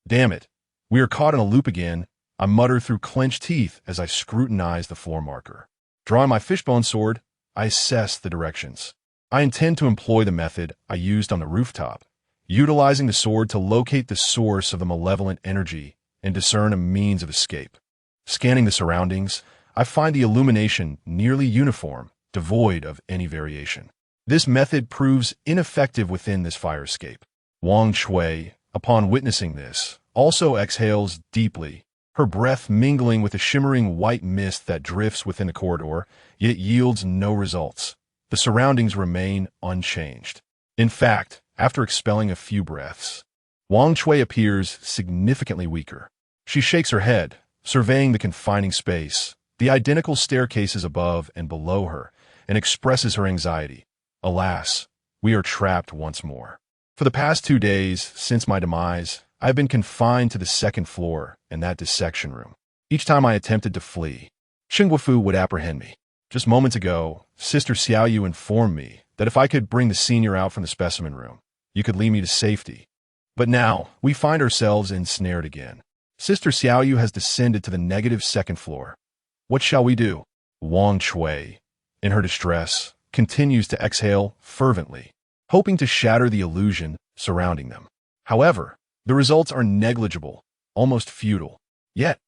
Damn it, we are caught in a loop again, I mutter through clenched teeth as I scrutinize the floor marker. Drawing my fishbone sword, I assess the directions. I intend to employ the method I used on the rooftop, utilizing the sword to locate the source of the malevolent energy and discern a means of escape. Scanning the surroundings, I find the illumination nearly uniform, devoid of any variation. This method proves ineffective within this fire escape. Wang Shui, upon witnessing this, also exhales deeply, her breath mingling with the shimmering white mist that drifts within the corridor, yet yields no results. The surroundings remain unchanged. In fact, after expelling a few breaths, Wang Shui appears significantly weaker. She shakes her head, surveying the confining space, the identical staircases above and below her, and expresses her anxiety. Alas, we are trapped once more. For the past 2 days, since my demise, I have been confined to the 2nd floor and that dissection room. Each time I attempted to flee, Xingguofu would apprehend me. Just moments ago, Sister Xiaoyu informed me that if I could bring the senior out from the specimen room, you could lead me to safety. But now, we find ourselves ensnared again. Sister Xiaoyu has descended to the negative 2nd floor. What shall we do? Wang Shui, in her distress, continues to exhale fervently, hoping to shatter the illusion surrounding them. However, the results are negligible, almost futile. Yet,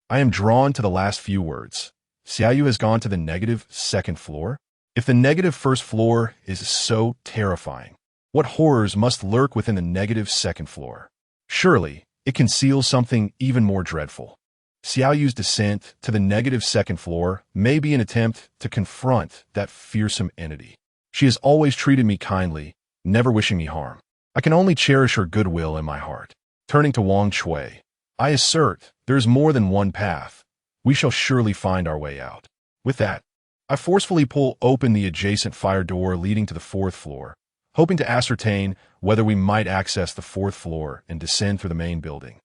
I am drawn to the last few words. Xiaoyu has gone to the negative 2nd floor? If the negative 1st floor is so terrifying, What horrors must lurk within the negative second floor? Surely, it conceals something even more dreadful. Xiao Yu's descent to the negative second floor may be an attempt to confront that fearsome entity. She has always treated me kindly, never wishing me harm. I can only cherish her goodwill in my heart. Turning to Wang Chui, I assert there is more than one path. We shall surely find our way out. With that, I forcefully pull open the adjacent fire door leading to the fourth floor, hoping to ascertain whether we might access the fourth floor and descend through the main building.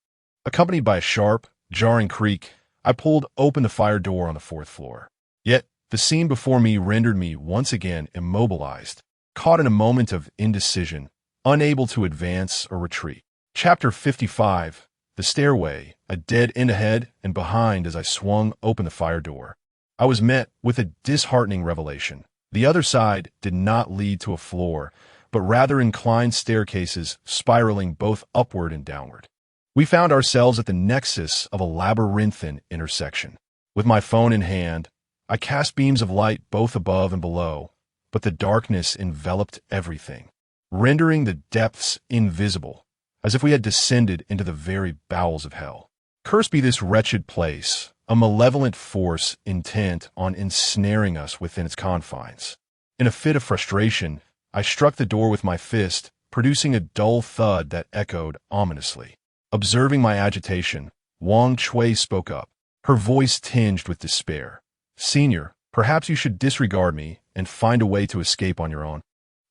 Accompanied by a sharp, jarring creak, I pulled open the fire door on the fourth floor. Yet, the scene before me rendered me once again immobilized, caught in a moment of indecision, unable to advance or retreat. Chapter 55, The Stairway, a dead end ahead and behind as I swung open the fire door. I was met with a disheartening revelation. The other side did not lead to a floor, but rather inclined staircases spiraling both upward and downward. We found ourselves at the nexus of a labyrinthine intersection. With my phone in hand, I cast beams of light both above and below, but the darkness enveloped everything, rendering the depths invisible, as if we had descended into the very bowels of hell. Cursed be this wretched place, a malevolent force intent on ensnaring us within its confines. In a fit of frustration, I struck the door with my fist, producing a dull thud that echoed ominously. Observing my agitation, Wang Chui spoke up, her voice tinged with despair. "Senior, perhaps you should disregard me and find a way to escape on your own.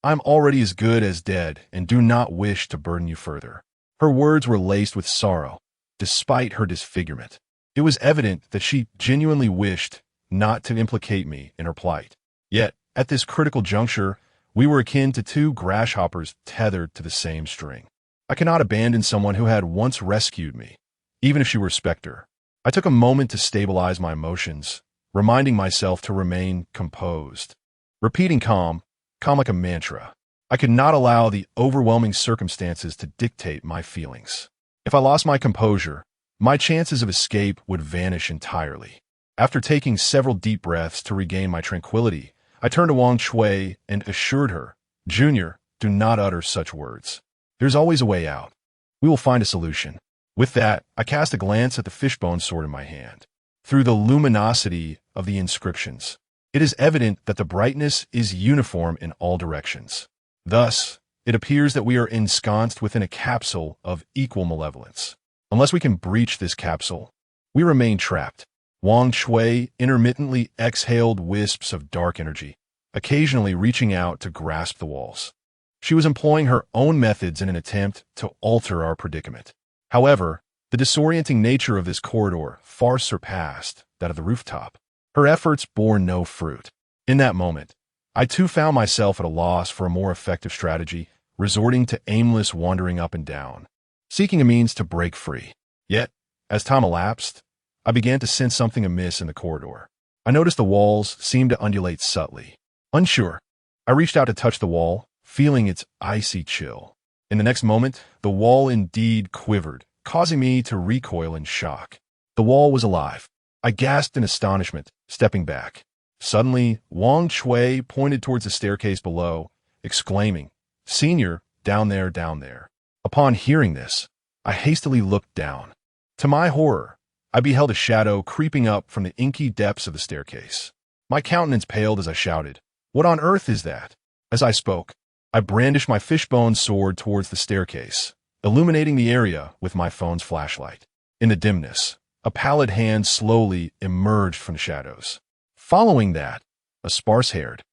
I'm already as good as dead and do not wish to burden you further." Her words were laced with sorrow, despite her disfigurement. It was evident that she genuinely wished not to implicate me in her plight. Yet, at this critical juncture, we were akin to two grasshoppers tethered to the same string. I cannot abandon someone who had once rescued me, even if she were a specter. I took a moment to stabilize my emotions, reminding myself to remain composed. Repeating calm like a mantra. I could not allow the overwhelming circumstances to dictate my feelings. If I lost my composure, my chances of escape would vanish entirely. After taking several deep breaths to regain my tranquility, I turned to Wang Chui and assured her, "Junior, do not utter such words. There's always a way out. We will find a solution." With that, I cast a glance at the fishbone sword in my hand. Through the luminosity of the inscriptions, it is evident that the brightness is uniform in all directions. Thus, it appears that we are ensconced within a capsule of equal malevolence. Unless we can breach this capsule, we remain trapped. Wang Chui intermittently exhaled wisps of dark energy, occasionally reaching out to grasp the walls. She was employing her own methods in an attempt to alter our predicament. However, the disorienting nature of this corridor far surpassed that of the rooftop. Her efforts bore no fruit. In that moment, I too found myself at a loss for a more effective strategy, resorting to aimless wandering up and down, seeking a means to break free. Yet, as time elapsed, I began to sense something amiss in the corridor. I noticed the walls seemed to undulate subtly. Unsure, I reached out to touch the wall, feeling its icy chill. In the next moment, the wall indeed quivered, causing me to recoil in shock. The wall was alive. I gasped in astonishment, stepping back. Suddenly, Wang Chui pointed towards the staircase below, exclaiming, "Senior, down there, down there." Upon hearing this, I hastily looked down. To my horror, I beheld a shadow creeping up from the inky depths of the staircase. My countenance paled as I shouted, "What on earth is that?" As I spoke, I brandished my fishbone sword towards the staircase, illuminating the area with my phone's flashlight. In the dimness, a pallid hand slowly emerged from the shadows. Following that, a sparse-haired,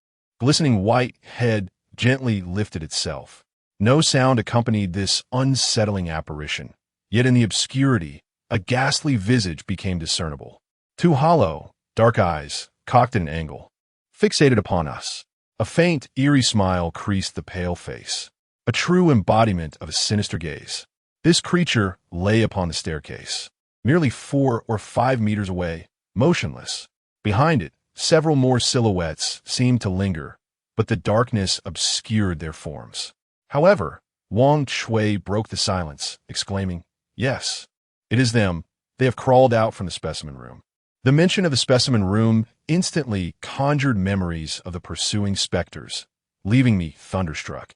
glistening white head gently lifted itself. No sound accompanied this unsettling apparition, yet in the obscurity, a ghastly visage became discernible. Two hollow, dark eyes, cocked at an angle, fixated upon us. A faint, eerie smile creased the pale face, a true embodiment of a sinister gaze. This creature lay upon the staircase, merely 4 or 5 meters away, motionless. Behind it, several more silhouettes seemed to linger, but the darkness obscured their forms. However, Wang Chui broke the silence, exclaiming, "Yes, it is them. They have crawled out from the specimen room." The mention of the specimen room instantly conjured memories of the pursuing specters, leaving me thunderstruck.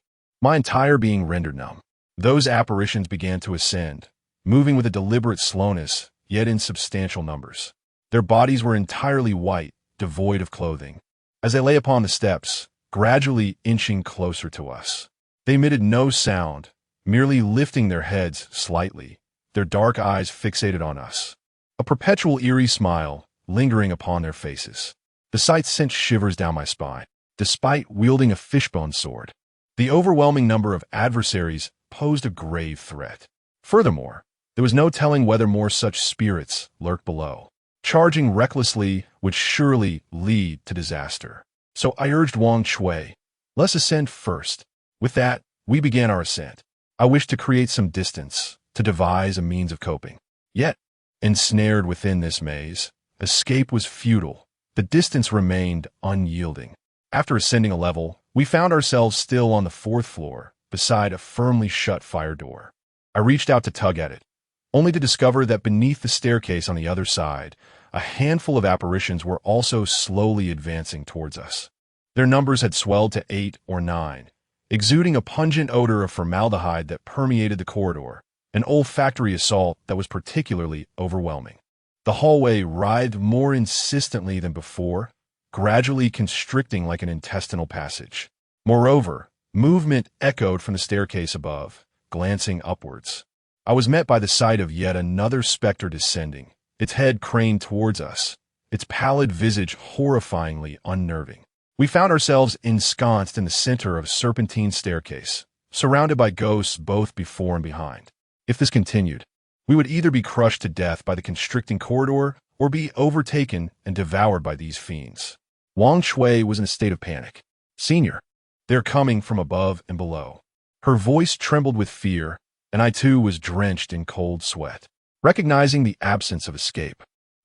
my entire being rendered numb. Those apparitions began to ascend, moving with a deliberate slowness, yet in substantial numbers. Their bodies were entirely white, devoid of clothing. As they lay upon the steps, gradually inching closer to us, they emitted no sound, merely lifting their heads slightly, their dark eyes fixated on us. A perpetual eerie smile lingering upon their faces. The sight sent shivers down my spine. Despite wielding a fishbone sword, the overwhelming number of adversaries posed a grave threat. Furthermore, there was no telling whether more such spirits lurked below. Charging recklessly would surely lead to disaster. So I urged Wang Shui, let's ascend first. With that, we began our ascent. I wished to create some distance, to devise a means of coping. Yet, ensnared within this maze, escape was futile. The distance remained unyielding. After ascending a level, we found ourselves still on the 4th floor, beside a firmly shut fire door. I reached out to tug at it, only to discover that beneath the staircase on the other side, a handful of apparitions were also slowly advancing towards us. Their numbers had swelled to 8 or 9, exuding a pungent odor of formaldehyde that permeated the corridor, an olfactory assault that was particularly overwhelming. The hallway writhed more insistently than before, gradually constricting like an intestinal passage. Moreover, movement echoed from the staircase above, glancing upwards. I was met by the sight of yet another specter descending, its head craned towards us, its pallid visage horrifyingly unnerving. We found ourselves ensconced in the center of a serpentine staircase, surrounded by ghosts both before and behind. If this continued, we would either be crushed to death by the constricting corridor or be overtaken and devoured by these fiends. Wang Shui was in a state of panic. "Senior, they're coming from above and below." Her voice trembled with fear, and I too was drenched in cold sweat. Recognizing the absence of escape,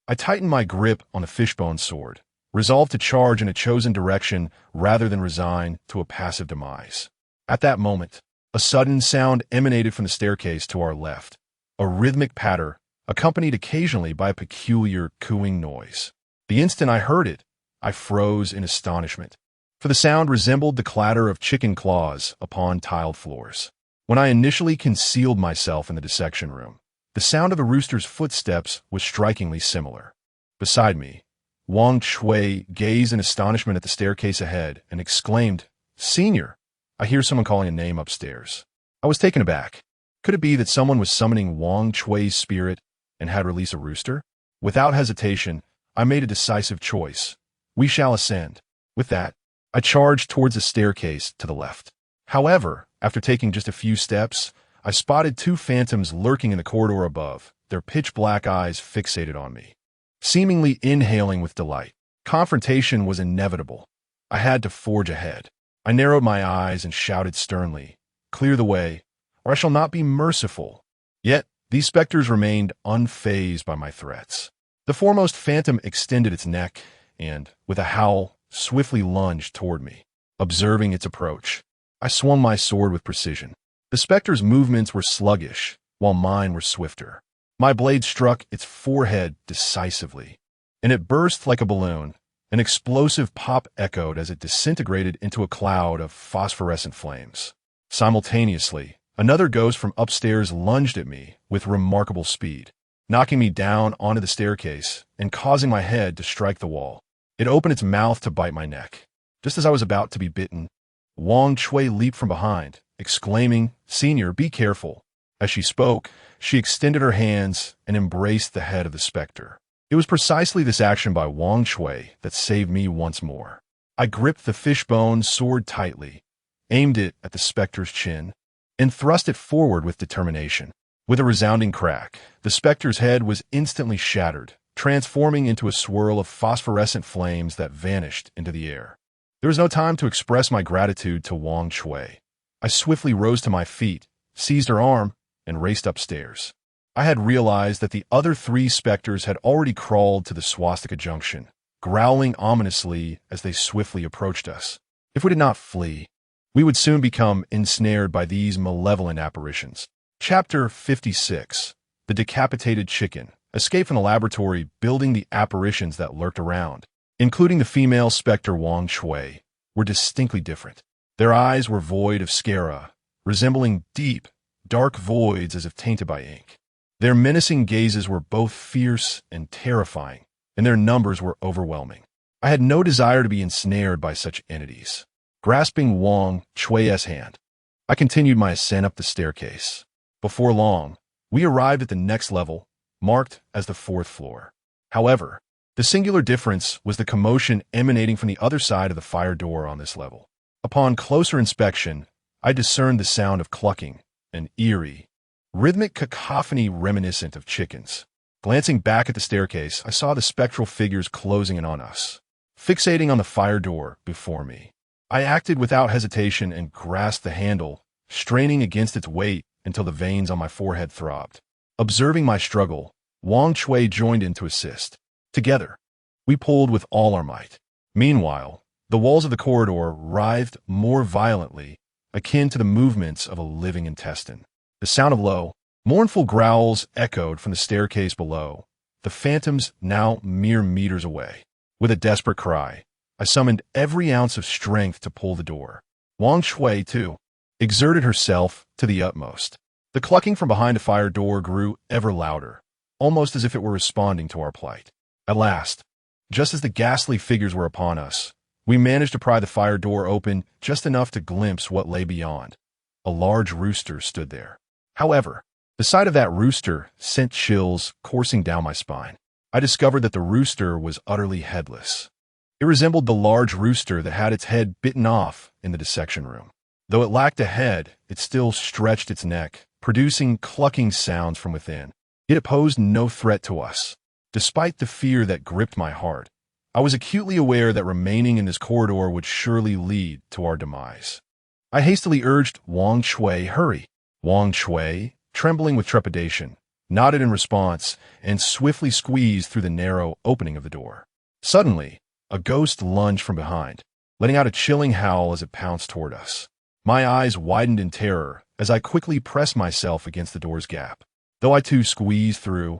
I tightened my grip on the fishbone sword, resolved to charge in a chosen direction rather than resign to a passive demise. At that moment, a sudden sound emanated from the staircase to our left, a rhythmic patter, accompanied occasionally by a peculiar cooing noise. The instant I heard it, I froze in astonishment, for the sound resembled the clatter of chicken claws upon tiled floors. When I initially concealed myself in the dissection room, the sound of the rooster's footsteps was strikingly similar. Beside me, Wang Shui gazed in astonishment at the staircase ahead and exclaimed, "Senior, I hear someone calling a name upstairs." I was taken aback. Could it be that someone was summoning Wang Shui's spirit and had released a rooster? Without hesitation, I made a decisive choice. We shall ascend. With that, I charged towards the staircase to the left. However, after taking just a few steps, I spotted 2 phantoms lurking in the corridor above, their pitch-black eyes fixated on me, seemingly inhaling with delight. Confrontation was inevitable. I had to forge ahead. I narrowed my eyes and shouted sternly, "Clear the way, or I shall not be merciful." Yet, these specters remained unfazed by my threats. The foremost phantom extended its neck and, with a howl, swiftly lunged toward me. Observing its approach, I swung my sword with precision. The specter's movements were sluggish, while mine were swifter. My blade struck its forehead decisively, and it burst like a balloon. An explosive pop echoed as it disintegrated into a cloud of phosphorescent flames. Simultaneously, another ghost from upstairs lunged at me with remarkable speed, knocking me down onto the staircase and causing my head to strike the wall. It opened its mouth to bite my neck. Just as I was about to be bitten, Wang Shui leaped from behind, exclaiming, "Senior, be careful." As she spoke, she extended her hands and embraced the head of the specter. It was precisely this action by Wang Shui that saved me once more. I gripped the fishbone sword tightly, aimed it at the specter's chin, and thrust it forward with determination. With a resounding crack, the specter's head was instantly shattered, transforming into a swirl of phosphorescent flames that vanished into the air. There was no time to express my gratitude to Wang Shui. I swiftly rose to my feet, seized her arm, and raced upstairs. I had realized that the other 3 specters had already crawled to the swastika junction, growling ominously as they swiftly approached us. If we did not flee, we would soon become ensnared by these malevolent apparitions. Chapter 56. The Decapitated Chicken. Escape from the laboratory, building the apparitions that lurked around, including the female specter Wang Shui, were distinctly different. Their eyes were void of sclera, resembling deep, dark voids as if tainted by ink. Their menacing gazes were both fierce and terrifying, and their numbers were overwhelming. I had no desire to be ensnared by such entities. Grasping Wang Chui's hand, I continued my ascent up the staircase. Before long, we arrived at the next level, marked as the 4th floor. However, the singular difference was the commotion emanating from the other side of the fire door on this level. Upon closer inspection, I discerned the sound of clucking, an eerie, rhythmic cacophony reminiscent of chickens. Glancing back at the staircase, I saw the spectral figures closing in on us. Fixating on the fire door before me, I acted without hesitation and grasped the handle, straining against its weight until the veins on my forehead throbbed. Observing my struggle, Wang Chui joined in to assist. Together, we pulled with all our might. Meanwhile, the walls of the corridor writhed more violently, akin to the movements of a living intestine. The sound of low, mournful growls echoed from the staircase below, the phantoms now mere meters away. With a desperate cry, I summoned every ounce of strength to pull the door. Wang Chui, too, exerted herself to the utmost. The clucking from behind the fire door grew ever louder, almost as if it were responding to our plight. At last, just as the ghastly figures were upon us, we managed to pry the fire door open just enough to glimpse what lay beyond. A large rooster stood there. However, the sight of that rooster sent chills coursing down my spine. I discovered that the rooster was utterly headless. It resembled the large rooster that had its head bitten off in the dissection room. Though it lacked a head, it still stretched its neck, producing clucking sounds from within. Yet it posed no threat to us. Despite the fear that gripped my heart, I was acutely aware that remaining in this corridor would surely lead to our demise. I hastily urged Wang Chui, hurry. Wang Chui, trembling with trepidation, nodded in response and swiftly squeezed through the narrow opening of the door. Suddenly, a ghost lunged from behind, letting out a chilling howl as it pounced toward us. My eyes widened in terror as I quickly pressed myself against the door's gap. Though I too squeezed through,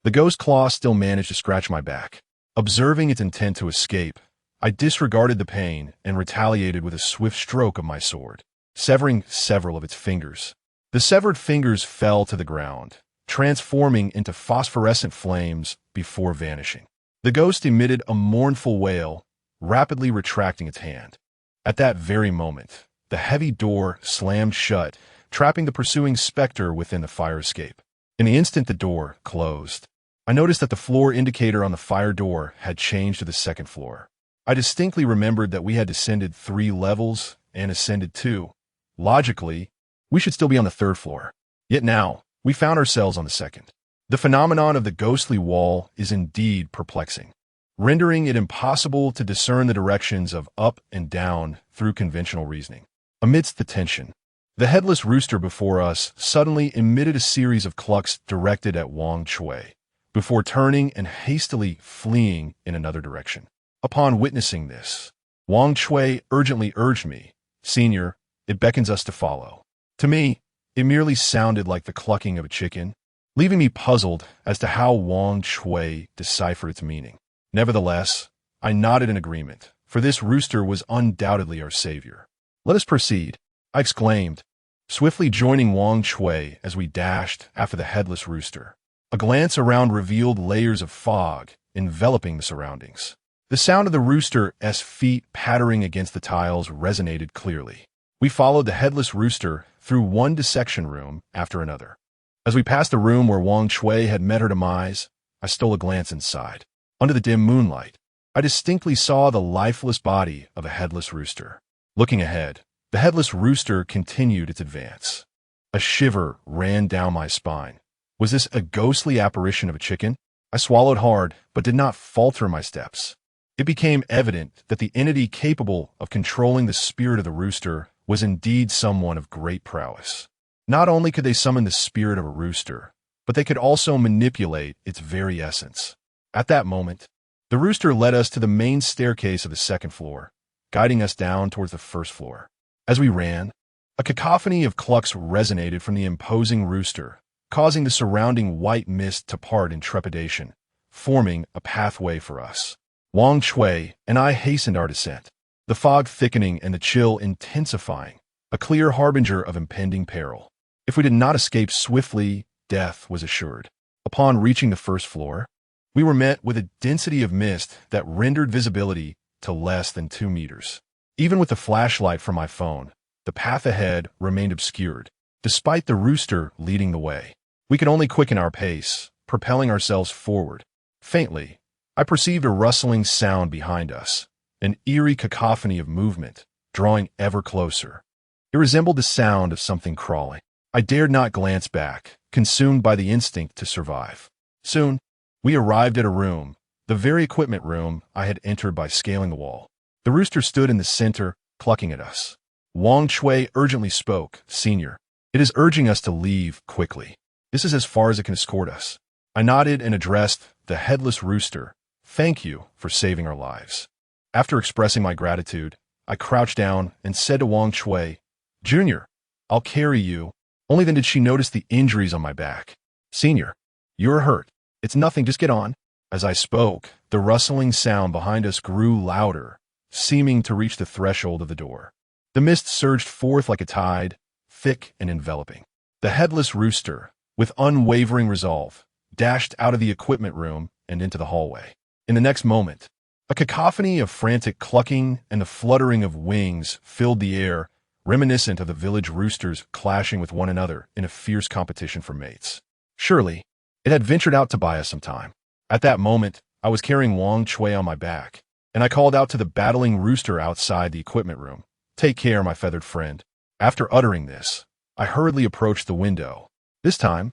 the ghost claw still managed to scratch my back. Observing its intent to escape, I disregarded the pain and retaliated with a swift stroke of my sword, severing several of its fingers. The severed fingers fell to the ground, transforming into phosphorescent flames before vanishing. The ghost emitted a mournful wail, rapidly retracting its hand. At that very moment, the heavy door slammed shut, trapping the pursuing specter within the fire escape. In the instant the door closed, I noticed that the floor indicator on the fire door had changed to the 2nd floor. I distinctly remembered that we had descended 3 levels and ascended 2. Logically, we should still be on the 3rd floor. Yet now, we found ourselves on the 2nd. The phenomenon of the ghostly wall is indeed perplexing, rendering it impossible to discern the directions of up and down through conventional reasoning. Amidst the tension, the headless rooster before us suddenly emitted a series of clucks directed at Wang Chui, before turning and hastily fleeing in another direction. Upon witnessing this, Wang Chui urgently urged me, "Senior, it beckons us to follow." To me, it merely sounded like the clucking of a chicken, leaving me puzzled as to how Wang Chui deciphered its meaning. Nevertheless, I nodded in agreement, for this rooster was undoubtedly our savior. "Let us proceed," I exclaimed, swiftly joining Wang Chui as we dashed after the headless rooster. A glance around revealed layers of fog enveloping the surroundings. The sound of the rooster's feet pattering against the tiles resonated clearly. We followed the headless rooster through one dissection room after another. As we passed the room where Wang Chui had met her demise, I stole a glance inside. Under the dim moonlight, I distinctly saw the lifeless body of a headless rooster. Looking ahead, the headless rooster continued its advance. A shiver ran down my spine. Was this a ghostly apparition of a chicken? I swallowed hard, but did not falter my steps. It became evident that the entity capable of controlling the spirit of the rooster was indeed someone of great prowess. Not only could they summon the spirit of a rooster, but they could also manipulate its very essence. At that moment, the rooster led us to the main staircase of the 2nd floor, guiding us down towards the 1st floor. As we ran, a cacophony of clucks resonated from the imposing rooster, causing the surrounding white mist to part in trepidation, forming a pathway for us. Wang Chui and I hastened our descent. the fog thickening and the chill intensifying, a clear harbinger of impending peril. If we did not escape swiftly, death was assured. Upon reaching the first floor, we were met with a density of mist that rendered visibility to less than 2 meters. Even with the flashlight from my phone, the path ahead remained obscured, despite the rooster leading the way. We could only quicken our pace, propelling ourselves forward. Faintly, I perceived a rustling sound behind us, an eerie cacophony of movement, drawing ever closer. It resembled the sound of something crawling. I dared not glance back, consumed by the instinct to survive. Soon, we arrived at a room, the very equipment room I had entered by scaling the wall. The rooster stood in the center, clucking at us. Wang Shui urgently spoke, "Senior, it is urging us to leave quickly. This is as far as it can escort us." I nodded and addressed the headless rooster. "Thank you for saving our lives." After expressing my gratitude, I crouched down and said to Wang Shui, "Junior, I'll carry you." Only then did she notice the injuries on my back. "Senior, you're hurt. It's nothing, just get on." As I spoke, the rustling sound behind us grew louder, seeming to reach the threshold of the door. The mist surged forth like a tide, thick and enveloping. The headless rooster, with unwavering resolve, dashed out of the equipment room and into the hallway. In the next moment, a cacophony of frantic clucking and the fluttering of wings filled the air, reminiscent of the village roosters clashing with one another in a fierce competition for mates. Surely, it had ventured out to buy us some time. At that moment, I was carrying Wang Shui on my back, and I called out to the battling rooster outside the equipment room, "Take care, my feathered friend." After uttering this, I hurriedly approached the window. This time,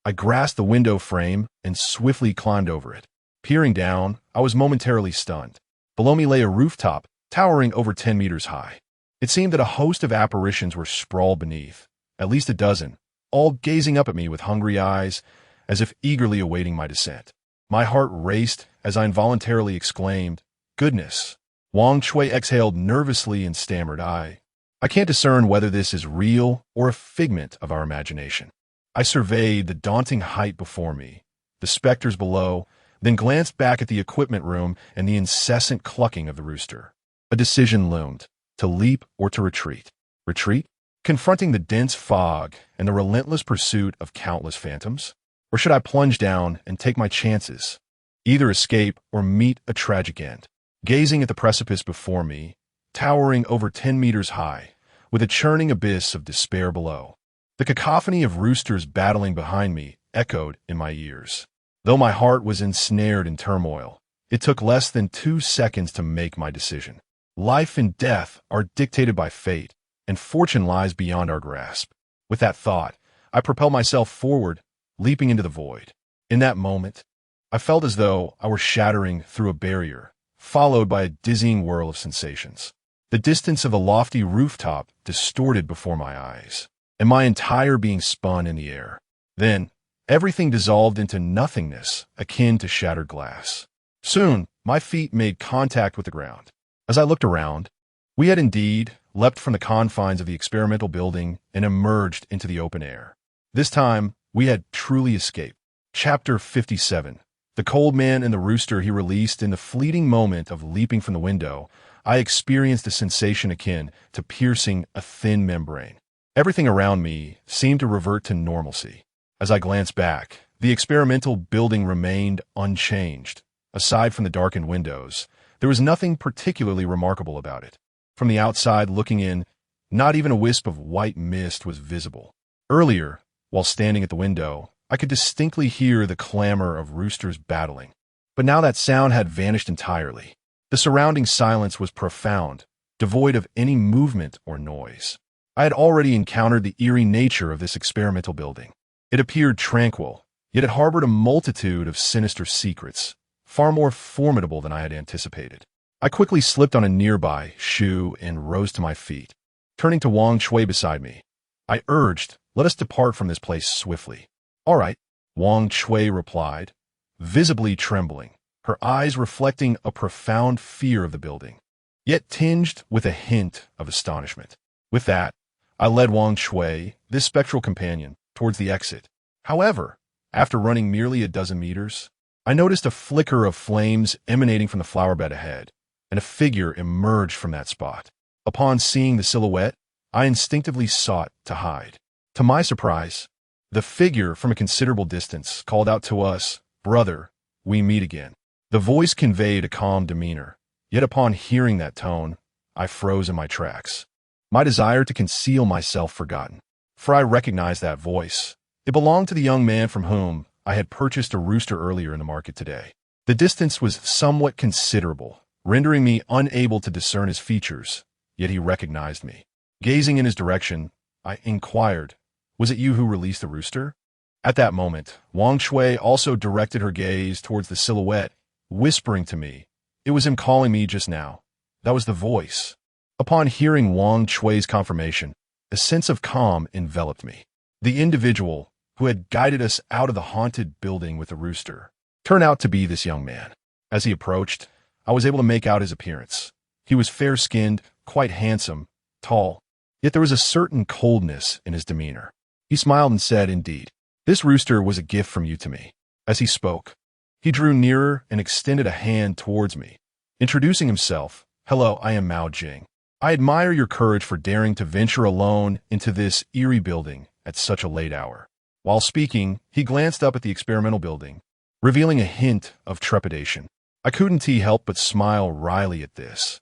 I grasped the window frame and swiftly climbed over it. Peering down, I was momentarily stunned. Below me lay a rooftop, towering over 10 meters high. It seemed that a host of apparitions were sprawled beneath, at least a dozen, all gazing up at me with hungry eyes, as if eagerly awaiting my descent. My heart raced as I involuntarily exclaimed, "Goodness!" Wang Shui exhaled nervously and stammered, I can't discern whether this is real or a figment of our imagination." I surveyed the daunting height before me, the specters below, then glanced back at the equipment room and the incessant clucking of the rooster. A decision loomed, to leap or to retreat. Retreat? Confronting the dense fog and the relentless pursuit of countless phantoms? Or should I plunge down and take my chances? Either escape or meet a tragic end. Gazing at the precipice before me, towering over 10 meters high, with a churning abyss of despair below. The cacophony of roosters battling behind me echoed in my ears. Though my heart was ensnared in turmoil, it took less than 2 seconds to make my decision. Life and death are dictated by fate, and fortune lies beyond our grasp. With that thought, I propelled myself forward, leaping into the void. In that moment, I felt as though I were shattering through a barrier, followed by a dizzying whirl of sensations. The distance of the lofty rooftop distorted before my eyes, and my entire being spun in the air. Then, everything dissolved into nothingness akin to shattered glass. Soon, my feet made contact with the ground. As I looked around, we had indeed leapt from the confines of the experimental building and emerged into the open air. This time, we had truly escaped. Chapter 57. The cold man and the rooster he released in the fleeting moment of leaping from the window, I experienced a sensation akin to piercing a thin membrane. Everything around me seemed to revert to normalcy. As I glanced back, the experimental building remained unchanged. Aside from the darkened windows, there was nothing particularly remarkable about it. From the outside looking in, not even a wisp of white mist was visible. Earlier, while standing at the window, I could distinctly hear the clamor of roosters battling. But now that sound had vanished entirely. The surrounding silence was profound, devoid of any movement or noise. I had already encountered the eerie nature of this experimental building. It appeared tranquil, yet it harbored a multitude of sinister secrets, far more formidable than I had anticipated. I quickly slipped on a nearby shoe and rose to my feet. Turning to Wang Shui beside me, I urged, "Let us depart from this place swiftly." "All right," Wang Shui replied, visibly trembling, her eyes reflecting a profound fear of the building, yet tinged with a hint of astonishment. With that, I led Wang Shui, this spectral companion, towards the exit. However, after running merely a dozen meters, I noticed a flicker of flames emanating from the flower bed ahead. and a figure emerged from that spot. Upon seeing the silhouette, I instinctively sought to hide. To my surprise, the figure from a considerable distance called out to us, "Brother, we meet again." The voice conveyed a calm demeanor, yet upon hearing that tone, I froze in my tracks. My desire to conceal myself forgotten, for I recognized that voice. It belonged to the young man from whom I had purchased a rooster earlier in the market today. The distance was somewhat considerable, rendering me unable to discern his features, yet he recognized me. Gazing in his direction, I inquired, "Was it you who released the rooster?" At that moment, Wang Shui also directed her gaze towards the silhouette, whispering to me, "It was him calling me just now. That was the voice." Upon hearing Wang Shui's confirmation, a sense of calm enveloped me. The individual who had guided us out of the haunted building with the rooster turned out to be this young man. As he approached, I was able to make out his appearance. He was fair-skinned, quite handsome, tall, yet there was a certain coldness in his demeanor. He smiled and said, "Indeed, this rooster was a gift from you to me." As he spoke, he drew nearer and extended a hand towards me. Introducing himself, "Hello, I am Mao Jing. I admire your courage for daring to venture alone into this eerie building at such a late hour." While speaking, he glanced up at the experimental building, revealing a hint of trepidation. I couldn't help but smile wryly at this.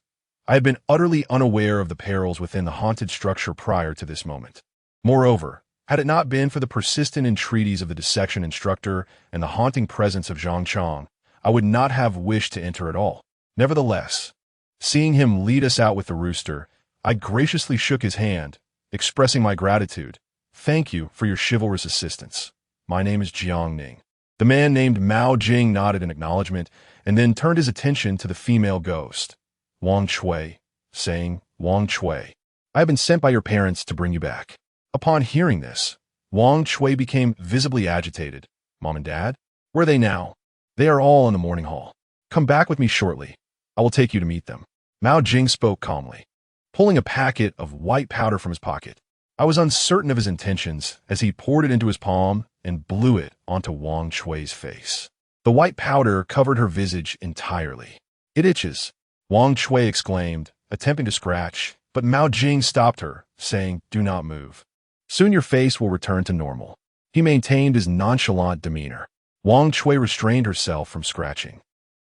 I had been utterly unaware of the perils within the haunted structure prior to this moment. Moreover, had it not been for the persistent entreaties of the dissection instructor and the haunting presence of Zhang Chang, I would not have wished to enter at all. Nevertheless, seeing him lead us out with the rooster, I graciously shook his hand, expressing my gratitude. "Thank you for your chivalrous assistance. My name is Jiang Ning." The man named Mao Jing nodded in acknowledgement and then turned his attention to the female ghost, Wang Shui, saying, "Wang Shui, I have been sent by your parents to bring you back." Upon hearing this, Wang Shui became visibly agitated. "Mom and Dad? Where are they now?" "They are all in the morning hall. Come back with me shortly. I will take you to meet them." Mao Jing spoke calmly, pulling a packet of white powder from his pocket. I was uncertain of his intentions as he poured it into his palm and blew it onto Wang Shui's face. The white powder covered her visage entirely. "It itches," Wang Shui exclaimed, attempting to scratch, but Mao Jing stopped her, saying, "Do not move. Soon your face will return to normal." He maintained his nonchalant demeanor. Wang Shui restrained herself from scratching.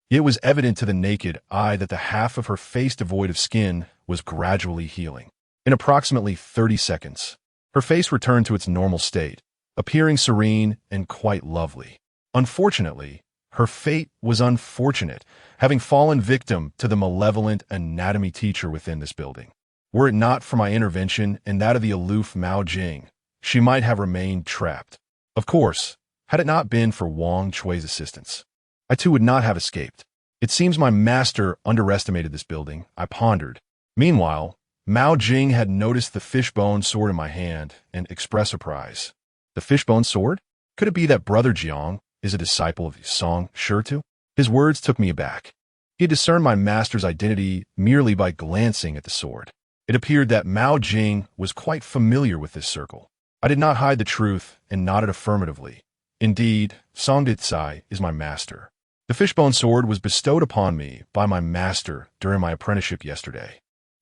It was evident to the naked eye that the half of her face devoid of skin was gradually healing. In approximately 30 seconds, her face returned to its normal state, appearing serene and quite lovely. Unfortunately, her fate was unfortunate, having fallen victim to the malevolent anatomy teacher within this building. Were it not for my intervention and that of the aloof Mao Jing, she might have remained trapped. Of course, had it not been for Wang Shui's assistance, I too would not have escaped. It seems my master underestimated this building, I pondered. Meanwhile, Mao Jing had noticed the fishbone sword in my hand and expressed surprise. The fishbone sword? Could it be that Brother Jiang is a disciple of Song Shurtu? His words took me aback. He had discerned my master's identity merely by glancing at the sword. It appeared that Mao Jing was quite familiar with this circle. I did not hide the truth and nodded affirmatively. Indeed, Song Ditsai is my master. The fishbone sword was bestowed upon me by my master during my apprenticeship yesterday.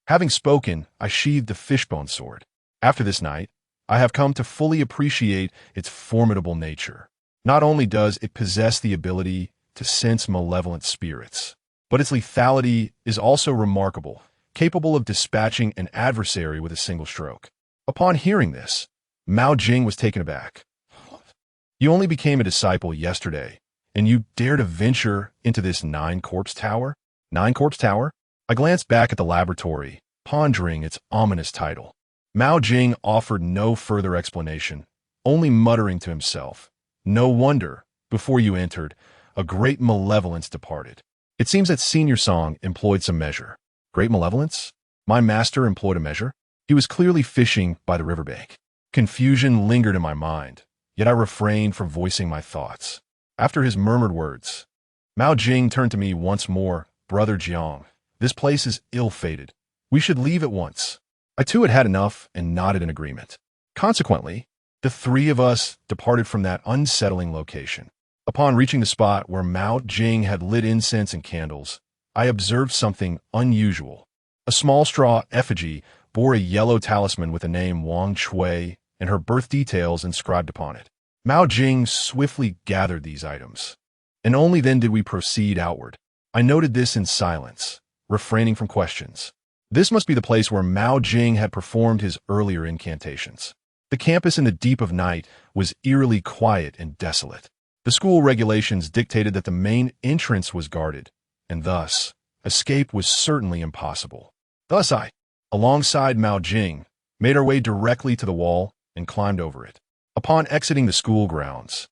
Having spoken, I sheathed the fishbone sword. After this night, I have come to fully appreciate its formidable nature. Not only does it possess the ability to sense malevolent spirits, but its lethality is also remarkable, capable of dispatching an adversary with a single stroke. Upon hearing this, Mao Jing was taken aback. "You only became a disciple yesterday, and you dare to venture into this nine-corpse tower?" "Nine-corpse tower?" I glanced back at the laboratory, pondering its ominous title. Mao Jing offered no further explanation, only muttering to himself, "No wonder, before you entered, a great malevolence departed." It seems that Senior Song employed some measure. Great malevolence? My master employed a measure? He was clearly fishing by the riverbank. Confusion lingered in my mind, yet I refrained from voicing my thoughts. After his murmured words, Mao Jing turned to me once more. "Brother Jiang, this place is ill-fated. We should leave at once." I too had had enough and nodded in agreement. Consequently, the three of us departed from that unsettling location. Upon reaching the spot where Mao Jing had lit incense and candles, I observed something unusual. A small straw effigy bore a yellow talisman with the name Wang Chui and her birth details inscribed upon it. Mao Jing swiftly gathered these items, and only then did we proceed outward. I noted this in silence, refraining from questions. This must be the place where Mao Jing had performed his earlier incantations. The campus in the deep of night was eerily quiet and desolate. The school regulations dictated that the main entrance was guarded, and thus, escape was certainly impossible. Thus I, alongside Mao Jing, made our way directly to the wall and climbed over it. Upon exiting the school grounds,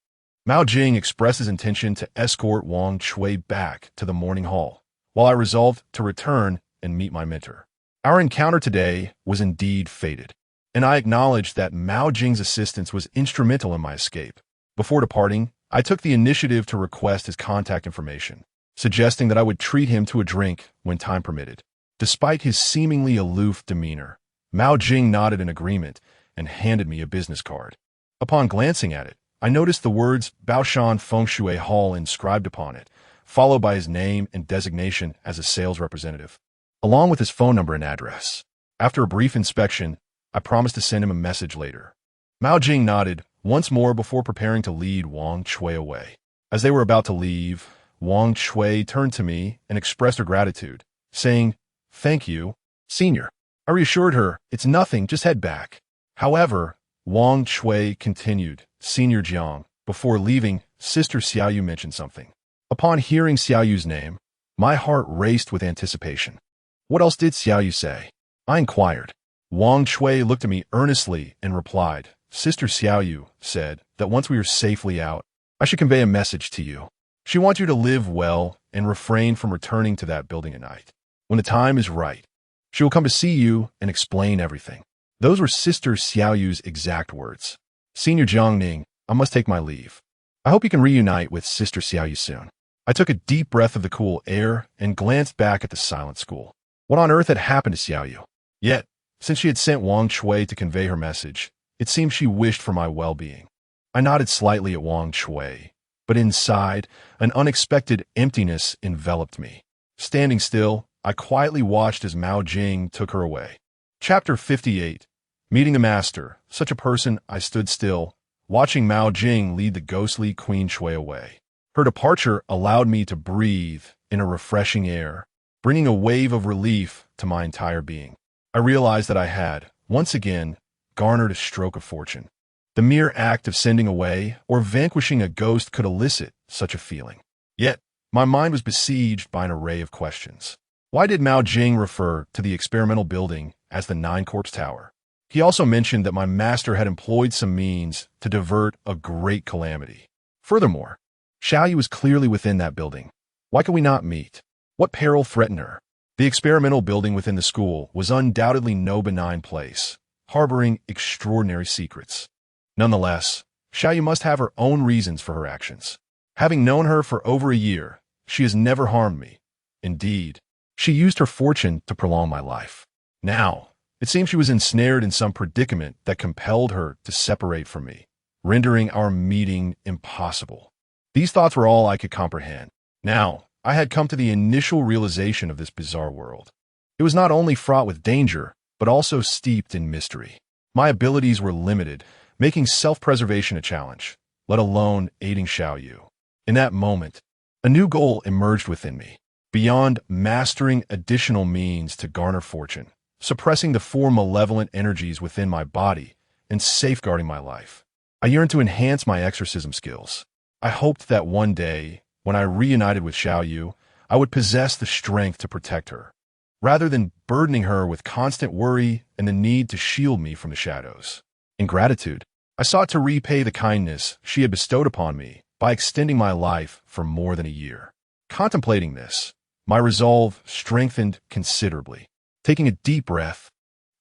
Mao Jing expressed his intention to escort Wang Chui back to the morning hall, while I resolved to return and meet my mentor. Our encounter today was indeed fated, and I acknowledged that Mao Jing's assistance was instrumental in my escape. Before departing, I took the initiative to request his contact information, suggesting that I would treat him to a drink when time permitted. Despite his seemingly aloof demeanor, Mao Jing nodded in agreement and handed me a business card. Upon glancing at it, I noticed the words Baoshan Feng Shui Hall inscribed upon it, followed by his name and designation as a sales representative, along with his phone number and address. After a brief inspection, I promised to send him a message later. Mao Jing nodded once more before preparing to lead Wang Chui away. As they were about to leave, Wang Chui turned to me and expressed her gratitude, saying, "Thank you, Senior." I reassured her, "It's nothing, just head back." However, Wang Chui continued, "Senior Jiang, before leaving, Sister Xiaoyu mentioned something." Upon hearing Xiaoyu's name, my heart raced with anticipation. "What else did Xiaoyu say?" I inquired. Wang Chui looked at me earnestly and replied, "Sister Xiaoyu said that once we are safely out, I should convey a message to you. She wants you to live well and refrain from returning to that building at night. When the time is right, she will come to see you and explain everything." Those were Sister Xiaoyu's exact words. "Senior Jiangning, I must take my leave. I hope you can reunite with Sister Xiaoyu soon." I took a deep breath of the cool air and glanced back at the silent school. What on earth had happened to Xiaoyu? Yet, since she had sent Wang Chui to convey her message, it seemed she wished for my well-being. I nodded slightly at Wang Chui, but inside, an unexpected emptiness enveloped me. Standing still, I quietly watched as Mao Jing took her away. Chapter 58. Meeting the Master. Such a person, I stood still, watching Mao Jing lead the ghostly Queen Shui away. Her departure allowed me to breathe in a refreshing air, bringing a wave of relief to my entire being. I realized that I had, once again, garnered a stroke of fortune. The mere act of sending away or vanquishing a ghost could elicit such a feeling. Yet, my mind was besieged by an array of questions. Why did Mao Jing refer to the experimental building as the Nine-Corpse Tower? He also mentioned that my master had employed some means to divert a great calamity. Furthermore, Xiaoyu was clearly within that building. Why could we not meet? What peril threatened her? The experimental building within the school was undoubtedly no benign place, harboring extraordinary secrets. Nonetheless, Xiaoyu must have her own reasons for her actions. Having known her for over a year, she has never harmed me. Indeed, she used her fortune to prolong my life. Now, it seemed she was ensnared in some predicament that compelled her to separate from me, rendering our meeting impossible. These thoughts were all I could comprehend. Now, I had come to the initial realization of this bizarre world. It was not only fraught with danger, but also steeped in mystery. My abilities were limited, making self-preservation a challenge, let alone aiding Xiaoyu. In that moment, a new goal emerged within me. Beyond mastering additional means to garner fortune, suppressing the four malevolent energies within my body, and safeguarding my life, I yearned to enhance my exorcism skills. I hoped that one day, when I reunited with Xiaoyu, I would possess the strength to protect her, rather than burdening her with constant worry and the need to shield me from the shadows. In gratitude, I sought to repay the kindness she had bestowed upon me by extending my life for more than a year. Contemplating this, my resolve strengthened considerably. Taking a deep breath,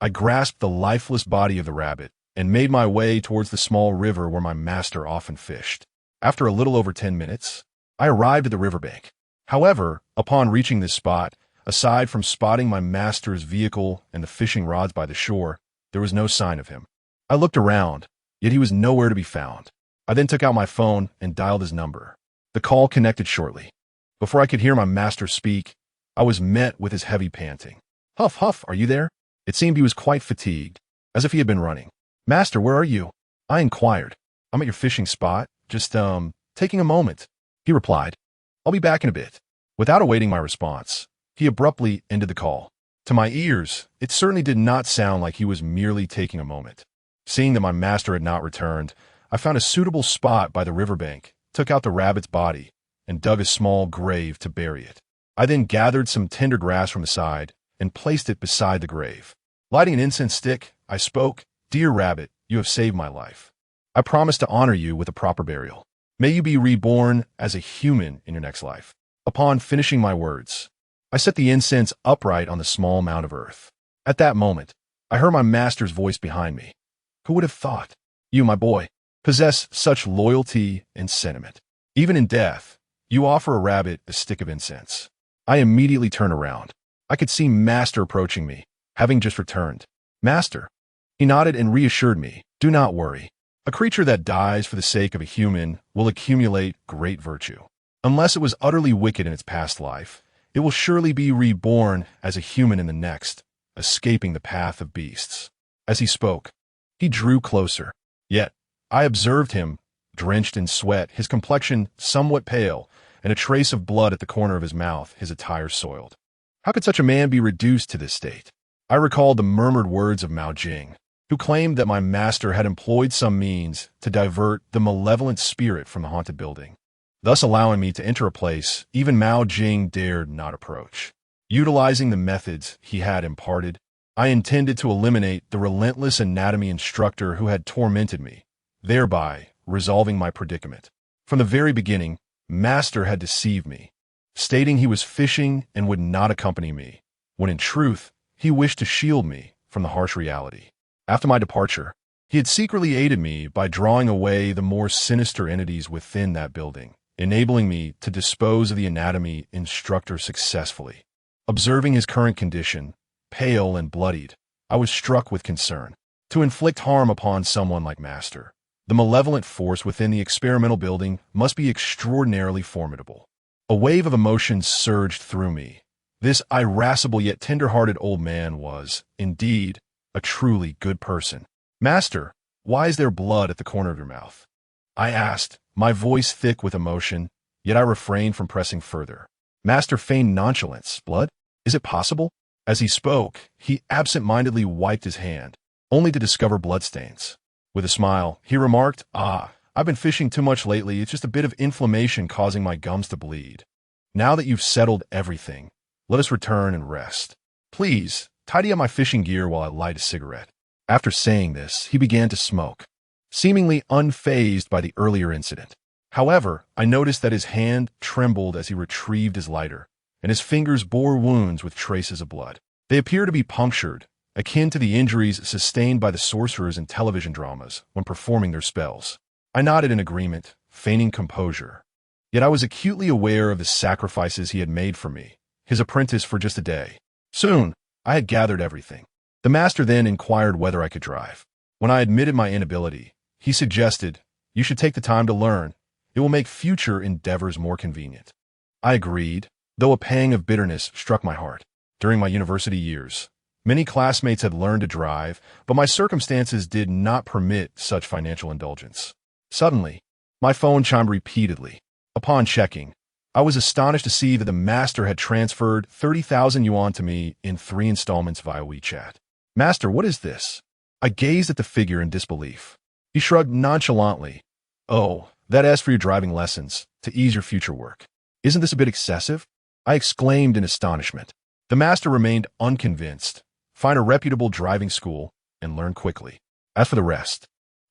I grasped the lifeless body of the rabbit and made my way towards the small river where my master often fished. After a little over 10 minutes, I arrived at the riverbank. However, upon reaching this spot, aside from spotting my master's vehicle and the fishing rods by the shore, there was no sign of him. I looked around, yet he was nowhere to be found. I then took out my phone and dialed his number. The call connected shortly. Before I could hear my master speak, I was met with his heavy panting. "Huff, Huff, are you there?" It seemed he was quite fatigued, as if he had been running. "Master, where are you?" I inquired. "I'm at your fishing spot, just, taking a moment," he replied. "I'll be back in a bit." Without awaiting my response, he abruptly ended the call. To my ears, it certainly did not sound like he was merely taking a moment. Seeing that my master had not returned, I found a suitable spot by the riverbank, took out the rabbit's body, and dug a small grave to bury it. I then gathered some tender grass from the side and placed it beside the grave. Lighting an incense stick, I spoke, "Dear rabbit, you have saved my life. I promise to honor you with a proper burial. May you be reborn as a human in your next life." Upon finishing my words, I set the incense upright on the small mound of earth. At that moment, I heard my master's voice behind me. "Who would have thought you, my boy, possess such loyalty and sentiment? Even in death, you offer a rabbit a stick of incense." I immediately turned around. I could see Master approaching me, having just returned. "Master." He nodded and reassured me, "Do not worry. A creature that dies for the sake of a human will accumulate great virtue. Unless it was utterly wicked in its past life, it will surely be reborn as a human in the next, escaping the path of beasts." As he spoke, he drew closer. Yet, I observed him, drenched in sweat, his complexion somewhat pale, and a trace of blood at the corner of his mouth, his attire soiled. How could such a man be reduced to this state? I recalled the murmured words of Mao Jing, who claimed that my master had employed some means to divert the malevolent spirit from the haunted building, thus allowing me to enter a place even Mao Jing dared not approach. Utilizing the methods he had imparted, I intended to eliminate the relentless anatomy instructor who had tormented me, thereby resolving my predicament. From the very beginning, Master had deceived me, stating he was fishing and would not accompany me, when in truth, he wished to shield me from the harsh reality. After my departure, he had secretly aided me by drawing away the more sinister entities within that building, enabling me to dispose of the anatomy instructor successfully. Observing his current condition, pale and bloodied, I was struck with concern. To inflict harm upon someone like Master, the malevolent force within the experimental building must be extraordinarily formidable. A wave of emotions surged through me. This irascible yet tender-hearted old man was, indeed, a truly good person. "Master, why is there blood at the corner of your mouth?" I asked, my voice thick with emotion, yet I refrained from pressing further. Master feigned nonchalance. "Blood? Is it possible?" As he spoke, he absent-mindedly wiped his hand, only to discover bloodstains. With a smile, he remarked, "I've been fishing too much lately. It's just a bit of inflammation causing my gums to bleed. Now that you've settled everything, let us return and rest. Please, tidy up my fishing gear while I light a cigarette." After saying this, he began to smoke, seemingly unfazed by the earlier incident. However, I noticed that his hand trembled as he retrieved his lighter, and his fingers bore wounds with traces of blood. They appear to be punctured, akin to the injuries sustained by the sorcerers in television dramas when performing their spells. I nodded in agreement, feigning composure. Yet I was acutely aware of the sacrifices he had made for me, his apprentice for just a day. Soon, I had gathered everything. The master then inquired whether I could drive. When I admitted my inability, he suggested, "You should take the time to learn. It will make future endeavors more convenient." I agreed, though a pang of bitterness struck my heart. During my university years, many classmates had learned to drive, but my circumstances did not permit such financial indulgence. Suddenly, my phone chimed repeatedly. Upon checking, I was astonished to see that the master had transferred 30,000 yuan to me in 3 installments via WeChat. "Master, what is this?" I gazed at the figure in disbelief. He shrugged nonchalantly. "Oh, that asks for your driving lessons, to ease your future work. Isn't this a bit excessive?" I exclaimed in astonishment. The master remained unconvinced. "Find a reputable driving school and learn quickly. As for the rest,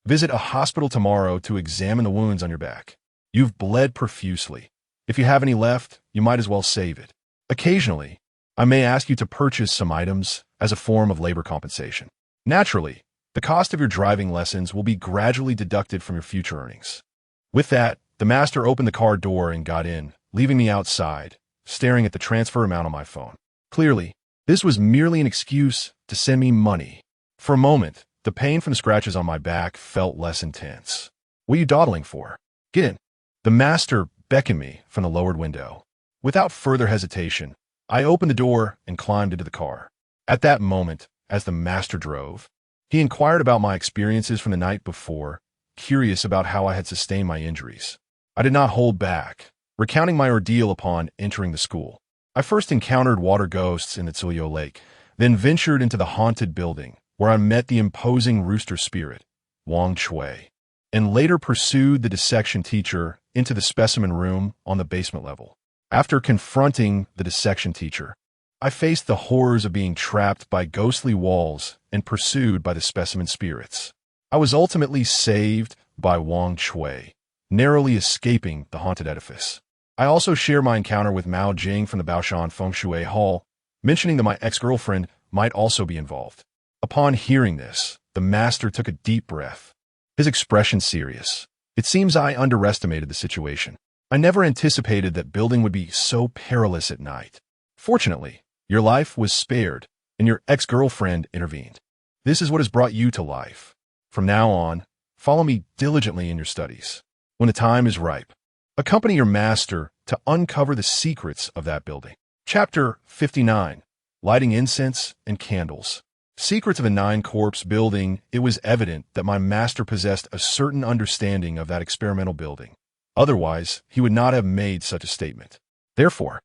visit a hospital tomorrow to examine the wounds on your back. You've bled profusely. If you have any left, you might as well save it. Occasionally, I may ask you to purchase some items as a form of labor compensation. Naturally, the cost of your driving lessons will be gradually deducted from your future earnings." With that, the master opened the car door and got in, leaving me outside, staring at the transfer amount on my phone. Clearly, this was merely an excuse to send me money. For a moment, the pain from the scratches on my back felt less intense. "What are you dawdling for? Get in." The master beckoned me from the lowered window. Without further hesitation, I opened the door and climbed into the car. At that moment, as the master drove, he inquired about my experiences from the night before, curious about how I had sustained my injuries. I did not hold back, recounting my ordeal upon entering the school. I first encountered water ghosts in the Tsuyo Lake, then ventured into the haunted building, where I met the imposing rooster spirit, Wang Chui, and later pursued the dissection teacher into the specimen room on the basement level. After confronting the dissection teacher, I faced the horrors of being trapped by ghostly walls and pursued by the specimen spirits. I was ultimately saved by Wang Chui, narrowly escaping the haunted edifice. I also share my encounter with Mao Jing from the Baoshan Feng Shui Hall, mentioning that my ex-girlfriend might also be involved. Upon hearing this, the master took a deep breath, his expression serious. It seems I underestimated the situation. I never anticipated that building would be so perilous at night. Fortunately, your life was spared, and your ex-girlfriend intervened. This is what has brought you to life. From now on, follow me diligently in your studies. When the time is ripe, accompany your master to uncover the secrets of that building. Chapter 59. Lighting Incense and Candles. Secrets of the Nine-Corpse building. It was evident that my master possessed a certain understanding of that experimental building. Otherwise, he would not have made such a statement. Therefore,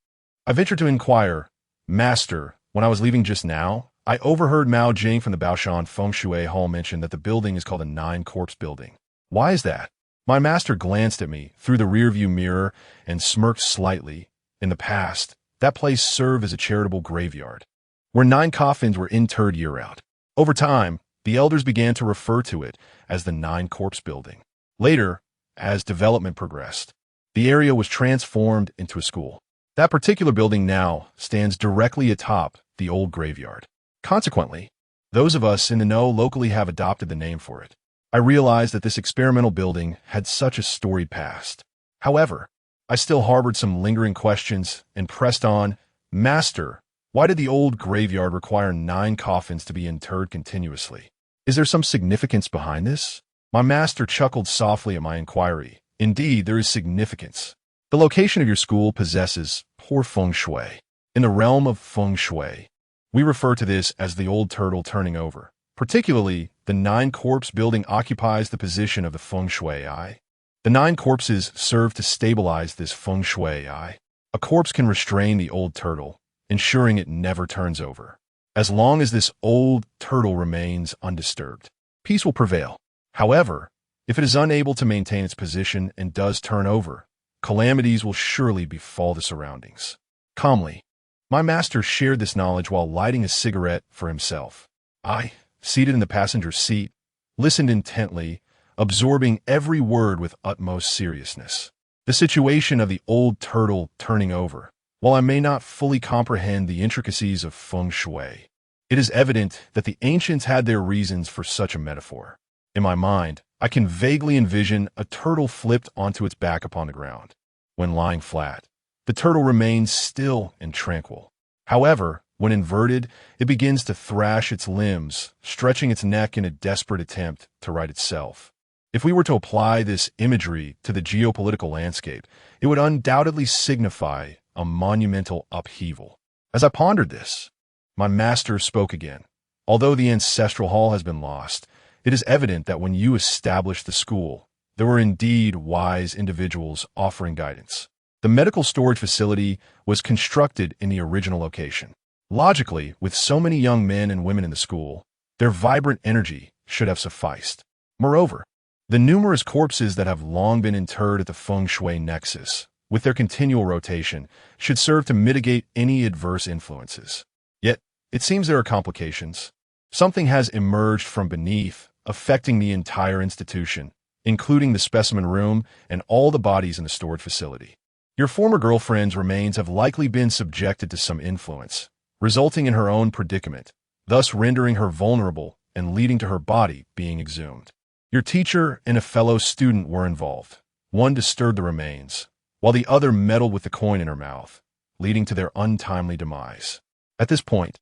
I ventured to inquire, Master, when I was leaving just now, I overheard Mao Jing from the Baoshan Feng Shui Hall mention that the building is called a Nine-Corpse building. Why is that? My master glanced at me through the rearview mirror and smirked slightly. In the past, that place served as a charitable graveyard, where 9 coffins were interred year-round. Over time, the elders began to refer to it as the Nine-Corpse building. Later, as development progressed, the area was transformed into a school. That particular building now stands directly atop the old graveyard. Consequently, those of us in the know locally have adopted the name for it. I realized that this experimental building had such a storied past. However, I still harbored some lingering questions and pressed on, Master, why did the old graveyard require 9 coffins to be interred continuously? Is there some significance behind this? My master chuckled softly at my inquiry. Indeed, there is significance. The location of your school possesses poor feng shui. In the realm of feng shui, we refer to this as the old turtle turning over. Particularly, the Nine-Corpse building occupies the position of the feng shui eye. The 9 corpses serve to stabilize this feng shui eye. A corpse can restrain the old turtle, ensuring it never turns over. As long as this old turtle remains undisturbed, peace will prevail. However, if it is unable to maintain its position and does turn over, calamities will surely befall the surroundings. Calmly, my master shared this knowledge while lighting a cigarette for himself. I, seated in the passenger seat, listened intently, absorbing every word with utmost seriousness. The situation of the old turtle turning over. While I may not fully comprehend the intricacies of feng shui, it is evident that the ancients had their reasons for such a metaphor. In my mind, I can vaguely envision a turtle flipped onto its back upon the ground. When lying flat, the turtle remains still and tranquil. However, when inverted, it begins to thrash its limbs, stretching its neck in a desperate attempt to right itself. If we were to apply this imagery to the geopolitical landscape, it would undoubtedly signify a monumental upheaval. As I pondered this, my master spoke again. Although the ancestral hall has been lost, it is evident that when you established the school, there were indeed wise individuals offering guidance. The medical storage facility was constructed in the original location. Logically, with so many young men and women in the school, their vibrant energy should have sufficed. Moreover, the numerous corpses that have long been interred at the feng shui nexus, with their continual rotation, should serve to mitigate any adverse influences. Yet, it seems there are complications. Something has emerged from beneath, affecting the entire institution, including the specimen room and all the bodies in the storage facility. Your former girlfriend's remains have likely been subjected to some influence, resulting in her own predicament, thus rendering her vulnerable and leading to her body being exhumed. Your teacher and a fellow student were involved. One disturbed the remains, while the other meddled with the coin in her mouth, leading to their untimely demise. At this point,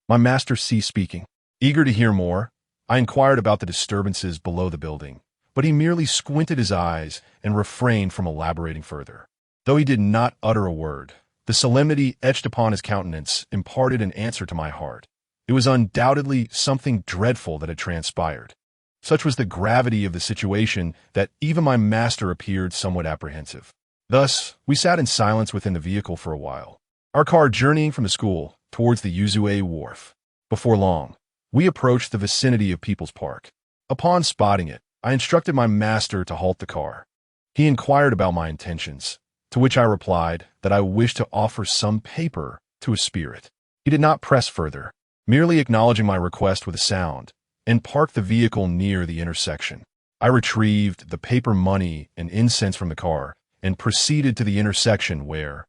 my master ceased speaking. Eager to hear more, I inquired about the disturbances below the building, but he merely squinted his eyes and refrained from elaborating further. Though he did not utter a word, The solemnity etched upon his countenance imparted an answer to my heart. It was undoubtedly something dreadful that had transpired. Such was the gravity of the situation that even my master appeared somewhat apprehensive. Thus, we sat in silence within the vehicle for a while, our car journeying from the school towards the Yuzue Wharf. Before long, we approached the vicinity of People's Park. Upon spotting it, I instructed my master to halt the car. He inquired about my intentions, to which I replied that I wished to offer some paper to a spirit. He did not press further, merely acknowledging my request with a sound, and parked the vehicle near the intersection. I retrieved the paper money and incense from the car and proceeded to the intersection where,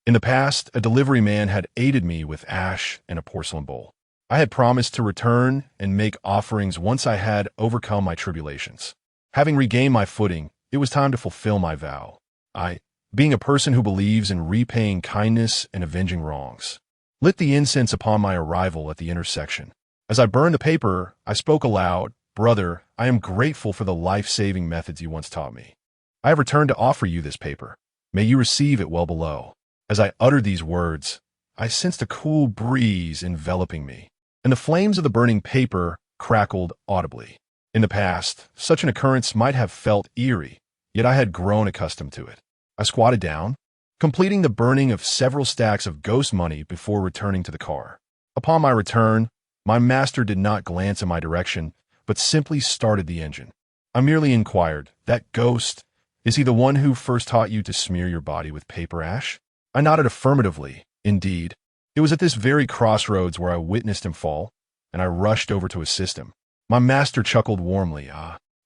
in the past, a delivery man had aided me with ash and a porcelain bowl. I had promised to return and make offerings once I had overcome my tribulations. Having regained my footing, it was time to fulfill my vow. I, being a person who believes in repaying kindness and avenging wrongs, lit the incense upon my arrival at the intersection. As I burned the paper, I spoke aloud, "Brother, I am grateful for the life-saving methods you once taught me. I have returned to offer you this paper. May you receive it well below." As I uttered these words, I sensed a cool breeze enveloping me, and the flames of the burning paper crackled audibly. In the past, such an occurrence might have felt eerie, yet I had grown accustomed to it. I squatted down, completing the burning of several stacks of ghost money before returning to the car. Upon my return, my master did not glance in my direction, but simply started the engine. I merely inquired, "That ghost, is he the one who first taught you to smear your body with paper ash?" I nodded affirmatively. Indeed, it was at this very crossroads where I witnessed him fall, and I rushed over to assist him. My master chuckled warmly.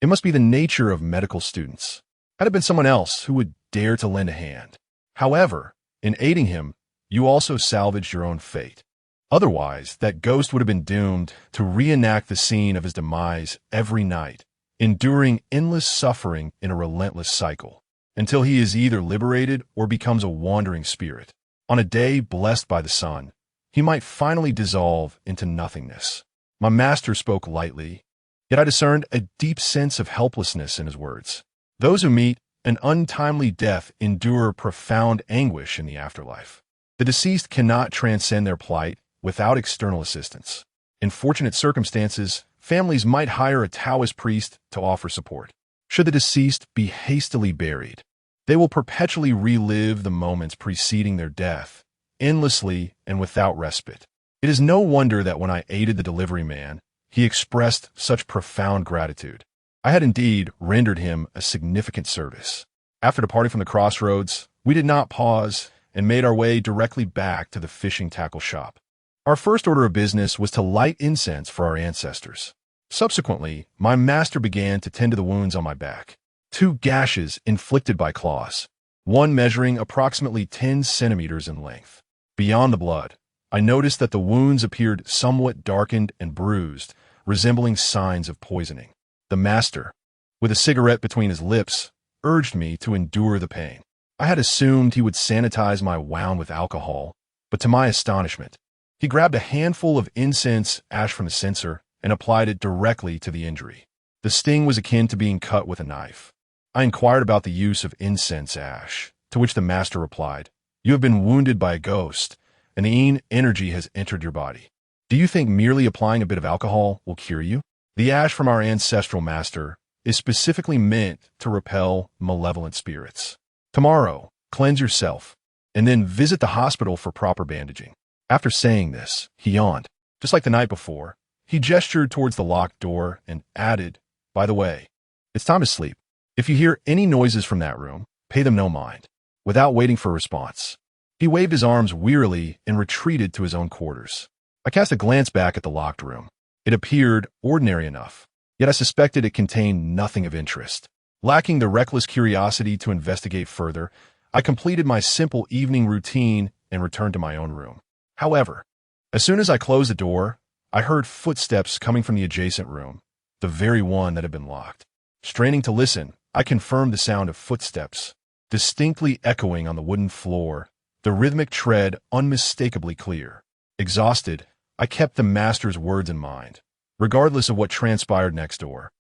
It must be the nature of medical students. Had it been someone else, who would dare to lend a hand? However, in aiding him, you also salvaged your own fate. Otherwise, that ghost would have been doomed to reenact the scene of his demise every night, enduring endless suffering in a relentless cycle, until he is either liberated or becomes a wandering spirit. On a day blessed by the sun, he might finally dissolve into nothingness. My master spoke lightly, yet I discerned a deep sense of helplessness in his words. Those who meet an untimely death endure profound anguish in the afterlife. The deceased cannot transcend their plight without external assistance. In fortunate circumstances, families might hire a Taoist priest to offer support. Should the deceased be hastily buried, they will perpetually relive the moments preceding their death, endlessly and without respite. It is no wonder that when I aided the delivery man, he expressed such profound gratitude. I had indeed rendered him a significant service. After departing from the crossroads, we did not pause and made our way directly back to the fishing tackle shop. Our first order of business was to light incense for our ancestors. Subsequently, my master began to tend to the wounds on my back. 2 gashes inflicted by claws, one measuring approximately 10 centimeters in length. Beyond the blood, I noticed that the wounds appeared somewhat darkened and bruised, resembling signs of poisoning. The master, with a cigarette between his lips, urged me to endure the pain. I had assumed he would sanitize my wound with alcohol, but to my astonishment, he grabbed a handful of incense ash from the censer and applied it directly to the injury. The sting was akin to being cut with a knife. I inquired about the use of incense ash, to which the master replied, "You have been wounded by a ghost, and the energy has entered your body. Do you think merely applying a bit of alcohol will cure you? The ash from our ancestral master is specifically meant to repel malevolent spirits. Tomorrow, cleanse yourself, and then visit the hospital for proper bandaging." After saying this, he yawned. Just like the night before, he gestured towards the locked door and added, "By the way, it's time to sleep. If you hear any noises from that room, pay them no mind." Without waiting for a response, he waved his arms wearily and retreated to his own quarters. I cast a glance back at the locked room. It appeared ordinary enough, yet I suspected it contained nothing of interest. Lacking the reckless curiosity to investigate further, I completed my simple evening routine and returned to my own room. However, as soon as I closed the door, I heard footsteps coming from the adjacent room, the very one that had been locked. Straining to listen, I confirmed the sound of footsteps, distinctly echoing on the wooden floor, the rhythmic tread unmistakably clear. Exhausted, I kept the master's words in mind. Regardless of what transpired next door,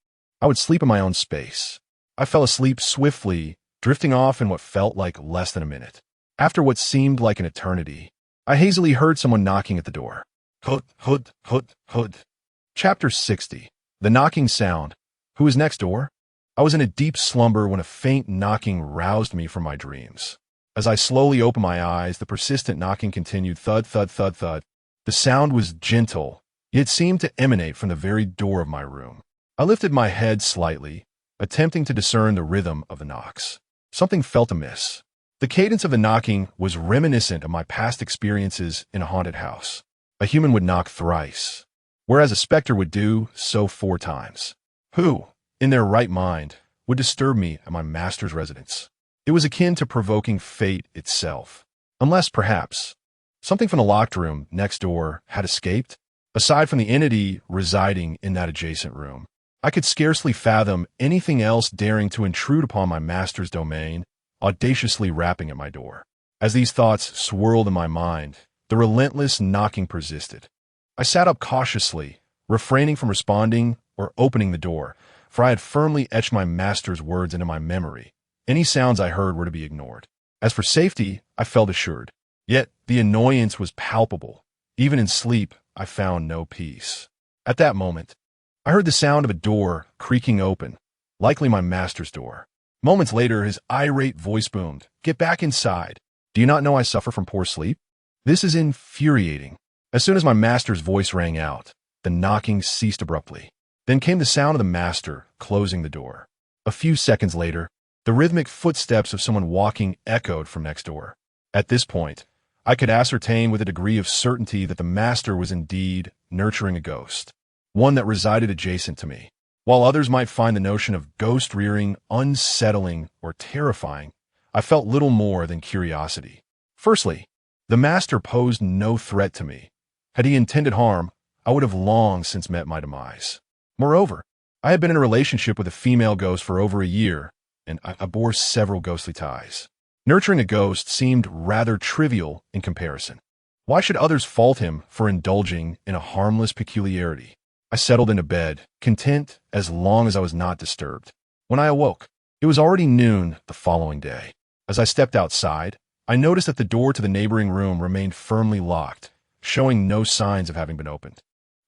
I would sleep in my own space. I fell asleep swiftly, drifting off in what felt like less than a minute. After what seemed like an eternity, I hazily heard someone knocking at the door. Hood, hood, hood, hood. Chapter 60. The knocking sound. Who is next door? I was in a deep slumber when a faint knocking roused me from my dreams. As I slowly opened my eyes, the persistent knocking continued. Thud, thud, thud, thud. The sound was gentle, yet seemed to emanate from the very door of my room. I lifted my head slightly, attempting to discern the rhythm of the knocks. Something felt amiss. The cadence of the knocking was reminiscent of my past experiences in a haunted house. A human would knock thrice, whereas a specter would do so 4 times. Who, in their right mind, would disturb me at my master's residence? It was akin to provoking fate itself. Unless, perhaps, something from the locked room next door had escaped. Aside from the entity residing in that adjacent room, I could scarcely fathom anything else daring to intrude upon my master's domain, audaciously rapping at my door. As these thoughts swirled in my mind, the relentless knocking persisted. I sat up cautiously, refraining from responding or opening the door, for I had firmly etched my master's words into my memory. Any sounds I heard were to be ignored. As for safety, I felt assured. Yet the annoyance was palpable. Even in sleep, I found no peace. At that moment, I heard the sound of a door creaking open, likely my master's door. Moments later, his irate voice boomed, "Get back inside. Do you not know I suffer from poor sleep? This is infuriating." As soon as my master's voice rang out, the knocking ceased abruptly. Then came the sound of the master closing the door. A few seconds later, the rhythmic footsteps of someone walking echoed from next door. At this point, I could ascertain with a degree of certainty that the master was indeed nurturing a ghost, one that resided adjacent to me. While others might find the notion of ghost rearing unsettling or terrifying, I felt little more than curiosity. Firstly, the master posed no threat to me. Had he intended harm, I would have long since met my demise. Moreover, I had been in a relationship with a female ghost for over a year, and I bore several ghostly ties. Nurturing a ghost seemed rather trivial in comparison. Why should others fault him for indulging in a harmless peculiarity? I settled into bed, content as long as I was not disturbed. When I awoke, it was already noon the following day. As I stepped outside, I noticed that the door to the neighboring room remained firmly locked, showing no signs of having been opened.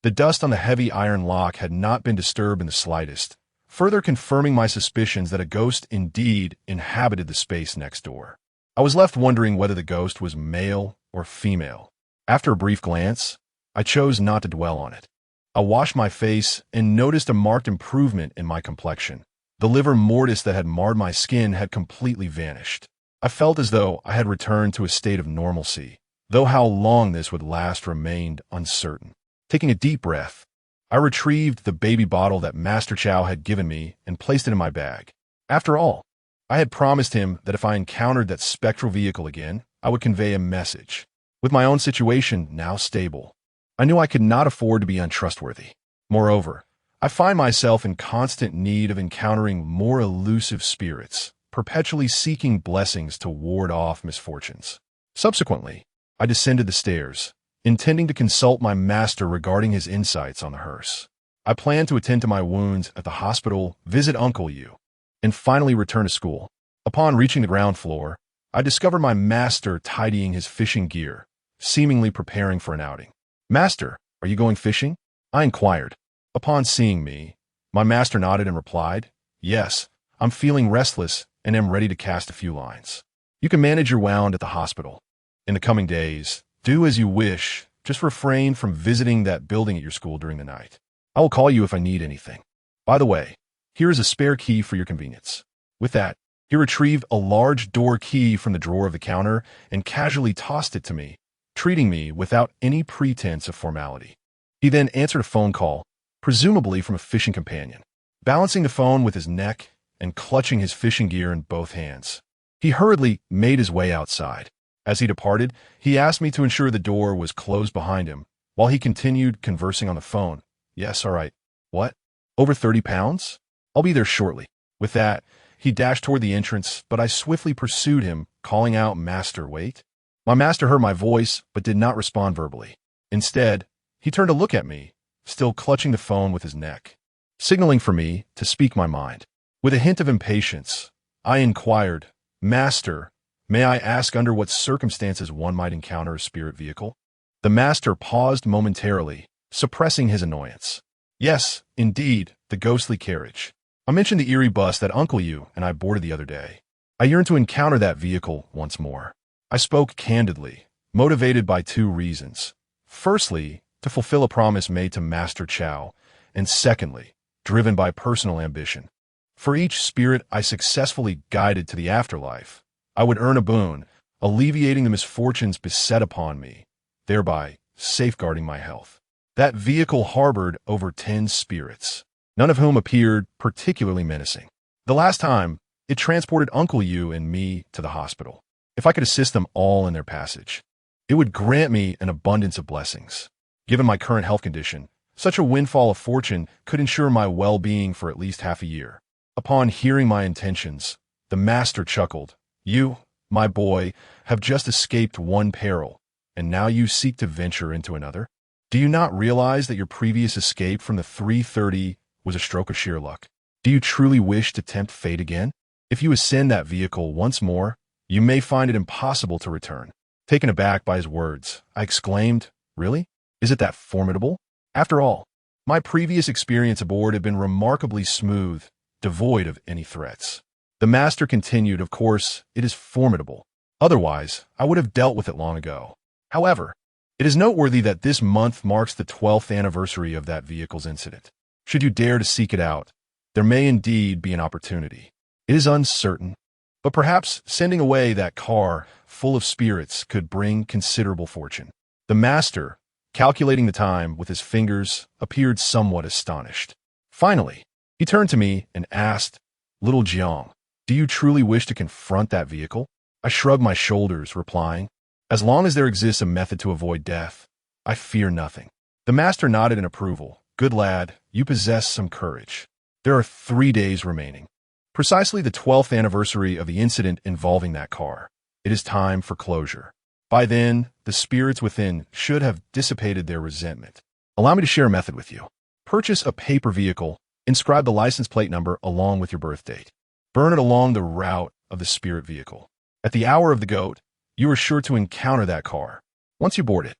The dust on the heavy iron lock had not been disturbed in the slightest, further confirming my suspicions that a ghost indeed inhabited the space next door. I was left wondering whether the ghost was male or female. After a brief glance, I chose not to dwell on it. I washed my face and noticed a marked improvement in my complexion. The livor mortis that had marred my skin had completely vanished. I felt as though I had returned to a state of normalcy, though how long this would last remained uncertain. Taking a deep breath, I retrieved the baby bottle that Master Chow had given me and placed it in my bag. After all, I had promised him that if I encountered that spectral vehicle again, I would convey a message. With my own situation now stable, I knew I could not afford to be untrustworthy. Moreover, I find myself in constant need of encountering more elusive spirits, perpetually seeking blessings to ward off misfortunes. Subsequently, I descended the stairs, intending to consult my master regarding his insights on the hearse. I planned to attend to my wounds at the hospital, visit Uncle Yu, and finally return to school. Upon reaching the ground floor, I discovered my master tidying his fishing gear, seemingly preparing for an outing. "Master, are you going fishing?" I inquired. Upon seeing me, my master nodded and replied, "Yes, I'm feeling restless and am ready to cast a few lines. You can manage your wound at the hospital. In the coming days, do as you wish, just refrain from visiting that building at your school during the night. I will call you if I need anything. By the way, here is a spare key for your convenience." With that, he retrieved a large door key from the drawer of the counter and casually tossed it to me, treating me without any pretense of formality. He then answered a phone call, presumably from a fishing companion. Balancing the phone with his neck and clutching his fishing gear in both hands, he hurriedly made his way outside. As he departed, he asked me to ensure the door was closed behind him, while he continued conversing on the phone. "Yes, all right. What? Over 30 pounds? I'll be there shortly." With that, he dashed toward the entrance, but I swiftly pursued him, calling out, "Master, wait." My master heard my voice, but did not respond verbally. Instead, he turned to look at me, still clutching the phone with his neck, signaling for me to speak my mind. With a hint of impatience, I inquired, "Master, May I ask under what circumstances one might encounter a spirit vehicle? The master paused momentarily, suppressing his annoyance. Yes, indeed, the ghostly carriage. I mentioned the eerie bus that Uncle You and I boarded the other day. I yearn to encounter that vehicle once more. I spoke candidly, motivated by two reasons. Firstly, to fulfill a promise made to Master Chow, and secondly, driven by personal ambition. For each spirit I successfully guided to the afterlife, I would earn a boon, alleviating the misfortunes beset upon me, thereby safeguarding my health. That vehicle harbored over 10 spirits, none of whom appeared particularly menacing. The last time, it transported Uncle You and me to the hospital. If I could assist them all in their passage, it would grant me an abundance of blessings. Given my current health condition, such a windfall of fortune could ensure my well-being for at least half a year. Upon hearing my intentions, the master chuckled. You, my boy, have just escaped one peril, and now you seek to venture into another? Do you not realize that your previous escape from the 330 was a stroke of sheer luck? Do you truly wish to tempt fate again? If you ascend that vehicle once more, you may find it impossible to return. Taken aback by his words, I exclaimed, Really? Is it that formidable? After all, my previous experience aboard had been remarkably smooth, devoid of any threats. The master continued, Of course, it is formidable. Otherwise, I would have dealt with it long ago. However, it is noteworthy that this month marks the 12th anniversary of that vehicle's incident. Should you dare to seek it out, there may indeed be an opportunity. It is uncertain, but perhaps sending away that car full of spirits could bring considerable fortune. The master, calculating the time with his fingers, appeared somewhat astonished. Finally, he turned to me and asked, Little Jiang, do you truly wish to confront that vehicle? I shrugged my shoulders, replying, As long as there exists a method to avoid death, I fear nothing. The master nodded in approval. Good lad, you possess some courage. There are 3 days remaining. Precisely the 12th anniversary of the incident involving that car. It is time for closure. By then, the spirits within should have dissipated their resentment. Allow me to share a method with you. Purchase a paper vehicle, inscribe the license plate number along with your birth date. Burn it along the route of the spirit vehicle. At the hour of the goat, you are sure to encounter that car. Once you board it,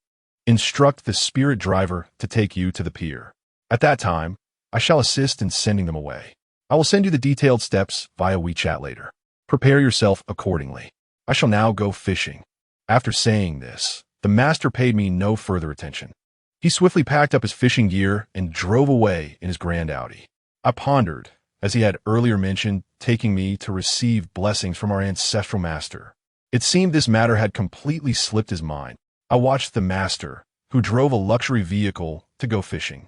instruct the spirit driver to take you to the pier. At that time, I shall assist in sending them away. I will send you the detailed steps via WeChat later. Prepare yourself accordingly. I shall now go fishing. After saying this, the master paid me no further attention. He swiftly packed up his fishing gear and drove away in his grand Audi. I pondered, as he had earlier mentioned, taking me to receive blessings from our ancestral master. It seemed this matter had completely slipped his mind. I watched the master, who drove a luxury vehicle, to go fishing,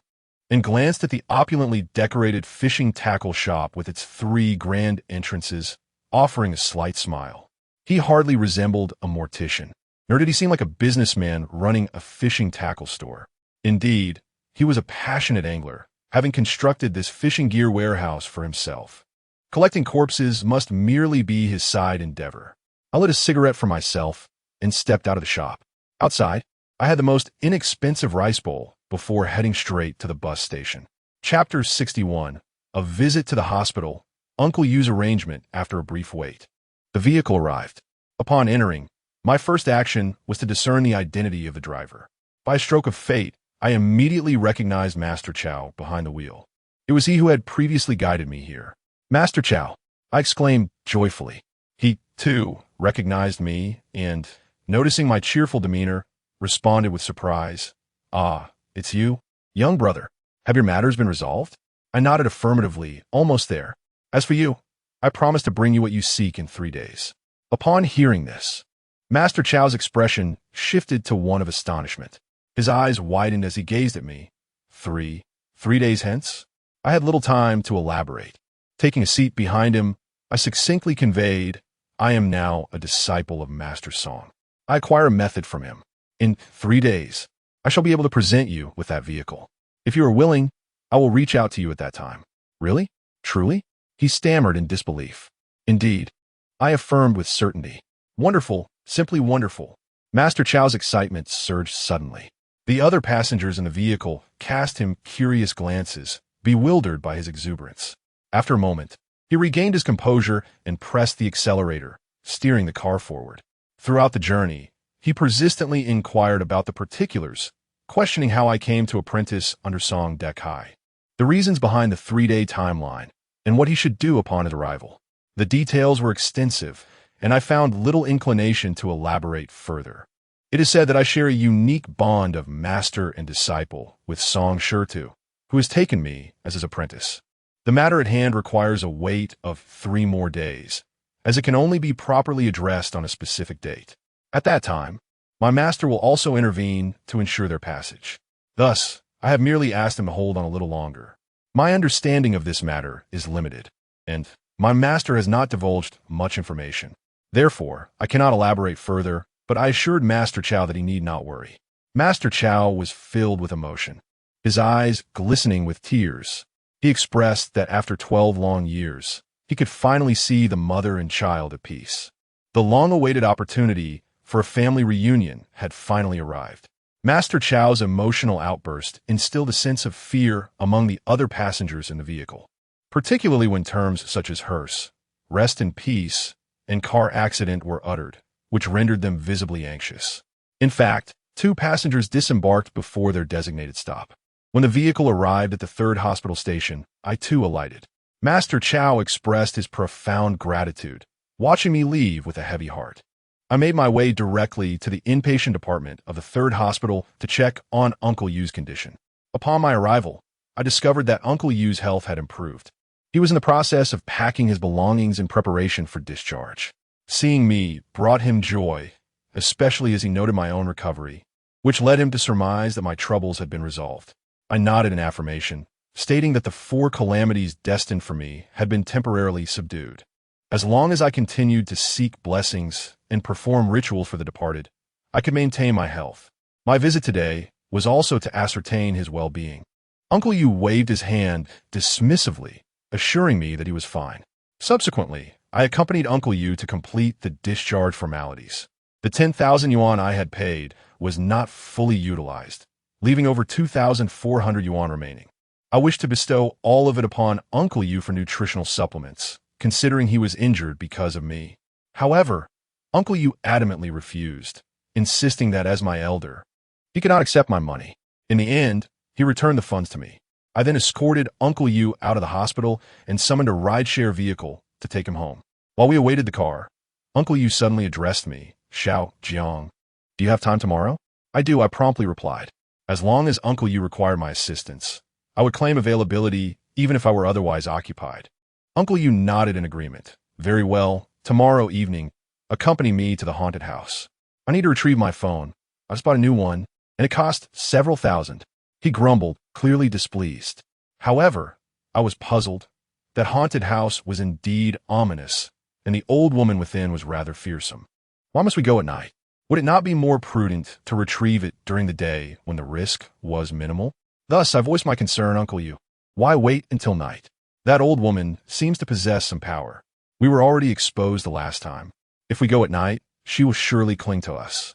and glanced at the opulently decorated fishing tackle shop with its 3 grand entrances, offering a slight smile. He hardly resembled a mortician, nor did he seem like a businessman running a fishing tackle store. Indeed, he was a passionate angler, having constructed this fishing gear warehouse for himself. Collecting corpses must merely be his side endeavor. I lit a cigarette for myself and stepped out of the shop. Outside, I had the most inexpensive rice bowl before heading straight to the bus station. Chapter 61. A visit to the hospital. Uncle Yu's arrangement after a brief wait. The vehicle arrived. Upon entering, my first action was to discern the identity of the driver. By a stroke of fate, I immediately recognized Master Chow behind the wheel. It was he who had previously guided me here. Master Chow, I exclaimed joyfully. He, too, recognized me and, noticing my cheerful demeanor, responded with surprise. Ah, it's you? Young brother, have your matters been resolved? I nodded affirmatively, almost there. As for you, I promise to bring you what you seek in 3 days. Upon hearing this, Master Chow's expression shifted to one of astonishment. His eyes widened as he gazed at me. 3 days hence? I had little time to elaborate. Taking a seat behind him, I succinctly conveyed, I am now a disciple of Master Song. I acquire a method from him. In 3 days, I shall be able to present you with that vehicle. If you are willing, I will reach out to you at that time. Really? Truly? He stammered in disbelief. Indeed, I affirmed with certainty. Wonderful, simply wonderful. Master Chow's excitement surged suddenly. The other passengers in the vehicle cast him curious glances, bewildered by his exuberance. After a moment, he regained his composure and pressed the accelerator, steering the car forward. Throughout the journey, he persistently inquired about the particulars, questioning how I came to apprentice under Song Dek Hai, the reasons behind the 3-day timeline, and what he should do upon his arrival. The details were extensive, and I found little inclination to elaborate further. It is said that I share a unique bond of master and disciple with Song Shirtu, who has taken me as his apprentice. The matter at hand requires a wait of 3 more days, as it can only be properly addressed on a specific date. At that time, my master will also intervene to ensure their passage. Thus, I have merely asked him to hold on a little longer. My understanding of this matter is limited, and my master has not divulged much information. Therefore, I cannot elaborate further, but I assured Master Chow that he need not worry. Master Chow was filled with emotion, his eyes glistening with tears. He expressed that after 12 long years, he could finally see the mother and child at peace. The long-awaited opportunity for a family reunion had finally arrived. Master Chow's emotional outburst instilled a sense of fear among the other passengers in the vehicle, particularly when terms such as hearse, rest in peace, and car accident were uttered, which rendered them visibly anxious. In fact, 2 passengers disembarked before their designated stop. When the vehicle arrived at the 3rd hospital station, I too alighted. Master Chow expressed his profound gratitude, watching me leave with a heavy heart. I made my way directly to the inpatient department of the 3rd hospital to check on Uncle Yu's condition. Upon my arrival, I discovered that Uncle Yu's health had improved. He was in the process of packing his belongings in preparation for discharge. Seeing me brought him joy, especially as he noted my own recovery, which led him to surmise that my troubles had been resolved. I nodded in affirmation, stating that the 4 calamities destined for me had been temporarily subdued. As long as I continued to seek blessings and perform rituals for the departed, I could maintain my health. My visit today was also to ascertain his well-being. Uncle Yu waved his hand dismissively, assuring me that he was fine. Subsequently, I accompanied Uncle Yu to complete the discharge formalities. The 10,000 yuan I had paid was not fully utilized, leaving over 2,400 yuan remaining. I wished to bestow all of it upon Uncle Yu for nutritional supplements, considering he was injured because of me. However, Uncle Yu adamantly refused, insisting that as my elder, he could not accept my money. In the end, he returned the funds to me. I then escorted Uncle Yu out of the hospital and summoned a rideshare vehicle to take him home. While we awaited the car, Uncle Yu suddenly addressed me, "Xiao Jiang, do you have time tomorrow?" "I do," I promptly replied. As long as Uncle Yu required my assistance, I would claim availability even if I were otherwise occupied. Uncle Yu nodded in agreement. "Very well, tomorrow evening, accompany me to the haunted house. I need to retrieve my phone. I just bought a new one, and it cost several thousand." He grumbled, clearly displeased. However, I was puzzled. That haunted house was indeed ominous, and the old woman within was rather fearsome. Why must we go at night? Would it not be more prudent to retrieve it during the day when the risk was minimal? Thus, I voiced my concern, "Uncle Yu, why wait until night? That old woman seems to possess some power. We were already exposed the last time. If we go at night, she will surely cling to us."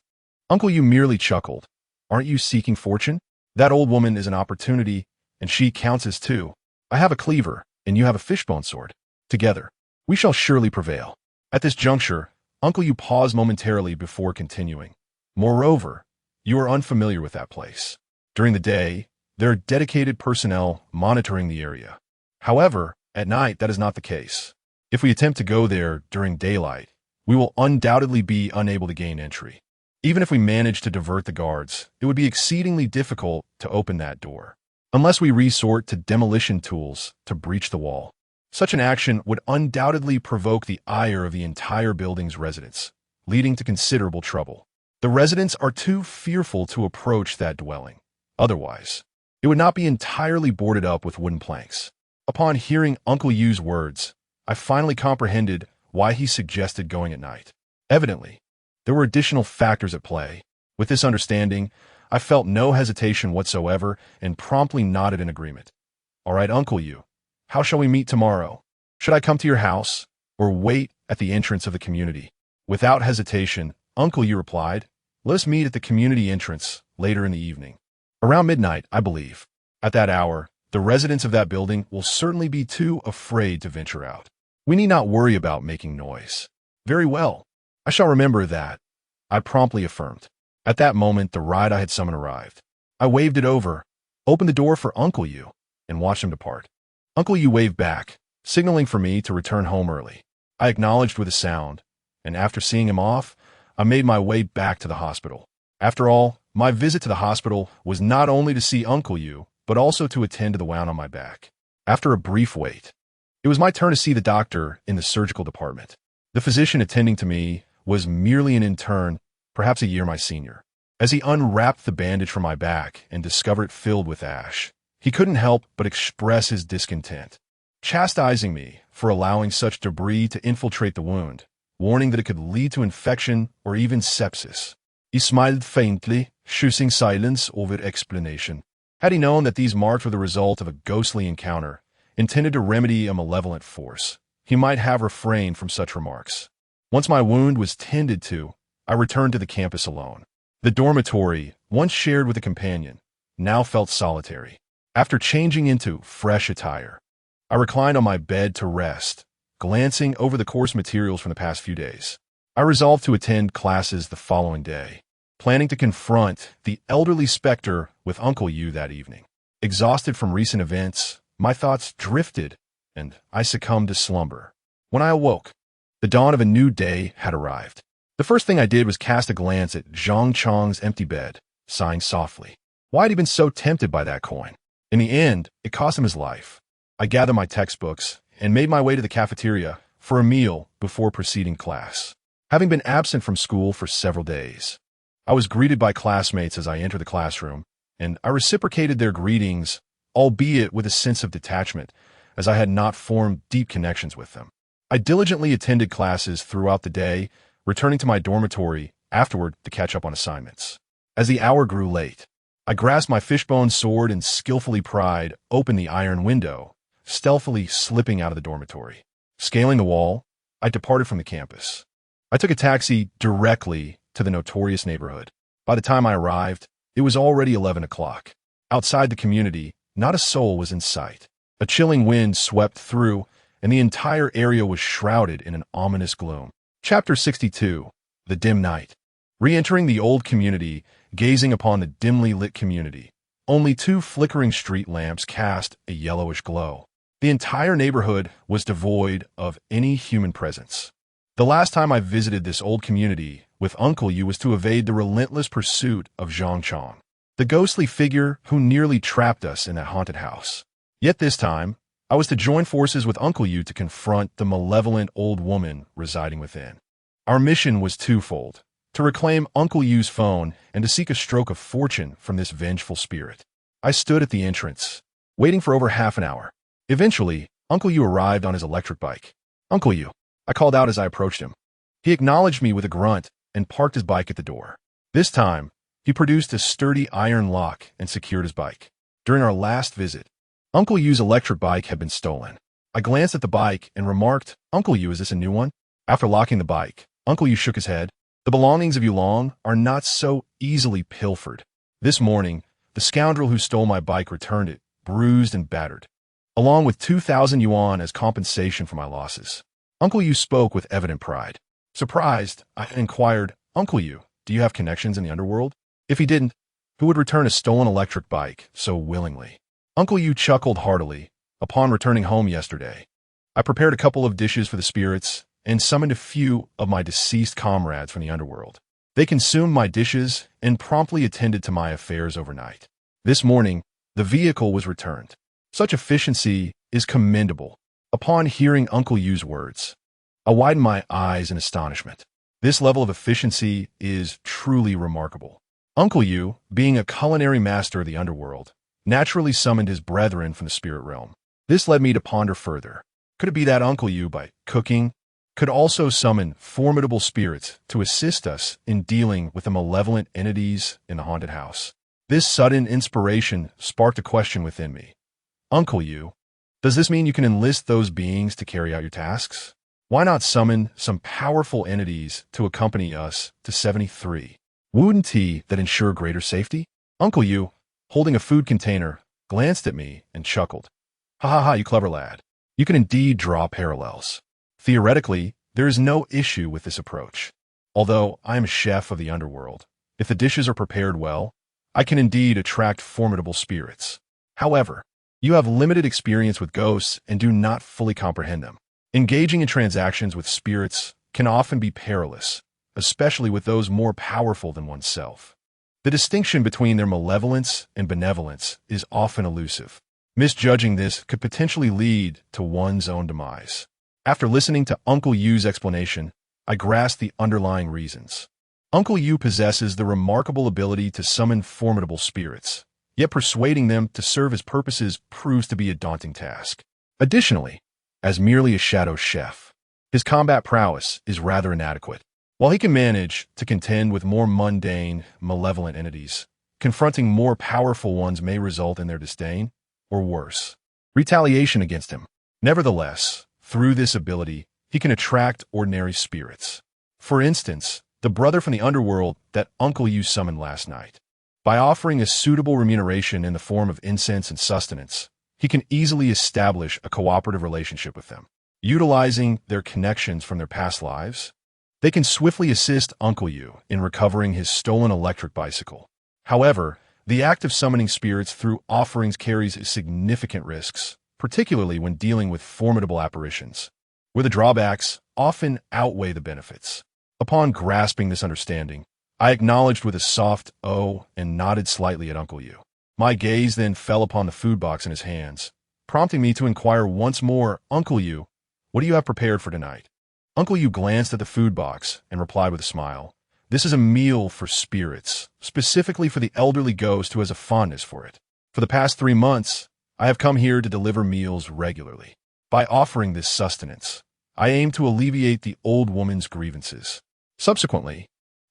Uncle Yu merely chuckled. "Aren't you seeking fortune? That old woman is an opportunity, and she counts as 2. I have a cleaver, and you have a fishbone sword. Together, we shall surely prevail." At this juncture, Uncle Yu paused momentarily before continuing. "Moreover, you are unfamiliar with that place. During the day, there are dedicated personnel monitoring the area. However, at night that is not the case. If we attempt to go there during daylight, we will undoubtedly be unable to gain entry. Even if we manage to divert the guards, it would be exceedingly difficult to open that door, unless we resort to demolition tools to breach the wall. Such an action would undoubtedly provoke the ire of the entire building's residents, leading to considerable trouble. The residents are too fearful to approach that dwelling. Otherwise, it would not be entirely boarded up with wooden planks." Upon hearing Uncle Yu's words, I finally comprehended why he suggested going at night. Evidently, there were additional factors at play. With this understanding, I felt no hesitation whatsoever and promptly nodded in agreement. "All right, Uncle Yu, how shall we meet tomorrow? Should I come to your house or wait at the entrance of the community?" Without hesitation, Uncle Yu replied, "Let us meet at the community entrance later in the evening. Around midnight, I believe. At that hour, the residents of that building will certainly be too afraid to venture out. We need not worry about making noise. Very well. I shall remember that, I promptly affirmed. At that moment, the ride I had summoned arrived. I waved it over, opened the door for Uncle Yu, and watched him depart. Uncle Yu waved back, signaling for me to return home early. I acknowledged with a sound, and after seeing him off, I made my way back to the hospital. After all, my visit to the hospital was not only to see Uncle Yu, but also to attend to the wound on my back. After a brief wait, it was my turn to see the doctor in the surgical department. The physician attending to me was merely an intern, perhaps a year my senior. As he unwrapped the bandage from my back and discovered it filled with ash, he couldn't help but express his discontent, chastising me for allowing such debris to infiltrate the wound, warning that it could lead to infection or even sepsis. He smiled faintly, choosing silence over explanation. Had he known that these marks were the result of a ghostly encounter, intended to remedy a malevolent force, he might have refrained from such remarks. Once my wound was tended to, I returned to the campus alone. The dormitory, once shared with a companion, now felt solitary. After changing into fresh attire, I reclined on my bed to rest, glancing over the course materials from the past few days. I resolved to attend classes the following day, planning to confront the elderly specter with Uncle Yu that evening. Exhausted from recent events, my thoughts drifted, and I succumbed to slumber. When I awoke, the dawn of a new day had arrived. The first thing I did was cast a glance at Zhang Chong's empty bed, sighing softly. Why had he been so tempted by that coin? In the end, it cost him his life. I gathered my textbooks and made my way to the cafeteria for a meal before proceeding class. Having been absent from school for several days, I was greeted by classmates as I entered the classroom, and I reciprocated their greetings, albeit with a sense of detachment, as I had not formed deep connections with them. I diligently attended classes throughout the day, returning to my dormitory afterward to catch up on assignments. As the hour grew late, I grasped my fishbone sword and skillfully pried open the iron window, stealthily slipping out of the dormitory. Scaling the wall, I departed from the campus. I took a taxi directly to the notorious neighborhood. By the time I arrived, it was already 11 o'clock. Outside the community, not a soul was in sight. A chilling wind swept through, and the entire area was shrouded in an ominous gloom. Chapter 62. The Dim Night. Re-entering the old community, gazing upon the dimly lit community, only 2 flickering street lamps cast a yellowish glow. The entire neighborhood was devoid of any human presence. The last time I visited this old community with Uncle Yu was to evade the relentless pursuit of Zhang Chong, the ghostly figure who nearly trapped us in that haunted house. Yet this time, I was to join forces with Uncle Yu to confront the malevolent old woman residing within. Our mission was twofold: to reclaim Uncle Yu's phone and to seek a stroke of fortune from this vengeful spirit. I stood at the entrance, waiting for over half an hour. Eventually, Uncle Yu arrived on his electric bike. "Uncle Yu," I called out as I approached him. He acknowledged me with a grunt and parked his bike at the door. This time, he produced a sturdy iron lock and secured his bike. During our last visit, Uncle Yu's electric bike had been stolen. I glanced at the bike and remarked, "Uncle Yu, is this a new one?" After locking the bike, Uncle Yu shook his head. "The belongings of Yulong are not so easily pilfered. This morning, the scoundrel who stole my bike returned it, bruised and battered, along with 2,000 yuan as compensation for my losses." Uncle Yu spoke with evident pride. Surprised, I inquired, "Uncle Yu, do you have connections in the underworld?" If he didn't, who would return a stolen electric bike so willingly? Uncle Yu chuckled heartily. "Upon returning home yesterday, I prepared a couple of dishes for the spirits and summoned a few of my deceased comrades from the underworld. They consumed my dishes and promptly attended to my affairs overnight. This morning, the vehicle was returned. Such efficiency is commendable." Upon hearing Uncle Yu's words, I widened my eyes in astonishment. This level of efficiency is truly remarkable. Uncle Yu, being a culinary master of the underworld, naturally summoned his brethren from the spirit realm. This led me to ponder further. Could it be that Uncle Yu, by cooking, could also summon formidable spirits to assist us in dealing with the malevolent entities in the haunted house? This sudden inspiration sparked a question within me. "Uncle Yu, does this mean you can enlist those beings to carry out your tasks? Why not summon some powerful entities to accompany us to 73? Wouldn't that ensure greater safety?" Uncle Yu, holding a food container, glanced at me and chuckled. "Ha ha ha, you clever lad. You can indeed draw parallels. Theoretically, There is no issue with this approach. Although I am a chef of the underworld, if the dishes are prepared well, I can indeed attract formidable spirits. However, you have limited experience with ghosts and do not fully comprehend them. Engaging in transactions with spirits can often be perilous, especially with those more powerful than oneself. The distinction between their malevolence and benevolence is often elusive. Misjudging this could potentially lead to one's own demise. After listening to Uncle Yu's explanation, I grasped the underlying reasons. Uncle Yu possesses the remarkable ability to summon formidable spirits, yet persuading them to serve his purposes proves to be a daunting task. Additionally, as merely a shadow chef, his combat prowess is rather inadequate. While he can manage to contend with more mundane, malevolent entities, confronting more powerful ones may result in their disdain, or worse, retaliation against him. Nevertheless, through this ability, he can attract ordinary spirits. For instance, the brother from the underworld that Uncle Yu summoned last night. By offering a suitable remuneration in the form of incense and sustenance, he can easily establish a cooperative relationship with them. Utilizing their connections from their past lives, they can swiftly assist Uncle Yu in recovering his stolen electric bicycle. However, the act of summoning spirits through offerings carries significant risks, particularly when dealing with formidable apparitions, where the drawbacks often outweigh the benefits. Upon grasping this understanding, I acknowledged with a soft "oh" and nodded slightly at Uncle Yu. My gaze then fell upon the food box in his hands, prompting me to inquire once more, "Uncle Yu, what do you have prepared for tonight?" Uncle Yu glanced at the food box and replied with a smile, "This is a meal for spirits, specifically for the elderly ghost who has a fondness for it. For the past 3 months, I have come here to deliver meals regularly. By offering this sustenance, I aim to alleviate the old woman's grievances." Subsequently,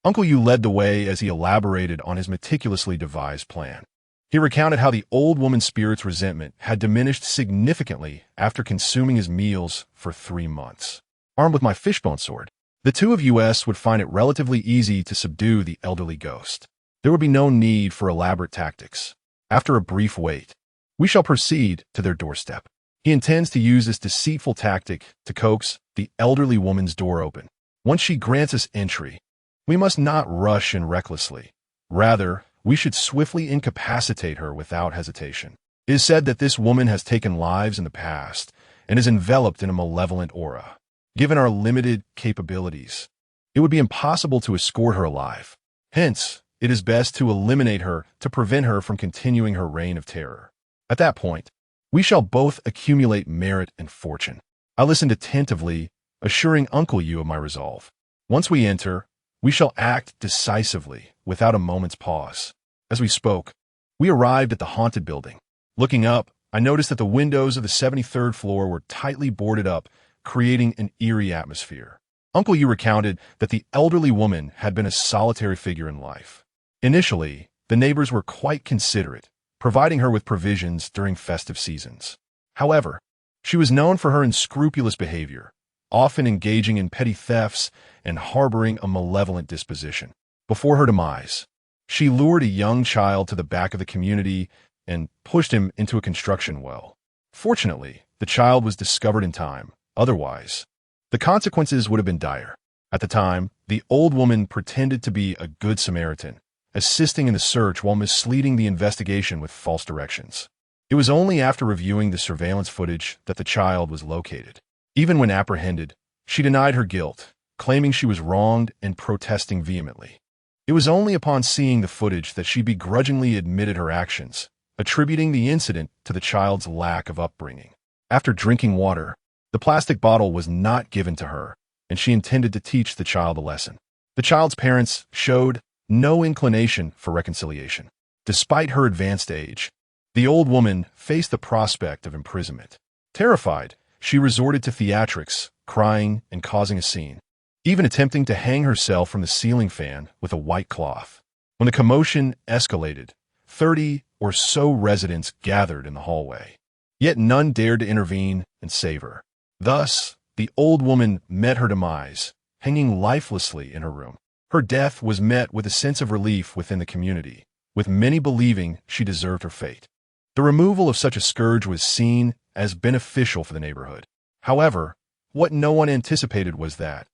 Uncle Yu led the way as he elaborated on his meticulously devised plan. He recounted how the old woman's spirit's resentment had diminished significantly after consuming his meals for 3 months. Armed with my fishbone sword, the two of us would find it relatively easy to subdue the elderly ghost. There would be no need for elaborate tactics. After a brief wait, we shall proceed to their doorstep. He intends to use this deceitful tactic to coax the elderly woman's door open. Once she grants us entry, we must not rush in recklessly. Rather, we should swiftly incapacitate her without hesitation. It is said that this woman has taken lives in the past and is enveloped in a malevolent aura. Given our limited capabilities, it would be impossible to escort her alive. Hence, it is best to eliminate her to prevent her from continuing her reign of terror. At that point, we shall both accumulate merit and fortune. I listened attentively, assuring Uncle Yu of my resolve. Once we enter, we shall act decisively, without a moment's pause. As we spoke, we arrived at the haunted building. Looking up, I noticed that the windows of the 73rd floor were tightly boarded up, creating an eerie atmosphere. Uncle Yu recounted that the elderly woman had been a solitary figure in life. Initially, the neighbors were quite considerate, providing her with provisions during festive seasons. However, she was known for her unscrupulous behavior, often engaging in petty thefts and harboring a malevolent disposition. Before her demise, she lured a young child to the back of the community and pushed him into a construction well. Fortunately, the child was discovered in time. Otherwise, the consequences would have been dire. At the time, the old woman pretended to be a good Samaritan, assisting in the search while misleading the investigation with false directions. It was only after reviewing the surveillance footage that the child was located. Even when apprehended, she denied her guilt, claiming she was wronged and protesting vehemently. It was only upon seeing the footage that she begrudgingly admitted her actions, attributing the incident to the child's lack of upbringing. After drinking water, the plastic bottle was not given to her, and she intended to teach the child a lesson. The child's parents showed no inclination for reconciliation. Despite her advanced age, the old woman faced the prospect of imprisonment. Terrified, she resorted to theatrics, crying and causing a scene, even attempting to hang herself from the ceiling fan with a white cloth. When the commotion escalated, 30 or so residents gathered in the hallway. Yet none dared to intervene and save her. Thus, the old woman met her demise, hanging lifelessly in her room. Her death was met with a sense of relief within the community, with many believing she deserved her fate. The removal of such a scourge was seen as beneficial for the neighborhood. However, What no one anticipated was that,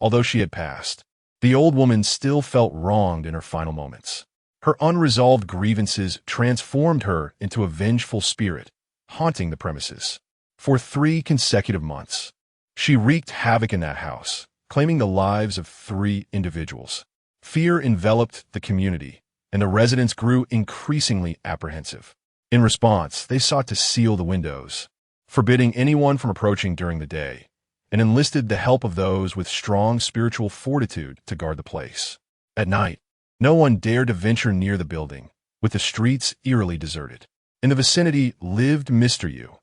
although she had passed, the old woman still felt wronged in her final moments. Her unresolved grievances transformed her into a vengeful spirit, haunting the premises. For 3 consecutive months, she wreaked havoc in that house, claiming the lives of 3 individuals. Fear enveloped the community, and the residents grew increasingly apprehensive. In response, they sought to seal the windows, forbidding anyone from approaching during the day, and enlisted the help of those with strong spiritual fortitude to guard the place. At night, no one dared to venture near the building, with the streets eerily deserted. In the vicinity lived Mr. Yu,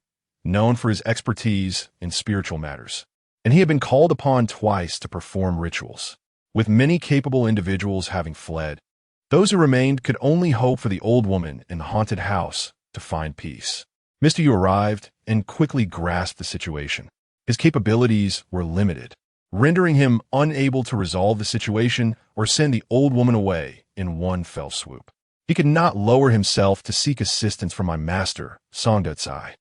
known for his expertise in spiritual matters, and he had been called upon twice to perform rituals. With many capable individuals having fled, those who remained could only hope for the old woman in the haunted house to find peace. Mr. Yu arrived and quickly grasped the situation. His capabilities were limited, rendering him unable to resolve the situation or send the old woman away in one fell swoop. He could not lower himself to seek assistance from my master, Songdetsai.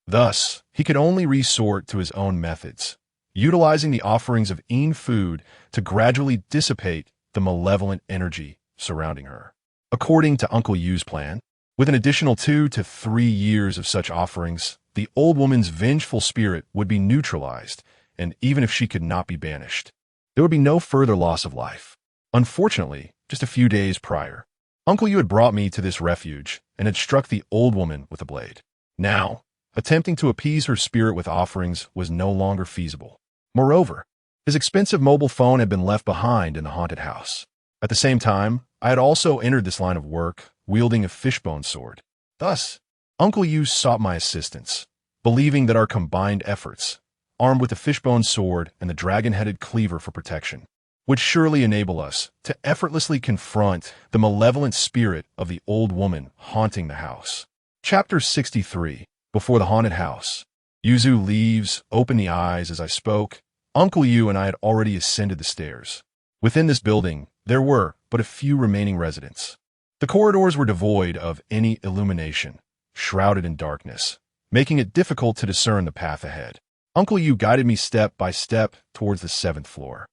Thus, he could only resort to his own methods, utilizing the offerings of Yin food to gradually dissipate the malevolent energy surrounding her. According to Uncle Yu's plan, with an additional 2 to 3 years of such offerings, the old woman's vengeful spirit would be neutralized, and even if she could not be banished, there would be no further loss of life. Unfortunately, just a few days prior, Uncle Yu had brought me to this refuge and had struck the old woman with a blade. Now, attempting to appease her spirit with offerings was no longer feasible. Moreover, his expensive mobile phone had been left behind in the haunted house. At the same time, I had also entered this line of work, wielding a fishbone sword. Thus, Uncle Yu sought my assistance, believing that our combined efforts, armed with the fishbone sword and the dragon-headed cleaver for protection, would surely enable us to effortlessly confront the malevolent spirit of the old woman haunting the house. Chapter 63. Before the haunted house. Yuzu leaves, open the eyes as I spoke. Uncle Yu and I had already ascended the stairs. Within this building, there were but a few remaining residents. The corridors were devoid of any illumination, shrouded in darkness, making it difficult to discern the path ahead. Uncle Yu guided me step by step towards the 7th floor,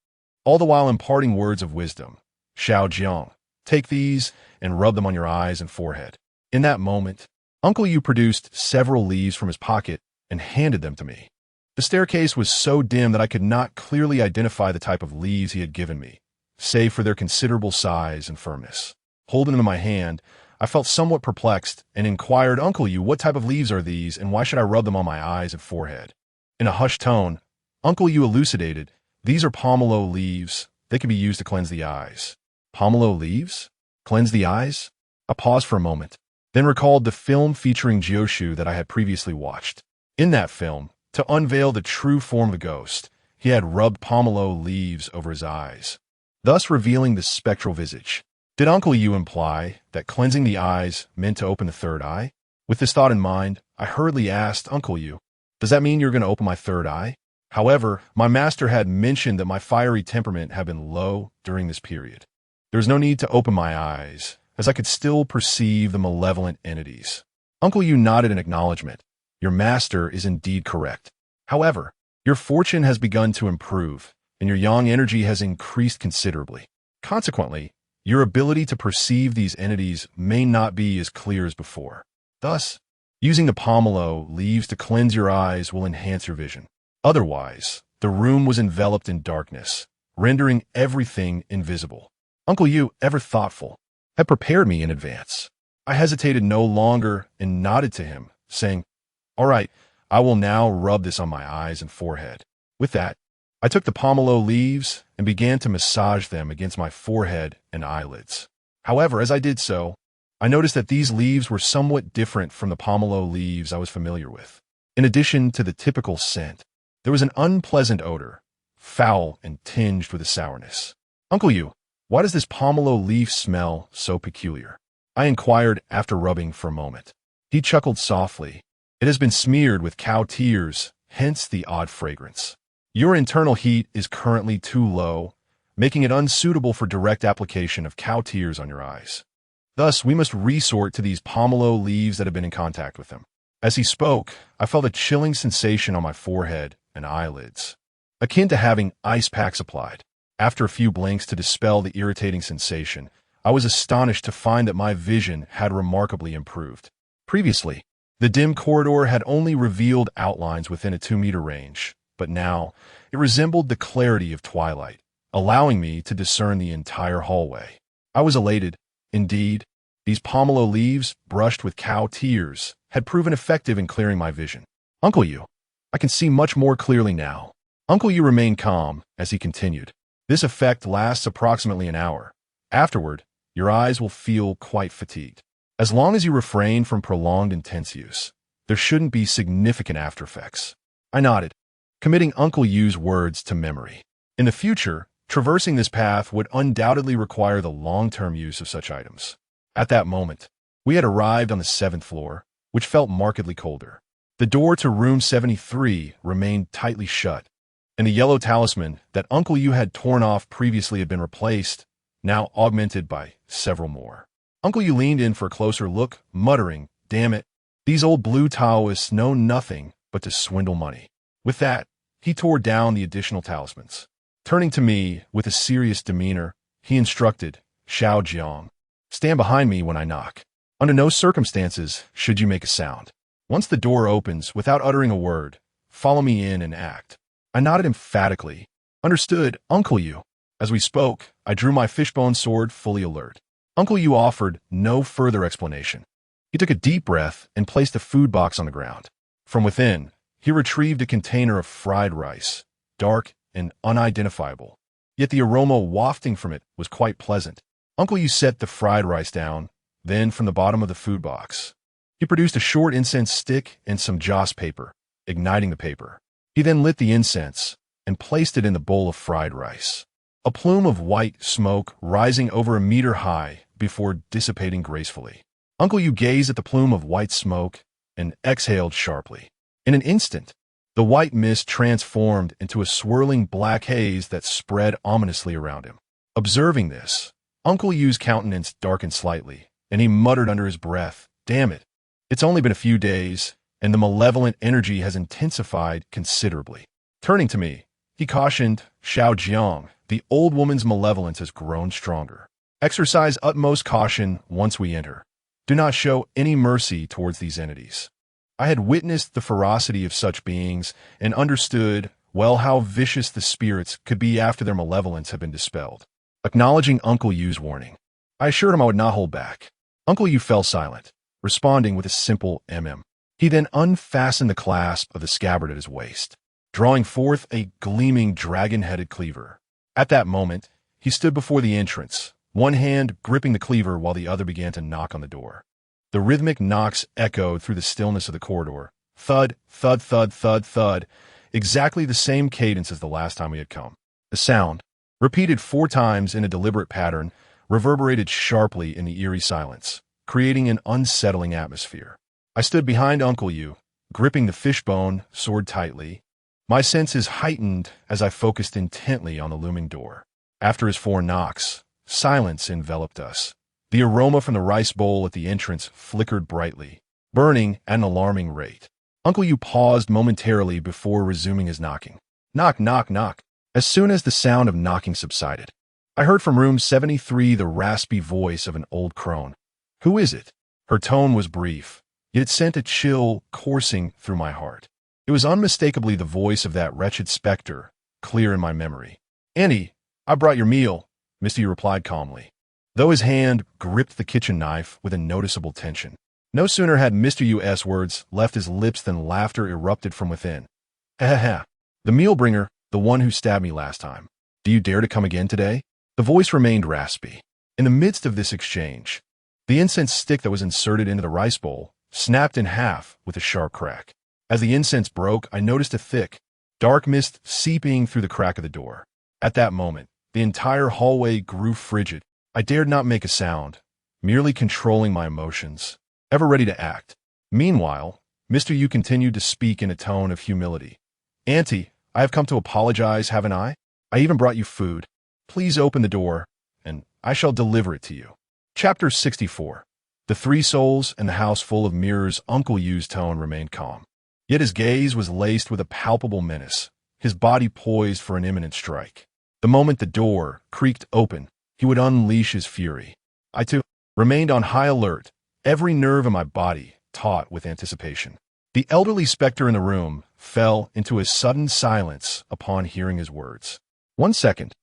all the while imparting words of wisdom. Xiao Jiang, take these and rub them on your eyes and forehead. In that moment, Uncle Yu produced several leaves from his pocket and handed them to me. The staircase was so dim that I could not clearly identify the type of leaves he had given me, save for their considerable size and firmness. Holding them in my hand, I felt somewhat perplexed and inquired, Uncle Yu, what type of leaves are these and why should I rub them on my eyes and forehead? In a hushed tone, Uncle Yu elucidated, these are pomelo leaves. They can be used to cleanse the eyes. Pomelo leaves? Cleanse the eyes? I paused for a moment, then recalled the film featuring Jioshu that I had previously watched. In that film, to unveil the true form of the ghost, he had rubbed pomelo leaves over his eyes, thus revealing the spectral visage. Did Uncle Yu imply that cleansing the eyes meant to open the third eye? With this thought in mind, I hurriedly asked Uncle Yu, does that mean you're going to open my third eye? However, my master had mentioned that my fiery temperament had been low during this period. There was no need to open my eyes, as I could still perceive the malevolent entities. Uncle Yu nodded in acknowledgement. Your master is indeed correct. However, your fortune has begun to improve, and your yang energy has increased considerably. Consequently, your ability to perceive these entities may not be as clear as before. Thus, using the pomelo leaves to cleanse your eyes will enhance your vision. Otherwise, the room was enveloped in darkness, rendering everything invisible. Uncle Yu, ever thoughtful, had prepared me in advance. I hesitated no longer and nodded to him, saying, all right, I will now rub this on my eyes and forehead. With that, I took the pomelo leaves and began to massage them against my forehead and eyelids. However, as I did so, I noticed that these leaves were somewhat different from the pomelo leaves I was familiar with. In addition to the typical scent, there was an unpleasant odor, foul and tinged with a sourness. Uncle Yu, why does this pomelo leaf smell so peculiar? I inquired after rubbing for a moment. He chuckled softly. It has been smeared with cow tears, hence the odd fragrance. Your internal heat is currently too low, making it unsuitable for direct application of cow tears on your eyes. Thus, we must resort to these pomelo leaves that have been in contact with them. As he spoke, I felt a chilling sensation on my forehead and eyelids. akin to having ice packs applied. After a few blinks to dispel the irritating sensation, I was astonished to find that my vision had remarkably improved. Previously, the dim corridor had only revealed outlines within a 2-meter range, but now it resembled the clarity of twilight, allowing me to discern the entire hallway. I was elated. Indeed, these pomelo leaves, brushed with cow tears, had proven effective in clearing my vision. Uncle Yu, I can see much more clearly now. Uncle Yu remained calm as he continued. This effect lasts approximately an hour. Afterward, your eyes will feel quite fatigued. As long as you refrain from prolonged intense use, there shouldn't be significant aftereffects. I nodded, committing Uncle Yu's words to memory. In the future, traversing this path would undoubtedly require the long-term use of such items. At that moment, we had arrived on the 7th floor, which felt markedly colder. The door to room 73 remained tightly shut, and the yellow talisman that Uncle Yu had torn off previously had been replaced, now augmented by several more. Uncle Yu leaned in for a closer look, muttering, "Damn it, these old blue Taoists know nothing but to swindle money." With that, he tore down the additional talismans. Turning to me with a serious demeanor, he instructed, "Xiao Jiang, stand behind me when I knock. Under no circumstances should you make a sound. Once the door opens, without uttering a word, follow me in and act." I nodded emphatically. "Understood, Uncle Yu." As we spoke, I drew my fishbone sword fully alert. Uncle Yu offered no further explanation. He took a deep breath and placed a food box on the ground. From within, he retrieved a container of fried rice, dark and unidentifiable. Yet the aroma wafting from it was quite pleasant. Uncle Yu set the fried rice down, then from the bottom of the food box, he produced a short incense stick and some joss paper, igniting the paper. He then lit the incense and placed it in the bowl of fried rice. A plume of white smoke rising over a meter high before dissipating gracefully. Uncle Yu gazed at the plume of white smoke and exhaled sharply. In an instant, the white mist transformed into a swirling black haze that spread ominously around him. Observing this, Uncle Yu's countenance darkened slightly, and he muttered under his breath, "Damn it, it's only been a few days, and the malevolent energy has intensified considerably." Turning to me, he cautioned, "Xiao Jiang, the old woman's malevolence has grown stronger. Exercise utmost caution once we enter. Do not show any mercy towards these entities." I had witnessed the ferocity of such beings and understood well how vicious the spirits could be after their malevolence had been dispelled. Acknowledging Uncle Yu's warning, I assured him I would not hold back. Uncle Yu fell silent, responding with a simple mm. He then unfastened the clasp of the scabbard at his waist, drawing forth a gleaming dragon-headed cleaver. At that moment, he stood before the entrance, one hand gripping the cleaver while the other began to knock on the door. The rhythmic knocks echoed through the stillness of the corridor. Thud, thud, thud, thud, thud, exactly the same cadence as the last time we had come. The sound, repeated 4 times in a deliberate pattern, reverberated sharply in the eerie silence, creating an unsettling atmosphere. I stood behind Uncle Yu, gripping the fishbone sword tightly, my senses heightened as I focused intently on the looming door. After his 4 knocks, silence enveloped us. The aroma from the rice bowl at the entrance flickered brightly, burning at an alarming rate. Uncle Yu paused momentarily before resuming his knocking. Knock, knock, knock. As soon as the sound of knocking subsided, I heard from room 73 the raspy voice of an old crone. "Who is it?" Her tone was brief, yet it sent a chill coursing through my heart. It was unmistakably the voice of that wretched specter, clear in my memory. "Auntie, I brought your meal," Mr. Yu replied calmly, though his hand gripped the kitchen knife with a noticeable tension. No sooner had Mr. Yu's words left his lips than laughter erupted from within. "Ha ha ha. The meal bringer, the one who stabbed me last time. Do you dare to come again today?" The voice remained raspy. In the midst of this exchange, the incense stick that was inserted into the rice bowl snapped in half with a sharp crack. As the incense broke, I noticed a thick, dark mist seeping through the crack of the door. At that moment, the entire hallway grew frigid. I dared not make a sound, merely controlling my emotions, ever ready to act. Meanwhile, Mr. Yu continued to speak in a tone of humility. "Auntie, I have come to apologize, haven't I? I even brought you food. Please open the door, and I shall deliver it to you." Chapter 64. The 3 souls and the house full of mirrors. Uncle Yu's tone remained calm, yet his gaze was laced with a palpable menace. his body poised for an imminent strike. The moment the door creaked open, he would unleash his fury. I, too, remained on high alert, every nerve in my body taut with anticipation. The elderly specter in the room fell into a sudden silence upon hearing his words. 1 second,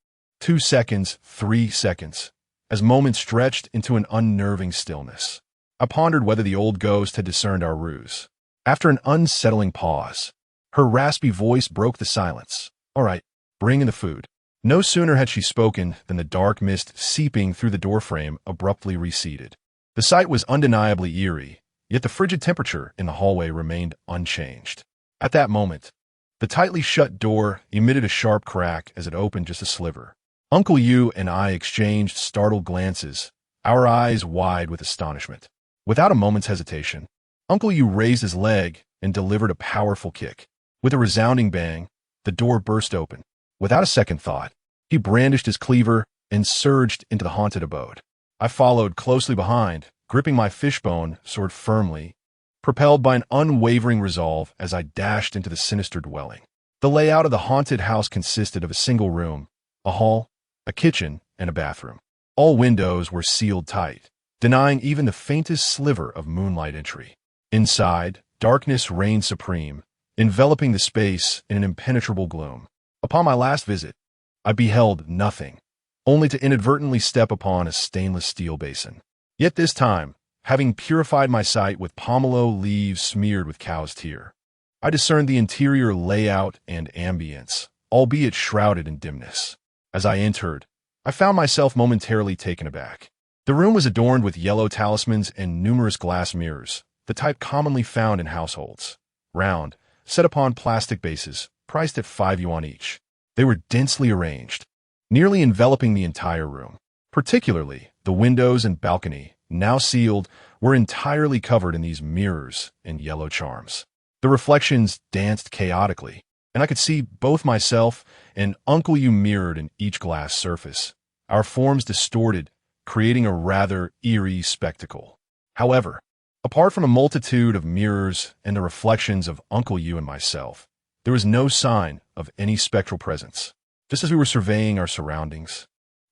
2 seconds, 3 seconds, as moments stretched into an unnerving stillness. I pondered whether the old ghost had discerned our ruse. After an unsettling pause, her raspy voice broke the silence. "All right, bring in the food." No sooner had she spoken than the dark mist seeping through the doorframe abruptly receded. The sight was undeniably eerie, yet the frigid temperature in the hallway remained unchanged. At that moment, the tightly shut door emitted a sharp crack as it opened just a sliver. Uncle Yu and I exchanged startled glances, our eyes wide with astonishment. Without a moment's hesitation, Uncle Yu raised his leg and delivered a powerful kick. With a resounding bang, the door burst open. Without a second thought, he brandished his cleaver and surged into the haunted abode. I followed closely behind, gripping my fishbone sword firmly, propelled by an unwavering resolve as I dashed into the sinister dwelling. The layout of the haunted house consisted of a single room, a hall, a kitchen, and a bathroom. All windows were sealed tight, denying even the faintest sliver of moonlight entry. Inside, darkness reigned supreme, enveloping the space in an impenetrable gloom. Upon my last visit, I beheld nothing, only to inadvertently step upon a stainless steel basin. Yet this time, having purified my sight with pomelo leaves smeared with cow's tear, I discerned the interior layout and ambience, albeit shrouded in dimness. As I entered, I found myself momentarily taken aback. The room was adorned with yellow talismans and numerous glass mirrors, the type commonly found in households. Round, set upon plastic bases, priced at 5 yuan each. They were densely arranged, nearly enveloping the entire room. Particularly, the windows and balcony, now sealed, were entirely covered in these mirrors and yellow charms. The reflections danced chaotically, and I could see both myself and Uncle Yu mirrored in each glass surface, our forms distorted, creating a rather eerie spectacle. However, apart from a multitude of mirrors and the reflections of Uncle Yu and myself, there was no sign of any spectral presence. Just as we were surveying our surroundings,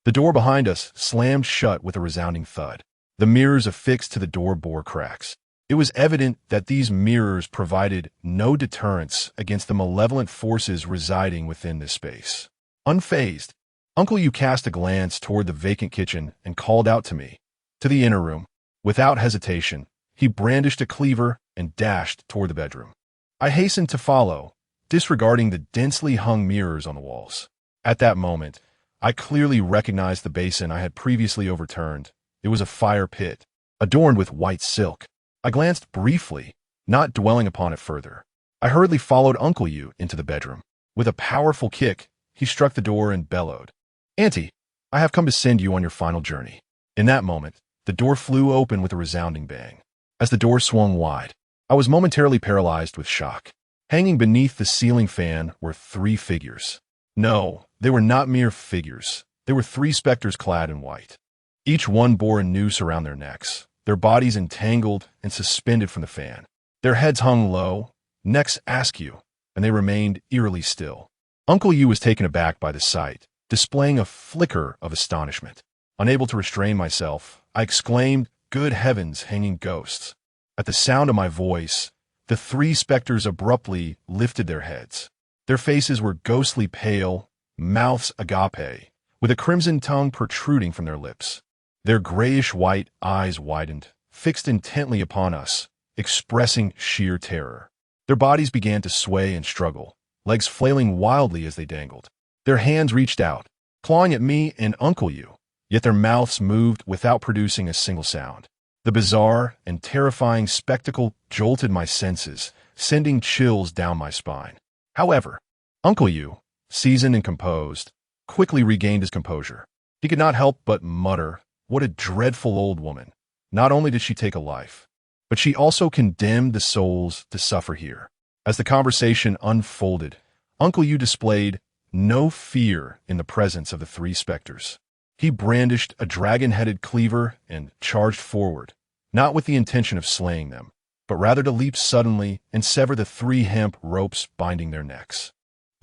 the door behind us slammed shut with a resounding thud. The mirrors affixed to the door bore cracks. It was evident that these mirrors provided no deterrence against the malevolent forces residing within this space. Unfazed, Uncle Yu cast a glance toward the vacant kitchen and called out to me, to the inner room. Without hesitation, he brandished a cleaver and dashed toward the bedroom. I hastened to follow, disregarding the densely hung mirrors on the walls. At that moment, I clearly recognized the basin I had previously overturned. It was a fire pit, adorned with white silk. I glanced briefly, not dwelling upon it further. I hurriedly followed Uncle Yu into the bedroom. With a powerful kick, he struck the door and bellowed, "Auntie, I have come to send you on your final journey." In that moment, the door flew open with a resounding bang. As the door swung wide, I was momentarily paralyzed with shock. Hanging beneath the ceiling fan were 3 figures. No, they were not mere figures. They were 3 specters clad in white. Each one bore a noose around their necks, their bodies entangled and suspended from the fan. Their heads hung low, necks askew, and they remained eerily still. Uncle Yu was taken aback by the sight, displaying a flicker of astonishment. Unable to restrain myself, I exclaimed, "Good heavens, hanging ghosts!" At the sound of my voice, the 3 specters abruptly lifted their heads. Their faces were ghostly pale, mouths agape, with a crimson tongue protruding from their lips. Their grayish-white eyes widened, fixed intently upon us, expressing sheer terror. Their bodies began to sway and struggle, legs flailing wildly as they dangled. Their hands reached out, clawing at me and Uncle Yu, yet their mouths moved without producing a single sound. The bizarre and terrifying spectacle jolted my senses, sending chills down my spine. However, Uncle Yu, seasoned and composed, quickly regained his composure. He could not help but mutter, "What a dreadful old woman. Not only did she take a life, but she also condemned the souls to suffer here." As the conversation unfolded, Uncle Yu displayed no fear in the presence of the 3 specters. He brandished a dragon-headed cleaver and charged forward, not with the intention of slaying them, but rather to leap suddenly and sever the 3 hemp ropes binding their necks.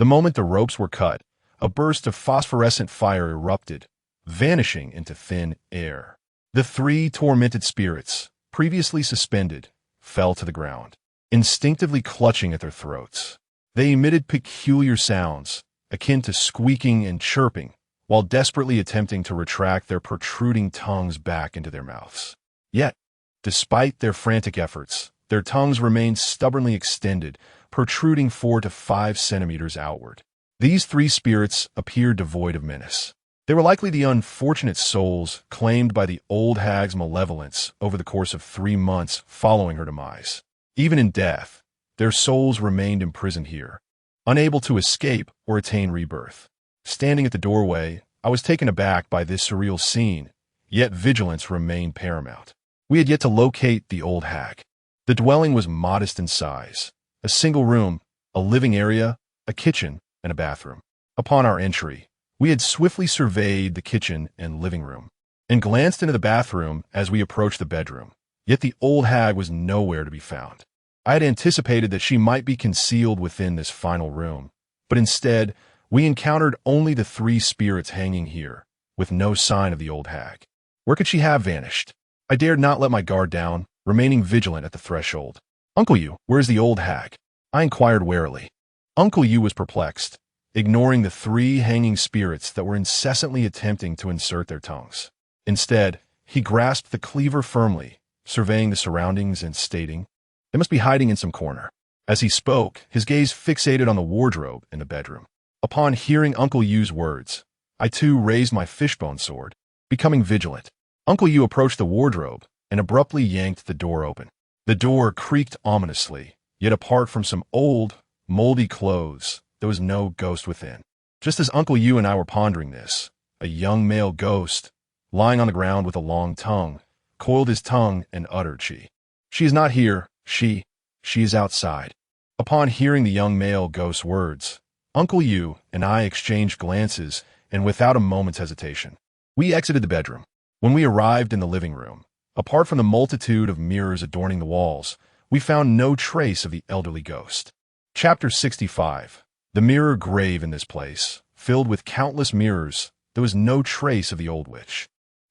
The moment the ropes were cut, a burst of phosphorescent fire erupted, vanishing into thin air. The three tormented spirits, previously suspended, fell to the ground, instinctively clutching at their throats. They emitted peculiar sounds, akin to squeaking and chirping, while desperately attempting to retract their protruding tongues back into their mouths. Yet, despite their frantic efforts, their tongues remained stubbornly extended, protruding 4 to 5 centimeters outward. These three spirits appeared devoid of menace. They were likely the unfortunate souls claimed by the old hag's malevolence over the course of 3 months following her demise. Even in death, their souls remained imprisoned here, unable to escape or attain rebirth. Standing at the doorway, I was taken aback by this surreal scene, yet vigilance remained paramount. We had yet to locate the old hag. The dwelling was modest in size, a single room, a living area, a kitchen, and a bathroom. Upon our entry, we had swiftly surveyed the kitchen and living room, and glanced into the bathroom as we approached the bedroom. Yet the old hag was nowhere to be found. I had anticipated that she might be concealed within this final room, but instead, we encountered only the three spirits hanging here, with no sign of the old hag. Where could she have vanished? I dared not let my guard down, remaining vigilant at the threshold. "Uncle Yu, where's the old hag?" I inquired warily. Uncle Yu was perplexed, ignoring the three hanging spirits that were incessantly attempting to insert their tongues. Instead, he grasped the cleaver firmly, surveying the surroundings and stating, "They must be hiding in some corner." As he spoke, his gaze fixated on the wardrobe in the bedroom. Upon hearing Uncle Yu's words, I too raised my fishbone sword, becoming vigilant. Uncle Yu approached the wardrobe and abruptly yanked the door open. The door creaked ominously, yet apart from some old, moldy clothes, there was no ghost within. Just as Uncle Yu and I were pondering this, a young male ghost, lying on the ground with a long tongue, coiled his tongue and uttered, She is not here, she is outside." Upon hearing the young male ghost's words, Uncle Yu and I exchanged glances, and without a moment's hesitation, we exited the bedroom. When we arrived in the living room, apart from the multitude of mirrors adorning the walls, we found no trace of the elderly ghost. Chapter 65. The mirror grave in this place, filled with countless mirrors, there was no trace of the old witch.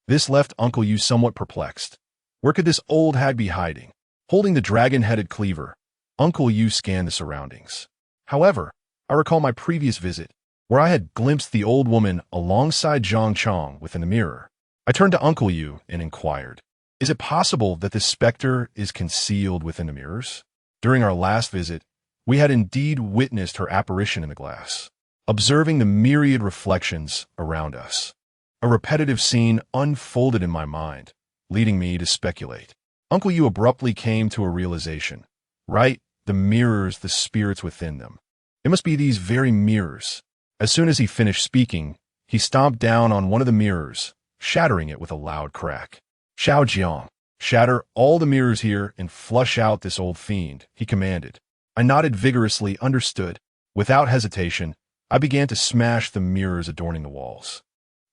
This left Uncle Yu somewhat perplexed. Where could this old hag be hiding? Holding the dragon-headed cleaver, Uncle Yu scanned the surroundings. However, I recall my previous visit, where I had glimpsed the old woman alongside Zhang Chong within the mirror. I turned to Uncle Yu and inquired, "Is it possible that this specter is concealed within the mirrors?" During our last visit, we had indeed witnessed her apparition in the glass, observing the myriad reflections around us. A repetitive scene unfolded in my mind, leading me to speculate. Uncle Yu abruptly came to a realization. Right, the mirrors, the spirits within them. It must be these very mirrors. As soon as he finished speaking, he stomped down on one of the mirrors, shattering it with a loud crack. "Xiao Jiang, shatter all the mirrors here and flush out this old fiend," he commanded. I nodded vigorously, understood. Without hesitation, I began to smash the mirrors adorning the walls.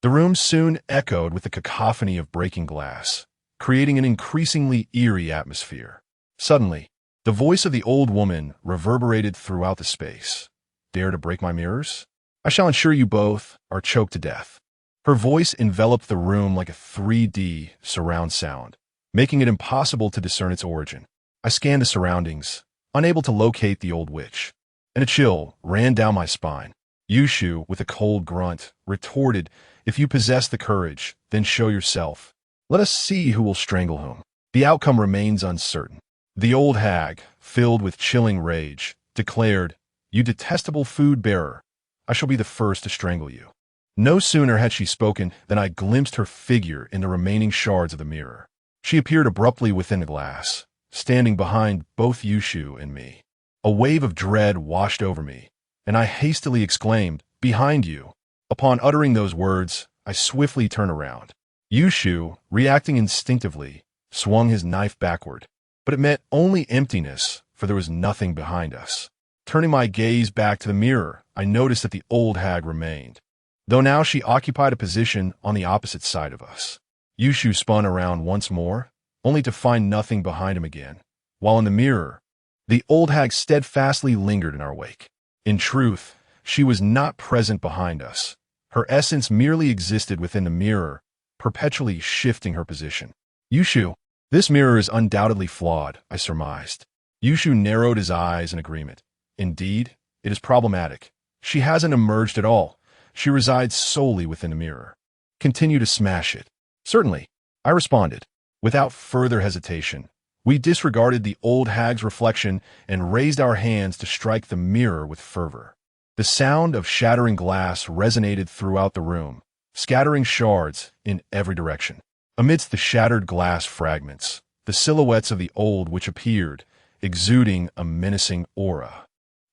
The room soon echoed with the cacophony of breaking glass, creating an increasingly eerie atmosphere. Suddenly, the voice of the old woman reverberated throughout the space. "Dare to break my mirrors? I shall ensure you both are choked to death." Her voice enveloped the room like a 3D surround sound, making it impossible to discern its origin. I scanned the surroundings, unable to locate the old witch, and a chill ran down my spine. Yushu, with a cold grunt, retorted, "If you possess the courage, then show yourself. Let us see who will strangle whom. The outcome remains uncertain." The old hag, filled with chilling rage, declared, "You detestable food-bearer, I shall be the first to strangle you." No sooner had she spoken than I glimpsed her figure in the remaining shards of the mirror. She appeared abruptly within the glass, standing behind both Yushu and me. A wave of dread washed over me, and I hastily exclaimed, "Behind you!" Upon uttering those words, I swiftly turned around. Yushu, reacting instinctively, swung his knife backward, but it meant only emptiness, for there was nothing behind us. Turning my gaze back to the mirror, I noticed that the old hag remained, though now she occupied a position on the opposite side of us. Yushu spun around once more, only to find nothing behind him again, while in the mirror, the old hag steadfastly lingered in our wake. In truth, She was not present behind us. Her essence merely existed within the mirror, perpetually shifting her position. Yushu, this mirror is undoubtedly flawed, I surmised. Yushu narrowed his eyes in agreement. Indeed, it is problematic. She hasn't emerged at all. She resides solely within the mirror. Continue to smash it. Certainly, I responded. Without further hesitation, we disregarded the old hag's reflection and raised our hands to strike the mirror with fervor. The sound of shattering glass resonated throughout the room, scattering shards in every direction. Amidst the shattered glass fragments, the silhouettes of the old witch appeared, exuding a menacing aura.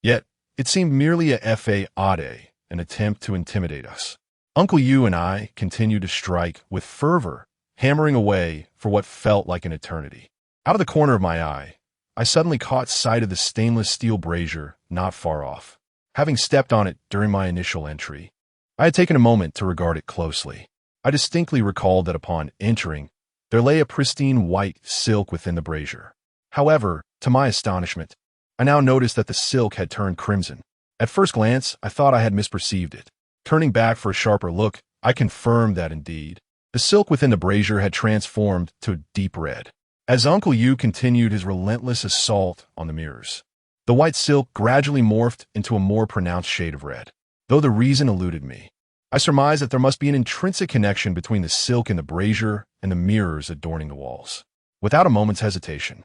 Yet, it seemed merely a fade, an attempt to intimidate us. Uncle Yu and I continued to strike with fervor, hammering away for what felt like an eternity. Out of the corner of my eye, I suddenly caught sight of the stainless steel brazier not far off. Having stepped on it during my initial entry, I had taken a moment to regard it closely. I distinctly recalled that upon entering, there lay a pristine white silk within the brazier. However, to my astonishment, I now noticed that the silk had turned crimson. At first glance, I thought I had misperceived it. Turning back for a sharper look, I confirmed that indeed, the silk within the brazier had transformed to a deep red. As Uncle Yu continued his relentless assault on the mirrors, the white silk gradually morphed into a more pronounced shade of red. Though the reason eluded me, I surmised that there must be an intrinsic connection between the silk in the brazier and the mirrors adorning the walls. Without a moment's hesitation,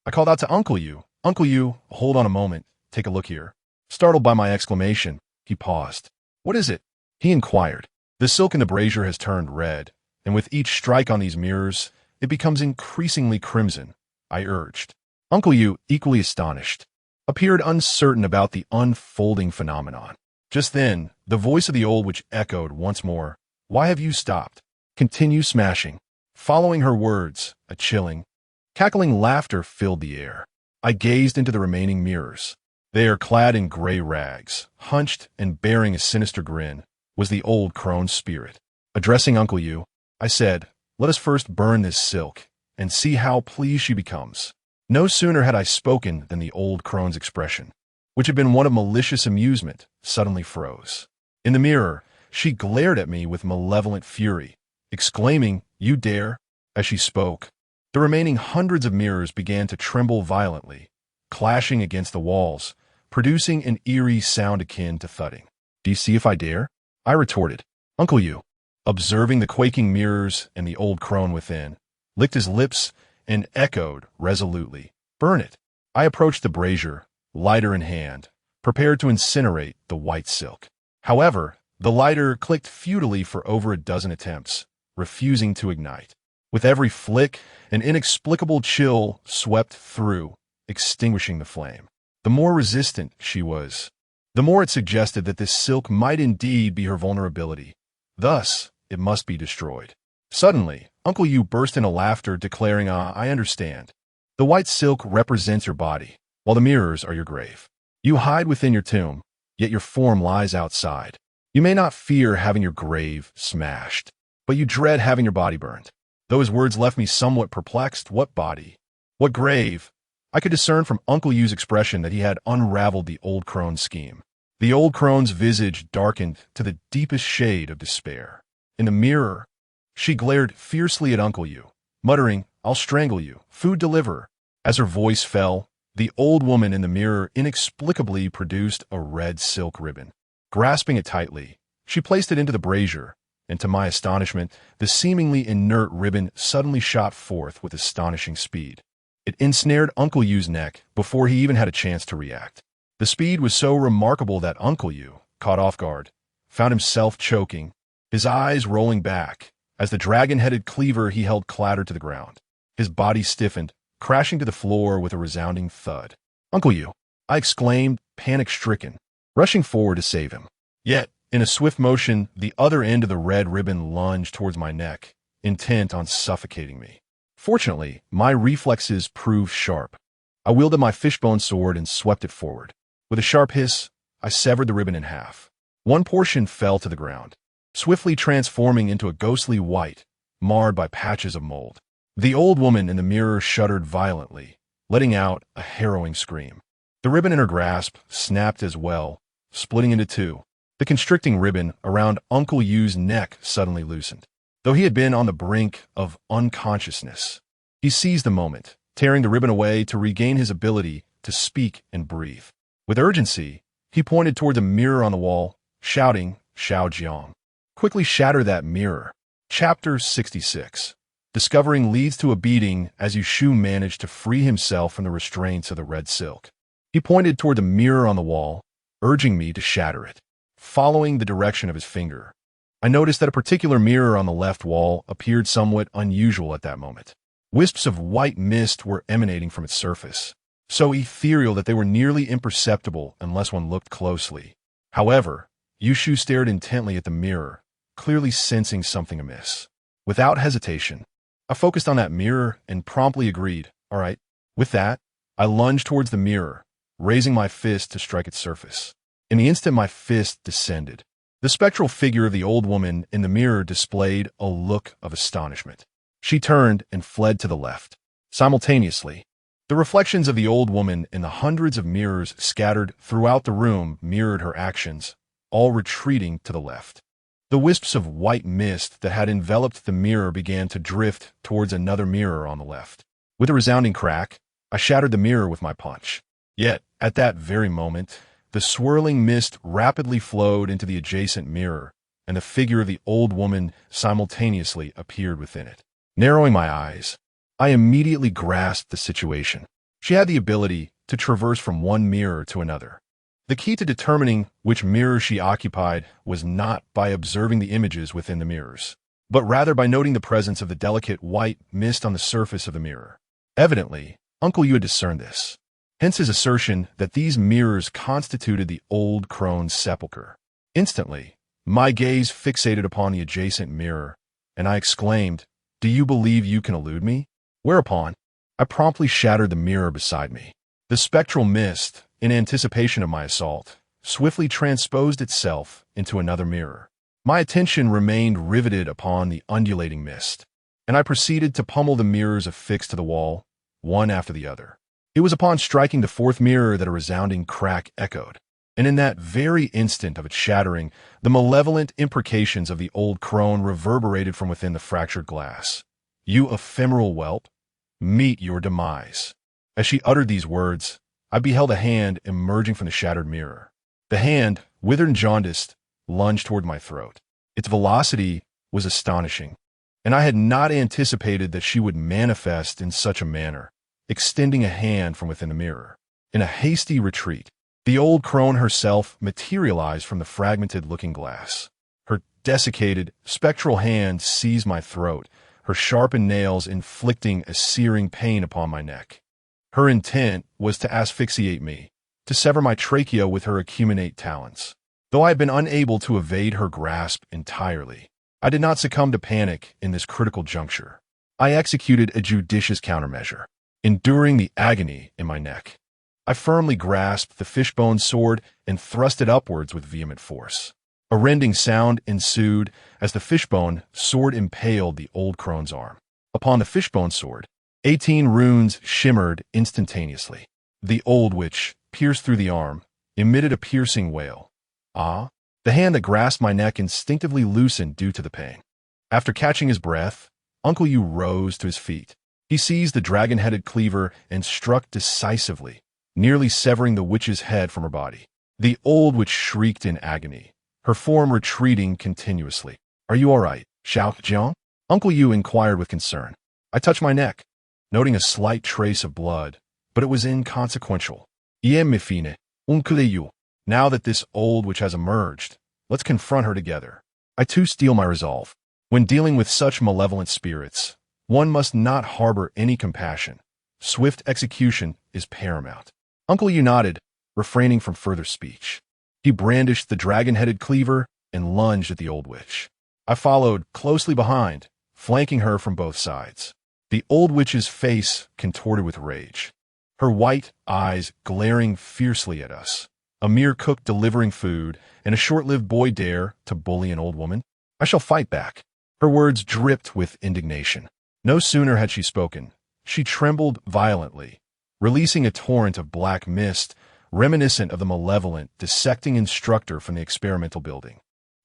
I called out to Uncle Yu. Uncle Yu, hold on a moment, take a look here. Startled by my exclamation, he paused. What is it? He inquired. The silk in the brazier has turned red, and with each strike on these mirrors, it becomes increasingly crimson, I urged. Uncle Yu, equally astonished, appeared uncertain about the unfolding phenomenon. Just then, the voice of the old witch echoed once more. Why have you stopped? Continue smashing. Following her words, a chilling, cackling laughter filled the air. I gazed into the remaining mirrors. There, clad in gray rags, hunched and bearing a sinister grin, was the old crone's spirit. Addressing Uncle Yu, I said, let us first burn this silk, and see how pleased she becomes. No sooner had I spoken than the old crone's expression, which had been one of malicious amusement, suddenly froze. In the mirror, she glared at me with malevolent fury, exclaiming, you dare? As she spoke, the remaining hundreds of mirrors began to tremble violently, clashing against the walls, producing an eerie sound akin to thudding. Do you see if I dare? I retorted. Uncle Yu, observing the quaking mirrors and the old crone within, licked his lips and echoed resolutely, burn it. I approached the brazier, lighter in hand, prepared to incinerate the white silk. However, the lighter clicked futilely for over a dozen attempts, refusing to ignite. With every flick, an inexplicable chill swept through, extinguishing the flame. The more resistant she was, the more it suggested that this silk might indeed be her vulnerability. Thus, it must be destroyed. Suddenly, Uncle Yu burst into laughter, declaring, I understand. The white silk represents your body, while the mirrors are your grave. You hide within your tomb, yet your form lies outside. You may not fear having your grave smashed, but you dread having your body burned. Though his words left me somewhat perplexed, what body? What grave? I could discern from Uncle Yu's expression that he had unraveled the old crone's scheme. The old crone's visage darkened to the deepest shade of despair. In the mirror, she glared fiercely at Uncle Yu, muttering, I'll strangle you, food deliverer. As her voice fell, the old woman in the mirror inexplicably produced a red silk ribbon. Grasping it tightly, she placed it into the brazier, and to my astonishment, the seemingly inert ribbon suddenly shot forth with astonishing speed. It ensnared Uncle Yu's neck before he even had a chance to react. The speed was so remarkable that Uncle Yu, caught off guard, found himself choking, his eyes rolling back, as the dragon-headed cleaver he held clattered to the ground. His body stiffened, crashing to the floor with a resounding thud. Uncle Yu, I exclaimed, panic-stricken, rushing forward to save him. Yet, in a swift motion, the other end of the red ribbon lunged towards my neck, intent on suffocating me. Fortunately, my reflexes proved sharp. I wielded my fishbone sword and swept it forward. With a sharp hiss, I severed the ribbon in half. One portion fell to the ground, swiftly transforming into a ghostly white, marred by patches of mold. The old woman in the mirror shuddered violently, letting out a harrowing scream. The ribbon in her grasp snapped as well, splitting into two. The constricting ribbon around Uncle Yu's neck suddenly loosened. Though he had been on the brink of unconsciousness, he seized the moment, tearing the ribbon away to regain his ability to speak and breathe. With urgency, he pointed toward the mirror on the wall, shouting, "Xiao Jiang. Quickly shatter that mirror." Chapter 66. Discovering leads to a beating as Yushu managed to free himself from the restraints of the red silk. He pointed toward the mirror on the wall, urging me to shatter it. Following the direction of his finger, I noticed that a particular mirror on the left wall appeared somewhat unusual at that moment. Wisps of white mist were emanating from its surface, so ethereal that they were nearly imperceptible unless one looked closely. However, Yushu stared intently at the mirror, clearly sensing something amiss. Without hesitation, I focused on that mirror and promptly agreed, "All right." With that, I lunged towards the mirror, raising my fist to strike its surface. In the instant my fist descended, the spectral figure of the old woman in the mirror displayed a look of astonishment. She turned and fled to the left. Simultaneously, the reflections of the old woman in the hundreds of mirrors scattered throughout the room mirrored her actions, all retreating to the left. The wisps of white mist that had enveloped the mirror began to drift towards another mirror on the left. With a resounding crack, I shattered the mirror with my punch. Yet, at that very moment, the swirling mist rapidly flowed into the adjacent mirror, and the figure of the old woman simultaneously appeared within it. Narrowing my eyes, I immediately grasped the situation. She had the ability to traverse from one mirror to another. The key to determining which mirror she occupied was not by observing the images within the mirrors, but rather by noting the presence of the delicate white mist on the surface of the mirror. Evidently, Uncle Yu had discerned this. Hence his assertion that these mirrors constituted the old crone's sepulchre. Instantly, my gaze fixated upon the adjacent mirror, and I exclaimed, "Do you believe you can elude me?" Whereupon, I promptly shattered the mirror beside me. The spectral mist, in anticipation of my assault, swiftly transposed itself into another mirror. My attention remained riveted upon the undulating mist, and I proceeded to pummel the mirrors affixed to the wall, one after the other. It was upon striking the fourth mirror that a resounding crack echoed, and in that very instant of its shattering, the malevolent imprecations of the old crone reverberated from within the fractured glass. "You ephemeral whelp, meet your demise." As she uttered these words, I beheld a hand emerging from the shattered mirror. The hand, withered and jaundiced, lunged toward my throat. Its velocity was astonishing, and I had not anticipated that she would manifest in such a manner, extending a hand from within the mirror. In a hasty retreat, the old crone herself materialized from the fragmented looking glass. Her desiccated, spectral hand seized my throat, her sharpened nails inflicting a searing pain upon my neck. Her intent was to asphyxiate me, to sever my trachea with her acuminate talons. Though I had been unable to evade her grasp entirely, I did not succumb to panic in this critical juncture. I executed a judicious countermeasure. Enduring the agony in my neck, I firmly grasped the fishbone sword and thrust it upwards with vehement force. A rending sound ensued as the fishbone sword impaled the old crone's arm. Upon the fishbone sword, 18 runes shimmered instantaneously. The old witch, pierced through the arm, emitted a piercing wail. "Ah!" The hand that grasped my neck instinctively loosened due to the pain. After catching his breath, Uncle Yu rose to his feet. He seized the dragon-headed cleaver and struck decisively, nearly severing the witch's head from her body. The old witch shrieked in agony, her form retreating continuously. "Are you all right, Xiao Jiang?" Uncle Yu inquired with concern. I touched my neck, noting a slight trace of blood, but it was inconsequential. "Ien me fine, Uncle Yu. Now that this old witch has emerged, let's confront her together." I too steel my resolve. When dealing with such malevolent spirits, one must not harbor any compassion. Swift execution is paramount. Uncle Yu nodded, refraining from further speech. He brandished the dragon-headed cleaver and lunged at the old witch. I followed closely behind, flanking her from both sides. The old witch's face contorted with rage, her white eyes glaring fiercely at us. A mere cook delivering food, and a short-lived boy dare to bully an old woman? I shall fight back. Her words dripped with indignation. No sooner had she spoken, she trembled violently, releasing a torrent of black mist, reminiscent of the malevolent, dissecting instructor from the experimental building.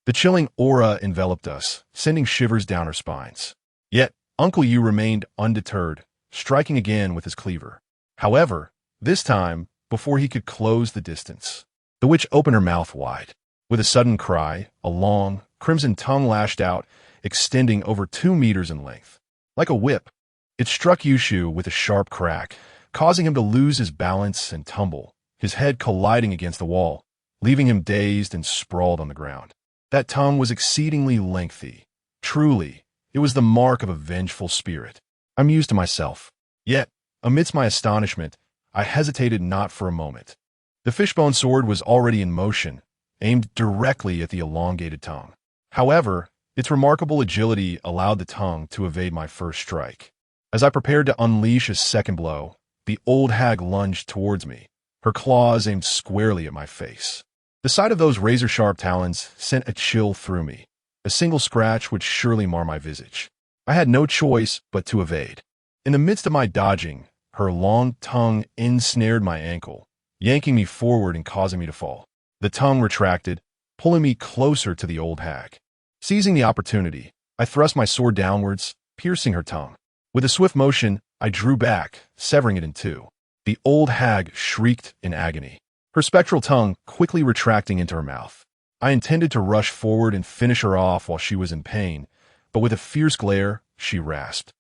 The chilling aura enveloped us, sending shivers down our spines. Yet, Uncle Yu remained undeterred, striking again with his cleaver. However, this time, before he could close the distance, the witch opened her mouth wide. With a sudden cry, a long, crimson tongue lashed out, extending over 2 meters in length. Like a whip, it struck Yushu with a sharp crack, causing him to lose his balance and tumble, his head colliding against the wall, leaving him dazed and sprawled on the ground. That tongue was exceedingly lengthy. Truly, it was the mark of a vengeful spirit. I mused to myself. Yet, amidst my astonishment, I hesitated not for a moment. The fishbone sword was already in motion, aimed directly at the elongated tongue. However, its remarkable agility allowed the tongue to evade my first strike. As I prepared to unleash a second blow, the old hag lunged towards me, her claws aimed squarely at my face. The sight of those razor-sharp talons sent a chill through me. A single scratch would surely mar my visage. I had no choice but to evade. In the midst of my dodging, her long tongue ensnared my ankle, yanking me forward and causing me to fall. The tongue retracted, pulling me closer to the old hag. Seizing the opportunity, I thrust my sword downwards, piercing her tongue. With a swift motion, I drew back, severing it in two. The old hag shrieked in agony, her spectral tongue quickly retracting into her mouth. I intended to rush forward and finish her off while she was in pain, but with a fierce glare, she rasped,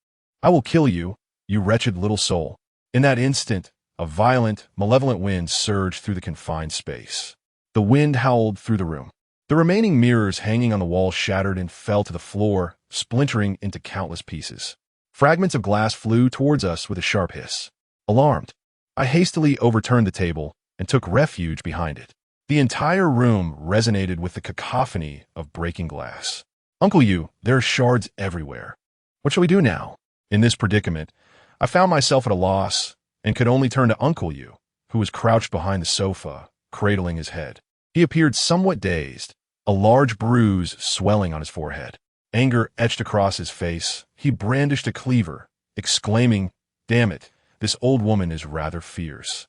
"I will kill you, you wretched little soul." In that instant, a violent, malevolent wind surged through the confined space. The wind howled through the room. The remaining mirrors hanging on the wall shattered and fell to the floor, splintering into countless pieces. Fragments of glass flew towards us with a sharp hiss. Alarmed, I hastily overturned the table and took refuge behind it. The entire room resonated with the cacophony of breaking glass. "Uncle Yu, there are shards everywhere. What shall we do now?" In this predicament, I found myself at a loss and could only turn to Uncle Yu, who was crouched behind the sofa, cradling his head. He appeared somewhat dazed, a large bruise swelling on his forehead. Anger etched across his face. He brandished a cleaver, exclaiming, "Damn it, this old woman is rather fierce.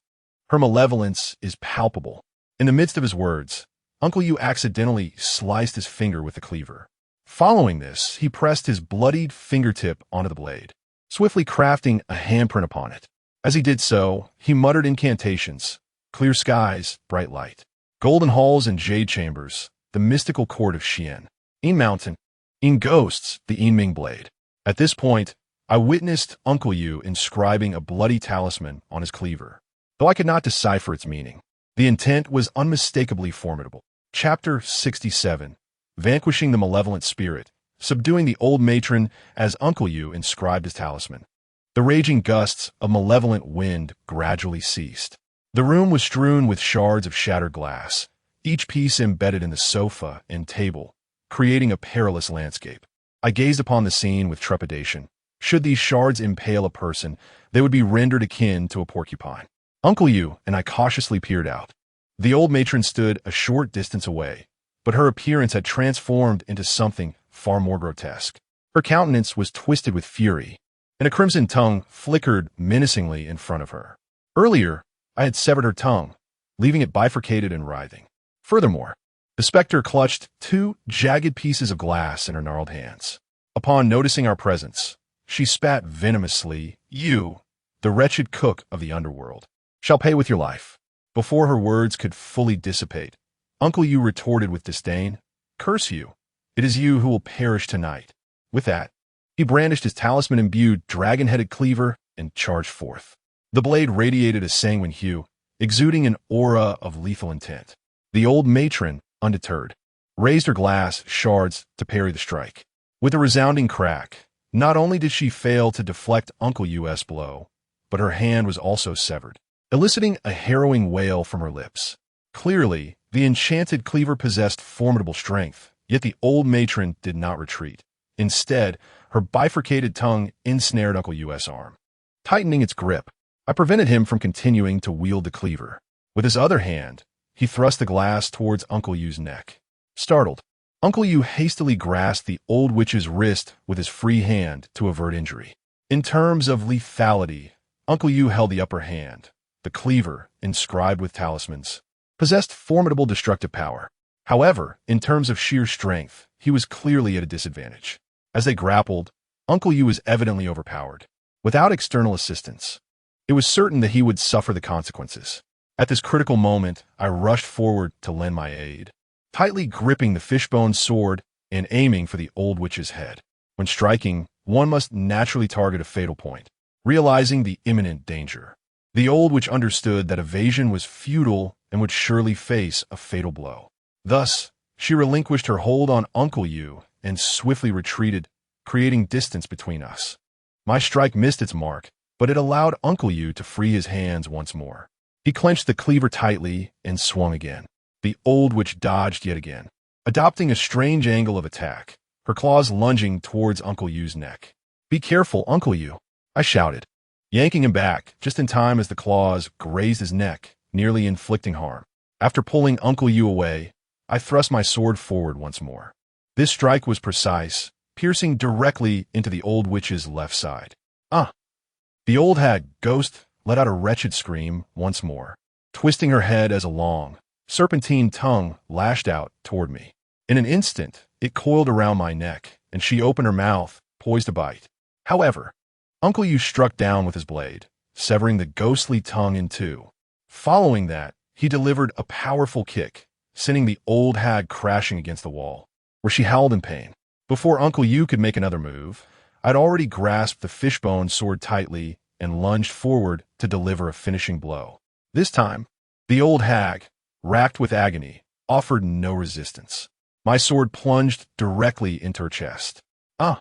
Her malevolence is palpable." In the midst of his words, Uncle Yu accidentally sliced his finger with the cleaver. Following this, he pressed his bloodied fingertip onto the blade, swiftly crafting a handprint upon it. As he did so, he muttered incantations: "Clear skies, bright light. Golden halls and jade chambers, the mystical court of Xian. In mountain, in ghosts, the Yinming blade." At this point, I witnessed Uncle Yu inscribing a bloody talisman on his cleaver, though I could not decipher its meaning. The intent was unmistakably formidable. Chapter 67. Vanquishing the Malevolent Spirit, subduing the old matron as Uncle Yu inscribed his talisman. The raging gusts of malevolent wind gradually ceased. The room was strewn with shards of shattered glass, each piece embedded in the sofa and table, creating a perilous landscape. I gazed upon the scene with trepidation. Should these shards impale a person, they would be rendered akin to a porcupine. Uncle Yu and I cautiously peered out. The old matron stood a short distance away, but her appearance had transformed into something far more grotesque. Her countenance was twisted with fury, and a crimson tongue flickered menacingly in front of her. Earlier, I had severed her tongue, leaving it bifurcated and writhing. Furthermore, the specter clutched 2 jagged pieces of glass in her gnarled hands. Upon noticing our presence, she spat venomously, "You, the wretched cook of the underworld, shall pay with your life." Before her words could fully dissipate, Uncle Yu retorted with disdain, "Curse you. It is you who will perish tonight." With that, he brandished his talisman-imbued dragon-headed cleaver and charged forth. The blade radiated a sanguine hue, exuding an aura of lethal intent. The old matron, undeterred, raised her glass shards to parry the strike. With a resounding crack, not only did she fail to deflect Uncle Yu's blow, but her hand was also severed, eliciting a harrowing wail from her lips. Clearly, the enchanted cleaver possessed formidable strength, yet the old matron did not retreat. Instead, her bifurcated tongue ensnared Uncle Yu's arm. Tightening its grip, I prevented him from continuing to wield the cleaver. With his other hand, he thrust the glass towards Uncle Yu's neck. Startled, Uncle Yu hastily grasped the old witch's wrist with his free hand to avert injury. In terms of lethality, Uncle Yu held the upper hand, the cleaver, inscribed with talismans, possessed formidable destructive power. However, in terms of sheer strength, he was clearly at a disadvantage. As they grappled, Uncle Yu was evidently overpowered. Without external assistance, it was certain that he would suffer the consequences. At this critical moment, I rushed forward to lend my aid, tightly gripping the fishbone sword and aiming for the old witch's head. When striking, one must naturally target a fatal point, realizing the imminent danger. The old witch understood that evasion was futile and would surely face a fatal blow. Thus, she relinquished her hold on Uncle Yu and swiftly retreated, creating distance between us. My strike missed its mark, but it allowed Uncle Yu to free his hands once more. He clenched the cleaver tightly and swung again. The old witch dodged yet again, adopting a strange angle of attack, her claws lunging towards Uncle Yu's neck. "Be careful, Uncle Yu," I shouted, yanking him back just in time as the claws grazed his neck, nearly inflicting harm. After pulling Uncle Yu away, I thrust my sword forward once more. This strike was precise, piercing directly into the old witch's left side. "Ah!" The old hag ghost let out a wretched scream once more, twisting her head as a long, serpentine tongue lashed out toward me. In an instant, it coiled around my neck, and she opened her mouth, poised to bite. However, Uncle Yu struck down with his blade, severing the ghostly tongue in two. Following that, he delivered a powerful kick, sending the old hag crashing against the wall, where she howled in pain. Before Uncle Yu could make another move, I'd already grasped the fishbone sword tightly and lunged forward to deliver a finishing blow. This time, the old hag, racked with agony, offered no resistance. My sword plunged directly into her chest. "Ah!"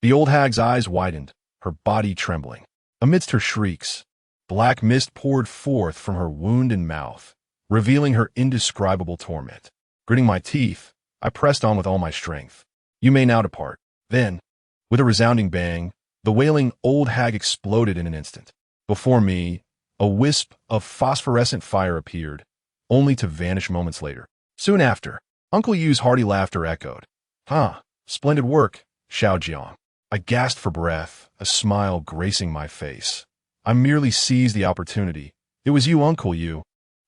The old hag's eyes widened, her body trembling. Amidst her shrieks, black mist poured forth from her wound and mouth, revealing her indescribable torment. Gritting my teeth, I pressed on with all my strength. "You may now depart." Then, with a resounding bang, the wailing old hag exploded in an instant. Before me, a wisp of phosphorescent fire appeared, only to vanish moments later. Soon after, Uncle Yu's hearty laughter echoed. "Huh, splendid work, Xiao Jiang." I gasped for breath, a smile gracing my face. I merely seized the opportunity. "It was you, Uncle Yu,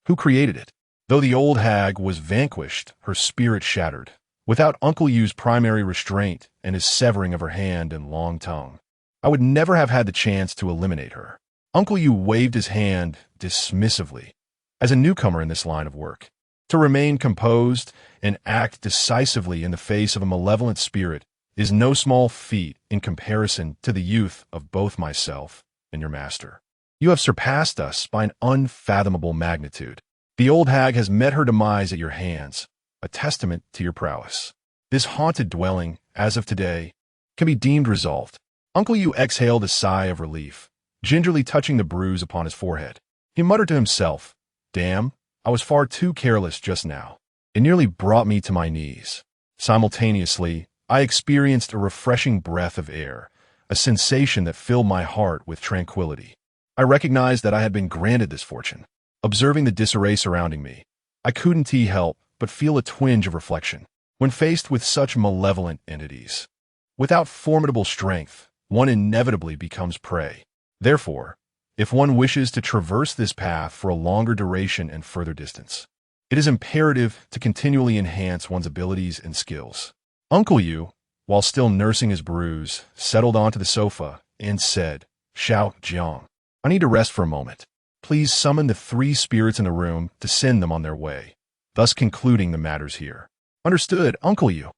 who created it." Though the old hag was vanquished, her spirit shattered. Without Uncle Yu's primary restraint and his severing of her hand and long tongue, I would never have had the chance to eliminate her. Uncle Yu waved his hand dismissively. As a newcomer in this line of work, to remain composed and act decisively in the face of a malevolent spirit is no small feat in comparison to the youth of both myself and your master. You have surpassed us by an unfathomable magnitude. The old hag has met her demise at your hands, a testament to your prowess. This haunted dwelling, as of today, can be deemed resolved. Uncle Yu exhaled a sigh of relief, gingerly touching the bruise upon his forehead. He muttered to himself, "Damn, I was far too careless just now." It nearly brought me to my knees. Simultaneously, I experienced a refreshing breath of air, a sensation that filled my heart with tranquility. I recognized that I had been granted this fortune. Observing the disarray surrounding me, I couldn't help but feel a twinge of reflection. When faced with such malevolent entities, without formidable strength, one inevitably becomes prey. Therefore, if one wishes to traverse this path for a longer duration and further distance, it is imperative to continually enhance one's abilities and skills. Uncle Yu, while still nursing his bruise, settled onto the sofa and said, "Xiao Jiang, I need to rest for a moment. Please summon the 3 spirits in the room to send them on their way," thus concluding the matters here. "Understood, Uncle Yu,"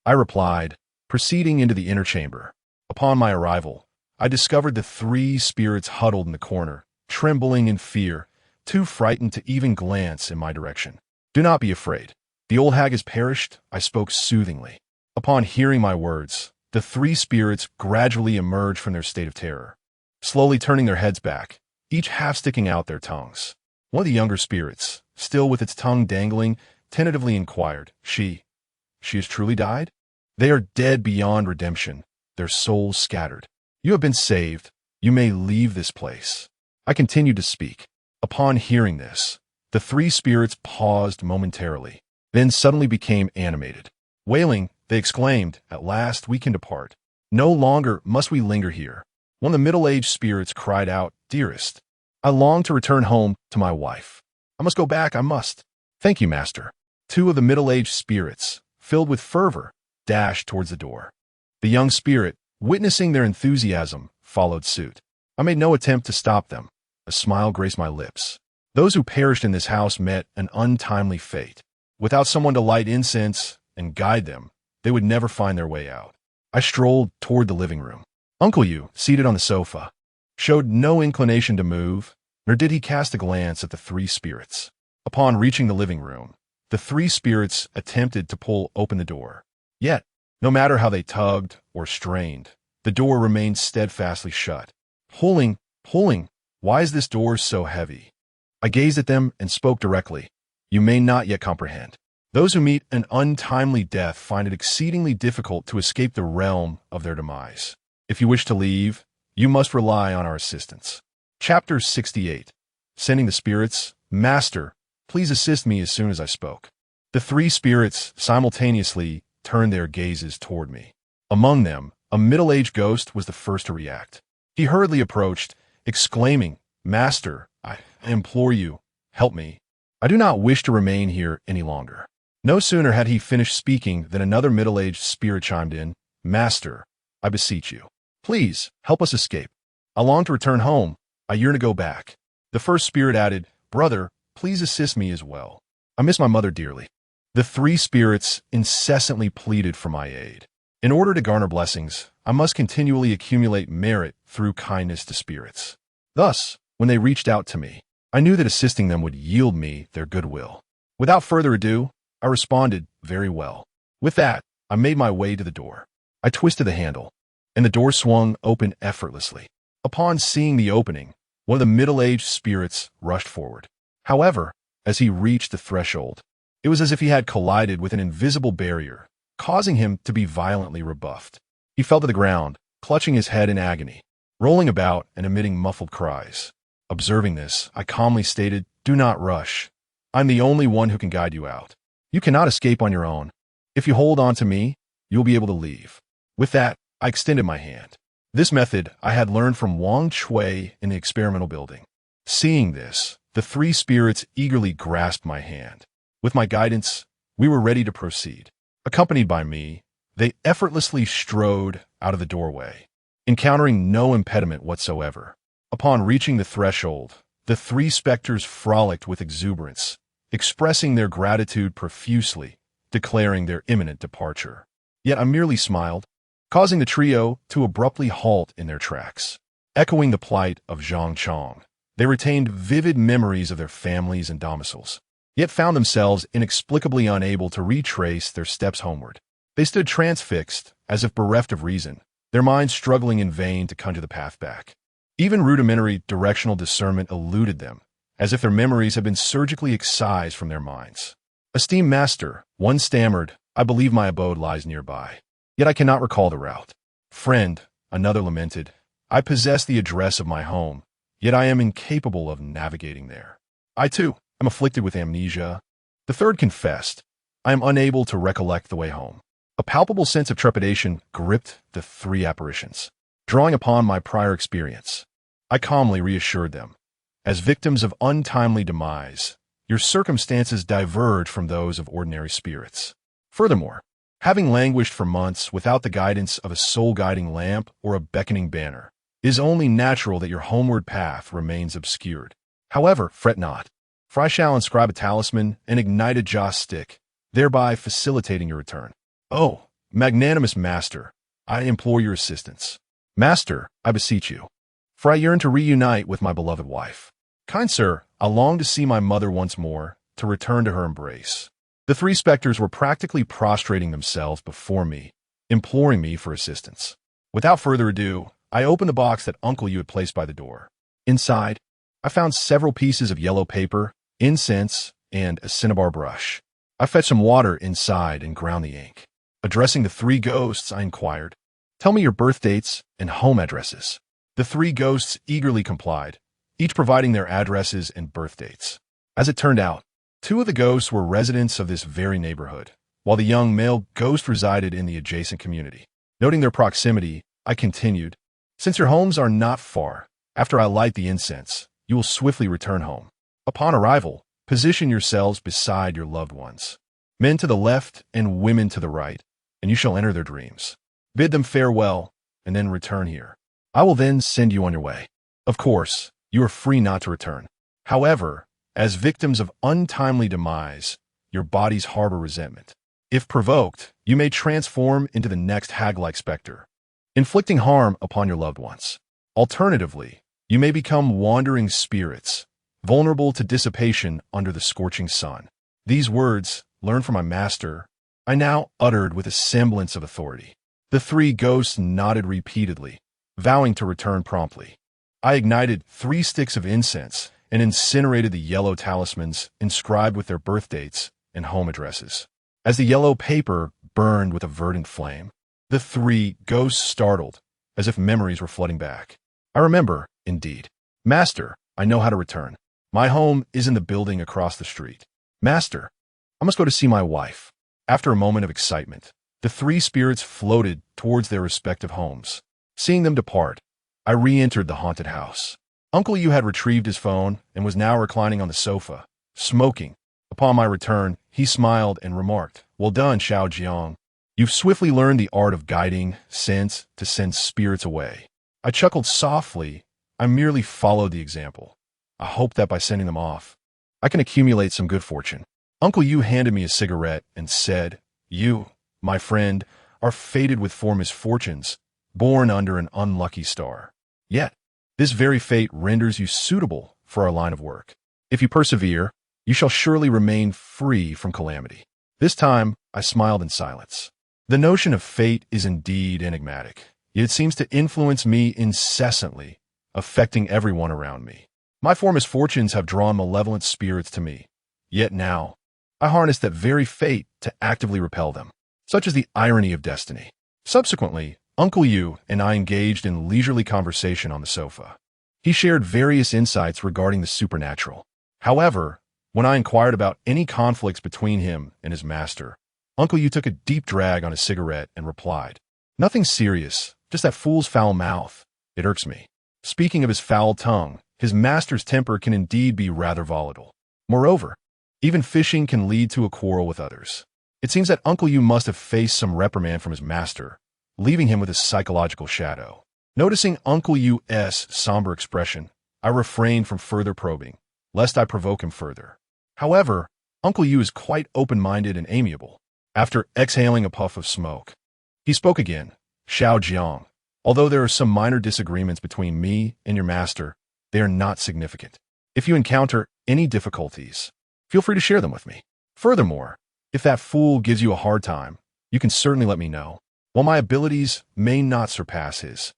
I replied, proceeding into the inner chamber. Upon my arrival, I discovered the 3 spirits huddled in the corner, trembling in fear, too frightened to even glance in my direction. "Do not be afraid. The old hag has perished," I spoke soothingly. Upon hearing my words, the 3 spirits gradually emerged from their state of terror, slowly turning their heads back, each half sticking out their tongues. One of the younger spirits, still with its tongue dangling, tentatively inquired, She has truly died? They are dead beyond redemption, their souls scattered. You have been saved. You may leave this place." I continued to speak. Upon hearing this, the 3 spirits paused momentarily, then suddenly became animated. Wailing, they exclaimed, "At last we can depart. No longer must we linger here." One of the middle-aged spirits cried out, "Dearest, I long to return home to my wife. I must go back, I must. Thank you, master. Two of the middle-aged spirits, filled with fervor, dashed towards the door. The young spirit, witnessing their enthusiasm, followed suit. I made no attempt to stop them. A smile graced my lips. Those who perished in this house met an untimely fate. Without someone to light incense and guide them, they would never find their way out. I strolled toward the living room. Uncle Yu, seated on the sofa, showed no inclination to move, nor did he cast a glance at the three spirits. Upon reaching the living room, the three spirits attempted to pull open the door. Yet, no matter how they tugged or strained, the door remained steadfastly shut. Pulling, why is this door so heavy? I gazed at them and spoke directly. You may not yet comprehend. Those who meet an untimely death find it exceedingly difficult to escape the realm of their demise. If you wish to leave, you must rely on our assistance. Chapter 68. Sending the spirits. Master, please assist me as soon as I spoke. The three spirits simultaneously turned their gazes toward me. Among them, a middle-aged ghost was the first to react. He hurriedly approached, exclaiming, Master, I implore you, help me. I do not wish to remain here any longer. No sooner had he finished speaking than another middle-aged spirit chimed in, Master, I beseech you, please help us escape. I long to return home. I yearn to go back. The first spirit added, Brother, please assist me as well. I miss my mother dearly. The three spirits incessantly pleaded for my aid. In order to garner blessings, I must continually accumulate merit through kindness to spirits. Thus, when they reached out to me, I knew that assisting them would yield me their goodwill. Without further ado, I responded, very well. With that, I made my way to the door. I twisted the handle, and the door swung open effortlessly. Upon seeing the opening, one of the middle-aged spirits rushed forward. However, as he reached the threshold, it was as if he had collided with an invisible barrier, causing him to be violently rebuffed. He fell to the ground, clutching his head in agony, rolling about and emitting muffled cries. Observing this, I calmly stated, Do not rush. I'm the only one who can guide you out. You cannot escape on your own. If you hold on to me, you'll be able to leave. With that, I extended my hand. This method I had learned from Wang Chui in the experimental building. Seeing this, the three spirits eagerly grasped my hand. With my guidance, we were ready to proceed. Accompanied by me, they effortlessly strode out of the doorway, encountering no impediment whatsoever. Upon reaching the threshold, the three specters frolicked with exuberance, expressing their gratitude profusely, declaring their imminent departure. Yet I merely smiled, causing the trio to abruptly halt in their tracks. Echoing the plight of Zhang Chong, they retained vivid memories of their families and domiciles, yet found themselves inexplicably unable to retrace their steps homeward. They stood transfixed, as if bereft of reason, their minds struggling in vain to conjure the path back. Even rudimentary directional discernment eluded them, as if their memories had been surgically excised from their minds. Esteemed master, one stammered, I believe my abode lies nearby. Yet I cannot recall the route. Friend, another lamented, I possess the address of my home, yet I am incapable of navigating there. I, too, am afflicted with amnesia. The third confessed, I am unable to recollect the way home. A palpable sense of trepidation gripped the three apparitions. Drawing upon my prior experience, I calmly reassured them. As victims of untimely demise, your circumstances diverge from those of ordinary spirits. Furthermore, having languished for months without the guidance of a soul-guiding lamp or a beckoning banner, it is only natural that your homeward path remains obscured. However, fret not, for I shall inscribe a talisman and ignite a joss stick, thereby facilitating your return. Oh, magnanimous master, I implore your assistance. Master, I beseech you, for I yearn to reunite with my beloved wife. Kind sir, I long to see my mother once more, to return to her embrace. The three specters were practically prostrating themselves before me, imploring me for assistance. Without further ado, I opened the box that Uncle Yu had placed by the door. Inside, I found several pieces of yellow paper, incense, and a cinnabar brush. I fetched some water inside and ground the ink. Addressing the three ghosts, I inquired, Tell me your birth dates and home addresses. The three ghosts eagerly complied, each providing their addresses and birth dates. As it turned out, two of the ghosts were residents of this very neighborhood, while the young male ghost resided in the adjacent community. Noting their proximity, I continued, Since your homes are not far, after I light the incense, you will swiftly return home. Upon arrival, position yourselves beside your loved ones, men to the left and women to the right, and you shall enter their dreams. Bid them farewell, and then return here. I will then send you on your way. Of course, you are free not to return. However, as victims of untimely demise, your bodies harbor resentment. If provoked, you may transform into the next hag-like specter, inflicting harm upon your loved ones. Alternatively, you may become wandering spirits, vulnerable to dissipation under the scorching sun. These words, learned from my master, I now uttered with a semblance of authority. The three ghosts nodded repeatedly, vowing to return promptly. I ignited 3 sticks of incense and incinerated the yellow talismans inscribed with their birth dates and home addresses. As the yellow paper burned with a verdant flame, the 3 ghosts startled, as if memories were flooding back. I remember, indeed. Master, I know how to return. My home is in the building across the street. Master, I must go to see my wife. After a moment of excitement, the 3 spirits floated towards their respective homes. Seeing them depart, I re-entered the haunted house. Uncle Yu had retrieved his phone and was now reclining on the sofa, smoking. Upon my return, he smiled and remarked, "Well done, Xiao Jiang. You've swiftly learned the art of guiding sense to send spirits away." I chuckled softly. I merely followed the example. I hope that by sending them off, I can accumulate some good fortune. Uncle Yu handed me a cigarette and said, "You, my friend, are fated with 4 misfortunes, born under an unlucky star. Yet, this very fate renders you suitable for our line of work. If you persevere, you shall surely remain free from calamity." This time, I smiled in silence. The notion of fate is indeed enigmatic, yet it seems to influence me incessantly, affecting everyone around me. My 4 misfortunes have drawn malevolent spirits to me, yet now, I harness that very fate to actively repel them. Such is the irony of destiny. Subsequently, Uncle Yu and I engaged in leisurely conversation on the sofa. He shared various insights regarding the supernatural. However, when I inquired about any conflicts between him and his master, Uncle Yu took a deep drag on his cigarette and replied, "Nothing serious, just that fool's foul mouth. It irks me." Speaking of his foul tongue, his master's temper can indeed be rather volatile. Moreover, even fishing can lead to a quarrel with others. It seems that Uncle Yu must have faced some reprimand from his master, leaving him with a psychological shadow. Noticing Uncle Yu's somber expression, I refrained from further probing, lest I provoke him further. However, Uncle Yu is quite open-minded and amiable. After exhaling a puff of smoke, he spoke again, "Xiao Jiang, although there are some minor disagreements between me and your master, they are not significant. If you encounter any difficulties, feel free to share them with me. Furthermore, if that fool gives you a hard time, you can certainly let me know. While my abilities may not surpass his,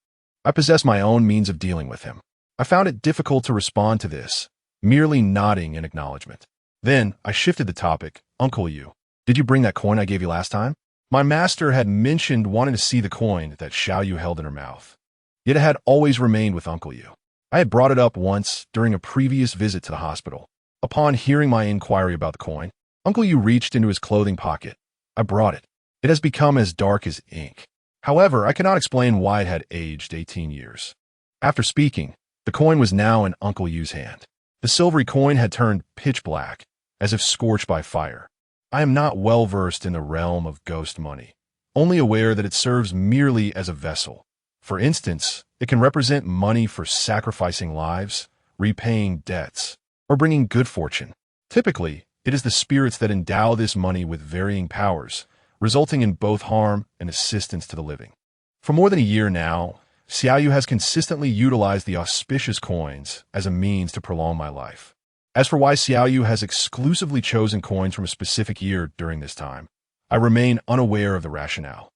I possess my own means of dealing with him." I found it difficult to respond to this, merely nodding in acknowledgement. Then I shifted the topic. "Uncle Yu, did you bring that coin I gave you last time?" My master had mentioned wanting to see the coin that Xiao Yu held in her mouth, yet it had always remained with Uncle Yu. I had brought it up once during a previous visit to the hospital. Upon hearing my inquiry about the coin, Uncle Yu reached into his clothing pocket. I brought it. It has become as dark as ink. However, I cannot explain why it had aged 18 years. After speaking, the coin was now in Uncle Yu's hand. The silvery coin had turned pitch black, as if scorched by fire. I am not well versed in the realm of ghost money, only aware that it serves merely as a vessel. For instance, it can represent money for sacrificing lives, repaying debts, or bringing good fortune. Typically, it is the spirits that endow this money with varying powers, resulting in both harm and assistance to the living. For more than a year now, Xiao Yu has consistently utilized the auspicious coins as a means to prolong my life. As for why Xiao Yu has exclusively chosen coins from a specific year during this time, I remain unaware of the rationale.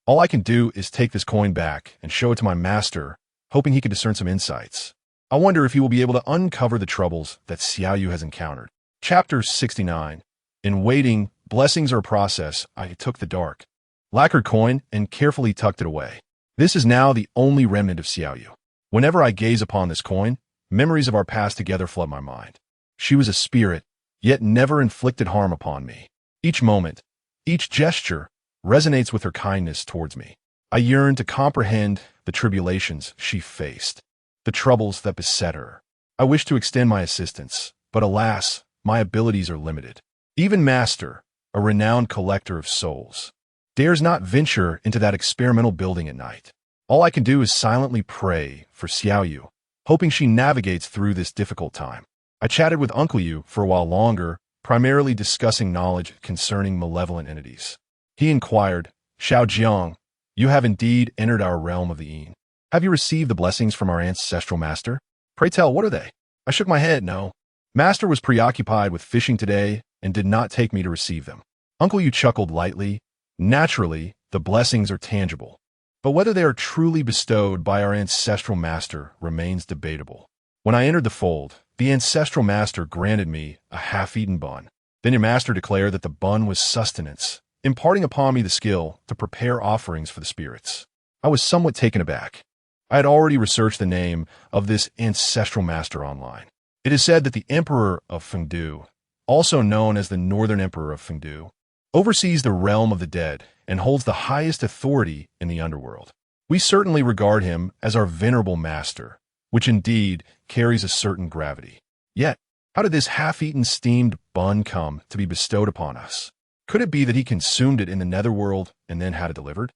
All I can do is take this coin back and show it to my master, hoping he can discern some insights. I wonder if he will be able to uncover the troubles that Xiao Yu has encountered. Chapter 69. In waiting, blessings are a process. I took the dark, lacquered coin and carefully tucked it away. This is now the only remnant of Xiao Yu. Whenever I gaze upon this coin, memories of our past together flood my mind. She was a spirit, yet never inflicted harm upon me. Each moment, each gesture, resonates with her kindness towards me. I yearn to comprehend the tribulations she faced, the troubles that beset her, I wish to extend my assistance, but alas, my abilities are limited. Even Master, a renowned collector of souls, dares not venture into that experimental building at night. All I can do is silently pray for Xiaoyu, hoping she navigates through this difficult time. I chatted with Uncle Yu for a while longer, primarily discussing knowledge concerning malevolent entities. He inquired, Xiao Jiang, you have indeed entered our realm of the Yin. Have you received the blessings from our ancestral master? Pray tell, what are they? I shook my head, no. Master was preoccupied with fishing today and did not take me to receive them. Uncle Yu chuckled lightly. Naturally, the blessings are tangible, but whether they are truly bestowed by our ancestral master remains debatable. When I entered the fold, the ancestral master granted me a half-eaten bun. Then your master declared that the bun was sustenance, imparting upon me the skill to prepare offerings for the spirits. I was somewhat taken aback. I had already researched the name of this ancestral master online. It is said that the Emperor of Fengdu, also known as the Northern Emperor of Fengdu, oversees the realm of the dead and holds the highest authority in the underworld. We certainly regard him as our venerable master, which indeed carries a certain gravity. Yet, how did this half-eaten steamed bun come to be bestowed upon us? Could it be that he consumed it in the netherworld and then had it delivered?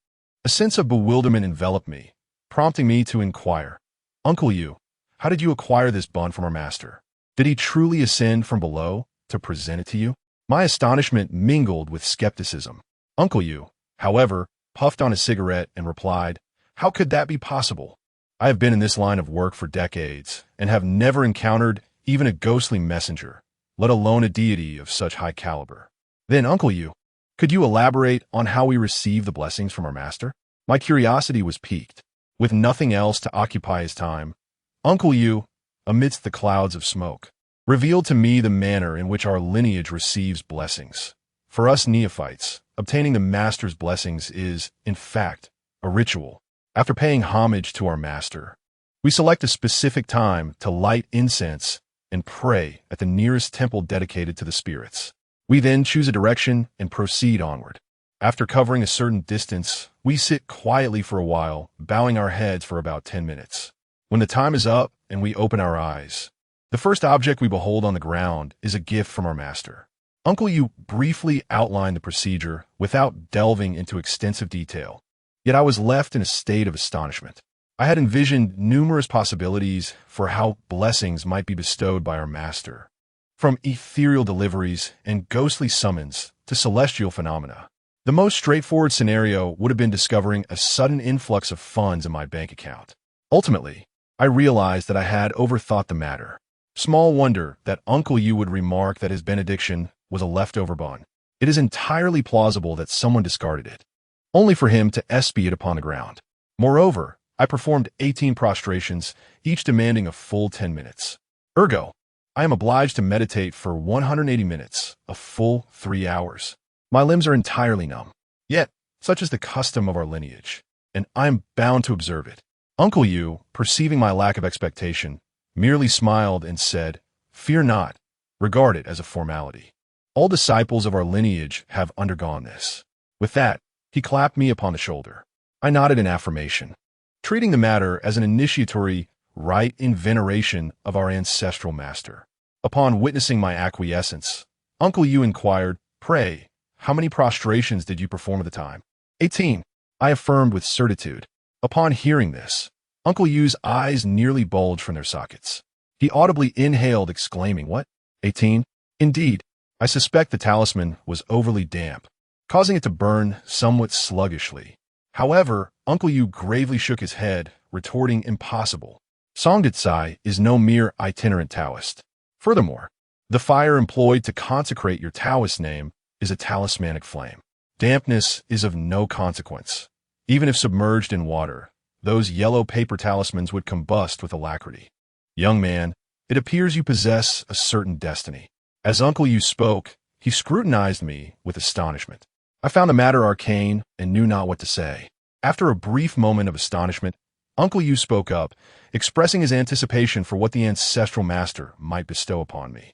A sense of bewilderment enveloped me, prompting me to inquire, Uncle Yu, how did you acquire this bun from our master? Did he truly ascend from below to present it to you? My astonishment mingled with skepticism. Uncle Yu, however, puffed on a cigarette and replied, how could that be possible? I have been in this line of work for decades and have never encountered even a ghostly messenger, let alone a deity of such high caliber. Then, Uncle Yu, could you elaborate on how we receive the blessings from our master? My curiosity was piqued. With nothing else to occupy his time, Uncle Yu, amidst the clouds of smoke, revealed to me the manner in which our lineage receives blessings. For us neophytes, obtaining the master's blessings is, in fact, a ritual. After paying homage to our master, we select a specific time to light incense and pray at the nearest temple dedicated to the spirits. We then choose a direction and proceed onward. After covering a certain distance, we sit quietly for a while, bowing our heads for about 10 minutes. When the time is up and we open our eyes, the first object we behold on the ground is a gift from our master. Uncle Yu briefly outlined the procedure without delving into extensive detail, yet I was left in a state of astonishment. I had envisioned numerous possibilities for how blessings might be bestowed by our master, from ethereal deliveries and ghostly summons to celestial phenomena. The most straightforward scenario would have been discovering a sudden influx of funds in my bank account. Ultimately, I realized that I had overthought the matter. Small wonder that Uncle Yu would remark that his benediction was a leftover bun. It is entirely plausible that someone discarded it, only for him to espy it upon the ground. Moreover, I performed 18 prostrations, each demanding a full 10 minutes. Ergo, I am obliged to meditate for 180 minutes, a full 3 hours. My limbs are entirely numb. Yet, such is the custom of our lineage, and I am bound to observe it. Uncle Yu, perceiving my lack of expectation, merely smiled and said, fear not, regard it as a formality. All disciples of our lineage have undergone this. With that, he clapped me upon the shoulder. I nodded in affirmation, treating the matter as an initiatory rite in veneration of our ancestral master. Upon witnessing my acquiescence, Uncle Yu inquired, pray, how many prostrations did you perform at the time? 18, I affirmed with certitude. Upon hearing this, Uncle Yu's eyes nearly bulged from their sockets. He audibly inhaled, exclaiming, what? 18? Indeed, I suspect the talisman was overly damp, causing it to burn somewhat sluggishly. However, Uncle Yu gravely shook his head, retorting, impossible. Songditsai is no mere itinerant Taoist. Furthermore, the fire employed to consecrate your Taoist name is a talismanic flame. Dampness is of no consequence. Even if submerged in water, those yellow paper talismans would combust with alacrity. Young man, it appears you possess a certain destiny. As Uncle Yu spoke, he scrutinized me with astonishment. I found the matter arcane and knew not what to say. After a brief moment of astonishment, Uncle Yu spoke up, expressing his anticipation for what the ancestral master might bestow upon me.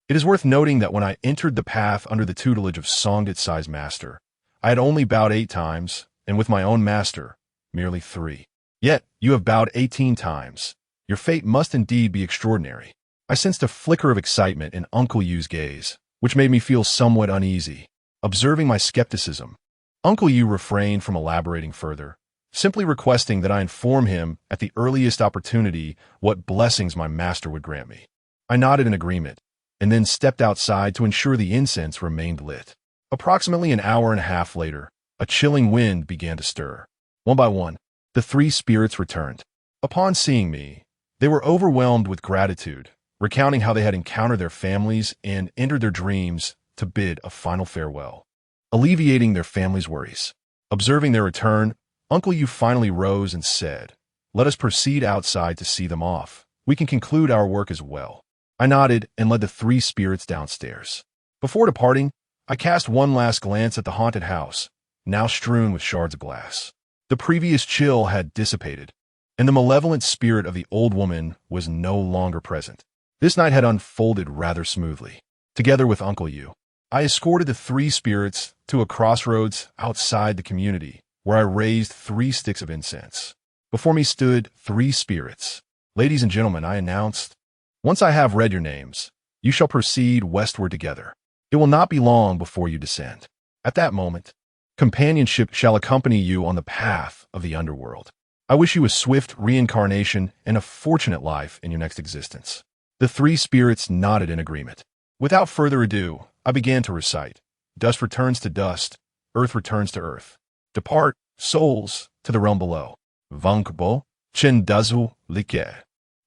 It is worth noting that when I entered the path under the tutelage of Songditsai's master, I had only bowed 8 times, and with my own master, merely 3. Yet, you have bowed 18 times. Your fate must indeed be extraordinary. I sensed a flicker of excitement in Uncle Yu's gaze, which made me feel somewhat uneasy. Observing my skepticism, Uncle Yu refrained from elaborating further, simply requesting that I inform him at the earliest opportunity what blessings my master would grant me. I nodded in agreement, and then stepped outside to ensure the incense remained lit. Approximately an hour and a half later, a chilling wind began to stir. One by one, the three spirits returned. Upon seeing me, they were overwhelmed with gratitude, recounting how they had encountered their families and entered their dreams to bid a final farewell, alleviating their families' worries. Observing their return, Uncle Yu finally rose and said, "Let us proceed outside to see them off. We can conclude our work as well." I nodded and led the three spirits downstairs. Before departing, I cast one last glance at the haunted house, now strewn with shards of glass. The previous chill had dissipated, and the malevolent spirit of the old woman was no longer present. This night had unfolded rather smoothly. Together with Uncle Yu, I escorted the three spirits to a crossroads outside the community, where I raised 3 sticks of incense. Before me stood 3 spirits. "Ladies and gentlemen," I announced, "once I have read your names, you shall proceed westward together. It will not be long before you descend. At that moment, companionship shall accompany you on the path of the underworld. I wish you a swift reincarnation and a fortunate life in your next existence." The 3 spirits nodded in agreement. Without further ado, I began to recite. "Dust returns to dust, earth returns to earth. Depart, souls, to the realm below. Vankbo, chendazu like.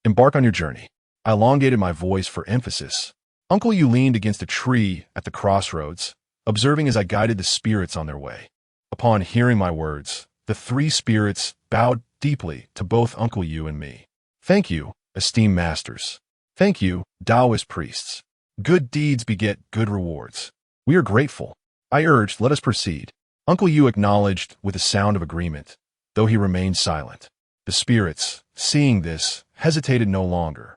Embark on your journey." I elongated my voice for emphasis. Uncle Yu leaned against a tree at the crossroads, observing as I guided the spirits on their way. Upon hearing my words, the 3 spirits bowed deeply to both Uncle Yu and me. "Thank you, esteemed masters. Thank you, Taoist priests. Good deeds beget good rewards. We are grateful." I urged, "Let us proceed." Uncle Yu acknowledged with a sound of agreement, though he remained silent. The spirits, seeing this, hesitated no longer.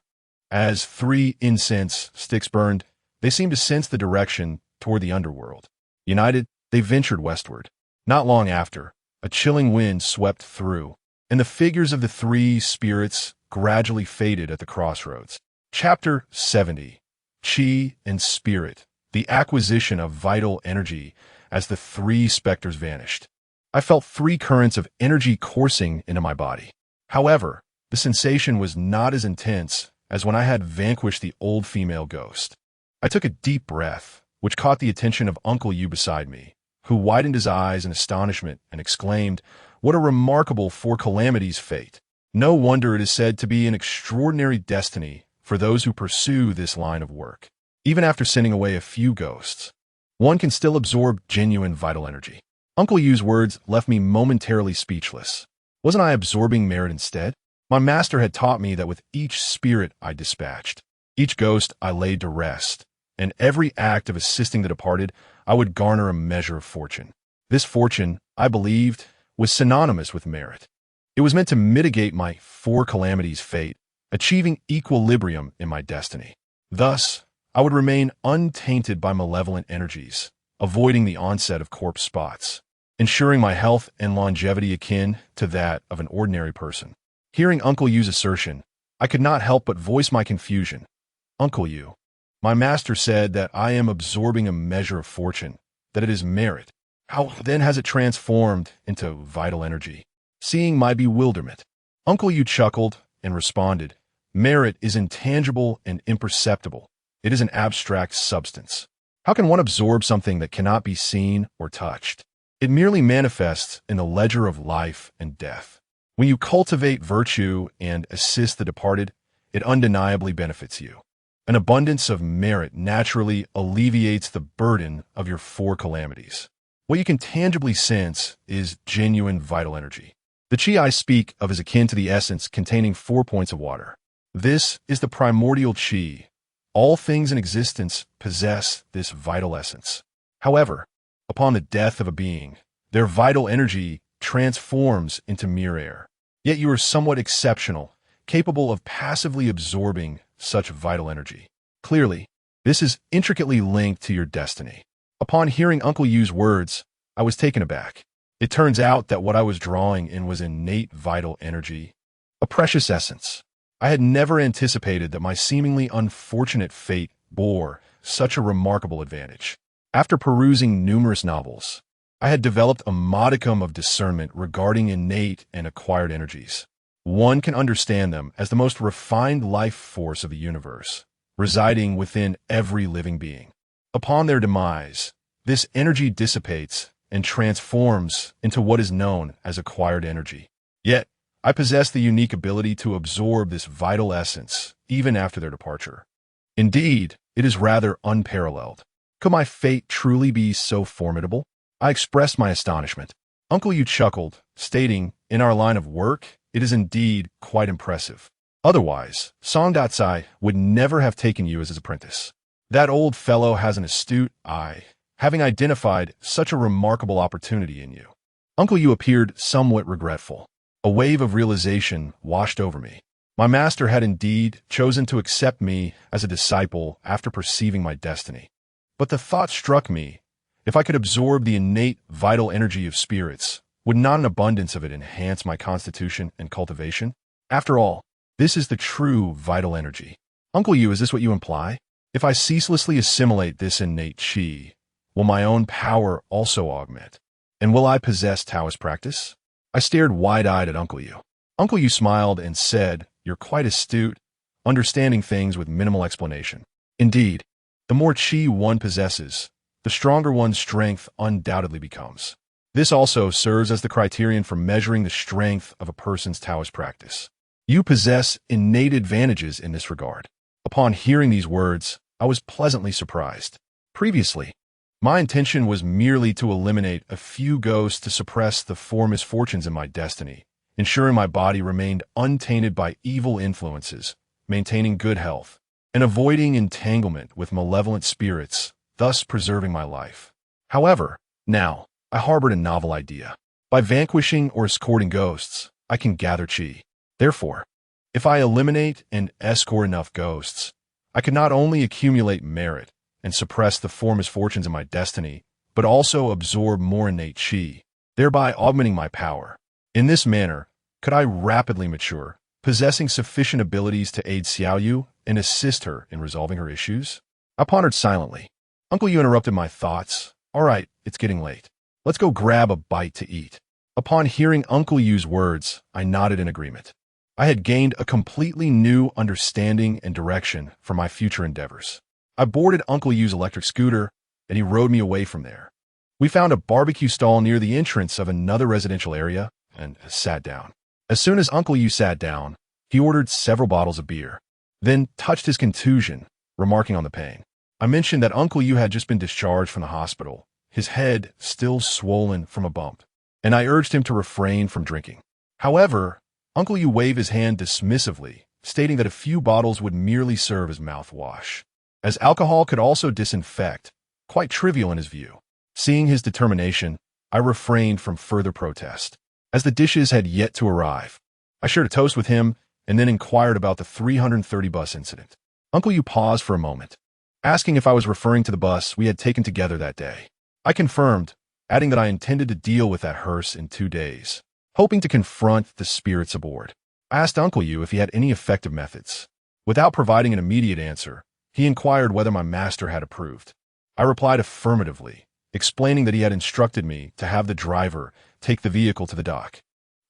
As 3 incense sticks burned, they seemed to sense the direction toward the underworld. United, they ventured westward. Not long after, a chilling wind swept through, and the figures of the 3 spirits gradually faded at the crossroads. Chapter 70. Qi and Spirit, the acquisition of vital energy as the 3 specters vanished. I felt 3 currents of energy coursing into my body. However, the sensation was not as intense as when I had vanquished the old female ghost. I took a deep breath, which caught the attention of Uncle Yu beside me, who widened his eyes in astonishment and exclaimed, "What a remarkable for calamities fate! No wonder it is said to be an extraordinary destiny for those who pursue this line of work. Even after sending away a few ghosts, one can still absorb genuine vital energy." Uncle Yu's words left me momentarily speechless. Wasn't I absorbing merit instead? My master had taught me that with each spirit I dispatched, each ghost I laid to rest, and every act of assisting the departed, I would garner a measure of fortune. This fortune, I believed, was synonymous with merit. It was meant to mitigate my 4 calamities fate, achieving equilibrium in my destiny. Thus, I would remain untainted by malevolent energies, avoiding the onset of corpse spots, ensuring my health and longevity akin to that of an ordinary person. Hearing Uncle Yu's assertion, I could not help but voice my confusion. "Uncle Yu, my master said that I am absorbing a measure of fortune, that it is merit. How then has it transformed into vital energy?" Seeing my bewilderment, Uncle Yu chuckled and responded, "Merit is intangible and imperceptible. It is an abstract substance. How can one absorb something that cannot be seen or touched? It merely manifests in the ledger of life and death. When you cultivate virtue and assist the departed, it undeniably benefits you. An abundance of merit naturally alleviates the burden of your 4 calamities. What you can tangibly sense is genuine vital energy. The qi I speak of is akin to the essence containing 4 points of water. This is the primordial qi. All things in existence possess this vital essence. However, upon the death of a being, their vital energy transforms into mere air. Yet you are somewhat exceptional, capable of passively absorbing such vital energy. Clearly, this is intricately linked to your destiny." Upon hearing Uncle Yu's words, I was taken aback. It turns out that what I was drawing in was innate vital energy, a precious essence. I had never anticipated that my seemingly unfortunate fate bore such a remarkable advantage. After perusing numerous novels, I had developed a modicum of discernment regarding innate and acquired energies. One can understand them as the most refined life force of the universe, residing within every living being. Upon their demise, this energy dissipates and transforms into what is known as acquired energy. Yet, I possess the unique ability to absorb this vital essence even after their departure. Indeed, it is rather unparalleled. Could my fate truly be so formidable? I expressed my astonishment. Uncle Yu chuckled, stating, "In our line of work, it is indeed quite impressive. Otherwise, Song Datsai would never have taken you as his apprentice. That old fellow has an astute eye, having identified such a remarkable opportunity in you." Uncle Yu appeared somewhat regretful. A wave of realization washed over me. My master had indeed chosen to accept me as a disciple after perceiving my destiny. But the thought struck me, if I could absorb the innate vital energy of spirits, would not an abundance of it enhance my constitution and cultivation? After all, this is the true vital energy. Uncle Yu, is this what you imply? If I ceaselessly assimilate this innate qi, will my own power also augment? And will I possess Taoist practice? I stared wide-eyed at Uncle Yu. Uncle Yu smiled and said, "You're quite astute, understanding things with minimal explanation. Indeed, the more qi one possesses, the stronger one's strength undoubtedly becomes. This also serves as the criterion for measuring the strength of a person's Taoist practice. You possess innate advantages in this regard." Upon hearing these words, I was pleasantly surprised. Previously, my intention was merely to eliminate a few ghosts to suppress the 4 misfortunes in my destiny, ensuring my body remained untainted by evil influences, maintaining good health, and avoiding entanglement with malevolent spirits, thus preserving my life. However, now, I harbored a novel idea. By vanquishing or escorting ghosts, I can gather qi. Therefore, if I eliminate and escort enough ghosts, I could not only accumulate merit and suppress the 4 misfortunes in my destiny, but also absorb more innate qi, thereby augmenting my power. In this manner, could I rapidly mature, possessing sufficient abilities to aid Xiaoyu and assist her in resolving her issues? I pondered silently. Uncle Yu interrupted my thoughts. "All right, it's getting late. Let's go grab a bite to eat." Upon hearing Uncle Yu's words, I nodded in agreement. I had gained a completely new understanding and direction for my future endeavors. I boarded Uncle Yu's electric scooter, and he rode me away from there. We found a barbecue stall near the entrance of another residential area and sat down. As soon as Uncle Yu sat down, he ordered several bottles of beer, then touched his contusion, remarking on the pain. I mentioned that Uncle Yu had just been discharged from the hospital, his head still swollen from a bump, and I urged him to refrain from drinking. However, Uncle Yu waved his hand dismissively, stating that a few bottles would merely serve as mouthwash, as alcohol could also disinfect, quite trivial in his view. Seeing his determination, I refrained from further protest. As the dishes had yet to arrive, I shared a toast with him and then inquired about the 330 bus incident. Uncle Yu paused for a moment, asking if I was referring to the bus we had taken together that day. I confirmed, adding that I intended to deal with that hearse in 2 days, hoping to confront the spirits aboard. I asked Uncle Yu if he had any effective methods. Without providing an immediate answer, he inquired whether my master had approved. I replied affirmatively, explaining that he had instructed me to have the driver take the vehicle to the dock,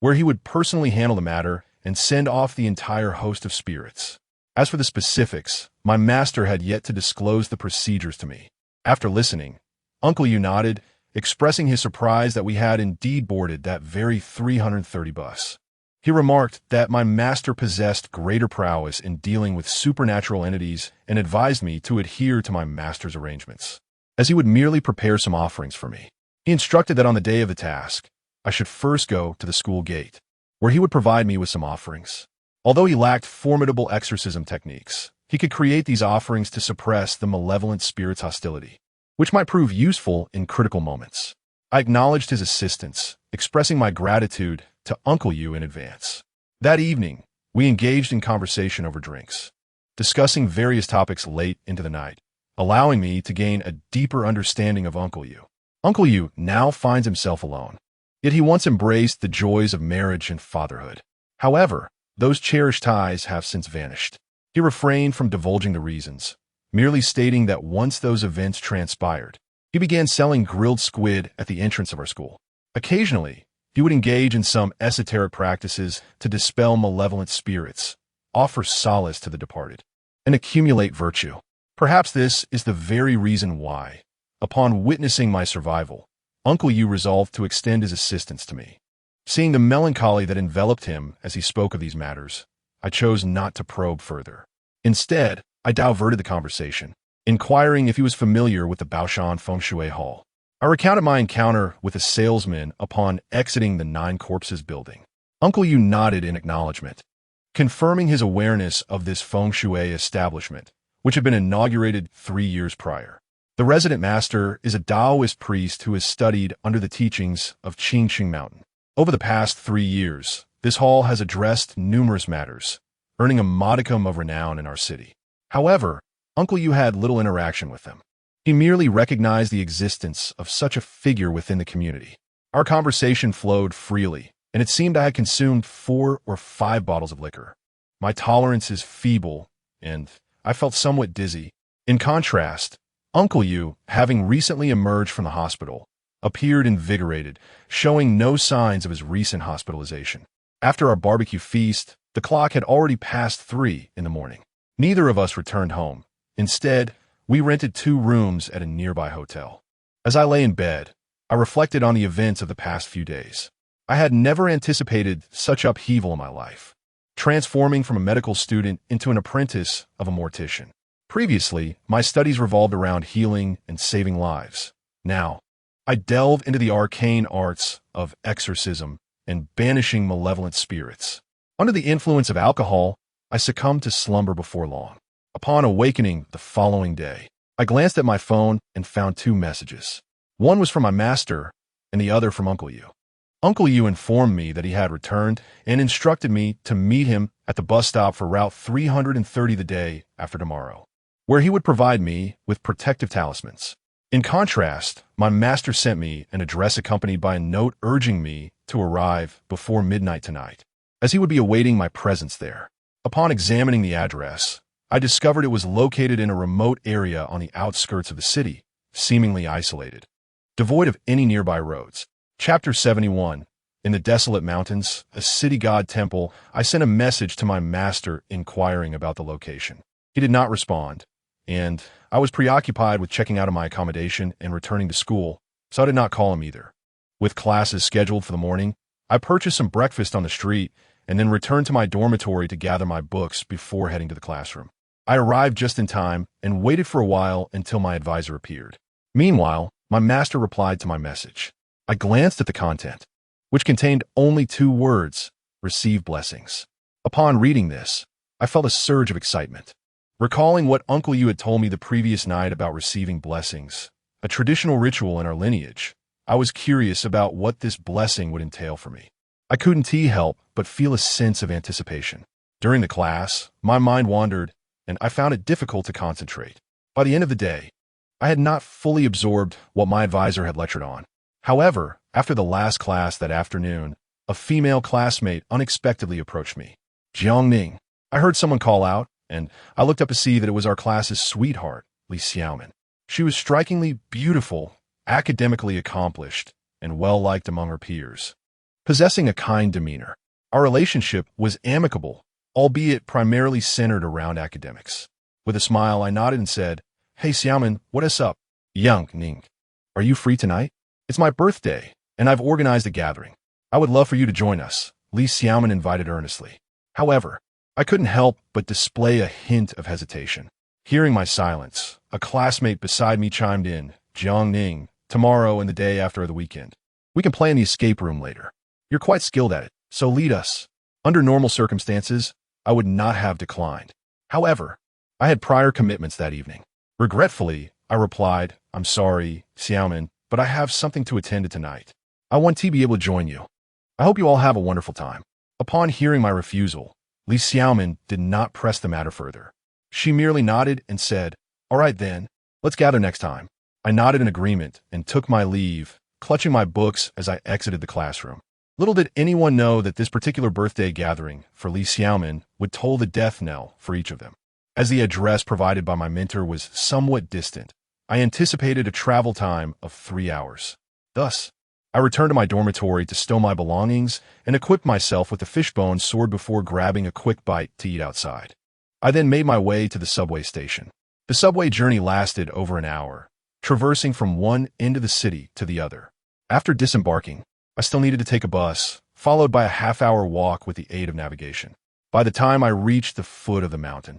where he would personally handle the matter and send off the entire host of spirits. As for the specifics, my master had yet to disclose the procedures to me. After listening, Uncle Yu nodded, expressing his surprise that we had indeed boarded that very 330 bus. He remarked that my master possessed greater prowess in dealing with supernatural entities and advised me to adhere to my master's arrangements, as he would merely prepare some offerings for me. He instructed that on the day of the task, I should first go to the school gate, where he would provide me with some offerings. Although he lacked formidable exorcism techniques, he could create these offerings to suppress the malevolent spirit's hostility, which might prove useful in critical moments. I acknowledged his assistance, expressing my gratitude to Uncle Yu in advance. That evening, we engaged in conversation over drinks, discussing various topics late into the night, allowing me to gain a deeper understanding of Uncle Yu. Uncle Yu now finds himself alone, yet he once embraced the joys of marriage and fatherhood. However, Those cherished ties have since vanished. He refrained from divulging the reasons, merely stating that once those events transpired, he began selling grilled squid at the entrance of our school. Occasionally, he would engage in some esoteric practices to dispel malevolent spirits, offer solace to the departed, and accumulate virtue. Perhaps this is the very reason why, upon witnessing my survival, Uncle Yu resolved to extend his assistance to me. Seeing the melancholy that enveloped him as he spoke of these matters, I chose not to probe further. Instead, I diverted the conversation, inquiring if he was familiar with the Baoshan Feng Shui Hall. I recounted my encounter with a salesman upon exiting the Nine Corpses building. Uncle Yu nodded in acknowledgement, confirming his awareness of this Feng Shui establishment, which had been inaugurated 3 years prior. The resident master is a Taoist priest who has studied under the teachings of Qingqing Mountain. Over the past 3 years, this hall has addressed numerous matters, earning a modicum of renown in our city. However, Uncle Yu had little interaction with them. He merely recognized the existence of such a figure within the community. Our conversation flowed freely, and it seemed I had consumed 4 or 5 bottles of liquor. My tolerance is feeble, and I felt somewhat dizzy. In contrast, Uncle Yu, having recently emerged from the hospital, appeared invigorated, showing no signs of his recent hospitalization. After our barbecue feast, the clock had already passed 3 in the morning. Neither of us returned home. Instead, we rented 2 rooms at a nearby hotel. As I lay in bed, I reflected on the events of the past few days. I had never anticipated such upheaval in my life, transforming from a medical student into an apprentice of a mortician. Previously, my studies revolved around healing and saving lives. Now, I delve into the arcane arts of exorcism and banishing malevolent spirits. Under the influence of alcohol, I succumbed to slumber before long. Upon awakening the following day, I glanced at my phone and found 2 messages. One was from my master, and the other from Uncle Yu. Uncle Yu informed me that he had returned and instructed me to meet him at the bus stop for Route 330 the day after tomorrow, where he would provide me with protective talismans. In contrast, my master sent me an address accompanied by a note urging me to arrive before midnight tonight, as he would be awaiting my presence there. Upon examining the address, I discovered it was located in a remote area on the outskirts of the city, seemingly isolated, devoid of any nearby roads. Chapter 71. In the desolate mountains, a city god temple, I sent a message to my master inquiring about the location. He did not respond, and I was preoccupied with checking out of my accommodation and returning to school, so I did not call him either. With classes scheduled for the morning, I purchased some breakfast on the street and then returned to my dormitory to gather my books before heading to the classroom. I arrived just in time and waited for a while until my advisor appeared. Meanwhile, my master replied to my message. I glanced at the content, which contained only 2 words, "Receive blessings." Upon reading this, I felt a surge of excitement. Recalling what Uncle Yu had told me the previous night about receiving blessings, a traditional ritual in our lineage, I was curious about what this blessing would entail for me. I couldn't help but feel a sense of anticipation. During the class, my mind wandered, and I found it difficult to concentrate. By the end of the day, I had not fully absorbed what my advisor had lectured on. However, after the last class that afternoon, a female classmate unexpectedly approached me. "Jiangning." I heard someone call out, and I looked up to see that it was our class's sweetheart, Li Xiaomin. She was strikingly beautiful, academically accomplished, and well-liked among her peers, possessing a kind demeanor. Our relationship was amicable, albeit primarily centered around academics. With a smile, I nodded and said, "Hey Xiaomin, what is up?" "Yang Ning, are you free tonight? It's my birthday, and I've organized a gathering. I would love for you to join us," Li Xiaomin invited earnestly. However, I couldn't help but display a hint of hesitation. Hearing my silence, a classmate beside me chimed in, "Jiang Ning, tomorrow and the day after the weekend. We can play in the escape room later. You're quite skilled at it, so lead us." Under normal circumstances, I would not have declined. However, I had prior commitments that evening. Regretfully, I replied, "I'm sorry, Xiaomin, but I have something to attend to tonight. I want to be able to join you. I hope you all have a wonderful time." Upon hearing my refusal, Li Xiaomin did not press the matter further. She merely nodded and said, "All right then, let's gather next time." I nodded in agreement and took my leave, clutching my books as I exited the classroom. Little did anyone know that this particular birthday gathering for Li Xiaomin would toll the death knell for each of them. As the address provided by my mentor was somewhat distant, I anticipated a travel time of 3 hours. Thus, I returned to my dormitory to stow my belongings and equip myself with a fishbone sword before grabbing a quick bite to eat outside. I then made my way to the subway station. The subway journey lasted over an hour, traversing from one end of the city to the other. After disembarking, I still needed to take a bus, followed by a half-hour walk with the aid of navigation. By the time I reached the foot of the mountain,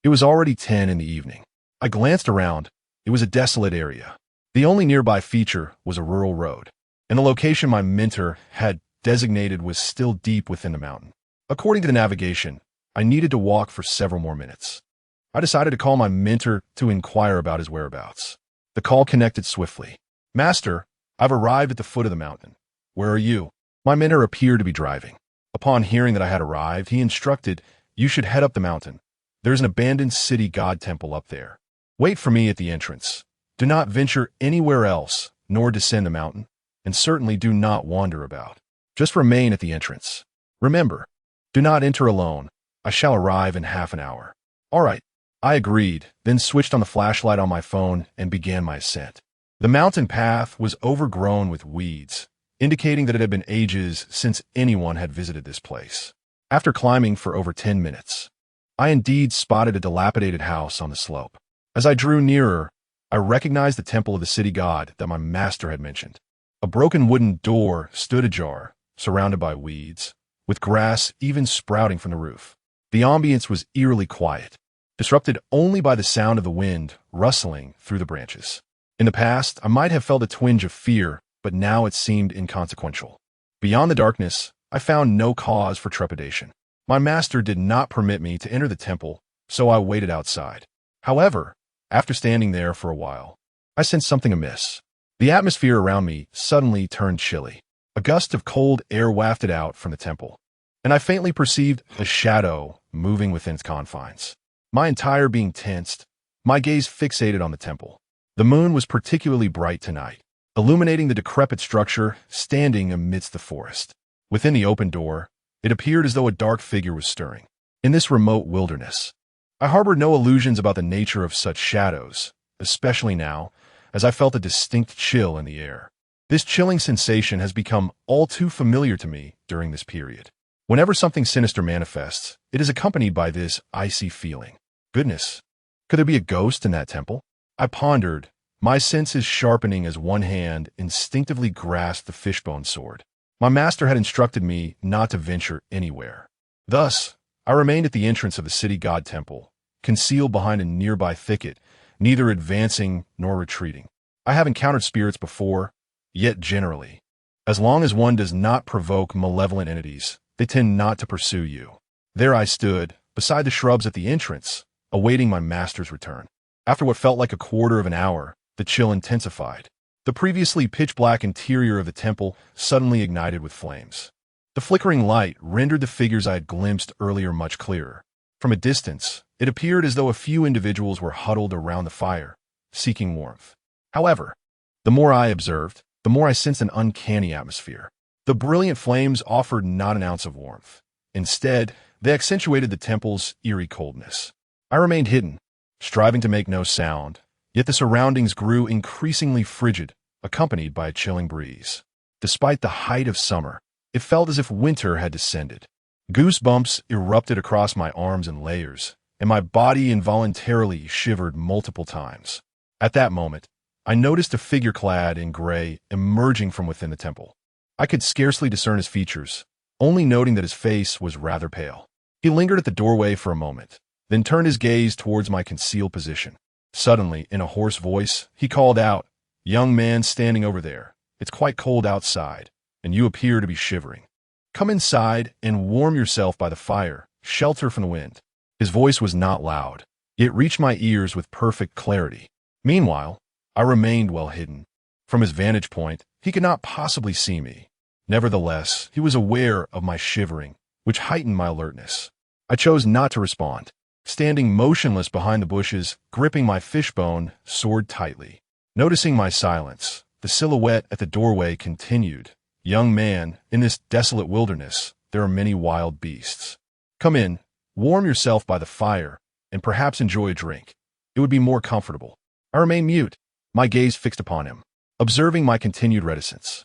it was already 10 in the evening. I glanced around. It was a desolate area. The only nearby feature was a rural road, and the location my mentor had designated was still deep within the mountain. According to the navigation, I needed to walk for several more minutes. I decided to call my mentor to inquire about his whereabouts. The call connected swiftly. "Master, I've arrived at the foot of the mountain. Where are you?" My mentor appeared to be driving. Upon hearing that I had arrived, he instructed, "You should head up the mountain. There's an abandoned city god temple up there. Wait for me at the entrance. Do not venture anywhere else, nor descend the mountain, and certainly do not wander about. Just remain at the entrance. Remember, do not enter alone. I shall arrive in half an hour." "All right," I agreed, then switched on the flashlight on my phone and began my ascent. The mountain path was overgrown with weeds, indicating that it had been ages since anyone had visited this place. After climbing for over 10 minutes, I indeed spotted a dilapidated house on the slope. As I drew nearer, I recognized the temple of the city god that my master had mentioned. A broken wooden door stood ajar, surrounded by weeds, with grass even sprouting from the roof. The ambience was eerily quiet, disrupted only by the sound of the wind rustling through the branches. In the past, I might have felt a twinge of fear, but now it seemed inconsequential. Beyond the darkness, I found no cause for trepidation. My master did not permit me to enter the temple, so I waited outside. However, after standing there for a while, I sensed something amiss. The atmosphere around me suddenly turned chilly. A gust of cold air wafted out from the temple, and I faintly perceived a shadow moving within its confines. My entire being tensed, my gaze fixated on the temple. The moon was particularly bright tonight, illuminating the decrepit structure standing amidst the forest. Within the open door, it appeared as though a dark figure was stirring. In this remote wilderness, I harbored no illusions about the nature of such shadows, especially now, as I felt a distinct chill in the air. This chilling sensation has become all too familiar to me during this period. Whenever something sinister manifests, it is accompanied by this icy feeling. Goodness, could there be a ghost in that temple? I pondered, my senses sharpening as one hand instinctively grasped the fishbone sword. My master had instructed me not to venture anywhere. Thus, I remained at the entrance of the city god temple, concealed behind a nearby thicket, neither advancing nor retreating. I have encountered spirits before, yet generally, as long as one does not provoke malevolent entities, they tend not to pursue you. There I stood, beside the shrubs at the entrance, awaiting my master's return. After what felt like a quarter of an hour, the chill intensified. The previously pitch-black interior of the temple suddenly ignited with flames. The flickering light rendered the figures I had glimpsed earlier much clearer. From a distance, it appeared as though a few individuals were huddled around the fire, seeking warmth. However, the more I observed, the more I sensed an uncanny atmosphere. The brilliant flames offered not an ounce of warmth. Instead, they accentuated the temple's eerie coldness. I remained hidden, striving to make no sound, yet the surroundings grew increasingly frigid, accompanied by a chilling breeze. Despite the height of summer, it felt as if winter had descended. Goosebumps erupted across my arms in layers, and my body involuntarily shivered multiple times. At that moment, I noticed a figure clad in gray emerging from within the temple. I could scarcely discern his features, only noting that his face was rather pale. He lingered at the doorway for a moment, then turned his gaze towards my concealed position. Suddenly, in a hoarse voice, he called out, "Young man standing over there, it's quite cold outside, and you appear to be shivering. Come inside and warm yourself by the fire, shelter from the wind." His voice was not loud. It reached my ears with perfect clarity. Meanwhile, I remained well hidden. From his vantage point, he could not possibly see me. Nevertheless, he was aware of my shivering, which heightened my alertness. I chose not to respond, standing motionless behind the bushes, gripping my fishbone sword tightly. Noticing my silence, the silhouette at the doorway continued, Young man, in this desolate wilderness, there are many wild beasts. Come in, warm yourself by the fire, and perhaps enjoy a drink. It would be more comfortable. I remain mute, my gaze fixed upon him, observing my continued reticence.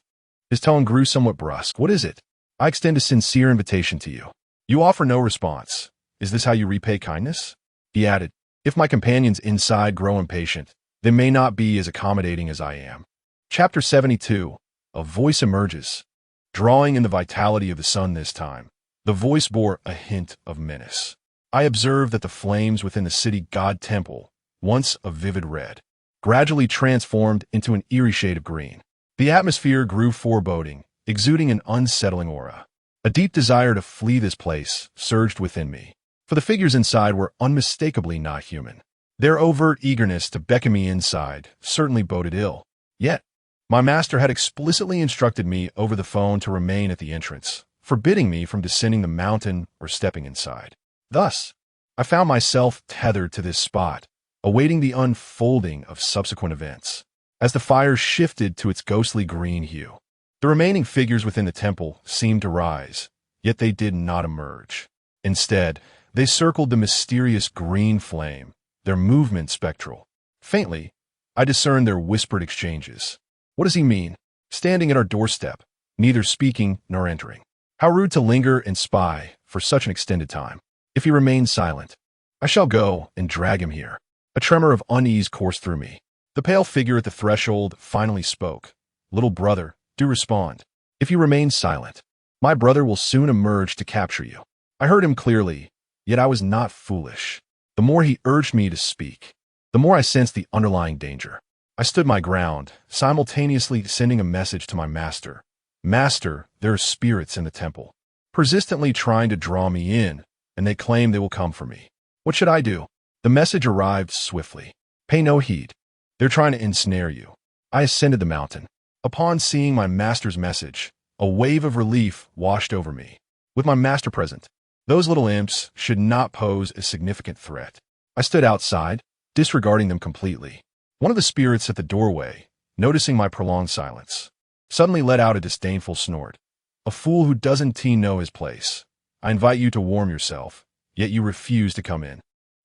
His tone grew somewhat brusque. What is it? I extend a sincere invitation to you. You offer no response. Is this how you repay kindness? He added, if my companions inside grow impatient, they may not be as accommodating as I am. Chapter 72. A voice emerges. Drawing in the vitality of the sun this time, the voice bore a hint of menace. I observed that the flames within the city god temple, once a vivid red, gradually transformed into an eerie shade of green. The atmosphere grew foreboding, exuding an unsettling aura. A deep desire to flee this place surged within me, for the figures inside were unmistakably not human. Their overt eagerness to beckon me inside certainly boded ill. Yet, my master had explicitly instructed me over the phone to remain at the entrance, forbidding me from descending the mountain or stepping inside. Thus, I found myself tethered to this spot, awaiting the unfolding of subsequent events. As the fire shifted to its ghostly green hue, the remaining figures within the temple seemed to rise, yet they did not emerge. Instead, they circled the mysterious green flame, their movement spectral. Faintly, I discerned their whispered exchanges. What does he mean? Standing at our doorstep, neither speaking nor entering. How rude to linger and spy for such an extended time. If he remains silent, I shall go and drag him here. A tremor of unease coursed through me. The pale figure at the threshold finally spoke. Little brother, do respond. If you remain silent, my brother will soon emerge to capture you. I heard him clearly, yet I was not foolish. The more he urged me to speak, the more I sensed the underlying danger. I stood my ground, simultaneously sending a message to my master. Master, there are spirits in the temple, persistently trying to draw me in, and they claim they will come for me. What should I do? The message arrived swiftly. Pay no heed. They're trying to ensnare you. I ascended the mountain. Upon seeing my master's message, a wave of relief washed over me. With my master present, those little imps should not pose a significant threat. I stood outside, disregarding them completely. One of the spirits at the doorway, noticing my prolonged silence, suddenly let out a disdainful snort. A fool who doesn't know his place. I invite you to warm yourself, yet you refuse to come in.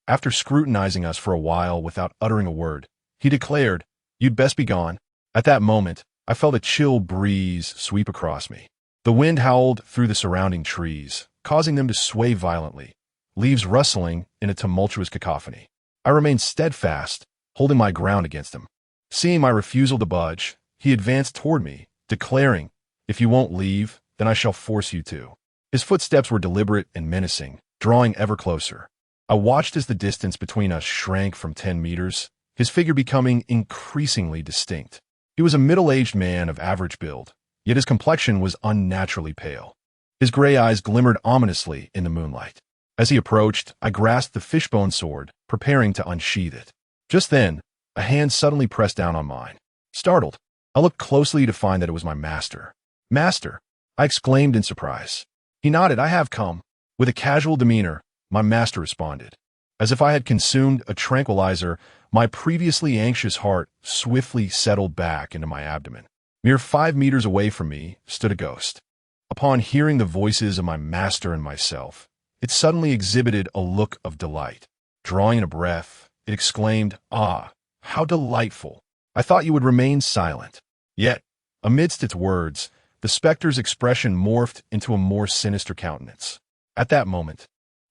After scrutinizing us for a while without uttering a word, he declared, you'd best be gone. At that moment, I felt a chill breeze sweep across me. The wind howled through the surrounding trees, causing them to sway violently, leaves rustling in a tumultuous cacophony. I remained steadfast, holding my ground against him. Seeing my refusal to budge, he advanced toward me, declaring, if you won't leave, then I shall force you to. His footsteps were deliberate and menacing, drawing ever closer. I watched as the distance between us shrank from 10 meters, his figure becoming increasingly distinct. He was a middle-aged man of average build, yet his complexion was unnaturally pale. His gray eyes glimmered ominously in the moonlight. As he approached, I grasped the fishbone sword, preparing to unsheath it. Just then, a hand suddenly pressed down on mine. Startled, I looked closely to find that it was my master. Master, I exclaimed in surprise. He nodded. I have come. With a casual demeanor, my master responded. As if I had consumed a tranquilizer, my previously anxious heart swiftly settled back into my abdomen. Mere 5 meters away from me stood a ghost. Upon hearing the voices of my master and myself, it suddenly exhibited a look of delight. Drawing in a breath, it exclaimed, ah, how delightful. I thought you would remain silent. Yet, amidst its words, the specter's expression morphed into a more sinister countenance. At that moment,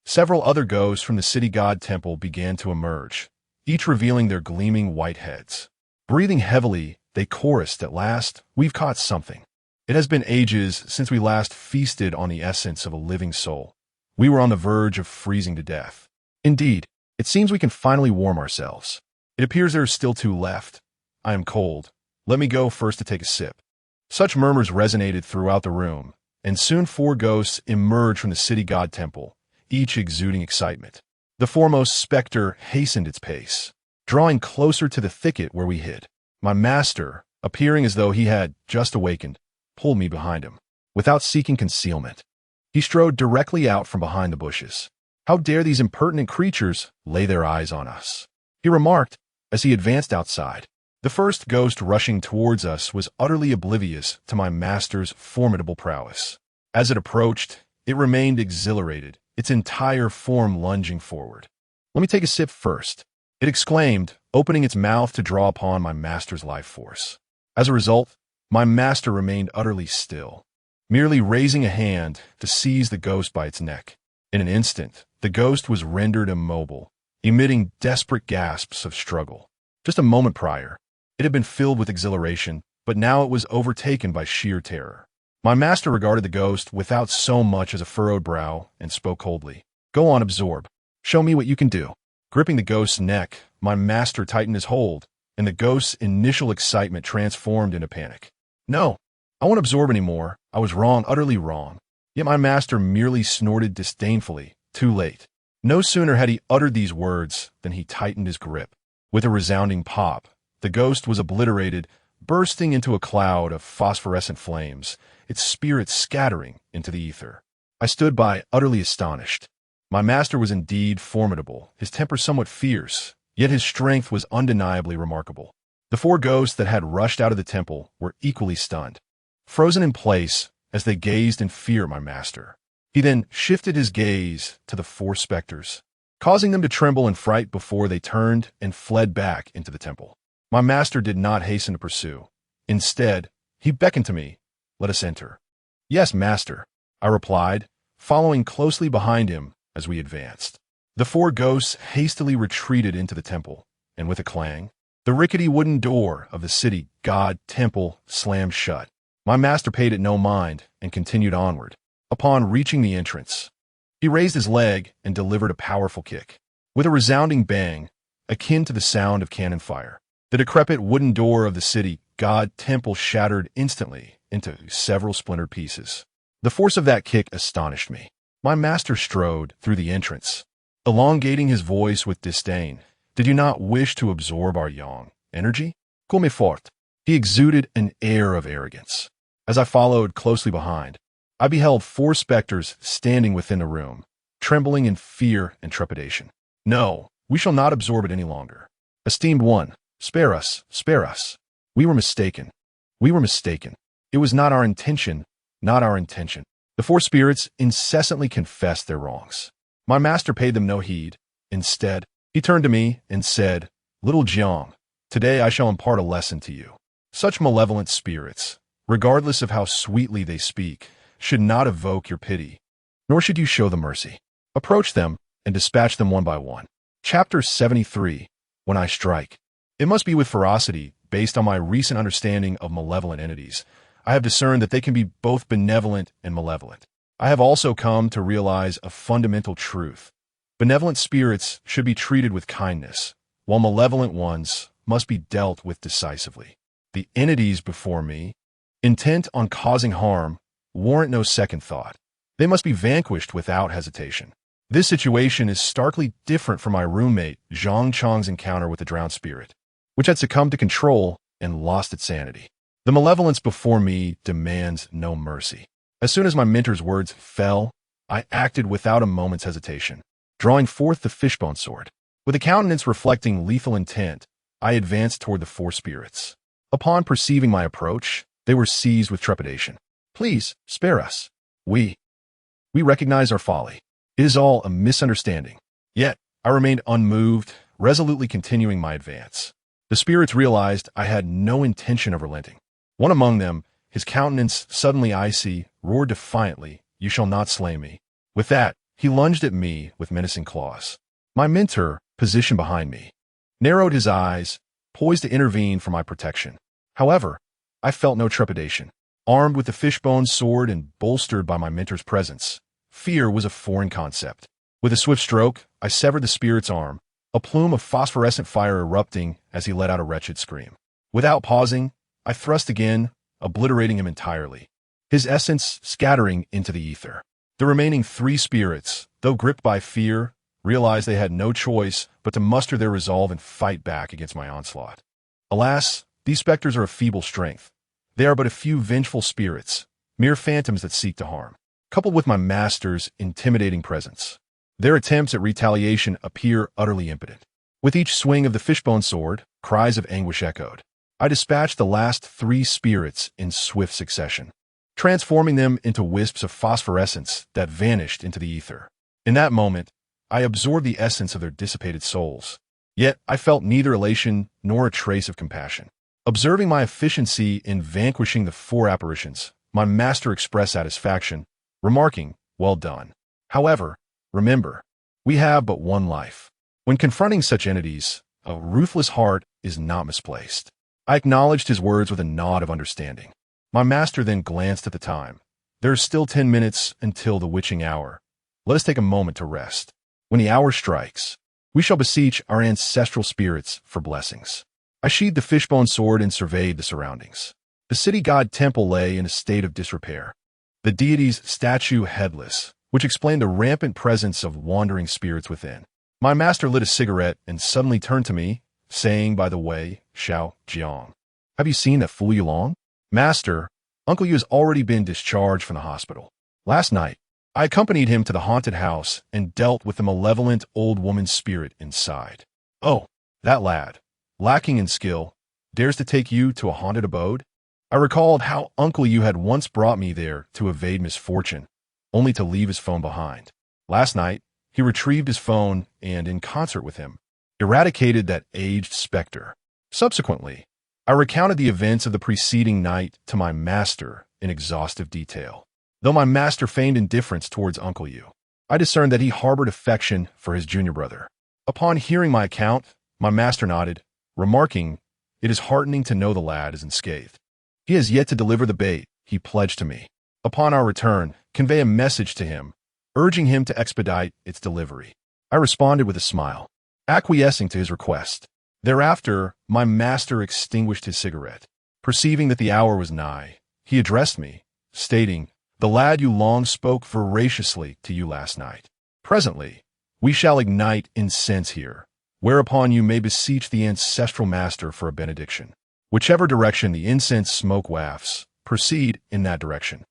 several other ghosts from the city god temple began to emerge, each revealing their gleaming white heads. Breathing heavily, they chorused, at last, we've caught something. It has been ages since we last feasted on the essence of a living soul. We were on the verge of freezing to death. Indeed, it seems we can finally warm ourselves. It appears there is still 2 left. I am cold. Let me go first to take a sip. Such murmurs resonated throughout the room, and soon 4 ghosts emerged from the city god temple, each exuding excitement. The foremost specter hastened its pace, drawing closer to the thicket where we hid. My master, appearing as though he had just awakened, pulled me behind him. Without seeking concealment, he strode directly out from behind the bushes. How dare these impertinent creatures lay their eyes on us? He remarked as he advanced outside. The first ghost rushing towards us was utterly oblivious to my master's formidable prowess. As it approached, it remained exhilarated, its entire form lunging forward. "Let me take a sip first," it exclaimed, opening its mouth to draw upon my master's life force. As a result, my master remained utterly still, merely raising a hand to seize the ghost by its neck. In an instant, the ghost was rendered immobile, emitting desperate gasps of struggle. Just a moment prior, it had been filled with exhilaration, but now it was overtaken by sheer terror. My master regarded the ghost without so much as a furrowed brow and spoke coldly. "Go on, absorb. Show me what you can do." Gripping the ghost's neck, my master tightened his hold, and the ghost's initial excitement transformed into panic. "No, I won't absorb anymore. I was wrong, utterly wrong." Yet my master merely snorted disdainfully. Too late. No sooner had he uttered these words than he tightened his grip. With a resounding pop, the ghost was obliterated, bursting into a cloud of phosphorescent flames, its spirit scattering into the ether. I stood by, utterly astonished. My master was indeed formidable, his temper somewhat fierce, yet his strength was undeniably remarkable. The four ghosts that had rushed out of the temple were equally stunned, frozen in place as they gazed in fear at my master. He then shifted his gaze to the four specters, causing them to tremble in fright before they turned and fled back into the temple. My master did not hasten to pursue. Instead, he beckoned to me. "Let us enter." "Yes, master," I replied, following closely behind him as we advanced. The four ghosts hastily retreated into the temple, and with a clang, the rickety wooden door of the city god temple slammed shut. My master paid it no mind and continued onward. Upon reaching the entrance, he raised his leg and delivered a powerful kick. With a resounding bang, akin to the sound of cannon fire, the decrepit wooden door of the city god temple shattered instantly into several splintered pieces. The force of that kick astonished me. My master strode through the entrance, elongating his voice with disdain. "Did you not wish to absorb our yang energy? Come fort." He exuded an air of arrogance. As I followed closely behind, I beheld four specters standing within the room, trembling in fear and trepidation. "No, we shall not absorb it any longer. Esteemed one, spare us, spare us. We were mistaken. We were mistaken. It was not our intention, not our intention." The four spirits incessantly confessed their wrongs. My master paid them no heed. Instead, he turned to me and said, "Little Jiang, today I shall impart a lesson to you. Such malevolent spirits, regardless of how sweetly they speak, should not evoke your pity, nor should you show them mercy. Approach them and dispatch them one by one." Chapter 73. When I strike. It must be with ferocity, based on my recent understanding of malevolent entities, I have discerned that they can be both benevolent and malevolent. I have also come to realize a fundamental truth. Benevolent spirits should be treated with kindness, while malevolent ones must be dealt with decisively. The entities before me, intent on causing harm, warrant no second thought. They must be vanquished without hesitation. This situation is starkly different from my roommate Zhang Chang's encounter with the drowned spirit, which had succumbed to control and lost its sanity. The malevolence before me demands no mercy. As soon as my mentor's words fell, I acted without a moment's hesitation, drawing forth the fishbone sword. With a countenance reflecting lethal intent, I advanced toward the four spirits. Upon perceiving my approach, they were seized with trepidation. "Please, spare us. We recognize our folly. It is all a misunderstanding." Yet, I remained unmoved, resolutely continuing my advance. The spirits realized I had no intention of relenting. One among them, his countenance suddenly icy, roared defiantly, "You shall not slay me." With that, he lunged at me with menacing claws. My mentor, positioned behind me, narrowed his eyes, poised to intervene for my protection. However, I felt no trepidation. Armed with the fishbone sword and bolstered by my mentor's presence, fear was a foreign concept. With a swift stroke, I severed the spirit's arm, a plume of phosphorescent fire erupting as he let out a wretched scream. Without pausing, I thrust again, obliterating him entirely, his essence scattering into the ether. The remaining three spirits, though gripped by fear, realized they had no choice but to muster their resolve and fight back against my onslaught. Alas, these specters are of feeble strength. They are but a few vengeful spirits, mere phantoms that seek to harm, coupled with my master's intimidating presence. Their attempts at retaliation appear utterly impotent. With each swing of the fishbone sword, cries of anguish echoed. I dispatched the last 3 spirits in swift succession, transforming them into wisps of phosphorescence that vanished into the ether. In that moment, I absorbed the essence of their dissipated souls. Yet I felt neither elation nor a trace of compassion. Observing my efficiency in vanquishing the 4 apparitions, my master expressed satisfaction, remarking, "Well done." However, remember, we have but one life. When confronting such entities, a ruthless heart is not misplaced. I acknowledged his words with a nod of understanding. My master then glanced at the time. There are still 10 minutes until the witching hour. Let us take a moment to rest. When the hour strikes, we shall beseech our ancestral spirits for blessings. I sheathed the fishbone sword and surveyed the surroundings. The city god temple lay in a state of disrepair. The deity's statue headless, which explained the rampant presence of wandering spirits within. My master lit a cigarette and suddenly turned to me, saying, "By the way, Xiao Jiang, have you seen that fool Yulong? Master, Uncle Yu has already been discharged from the hospital. Last night, I accompanied him to the haunted house and dealt with the malevolent old woman's spirit inside. Oh, that lad, lacking in skill, dares to take you to a haunted abode?" I recalled how Uncle Yu had once brought me there to evade misfortune, only to leave his phone behind. Last night, he retrieved his phone and, in concert with him, eradicated that aged specter. Subsequently, I recounted the events of the preceding night to my master in exhaustive detail. Though my master feigned indifference towards Uncle Yu, I discerned that he harbored affection for his junior brother. Upon hearing my account, my master nodded, remarking, "It is heartening to know the lad is unscathed. He has yet to deliver the bait he pledged to me. Upon our return, convey a message to him, urging him to expedite its delivery." I responded with a smile, acquiescing to his request. Thereafter, my master extinguished his cigarette. Perceiving that the hour was nigh, he addressed me, stating, "The lad you long spoke voraciously to you last night. Presently, we shall ignite incense here, whereupon you may beseech the ancestral master for a benediction. Whichever direction the incense smoke wafts, proceed in that direction.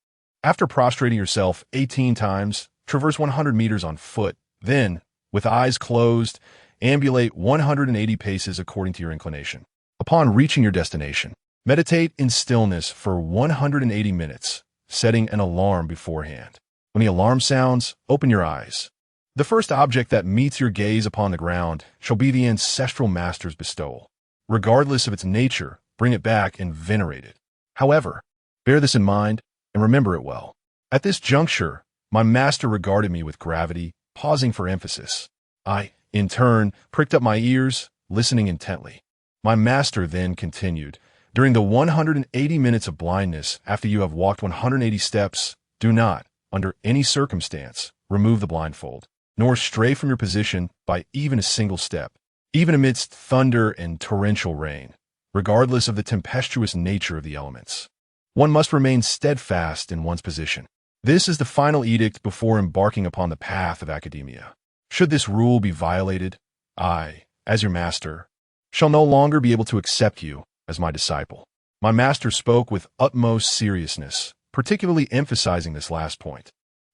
After prostrating yourself 18 times, traverse 100 meters on foot, then, with eyes closed, ambulate 180 paces according to your inclination. Upon reaching your destination, meditate in stillness for 180 minutes, setting an alarm beforehand. When the alarm sounds, open your eyes. The first object that meets your gaze upon the ground shall be the ancestral master's bestowal. Regardless of its nature, bring it back and venerate it. However, bear this in mind and remember it well. At this juncture, my master regarded me with gravity, pausing for emphasis. I, in turn, pricked up my ears, listening intently. My master then continued, "During the 180 minutes of blindness, after you have walked 180 steps, do not, under any circumstance, remove the blindfold, nor stray from your position by even a single step, even amidst thunder and torrential rain, regardless of the tempestuous nature of the elements. One must remain steadfast in one's position. This is the final edict before embarking upon the path of academia. Should this rule be violated, I, as your master, shall no longer be able to accept you as my disciple." My master spoke with utmost seriousness, particularly emphasizing this last point.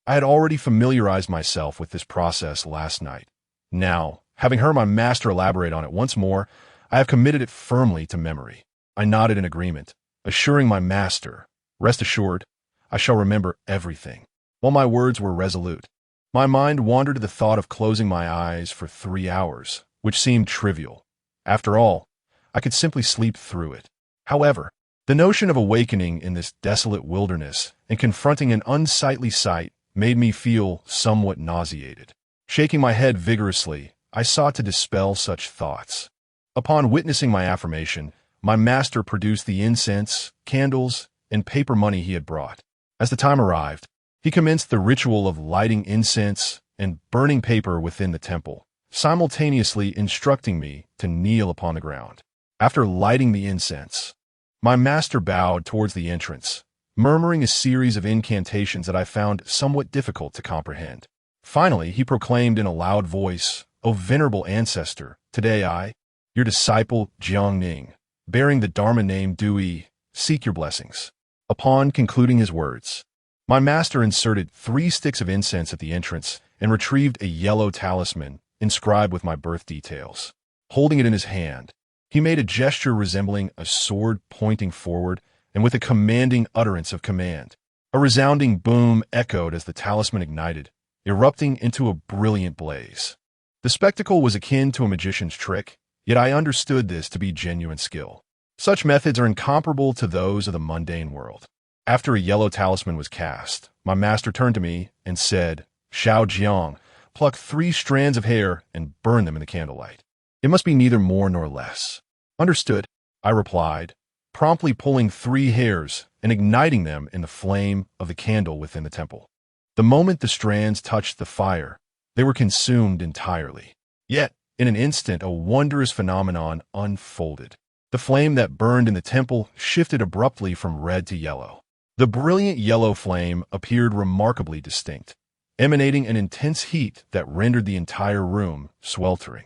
I had already familiarized myself with this process last night. Now, having heard my master elaborate on it once more, I have committed it firmly to memory. I nodded in agreement, assuring my master, "Rest assured, I shall remember everything." While my words were resolute, my mind wandered to the thought of closing my eyes for 3 hours, which seemed trivial. After all, I could simply sleep through it. However, the notion of awakening in this desolate wilderness and confronting an unsightly sight made me feel somewhat nauseated. Shaking my head vigorously, I sought to dispel such thoughts. Upon witnessing my affirmation, my master produced the incense, candles, and paper money he had brought. As the time arrived, he commenced the ritual of lighting incense and burning paper within the temple, simultaneously instructing me to kneel upon the ground. After lighting the incense, my master bowed towards the entrance, murmuring a series of incantations that I found somewhat difficult to comprehend. Finally, he proclaimed in a loud voice, "O venerable ancestor, today I, your disciple Jiang Ning, bearing the Dharma name Dui, seek your blessings." Upon concluding his words, my master inserted 3 sticks of incense at the entrance and retrieved a yellow talisman inscribed with my birth details. Holding it in his hand, He made a gesture resembling a sword pointing forward, and with a commanding utterance of command. A resounding boom echoed as the talisman ignited, erupting into a brilliant blaze. The spectacle was akin to a magician's trick, yet I understood this to be genuine skill. Such methods are incomparable to those of the mundane world. After a yellow talisman was cast, my master turned to me and said, "Shao Jiang, pluck 3 strands of hair and burn them in the candlelight. It must be neither more nor less." "Understood," I replied, promptly pulling 3 hairs and igniting them in the flame of the candle within the temple. The moment the strands touched the fire, they were consumed entirely. Yet, in an instant, a wondrous phenomenon unfolded. The flame that burned in the temple shifted abruptly from red to yellow. The brilliant yellow flame appeared remarkably distinct, emanating an intense heat that rendered the entire room sweltering.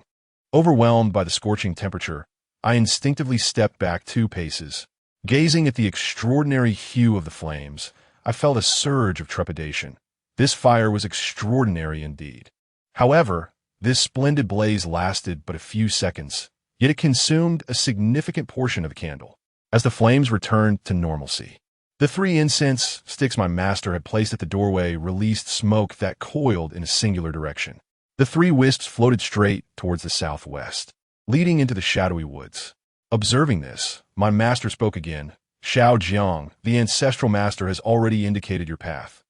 Overwhelmed by the scorching temperature, I instinctively stepped back 2 paces. Gazing at the extraordinary hue of the flames, I felt a surge of trepidation. This fire was extraordinary indeed. However, this splendid blaze lasted but a few seconds, yet it consumed a significant portion of the candle. As the flames returned to normalcy, the 3 incense sticks my master had placed at the doorway released smoke that coiled in a singular direction. The 3 wisps floated straight towards the southwest, leading into the shadowy woods. Observing this, my master spoke again. "Shao Jiang, the ancestral master has already indicated your path.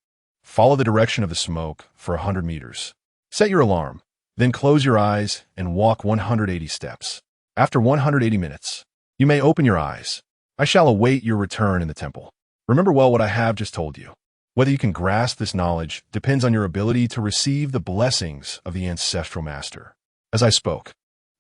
Follow the direction of the smoke for 100 meters. Set your alarm, then close your eyes and walk 180 steps. After 180 minutes, you may open your eyes. I shall await your return in the temple. Remember well what I have just told you. Whether you can grasp this knowledge depends on your ability to receive the blessings of the ancestral master." As I spoke,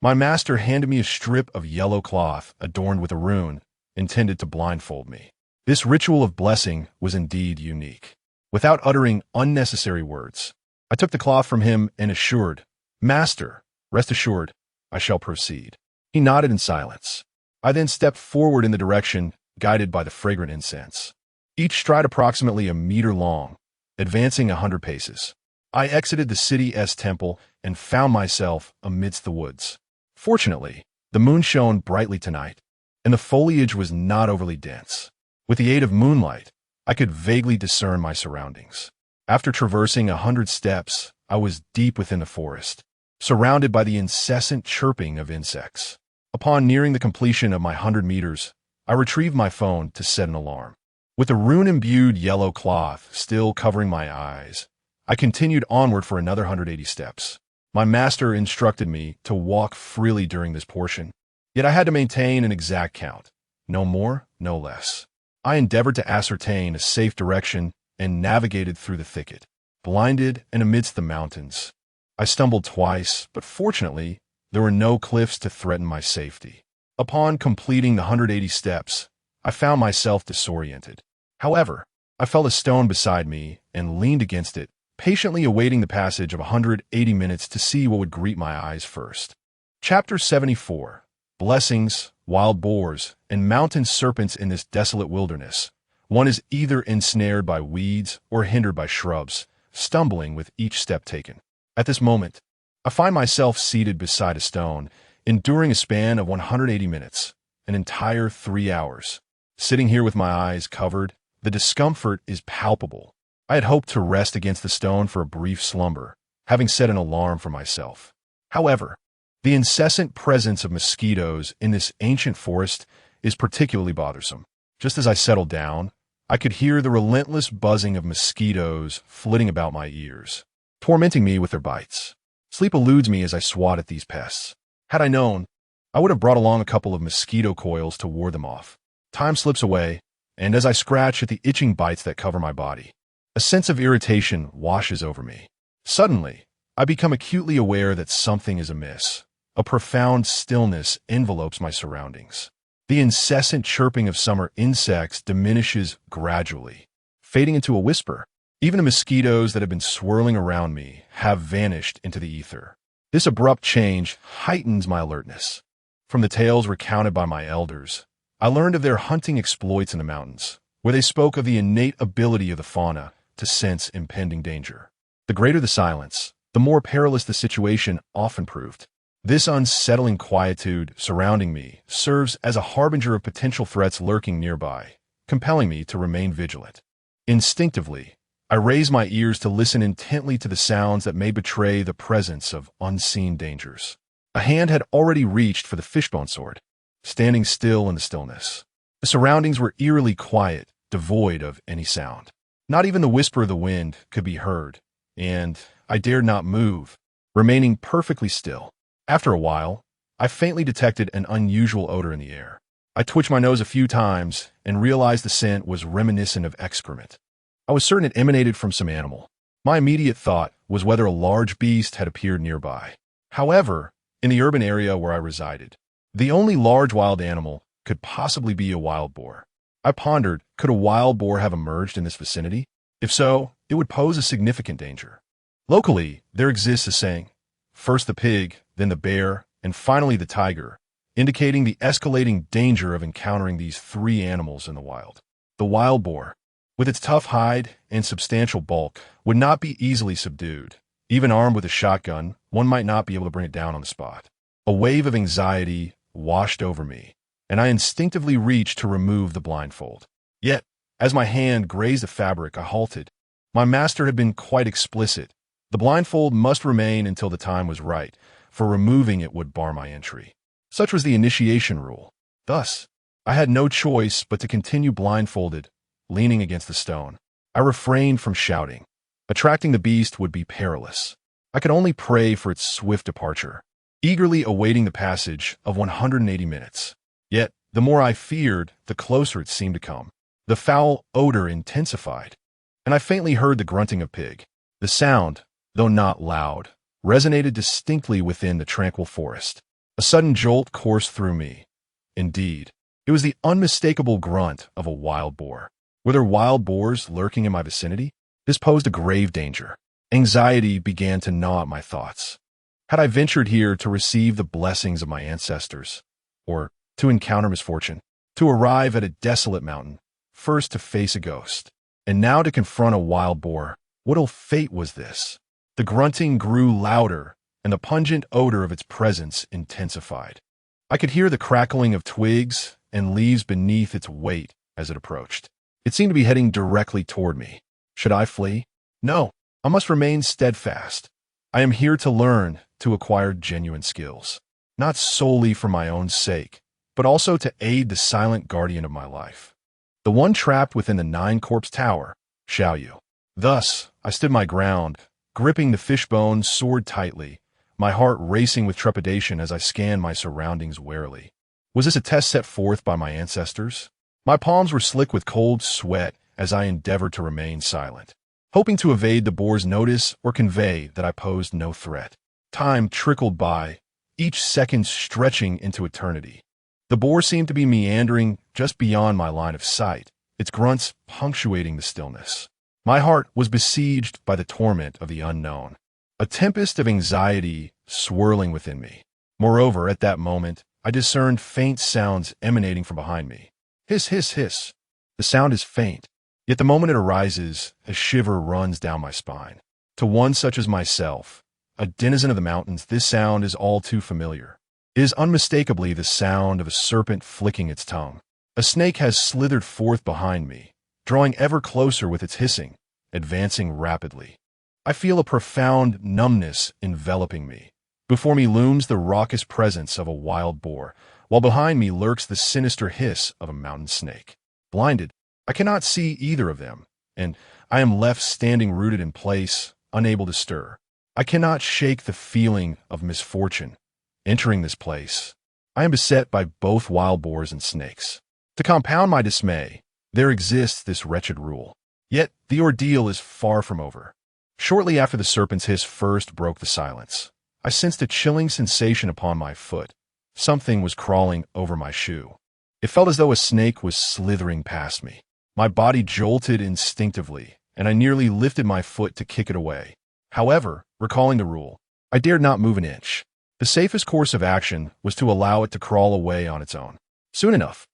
my master handed me a strip of yellow cloth adorned with a rune intended to blindfold me. This ritual of blessing was indeed unique. Without uttering unnecessary words, I took the cloth from him and assured, "Master, rest assured, I shall proceed." He nodded in silence. I then stepped forward in the direction guided by the fragrant incense. Each stride approximately a meter long, advancing 100 paces. I exited the city's temple and found myself amidst the woods. Fortunately, the moon shone brightly tonight, and the foliage was not overly dense. With the aid of moonlight, I could vaguely discern my surroundings. After traversing 100 steps, I was deep within the forest, surrounded by the incessant chirping of insects. Upon nearing the completion of my 100 meters, I retrieved my phone to set an alarm. With the rune-imbued yellow cloth still covering my eyes, I continued onward for another 180 steps. My master instructed me to walk freely during this portion, yet I had to maintain an exact count, no more, no less. I endeavored to ascertain a safe direction and navigated through the thicket, blinded and amidst the mountains. I stumbled twice, but fortunately, there were no cliffs to threaten my safety. Upon completing the 180 steps, I found myself disoriented. However, I felt a stone beside me and leaned against it, patiently awaiting the passage of 180 minutes to see what would greet my eyes first. Chapter 74. Blessings, Wild Boars, and Mountain Serpents in this desolate wilderness. One is either ensnared by weeds or hindered by shrubs, stumbling with each step taken. At this moment, I find myself seated beside a stone, enduring a span of 180 minutes, an entire 3 hours. Sitting here with my eyes covered, the discomfort is palpable. I had hoped to rest against the stone for a brief slumber, having set an alarm for myself. However, the incessant presence of mosquitoes in this ancient forest is particularly bothersome. Just as I settled down, I could hear the relentless buzzing of mosquitoes flitting about my ears, tormenting me with their bites. Sleep eludes me as I swat at these pests. Had I known, I would have brought along a couple of mosquito coils to ward them off. Time slips away, and as I scratch at the itching bites that cover my body, a sense of irritation washes over me. Suddenly, I become acutely aware that something is amiss. A profound stillness envelopes my surroundings. The incessant chirping of summer insects diminishes gradually, fading into a whisper. Even the mosquitoes that have been swirling around me have vanished into the ether. This abrupt change heightens my alertness. From the tales recounted by my elders, I learned of their hunting exploits in the mountains, where they spoke of the innate ability of the fauna to sense impending danger. The greater the silence, the more perilous the situation often proved. This unsettling quietude surrounding me serves as a harbinger of potential threats lurking nearby, compelling me to remain vigilant. Instinctively, I raise my ears to listen intently to the sounds that may betray the presence of unseen dangers. A hand had already reached for the fishbone sword, standing still in the stillness. The surroundings were eerily quiet, devoid of any sound. Not even the whisper of the wind could be heard, and I dared not move, remaining perfectly still. After a while, I faintly detected an unusual odor in the air. I twitched my nose a few times and realized the scent was reminiscent of excrement. I was certain it emanated from some animal. My immediate thought was whether a large beast had appeared nearby. However, in the urban area where I resided, the only large wild animal could possibly be a wild boar. I pondered, could a wild boar have emerged in this vicinity? If so, it would pose a significant danger. Locally, there exists a saying, first the pig, then the bear, and finally the tiger, indicating the escalating danger of encountering these three animals in the wild. The wild boar, with its tough hide and substantial bulk, would not be easily subdued. Even armed with a shotgun, one might not be able to bring it down on the spot. A wave of anxiety washed over me, and I instinctively reached to remove the blindfold. Yet, as my hand grazed the fabric, I halted. My master had been quite explicit. The blindfold must remain until the time was right, for removing it would bar my entry. Such was the initiation rule. Thus, I had no choice but to continue blindfolded, leaning against the stone. I refrained from shouting. Attracting the beast would be perilous. I could only pray for its swift departure, eagerly awaiting the passage of 180 minutes. Yet, the more I feared, the closer it seemed to come. The foul odor intensified, and I faintly heard the grunting of pig. The sound, though not loud, resonated distinctly within the tranquil forest. A sudden jolt coursed through me. Indeed, it was the unmistakable grunt of a wild boar. Were there wild boars lurking in my vicinity? This posed a grave danger. Anxiety began to gnaw at my thoughts. Had I ventured here to receive the blessings of my ancestors, or to encounter misfortune, to arrive at a desolate mountain, first to face a ghost, and now to confront a wild boar? What ill fate was this? The grunting grew louder, and the pungent odor of its presence intensified. I could hear the crackling of twigs and leaves beneath its weight as it approached. It seemed to be heading directly toward me. Should I flee? No, I must remain steadfast. I am here to learn, to acquire genuine skills, not solely for my own sake, but also to aid the silent guardian of my life, the one trapped within the 9-corpse tower, Xiaoyu. Thus, I stood my ground, gripping the fishbone sword tightly, my heart racing with trepidation as I scanned my surroundings warily. Was this a test set forth by my ancestors? My palms were slick with cold sweat as I endeavored to remain silent, hoping to evade the boar's notice or convey that I posed no threat. Time trickled by, each second stretching into eternity. The boar seemed to be meandering just beyond my line of sight, its grunts punctuating the stillness. My heart was besieged by the torment of the unknown, a tempest of anxiety swirling within me. Moreover, at that moment, I discerned faint sounds emanating from behind me. Hiss, hiss, hiss. The sound is faint, yet the moment it arises, a shiver runs down my spine. To one such as myself, a denizen of the mountains, this sound is all too familiar. It is unmistakably the sound of a serpent flicking its tongue. A snake has slithered forth behind me, drawing ever closer with its hissing, advancing rapidly. I feel a profound numbness enveloping me. Before me looms the raucous presence of a wild boar, while behind me lurks the sinister hiss of a mountain snake. Blinded, I cannot see either of them, and I am left standing rooted in place, unable to stir. I cannot shake the feeling of misfortune. Entering this place, I am beset by both wild boars and snakes. To compound my dismay, there exists this wretched rule. Yet the ordeal is far from over. Shortly after the serpent's hiss first broke the silence, I sensed a chilling sensation upon my foot. Something was crawling over my shoe. It felt as though a snake was slithering past me. My body jolted instinctively, and I nearly lifted my foot to kick it away. However, recalling the rule, I dared not move an inch. The safest course of action was to allow it to crawl away on its own. Soon enough,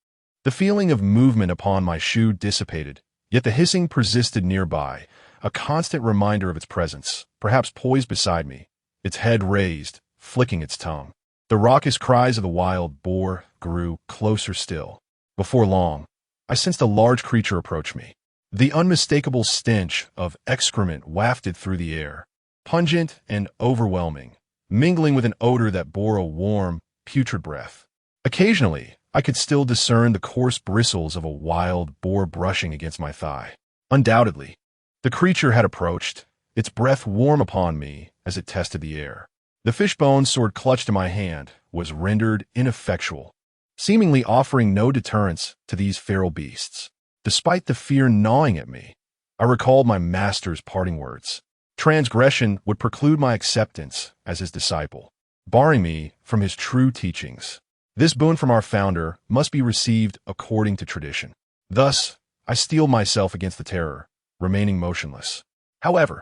the feeling of movement upon my shoe dissipated, yet the hissing persisted nearby, a constant reminder of its presence, perhaps poised beside me, its head raised, flicking its tongue. The raucous cries of the wild boar grew closer still. Before long, I sensed a large creature approach me. The unmistakable stench of excrement wafted through the air, pungent and overwhelming, mingling with an odor that bore a warm, putrid breath. Occasionally, I could still discern the coarse bristles of a wild boar brushing against my thigh. Undoubtedly, the creature had approached, its breath warm upon me as it tested the air. The fishbone sword clutched in my hand was rendered ineffectual, seemingly offering no deterrence to these feral beasts. Despite the fear gnawing at me, I recalled my master's parting words. Transgression would preclude my acceptance as his disciple, barring me from his true teachings. This boon from our founder must be received according to tradition. Thus, I steeled myself against the terror, remaining motionless. However,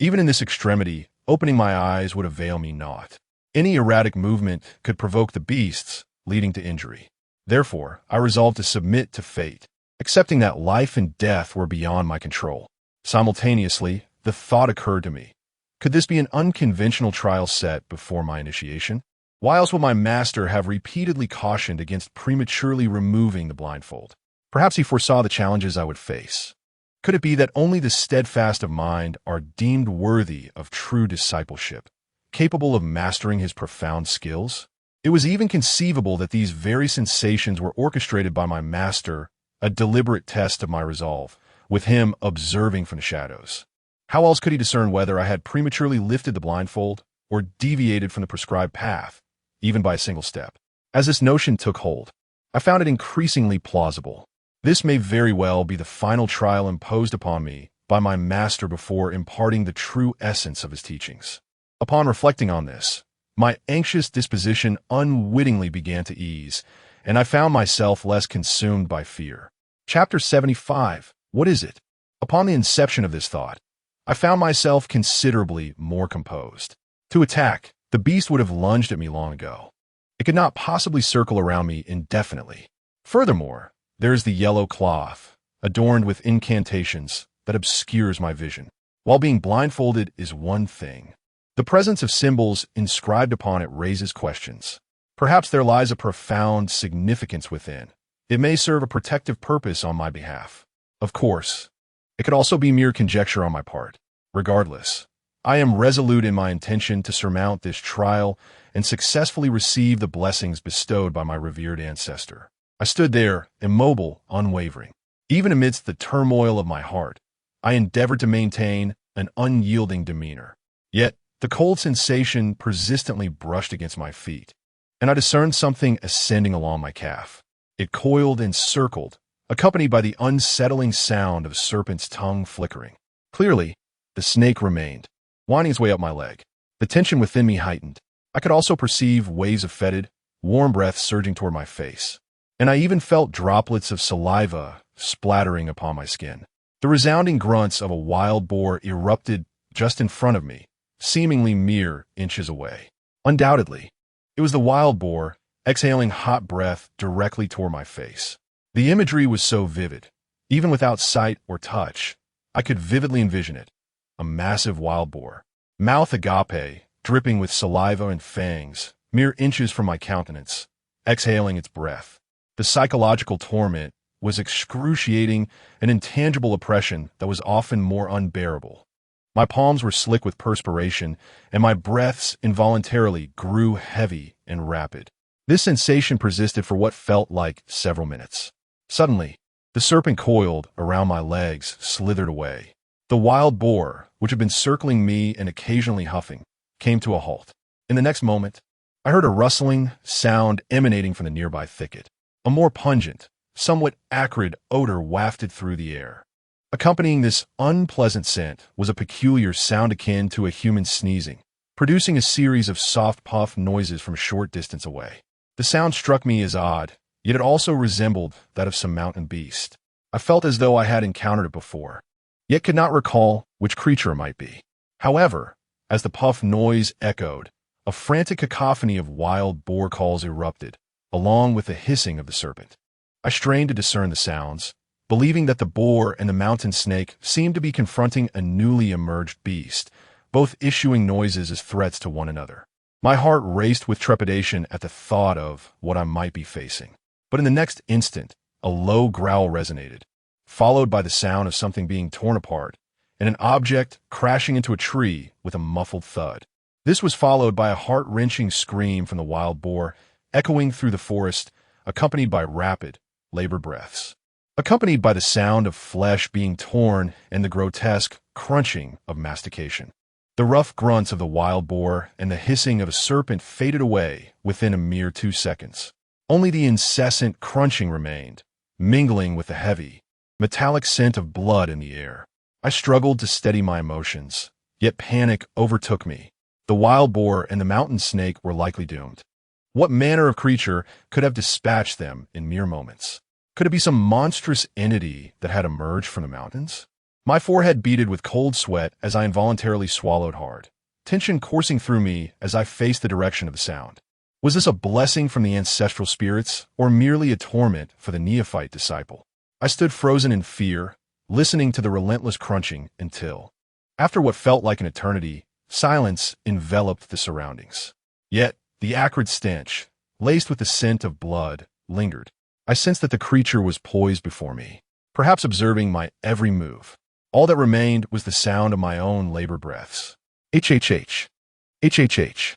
even in this extremity, opening my eyes would avail me naught. Any erratic movement could provoke the beasts, leading to injury. Therefore, I resolved to submit to fate, accepting that life and death were beyond my control. Simultaneously, the thought occurred to me. Could this be an unconventional trial set before my initiation? Why else would my master have repeatedly cautioned against prematurely removing the blindfold? Perhaps he foresaw the challenges I would face. Could it be that only the steadfast of mind are deemed worthy of true discipleship, capable of mastering his profound skills? It was even conceivable that these very sensations were orchestrated by my master, a deliberate test of my resolve, with him observing from the shadows. How else could he discern whether I had prematurely lifted the blindfold or deviated from the prescribed path, even by a single step? As this notion took hold, I found it increasingly plausible. This may very well be the final trial imposed upon me by my master before imparting the true essence of his teachings. Upon reflecting on this, my anxious disposition unwittingly began to ease, and I found myself less consumed by fear. Chapter 75. What is it? Upon the inception of this thought, I found myself considerably more composed. To attack, the beast would have lunged at me long ago. It could not possibly circle around me indefinitely. Furthermore, there is the yellow cloth, adorned with incantations, that obscures my vision. While being blindfolded is one thing, the presence of symbols inscribed upon it raises questions. Perhaps there lies a profound significance within. It may serve a protective purpose on my behalf. Of course, it could also be mere conjecture on my part. Regardless, I am resolute in my intention to surmount this trial and successfully receive the blessings bestowed by my revered ancestor. I stood there, immobile, unwavering. Even amidst the turmoil of my heart, I endeavored to maintain an unyielding demeanor. Yet, the cold sensation persistently brushed against my feet, and I discerned something ascending along my calf. It coiled and circled, accompanied by the unsettling sound of a serpent's tongue flickering. Clearly, the snake remained, winding its way up my leg. The tension within me heightened. I could also perceive waves of fetid, warm breath surging toward my face, and I even felt droplets of saliva splattering upon my skin. The resounding grunts of a wild boar erupted just in front of me, seemingly mere inches away. Undoubtedly, it was the wild boar, exhaling hot breath directly toward my face. The imagery was so vivid, even without sight or touch, I could vividly envision it. A massive wild boar, mouth agape, dripping with saliva and fangs, mere inches from my countenance, exhaling its breath. The psychological torment was excruciating, an intangible oppression that was often more unbearable. My palms were slick with perspiration, and my breaths involuntarily grew heavy and rapid. This sensation persisted for what felt like several minutes. Suddenly, the serpent coiled around my legs, slithered away. The wild boar, which had been circling me and occasionally huffing, came to a halt. In the next moment, I heard a rustling sound emanating from the nearby thicket. A more pungent, somewhat acrid odor wafted through the air. Accompanying this unpleasant scent was a peculiar sound akin to a human sneezing, producing a series of soft puff noises from a short distance away. The sound struck me as odd, yet it also resembled that of some mountain beast. I felt as though I had encountered it before, yet could not recall which creature it might be. However, as the puff noise echoed, a frantic cacophony of wild boar calls erupted, along with the hissing of the serpent. I strained to discern the sounds, believing that the boar and the mountain snake seemed to be confronting a newly emerged beast, both issuing noises as threats to one another. My heart raced with trepidation at the thought of what I might be facing. But in the next instant, a low growl resonated, followed by the sound of something being torn apart, and an object crashing into a tree with a muffled thud. This was followed by a heart-wrenching scream from the wild boar, echoing through the forest, accompanied by rapid, labored breaths, accompanied by the sound of flesh being torn and the grotesque crunching of mastication. The rough grunts of the wild boar and the hissing of a serpent faded away within a mere 2 seconds. Only the incessant crunching remained, mingling with the heavy, metallic scent of blood in the air. I struggled to steady my emotions, yet panic overtook me. The wild boar and the mountain snake were likely doomed. What manner of creature could have dispatched them in mere moments? Could it be some monstrous entity that had emerged from the mountains? My forehead beaded with cold sweat as I involuntarily swallowed hard, tension coursing through me as I faced the direction of the sound. Was this a blessing from the ancestral spirits, or merely a torment for the neophyte disciple? I stood frozen in fear, listening to the relentless crunching until, after what felt like an eternity, silence enveloped the surroundings. Yet, the acrid stench, laced with the scent of blood, lingered. I sensed that the creature was poised before me, perhaps observing my every move. All that remained was the sound of my own labored breaths. HHH. HHH.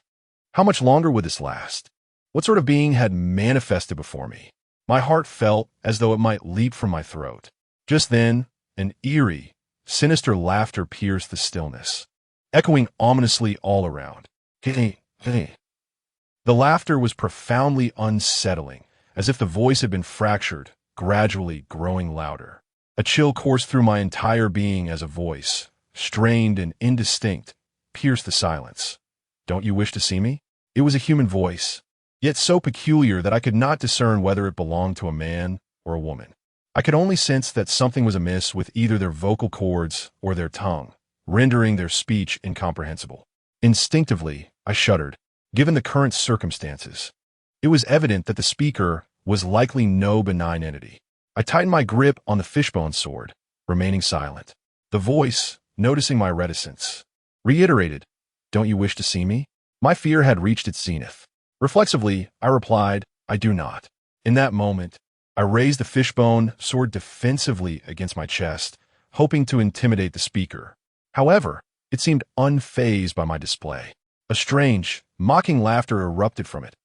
How much longer would this last? What sort of being had manifested before me? My heart felt as though it might leap from my throat. Just then, an eerie, sinister laughter pierced the stillness, echoing ominously all around. The laughter was profoundly unsettling, as if the voice had been fractured, gradually growing louder. A chill coursed through my entire being as a voice, strained and indistinct, pierced the silence. Don't you wish to see me? It was a human voice, yet so peculiar that I could not discern whether it belonged to a man or a woman. I could only sense that something was amiss with either their vocal cords or their tongue, rendering their speech incomprehensible. Instinctively, I shuddered, given the current circumstances. It was evident that the speaker was likely no benign entity. I tightened my grip on the fishbone sword, remaining silent. The voice, noticing my reticence, reiterated, "Don't you wish to see me?" My fear had reached its zenith. Reflexively, I replied, "I do not." In that moment, I raised the fishbone sword defensively against my chest, hoping to intimidate the speaker. However, it seemed unfazed by my display. A strange, mocking laughter erupted from it.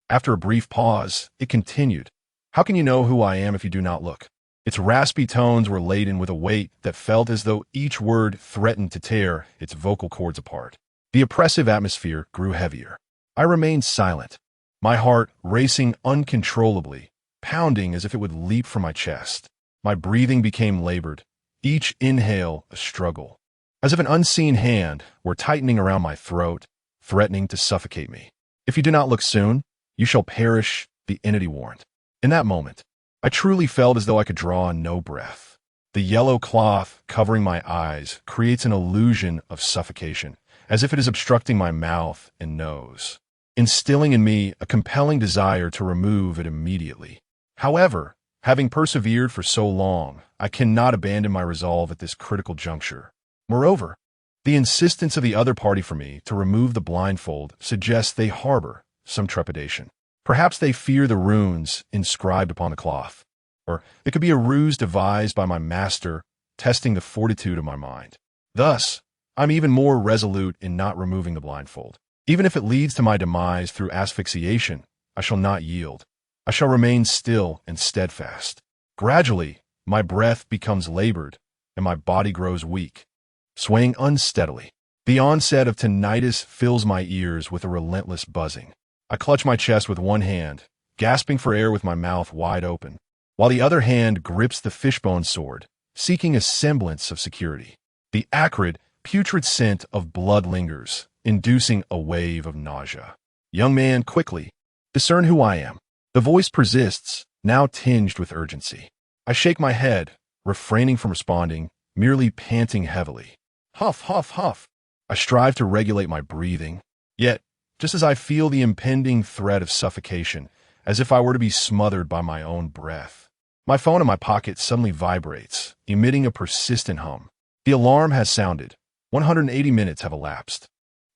After a brief pause, it continued, "How can you know who I am if you do not look?" Its raspy tones were laden with a weight that felt as though each word threatened to tear its vocal cords apart. The oppressive atmosphere grew heavier. I remained silent, my heart racing uncontrollably, pounding as if it would leap from my chest. My breathing became labored, each inhale a struggle, as if an unseen hand were tightening around my throat, threatening to suffocate me. "If you do not look soon, you shall perish," the entity warned. In that moment, I truly felt as though I could draw no breath. The yellow cloth covering my eyes creates an illusion of suffocation, as if it is obstructing my mouth and nose, instilling in me a compelling desire to remove it immediately. However, having persevered for so long, I cannot abandon my resolve at this critical juncture. Moreover, the insistence of the other party for me to remove the blindfold suggests they harbor some trepidation. Perhaps they fear the runes inscribed upon the cloth, or it could be a ruse devised by my master, testing the fortitude of my mind. Thus, I'm even more resolute in not removing the blindfold. Even if it leads to my demise through asphyxiation, I shall not yield. I shall remain still and steadfast. Gradually, my breath becomes labored, and my body grows weak, swaying unsteadily. The onset of tinnitus fills my ears with a relentless buzzing. I clutch my chest with one hand, gasping for air with my mouth wide open, while the other hand grips the fishbone sword, seeking a semblance of security. The acrid, putrid scent of blood lingers, inducing a wave of nausea. "Young man, quickly, discern who I am." The voice persists, now tinged with urgency. I shake my head, refraining from responding, merely panting heavily. Huff, huff, huff. I strive to regulate my breathing, yet, just as I feel the impending threat of suffocation, as if I were to be smothered by my own breath, my phone in my pocket suddenly vibrates, emitting a persistent hum. The alarm has sounded. 180 minutes have elapsed.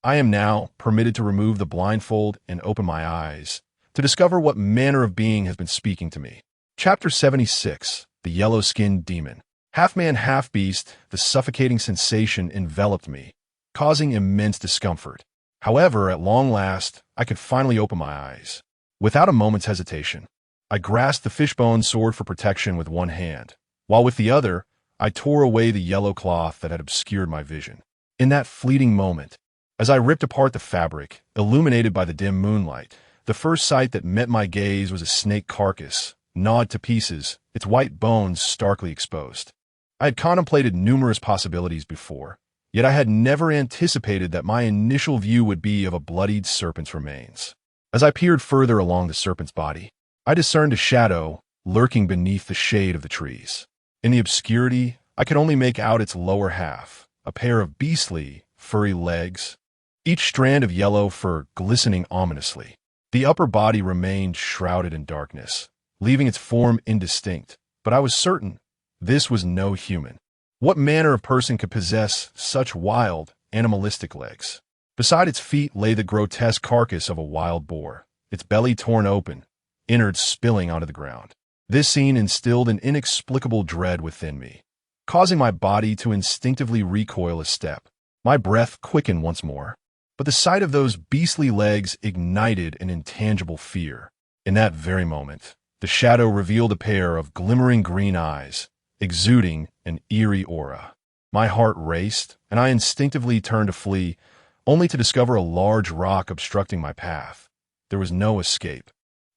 I am now permitted to remove the blindfold and open my eyes to discover what manner of being has been speaking to me. Chapter 76, The Yellow-Skinned Demon. Half man, half beast, the suffocating sensation enveloped me, causing immense discomfort. However, at long last, I could finally open my eyes. Without a moment's hesitation, I grasped the fishbone sword for protection with one hand, while with the other, I tore away the yellow cloth that had obscured my vision. In that fleeting moment, as I ripped apart the fabric, illuminated by the dim moonlight, the first sight that met my gaze was a snake carcass, gnawed to pieces, its white bones starkly exposed. I had contemplated numerous possibilities before, yet I had never anticipated that my initial view would be of a bloodied serpent's remains. As I peered further along the serpent's body, I discerned a shadow lurking beneath the shade of the trees. In the obscurity, I could only make out its lower half, a pair of beastly, furry legs, each strand of yellow fur glistening ominously. The upper body remained shrouded in darkness, leaving its form indistinct, but I was certain this was no human. What manner of person could possess such wild, animalistic legs? Beside its feet lay the grotesque carcass of a wild boar, its belly torn open, innards spilling onto the ground. This scene instilled an inexplicable dread within me, causing my body to instinctively recoil a step. My breath quickened once more, but the sight of those beastly legs ignited an intangible fear. In that very moment, the shadow revealed a pair of glimmering green eyes, exuding an eerie aura. My heart raced, and I instinctively turned to flee, only to discover a large rock obstructing my path. There was no escape.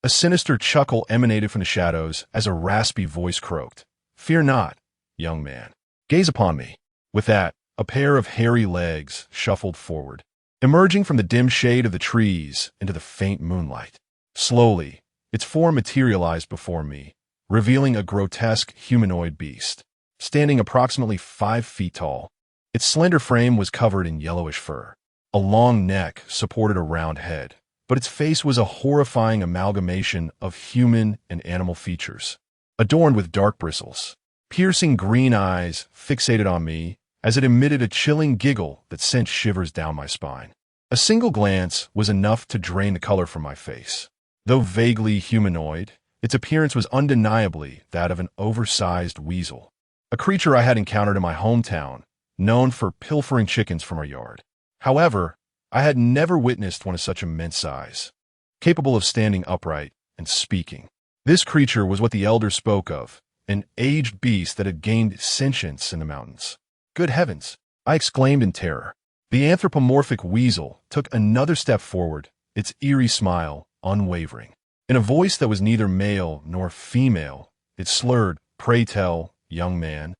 A sinister chuckle emanated from the shadows as a raspy voice croaked, "Fear not, young man. Gaze upon me." With that, a pair of hairy legs shuffled forward, emerging from the dim shade of the trees into the faint moonlight. Slowly, its form materialized before me, revealing a grotesque humanoid beast, standing approximately 5 feet tall. Its slender frame was covered in yellowish fur. A long neck supported a round head, but its face was a horrifying amalgamation of human and animal features, adorned with dark bristles. Piercing green eyes fixated on me as it emitted a chilling giggle that sent shivers down my spine. A single glance was enough to drain the color from my face. Though vaguely humanoid, its appearance was undeniably that of an oversized weasel, a creature I had encountered in my hometown, known for pilfering chickens from our yard. However, I had never witnessed one of such immense size, capable of standing upright and speaking. This creature was what the elders spoke of, an aged beast that had gained sentience in the mountains. Good heavens! I exclaimed in terror. The anthropomorphic weasel took another step forward, its eerie smile unwavering. In a voice that was neither male nor female, it slurred, "Pray tell, young man,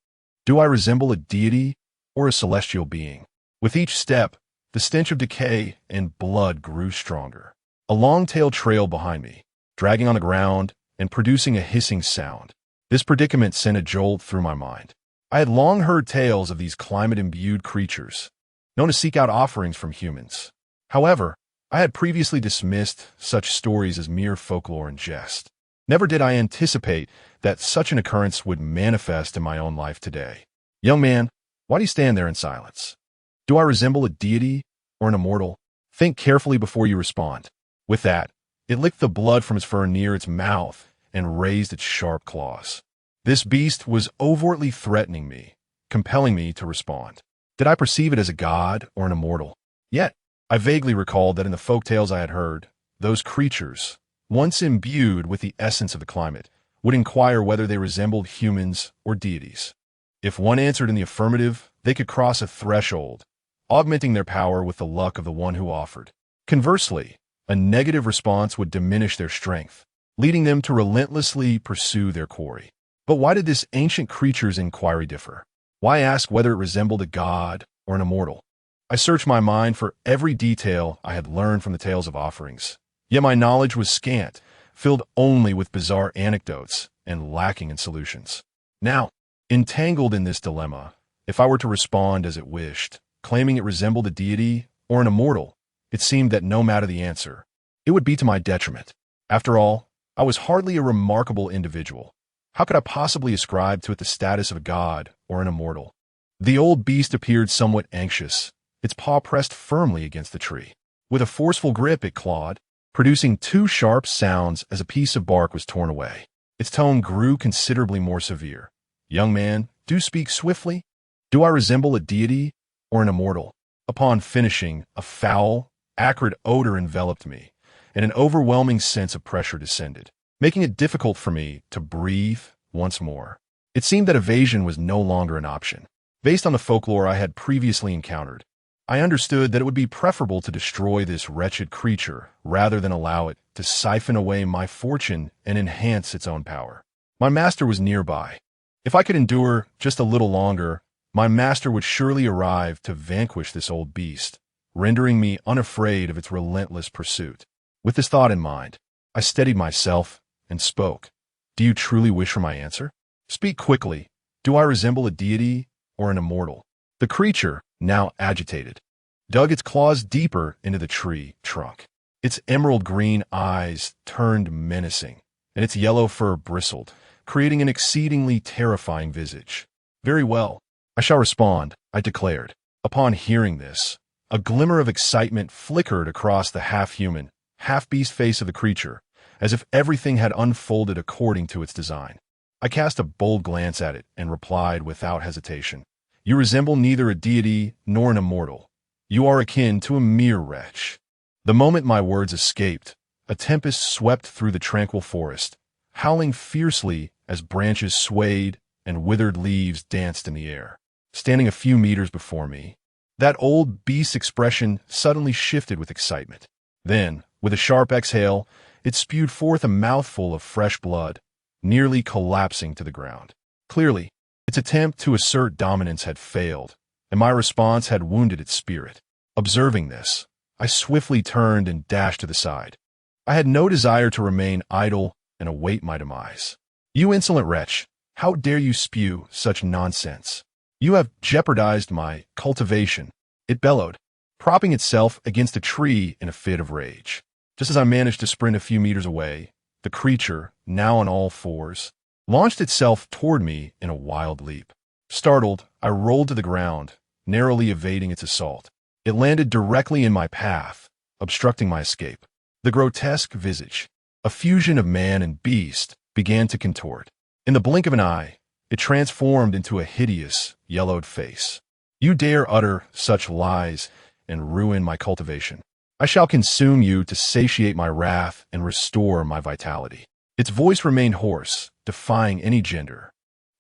do I resemble a deity or a celestial being?" With each step, the stench of decay and blood grew stronger. A long tail trailed behind me, dragging on the ground and producing a hissing sound. This predicament sent a jolt through my mind. I had long heard tales of these climate-imbued creatures, known to seek out offerings from humans. However, I had previously dismissed such stories as mere folklore and jest. Never did I anticipate that such an occurrence would manifest in my own life today. "Young man, why do you stand there in silence? Do I resemble a deity or an immortal? Think carefully before you respond." With that, it licked the blood from its fur near its mouth and raised its sharp claws. This beast was overtly threatening me, compelling me to respond. Did I perceive it as a god or an immortal? Yet, I vaguely recalled that in the folk tales I had heard, those creatures, once imbued with the essence of the climate, would inquire whether they resembled humans or deities. If one answered in the affirmative, they could cross a threshold, augmenting their power with the luck of the one who offered. Conversely, a negative response would diminish their strength, leading them to relentlessly pursue their quarry. But why did this ancient creature's inquiry differ? Why ask whether it resembled a god or an immortal? I searched my mind for every detail I had learned from the tales of offerings, yet my knowledge was scant, filled only with bizarre anecdotes and lacking in solutions. Now, entangled in this dilemma, if I were to respond as it wished, claiming it resembled a deity or an immortal, it seemed that no matter the answer, it would be to my detriment. After all, I was hardly a remarkable individual. How could I possibly ascribe to it the status of a god or an immortal? The old beast appeared somewhat anxious, its paw pressed firmly against the tree. With a forceful grip, it clawed, producing two sharp sounds as a piece of bark was torn away. Its tone grew considerably more severe. "Young man, do speak swiftly. Do I resemble a deity or an immortal?" Upon finishing, a foul, acrid odor enveloped me, and an overwhelming sense of pressure descended, making it difficult for me to breathe once more. It seemed that evasion was no longer an option. Based on the folklore I had previously encountered, I understood that it would be preferable to destroy this wretched creature rather than allow it to siphon away my fortune and enhance its own power. My master was nearby. If I could endure just a little longer, my master would surely arrive to vanquish this old beast, rendering me unafraid of its relentless pursuit. With this thought in mind, I steadied myself and spoke. "Do you truly wish for my answer? Speak quickly. Do I resemble a deity or an immortal?" The creature, now agitated, dug its claws deeper into the tree trunk. Its emerald green eyes turned menacing, and its yellow fur bristled, creating an exceedingly terrifying visage. "Very well, I shall respond," I declared. Upon hearing this, a glimmer of excitement flickered across the half-human, half-beast face of the creature, as if everything had unfolded according to its design. I cast a bold glance at it and replied without hesitation. "You resemble neither a deity nor an immortal. You are akin to a mere wretch." The moment my words escaped, a tempest swept through the tranquil forest, howling fiercely as branches swayed and withered leaves danced in the air. Standing a few meters before me, that old beast's expression suddenly shifted with excitement. Then, with a sharp exhale, it spewed forth a mouthful of fresh blood, nearly collapsing to the ground. Clearly, its attempt to assert dominance had failed, and my response had wounded its spirit. Observing this, I swiftly turned and dashed to the side. I had no desire to remain idle and await my demise. "You insolent wretch, how dare you spew such nonsense? You have jeopardized my cultivation," it bellowed, propping itself against a tree in a fit of rage. Just as I managed to sprint a few meters away, the creature, now on all fours, launched itself toward me in a wild leap. Startled, I rolled to the ground, narrowly evading its assault. It landed directly in my path, obstructing my escape. The grotesque visage, a fusion of man and beast, began to contort. In the blink of an eye, it transformed into a hideous, yellowed face. "You dare utter such lies and ruin my cultivation. I shall consume you to satiate my wrath and restore my vitality." Its voice remained hoarse, defying any gender,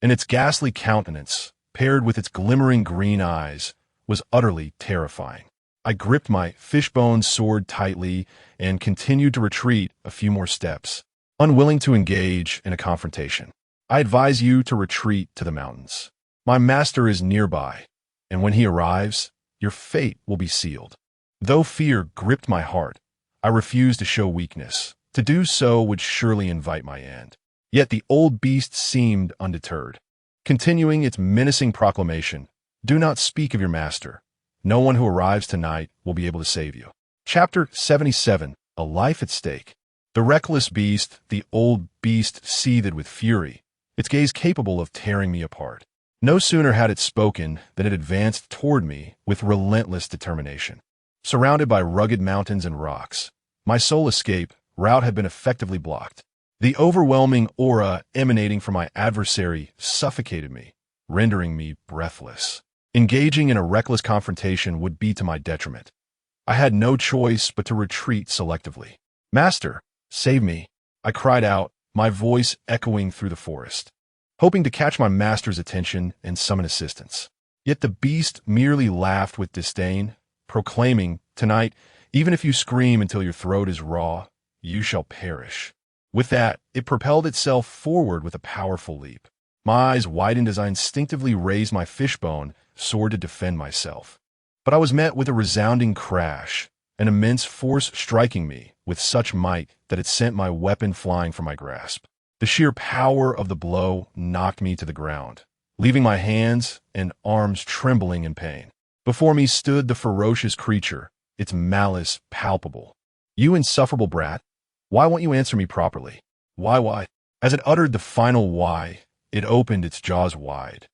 and its ghastly countenance, paired with its glimmering green eyes, was utterly terrifying. I gripped my fishbone sword tightly and continued to retreat a few more steps, unwilling to engage in a confrontation. "I advise you to retreat to the mountains. My master is nearby, and when he arrives, your fate will be sealed." Though fear gripped my heart, I refused to show weakness. To do so would surely invite my end. Yet the old beast seemed undeterred, continuing its menacing proclamation, "Do not speak of your master. No one who arrives tonight will be able to save you." Chapter 77. A Life at Stake. The reckless beast, the old beast, seethed with fury, its gaze capable of tearing me apart. No sooner had it spoken than it advanced toward me with relentless determination. Surrounded by rugged mountains and rocks, my sole escape route had been effectively blocked. The overwhelming aura emanating from my adversary suffocated me, rendering me breathless. Engaging in a reckless confrontation would be to my detriment. I had no choice but to retreat selectively. "Master, save me," I cried out, my voice echoing through the forest, hoping to catch my master's attention and summon assistance. Yet the beast merely laughed with disdain, proclaiming, "Tonight, even if you scream until your throat is raw, you shall perish." With that, it propelled itself forward with a powerful leap. My eyes widened as I instinctively raised my fishbone sword to defend myself. But I was met with a resounding crash, an immense force striking me with such might that it sent my weapon flying from my grasp. The sheer power of the blow knocked me to the ground, leaving my hands and arms trembling in pain. Before me stood the ferocious creature, its malice palpable. "You insufferable brat, why won't you answer me properly? Why?" As it uttered the final why, it opened its jaws wide,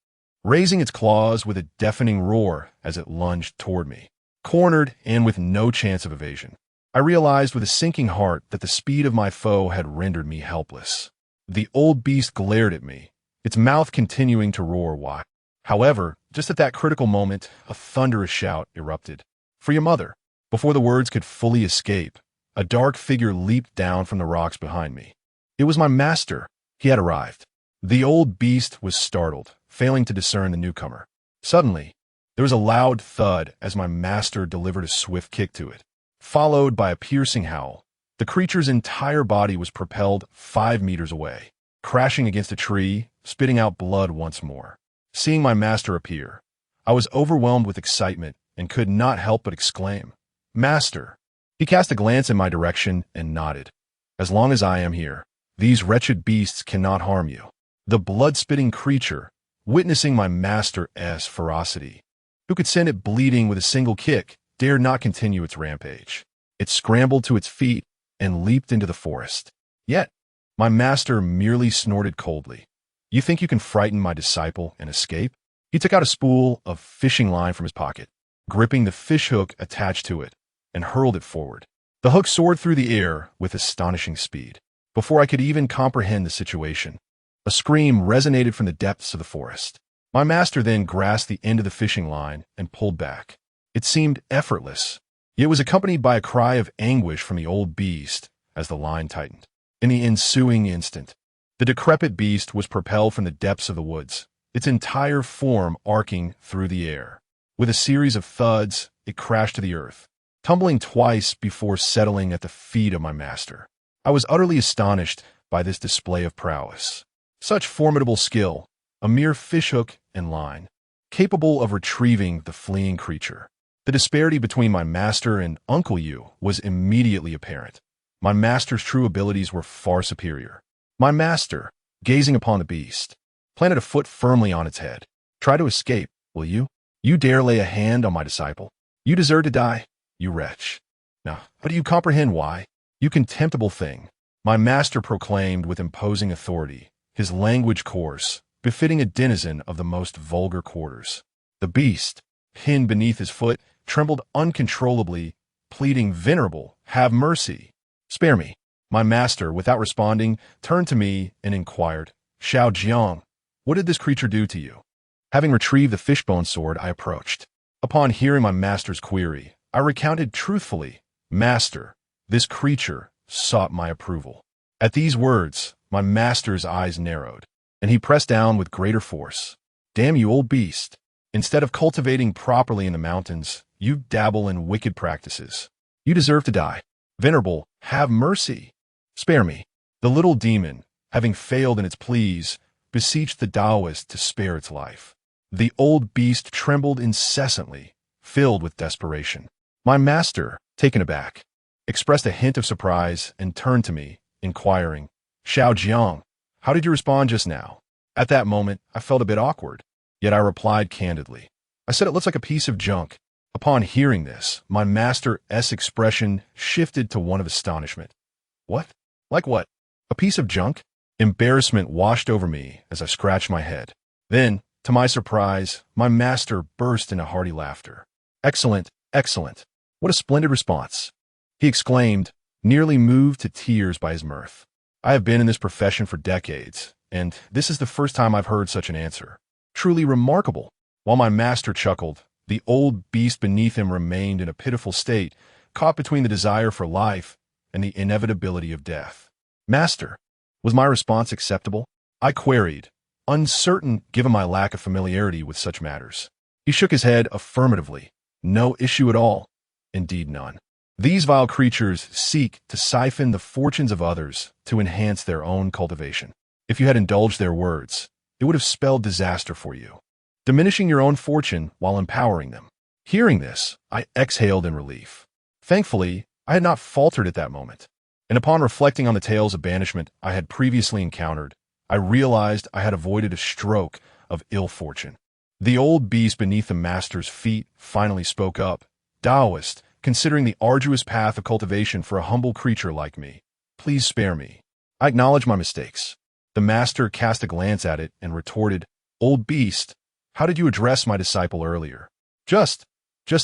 raising its claws with a deafening roar as it lunged toward me. Cornered and with no chance of evasion, I realized with a sinking heart that the speed of my foe had rendered me helpless. The old beast glared at me, its mouth continuing to roar wide. However, just at that critical moment, a thunderous shout erupted. "For your mother!" Before the words could fully escape, a dark figure leaped down from the rocks behind me. It was my master. He had arrived. The old beast was startled, failing to discern the newcomer. Suddenly, there was a loud thud as my master delivered a swift kick to it, followed by a piercing howl. The creature's entire body was propelled 5 meters away, crashing against a tree, spitting out blood once more. Seeing my master appear, I was overwhelmed with excitement and could not help but exclaim, "Master!" He cast a glance in my direction and nodded. "As long as I am here, these wretched beasts cannot harm you." The blood-spitting creature, witnessing my master's ferocity, who could send it bleeding with a single kick, dared not continue its rampage. It scrambled to its feet and leaped into the forest. Yet, my master merely snorted coldly. "You think you can frighten my disciple and escape?" He took out a spool of fishing line from his pocket, gripping the fishhook attached to it, and hurled it forward. The hook soared through the air with astonishing speed. Before I could even comprehend the situation, a scream resonated from the depths of the forest. My master then grasped the end of the fishing line and pulled back. It seemed effortless, yet it was accompanied by a cry of anguish from the old beast as the line tightened. In the ensuing instant, the decrepit beast was propelled from the depths of the woods, its entire form arcing through the air. With a series of thuds, it crashed to the earth, tumbling twice before settling at the feet of my master. I was utterly astonished by this display of prowess. Such formidable skill, a mere fishhook and line, capable of retrieving the fleeing creature. The disparity between my master and Uncle Yu was immediately apparent. My master's true abilities were far superior. My master, gazing upon the beast, planted a foot firmly on its head. "Try to escape, will you? You dare lay a hand on my disciple? You deserve to die, you wretch. Now, how do you comprehend why? You contemptible thing," my master proclaimed with imposing authority, his language coarse, befitting a denizen of the most vulgar quarters. The beast, pinned beneath his foot, trembled uncontrollably, pleading, "Venerable, have mercy. Spare me." My master, without responding, turned to me and inquired, "Xiao Jiang, what did this creature do to you?" Having retrieved the fishbone sword, I approached. Upon hearing my master's query, I recounted truthfully, "Master, this creature sought my approval." At these words, my master's eyes narrowed, and he pressed down with greater force. "Damn you, old beast. Instead of cultivating properly in the mountains, you dabble in wicked practices. You deserve to die. Venerable, have mercy. Spare me." The little demon, having failed in its pleas, beseeched the Taoist to spare its life. The old beast trembled incessantly, filled with desperation. My master, taken aback, expressed a hint of surprise and turned to me, inquiring, "Xiao Jiang, how did you respond just now?" At that moment, I felt a bit awkward, yet I replied candidly. I said, "It looks like a piece of junk." Upon hearing this, my master's expression shifted to one of astonishment. "What? Like what? A piece of junk?" Embarrassment washed over me as I scratched my head. Then, to my surprise, my master burst into hearty laughter. "Excellent, excellent. What a splendid response," he exclaimed, nearly moved to tears by his mirth. "I have been in this profession for decades, and this is the first time I've heard such an answer. Truly remarkable." While my master chuckled, the old beast beneath him remained in a pitiful state, caught between the desire for life and the inevitability of death. "Master, was my response acceptable?" I queried, uncertain given my lack of familiarity with such matters. He shook his head affirmatively. "No issue at all. Indeed none. These vile creatures seek to siphon the fortunes of others to enhance their own cultivation. If you had indulged their words, it would have spelled disaster for you, diminishing your own fortune while empowering them." Hearing this, I exhaled in relief. Thankfully, I had not faltered at that moment, and upon reflecting on the tales of banishment I had previously encountered, I realized I had avoided a stroke of ill fortune. The old beast beneath the master's feet finally spoke up. "Taoist, considering the arduous path of cultivation for a humble creature like me, please spare me. I acknowledge my mistakes." The master cast a glance at it and retorted, "Old beast, how did you address my disciple earlier?" Just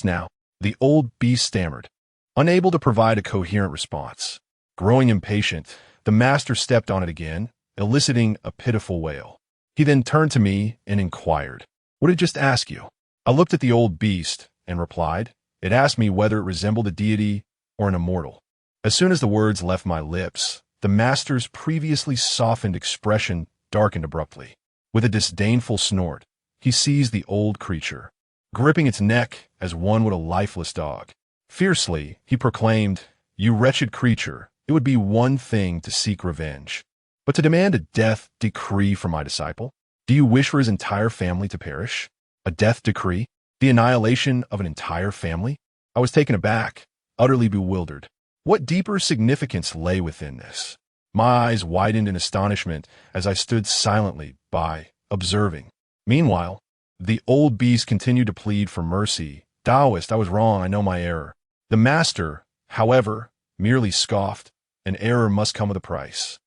now." The old beast stammered, unable to provide a coherent response. Growing impatient, the master stepped on it again, eliciting a pitiful wail. He then turned to me and inquired, "What did it just ask you?" I looked at the old beast and replied, "It asked me whether it resembled a deity or an immortal." As soon as the words left my lips, the master's previously softened expression darkened abruptly. With a disdainful snort, he seized the old creature, gripping its neck as one would a lifeless dog. Fiercely, he proclaimed, "You wretched creature, it would be one thing to seek revenge, but to demand a death decree from my disciple? Do you wish for his entire family to perish? A death decree? The annihilation of an entire family?" I was taken aback, utterly bewildered. What deeper significance lay within this? My eyes widened in astonishment as I stood silently by, observing. Meanwhile, the old beast continued to plead for mercy. "Taoist, I was wrong, I know my error." The master, however, merely scoffed, "An error must come with a price."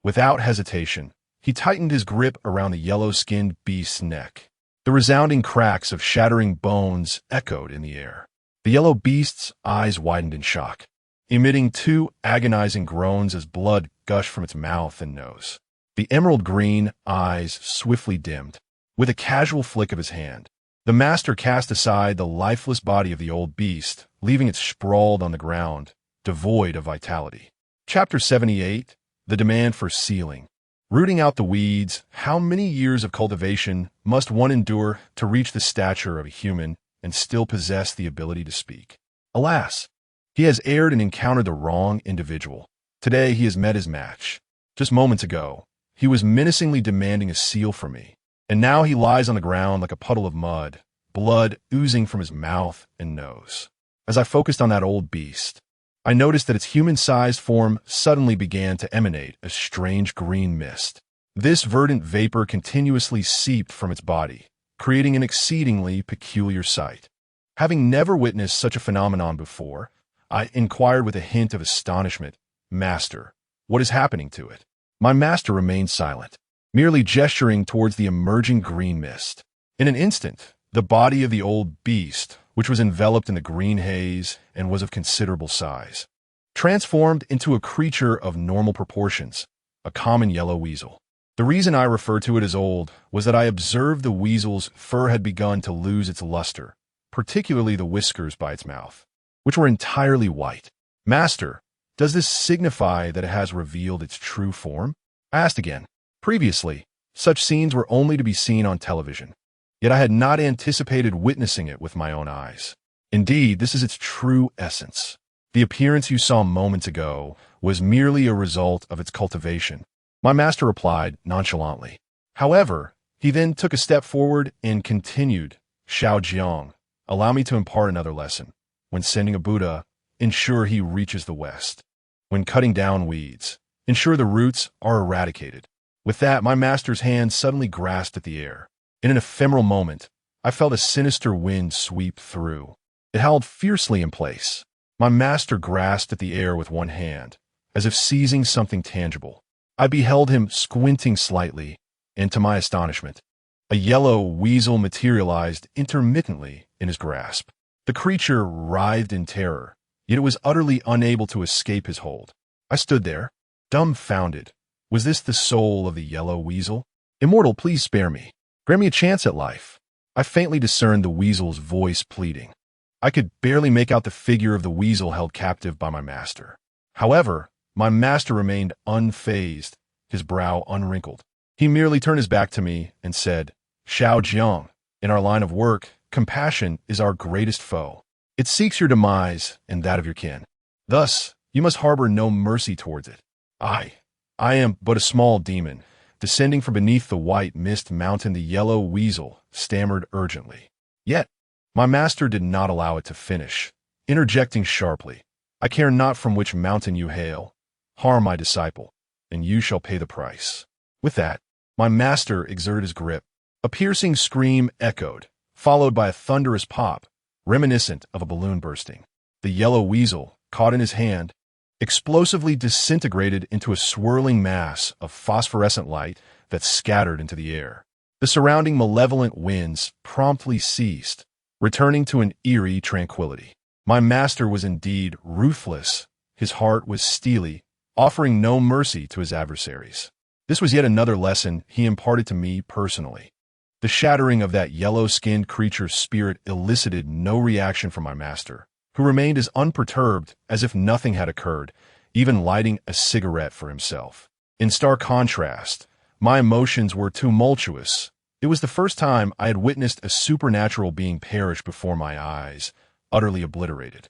Without hesitation, he tightened his grip around the yellow-skinned beast's neck. The resounding cracks of shattering bones echoed in the air. The yellow beast's eyes widened in shock, emitting two agonizing groans as blood gushed from its mouth and nose. The emerald green eyes swiftly dimmed. With a casual flick of his hand, the master cast aside the lifeless body of the old beast, leaving it sprawled on the ground, devoid of vitality. Chapter 78, The Demand for Sealing. Rooting out the weeds, how many years of cultivation must one endure to reach the stature of a human and still possess the ability to speak? Alas, he has erred and encountered the wrong individual. Today he has met his match. Just moments ago, he was menacingly demanding a seal from me, and now he lies on the ground like a puddle of mud, blood oozing from his mouth and nose. As I focused on that old beast, I noticed that its human-sized form suddenly began to emanate a strange green mist. This verdant vapor continuously seeped from its body, creating an exceedingly peculiar sight. Having never witnessed such a phenomenon before, I inquired with a hint of astonishment, "Master, what is happening to it?" My master remained silent, merely gesturing towards the emerging green mist. In an instant, the body of the old beast, which was enveloped in the green haze and was of considerable size, transformed into a creature of normal proportions, a common yellow weasel. The reason I refer to it as old was that I observed the weasel's fur had begun to lose its luster, particularly the whiskers by its mouth, which were entirely white. "Master, does this signify that it has revealed its true form?" I asked again. Previously, such scenes were only to be seen on television, yet I had not anticipated witnessing it with my own eyes. Indeed, this is its true essence. The appearance you saw moments ago was merely a result of its cultivation. My master replied nonchalantly. However, he then took a step forward and continued, "Xiaojiang, allow me to impart another lesson. When sending a Buddha, ensure he reaches the west. When cutting down weeds, ensure the roots are eradicated." With that, my master's hand suddenly grasped at the air. In an ephemeral moment, I felt a sinister wind sweep through. It howled fiercely in place. My master grasped at the air with one hand, as if seizing something tangible. I beheld him squinting slightly, and to my astonishment, a yellow weasel materialized intermittently in his grasp. The creature writhed in terror, yet it was utterly unable to escape his hold. I stood there, dumbfounded. Was this the soul of the yellow weasel? "Immortal, please spare me. Grant me a chance at life." I faintly discerned the weasel's voice pleading. I could barely make out the figure of the weasel held captive by my master. However, my master remained unfazed, his brow unwrinkled. He merely turned his back to me and said, "Xiaojiang, in our line of work, compassion is our greatest foe. It seeks your demise and that of your kin. Thus, you must harbor no mercy towards it. I am but a small demon." Descending from beneath the white mist mountain, the yellow weasel stammered urgently. Yet, my master did not allow it to finish, interjecting sharply, "I care not from which mountain you hail. Harm my disciple, and you shall pay the price." With that, my master exerted his grip. A piercing scream echoed, followed by a thunderous pop, reminiscent of a balloon bursting. The yellow weasel, caught in his hand, explosively disintegrated into a swirling mass of phosphorescent light that scattered into the air. The surrounding malevolent winds promptly ceased, returning to an eerie tranquility. My master was indeed ruthless. His heart was steely, offering no mercy to his adversaries. This was yet another lesson he imparted to me personally. The shattering of that yellow-skinned creature's spirit elicited no reaction from my master, who remained as unperturbed as if nothing had occurred, even lighting a cigarette for himself. In stark contrast, my emotions were tumultuous. It was the first time I had witnessed a supernatural being perish before my eyes, utterly obliterated.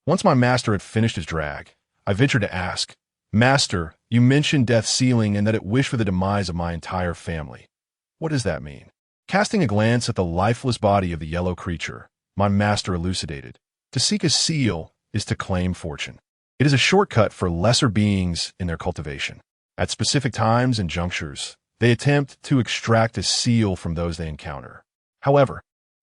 Once my master had finished his drag, I ventured to ask, "Master, you mentioned death's sealing and that it wished for the demise of my entire family. What does that mean?" Casting a glance at the lifeless body of the yellow creature, my master elucidated, "To seek a seal is to claim fortune. It is a shortcut for lesser beings in their cultivation. At specific times and junctures, they attempt to extract a seal from those they encounter. However,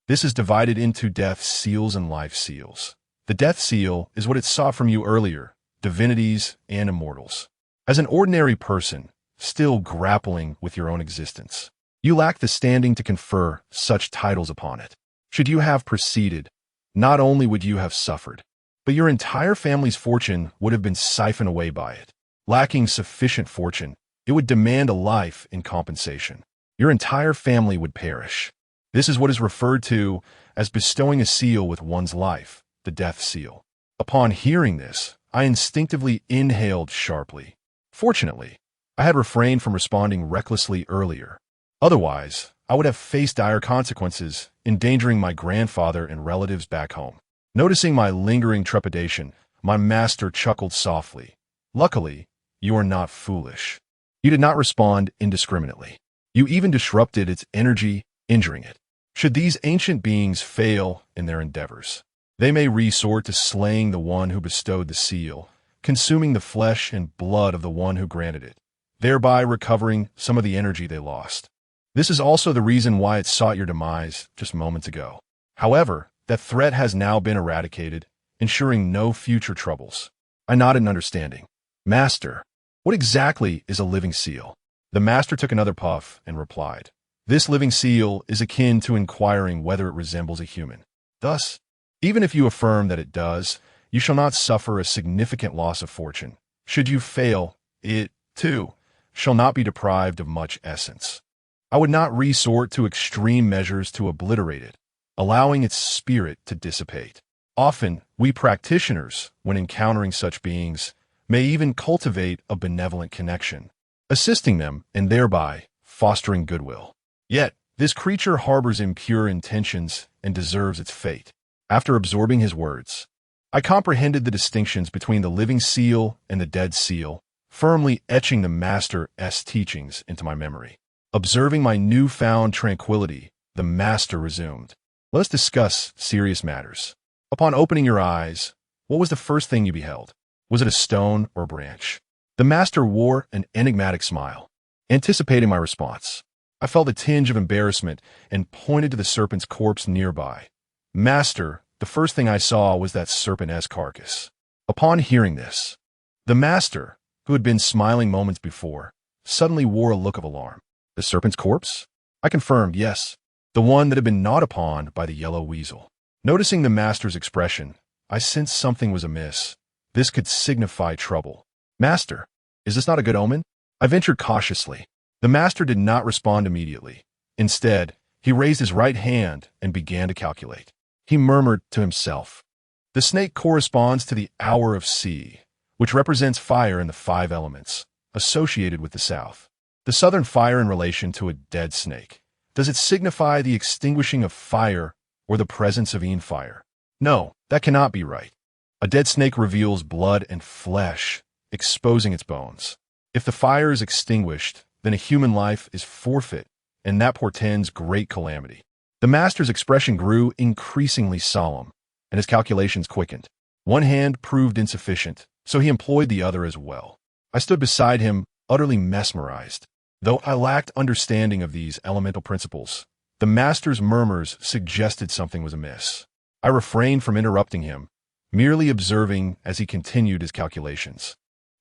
this is divided into death seals and life seals. The death seal is what it sought from you earlier, divinities and immortals. As an ordinary person, still grappling with your own existence, you lack the standing to confer such titles upon it. Should you have proceeded, not only would you have suffered, but your entire family's fortune would have been siphoned away by it. Lacking sufficient fortune, it would demand a life in compensation. Your entire family would perish. This is what is referred to as bestowing a seal with one's life, the death seal." Upon hearing this, I instinctively inhaled sharply. Fortunately, I had refrained from responding recklessly earlier. Otherwise, I would have faced dire consequences, endangering my grandfather and relatives back home. Noticing my lingering trepidation, my master chuckled softly. "Luckily, you are not foolish. You did not respond indiscriminately. You even disrupted its energy, injuring it. Should these ancient beings fail in their endeavors, they may resort to slaying the one who bestowed the seal, consuming the flesh and blood of the one who granted it, thereby recovering some of the energy they lost. This is also the reason why it sought your demise just moments ago. However, that threat has now been eradicated, ensuring no future troubles." I nodded in understanding. "Master, what exactly is a living seal?" The master took another puff and replied, "This living seal is akin to inquiring whether it resembles a human. Thus, even if you affirm that it does, you shall not suffer a significant loss of fortune. Should you fail, it, too, shall not be deprived of much essence. I would not resort to extreme measures to obliterate it, allowing its spirit to dissipate. Often, we practitioners, when encountering such beings, may even cultivate a benevolent connection, assisting them and thereby fostering goodwill. Yet, this creature harbors impure intentions and deserves its fate." After absorbing his words, I comprehended the distinctions between the living seal and the dead seal, firmly etching the master's teachings into my memory. Observing my newfound tranquility, the master resumed, "Let us discuss serious matters. Upon opening your eyes, what was the first thing you beheld? Was it a stone or a branch?" The master wore an enigmatic smile. Anticipating my response, I felt a tinge of embarrassment and pointed to the serpent's corpse nearby. "Master, the first thing I saw was that serpent-esque carcass." Upon hearing this, the master, who had been smiling moments before, suddenly wore a look of alarm. "The serpent's corpse?" I confirmed, "Yes, the one that had been gnawed upon by the yellow weasel." Noticing the master's expression, I sensed something was amiss. This could signify trouble. "Master, is this not a good omen?" I ventured cautiously. The master did not respond immediately. Instead, he raised his right hand and began to calculate. He murmured to himself, "The snake corresponds to the hour of sea, which represents fire in the 5 elements, associated with the south. The southern fire in relation to a dead snake. Does it signify the extinguishing of fire or the presence of fire? No, that cannot be right. A dead snake reveals blood and flesh, exposing its bones. If the fire is extinguished, then a human life is forfeit, and that portends great calamity." The master's expression grew increasingly solemn, and his calculations quickened. One hand proved insufficient, so he employed the other as well. I stood beside him, utterly mesmerized. Though I lacked understanding of these elemental principles, the master's murmurs suggested something was amiss. I refrained from interrupting him, merely observing as he continued his calculations.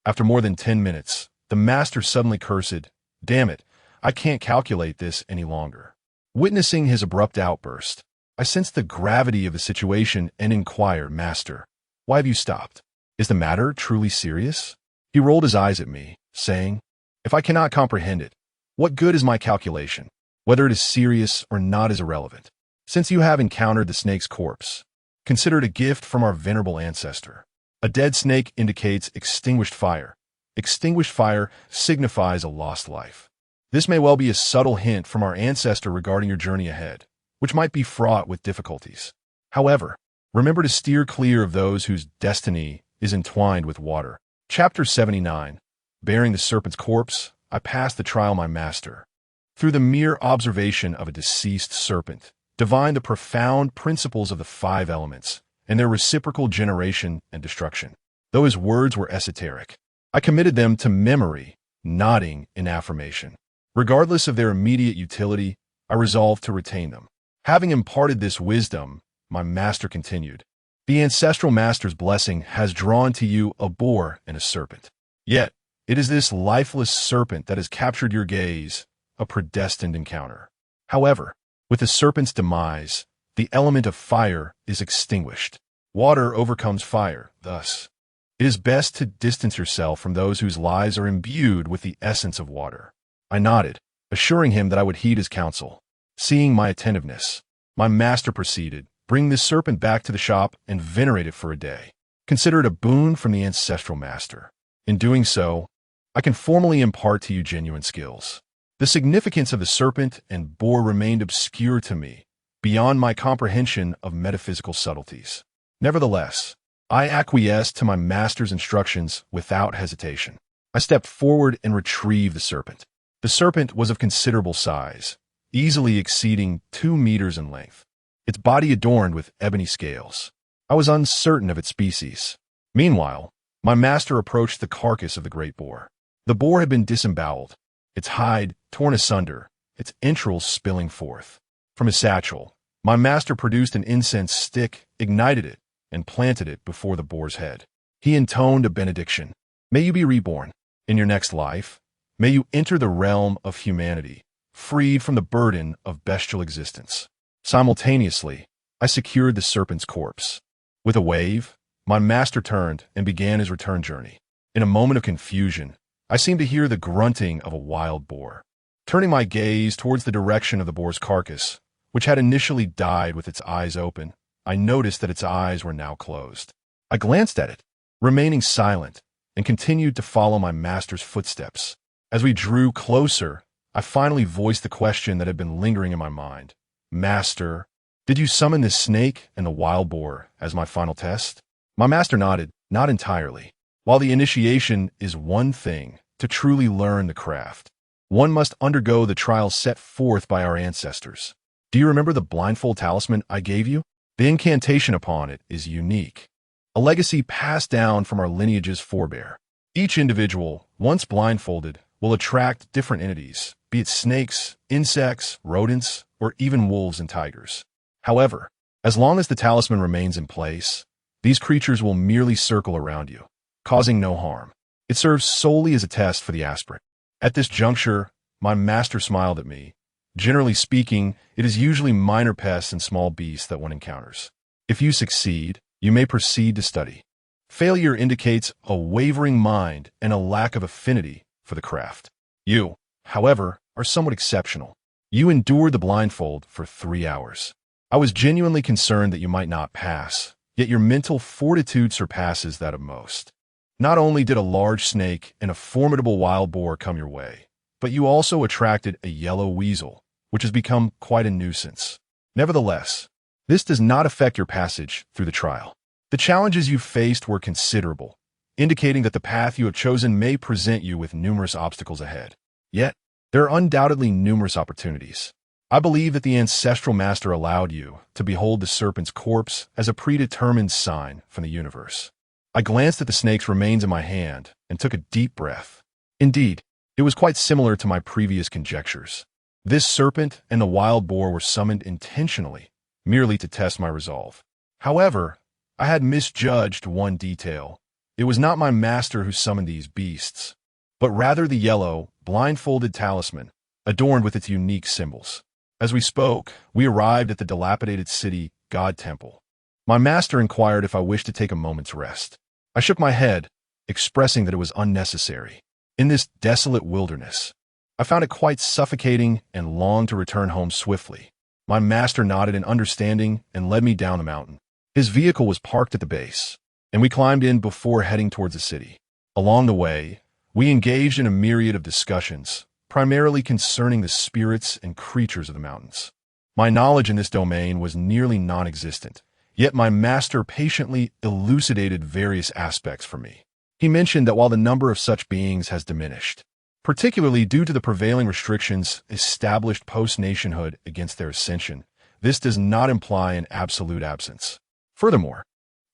After more than 10 minutes, the master suddenly cursed, "Damn it, I can't calculate this any longer." Witnessing his abrupt outburst, I sensed the gravity of the situation and inquired, "Master, why have you stopped? Is the matter truly serious?" He rolled his eyes at me, saying, "If I cannot comprehend it, what good is my calculation? Whether it is serious or not is irrelevant. Since you have encountered the snake's corpse, consider it a gift from our venerable ancestor. A dead snake indicates extinguished fire. Extinguished fire signifies a lost life. This may well be a subtle hint from our ancestor regarding your journey ahead, which might be fraught with difficulties. However, remember to steer clear of those whose destiny is entwined with water." Chapter 79. Bearing the serpent's corpse, I passed the trial my master. Through the mere observation of a deceased serpent, divined the profound principles of the five elements and their reciprocal generation and destruction. Though his words were esoteric, I committed them to memory, nodding in affirmation. Regardless of their immediate utility, I resolved to retain them. Having imparted this wisdom, my master continued, "The ancestral master's blessing has drawn to you a boar and a serpent. Yet, it is this lifeless serpent that has captured your gaze, a predestined encounter. However, with the serpent's demise, the element of fire is extinguished. Water overcomes fire, thus. It is best to distance yourself from those whose lives are imbued with the essence of water." I nodded, assuring him that I would heed his counsel. Seeing my attentiveness, my master proceeded, "Bring this serpent back to the shop and venerate it for a day. Consider it a boon from the ancestral master. In doing so, I can formally impart to you genuine skills." The significance of the serpent and boar remained obscure to me, beyond my comprehension of metaphysical subtleties. Nevertheless, I acquiesced to my master's instructions without hesitation. I stepped forward and retrieved the serpent. The serpent was of considerable size, easily exceeding 2 meters in length, its body adorned with ebony scales. I was uncertain of its species. Meanwhile, my master approached the carcass of the great boar. The boar had been disemboweled, its hide torn asunder, its entrails spilling forth. From his satchel, my master produced an incense stick, ignited it, and planted it before the boar's head. He intoned a benediction. "May you be reborn. In your next life, may you enter the realm of humanity, freed from the burden of bestial existence." Simultaneously, I secured the serpent's corpse. With a wave, my master turned and began his return journey. In a moment of confusion, I seemed to hear the grunting of a wild boar. Turning my gaze towards the direction of the boar's carcass, which had initially died with its eyes open, I noticed that its eyes were now closed. I glanced at it, remaining silent, and continued to follow my master's footsteps. As we drew closer, I finally voiced the question that had been lingering in my mind. "Master, did you summon this snake and the wild boar as my final test?" My master nodded, "Not entirely. While the initiation is one thing, to truly learn the craft, one must undergo the trials set forth by our ancestors. Do you remember the blindfold talisman I gave you? The incantation upon it is unique, a legacy passed down from our lineage's forebear. Each individual, once blindfolded, will attract different entities, be it snakes, insects, rodents, or even wolves and tigers. However, as long as the talisman remains in place, these creatures will merely circle around you, causing no harm. It serves solely as a test for the aspirant." At this juncture, my master smiled at me. "Generally speaking, it is usually minor pests and small beasts that one encounters. If you succeed, you may proceed to study. Failure indicates a wavering mind and a lack of affinity for the craft. You, however, are somewhat exceptional. You endured the blindfold for 3 hours. I was genuinely concerned that you might not pass, yet your mental fortitude surpasses that of most. Not only did a large snake and a formidable wild boar come your way, but you also attracted a yellow weasel, which has become quite a nuisance. Nevertheless, this does not affect your passage through the trial. The challenges you faced were considerable, indicating that the path you have chosen may present you with numerous obstacles ahead. Yet, there are undoubtedly numerous opportunities. I believe that the ancestral master allowed you to behold the serpent's corpse as a predetermined sign from the universe." I glanced at the snake's remains in my hand and took a deep breath. Indeed, it was quite similar to my previous conjectures. This serpent and the wild boar were summoned intentionally, merely to test my resolve. However, I had misjudged one detail. It was not my master who summoned these beasts, but rather the yellow, blindfolded talisman, adorned with its unique symbols. As we spoke, we arrived at the dilapidated city god temple. My master inquired if I wished to take a moment's rest. I shook my head, expressing that it was unnecessary. In this desolate wilderness, I found it quite suffocating and longed to return home swiftly. My master nodded in understanding and led me down the mountain. His vehicle was parked at the base, and we climbed in before heading towards the city. Along the way, we engaged in a myriad of discussions, primarily concerning the spirits and creatures of the mountains. My knowledge in this domain was nearly non-existent, yet my master patiently elucidated various aspects for me. He mentioned that while the number of such beings has diminished, particularly due to the prevailing restrictions established post-nationhood against their ascension, this does not imply an absolute absence. Furthermore,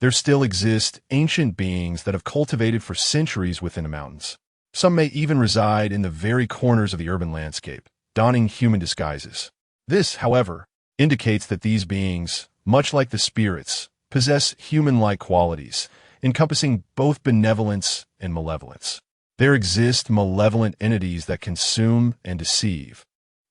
there still exist ancient beings that have cultivated for centuries within the mountains. Some may even reside in the very corners of the urban landscape, donning human disguises. This, however, indicates that these beings, much like the spirits, possess human-like qualities, encompassing both benevolence and malevolence. There exist malevolent entities that consume and deceive,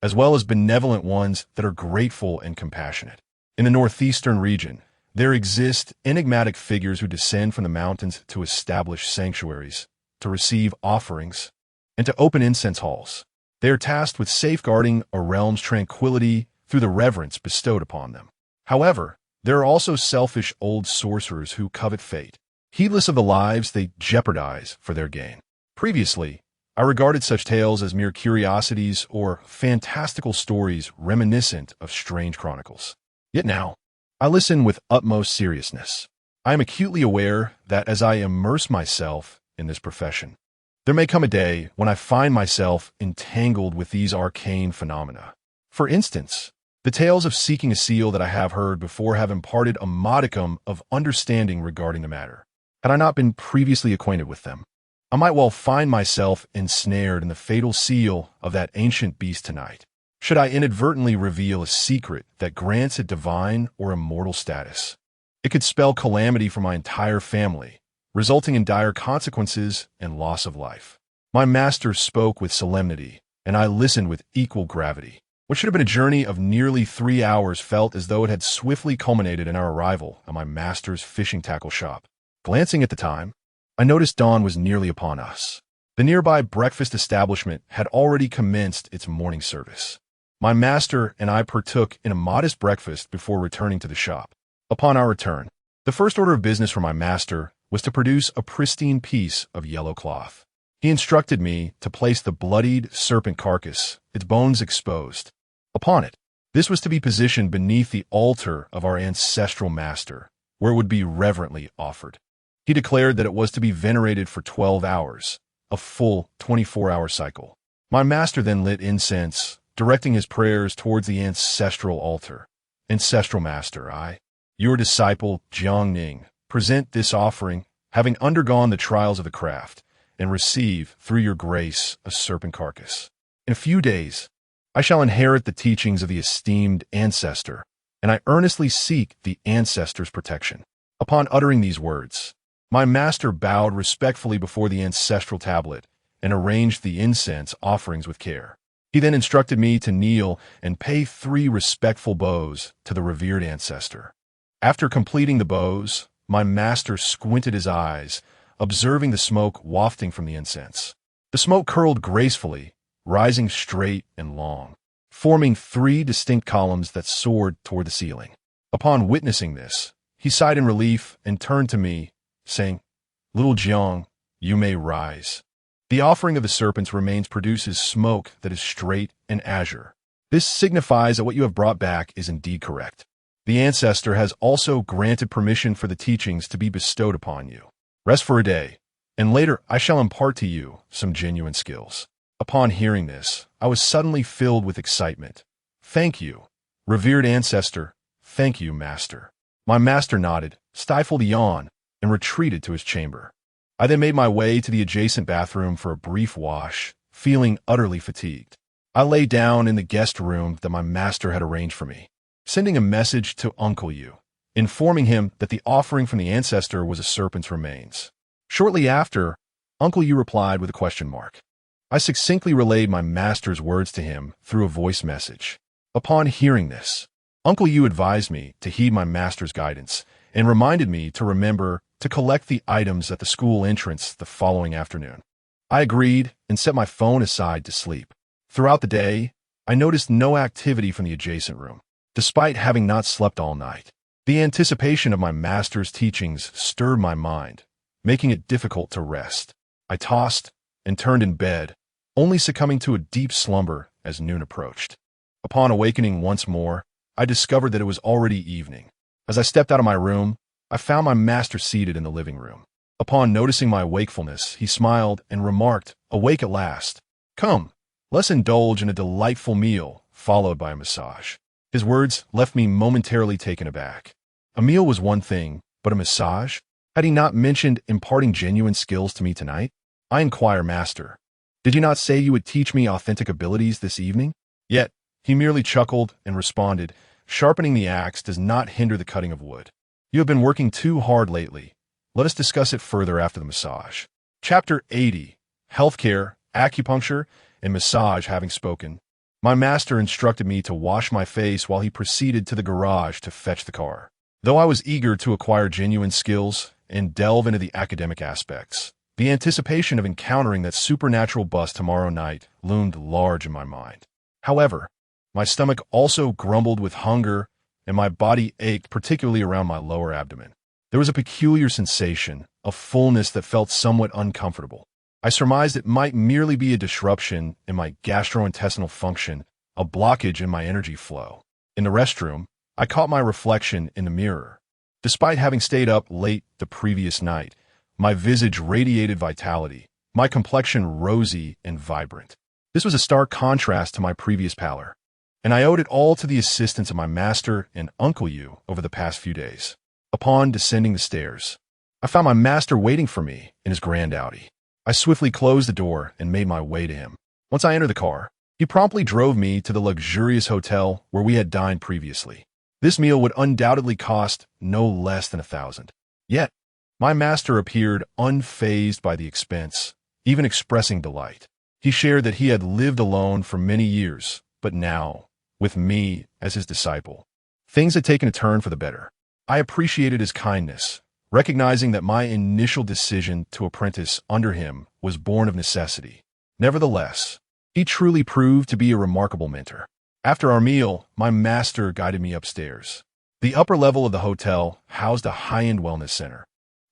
as well as benevolent ones that are grateful and compassionate. In the northeastern region, there exist enigmatic figures who descend from the mountains to establish sanctuaries, to receive offerings, and to open incense halls. They are tasked with safeguarding a realm's tranquility through the reverence bestowed upon them. However, there are also selfish old sorcerers who covet fate, heedless of the lives they jeopardize for their gain. Previously, I regarded such tales as mere curiosities or fantastical stories reminiscent of strange chronicles. Yet now, I listen with utmost seriousness. I am acutely aware that as I immerse myself in this profession, there may come a day when I find myself entangled with these arcane phenomena. For instance, the tales of seeking a seal that I have heard before have imparted a modicum of understanding regarding the matter. Had I not been previously acquainted with them, I might well find myself ensnared in the fatal seal of that ancient beast tonight, should I inadvertently reveal a secret that grants it divine or immortal status. It could spell calamity for my entire family, resulting in dire consequences and loss of life. My master spoke with solemnity, and I listened with equal gravity. What should have been a journey of nearly 3 hours felt as though it had swiftly culminated in our arrival at my master's fishing tackle shop. Glancing at the time, I noticed dawn was nearly upon us. The nearby breakfast establishment had already commenced its morning service. My master and I partook in a modest breakfast before returning to the shop. Upon our return, the first order of business for my master was to produce a pristine piece of yellow cloth. He instructed me to place the bloodied serpent carcass, its bones exposed, upon it. This was to be positioned beneath the altar of our ancestral master, where it would be reverently offered. He declared that it was to be venerated for 12 hours, a full 24-hour cycle. My master then lit incense, directing his prayers towards the ancestral altar. Ancestral master, I, your disciple Jiang Ning, present this offering, having undergone the trials of the craft, and receive, through your grace, a serpent carcass. In a few days, I shall inherit the teachings of the esteemed ancestor, and I earnestly seek the ancestor's protection. Upon uttering these words, my master bowed respectfully before the ancestral tablet and arranged the incense offerings with care. He then instructed me to kneel and pay 3 respectful bows to the revered ancestor. After completing the bows, my master squinted his eyes, observing the smoke wafting from the incense. The smoke curled gracefully, rising straight and long, forming 3 distinct columns that soared toward the ceiling. Upon witnessing this, he sighed in relief and turned to me, saying, "Little Jiang, you may rise." The offering of the serpents remains produces smoke that is straight and azure. This signifies that what you have brought back is indeed correct. The ancestor has also granted permission for the teachings to be bestowed upon you. Rest for a day, and later I shall impart to you some genuine skills. Upon hearing this, I was suddenly filled with excitement. Thank you, revered ancestor. Thank you, master. My master nodded, stifled a yawn, and retreated to his chamber. I then made my way to the adjacent bathroom for a brief wash, feeling utterly fatigued. I lay down in the guest room that my master had arranged for me, sending a message to Uncle Yu, informing him that the offering from the ancestor was a serpent's remains. Shortly after, Uncle Yu replied with a question mark. I succinctly relayed my master's words to him through a voice message. Upon hearing this, Uncle Yu advised me to heed my master's guidance and reminded me to remember to collect the items at the school entrance the following afternoon. I agreed and set my phone aside to sleep. Throughout the day, I noticed no activity from the adjacent room, despite having not slept all night. The anticipation of my master's teachings stirred my mind, making it difficult to rest. I tossed and turned in bed, only succumbing to a deep slumber as noon approached. Upon awakening once more, I discovered that it was already evening. As I stepped out of my room, I found my master seated in the living room. Upon noticing my wakefulness, he smiled and remarked, "Awake at last. Come, let's indulge in a delightful meal, followed by a massage." His words left me momentarily taken aback. A meal was one thing, but a massage? Had he not mentioned imparting genuine skills to me tonight? I inquire, "Master, did you not say you would teach me authentic abilities this evening?" Yet, he merely chuckled and responded, "Sharpening the axe does not hinder the cutting of wood. You have been working too hard lately. Let us discuss it further after the massage." Chapter 80. Healthcare, Acupuncture, and Massage. Having spoken, my master instructed me to wash my face while he proceeded to the garage to fetch the car. Though I was eager to acquire genuine skills and delve into the academic aspects, the anticipation of encountering that supernatural bus tomorrow night loomed large in my mind. However, my stomach also grumbled with hunger, and my body ached, particularly around my lower abdomen. There was a peculiar sensation, a fullness that felt somewhat uncomfortable. I surmised it might merely be a disruption in my gastrointestinal function, a blockage in my energy flow. In the restroom, I caught my reflection in the mirror. Despite having stayed up late the previous night, my visage radiated vitality, my complexion rosy and vibrant. This was a stark contrast to my previous pallor, and I owed it all to the assistance of my master and Uncle Yu over the past few days. Upon descending the stairs, I found my master waiting for me in his grand Audi. I swiftly closed the door and made my way to him. Once I entered the car, he promptly drove me to the luxurious hotel where we had dined previously. This meal would undoubtedly cost no less than 1,000. Yet, my master appeared unfazed by the expense, even expressing delight. He shared that he had lived alone for many years, but now, with me as his disciple, things had taken a turn for the better. I appreciated his kindness, recognizing that my initial decision to apprentice under him was born of necessity. Nevertheless, he truly proved to be a remarkable mentor. After our meal, my master guided me upstairs. The upper level of the hotel housed a high-end wellness center,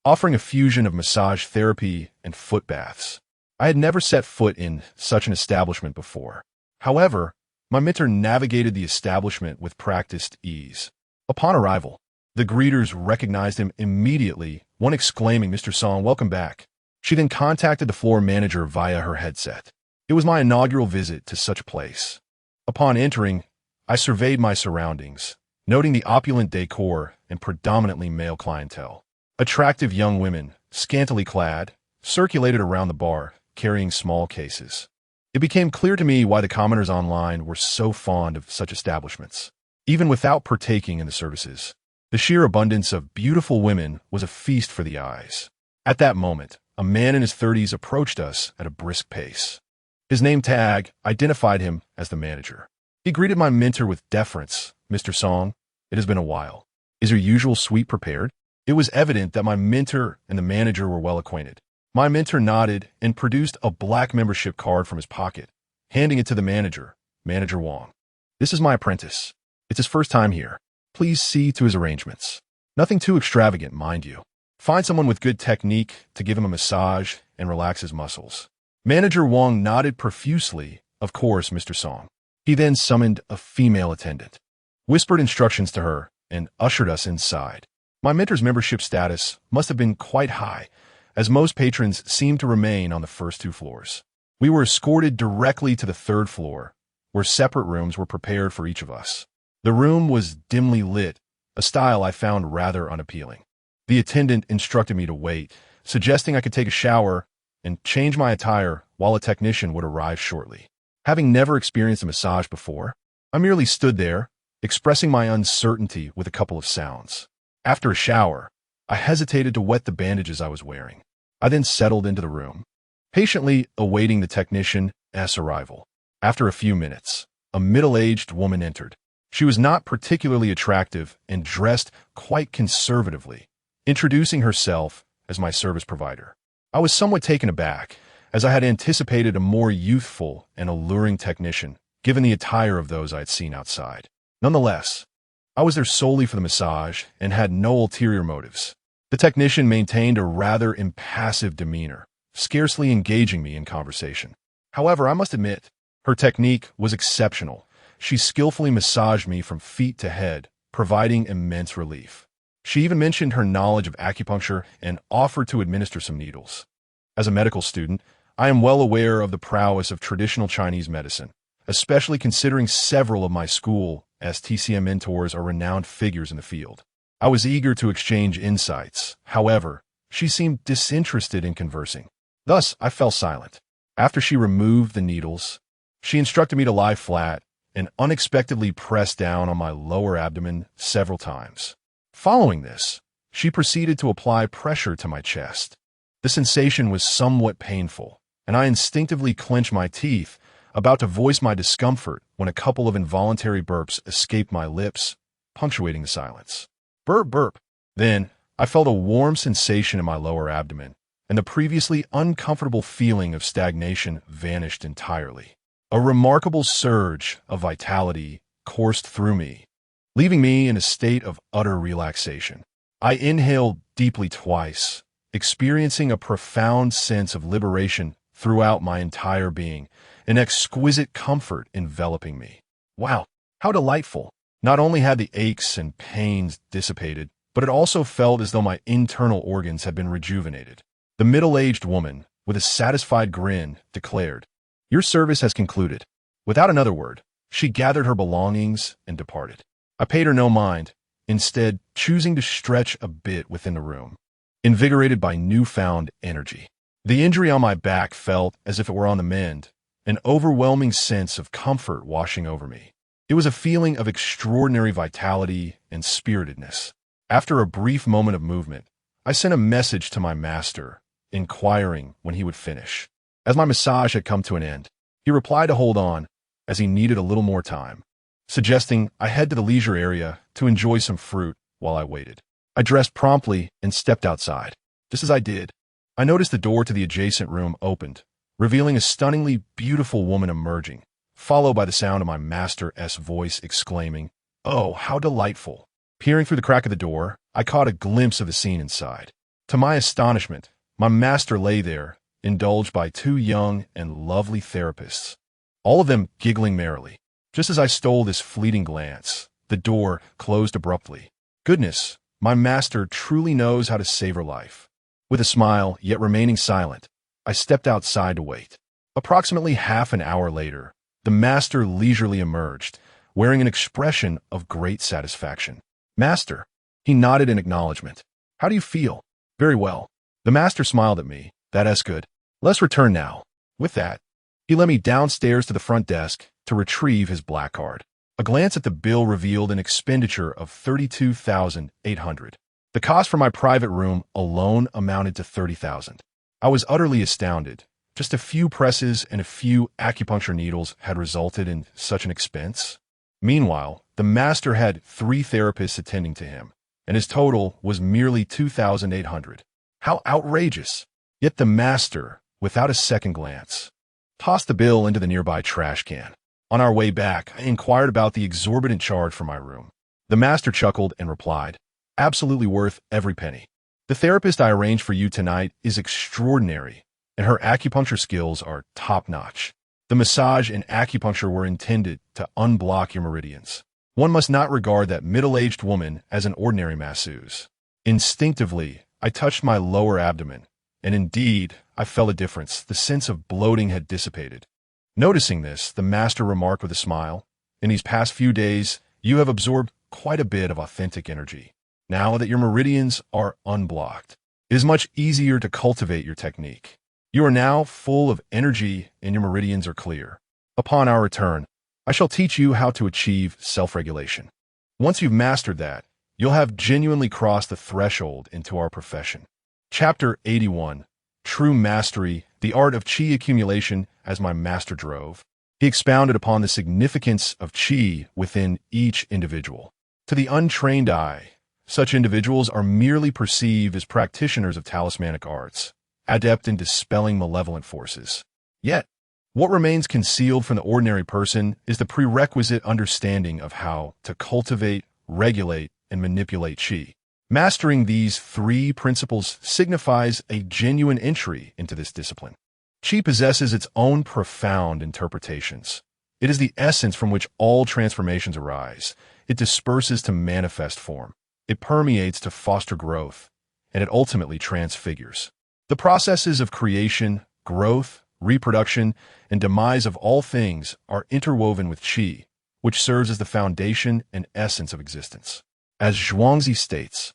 offering a fusion of massage therapy and foot baths. I had never set foot in such an establishment before. However, my mentor navigated the establishment with practiced ease. Upon arrival, the greeters recognized him immediately, one exclaiming, "Mr. Song, welcome back." She then contacted the floor manager via her headset. It was my inaugural visit to such a place. Upon entering, I surveyed my surroundings, noting the opulent decor and predominantly male clientele. Attractive young women, scantily clad, circulated around the bar, carrying small cases. It became clear to me why the commoners online were so fond of such establishments. Even without partaking in the services, the sheer abundance of beautiful women was a feast for the eyes. At that moment, a man in his 30s approached us at a brisk pace. His name tag identified him as the manager. He greeted my mentor with deference. "Mr. Song, it has been a while. Is your usual suite prepared?" It was evident that my mentor and the manager were well acquainted. My mentor nodded and produced a black membership card from his pocket, handing it to the manager, Manager Wong. "This is my apprentice. It's his first time here. Please see to his arrangements. Nothing too extravagant, mind you. Find someone with good technique to give him a massage and relax his muscles." Manager Wong nodded profusely. "Of course, Mr. Song." He then summoned a female attendant, whispered instructions to her, and ushered us inside. My mentor's membership status must have been quite high, as most patrons seemed to remain on the first 2 floors. We were escorted directly to the 3rd floor, where separate rooms were prepared for each of us. The room was dimly lit, a style I found rather unappealing. The attendant instructed me to wait, suggesting I could take a shower and change my attire while a technician would arrive shortly. Having never experienced a massage before, I merely stood there, expressing my uncertainty with a couple of sounds. After a shower, I hesitated to wet the bandages I was wearing. I then settled into the room, patiently awaiting the technician's arrival. After a few minutes, a middle-aged woman entered. She was not particularly attractive and dressed quite conservatively, introducing herself as my service provider. I was somewhat taken aback, as I had anticipated a more youthful and alluring technician, given the attire of those I had seen outside. Nonetheless, I was there solely for the massage and had no ulterior motives. The technician maintained a rather impassive demeanor, scarcely engaging me in conversation. However, I must admit, her technique was exceptional. She skillfully massaged me from feet to head, providing immense relief. She even mentioned her knowledge of acupuncture and offered to administer some needles. As a medical student, I am well aware of the prowess of traditional Chinese medicine, especially considering several of my school as TCM mentors are renowned figures in the field. I was eager to exchange insights. However, she seemed disinterested in conversing. Thus, I fell silent. After she removed the needles, she instructed me to lie flat and unexpectedly press down on my lower abdomen several times. Following this, she proceeded to apply pressure to my chest. The sensation was somewhat painful, and I instinctively clenched my teeth, about to voice my discomfort when a couple of involuntary burps escaped my lips, punctuating the silence. Burp, burp. Then, I felt a warm sensation in my lower abdomen, and the previously uncomfortable feeling of stagnation vanished entirely. A remarkable surge of vitality coursed through me, leaving me in a state of utter relaxation. I inhaled deeply twice, experiencing a profound sense of liberation throughout my entire being, an exquisite comfort enveloping me. Wow, how delightful! Not only had the aches and pains dissipated, but it also felt as though my internal organs had been rejuvenated. The middle-aged woman, with a satisfied grin, declared, "Your service has concluded." Without another word, she gathered her belongings and departed. I paid her no mind, instead choosing to stretch a bit within the room, invigorated by newfound energy. The injury on my back felt as if it were on the mend, an overwhelming sense of comfort washing over me. It was a feeling of extraordinary vitality and spiritedness. After a brief moment of movement, I sent a message to my master, inquiring when he would finish. As my massage had come to an end, he replied to hold on, as he needed a little more time, suggesting I head to the leisure area to enjoy some fruit while I waited. I dressed promptly and stepped outside. Just as I did, I noticed the door to the adjacent room opened, revealing a stunningly beautiful woman emerging, followed by the sound of my master's voice exclaiming, "Oh, how delightful!" Peering through the crack of the door, I caught a glimpse of the scene inside. To my astonishment, my master lay there, indulged by two young and lovely therapists, all of them giggling merrily. Just as I stole this fleeting glance, the door closed abruptly. Goodness, my master truly knows how to savor life. With a smile, yet remaining silent, I stepped outside to wait. Approximately half an hour later, the master leisurely emerged, wearing an expression of great satisfaction. "Master," he nodded in acknowledgement. "How do you feel?" "Very well." The master smiled at me. "That's good. Let's return now." With that, he led me downstairs to the front desk to retrieve his black card. A glance at the bill revealed an expenditure of $32,800. The cost for my private room alone amounted to $30,000. I was utterly astounded. Just a few presses and a few acupuncture needles had resulted in such an expense. Meanwhile, the master had 3 therapists attending to him, and his total was merely $2,800. How outrageous! Yet the master, without a second glance, tossed the bill into the nearby trash can. On our way back, I inquired about the exorbitant charge for my room. The master chuckled and replied, "Absolutely worth every penny. The therapist I arranged for you tonight is extraordinary, and her acupuncture skills are top-notch. The massage and acupuncture were intended to unblock your meridians. One must not regard that middle-aged woman as an ordinary masseuse." Instinctively, I touched my lower abdomen, and indeed, I felt a difference. The sense of bloating had dissipated. Noticing this, the master remarked with a smile, "In these past few days, you have absorbed quite a bit of authentic energy. Now that your meridians are unblocked, it is much easier to cultivate your technique. You are now full of energy and your meridians are clear. Upon our return, I shall teach you how to achieve self-regulation. Once you've mastered that, you'll have genuinely crossed the threshold into our profession." Chapter 81. True Mastery, the Art of Qi Accumulation as my master drove. He expounded upon the significance of qi within each individual. To the untrained eye, such individuals are merely perceived as practitioners of talismanic arts, adept in dispelling malevolent forces. Yet, what remains concealed from the ordinary person is the prerequisite understanding of how to cultivate, regulate, and manipulate qi. Mastering these three principles signifies a genuine entry into this discipline. Qi possesses its own profound interpretations. It is the essence from which all transformations arise. It disperses to manifest form. It permeates to foster growth, and it ultimately transfigures. The processes of creation, growth, reproduction, and demise of all things are interwoven with qi, which serves as the foundation and essence of existence. As Zhuangzi states,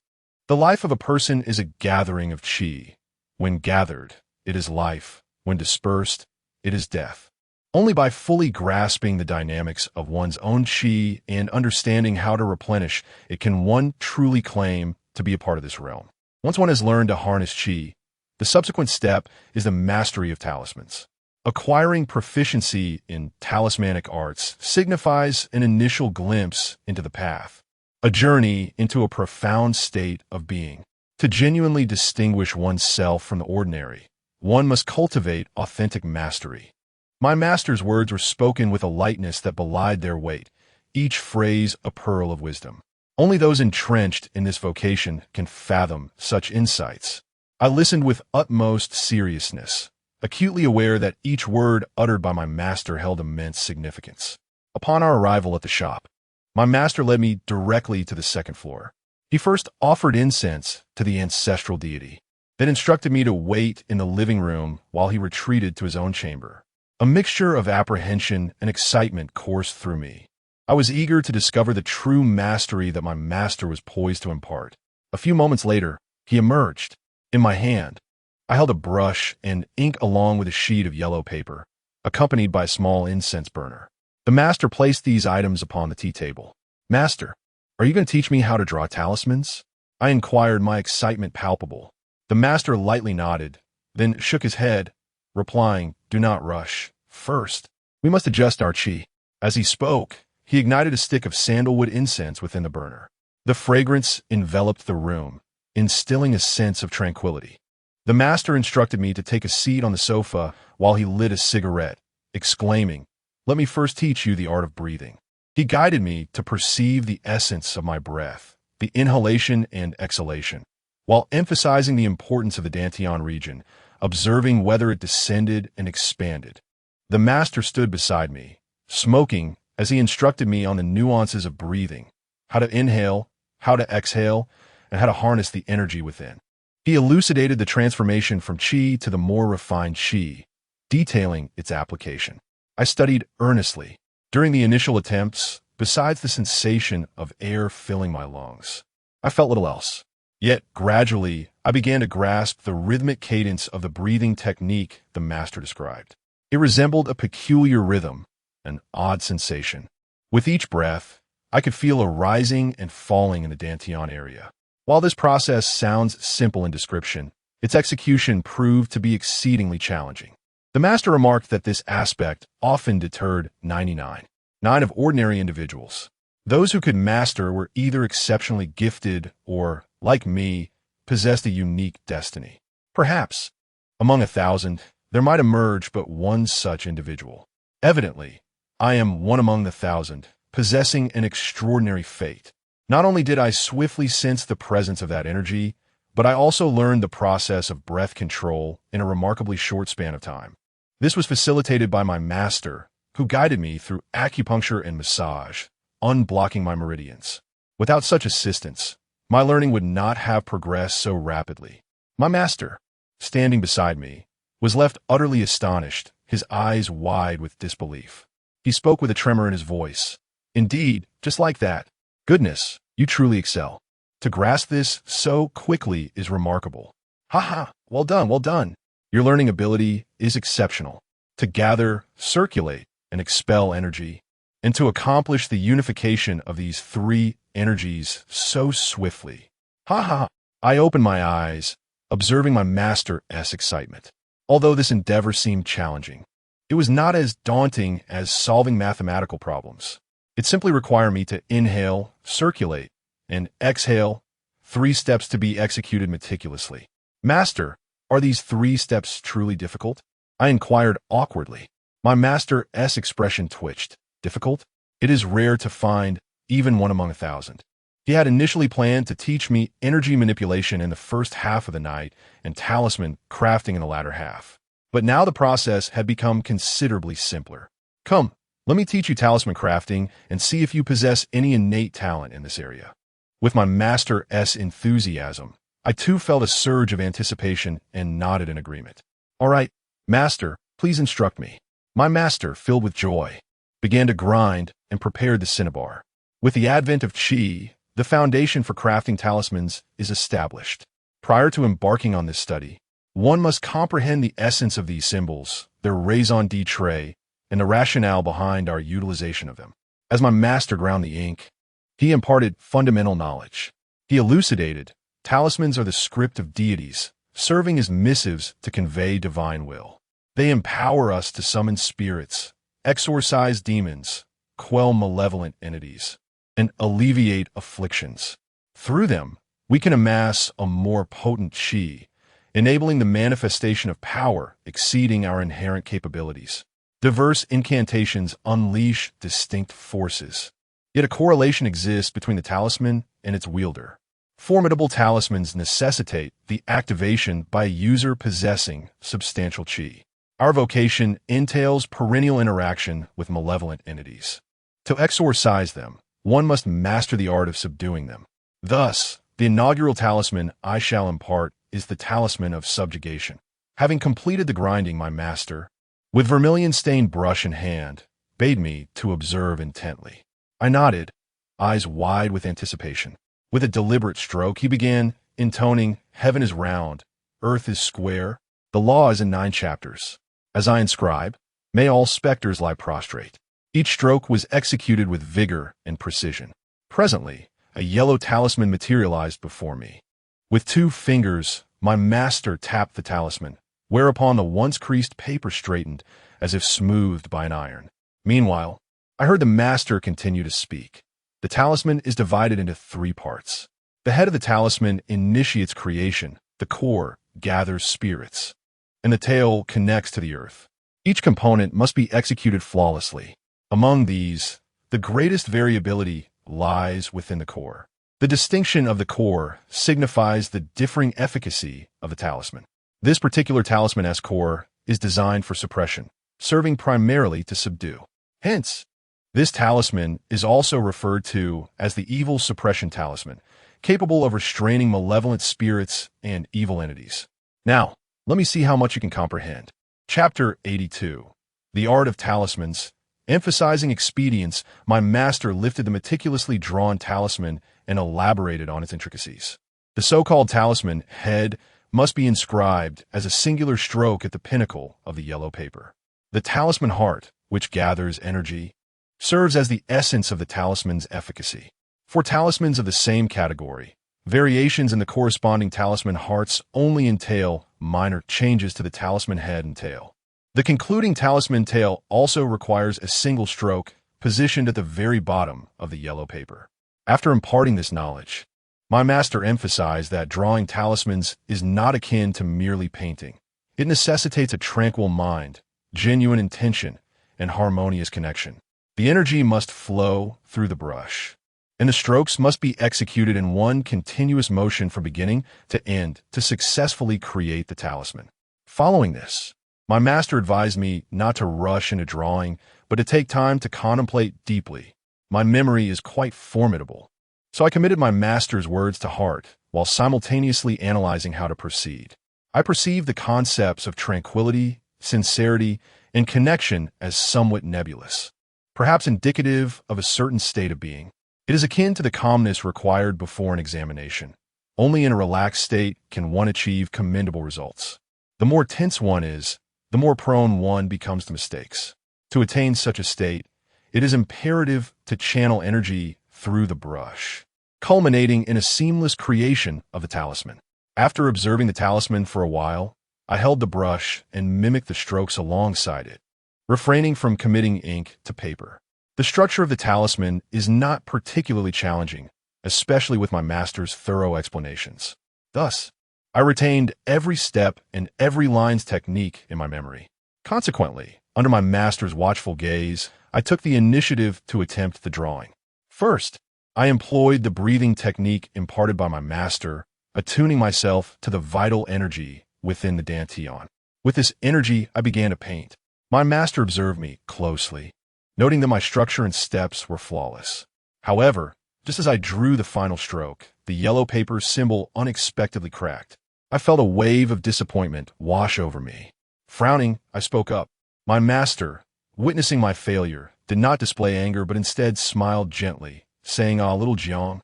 the life of a person is a gathering of qi. When gathered, it is life. When dispersed, it is death. Only by fully grasping the dynamics of one's own qi and understanding how to replenish it can one truly claim to be a part of this realm. Once one has learned to harness qi, the subsequent step is the mastery of talismans. Acquiring proficiency in talismanic arts signifies an initial glimpse into the path, a journey into a profound state of being. To genuinely distinguish oneself from the ordinary, one must cultivate authentic mastery. My master's words were spoken with a lightness that belied their weight, each phrase a pearl of wisdom. Only those entrenched in this vocation can fathom such insights. I listened with utmost seriousness, acutely aware that each word uttered by my master held immense significance. Upon our arrival at the shop, my master led me directly to the second floor. He first offered incense to the ancestral deity, then instructed me to wait in the living room while he retreated to his own chamber. A mixture of apprehension and excitement coursed through me. I was eager to discover the true mastery that my master was poised to impart. A few moments later, he emerged. In my hand, I held a brush and ink along with a sheet of yellow paper, accompanied by a small incense burner. The master placed these items upon the tea table. "Master, are you going to teach me how to draw talismans?" I inquired, my excitement palpable. The master lightly nodded, then shook his head, replying, "Do not rush. First, we must adjust our qi." As he spoke, he ignited a stick of sandalwood incense within the burner. The fragrance enveloped the room, instilling a sense of tranquility. The master instructed me to take a seat on the sofa while he lit a cigarette, exclaiming, "Let me first teach you the art of breathing." He guided me to perceive the essence of my breath, the inhalation and exhalation, while emphasizing the importance of the dantian region, observing whether it descended and expanded. The master stood beside me, smoking as he instructed me on the nuances of breathing, how to inhale, how to exhale, and how to harness the energy within. He elucidated the transformation from qi to the more refined qi, detailing its application. I studied earnestly. During the initial attempts, besides the sensation of air filling my lungs, I felt little else. Yet, gradually, I began to grasp the rhythmic cadence of the breathing technique the master described. It resembled a peculiar rhythm, an odd sensation. With each breath, I could feel a rising and falling in the dantian area. While this process sounds simple in description, its execution proved to be exceedingly challenging. The master remarked that this aspect often deterred 99.9% of ordinary individuals. Those who could master were either exceptionally gifted or, like me, possessed a unique destiny. Perhaps, among 1,000, there might emerge but one such individual. Evidently, I am one among the 1,000, possessing an extraordinary fate. Not only did I swiftly sense the presence of that energy, but I also learned the process of breath control in a remarkably short span of time. This was facilitated by my master, who guided me through acupuncture and massage, unblocking my meridians. Without such assistance, my learning would not have progressed so rapidly. My master, standing beside me, was left utterly astonished, his eyes wide with disbelief. He spoke with a tremor in his voice. "Indeed, just like that. Goodness, you truly excel. To grasp this so quickly is remarkable. Ha ha, well done, well done. Your learning ability is exceptional. To gather, circulate, and expel energy, and to accomplish the unification of these three energies so swiftly. Ha ha." I opened my eyes, observing my master's excitement. Although this endeavor seemed challenging, It was not as daunting as solving mathematical problems. It simply required me to inhale, circulate, and exhale, 3 steps to be executed meticulously. Master, are these 3 steps truly difficult? I inquired awkwardly. My master's expression twitched. Difficult? It is rare to find, even one among 1,000. He had initially planned to teach me energy manipulation in the first half of the night and talisman crafting in the latter half. But now the process had become considerably simpler. Come, let me teach you talisman crafting and see if you possess any innate talent in this area. With my master's enthusiasm, I too felt a surge of anticipation and nodded in agreement. All right, master, please instruct me. My master, filled with joy, began to grind and prepared the cinnabar. With the advent of Qi, the foundation for crafting talismans is established. Prior to embarking on this study, one must comprehend the essence of these symbols, their raison d'etre, and the rationale behind our utilization of them. As my master ground the ink, he imparted fundamental knowledge. He elucidated, talismans are the script of deities, serving as missives to convey divine will. They empower us to summon spirits, exorcise demons, quell malevolent entities, and alleviate afflictions. Through them, we can amass a more potent Qi, enabling the manifestation of power exceeding our inherent capabilities. Diverse incantations unleash distinct forces. Yet a correlation exists between the talisman and its wielder. Formidable talismans necessitate the activation by a user possessing substantial Qi. Our vocation entails perennial interaction with malevolent entities. To exorcise them, one must master the art of subduing them. Thus, the inaugural talisman I shall impart is the talisman of subjugation. Having completed the grinding, my master, with vermilion-stained brush in hand, bade me to observe intently. I nodded, eyes wide with anticipation. With a deliberate stroke, he began intoning, "Heaven is round, earth is square, the law is in 9 chapters. As I inscribe, may all specters lie prostrate." Each stroke was executed with vigor and precision. Presently, a yellow talisman materialized before me. With 2 fingers, my master tapped the talisman, whereupon the once creased paper straightened as if smoothed by an iron. Meanwhile, I heard the master continue to speak. The talisman is divided into 3 parts. The head of the talisman initiates creation, the core gathers spirits, and the tail connects to the earth. Each component must be executed flawlessly. Among these, the greatest variability lies within the core. The distinction of the core signifies the differing efficacy of the talisman. This particular talisman's core is designed for suppression, serving primarily to subdue. Hence, this talisman is also referred to as the evil suppression talisman, capable of restraining malevolent spirits and evil entities. Now, let me see how much you can comprehend. Chapter 82. The Art of Talismans. Emphasizing expedience, my master lifted the meticulously drawn talisman and elaborated on its intricacies. The so-called talisman head must be inscribed as a singular stroke at the pinnacle of the yellow paper. The talisman heart, which gathers energy, serves as the essence of the talisman's efficacy. For talismans of the same category, variations in the corresponding talisman hearts only entail minor changes to the talisman head and tail. The concluding talisman tail also requires a single stroke positioned at the very bottom of the yellow paper. After imparting this knowledge, my master emphasized that drawing talismans is not akin to merely painting. It necessitates a tranquil mind, genuine intention, and harmonious connection. The energy must flow through the brush, and the strokes must be executed in one continuous motion from beginning to end to successfully create the talisman. Following this, my master advised me not to rush into drawing, but to take time to contemplate deeply. My memory is quite formidable, so I committed my master's words to heart while simultaneously analyzing how to proceed. I perceived the concepts of tranquility, sincerity, and connection as somewhat nebulous, perhaps indicative of a certain state of being. It is akin to the calmness required before an examination. Only in a relaxed state can one achieve commendable results. The more tense one is, the more prone one becomes to mistakes. To attain such a state, it is imperative to channel energy through the brush, culminating in a seamless creation of the talisman. After observing the talisman for a while, I held the brush and mimicked the strokes alongside it. refraining from committing ink to paper. The structure of the talisman is not particularly challenging, especially with my master's thorough explanations. Thus, I retained every step and every line's technique in my memory. Consequently, under my master's watchful gaze, I took the initiative to attempt the drawing. First, I employed the breathing technique imparted by my master, attuning myself to the vital energy within the dantian. With this energy, I began to paint. My master observed me closely, noting that my structure and steps were flawless. However, just as I drew the final stroke, the yellow paper symbol unexpectedly cracked. I felt a wave of disappointment wash over me. Frowning, I spoke up. My master, witnessing my failure, did not display anger but instead smiled gently, saying, "Ah, little Jiang,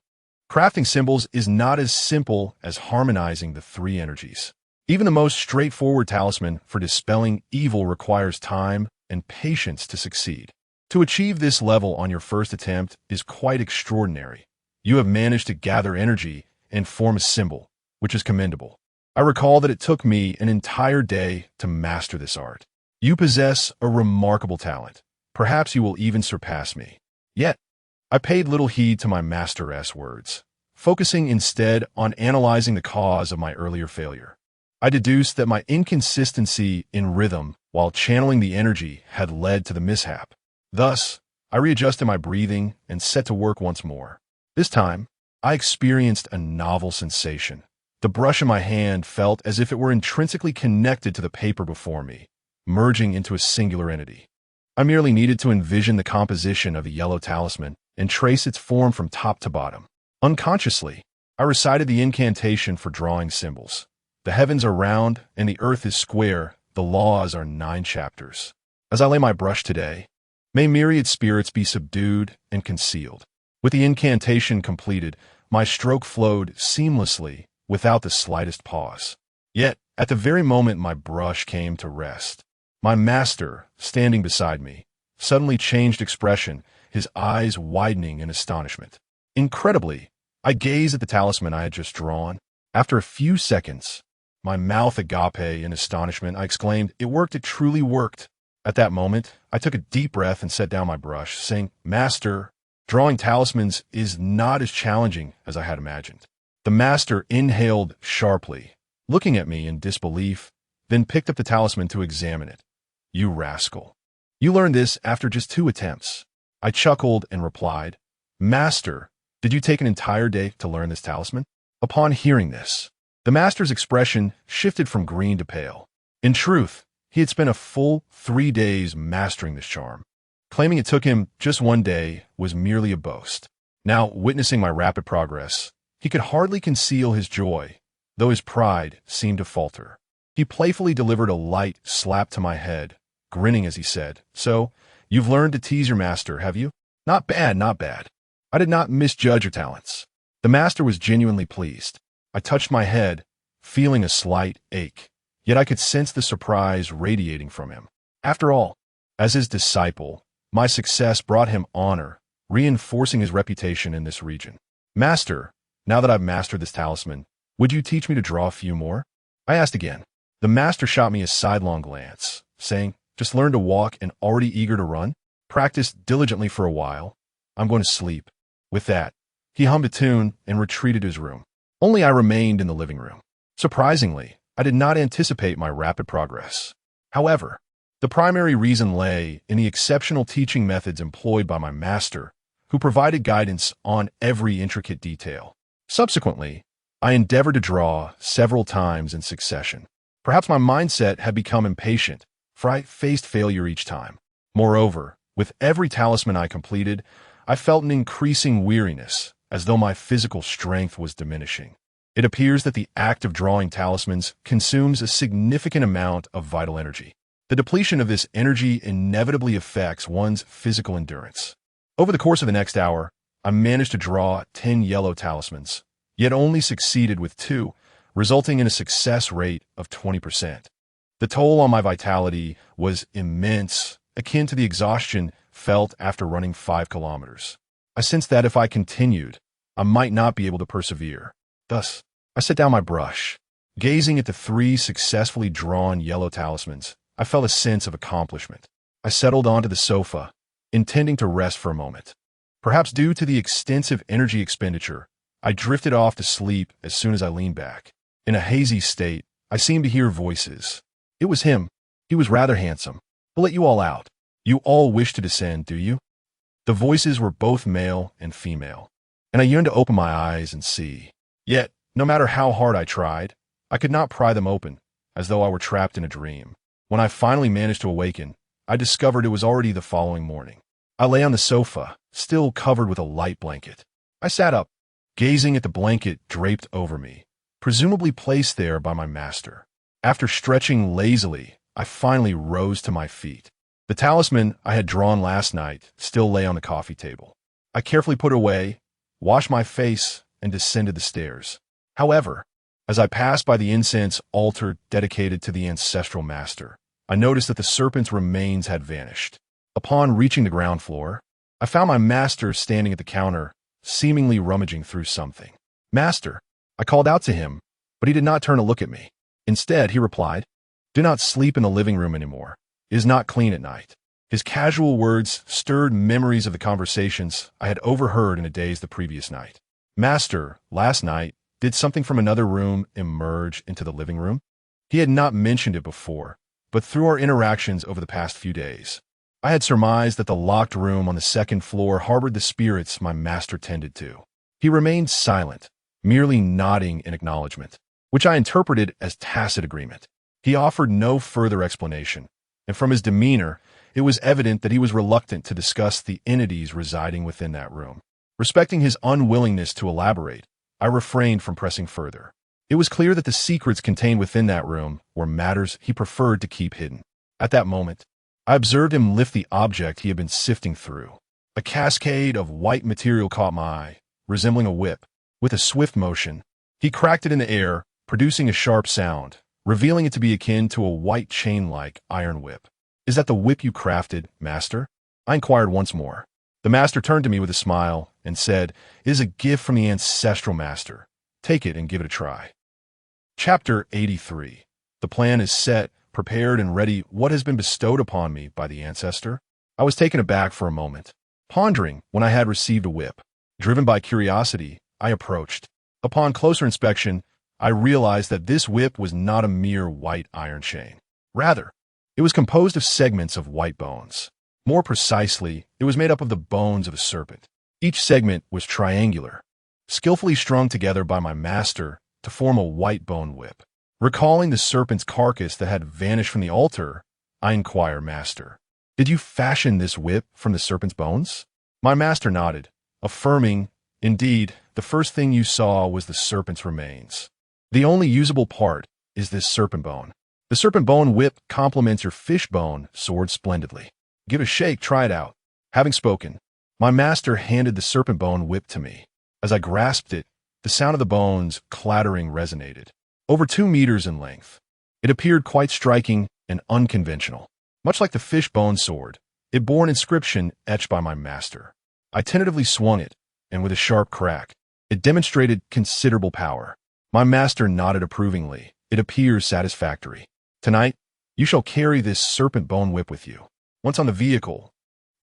crafting symbols is not as simple as harmonizing the three energies. Even the most straightforward talisman for dispelling evil requires time and patience to succeed. To achieve this level on your first attempt is quite extraordinary. You have managed to gather energy and form a symbol, which is commendable. I recall that it took me an entire day to master this art. You possess a remarkable talent. Perhaps you will even surpass me." Yet, I paid little heed to my master's words, focusing instead on analyzing the cause of my earlier failure. I deduced that my inconsistency in rhythm while channeling the energy had led to the mishap. Thus, I readjusted my breathing and set to work once more. This time, I experienced a novel sensation. The brush in my hand felt as if it were intrinsically connected to the paper before me, merging into a singular entity. I merely needed to envision the composition of the yellow talisman and trace its form from top to bottom. Unconsciously, I recited the incantation for drawing symbols. The heavens are round and the earth is square. The laws are 9 chapters. As I lay my brush today, may myriad spirits be subdued and concealed. With the incantation completed, my stroke flowed seamlessly without the slightest pause. Yet, at the very moment my brush came to rest, my master, standing beside me, suddenly changed expression, his eyes widening in astonishment. Incredibly, I gazed at the talisman I had just drawn. After a few seconds, my mouth agape in astonishment, I exclaimed, "It worked, it truly worked." At that moment, I took a deep breath and set down my brush, saying, "Master, drawing talismans is not as challenging as I had imagined." The master inhaled sharply, looking at me in disbelief, then picked up the talisman to examine it. "You rascal. You learned this after just 2 attempts." I chuckled and replied, "Master, did you take an entire day to learn this talisman?" Upon hearing this, the master's expression shifted from green to pale. In truth, he had spent a full 3 days mastering this charm. Claiming it took him just 1 day was merely a boast. Now, witnessing my rapid progress, he could hardly conceal his joy, though his pride seemed to falter. He playfully delivered a light slap to my head, grinning as he said, "So, you've learned to tease your master, have you? Not bad, not bad. I did not misjudge your talents." The master was genuinely pleased. I touched my head, feeling a slight ache, yet I could sense the surprise radiating from him. After all, as his disciple, my success brought him honor, reinforcing his reputation in this region. "Master, now that I've mastered this talisman, would you teach me to draw a few more?" I asked again. The master shot me a sidelong glance, saying, "Just learn to walk and already eager to run? Practice diligently for a while. I'm going to sleep." With that, he hummed a tune and retreated to his room. Only I remained in the living room. Surprisingly, I did not anticipate my rapid progress. However, the primary reason lay in the exceptional teaching methods employed by my master, who provided guidance on every intricate detail. Subsequently, I endeavored to draw several times in succession. Perhaps my mindset had become impatient, for I faced failure each time. Moreover, with every talisman I completed, I felt an increasing weariness, as though my physical strength was diminishing. It appears that the act of drawing talismans consumes a significant amount of vital energy. The depletion of this energy inevitably affects one's physical endurance. Over the course of the next hour, I managed to draw 10 yellow talismans, yet only succeeded with 2, resulting in a success rate of 20%. The toll on my vitality was immense, akin to the exhaustion felt after running 5 kilometers. I sensed that if I continued, I might not be able to persevere. Thus, I set down my brush. Gazing at the 3 successfully drawn yellow talismans, I felt a sense of accomplishment. I settled onto the sofa, intending to rest for a moment. Perhaps due to the extensive energy expenditure, I drifted off to sleep as soon as I leaned back. In a hazy state, I seemed to hear voices. It was him. He was rather handsome. I'll let you all out. You all wish to descend, do you? The voices were both male and female, and I yearned to open my eyes and see. Yet, no matter how hard I tried, I could not pry them open, as though I were trapped in a dream. When I finally managed to awaken, I discovered it was already the following morning. I lay on the sofa, still covered with a light blanket. I sat up, gazing at the blanket draped over me, presumably placed there by my master. After stretching lazily, I finally rose to my feet. The talisman I had drawn last night still lay on the coffee table. I carefully put it away, washed my face, and descended the stairs. However, as I passed by the incense altar dedicated to the ancestral master, I noticed that the serpent's remains had vanished. Upon reaching the ground floor, I found my master standing at the counter, seemingly rummaging through something. "Master," I called out to him, but he did not turn to look at me. Instead, he replied, "Do not sleep in the living room anymore. It is not clean at night." His casual words stirred memories of the conversations I had overheard in the days the previous night. "Master, last night, did something from another room emerge into the living room?" He had not mentioned it before, but through our interactions over the past few days, I had surmised that the locked room on the second floor harbored the spirits my master tended to. He remained silent, merely nodding in acknowledgement, which I interpreted as tacit agreement. He offered no further explanation, and from his demeanor, it was evident that he was reluctant to discuss the entities residing within that room. Respecting his unwillingness to elaborate, I refrained from pressing further. It was clear that the secrets contained within that room were matters he preferred to keep hidden. At that moment, I observed him lift the object he had been sifting through. A cascade of white material caught my eye, resembling a whip. With a swift motion, he cracked it in the air, producing a sharp sound, revealing it to be akin to a white chain-like iron whip. "Is that the whip you crafted, master?" I inquired once more. The master turned to me with a smile and said, "It is a gift from the ancestral master. Take it and give it a try." Chapter 83. The plan is set, prepared, and ready. What has been bestowed upon me by the ancestor? I was taken aback for a moment, pondering when I had received a whip. Driven by curiosity, I approached. Upon closer inspection, I realized that this whip was not a mere white iron chain. Rather, it was composed of segments of white bones. More precisely, it was made up of the bones of a serpent. Each segment was triangular, skillfully strung together by my master to form a white bone whip. Recalling the serpent's carcass that had vanished from the altar, I inquired, "Master, did you fashion this whip from the serpent's bones?" My master nodded, affirming, "Indeed, the first thing you saw was the serpent's remains. The only usable part is this serpent bone. The serpent bone whip complements your fish bone sword splendidly. Give it a shake, try it out." Having spoken, my master handed the serpent bone whip to me. As I grasped it, the sound of the bones clattering resonated. Over 2 meters in length, it appeared quite striking and unconventional. Much like the fish bone sword, it bore an inscription etched by my master. I tentatively swung it, and with a sharp crack, it demonstrated considerable power. My master nodded approvingly. "It appears satisfactory. Tonight, you shall carry this serpent bone whip with you. Once on the vehicle,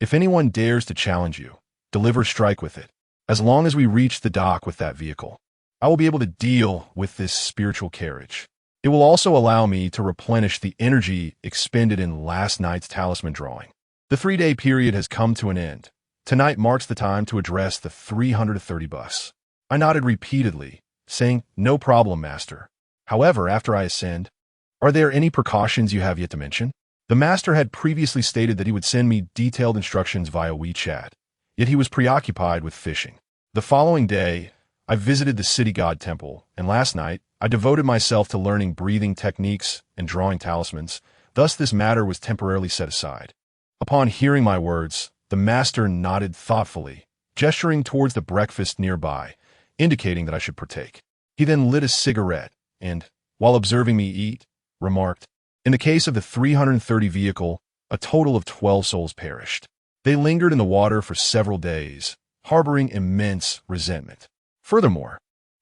if anyone dares to challenge you, deliver strike with it. As long as we reach the dock with that vehicle, I will be able to deal with this spiritual carriage. It will also allow me to replenish the energy expended in last night's talisman drawing. The 3-day period has come to an end. Tonight marks the time to address the 330 bus." I nodded repeatedly, saying, "No problem, master. However, after I ascend, are there any precautions you have yet to mention?" The master had previously stated that he would send me detailed instructions via WeChat, yet he was preoccupied with fishing. The following day, I visited the city god temple, and last night, I devoted myself to learning breathing techniques and drawing talismans. Thus, this matter was temporarily set aside. Upon hearing my words, the master nodded thoughtfully, gesturing towards the breakfast nearby, indicating that I should partake. He then lit a cigarette and, while observing me eat, remarked, "In the case of the 330 vehicle, a total of 12 souls perished. They lingered in the water for several days, harboring immense resentment. Furthermore,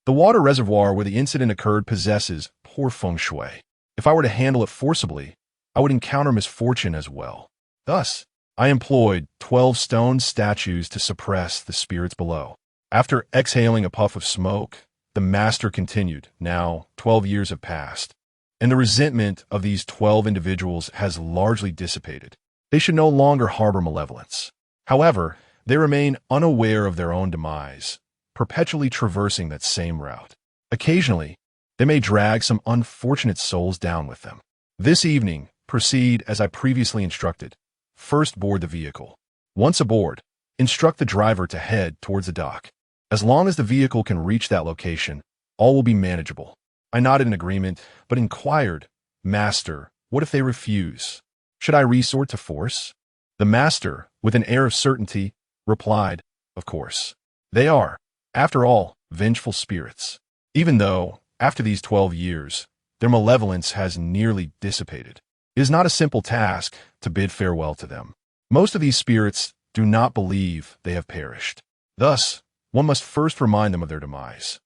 the water reservoir where the incident occurred possesses poor feng shui. If I were to handle it forcibly, I would encounter misfortune as well. Thus, I employed 12 stone statues to suppress the spirits below. After exhaling a puff of smoke, the master continued. Now, 12 years have passed, and the resentment of these 12 individuals has largely dissipated. They should no longer harbor malevolence. However, they remain unaware of their own demise, perpetually traversing that same route. Occasionally, they may drag some unfortunate souls down with them. This evening, proceed as I previously instructed. First, board the vehicle. Once aboard, instruct the driver to head towards the dock. As long as the vehicle can reach that location, all will be manageable. I nodded in agreement, but inquired, Master, what if they refuse? Should I resort to force? The master, with an air of certainty, replied, Of course. They are, after all, vengeful spirits. Even though, after these 12 years, their malevolence has nearly dissipated. It is not a simple task to bid farewell to them. Most of these spirits do not believe they have perished. Thus, one must first remind them of their demise.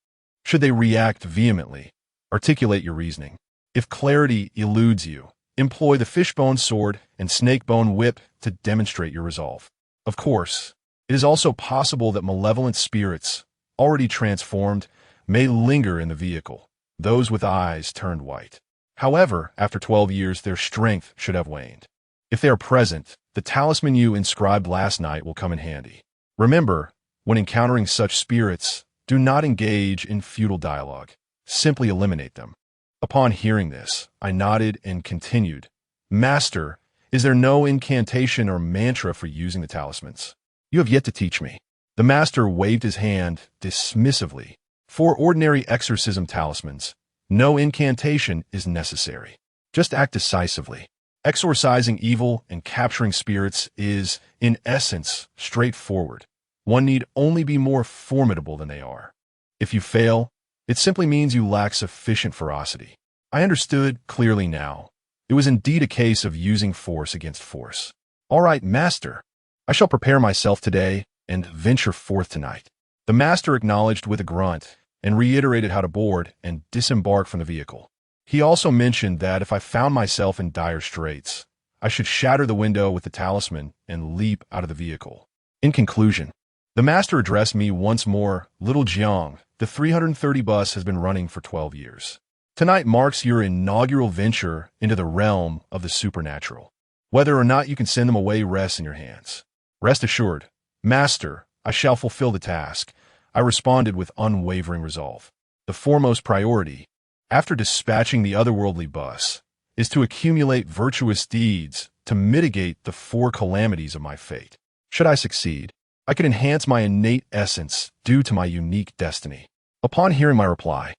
Should they react vehemently, articulate your reasoning. If clarity eludes you, employ the fishbone sword and snakebone whip to demonstrate your resolve. Of course, it is also possible that malevolent spirits, already transformed, may linger in the vehicle, those with eyes turned white. However, after 12 years, their strength should have waned. If they are present, the talisman you inscribed last night will come in handy. Remember, when encountering such spirits, do not engage in futile dialogue. Simply eliminate them. Upon hearing this, I nodded and continued, Master, is there no incantation or mantra for using the talismans? You have yet to teach me. The master waved his hand dismissively. For ordinary exorcism talismans, no incantation is necessary. Just act decisively. Exorcising evil and capturing spirits is, in essence, straightforward. One need only be more formidable than they are. If you fail, it simply means you lack sufficient ferocity. I understood clearly now. It was indeed a case of using force against force. All right, master. I shall prepare myself today and venture forth tonight. The master acknowledged with a grunt and reiterated how to board and disembark from the vehicle. He also mentioned that if I found myself in dire straits, I should shatter the window with the talisman and leap out of the vehicle. In conclusion, the master addressed me once more, Little Jiang, the 330 bus has been running for 12 years. Tonight marks your inaugural venture into the realm of the supernatural. Whether or not you can send them away rests in your hands. Rest assured, Master, I shall fulfill the task. I responded with unwavering resolve. The foremost priority, after dispatching the otherworldly bus, is to accumulate virtuous deeds to mitigate the 4 calamities of my fate. Should I succeed, I could enhance my innate essence due to my unique destiny. Upon hearing my reply,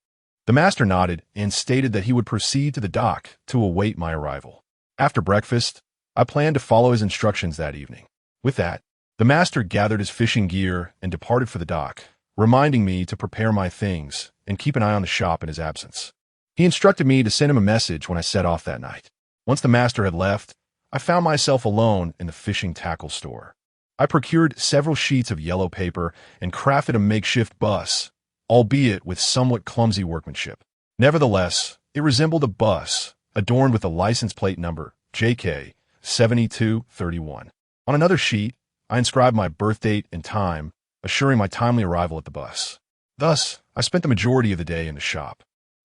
the master nodded and stated that he would proceed to the dock to await my arrival. After breakfast, I planned to follow his instructions that evening. With that, the master gathered his fishing gear and departed for the dock, reminding me to prepare my things and keep an eye on the shop in his absence. He instructed me to send him a message when I set off that night. Once the master had left, I found myself alone in the fishing tackle store. I procured several sheets of yellow paper and crafted a makeshift bus, albeit with somewhat clumsy workmanship. Nevertheless, it resembled a bus, adorned with a license plate number JK 7231. On another sheet, I inscribed my birth date and time, assuring my timely arrival at the bus. Thus, I spent the majority of the day in the shop.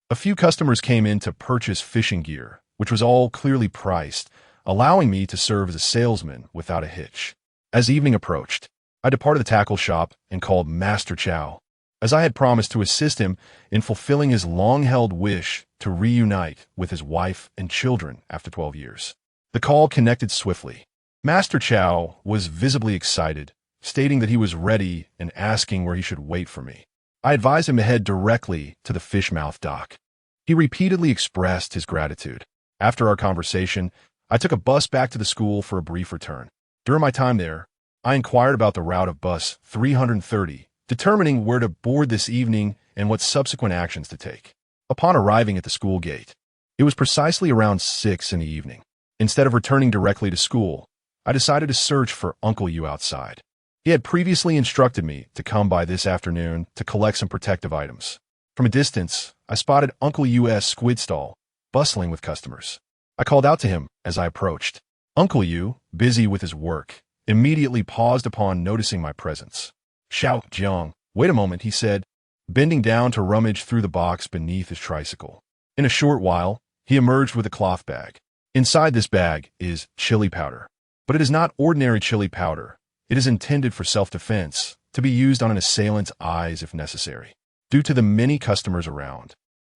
A few customers came in to purchase fishing gear, which was all clearly priced, allowing me to serve as a salesman without a hitch. As evening approached, I departed the tackle shop and called Master Chow, as I had promised to assist him in fulfilling his long-held wish to reunite with his wife and children after 12 years. The call connected swiftly. Master Chow was visibly excited, stating that he was ready and asking where he should wait for me. I advised him to head directly to the Fishmouth dock. He repeatedly expressed his gratitude. After our conversation, I took a bus back to the school for a brief return. During my time there, I inquired about the route of bus 330, determining where to board this evening and what subsequent actions to take. Upon arriving at the school gate, it was precisely around 6 in the evening. Instead of returning directly to school, I decided to search for Uncle Yu outside. He had previously instructed me to come by this afternoon to collect some protective items. From a distance, I spotted Uncle Yu's squid stall, bustling with customers. I called out to him as I approached. Uncle Yu, busy with his work, immediately paused upon noticing my presence. Xiao Jiang, wait a moment, he said, bending down to rummage through the box beneath his tricycle. In a short while, he emerged with a cloth bag. Inside this bag is chili powder. But it is not ordinary chili powder. It is intended for self-defense, to be used on an assailant's eyes if necessary. Due to the many customers around,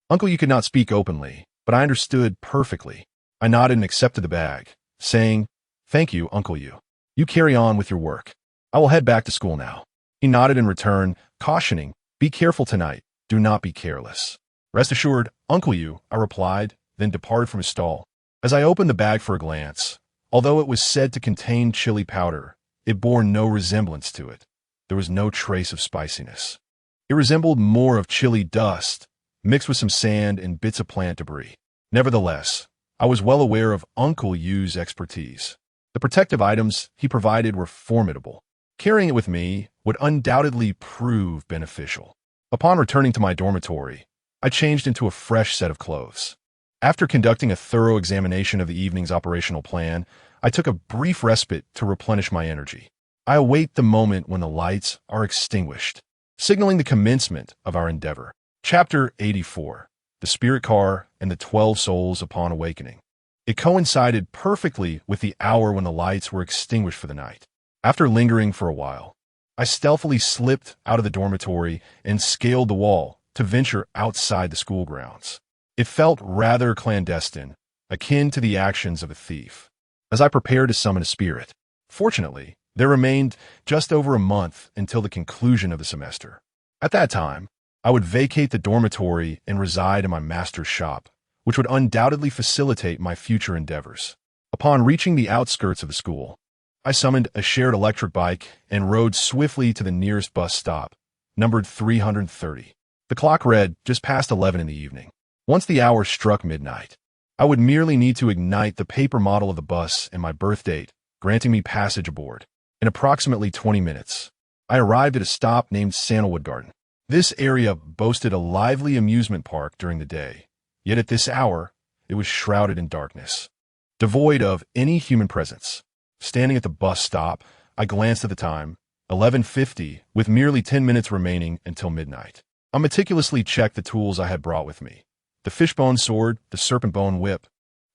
Uncle Yu could not speak openly, but I understood perfectly. I nodded and accepted the bag, saying, "Thank you, Uncle Yu. You carry on with your work. I will head back to school now." He nodded in return, cautioning, "Be careful tonight. Do not be careless." "Rest assured, Uncle Yu," I replied, then departed from his stall. As I opened the bag for a glance, although it was said to contain chili powder, it bore no resemblance to it. There was no trace of spiciness. It resembled more of chili dust, mixed with some sand and bits of plant debris. Nevertheless, I was well aware of Uncle Yu's expertise. The protective items he provided were formidable. Carrying it with me would undoubtedly prove beneficial. Upon returning to my dormitory, I changed into a fresh set of clothes. After conducting a thorough examination of the evening's operational plan, I took a brief respite to replenish my energy. I await the moment when the lights are extinguished, signaling the commencement of our endeavor. Chapter 84. The Spirit Car and the 12 Souls Upon Awakening. It coincided perfectly with the hour when the lights were extinguished for the night. After lingering for a while, I stealthily slipped out of the dormitory and scaled the wall to venture outside the school grounds. It felt rather clandestine, akin to the actions of a thief, as I prepared to summon a spirit. Fortunately, there remained just over a month until the conclusion of the semester. At that time, I would vacate the dormitory and reside in my master's shop, which would undoubtedly facilitate my future endeavors. Upon reaching the outskirts of the school, I summoned a shared electric bike and rode swiftly to the nearest bus stop, numbered 330. The clock read just past 11 in the evening. Once the hour struck midnight, I would merely need to ignite the paper model of the bus and my birth date, granting me passage aboard. In approximately 20 minutes, I arrived at a stop named Sandalwood Garden. This area boasted a lively amusement park during the day, yet at this hour, it was shrouded in darkness, devoid of any human presence. Standing at the bus stop, I glanced at the time, 11:50, with merely 10 minutes remaining until midnight. I meticulously checked the tools I had brought with me: the fishbone sword, the serpent bone whip,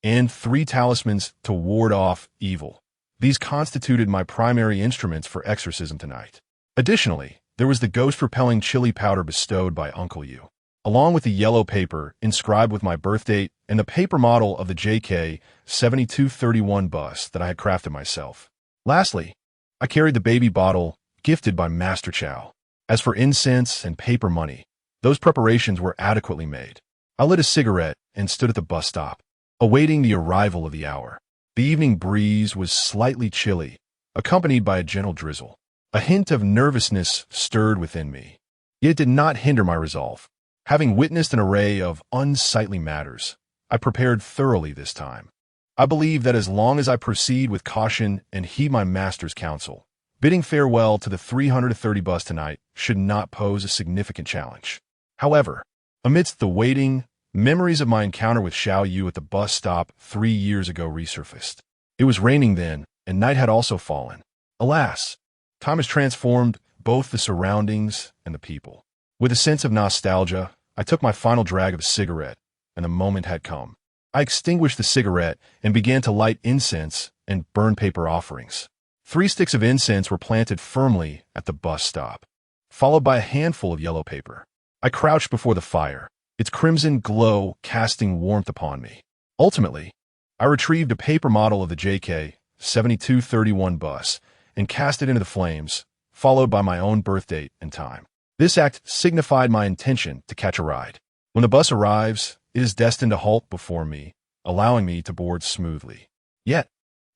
and 3 talismans to ward off evil. These constituted my primary instruments for exorcism tonight. Additionally, there was the ghost-repelling chili powder bestowed by Uncle Yu, along with the yellow paper inscribed with my birth date and the paper model of the JK 7231 bus that I had crafted myself. Lastly, I carried the baby bottle gifted by Master Chow. As for incense and paper money, those preparations were adequately made. I lit a cigarette and stood at the bus stop, awaiting the arrival of the hour. The evening breeze was slightly chilly, accompanied by a gentle drizzle. A hint of nervousness stirred within me, yet it did not hinder my resolve. Having witnessed an array of unsightly matters, I prepared thoroughly this time. I believe that as long as I proceed with caution and heed my master's counsel, bidding farewell to the 330 bus tonight should not pose a significant challenge. However, amidst the waiting, memories of my encounter with Xiao Yu at the bus stop 3 years ago resurfaced. It was raining then, and night had also fallen. Alas, time has transformed both the surroundings and the people. With a sense of nostalgia, I took my final drag of a cigarette, and the moment had come. I extinguished the cigarette and began to light incense and burn paper offerings. 3 sticks of incense were planted firmly at the bus stop, followed by a handful of yellow paper. I crouched before the fire, its crimson glow casting warmth upon me. Ultimately, I retrieved a paper model of the JK 7231 bus and cast it into the flames, followed by my own birth date and time. This act signified my intention to catch a ride. When the bus arrives, it is destined to halt before me, allowing me to board smoothly. Yet,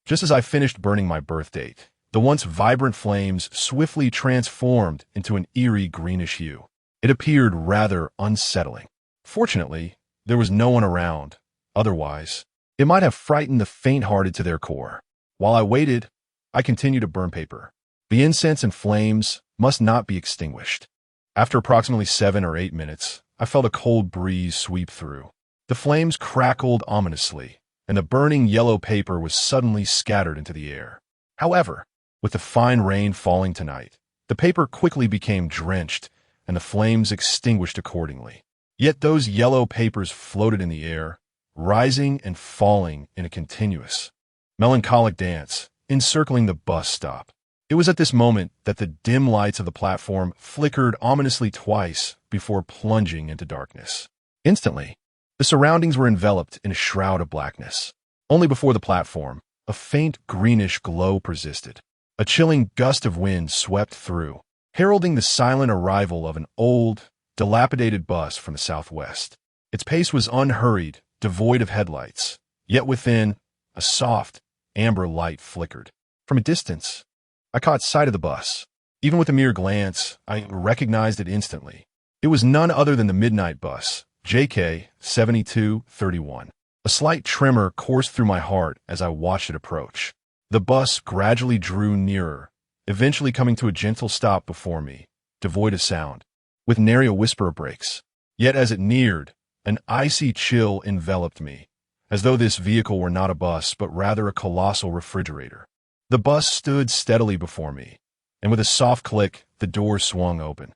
just as I finished burning my birth date, the once vibrant flames swiftly transformed into an eerie greenish hue. It appeared rather unsettling. Fortunately, there was no one around. Otherwise, it might have frightened the faint-hearted to their core. While I waited, I continued to burn paper. The incense and flames must not be extinguished. After approximately 7 or 8 minutes, I felt a cold breeze sweep through. The flames crackled ominously, and the burning yellow paper was suddenly scattered into the air. However, with the fine rain falling tonight, the paper quickly became drenched, and the flames extinguished accordingly. Yet those yellow papers floated in the air, rising and falling in a continuous, melancholic dance, encircling the bus stop. It was at this moment that the dim lights of the platform flickered ominously twice before plunging into darkness. Instantly, the surroundings were enveloped in a shroud of blackness. Only before the platform, a faint greenish glow persisted. A chilling gust of wind swept through, heralding the silent arrival of an old, dilapidated bus from the southwest. Its pace was unhurried, devoid of headlights, yet within, a soft, amber light flickered. From a distance, I caught sight of the bus. Even with a mere glance, I recognized it instantly. It was none other than the midnight bus, JK 7231. A slight tremor coursed through my heart as I watched it approach. The bus gradually drew nearer, eventually coming to a gentle stop before me, devoid of sound, with nary a whisper of brakes. Yet as it neared, an icy chill enveloped me, as though this vehicle were not a bus but rather a colossal refrigerator. The bus stood steadily before me, and with a soft click, the door swung open.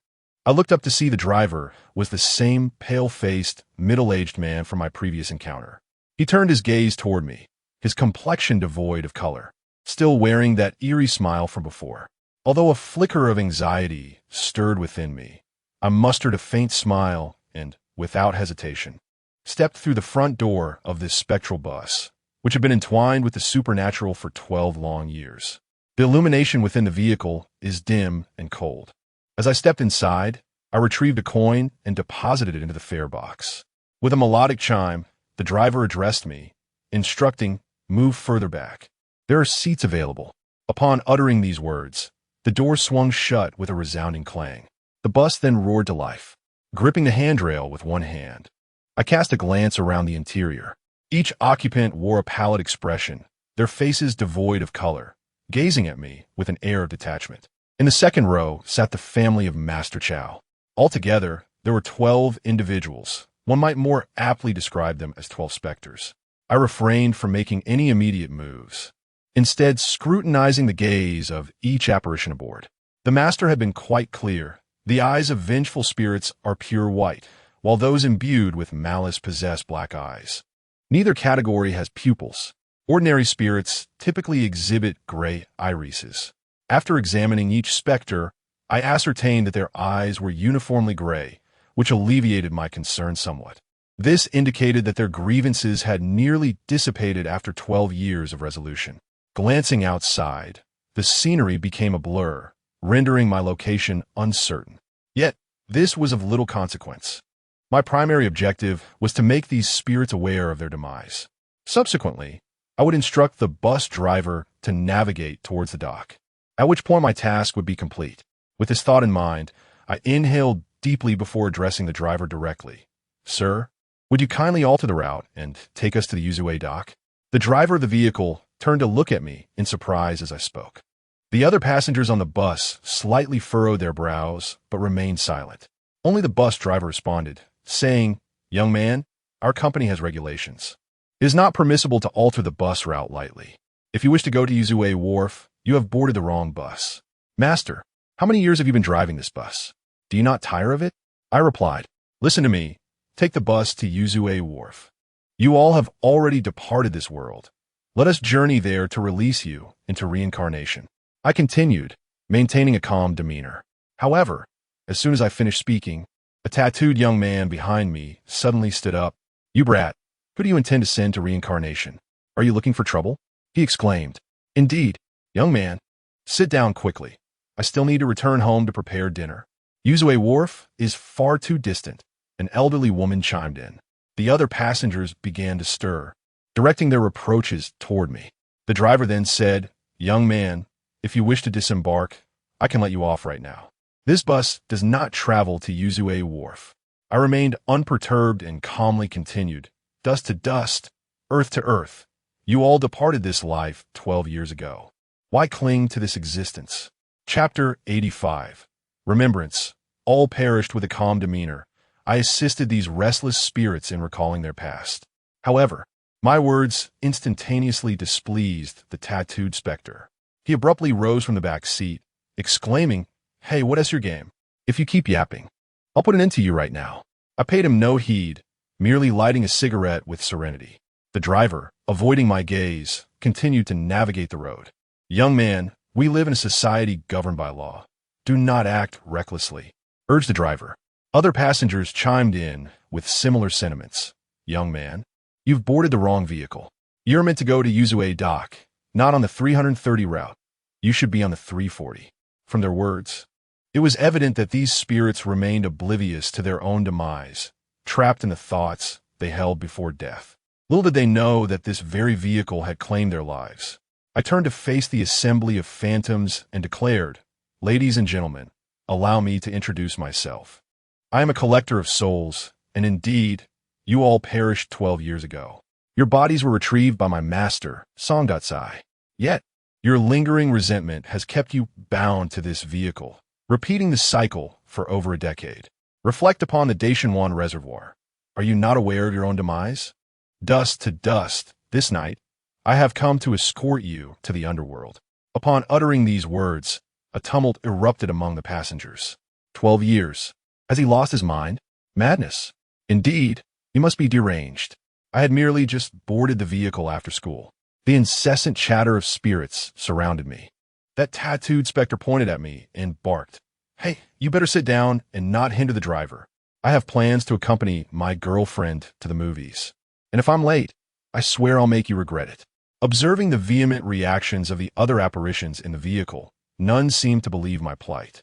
I looked up to see the driver was the same pale-faced, middle-aged man from my previous encounter. He turned his gaze toward me, his complexion devoid of color, still wearing that eerie smile from before. Although a flicker of anxiety stirred within me, I mustered a faint smile and, without hesitation, stepped through the front door of this spectral bus, which had been entwined with the supernatural for 12 long years. The illumination within the vehicle is dim and cold. As I stepped inside, I retrieved a coin and deposited it into the fare box. With a melodic chime, the driver addressed me, instructing, "Move further back. There are seats available." Upon uttering these words, the door swung shut with a resounding clang. The bus then roared to life. Gripping the handrail with one hand, I cast a glance around the interior. Each occupant wore a pallid expression, their faces devoid of color, gazing at me with an air of detachment. In the second row sat the family of Master Chow. Altogether, there were 12 individuals. One might more aptly describe them as 12 specters. I refrained from making any immediate moves, instead scrutinizing the gaze of each apparition aboard. The master had been quite clear. The eyes of vengeful spirits are pure white, while those imbued with malice possess black eyes. Neither category has pupils. Ordinary spirits typically exhibit gray irises. After examining each specter, I ascertained that their eyes were uniformly gray, which alleviated my concern somewhat. This indicated that their grievances had nearly dissipated after 12 years of resolution. Glancing outside, the scenery became a blur, rendering my location uncertain. Yet, this was of little consequence. My primary objective was to make these spirits aware of their demise. Subsequently, I would instruct the bus driver to navigate towards the dock, at which point my task would be complete. With this thought in mind, I inhaled deeply before addressing the driver directly. "Sir, would you kindly alter the route and take us to the Yuzue dock?" The driver of the vehicle turned to look at me in surprise as I spoke. The other passengers on the bus slightly furrowed their brows, but remained silent. Only the bus driver responded, saying, "Young man, our company has regulations. It is not permissible to alter the bus route lightly. If you wish to go to Yuzue Wharf, you have boarded the wrong bus." "Master, how many years have you been driving this bus? Do you not tire of it?" I replied, "Listen to me. Take the bus to Yuzue Wharf. You all have already departed this world. Let us journey there to release you into reincarnation." I continued, maintaining a calm demeanor. However, as soon as I finished speaking, a tattooed young man behind me suddenly stood up. "You brat, who do you intend to send to reincarnation? Are you looking for trouble?" he exclaimed. "Indeed, young man. Sit down quickly. I still need to return home to prepare dinner." "Yuzue Wharf is far too distant," an elderly woman chimed in. The other passengers began to stir, directing their reproaches toward me. The driver then said, "Young man, if you wish to disembark, I can let you off right now. This bus does not travel to Yuzue Wharf." I remained unperturbed and calmly continued, "Dust to dust, earth to earth. You all departed this life 12 years ago. Why cling to this existence?" Chapter 85. Remembrance. All perished with a calm demeanor. I assisted these restless spirits in recalling their past. However, My words instantaneously displeased the tattooed specter. He abruptly rose from the back seat, exclaiming, "Hey, what is your game? If you keep yapping, I'll put an end to you right now." I paid him no heed, merely lighting a cigarette with serenity. The driver, avoiding my gaze, continued to navigate the road. "Young man, we live in a society governed by law. Do not act recklessly," urged the driver. Other passengers chimed in with similar sentiments. "Young man, you've boarded the wrong vehicle. You're meant to go to Uzue Dock, not on the 330 route. You should be on the 340. From their words, it was evident that these spirits remained oblivious to their own demise, trapped in the thoughts they held before death. Little did they know that this very vehicle had claimed their lives. I turned to face the assembly of phantoms and declared, "Ladies and gentlemen, allow me to introduce myself. I am a collector of souls, and indeed, you all perished 12 years ago. Your bodies were retrieved by my master, Song.Sai. Yet, your lingering resentment has kept you bound to this vehicle, repeating the cycle for over a decade. Reflect upon the Daishinwan Reservoir. Are you not aware of your own demise? Dust to dust, this night, I have come to escort you to the underworld." Upon uttering these words, a tumult erupted among the passengers. 12 years. Has he lost his mind? Madness. Indeed, he must be deranged. I had merely just boarded the vehicle after school. The incessant chatter of spirits surrounded me. That tattooed specter pointed at me and barked, "Hey, you better sit down and not hinder the driver. I have plans to accompany my girlfriend to the movies. And if I'm late, I swear I'll make you regret it." Observing the vehement reactions of the other apparitions in the vehicle, none seemed to believe my plight.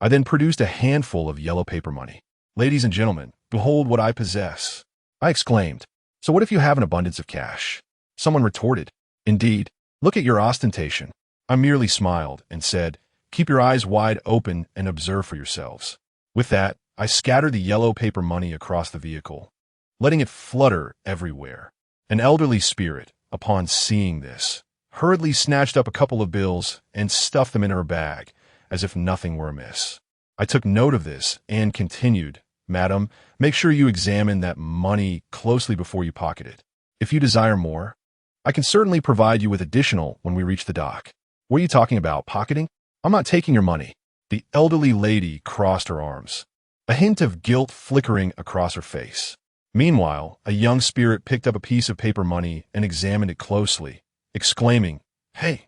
I then produced a handful of yellow paper money. "Ladies and gentlemen, behold what I possess," I exclaimed. "So what if you have an abundance of cash?" Someone retorted, "Indeed, look at your ostentation." I merely smiled and said, "Keep your eyes wide open and observe for yourselves." With that, I scattered the yellow paper money across the vehicle, letting it flutter everywhere. An elderly spirit, upon seeing this, hurriedly snatched up a couple of bills and stuffed them in her bag, as if nothing were amiss. I took note of this and continued, "Madam, make sure you examine that money closely before you pocket it. If you desire more, I can certainly provide you with additional when we reach the dock." "What are you talking about, pocketing? I'm not taking your money." The elderly lady crossed her arms, a hint of guilt flickering across her face. Meanwhile, a young spirit picked up a piece of paper money and examined it closely, exclaiming, "Hey,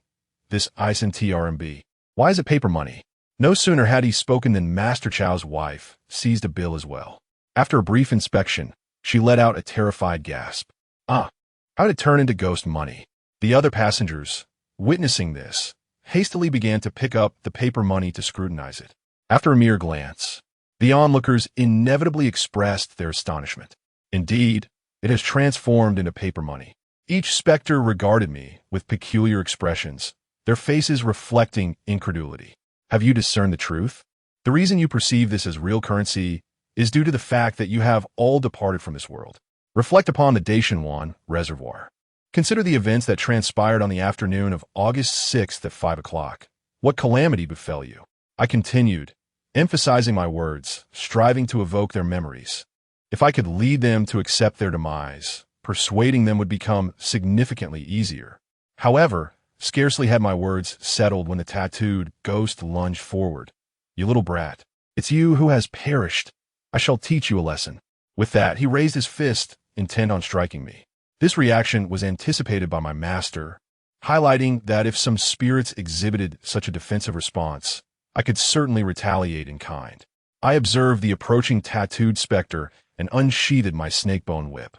this Isen TRMB. Why is it paper money?" No sooner had he spoken than Master Chow's wife seized a bill as well. After a brief inspection, she let out a terrified gasp. How did it turn into ghost money? The other passengers, witnessing this, hastily began to pick up the paper money to scrutinize it. After a mere glance, the onlookers inevitably expressed their astonishment. Indeed, it has transformed into paper money. Each specter regarded me with peculiar expressions, their faces reflecting incredulity. Have you discerned the truth? The reason you perceive this as real currency is due to the fact that you have all departed from this world. Reflect upon the Daishinwan Reservoir. Consider the events that transpired on the afternoon of August 6th at 5 o'clock. What calamity befell you? I continued, emphasizing my words, striving to evoke their memories. If I could lead them to accept their demise, persuading them would become significantly easier. However, scarcely had my words settled when the tattooed ghost lunged forward. "You little brat, it's you who has perished. I shall teach you a lesson." With that, he raised his fist, intent on striking me. This reaction was anticipated by my master, highlighting that if some spirits exhibited such a defensive response, I could certainly retaliate in kind. I observed the approaching tattooed specter and unsheathed my snakebone whip.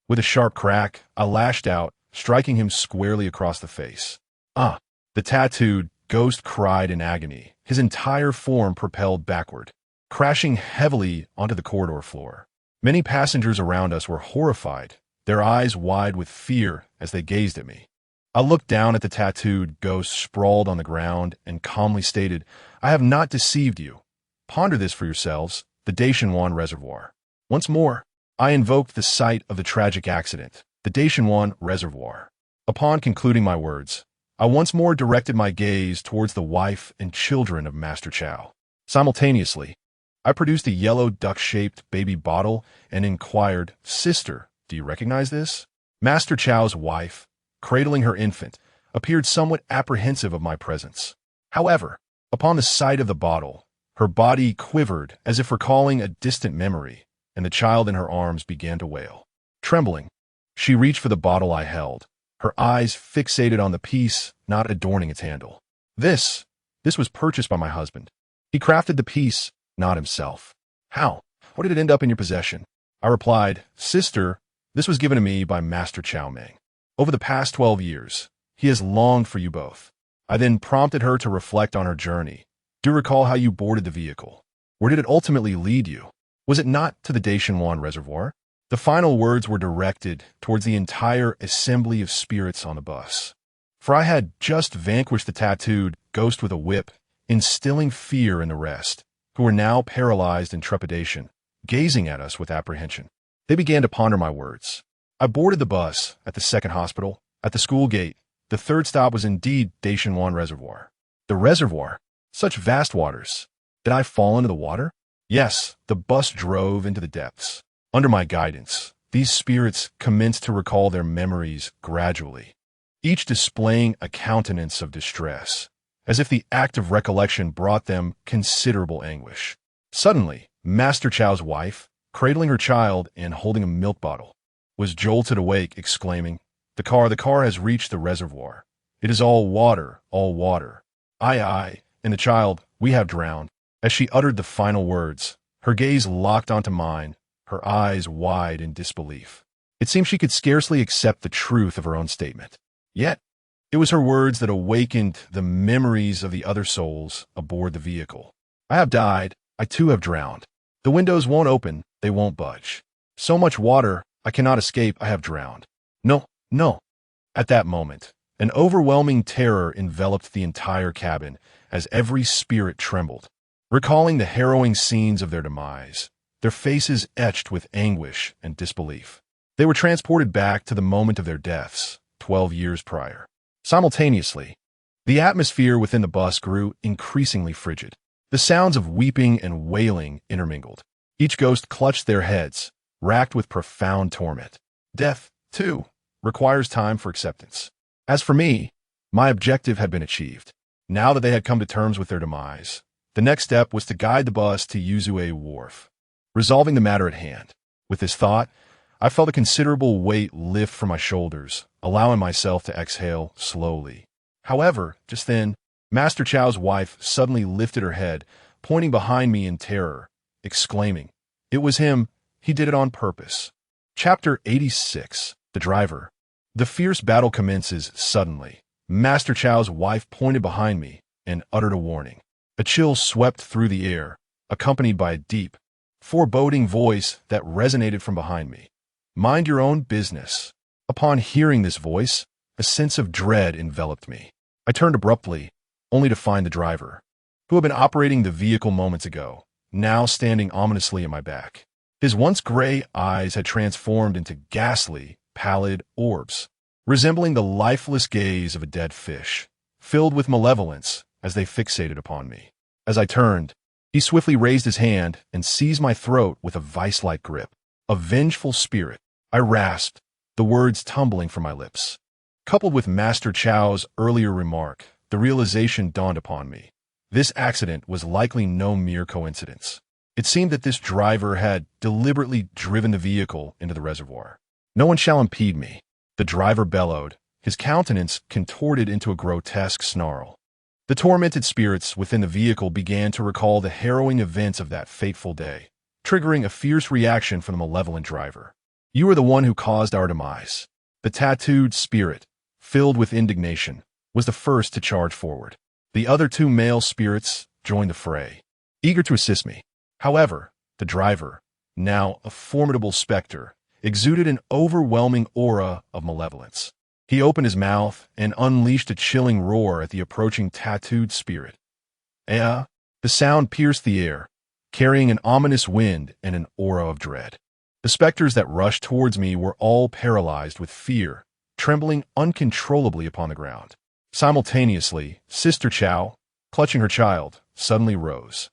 With a sharp crack, I lashed out, striking him squarely across the face. The tattooed ghost cried in agony, his entire form propelled backward, crashing heavily onto the corridor floor. Many passengers around us were horrified, their eyes wide with fear as they gazed at me. I looked down at the tattooed ghost sprawled on the ground and calmly stated, "I have not deceived you. Ponder this for yourselves, the Daishinwan Reservoir." Once more, I invoked the site of the tragic accident, the Daishinwan Reservoir. Upon concluding my words, I once more directed my gaze towards the wife and children of Master Chow. Simultaneously, I produced a yellow duck-shaped baby bottle and inquired, "Sister, do you recognize this?" Master Chow's wife, cradling her infant, appeared somewhat apprehensive of my presence. However, upon the sight of the bottle, her body quivered as if recalling a distant memory, and the child in her arms began to wail. Trembling, she reached for the bottle I held, her eyes fixated on the piece, not adorning its handle. This was purchased by my husband. He crafted the piece, not himself. How? What did it end up in your possession? I replied, Sister, this was given to me by Master Chow Meng. Over the past 12 years, he has longed for you both. I then prompted her to reflect on her journey. Do you recall how you boarded the vehicle? Where did it ultimately lead you? Was it not to the Daishanwan Reservoir? The final words were directed towards the entire assembly of spirits on the bus. For I had just vanquished the tattooed ghost with a whip, instilling fear in the rest, who were now paralyzed in trepidation, gazing at us with apprehension. They began to ponder my words. I boarded the bus at the second hospital, at the school gate. The third stop was indeed Daishanwan Reservoir. The reservoir? Such vast waters. Did I fall into the water? Yes, the bus drove into the depths. Under my guidance, these spirits commenced to recall their memories gradually, each displaying a countenance of distress, as if the act of recollection brought them considerable anguish. Suddenly, Master Chow's wife, cradling her child and holding a milk bottle, was jolted awake, exclaiming, the car has reached the reservoir. It is all water, all water. I, and the child, we have drowned. As she uttered the final words, her gaze locked onto mine, her eyes wide in disbelief. It seemed she could scarcely accept the truth of her own statement. Yet, it was her words that awakened the memories of the other souls aboard the vehicle. I have died. I too have drowned. The windows won't open. They won't budge. So much water. I cannot escape. I have drowned. No, no. At that moment, an overwhelming terror enveloped the entire cabin as every spirit trembled, recalling the harrowing scenes of their demise, their faces etched with anguish and disbelief. They were transported back to the moment of their deaths, 12 years prior. Simultaneously, the atmosphere within the bus grew increasingly frigid. The sounds of weeping and wailing intermingled. Each ghost clutched their heads, racked with profound torment. Death, too, requires time for acceptance. As for me, my objective had been achieved. Now that they had come to terms with their demise, the next step was to guide the bus to Yuzue Wharf, resolving the matter at hand. With this thought, I felt a considerable weight lift from my shoulders, allowing myself to exhale slowly. However, just then, Master Chow's wife suddenly lifted her head, pointing behind me in terror, exclaiming, "It was him. He did it on purpose." Chapter 86. The Driver. The fierce battle commences suddenly. Master Chow's wife pointed behind me and uttered a warning. A chill swept through the air, accompanied by a deep, foreboding voice that resonated from behind me. Mind your own business. Upon hearing this voice, a sense of dread enveloped me. I turned abruptly, only to find the driver, who had been operating the vehicle moments ago, now standing ominously at my back. His once gray eyes had transformed into ghastly, pallid orbs, resembling the lifeless gaze of a dead fish, filled with malevolence as they fixated upon me. As I turned, he swiftly raised his hand and seized my throat with a vice-like grip. A vengeful spirit, I rasped, the words tumbling from my lips. Coupled with Master Chow's earlier remark, the realization dawned upon me. This accident was likely no mere coincidence. It seemed that this driver had deliberately driven the vehicle into the reservoir. "No one shall impede me," the driver bellowed, his countenance contorted into a grotesque snarl. The tormented spirits within the vehicle began to recall the harrowing events of that fateful day, triggering a fierce reaction from the malevolent driver. "You are the one who caused our demise." The tattooed spirit, filled with indignation, was the first to charge forward. The other two male spirits joined the fray, eager to assist me. However, the driver, now a formidable specter, exuded an overwhelming aura of malevolence. He opened his mouth and unleashed a chilling roar at the approaching tattooed spirit. The sound pierced the air, carrying an ominous wind and an aura of dread. The specters that rushed towards me were all paralyzed with fear, trembling uncontrollably upon the ground. Simultaneously, Sister Chow, clutching her child, suddenly rose,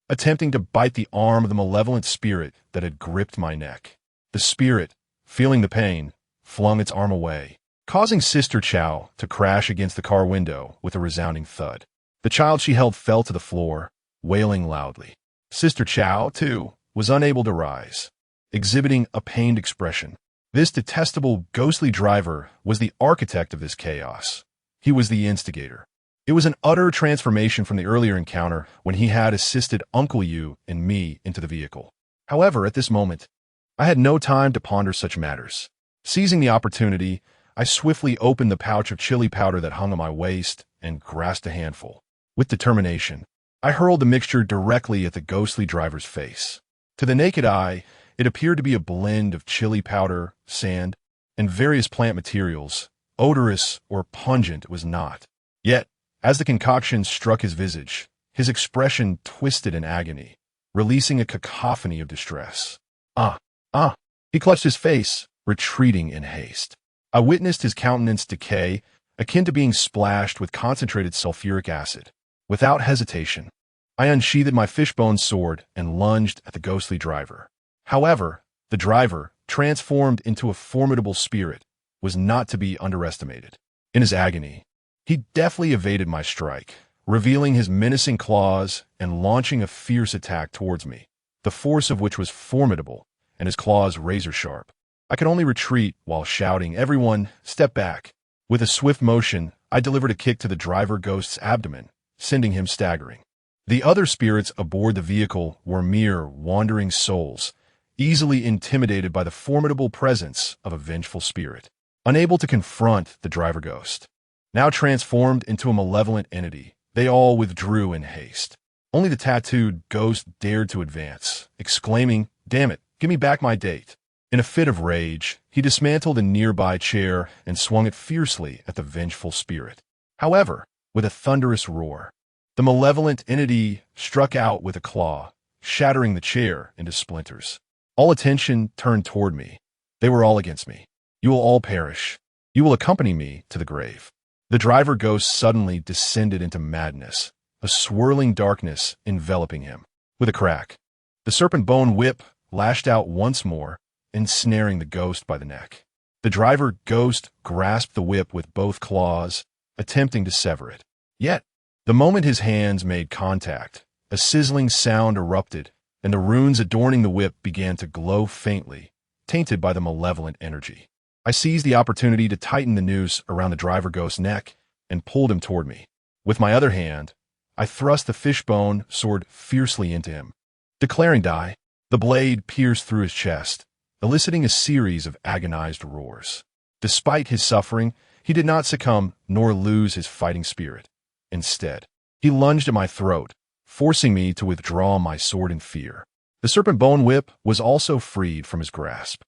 attempting to bite the arm of the malevolent spirit that had gripped my neck. The spirit, feeling the pain, flung its arm away, causing Sister Chow to crash against the car window with a resounding thud. The child she held fell to the floor, wailing loudly. Sister Chow, too, was unable to rise, exhibiting a pained expression. This detestable, ghostly driver was the architect of this chaos. He was the instigator. It was an utter transformation from the earlier encounter when he had assisted Uncle Yu and me into the vehicle. However, at this moment, I had no time to ponder such matters. Seizing the opportunity, I swiftly opened the pouch of chili powder that hung on my waist and grasped a handful. With determination, I hurled the mixture directly at the ghostly driver's face. To the naked eye, it appeared to be a blend of chili powder, sand, and various plant materials. Odorous or pungent it was not. Yet, as the concoction struck his visage, his expression twisted in agony, releasing a cacophony of distress. He clutched his face, retreating in haste. I witnessed his countenance decay, akin to being splashed with concentrated sulfuric acid. Without hesitation, I unsheathed my fishbone sword and lunged at the ghostly driver. However, the driver, transformed into a formidable spirit, was not to be underestimated. In his agony, he deftly evaded my strike, revealing his menacing claws and launching a fierce attack towards me, the force of which was formidable and his claws razor-sharp. I could only retreat while shouting, "Everyone, step back!" With a swift motion, I delivered a kick to the driver ghost's abdomen, sending him staggering. The other spirits aboard the vehicle were mere wandering souls, easily intimidated by the formidable presence of a vengeful spirit. Unable to confront the driver ghost, now transformed into a malevolent entity, they all withdrew in haste. Only the tattooed ghost dared to advance, exclaiming, "Damn it, give me back my date." In a fit of rage, he dismantled a nearby chair and swung it fiercely at the vengeful spirit. However, with a thunderous roar, the malevolent entity struck out with a claw, shattering the chair into splinters. All attention turned toward me. They were all against me. "You will all perish. You will accompany me to the grave." The driver ghost suddenly descended into madness, a swirling darkness enveloping him. With a crack, the serpent bone whip lashed out once more, ensnaring the ghost by the neck. The driver ghost grasped the whip with both claws, attempting to sever it. Yet, the moment his hands made contact, a sizzling sound erupted, and the runes adorning the whip began to glow faintly, tainted by the malevolent energy. I seized the opportunity to tighten the noose around the driver ghost's neck and pulled him toward me. With my other hand, I thrust the fishbone sword fiercely into him. Declaring die, the blade pierced through his chest, eliciting a series of agonized roars. Despite his suffering, he did not succumb nor lose his fighting spirit. Instead, he lunged at my throat, forcing me to withdraw my sword in fear. The serpent bone whip was also freed from his grasp.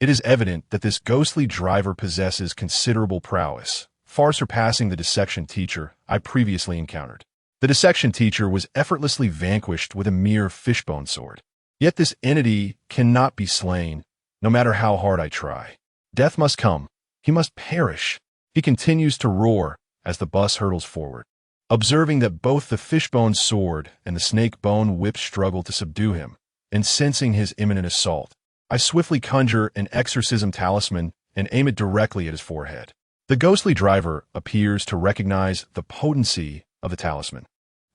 It is evident that this ghostly driver possesses considerable prowess, far surpassing the dissection teacher I previously encountered. The dissection teacher was effortlessly vanquished with a mere fishbone sword. Yet this entity cannot be slain, no matter how hard I try. Death must come. He must perish. He continues to roar as the bus hurtles forward. Observing that both the fishbone sword and the snake bone whip struggle to subdue him, and sensing his imminent assault, I swiftly conjure an exorcism talisman and aim it directly at his forehead. The ghostly driver appears to recognize the potency of the talisman,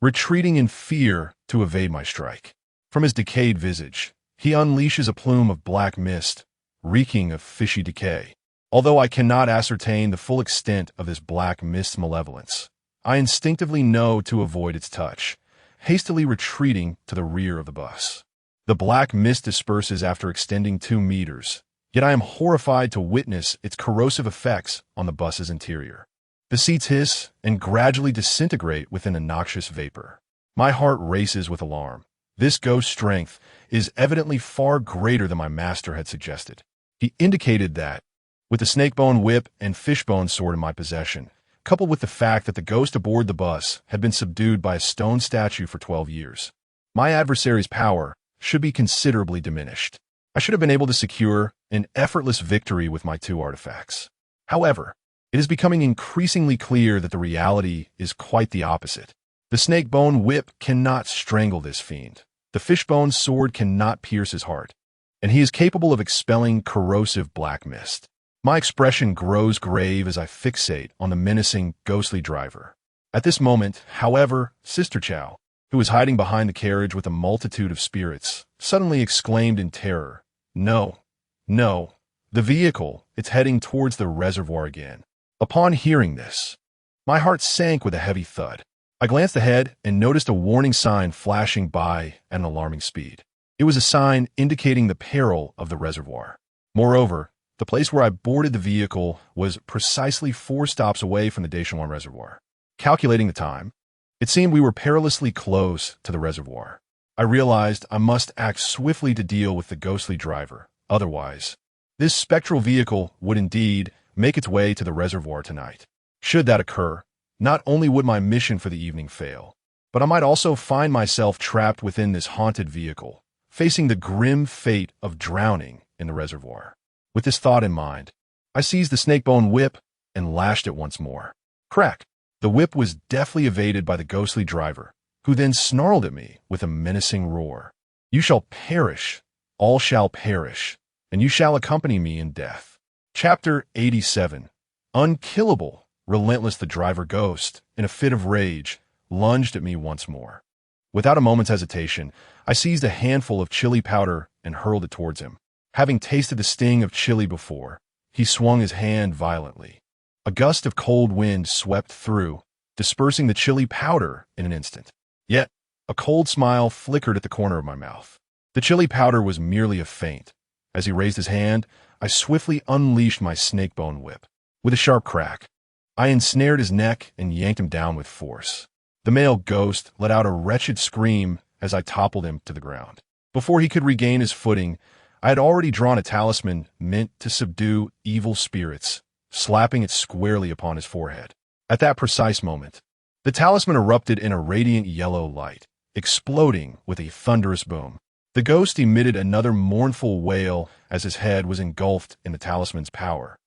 retreating in fear to evade my strike. From his decayed visage, he unleashes a plume of black mist, reeking of fishy decay. Although I cannot ascertain the full extent of this black mist's malevolence, I instinctively know to avoid its touch, hastily retreating to the rear of the bus. The black mist disperses after extending 2 meters, yet I am horrified to witness its corrosive effects on the bus's interior. The seats hiss and gradually disintegrate within a noxious vapor. My heart races with alarm. This ghost's strength is evidently far greater than my master had suggested. He indicated that, with the snakebone whip and fishbone sword in my possession, coupled with the fact that the ghost aboard the bus had been subdued by a stone statue for 12 years, my adversary's power should be considerably diminished. I should have been able to secure an effortless victory with my 2 artifacts. However, it is becoming increasingly clear that the reality is quite the opposite. The snakebone whip cannot strangle this fiend. The fishbone sword cannot pierce his heart, and he is capable of expelling corrosive black mist. My expression grows grave as I fixate on the menacing, ghostly driver. At this moment, however, Sister Chow, who was hiding behind the carriage with a multitude of spirits, suddenly exclaimed in terror, "No, no, the vehicle, it's heading towards the reservoir again." Upon hearing this, my heart sank with a heavy thud. I glanced ahead and noticed a warning sign flashing by at an alarming speed. It was a sign indicating the peril of the reservoir. Moreover, the place where I boarded the vehicle was precisely 4 stops away from the Deschamps Reservoir. Calculating the time, it seemed we were perilously close to the reservoir. I realized I must act swiftly to deal with the ghostly driver. Otherwise, this spectral vehicle would indeed make its way to the reservoir tonight. Should that occur, not only would my mission for the evening fail, but I might also find myself trapped within this haunted vehicle, facing the grim fate of drowning in the reservoir. With this thought in mind, I seized the snakebone whip and lashed it once more. Crack! The whip was deftly evaded by the ghostly driver, who then snarled at me with a menacing roar. "You shall perish, all shall perish, and you shall accompany me in death." Chapter 87. Unkillable, relentless, the driver ghost, in a fit of rage, lunged at me once more. Without a moment's hesitation, I seized a handful of chili powder and hurled it towards him. Having tasted the sting of chili before, he swung his hand violently. A gust of cold wind swept through, dispersing the chili powder in an instant. Yet, a cold smile flickered at the corner of my mouth. The chili powder was merely a feint. As he raised his hand, I swiftly unleashed my snakebone whip. With a sharp crack, I ensnared his neck and yanked him down with force. The male ghost let out a wretched scream as I toppled him to the ground. Before he could regain his footing, I had already drawn a talisman meant to subdue evil spirits, slapping it squarely upon his forehead. At that precise moment, the talisman erupted in a radiant yellow light, exploding with a thunderous boom. The ghost emitted another mournful wail as his head was engulfed in the talisman's power,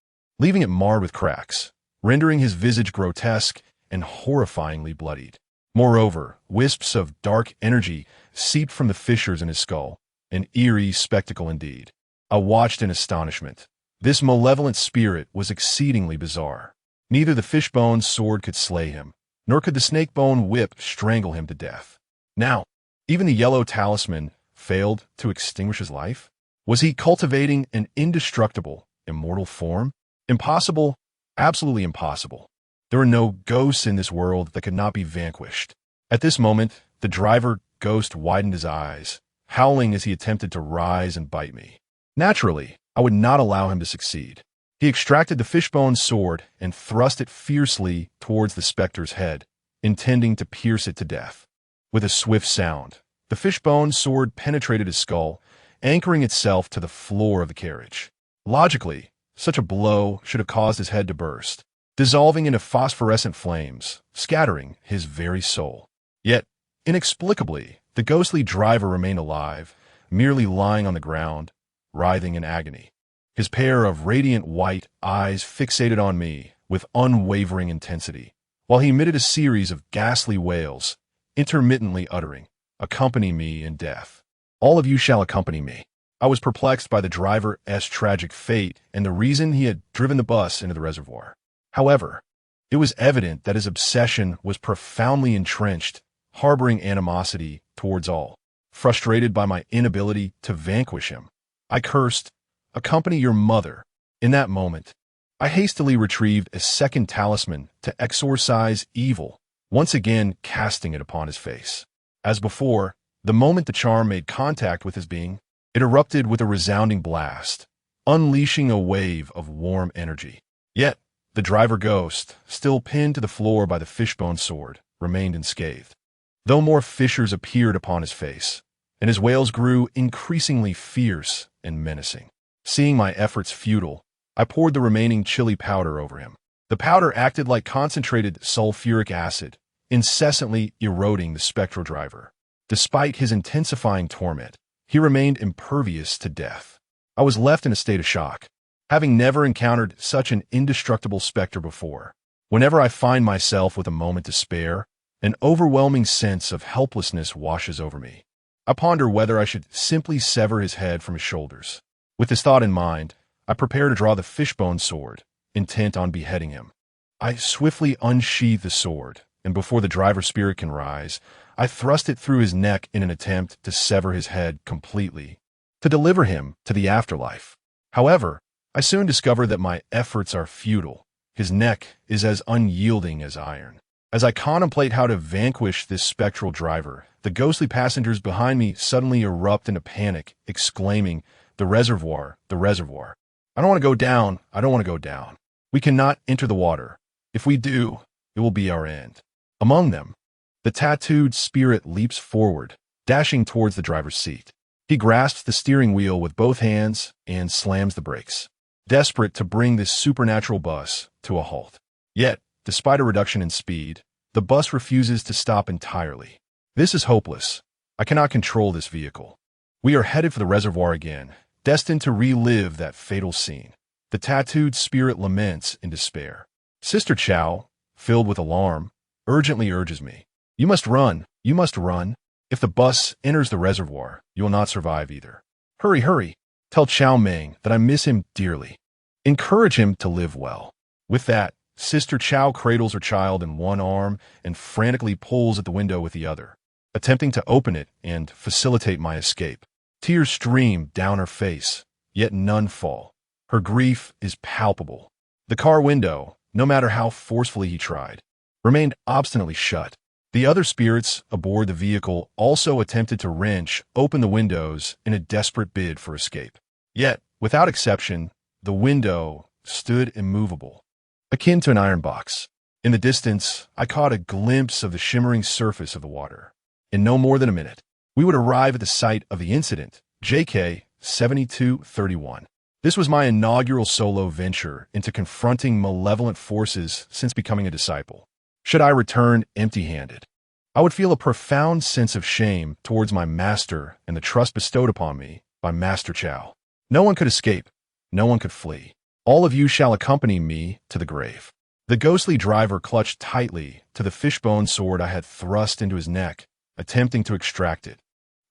leaving it marred with cracks, rendering his visage grotesque and horrifyingly bloodied. Moreover, wisps of dark energy seeped from the fissures in his skull, an eerie spectacle indeed. I watched in astonishment. This malevolent spirit was exceedingly bizarre. Neither the fishbone sword could slay him, nor could the snakebone whip strangle him to death. Now, even the yellow talisman failed to extinguish his life? Was he cultivating an indestructible, immortal form? Impossible, absolutely impossible. There were no ghosts in this world that could not be vanquished. At this moment, the driver ghost widened his eyes, howling as he attempted to rise and bite me. Naturally, I would not allow him to succeed. He extracted the fishbone sword and thrust it fiercely towards the specter's head, intending to pierce it to death. With a swift sound, the fishbone sword penetrated his skull, anchoring itself to the floor of the carriage. Logically, such a blow should have caused his head to burst, dissolving into phosphorescent flames, scattering his very soul. Yet, inexplicably, the ghostly driver remained alive, merely lying on the ground, writhing in agony. His pair of radiant white eyes fixated on me with unwavering intensity, while he emitted a series of ghastly wails, intermittently uttering, "Accompany me in death. All of you shall accompany me." I was perplexed by the driver's tragic fate and the reason he had driven the bus into the reservoir. However, it was evident that his obsession was profoundly entrenched, harboring animosity towards all. Frustrated by my inability to vanquish him, I cursed, "Accompany your mother." In that moment, I hastily retrieved a second talisman to exorcise evil, once again casting it upon his face. As before, the moment the charm made contact with his being, it erupted with a resounding blast, unleashing a wave of warm energy. Yet, the driver ghost, still pinned to the floor by the fishbone sword, remained unscathed. Though more fissures appeared upon his face, and his wails grew increasingly fierce and menacing. Seeing my efforts futile, I poured the remaining chili powder over him. The powder acted like concentrated sulfuric acid, incessantly eroding the spectral driver. Despite his intensifying torment, he remained impervious to death. I was left in a state of shock, having never encountered such an indestructible specter before. Whenever I find myself with a moment to spare, an overwhelming sense of helplessness washes over me. I ponder whether I should simply sever his head from his shoulders. With this thought in mind, I prepare to draw the fishbone sword, intent on beheading him. I swiftly unsheathe the sword, and before the driver spirit can rise, I thrust it through his neck in an attempt to sever his head completely, to deliver him to the afterlife. However, I soon discover that my efforts are futile. His neck is as unyielding as iron. As I contemplate how to vanquish this spectral driver, the ghostly passengers behind me suddenly erupt into panic, exclaiming, "The reservoir, the reservoir. I don't want to go down, I don't want to go down. We cannot enter the water. If we do, it will be our end." Among them, the tattooed spirit leaps forward, dashing towards the driver's seat. He grasps the steering wheel with both hands and slams the brakes, desperate to bring this supernatural bus to a halt. Yet, despite a reduction in speed, the bus refuses to stop entirely. This is hopeless. I cannot control this vehicle. We are headed for the reservoir again, destined to relive that fatal scene. The tattooed spirit laments in despair. Sister Chow, filled with alarm, urgently urges me, "You must run, you must run. If the bus enters the reservoir, you will not survive either. Hurry, hurry. Tell Chow Meng that I miss him dearly. Encourage him to live well." With that, Sister Chow cradles her child in one arm and frantically pulls at the window with the other, attempting to open it and facilitate my escape. Tears stream down her face, yet none fall. Her grief is palpable. The car window, no matter how forcefully he tried, remained obstinately shut. The other spirits aboard the vehicle also attempted to wrench open the windows in a desperate bid for escape. Yet, without exception, the window stood immovable, akin to an iron box. In the distance, I caught a glimpse of the shimmering surface of the water. In no more than a minute, we would arrive at the site of the incident, JK 7231. This was my inaugural solo venture into confronting malevolent forces since becoming a disciple. Should I return empty-handed, I would feel a profound sense of shame towards my master and the trust bestowed upon me by Master Chow. No one could escape. No one could flee. All of you shall accompany me to the grave. The ghostly driver clutched tightly to the fishbone sword I had thrust into his neck, attempting to extract it.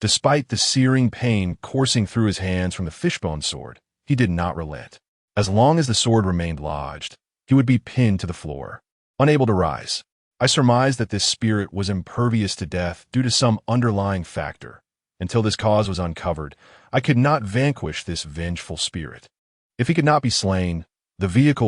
Despite the searing pain coursing through his hands from the fishbone sword, he did not relent. As long as the sword remained lodged, he would be pinned to the floor, unable to rise. I surmised that this spirit was impervious to death due to some underlying factor. Until this cause was uncovered, I could not vanquish this vengeful spirit. If he could not be slain, the vehicle